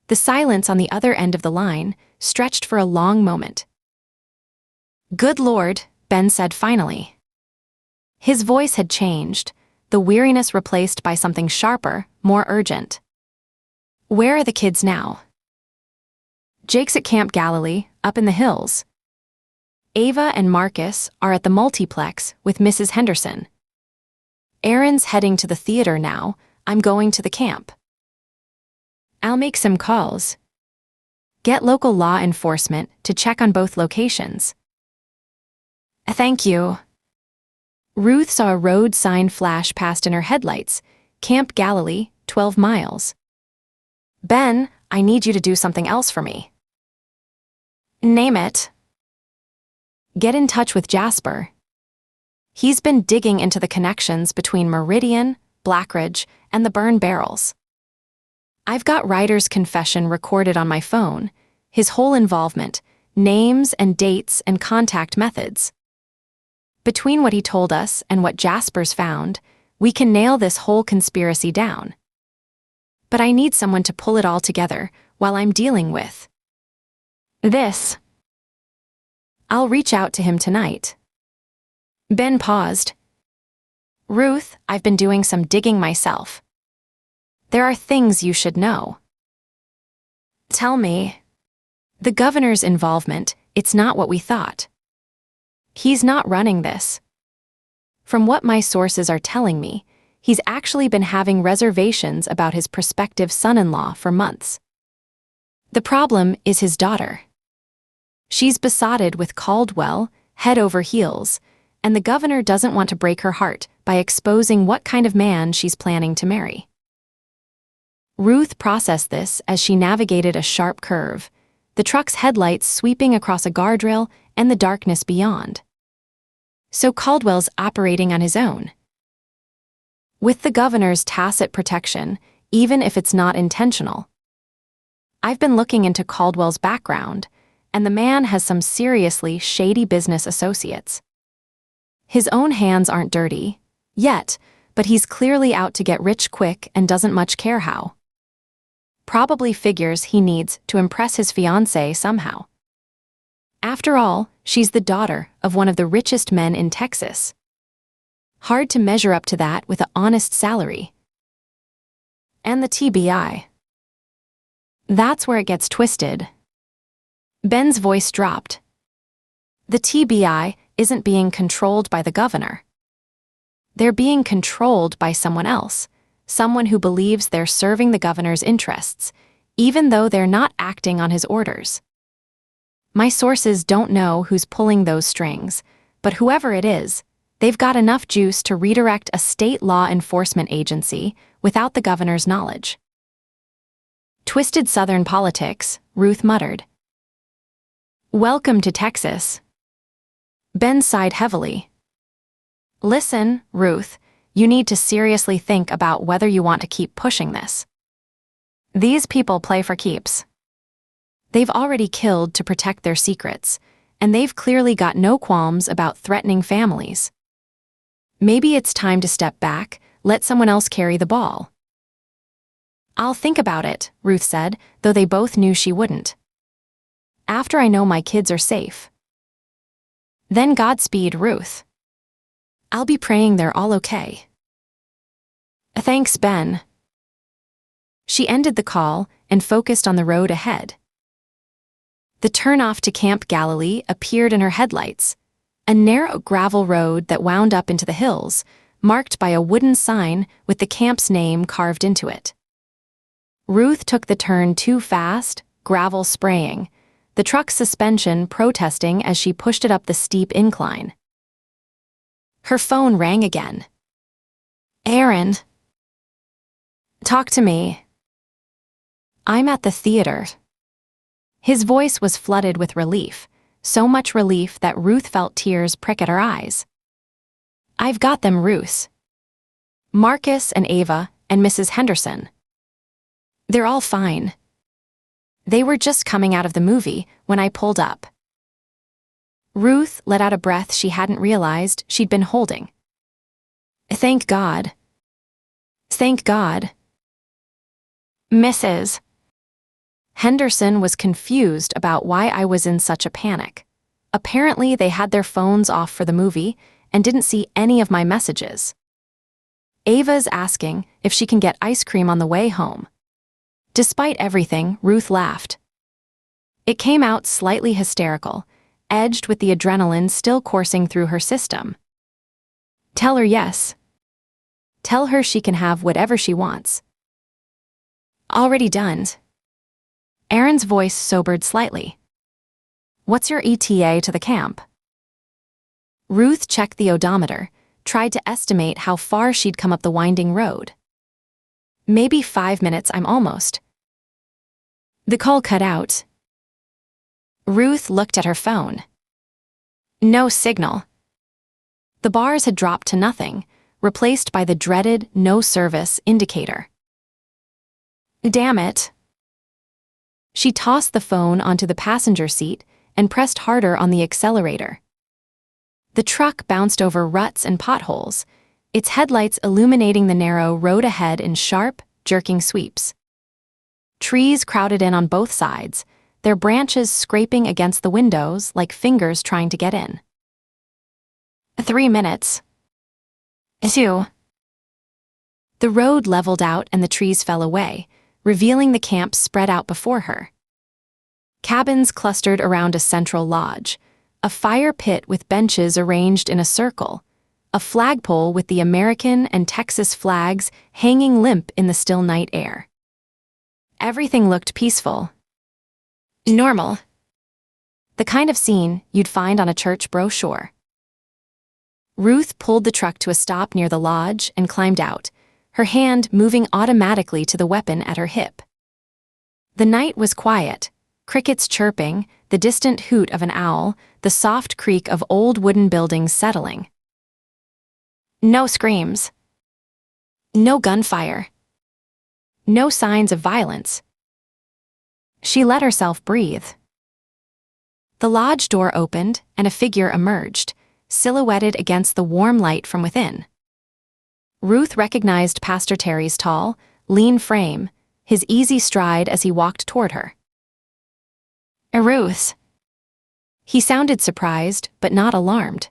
The silence on the other end of the line stretched for a long moment. "Good Lord," Ben said finally. His voice had changed, the weariness replaced by something sharper, more urgent. "Where are the kids now?" "Jake's at Camp Galilee, up in the hills. Ava and Marcus are at the multiplex with Mrs. Henderson. Aaron's heading to the theater now. I'm going to the camp. I'll make some calls. Get local law enforcement to check on both locations." "Thank you." Ruth saw a road sign flash past in her headlights. Camp Galilee, 12 miles. "Ben, I need you to do something else for me." "Name it." "Get in touch with Jasper. He's been digging into the connections between Meridian, Blackridge, and the burn barrels. I've got Ryder's confession recorded on my phone, his whole involvement, names and dates and contact methods. Between what he told us and what Jasper's found, we can nail this whole conspiracy down. But I need someone to pull it all together while I'm dealing with this. I'll reach out to him tonight." Ben paused. "Ruth, I've been doing some digging myself. There are things you should know." "Tell me." "The governor's involvement, it's not what we thought. He's not running this. From what my sources are telling me, he's actually been having reservations about his prospective son-in-law for months. The problem is his daughter. She's besotted with Caldwell, head over heels, and the governor doesn't want to break her heart by exposing what kind of man she's planning to marry." Ruth processed this as she navigated a sharp curve, the truck's headlights sweeping across a guardrail and the darkness beyond. So Caldwell's operating on his own. With the governor's tacit protection, even if it's not intentional. I've been looking into Caldwell's background, and the man has some seriously shady business associates. His own hands aren't dirty, yet, but he's clearly out to get rich quick and doesn't much care how. Probably figures he needs to impress his fiancée somehow. After all, she's the daughter of one of the richest men in Texas. Hard to measure up to that with an honest salary. And the TBI. That's where it gets twisted. Ben's voice dropped. The TBI isn't being controlled by the governor. They're being controlled by someone else, someone who believes they're serving the governor's interests, even though they're not acting on his orders. My sources don't know who's pulling those strings, but whoever it is, they've got enough juice to redirect a state law enforcement agency without the governor's knowledge. Twisted Southern politics, Ruth muttered. Welcome to Texas. Ben sighed heavily. Listen, Ruth, you need to seriously think about whether you want to keep pushing this. These people play for keeps. They've already killed to protect their secrets, and they've clearly got no qualms about threatening families. Maybe it's time to step back, let someone else carry the ball. I'll think about it, Ruth said, though they both knew she wouldn't. After I know my kids are safe. Then Godspeed, Ruth. I'll be praying they're all okay. Thanks, Ben. She ended the call and focused on the road ahead. The turnoff to Camp Galilee appeared in her headlights, a narrow gravel road that wound up into the hills, marked by a wooden sign with the camp's name carved into it. Ruth took the turn too fast, gravel spraying, the truck's suspension protesting as she pushed it up the steep incline. Her phone rang again. Aaron. Talk to me. I'm at the theater. His voice was flooded with relief, so much relief that Ruth felt tears prick at her eyes. I've got them, Ruth. Marcus and Ava and Mrs. Henderson. They're all fine. They were just coming out of the movie when I pulled up. Ruth let out a breath she hadn't realized she'd been holding. Thank God. Thank God. Mrs. Henderson was confused about why I was in such a panic. Apparently, they had their phones off for the movie and didn't see any of my messages. Ava's asking if she can get ice cream on the way home. Despite everything, Ruth laughed. It came out slightly hysterical, edged with the adrenaline still coursing through her system. Tell her yes. Tell her she can have whatever she wants. Already done. Aaron's voice sobered slightly. What's your ETA to the camp? Ruth checked the odometer, tried to estimate how far she'd come up the winding road. Maybe 5 minutes, I'm almost. The call cut out. Ruth looked at her phone. No signal. The bars had dropped to nothing, replaced by the dreaded no service indicator. Damn it. She tossed the phone onto the passenger seat and pressed harder on the accelerator. The truck bounced over ruts and potholes, its headlights illuminating the narrow road ahead in sharp, jerking sweeps. Trees crowded in on both sides, their branches scraping against the windows like fingers trying to get in. 3 minutes. 2. The road leveled out and the trees fell away, revealing the camp spread out before her. Cabins clustered around a central lodge, a fire pit with benches arranged in a circle, a flagpole with the American and Texas flags hanging limp in the still night air. Everything looked peaceful. Normal. The kind of scene you'd find on a church brochure. Ruth pulled the truck to a stop near the lodge and climbed out, her hand moving automatically to the weapon at her hip. The night was quiet, crickets chirping, the distant hoot of an owl, the soft creak of old wooden buildings settling. No screams. No gunfire. No signs of violence. She let herself breathe. The lodge door opened and a figure emerged, silhouetted against the warm light from within. Ruth recognized Pastor Terry's tall, lean frame, his easy stride as he walked toward her. Ruth. He sounded surprised, but not alarmed.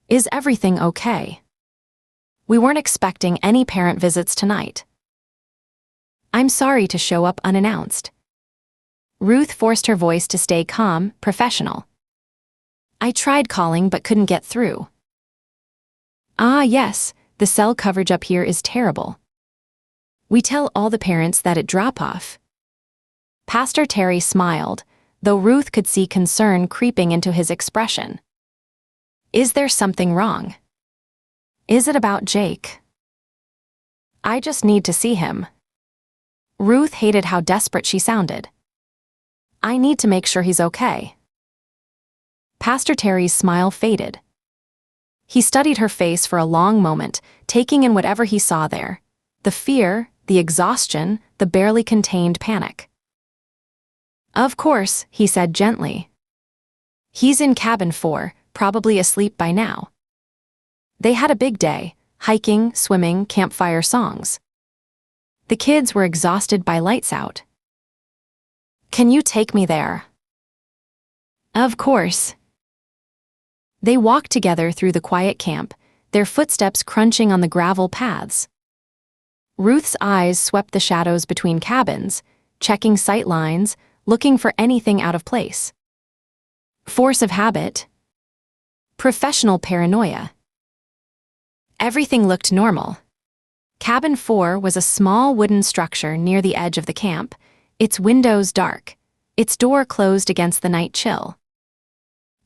Is everything okay? We weren't expecting any parent visits tonight. I'm sorry to show up unannounced. Ruth forced her voice to stay calm, professional. I tried calling but couldn't get through. Ah, yes, the cell coverage up here is terrible. We tell all the parents that at drop-off. Pastor Terry smiled, though Ruth could see concern creeping into his expression. Is there something wrong? Is it about Jake? I just need to see him. Ruth hated how desperate she sounded. I need to make sure he's okay. Pastor Terry's smile faded. He studied her face for a long moment, taking in whatever he saw there. The fear, the exhaustion, the barely contained panic. Of course, he said gently. He's in cabin 4, probably asleep by now. They had a big day, hiking, swimming, campfire songs. The kids were exhausted by lights out. Can you take me there? Of course. They walked together through the quiet camp, their footsteps crunching on the gravel paths. Ruth's eyes swept the shadows between cabins, checking sight lines, looking for anything out of place. Force of habit. Professional paranoia. Everything looked normal. Cabin 4 was a small wooden structure near the edge of the camp, its windows dark, its door closed against the night chill.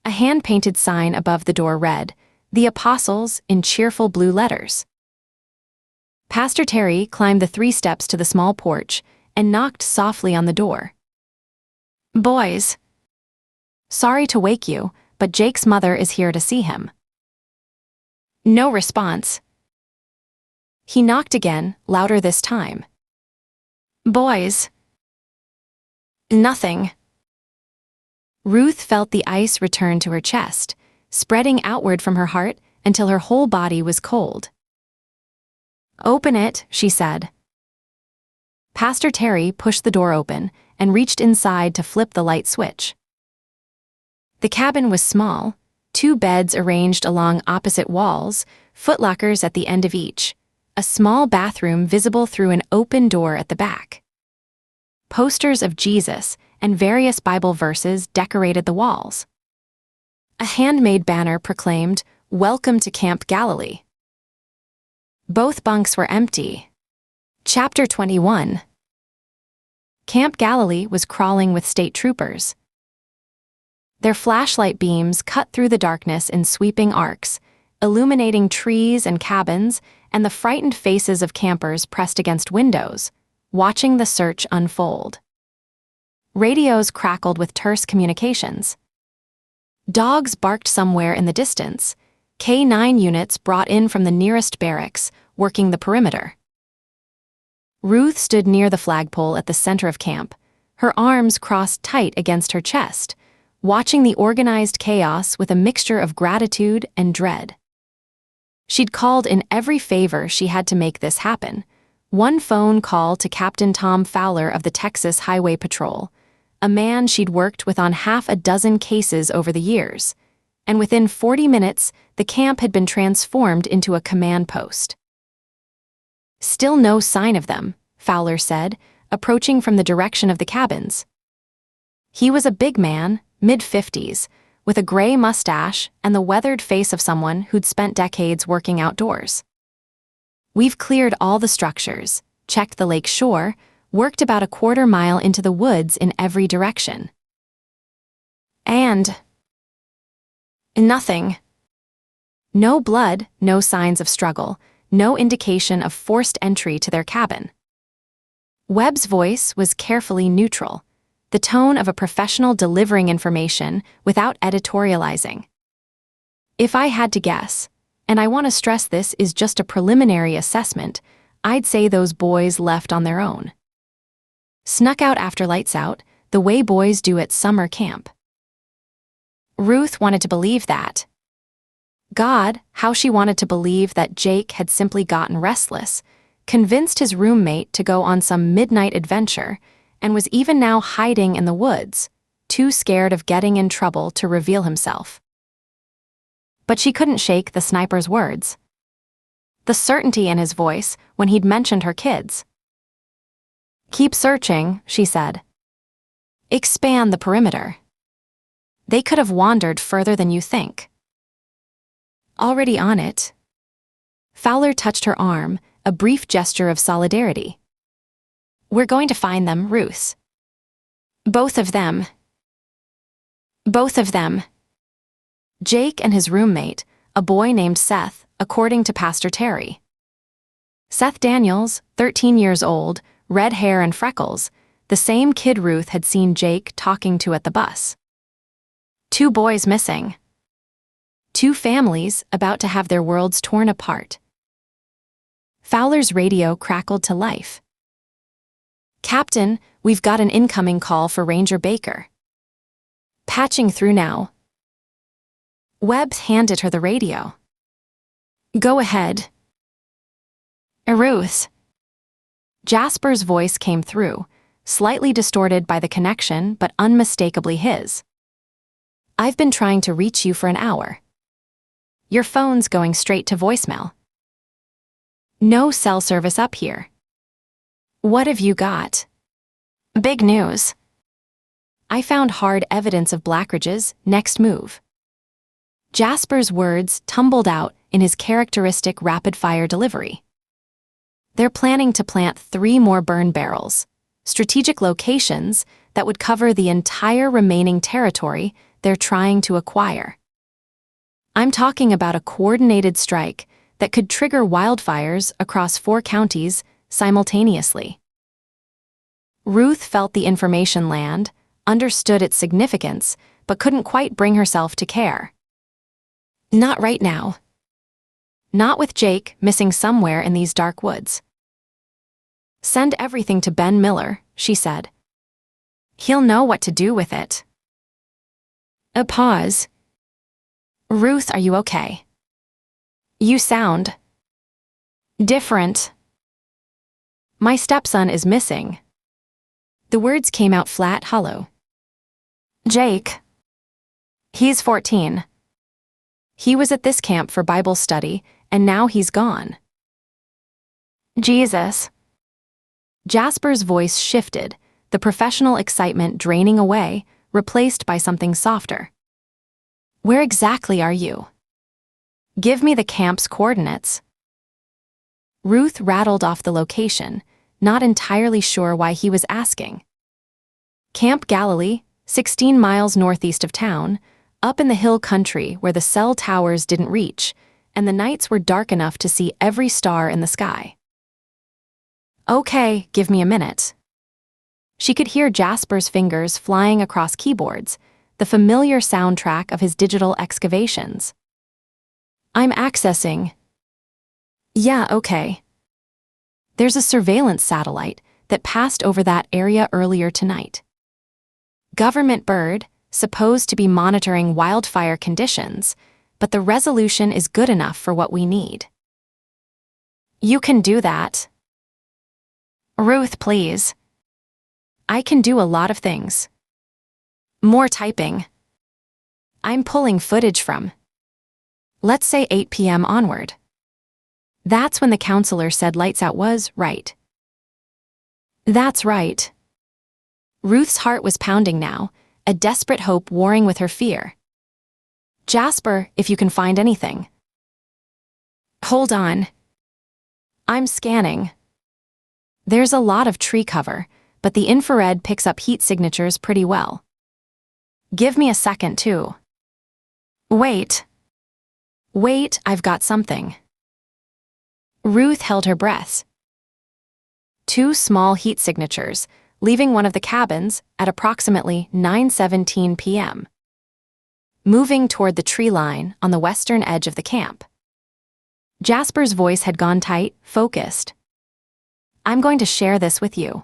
A hand-painted sign above the door read, "The Apostles," in cheerful blue letters. Pastor Terry climbed the 3 steps to the small porch and knocked softly on the door. Boys. Sorry to wake you, but Jake's mother is here to see him. No response. He knocked again, louder this time. Boys. Nothing. Ruth felt the ice return to her chest, spreading outward from her heart until her whole body was cold. Open it, she said. Pastor Terry pushed the door open and reached inside to flip the light switch. The cabin was small, 2 beds arranged along opposite walls, footlockers at the end of each, a small bathroom visible through an open door at the back. Posters of Jesus and various Bible verses decorated the walls. A handmade banner proclaimed, "Welcome to Camp Galilee." Both bunks were empty. Chapter 21. Camp Galilee was crawling with state troopers. Their flashlight beams cut through the darkness in sweeping arcs, illuminating trees and cabins and the frightened faces of campers pressed against windows, watching the search unfold. Radios crackled with terse communications. Dogs barked somewhere in the distance, K-9 units brought in from the nearest barracks, working the perimeter. Ruth stood near the flagpole at the center of camp, her arms crossed tight against her chest, watching the organized chaos with a mixture of gratitude and dread. She'd called in every favor she had to make this happen. One phone call to Captain Tom Fowler of the Texas Highway Patrol, a man she'd worked with on half a dozen cases over the years, and within 40 minutes, the camp had been transformed into a command post. Still no sign of them, Fowler said, approaching from the direction of the cabins. He was a big man, mid-50s, with a gray mustache and the weathered face of someone who'd spent decades working outdoors. We've cleared all the structures, checked the lake shore, worked about a quarter mile into the woods in every direction. And nothing. No blood, no signs of struggle, no indication of forced entry to their cabin. Webb's voice was carefully neutral, the tone of a professional delivering information without editorializing. If I had to guess, and I want to stress this is just a preliminary assessment, I'd say those boys left on their own. Snuck out after lights out, the way boys do at summer camp. Ruth wanted to believe that. God, how she wanted to believe that Jake had simply gotten restless, convinced his roommate to go on some midnight adventure, and was even now hiding in the woods, too scared of getting in trouble to reveal himself. But she couldn't shake the sniper's words. The certainty in his voice when he'd mentioned her kids. "Keep searching," she said. "Expand the perimeter. They could have wandered further than you think." Already on it. Fowler touched her arm, a brief gesture of solidarity. "We're going to find them, Ruth. Both of them. Both of them." Jake and his roommate, a boy named Seth, according to Pastor Terry. Seth Daniels, 13 years old, red hair and freckles, the same kid Ruth had seen Jake talking to at the bus. 2 boys missing. 2 families about to have their worlds torn apart. Fowler's radio crackled to life. "Captain, we've got an incoming call for Ranger Baker." "Patching through now." Webb handed her the radio. "Go ahead." "Ruth." Jasper's voice came through, slightly distorted by the connection but unmistakably his. "I've been trying to reach you for an hour. Your phone's going straight to voicemail. No cell service up here." "What have you got?" "Big news. I found hard evidence of Blackridge's next move." Jasper's words tumbled out in his characteristic rapid-fire delivery. "They're planning to plant 3 more burn barrels, strategic locations that would cover the entire remaining territory they're trying to acquire. I'm talking about a coordinated strike that could trigger wildfires across 4 counties simultaneously." Ruth felt the information land, understood its significance, but couldn't quite bring herself to care. Not right now. Not with Jake missing somewhere in these dark woods. "Send everything to Ben Miller," she said. "He'll know what to do with it." A pause. "Ruth, are you okay? You sound different." "My stepson is missing." The words came out flat, hollow. "Jake. He's 14. He was at this camp for Bible study, and now he's gone." "Jesus." Jasper's voice shifted, the professional excitement draining away, replaced by something softer. "Where exactly are you? Give me the camp's coordinates." Ruth rattled off the location, not entirely sure why he was asking. "Camp Galilee, 16 miles northeast of town, up in the hill country where the cell towers didn't reach, and the nights were dark enough to see every star in the sky." "Okay, give me a minute." She could hear Jasper's fingers flying across keyboards, the familiar soundtrack of his digital excavations. "I'm accessing." "Yeah, okay. There's a surveillance satellite that passed over that area earlier tonight. Government bird, supposed to be monitoring wildfire conditions, but the resolution is good enough for what we need." "You can do that." "Ruth, please. I can do a lot of things. More typing. I'm pulling footage from, let's say 8 p.m. onward. That's when the counselor said lights out was right." "That's right." Ruth's heart was pounding now, a desperate hope warring with her fear. "Jasper, if you can find anything." "Hold on. I'm scanning. There's a lot of tree cover, but the infrared picks up heat signatures pretty well. Give me a second, too." "Wait. Wait, I've got something." Ruth held her breath. 2 small heat signatures, leaving one of the cabins at approximately 9:17 p.m. Moving toward the tree line on the western edge of the camp. Jasper's voice had gone tight, focused. "I'm going to share this with you.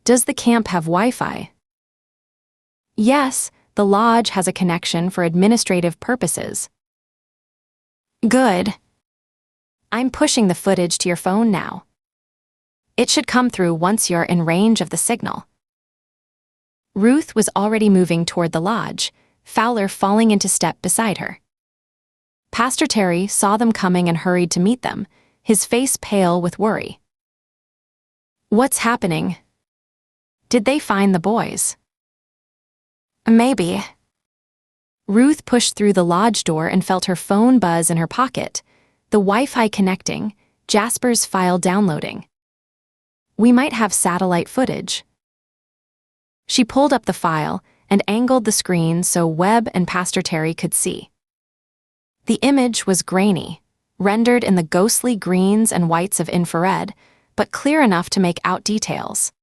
Does the camp have Wi-Fi?" "Yes, the lodge has a connection for administrative purposes." "Good. I'm pushing the footage to your phone now. It should come through once you're in range of the signal." Ruth was already moving toward the lodge, Fowler falling into step beside her. Pastor Terry saw them coming and hurried to meet them, his face pale with worry. "What's happening? Did they find the boys?" "Maybe." Ruth pushed through the lodge door and felt her phone buzz in her pocket, the Wi-Fi connecting, Jasper's file downloading. "We might have satellite footage." She pulled up the file and angled the screen so Webb and Pastor Terry could see. The image was grainy, rendered in the ghostly greens and whites of infrared, but clear enough to make out details.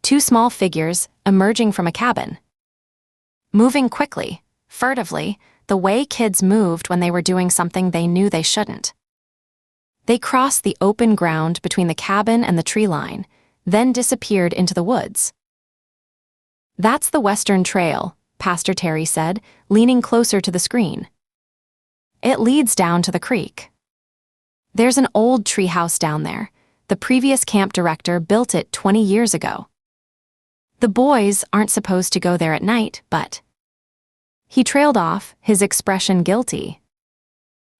Two small figures emerging from a cabin. Moving quickly, furtively, the way kids moved when they were doing something they knew they shouldn't. They crossed the open ground between the cabin and the tree line, then disappeared into the woods. "That's the Western Trail," Pastor Terry said, leaning closer to the screen. "It leads down to the creek. There's an old treehouse down there. The previous camp director built it 20 years ago. The boys aren't supposed to go there at night, but..." He trailed off, his expression guilty.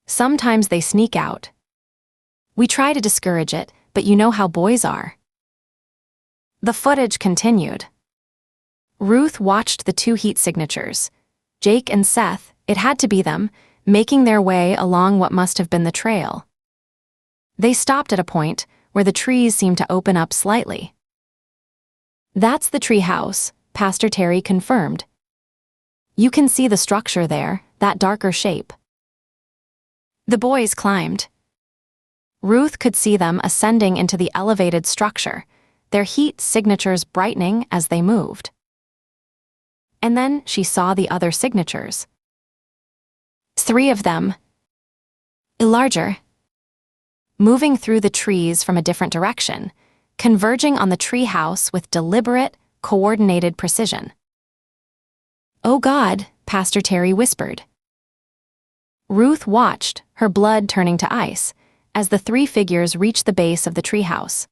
"Sometimes they sneak out. We try to discourage it, but you know how boys are." The footage continued. Ruth watched the two heat signatures, Jake and Seth, it had to be them, making their way along what must have been the trail. They stopped at a point where the trees seemed to open up slightly. "That's the tree house," Pastor Terry confirmed. "You can see the structure there, that darker shape." The boys climbed. Ruth could see them ascending into the elevated structure, their heat signatures brightening as they moved. And then she saw the other signatures. 3 of them. Larger. Moving through the trees from a different direction, converging on the tree house with deliberate, coordinated precision. "Oh God," Pastor Terry whispered. Ruth watched, her blood turning to ice, as the 3 figures reached the base of the treehouse.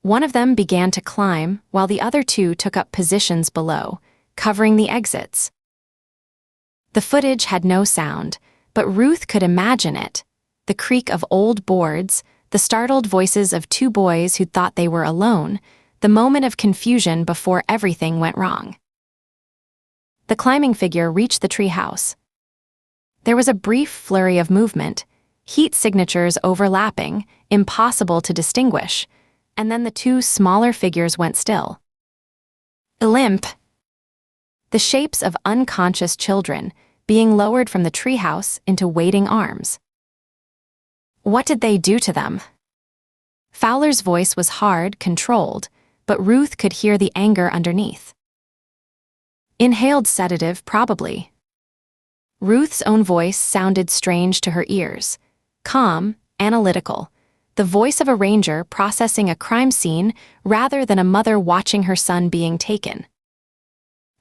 One of them began to climb, while the other 2 took up positions below, covering the exits. The footage had no sound, but Ruth could imagine it. The creak of old boards, the startled voices of 2 boys who thought they were alone, the moment of confusion before everything went wrong. The climbing figure reached the treehouse. There was a brief flurry of movement, heat signatures overlapping, impossible to distinguish, and then the 2 smaller figures went still. Limp. The shapes of unconscious children being lowered from the treehouse into waiting arms. What did they do to them? Fowler's voice was hard, controlled, but Ruth could hear the anger underneath. Inhaled sedative, probably. Ruth's own voice sounded strange to her ears, calm, analytical, the voice of a ranger processing a crime scene rather than a mother watching her son being taken.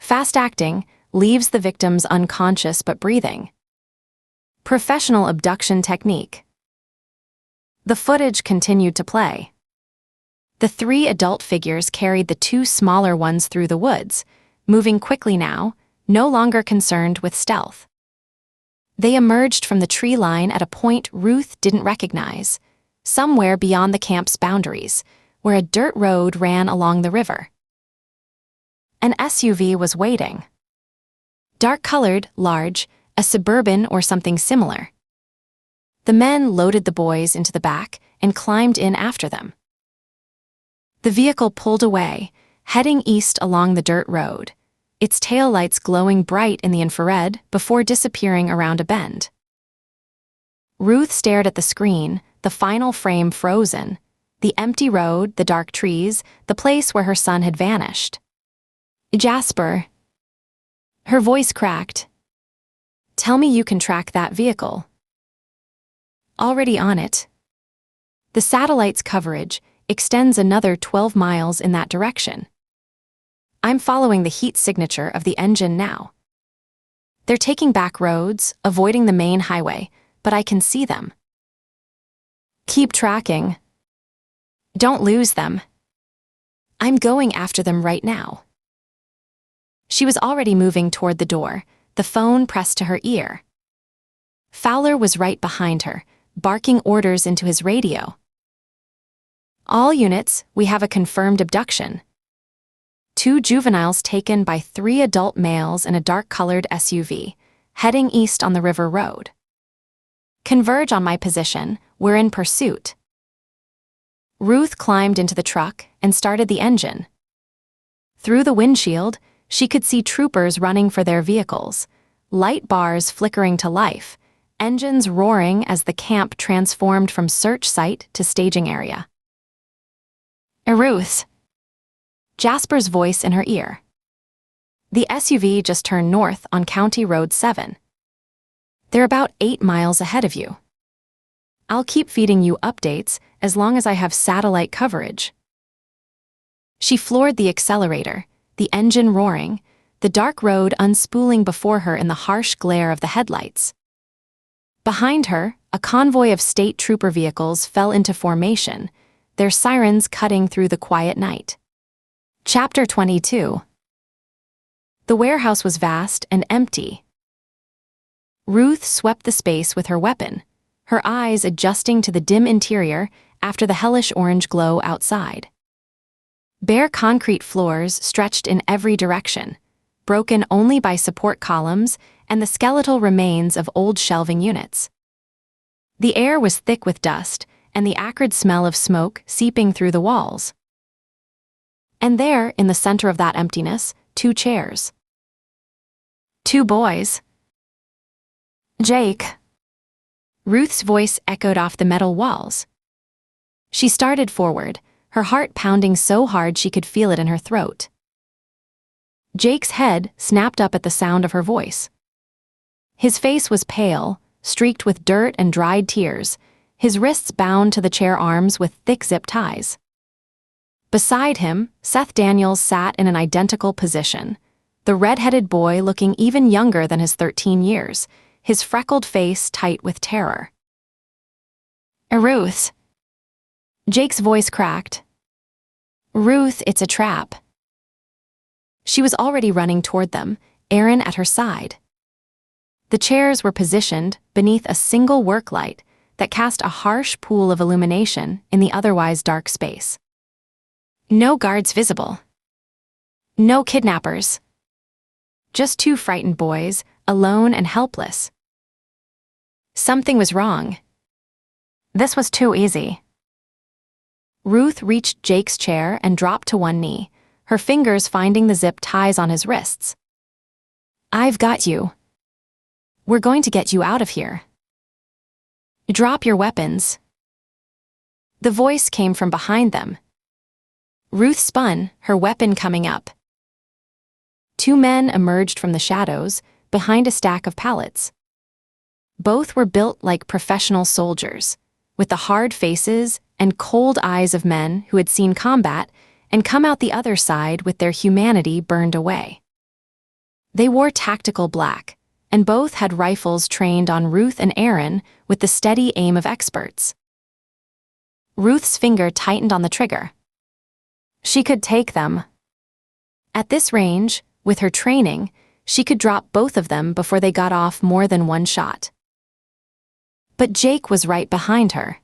Fast acting leaves the victims unconscious but breathing. Professional abduction technique. The footage continued to play. The 3 adult figures carried the 2 smaller ones through the woods, moving quickly now, no longer concerned with stealth. They emerged from the tree line at a point Ruth didn't recognize, somewhere beyond the camp's boundaries, where a dirt road ran along the river. An SUV was waiting. Dark-colored, large, a Suburban or something similar. The men loaded the boys into the back and climbed in after them. The vehicle pulled away, heading east along the dirt road, its taillights glowing bright in the infrared before disappearing around a bend. Ruth stared at the screen, the final frame frozen, the empty road, the dark trees, the place where her son had vanished. "Jasper." Her voice cracked. "Tell me you can track that vehicle." "Already on it. The satellite's coverage extends another 12 miles in that direction. I'm following the heat signature of the engine now. They're taking back roads, avoiding the main highway, but I can see them. Keep tracking. Don't lose them. I'm going after them right now." She was already moving toward the door, the phone pressed to her ear. Fowler was right behind her, barking orders into his radio. "All units, we have a confirmed abduction. 2 juveniles taken by 3 adult males in a dark-colored SUV, heading east on the River Road. Converge on my position, we're in pursuit." Ruth climbed into the truck and started the engine. Through the windshield, she could see troopers running for their vehicles, light bars flickering to life, engines roaring as the camp transformed from search site to staging area. "Ruth." Jasper's voice in her ear. The SUV just turned north on County Road 7. "They're about 8 miles ahead of you. I'll keep feeding you updates as long as I have satellite coverage." She floored the accelerator, the engine roaring, the dark road unspooling before her in the harsh glare of the headlights. Behind her, a convoy of state trooper vehicles fell into formation, their sirens cutting through the quiet night. Chapter 22. The warehouse was vast and empty. Ruth swept the space with her weapon, her eyes adjusting to the dim interior after the hellish orange glow outside. Bare concrete floors stretched in every direction, broken only by support columns and the skeletal remains of old shelving units. The air was thick with dust and the acrid smell of smoke seeping through the walls. And there, in the center of that emptiness, 2 chairs. 2 boys. "Jake." Ruth's voice echoed off the metal walls. She started forward, her heart pounding so hard she could feel it in her throat. Jake's head snapped up at the sound of her voice. His face was pale, streaked with dirt and dried tears, his wrists bound to the chair arms with thick zip ties. Beside him, Seth Daniels sat in an identical position, the red-headed boy looking even younger than his 13 years, his freckled face tight with terror. "Ruth." Jake's voice cracked. "Ruth, it's a trap." She was already running toward them, Aaron at her side. The chairs were positioned beneath a single work light that cast a harsh pool of illumination in the otherwise dark space. No guards visible. No kidnappers. Just 2 frightened boys, alone and helpless. Something was wrong. This was too easy. Ruth reached Jake's chair and dropped to one knee, her fingers finding the zip ties on his wrists. "I've got you. We're going to get you out of here. Drop your weapons." The voice came from behind them. Ruth spun, her weapon coming up. 2 men emerged from the shadows, behind a stack of pallets. Both were built like professional soldiers, with the hard faces and cold eyes of men who had seen combat and come out the other side with their humanity burned away. They wore tactical black, and both had rifles trained on Ruth and Aaron with the steady aim of experts. Ruth's finger tightened on the trigger. She could take them. At this range, with her training, she could drop both of them before they got off more than one shot. But Jake was right behind her.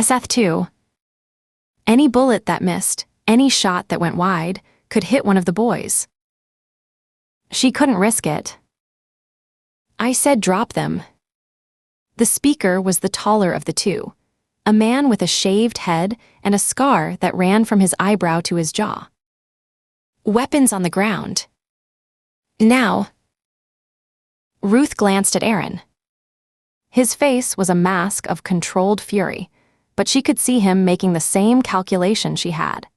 Seth too. Any bullet that missed, any shot that went wide, could hit one of the boys. She couldn't risk it. "I said drop them." The speaker was the taller of the 2, a man with a shaved head and a scar that ran from his eyebrow to his jaw. Weapons on the ground. "Now." Ruth glanced at Aaron. His face was a mask of controlled fury, but she could see him making the same calculation she had.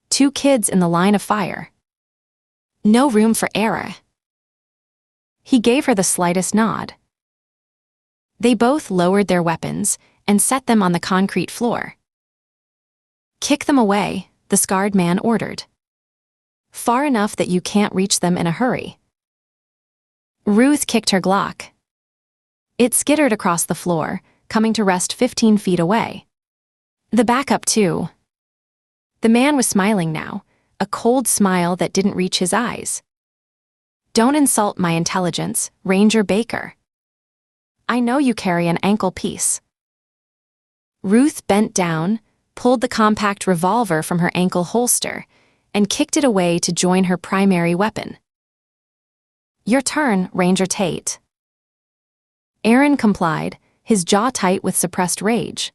2 kids in the line of fire. No room for error. He gave her the slightest nod. They both lowered their weapons and set them on the concrete floor. "Kick them away," the scarred man ordered. "Far enough that you can't reach them in a hurry." Ruth kicked her Glock. It skittered across the floor, coming to rest 15 feet away. The backup too. The man was smiling now, a cold smile that didn't reach his eyes. "Don't insult my intelligence, Ranger Baker. I know you carry an ankle piece." Ruth bent down, pulled the compact revolver from her ankle holster, and kicked it away to join her primary weapon. "Your turn, Ranger Tate." Aaron complied, his jaw tight with suppressed rage.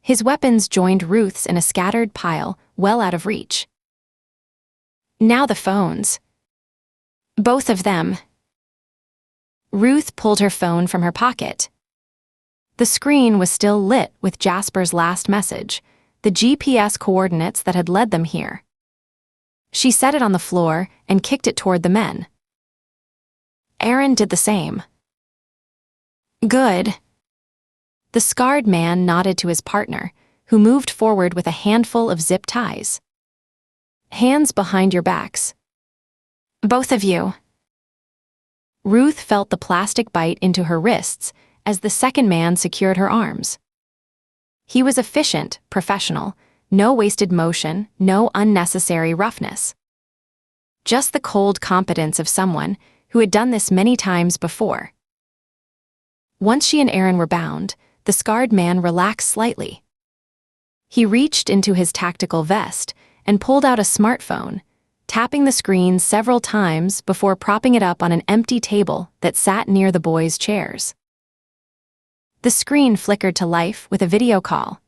His weapons joined Ruth's in a scattered pile, well out of reach. "Now the phones. Both of them." Ruth pulled her phone from her pocket. The screen was still lit with Jasper's last message, the GPS coordinates that had led them here. She set it on the floor and kicked it toward the men. Aaron did the same. "Good." The scarred man nodded to his partner, who moved forward with a handful of zip ties. "Hands behind your backs. Both of you." Ruth felt the plastic bite into her wrists as the second man secured her arms. He was efficient, professional, no wasted motion, no unnecessary roughness. Just the cold competence of someone who had done this many times before. Once she and Aaron were bound, the scarred man relaxed slightly. He reached into his tactical vest and pulled out a smartphone, tapping the screen several times before propping it up on an empty table that sat near the boys' chairs. The screen flickered to life with a video call.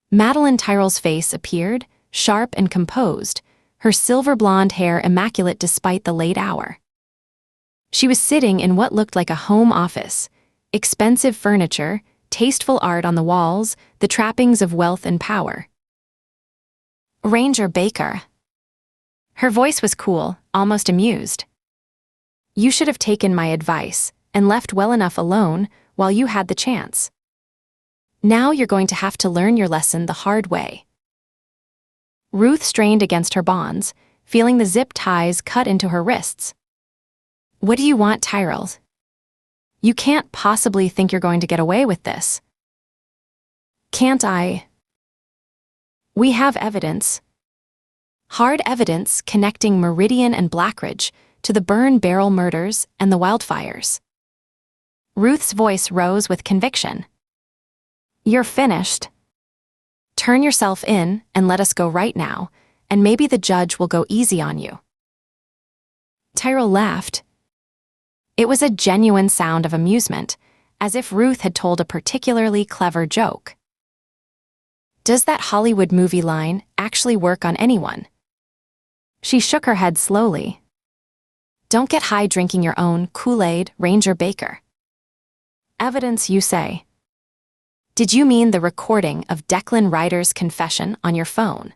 Madeline Tyrrell's face appeared, sharp and composed, her silver blonde hair immaculate despite the late hour. She was sitting in what looked like a home office, expensive furniture, tasteful art on the walls, the trappings of wealth and power. "Ranger Baker." Her voice was cool, almost amused. "You should have taken my advice and left well enough alone while you had the chance. Now you're going to have to learn your lesson the hard way." Ruth strained against her bonds, feeling the zip ties cut into her wrists. "What do you want, Tyrell? You can't possibly think you're going to get away with this." "Can't I? We have evidence. Hard evidence connecting Meridian and Blackridge to the Burn Barrel murders and the wildfires." Ruth's voice rose with conviction. "You're finished. Turn yourself in and let us go right now, and maybe the judge will go easy on you." Tyrell laughed. It was a genuine sound of amusement, as if Ruth had told a particularly clever joke. "Does that Hollywood movie line actually work on anyone?" She shook her head slowly. "Don't get high drinking your own Kool-Aid, Ranger Baker." "Evidence, you say? Did you mean the recording of Declan Ryder's confession on your phone?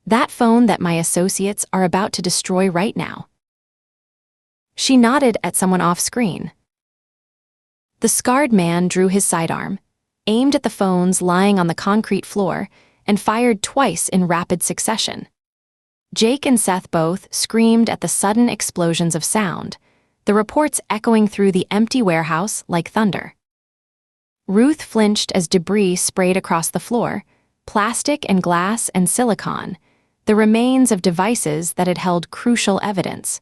That phone that my associates are about to destroy right now?" She nodded at someone off-screen. The scarred man drew his sidearm, aimed at the phones lying on the concrete floor, and fired twice in rapid succession. Jake and Seth both screamed at the sudden explosions of sound, the reports echoing through the empty warehouse like thunder. Ruth flinched as debris sprayed across the floor, plastic and glass and silicone, the remains of devices that had held crucial evidence.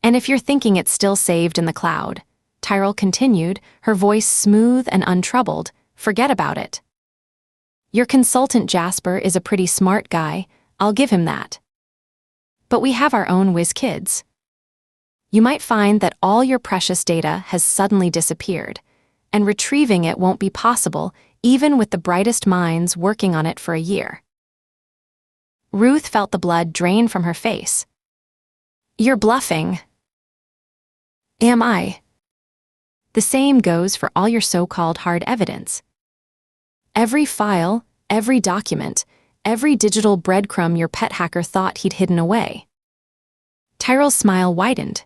"And if you're thinking it's still saved in the cloud," Tyrell continued, her voice smooth and untroubled, "forget about it. Your consultant Jasper is a pretty smart guy, I'll give him that. But we have our own whiz kids. You might find that all your precious data has suddenly disappeared, and retrieving it won't be possible even with the brightest minds working on it for a year." Ruth felt the blood drain from her face. "You're bluffing." "Am I?" "The same goes for all your so-called hard evidence. Every file, every document, every digital breadcrumb your pet hacker thought he'd hidden away." Tyrell's smile widened.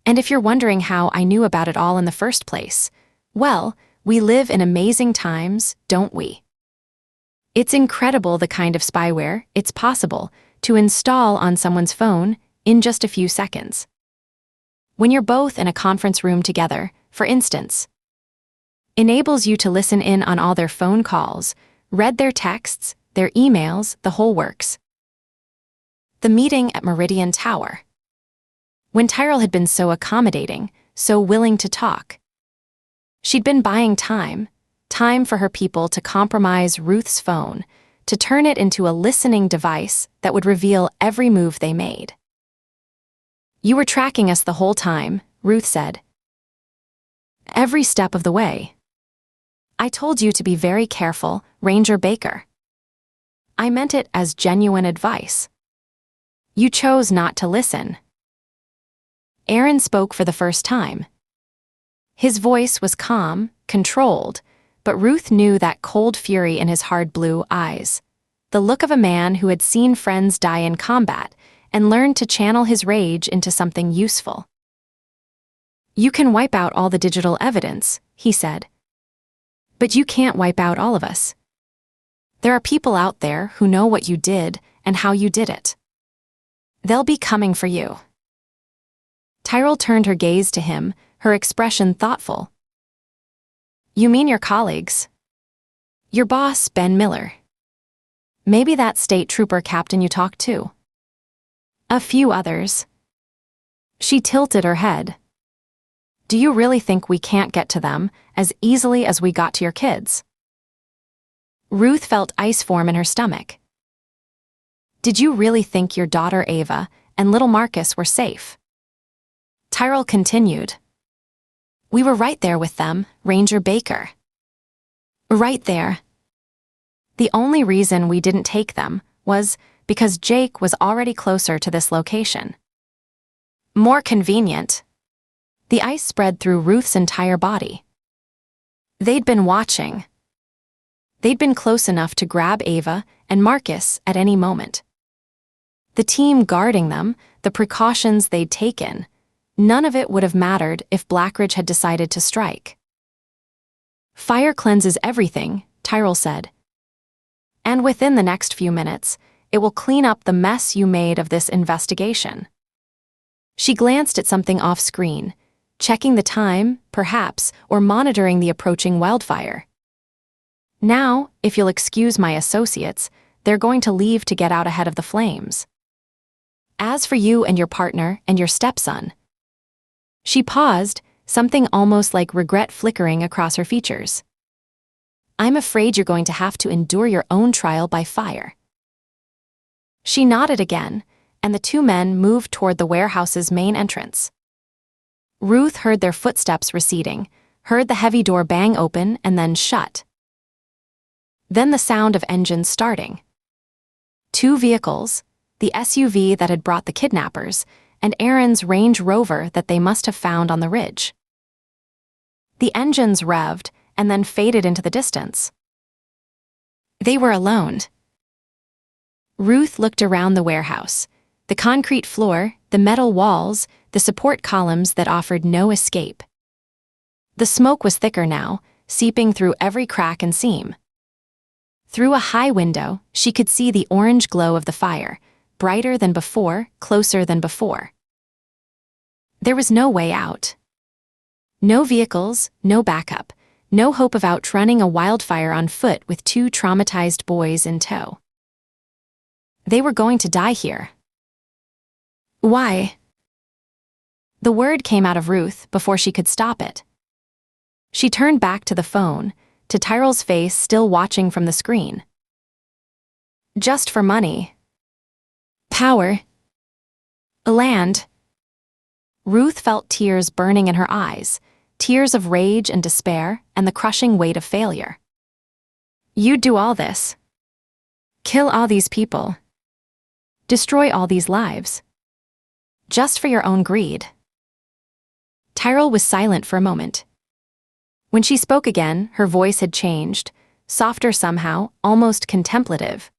"And if you're wondering how I knew about it all in the first place, well, we live in amazing times, don't we? It's incredible the kind of spyware it's possible to install on someone's phone in just a few seconds. When you're both in a conference room together, for instance, enables you to listen in on all their phone calls, read their texts, their emails, the whole works. The meeting at Meridian Tower. When Tyrell had been so accommodating, so willing to talk. She'd been buying time for her people to compromise Ruth's phone, to turn it into a listening device that would reveal every move they made. "You were tracking us the whole time," Ruth said. "Every step of the way. I told you to be very careful, Ranger Baker. I meant it as genuine advice. You chose not to listen." Aaron spoke for the first time. His voice was calm, controlled, but Ruth knew that cold fury in his hard blue eyes, the look of a man who had seen friends die in combat and learned to channel his rage into something useful. "You can wipe out all the digital evidence," he said. "But you can't wipe out all of us. There are people out there who know what you did and how you did it. They'll be coming for you." Tyrell turned her gaze to him, her expression thoughtful. "You mean your colleagues? Your boss, Ben Miller? Maybe that state trooper captain you talked to? A few others?" She tilted her head. "Do you really think we can't get to them as easily as we got to your kids?" Ruth felt ice form in her stomach. "Did you really think your daughter Ava and little Marcus were safe?" Tyrell continued. "We were right there with them, Ranger Baker. Right there. The only reason we didn't take them was because Jake was already closer to this location. More convenient." The ice spread through Ruth's entire body. They'd been watching. They'd been close enough to grab Ava and Marcus at any moment. The team guarding them, the precautions they'd taken, none of it would have mattered if Blackridge had decided to strike. "Fire cleanses everything," Tyrell said. "And within the next few minutes, it will clean up the mess you made of this investigation." She glanced at something off-screen, checking the time, perhaps, or monitoring the approaching wildfire. "Now, if you'll excuse my associates, they're going to leave to get out ahead of the flames. As for you and your partner and your stepson..." She paused, something almost like regret flickering across her features. "I'm afraid you're going to have to endure your own trial by fire." She nodded again, and the two men moved toward the warehouse's main entrance. Ruth heard their footsteps receding, heard the heavy door bang open and then shut. Then the sound of engines starting. Two vehicles, the SUV that had brought the kidnappers, and Aaron's Range Rover that they must have found on the ridge. The engines revved and then faded into the distance. They were alone. Ruth looked around the warehouse. The concrete floor, the metal walls, the support columns that offered no escape. The smoke was thicker now, seeping through every crack and seam. Through a high window, she could see the orange glow of the fire, brighter than before, closer than before. There was no way out. No vehicles, no backup, no hope of outrunning a wildfire on foot with two traumatized boys in tow. They were going to die here. "Why?" The word came out of Ruth before she could stop it. She turned back to the phone, to Tyrell's face still watching from the screen. "Just for money. Power. Land." Ruth felt tears burning in her eyes, tears of rage and despair and the crushing weight of failure. "You'd do all this. Kill all these people. Destroy all these lives. Just for your own greed." Tyrell was silent for a moment. When she spoke again, her voice had changed, softer somehow, almost contemplative.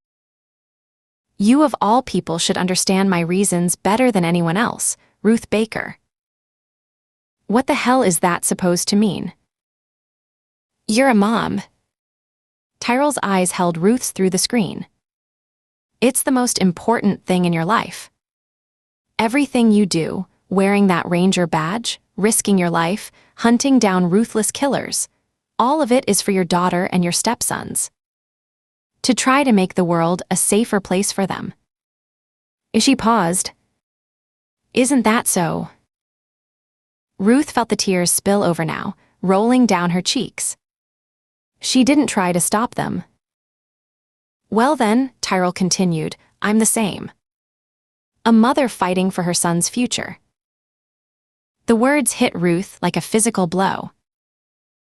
"You of all people should understand my reasons better than anyone else, Ruth Baker." "What the hell is that supposed to mean?" "You're a mom." Tyrell's eyes held Ruth's through the screen. "It's the most important thing in your life. Everything you do, wearing that ranger badge, risking your life, hunting down ruthless killers, all of it is for your daughter and your stepsons. to try to make the world a safer place for them. She paused. Isn't that so? Ruth felt the tears spill over now, rolling down her cheeks. She didn't try to stop them. Well then, Tyrell continued, I'm the same. A mother fighting for her son's future. The words hit Ruth like a physical blow.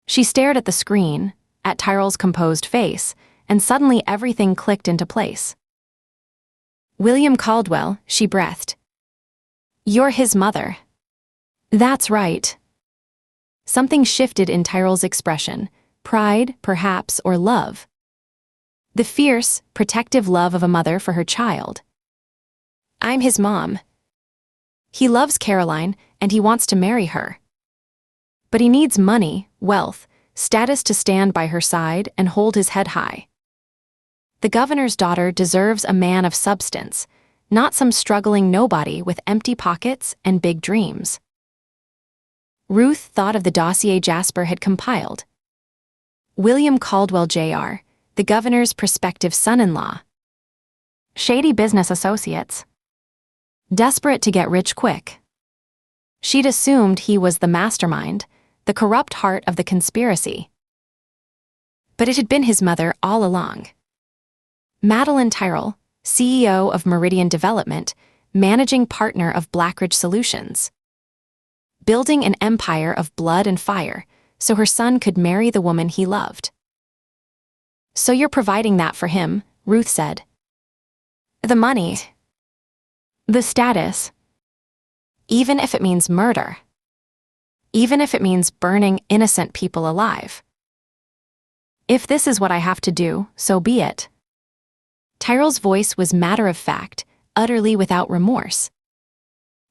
She stared at the screen, at Tyrell's composed face, and suddenly everything clicked into place. William Caldwell, she breathed. You're his mother. That's right. Something shifted in Tyrell's expression, pride, perhaps, or love. The fierce, protective love of a mother for her child. I'm his mom. He loves Caroline, and he wants to marry her. But he needs money, wealth, status to stand by her side and hold his head high. The governor's daughter deserves a man of substance, not some struggling nobody with empty pockets and big dreams. Ruth thought of the dossier Jasper had compiled. William Caldwell Jr., the governor's prospective son-in-law. Shady business associates. Desperate to get rich quick. She'd assumed he was the mastermind, the corrupt heart of the conspiracy. But it had been his mother all along. Madeline Tyrell, CEO of Meridian Development, managing partner of Blackridge Solutions. Building an empire of blood and fire so her son could marry the woman he loved. So you're providing that for him, Ruth said. The money. The status. Even if it means murder. Even if it means burning innocent people alive. If this is what I have to do, so be it. Tyrell's voice was matter-of-fact, utterly without remorse.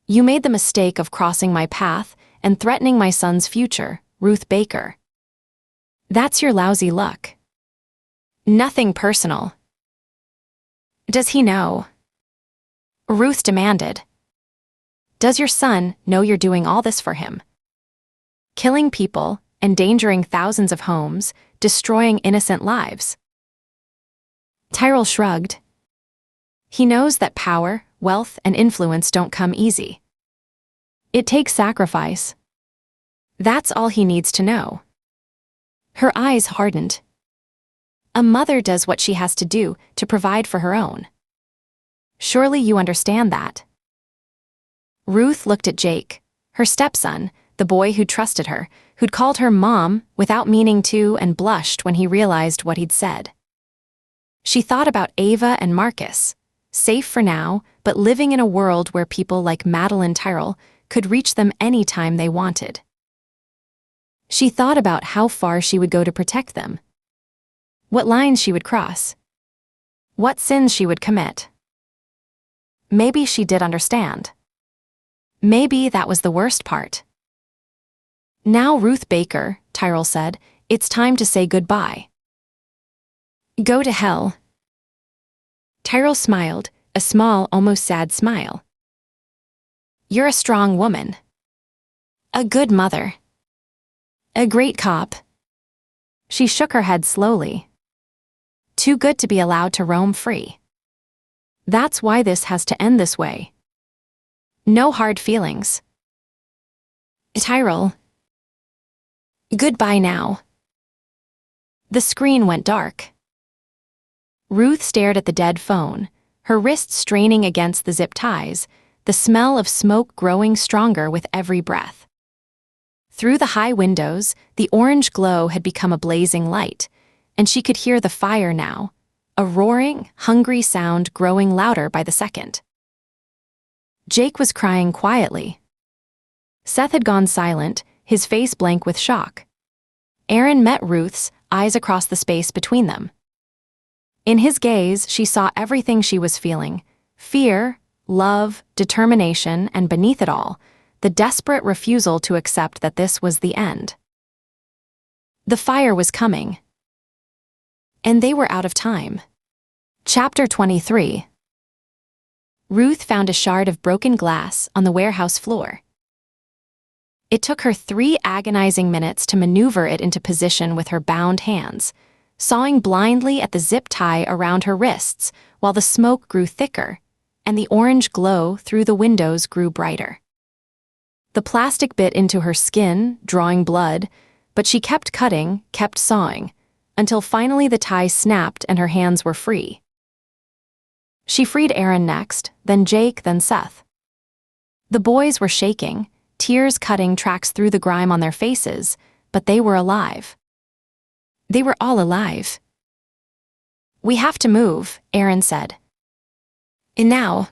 You made the mistake of crossing my path and threatening my son's future, Ruth Baker. That's your lousy luck. Nothing personal. Does he know? Ruth demanded. Does your son know you're doing all this for him? Killing people, endangering thousands of homes, destroying innocent lives. Tyrell shrugged. He knows that power, wealth, and influence don't come easy. It takes sacrifice. That's all he needs to know. Her eyes hardened. A mother does what she has to do to provide for her own. Surely you understand that. Ruth looked at Jake, her stepson, the boy who trusted her, who'd called her mom without meaning to and blushed when he realized what he'd said. She thought about Ava and Marcus, safe for now, but living in a world where people like Madeline Tyrell could reach them any time they wanted. She thought about how far she would go to protect them. What lines she would cross. What sins she would commit. Maybe she did understand. Maybe that was the worst part. Now Ruth Baker, Tyrell said, it's time to say goodbye. Go to hell. Tyrell smiled, a small, almost sad smile. You're a strong woman. A good mother. A great cop. She shook her head slowly. Too good to be allowed to roam free. That's why this has to end this way. No hard feelings. Tyrell. Goodbye now. The screen went dark. Ruth stared at the dead phone, her wrists straining against the zip ties, the smell of smoke growing stronger with every breath. Through the high windows, the orange glow had become a blazing light, and she could hear the fire now, a roaring, hungry sound growing louder by the second. Jake was crying quietly. Seth had gone silent, his face blank with shock. Aaron met Ruth's, eyes across the space between them. In his gaze, she saw everything she was feeling: fear, love, determination, and beneath it all, the desperate refusal to accept that this was the end. The fire was coming. And they were out of time. Chapter 23. Ruth found a shard of broken glass on the warehouse floor. It took her 3 agonizing minutes to maneuver it into position with her bound hands, sawing blindly at the zip tie around her wrists while the smoke grew thicker and the orange glow through the windows grew brighter. The plastic bit into her skin, drawing blood, but she kept cutting, kept sawing, until finally the tie snapped and her hands were free. She freed Aaron next, then Jake, then Seth. The boys were shaking, tears cutting tracks through the grime on their faces, but they were alive. They were all alive. "We have to move," Aaron said. "And now."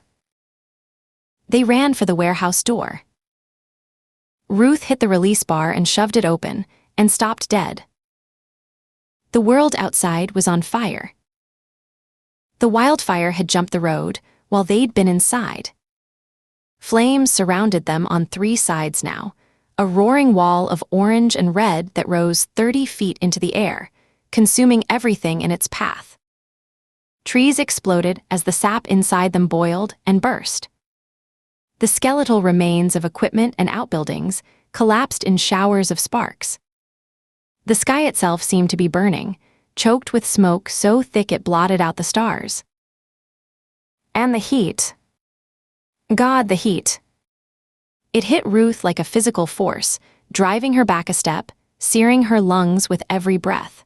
They ran for the warehouse door. Ruth hit the release bar and shoved it open, and stopped dead. The world outside was on fire. The wildfire had jumped the road, while they'd been inside. Flames surrounded them on 3 sides now, a roaring wall of orange and red that rose 30 feet into the air, consuming everything in its path. Trees exploded as the sap inside them boiled and burst. The skeletal remains of equipment and outbuildings collapsed in showers of sparks. The sky itself seemed to be burning, choked with smoke so thick it blotted out the stars. And the heat. God, the heat. It hit Ruth like a physical force, driving her back a step, searing her lungs with every breath.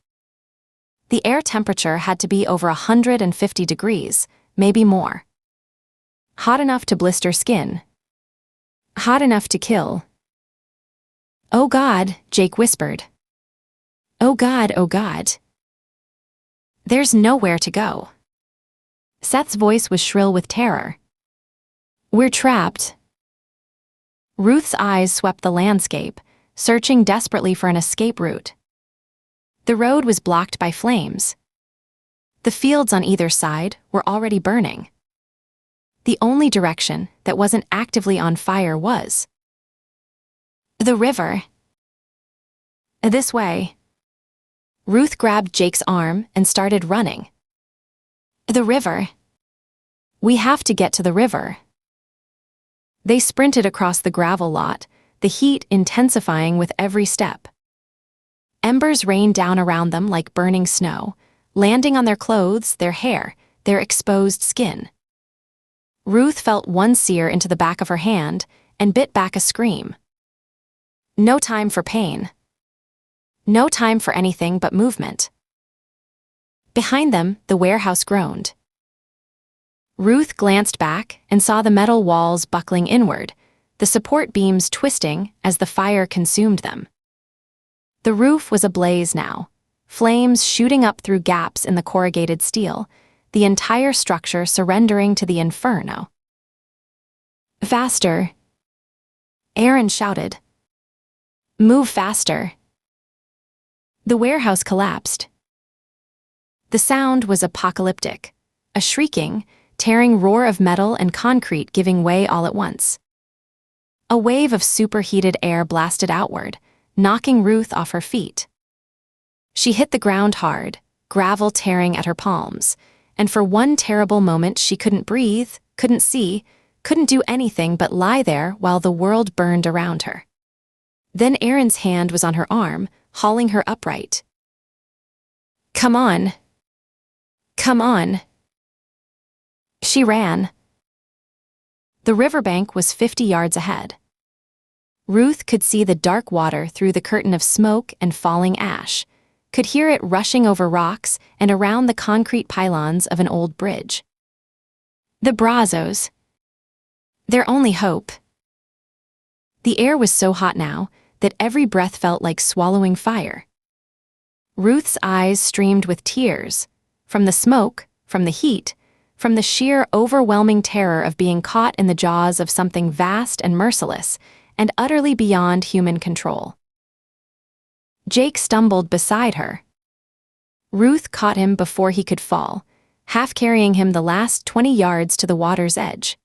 The air temperature had to be over 150 degrees, maybe more. Hot enough to blister skin. Hot enough to kill. "Oh God," Jake whispered. "Oh God, oh God. There's nowhere to go." Seth's voice was shrill with terror. "We're trapped." Ruth's eyes swept the landscape, searching desperately for an escape route. The road was blocked by flames. The fields on either side were already burning. The only direction that wasn't actively on fire was the river. "This way." Ruth grabbed Jake's arm and started running. "The river. We have to get to the river." They sprinted across the gravel lot, the heat intensifying with every step. Embers rained down around them like burning snow, landing on their clothes, their hair, their exposed skin. Ruth felt one sear into the back of her hand and bit back a scream. No time for pain. No time for anything but movement. Behind them, the warehouse groaned. Ruth glanced back and saw the metal walls buckling inward, the support beams twisting as the fire consumed them. The roof was ablaze now, flames shooting up through gaps in the corrugated steel, the entire structure surrendering to the inferno. "Faster!" Aaron shouted. "Move faster!" The warehouse collapsed. The sound was apocalyptic, a shrieking, tearing roar of metal and concrete giving way all at once. A wave of superheated air blasted outward, knocking Ruth off her feet. She hit the ground hard, gravel tearing at her palms, and for one terrible moment she couldn't breathe, couldn't see, couldn't do anything but lie there while the world burned around her. Then Aaron's hand was on her arm, hauling her upright. "Come on. Come on." She ran. The riverbank was 50 yards ahead. Ruth could see the dark water through the curtain of smoke and falling ash, could hear it rushing over rocks and around the concrete pylons of an old bridge. The Brazos. Their only hope. The air was so hot now that every breath felt like swallowing fire. Ruth's eyes streamed with tears, from the smoke, from the heat, from the sheer overwhelming terror of being caught in the jaws of something vast and merciless, and utterly beyond human control. Jake stumbled beside her. Ruth caught him before he could fall, half carrying him the last 20 yards to the water's edge.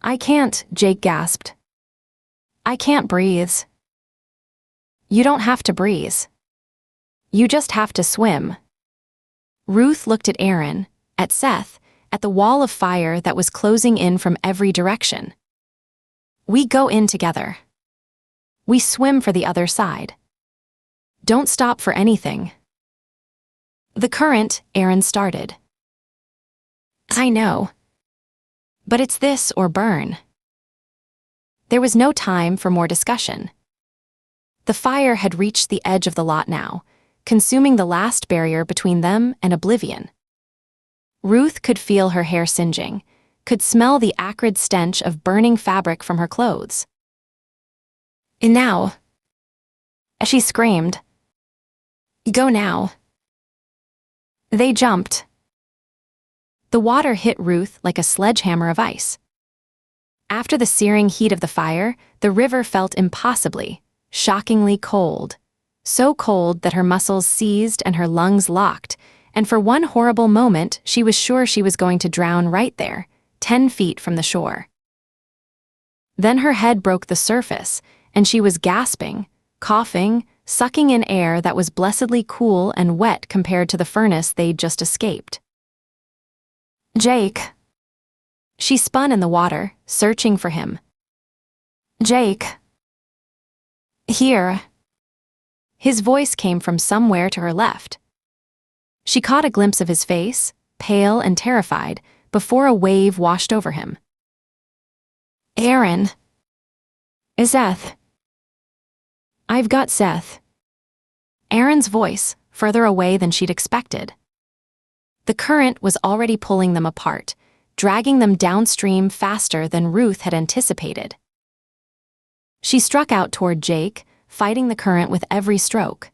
"I can't," Jake gasped. "I can't breathe." "You don't have to breathe. You just have to swim." Ruth looked at Aaron, at Seth, at the wall of fire that was closing in from every direction. "We go in together. We swim for the other side. Don't stop for anything." The current, Aaron started. I know. But it's this or burn. There was no time for more discussion. The fire had reached the edge of the lot now, consuming the last barrier between them and oblivion. Ruth could feel her hair singeing, could smell the acrid stench of burning fabric from her clothes. And now, she screamed, "Go now." They jumped. The water hit Ruth like a sledgehammer of ice. After the searing heat of the fire, the river felt impossibly, shockingly cold. So cold that her muscles seized and her lungs locked, and for one horrible moment she was sure she was going to drown right there, 10 feet from the shore. Then her head broke the surface, and she was gasping, coughing, sucking in air that was blessedly cool and wet compared to the furnace they'd just escaped. "Jake." She spun in the water, searching for him. "Jake." "Here." His voice came from somewhere to her left. She caught a glimpse of his face, pale and terrified, before a wave washed over him. "Aaron." "Seth." "I've got Seth." Aaron's voice, further away than she'd expected. The current was already pulling them apart, dragging them downstream faster than Ruth had anticipated. She struck out toward Jake, fighting the current with every stroke.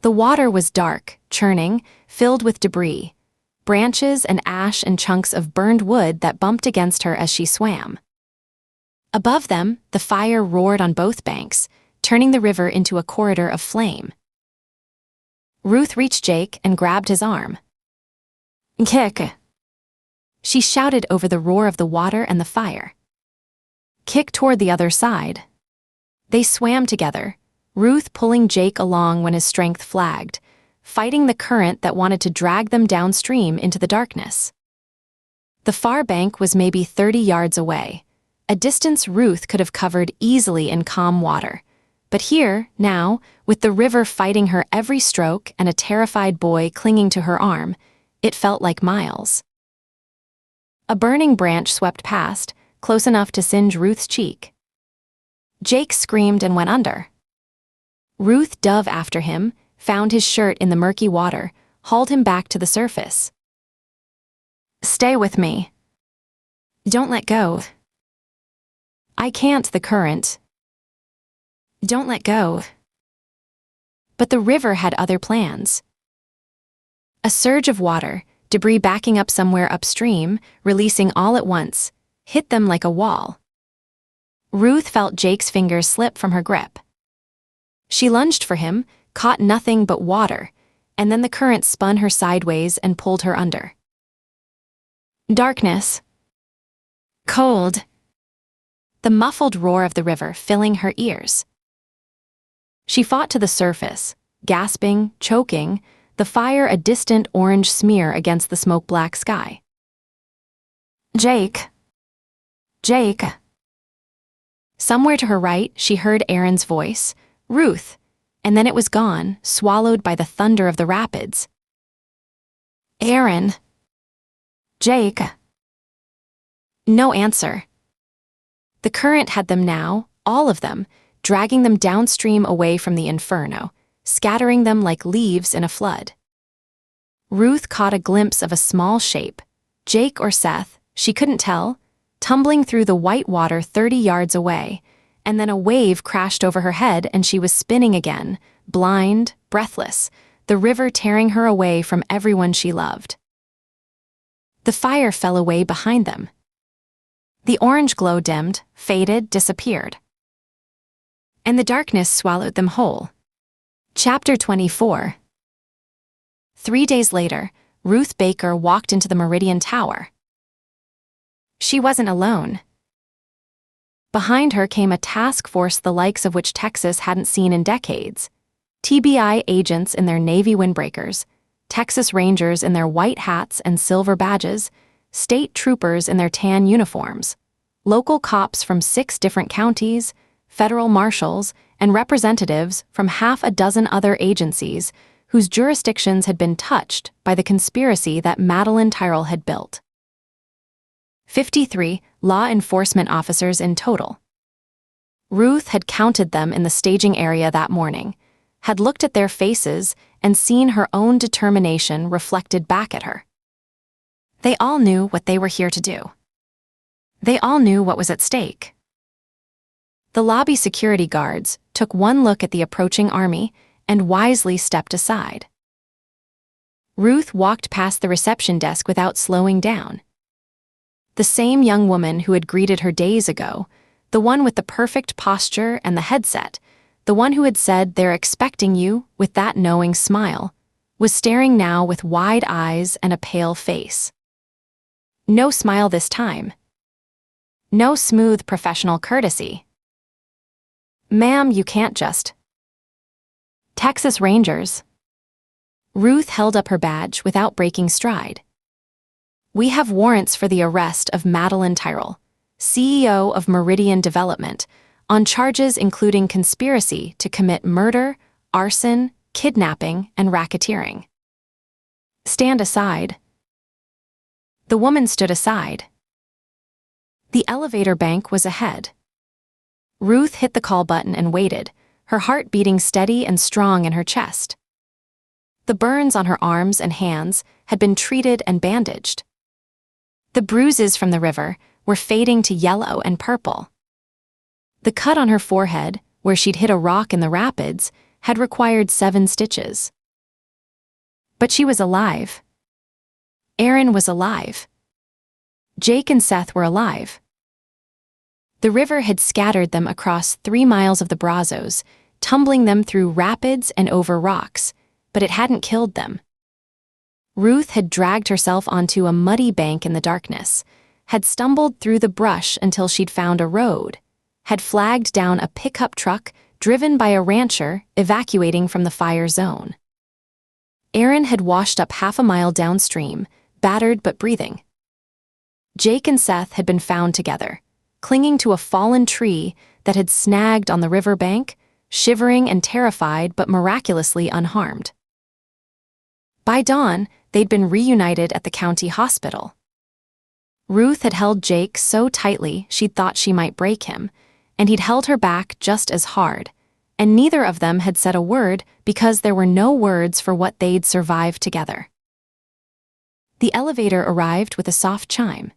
The water was dark, churning, filled with debris, branches and ash and chunks of burned wood that bumped against her as she swam. Above them, the fire roared on both banks, turning the river into a corridor of flame. Ruth reached Jake and grabbed his arm. "Kick!" She shouted over the roar of the water and the fire. "Kick toward the other side." They swam together, Ruth pulling Jake along when his strength flagged, fighting the current that wanted to drag them downstream into the darkness. The far bank was maybe 30 yards away, a distance Ruth could have covered easily in calm water. But here, now, with the river fighting her every stroke and a terrified boy clinging to her arm, it felt like miles. A burning branch swept past, close enough to singe Ruth's cheek. Jake screamed and went under. Ruth dove after him, found his shirt in the murky water, hauled him back to the surface. "Stay with me. Don't let go." "I can't," the current. "Don't let go." But the river had other plans. A surge of water, debris backing up somewhere upstream, releasing all at once, hit them like a wall. Ruth felt Jake's fingers slip from her grip. She lunged for him, caught nothing but water, and then the current spun her sideways and pulled her under. Darkness. Cold. The muffled roar of the river filling her ears. She fought to the surface, gasping, choking, the fire a distant orange smear against the smoke-black sky. "Jake. Jake." Somewhere to her right, she heard Aaron's voice, "Ruth," and then it was gone, swallowed by the thunder of the rapids. "Aaron. Jake." No answer. The current had them now, all of them, dragging them downstream away from the inferno, scattering them like leaves in a flood. Ruth caught a glimpse of a small shape, Jake or Seth, she couldn't tell, tumbling through the white water 30 yards away, and then a wave crashed over her head and she was spinning again, blind, breathless, the river tearing her away from everyone she loved. The fire fell away behind them. The orange glow dimmed, faded, disappeared. And the darkness swallowed them whole. Chapter 24. 3 days later, Ruth Baker walked into the Meridian Tower. She wasn't alone. Behind her came a task force the likes of which Texas hadn't seen in decades. TBI agents in their Navy windbreakers, Texas Rangers in their white hats and silver badges, state troopers in their tan uniforms, local cops from 6 different counties, federal marshals, and representatives from half a dozen other agencies whose jurisdictions had been touched by the conspiracy that Madeline Tyrrell had built. 53 law enforcement officers in total. Ruth had counted them in the staging area that morning, had looked at their faces and seen her own determination reflected back at her. They all knew what they were here to do. They all knew what was at stake. The lobby security guards took one look at the approaching army and wisely stepped aside. Ruth walked past the reception desk without slowing down. The same young woman who had greeted her days ago, the one with the perfect posture and the headset, the one who had said "they're expecting you" with that knowing smile, was staring now with wide eyes and a pale face. No smile this time. No smooth professional courtesy. "Ma'am, you can't just." "Texas Rangers." Ruth held up her badge without breaking stride. "We have warrants for the arrest of Madeline Tyrrell, CEO of Meridian Development, on charges including conspiracy to commit murder, arson, kidnapping, and racketeering." "Stand aside." The woman stood aside. The elevator bank was ahead. Ruth hit the call button and waited, her heart beating steady and strong in her chest. The burns on her arms and hands had been treated and bandaged. The bruises from the river were fading to yellow and purple. The cut on her forehead, where she'd hit a rock in the rapids, had required 7 stitches. But she was alive. Aaron was alive. Jake and Seth were alive. The river had scattered them across 3 miles of the Brazos, tumbling them through rapids and over rocks, but it hadn't killed them. Ruth had dragged herself onto a muddy bank in the darkness, had stumbled through the brush until she'd found a road, had flagged down a pickup truck driven by a rancher evacuating from the fire zone. Aaron had washed up half a mile downstream, battered but breathing. Jake and Seth had been found together, clinging to a fallen tree that had snagged on the river bank, shivering and terrified but miraculously unharmed. By dawn, they'd been reunited at the county hospital. Ruth had held Jake so tightly she'd thought she might break him, and he'd held her back just as hard, and neither of them had said a word because there were no words for what they'd survived together. The elevator arrived with a soft chime.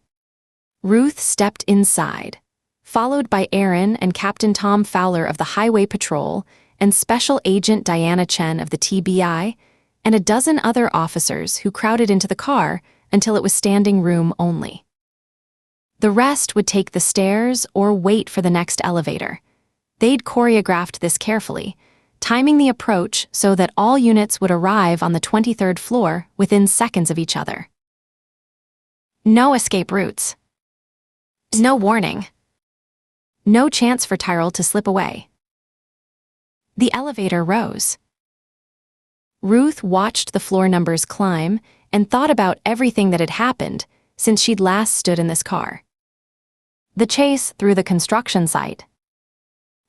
Ruth stepped inside, followed by Aaron and Captain Tom Fowler of the Highway Patrol and Special Agent Diana Chen of the TBI, and a dozen other officers who crowded into the car until it was standing room only. The rest would take the stairs or wait for the next elevator. They'd choreographed this carefully, timing the approach so that all units would arrive on the 23rd floor within seconds of each other. No escape routes. No warning. No chance for Tyrrell to slip away. The elevator rose. Ruth watched the floor numbers climb and thought about everything that had happened since she'd last stood in this car. The chase through the construction site.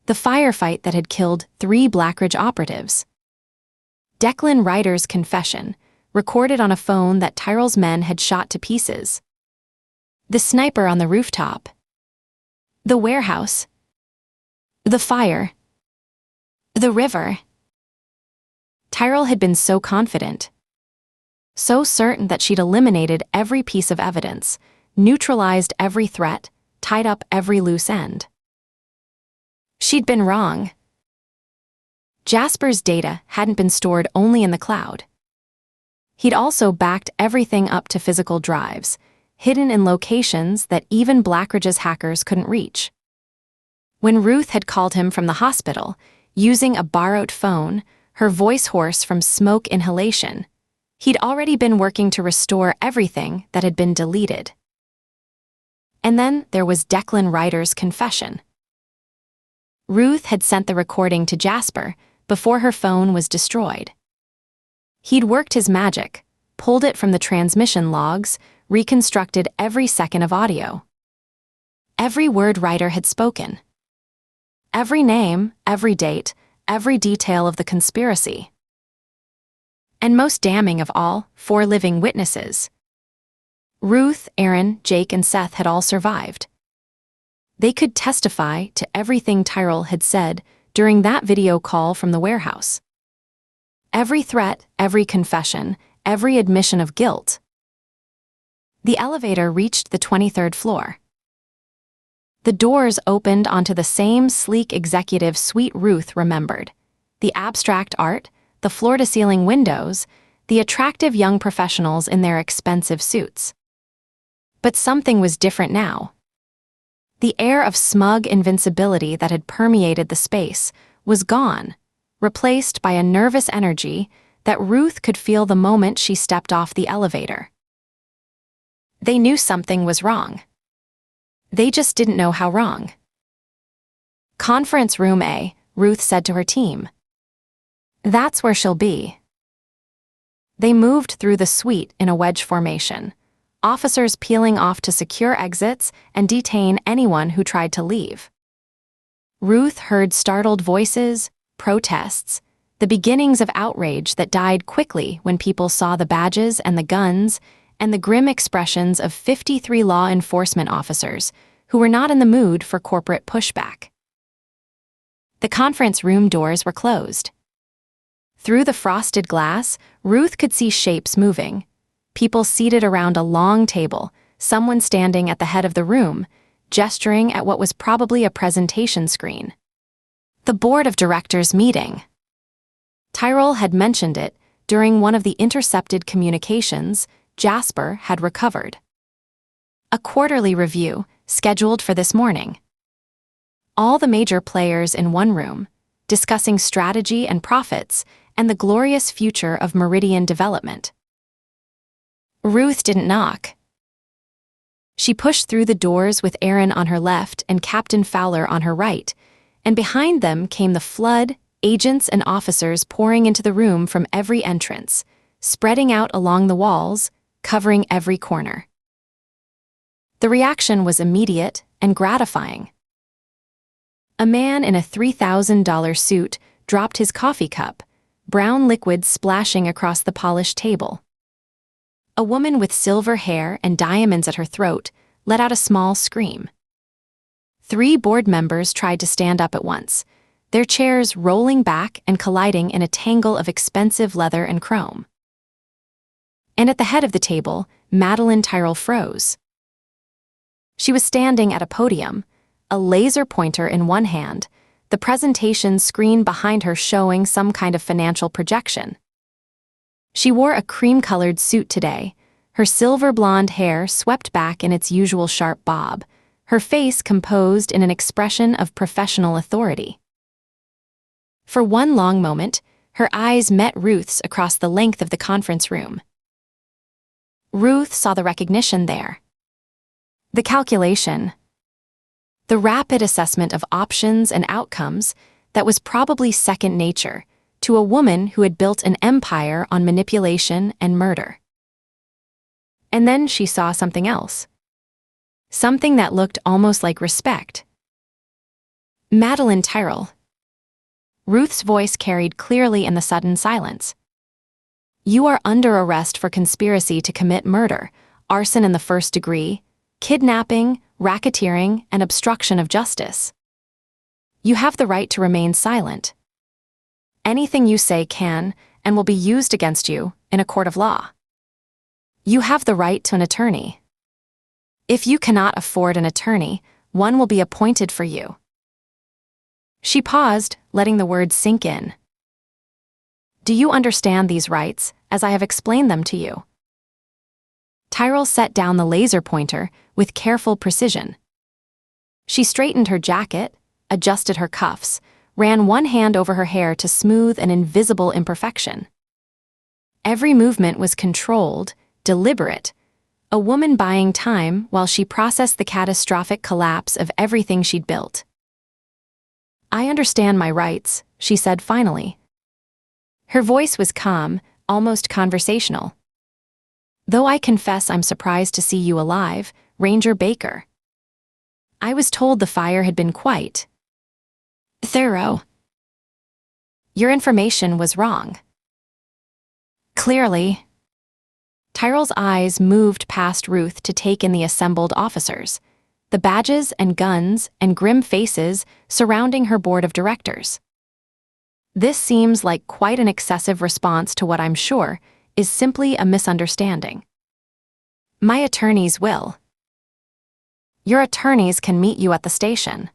The firefight that had killed 3 Blackridge operatives. Declan Ryder's confession, recorded on a phone that Tyrrell's men had shot to pieces. The sniper on the rooftop. The warehouse. The fire. The river. Tyrrell had been so confident. So certain that she'd eliminated every piece of evidence, neutralized every threat, tied up every loose end. She'd been wrong. Jasper's data hadn't been stored only in the cloud. He'd also backed everything up to physical drives, hidden in locations that even Blackridge's hackers couldn't reach. When Ruth had called him from the hospital, using a borrowed phone, her voice hoarse from smoke inhalation, he'd already been working to restore everything that had been deleted. And then there was Declan Ryder's confession. Ruth had sent the recording to Jasper before her phone was destroyed. He'd worked his magic, pulled it from the transmission logs, reconstructed every second of audio. Every word Ryder had spoken. Every name, every date, every detail of the conspiracy. And most damning of all, 4 living witnesses. Ruth, Aaron, Jake, and Seth had all survived. They could testify to everything Tyrell had said during that video call from the warehouse. Every threat, every confession, every admission of guilt. The elevator reached the 23rd floor. The doors opened onto the same sleek executive suite Ruth remembered. The abstract art, the floor-to-ceiling windows, the attractive young professionals in their expensive suits. But something was different now. The air of smug invincibility that had permeated the space was gone, replaced by a nervous energy that Ruth could feel the moment she stepped off the elevator. They knew something was wrong. They just didn't know how wrong. Conference room A, Ruth said to her team. That's where she'll be. They moved through the suite in a wedge formation, officers peeling off to secure exits and detain anyone who tried to leave. Ruth heard startled voices, protests, the beginnings of outrage that died quickly when people saw the badges and the guns and the grim expressions of 53 law enforcement officers who were not in the mood for corporate pushback. The conference room doors were closed. Through the frosted glass, Ruth could see shapes moving. People seated around a long table, someone standing at the head of the room, gesturing at what was probably a presentation screen. The board of directors meeting. Tyrell had mentioned it during one of the intercepted communications Jasper had recovered. A quarterly review, scheduled for this morning. All the major players in one room, discussing strategy and profits and the glorious future of Meridian development. Ruth didn't knock. She pushed through the doors with Aaron on her left and Captain Fowler on her right, and behind them came the flood, agents and officers pouring into the room from every entrance, spreading out along the walls, covering every corner. The reaction was immediate and gratifying. A man in a $3,000 suit dropped his coffee cup, brown liquid splashing across the polished table. A woman with silver hair and diamonds at her throat let out a small scream. 3 board members tried to stand up at once, their chairs rolling back and colliding in a tangle of expensive leather and chrome. And at the head of the table, Madeline Tyrell froze. She was standing at a podium, a laser pointer in one hand, the presentation screen behind her showing some kind of financial projection. She wore a cream-colored suit today, her silver blonde hair swept back in its usual sharp bob, her face composed in an expression of professional authority. For one long moment, her eyes met Ruth's across the length of the conference room. Ruth saw the recognition there. The calculation. The rapid assessment of options and outcomes that was probably second nature to a woman who had built an empire on manipulation and murder. And then she saw something else. Something that looked almost like respect. Madeline Tyrell. Ruth's voice carried clearly in the sudden silence. You are under arrest for conspiracy to commit murder, arson in the first degree, kidnapping, racketeering, and obstruction of justice. You have the right to remain silent. Anything you say can and will be used against you in a court of law. You have the right to an attorney. If you cannot afford an attorney, one will be appointed for you. She paused, letting the words sink in. Do you understand these rights, as I have explained them to you? Tyrell set down the laser pointer with careful precision. She straightened her jacket, adjusted her cuffs, ran one hand over her hair to smooth an invisible imperfection. Every movement was controlled, deliberate, a woman buying time while she processed the catastrophic collapse of everything she'd built. I understand my rights, she said finally. Her voice was calm, almost conversational. Though I confess I'm surprised to see you alive, Ranger Baker. I was told the fire had been quite thorough. Your information was wrong. Clearly. Tyrell's eyes moved past Ruth to take in the assembled officers, the badges and guns and grim faces surrounding her board of directors. This seems like quite an excessive response to what I'm sure is simply a misunderstanding. My attorneys will. Your attorneys can meet you at the station.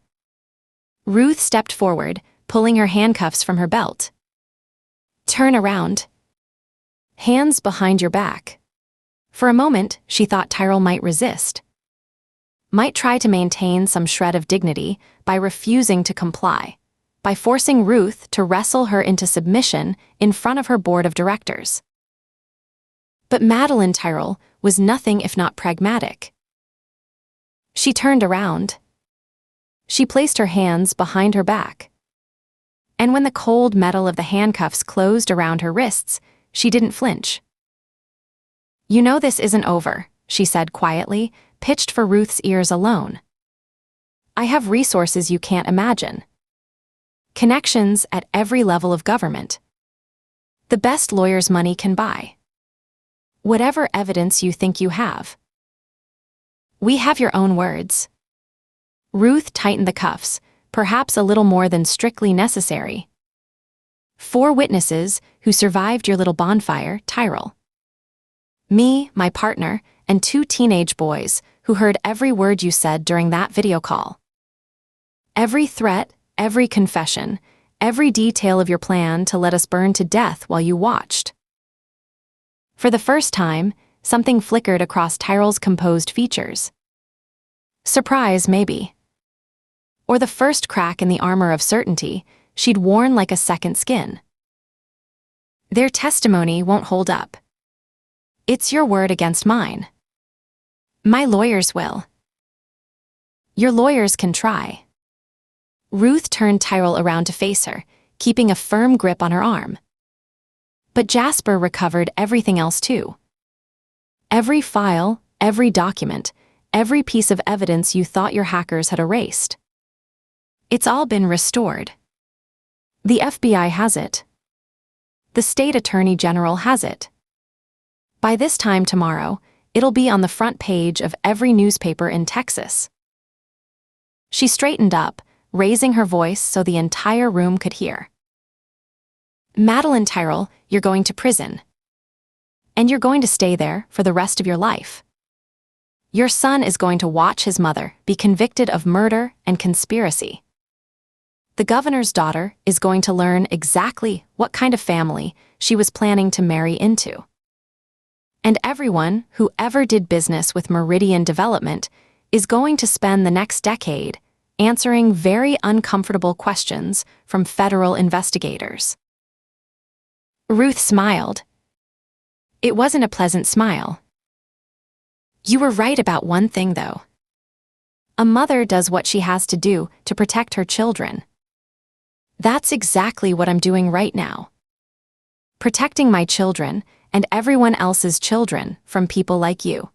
Ruth stepped forward, pulling her handcuffs from her belt. Turn around. Hands behind your back. For a moment, she thought Tyrell might resist. Might try to maintain some shred of dignity by refusing to comply, by forcing Ruth to wrestle her into submission in front of her board of directors. But Madeline Tyrell was nothing if not pragmatic. She turned around. She placed her hands behind her back. And when the cold metal of the handcuffs closed around her wrists, she didn't flinch. You know this isn't over, she said quietly, pitched for Ruth's ears alone. I have resources you can't imagine. Connections at every level of government. The best lawyers money can buy. Whatever evidence you think you have. We have your own words. Ruth tightened the cuffs, perhaps a little more than strictly necessary. 4 witnesses who survived your little bonfire, Tyrell. Me, my partner, and 2 teenage boys who heard every word you said during that video call. Every threat, every confession, every detail of your plan to let us burn to death while you watched. For the first time, something flickered across Tyrell's composed features. Surprise, maybe. Or the first crack in the armor of certainty she'd worn like a second skin. Their testimony won't hold up. It's your word against mine. My lawyers will. Your lawyers can try. Ruth turned Tyrell around to face her, keeping a firm grip on her arm. But Jasper recovered everything else too. Every file, every document, every piece of evidence you thought your hackers had erased. It's all been restored. The FBI has it. The state attorney general has it. By this time tomorrow, it'll be on the front page of every newspaper in Texas. She straightened up, raising her voice so the entire room could hear. Madeline Tyrell, you're going to prison. And you're going to stay there for the rest of your life. Your son is going to watch his mother be convicted of murder and conspiracy. The governor's daughter is going to learn exactly what kind of family she was planning to marry into. And everyone who ever did business with Meridian Development is going to spend the next decade answering very uncomfortable questions from federal investigators. Ruth smiled. It wasn't a pleasant smile. You were right about one thing, though. A mother does what she has to do to protect her children. That's exactly what I'm doing right now. Protecting my children and everyone else's children from people like you.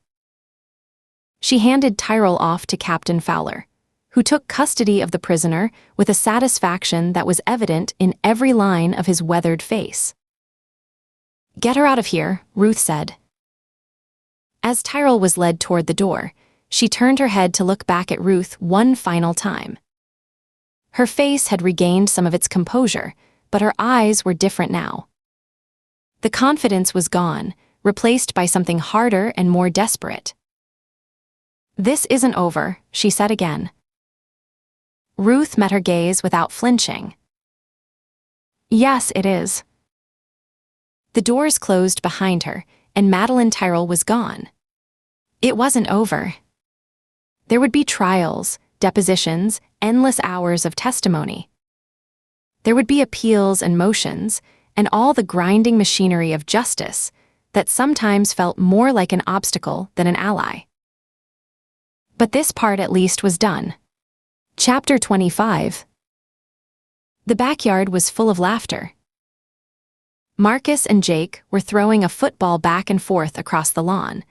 She handed Tyrell off to Captain Fowler, who took custody of the prisoner with a satisfaction that was evident in every line of his weathered face. Get her out of here, Ruth said. As Tyrell was led toward the door, she turned her head to look back at Ruth one final time. Her face had regained some of its composure, but her eyes were different now. The confidence was gone, replaced by something harder and more desperate. This isn't over, she said again. Ruth met her gaze without flinching. Yes, it is. The doors closed behind her, and Madeline Tyrell was gone. It wasn't over. There would be trials, depositions, endless hours of testimony. There would be appeals and motions, and all the grinding machinery of justice that sometimes felt more like an obstacle than an ally. But this part at least was done. Chapter 25. The backyard was full of laughter. Marcus and Jake were throwing a football back and forth across the lawn,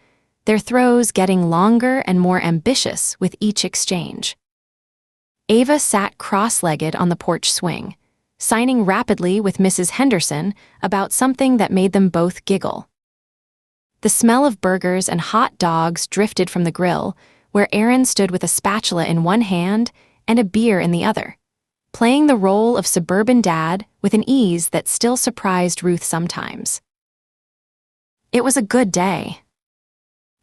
their throws getting longer and more ambitious with each exchange. Ava sat cross-legged on the porch swing, signing rapidly with Mrs. Henderson about something that made them both giggle. The smell of burgers and hot dogs drifted from the grill, where Aaron stood with a spatula in one hand and a beer in the other, playing the role of suburban dad with an ease that still surprised Ruth sometimes. It was a good day.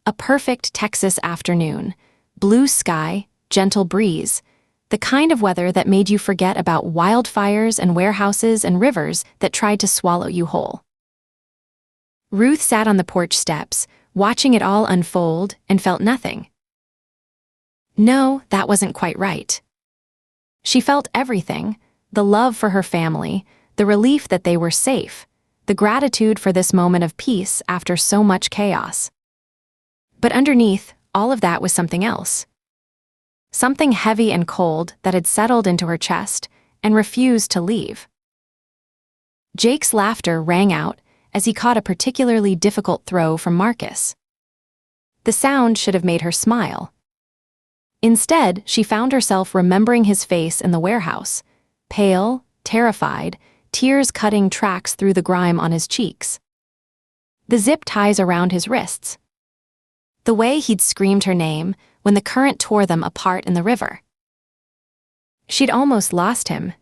A perfect Texas afternoon, blue sky, gentle breeze, the kind of weather that made you forget about wildfires and warehouses and rivers that tried to swallow you whole. Ruth sat on the porch steps, watching it all unfold, and felt nothing. No, that wasn't quite right. She felt everything: the love for her family, the relief that they were safe, the gratitude for this moment of peace after so much chaos. But underneath all of that was something else. Something heavy and cold that had settled into her chest and refused to leave. Jake's laughter rang out as he caught a particularly difficult throw from Marcus. The sound should have made her smile. Instead, she found herself remembering his face in the warehouse, pale, terrified, tears cutting tracks through the grime on his cheeks. The zip ties around his wrists. The way he'd screamed her name when the current tore them apart in the river. She'd almost lost him.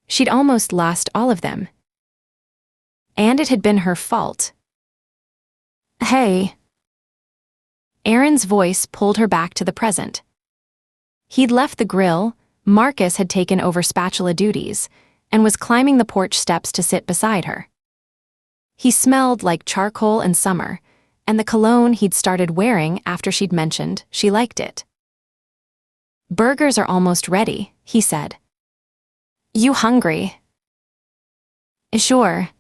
She'd almost lost all of them. And it had been her fault. Hey. Aaron's voice pulled her back to the present. He'd left the grill, Marcus had taken over spatula duties, and was climbing the porch steps to sit beside her. He smelled like charcoal and summer, and the cologne he'd started wearing after she'd mentioned she liked it. "Burgers are almost ready," he said. "You hungry?" "Sure."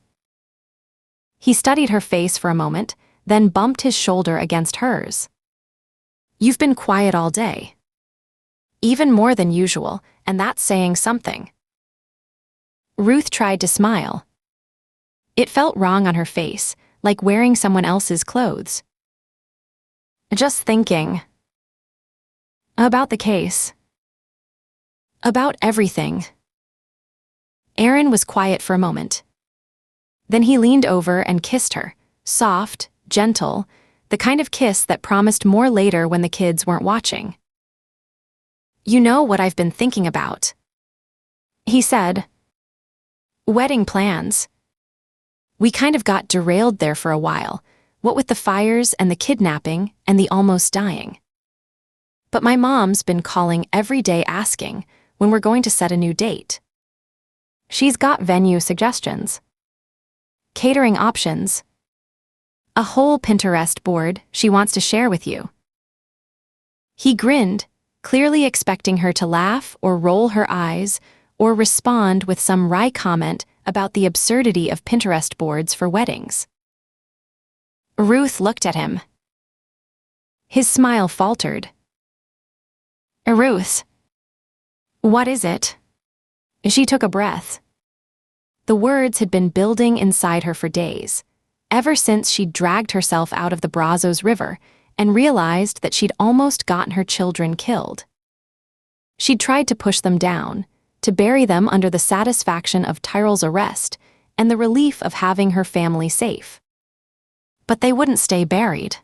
He studied her face for a moment, then bumped his shoulder against hers. "You've been quiet all day. Even more than usual, and that's saying something." Ruth tried to smile. It felt wrong on her face, like wearing someone else's clothes. "Just thinking. About the case. About everything." Aaron was quiet for a moment. Then he leaned over and kissed her, soft, gentle, the kind of kiss that promised more later when the kids weren't watching. "You know what I've been thinking about," he said. "Wedding plans. We kind of got derailed there for a while, what with the fires and the kidnapping and the almost dying. But my mom's been calling every day asking when we're going to set a new date. She's got venue suggestions, catering options, a whole Pinterest board she wants to share with you." He grinned, clearly expecting her to laugh or roll her eyes or respond with some wry comment about the absurdity of Pinterest boards for weddings. Ruth looked at him. His smile faltered. "Ruth. What is it?" She took a breath. The words had been building inside her for days, ever since she'd dragged herself out of the Brazos River and realized that she'd almost gotten her children killed. She'd tried to push them down, to bury them under the satisfaction of Tyrell's arrest and the relief of having her family safe. But they wouldn't stay buried.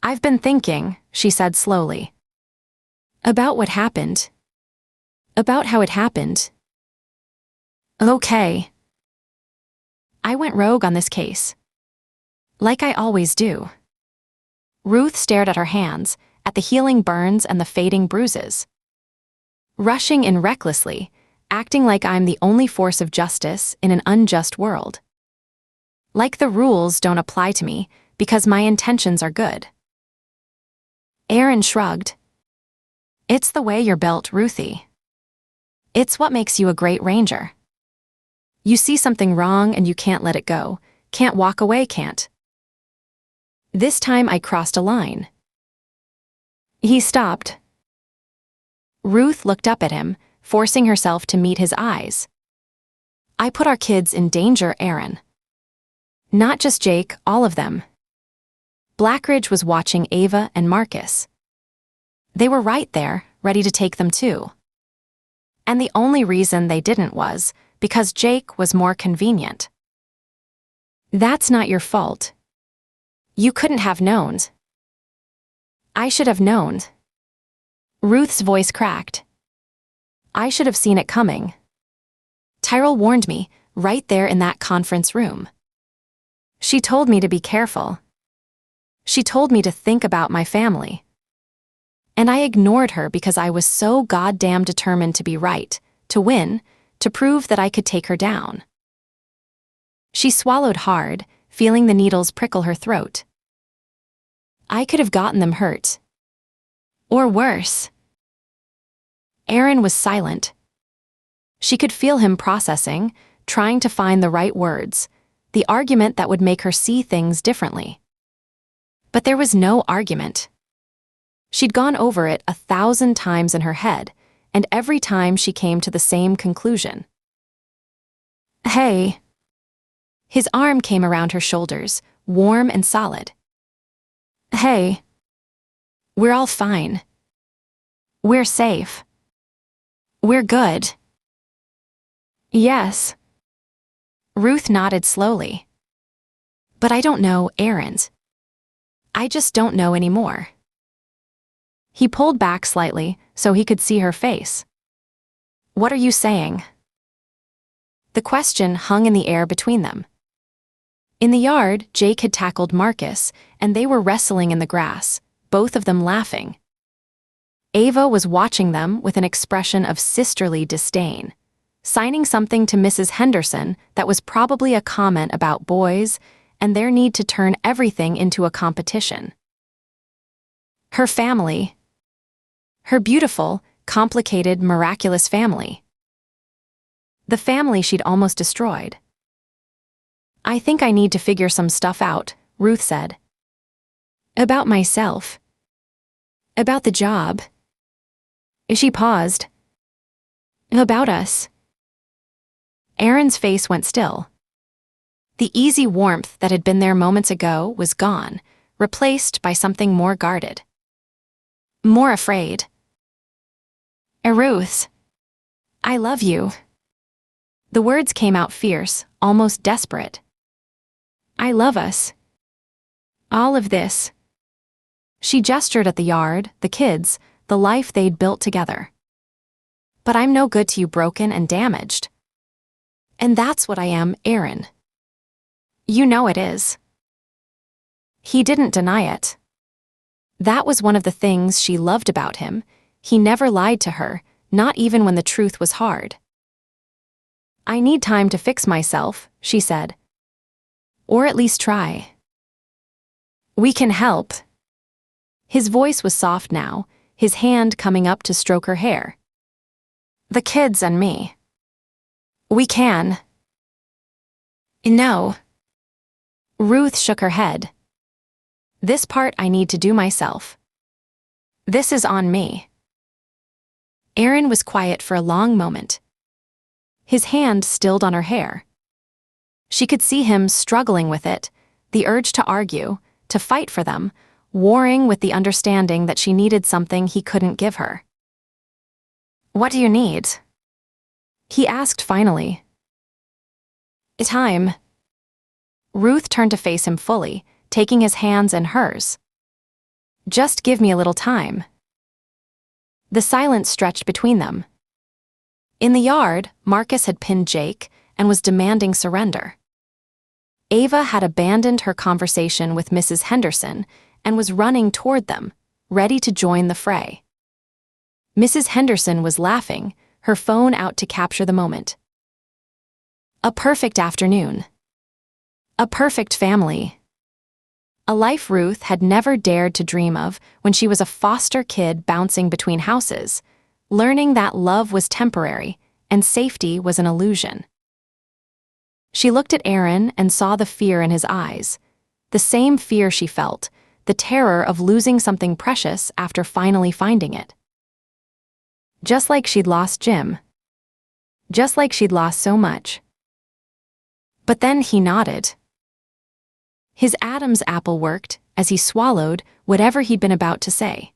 "I've been thinking," she said slowly, "about what happened. About how it happened. Okay. I went rogue on this case. Like I always do." Ruth stared at her hands, at the healing burns and the fading bruises. "Rushing in recklessly, acting like I'm the only force of justice in an unjust world. Like the rules don't apply to me because my intentions are good." Aaron shrugged. "It's the way you're built, Ruthie. It's what makes you a great ranger. You see something wrong and you can't let it go, can't walk away, can't. This time I crossed a line." He stopped. Ruth looked up at him, forcing herself to meet his eyes. "I put our kids in danger, Aaron. Not just Jake, all of them." Blackridge was watching Ava and Marcus. They were right there, ready to take them too. And the only reason they didn't was because Jake was more convenient. That's not your fault. You couldn't have known. I should have known. Ruth's voice cracked. I should have seen it coming. Tyrell warned me, right there in that conference room. She told me to be careful. She told me to think about my family. And I ignored her because I was so goddamn determined to be right, to win, to prove that I could take her down. She swallowed hard, feeling the needles prickle her throat. I could have gotten them hurt. Or worse. Aaron was silent. She could feel him processing, trying to find the right words, the argument that would make her see things differently. But there was no argument. She'd gone over it 1,000 times in her head, and every time she came to the same conclusion. Hey. His arm came around her shoulders, warm and solid. Hey. We're all fine. We're safe. We're good. Yes. Ruth nodded slowly. But I don't know Aaron's. I just don't know anymore. He pulled back slightly so he could see her face. What are you saying? The question hung in the air between them. In the yard, Jake had tackled Marcus, and they were wrestling in the grass, both of them laughing. Ava was watching them with an expression of sisterly disdain, signing something to Mrs. Henderson that was probably a comment about boys and their need to turn everything into a competition. Her family. Her beautiful, complicated, miraculous family. The family she'd almost destroyed. I think I need to figure some stuff out, Ruth said. About myself. About the job. She paused. About us. Aaron's face went still. The easy warmth that had been there moments ago was gone, replaced by something more guarded. More afraid. Ruth. I love you. The words came out fierce, almost desperate. I love us. All of this. She gestured at the yard, the kids, the life they'd built together. But I'm no good to you, broken and damaged. And that's what I am, Aaron. You know it is. He didn't deny it. That was one of the things she loved about him. He never lied to her, not even when the truth was hard. I need time to fix myself, she said. Or at least try. We can help. His voice was soft now, his hand coming up to stroke her hair. The kids and me. We can. No. Ruth shook her head. This part I need to do myself. This is on me. Aaron was quiet for a long moment. His hand stilled on her hair. She could see him struggling with it, the urge to argue, to fight for them, warring with the understanding that she needed something he couldn't give her. What do you need? He asked finally. Time. Ruth turned to face him fully, taking his hands in hers. Just give me a little time. The silence stretched between them. In the yard, Marcus had pinned Jake and was demanding surrender. Ava had abandoned her conversation with Mrs. Henderson and was running toward them, ready to join the fray. Mrs. Henderson was laughing, her phone out to capture the moment. A perfect afternoon. A perfect family. A life Ruth had never dared to dream of when she was a foster kid bouncing between houses, learning that love was temporary and safety was an illusion. She looked at Aaron and saw the fear in his eyes, the same fear she felt, the terror of losing something precious after finally finding it. Just like she'd lost Jim. Just like she'd lost so much. But then he nodded. His Adam's apple worked as he swallowed whatever he'd been about to say.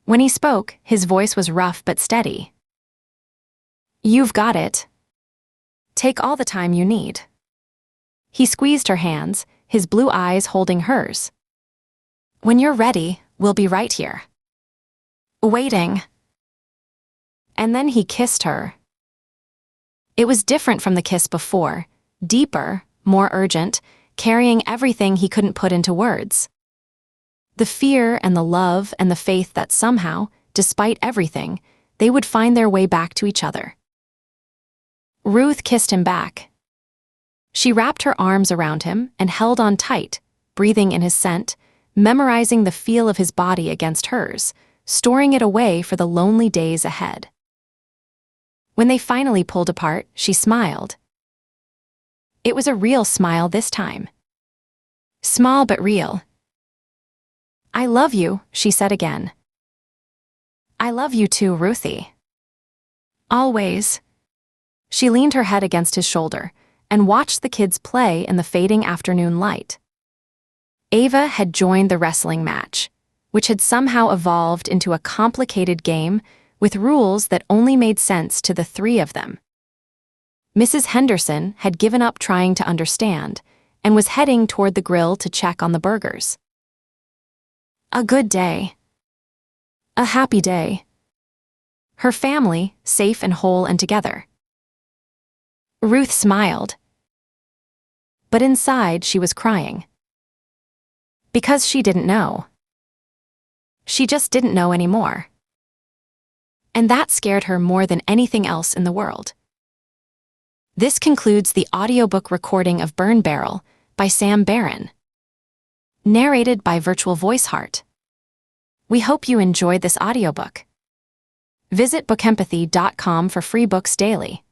When he spoke, his voice was rough but steady. You've got it. Take all the time you need. He squeezed her hands, his blue eyes holding hers. When you're ready, we'll be right here. Waiting. And then he kissed her. It was different from the kiss before, deeper, more urgent, carrying everything he couldn't put into words. The fear and the love and the faith that somehow, despite everything, they would find their way back to each other. Ruth kissed him back. She wrapped her arms around him and held on tight, breathing in his scent, memorizing the feel of his body against hers, storing it away for the lonely days ahead. When they finally pulled apart, she smiled. It was a real smile this time. Small but real. I love you, she said again. I love you too, Ruthie. Always. She leaned her head against his shoulder and watched the kids play in the fading afternoon light. Ava had joined the wrestling match, which had somehow evolved into a complicated game with rules that only made sense to the three of them. Mrs. Henderson had given up trying to understand and was heading toward the grill to check on the burgers. A good day. A happy day. Her family, safe and whole and together. Ruth smiled. But inside she was crying. Because she didn't know. She just didn't know anymore. And that scared her more than anything else in the world. This concludes the audiobook recording of Burn Barrel by Sam Barron. Narrated by Virtual Voice Heart. We hope you enjoyed this audiobook. Visit BookEmpathy.com for free books daily.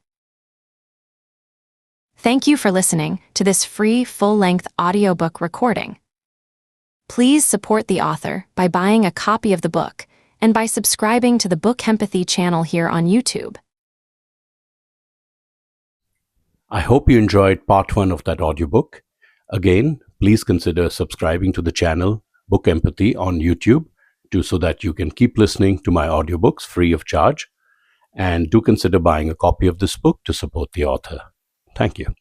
Thank you for listening to this free full-length audiobook recording. Please support the author by buying a copy of the book and by subscribing to the BookEmpathy channel here on YouTube.
I hope you enjoyed part 1 of that audiobook. Again, please consider subscribing to the channel Book Empathy on YouTube so that you can keep listening to my audiobooks free of charge. And do consider buying a copy of this book to support the author. Thank you.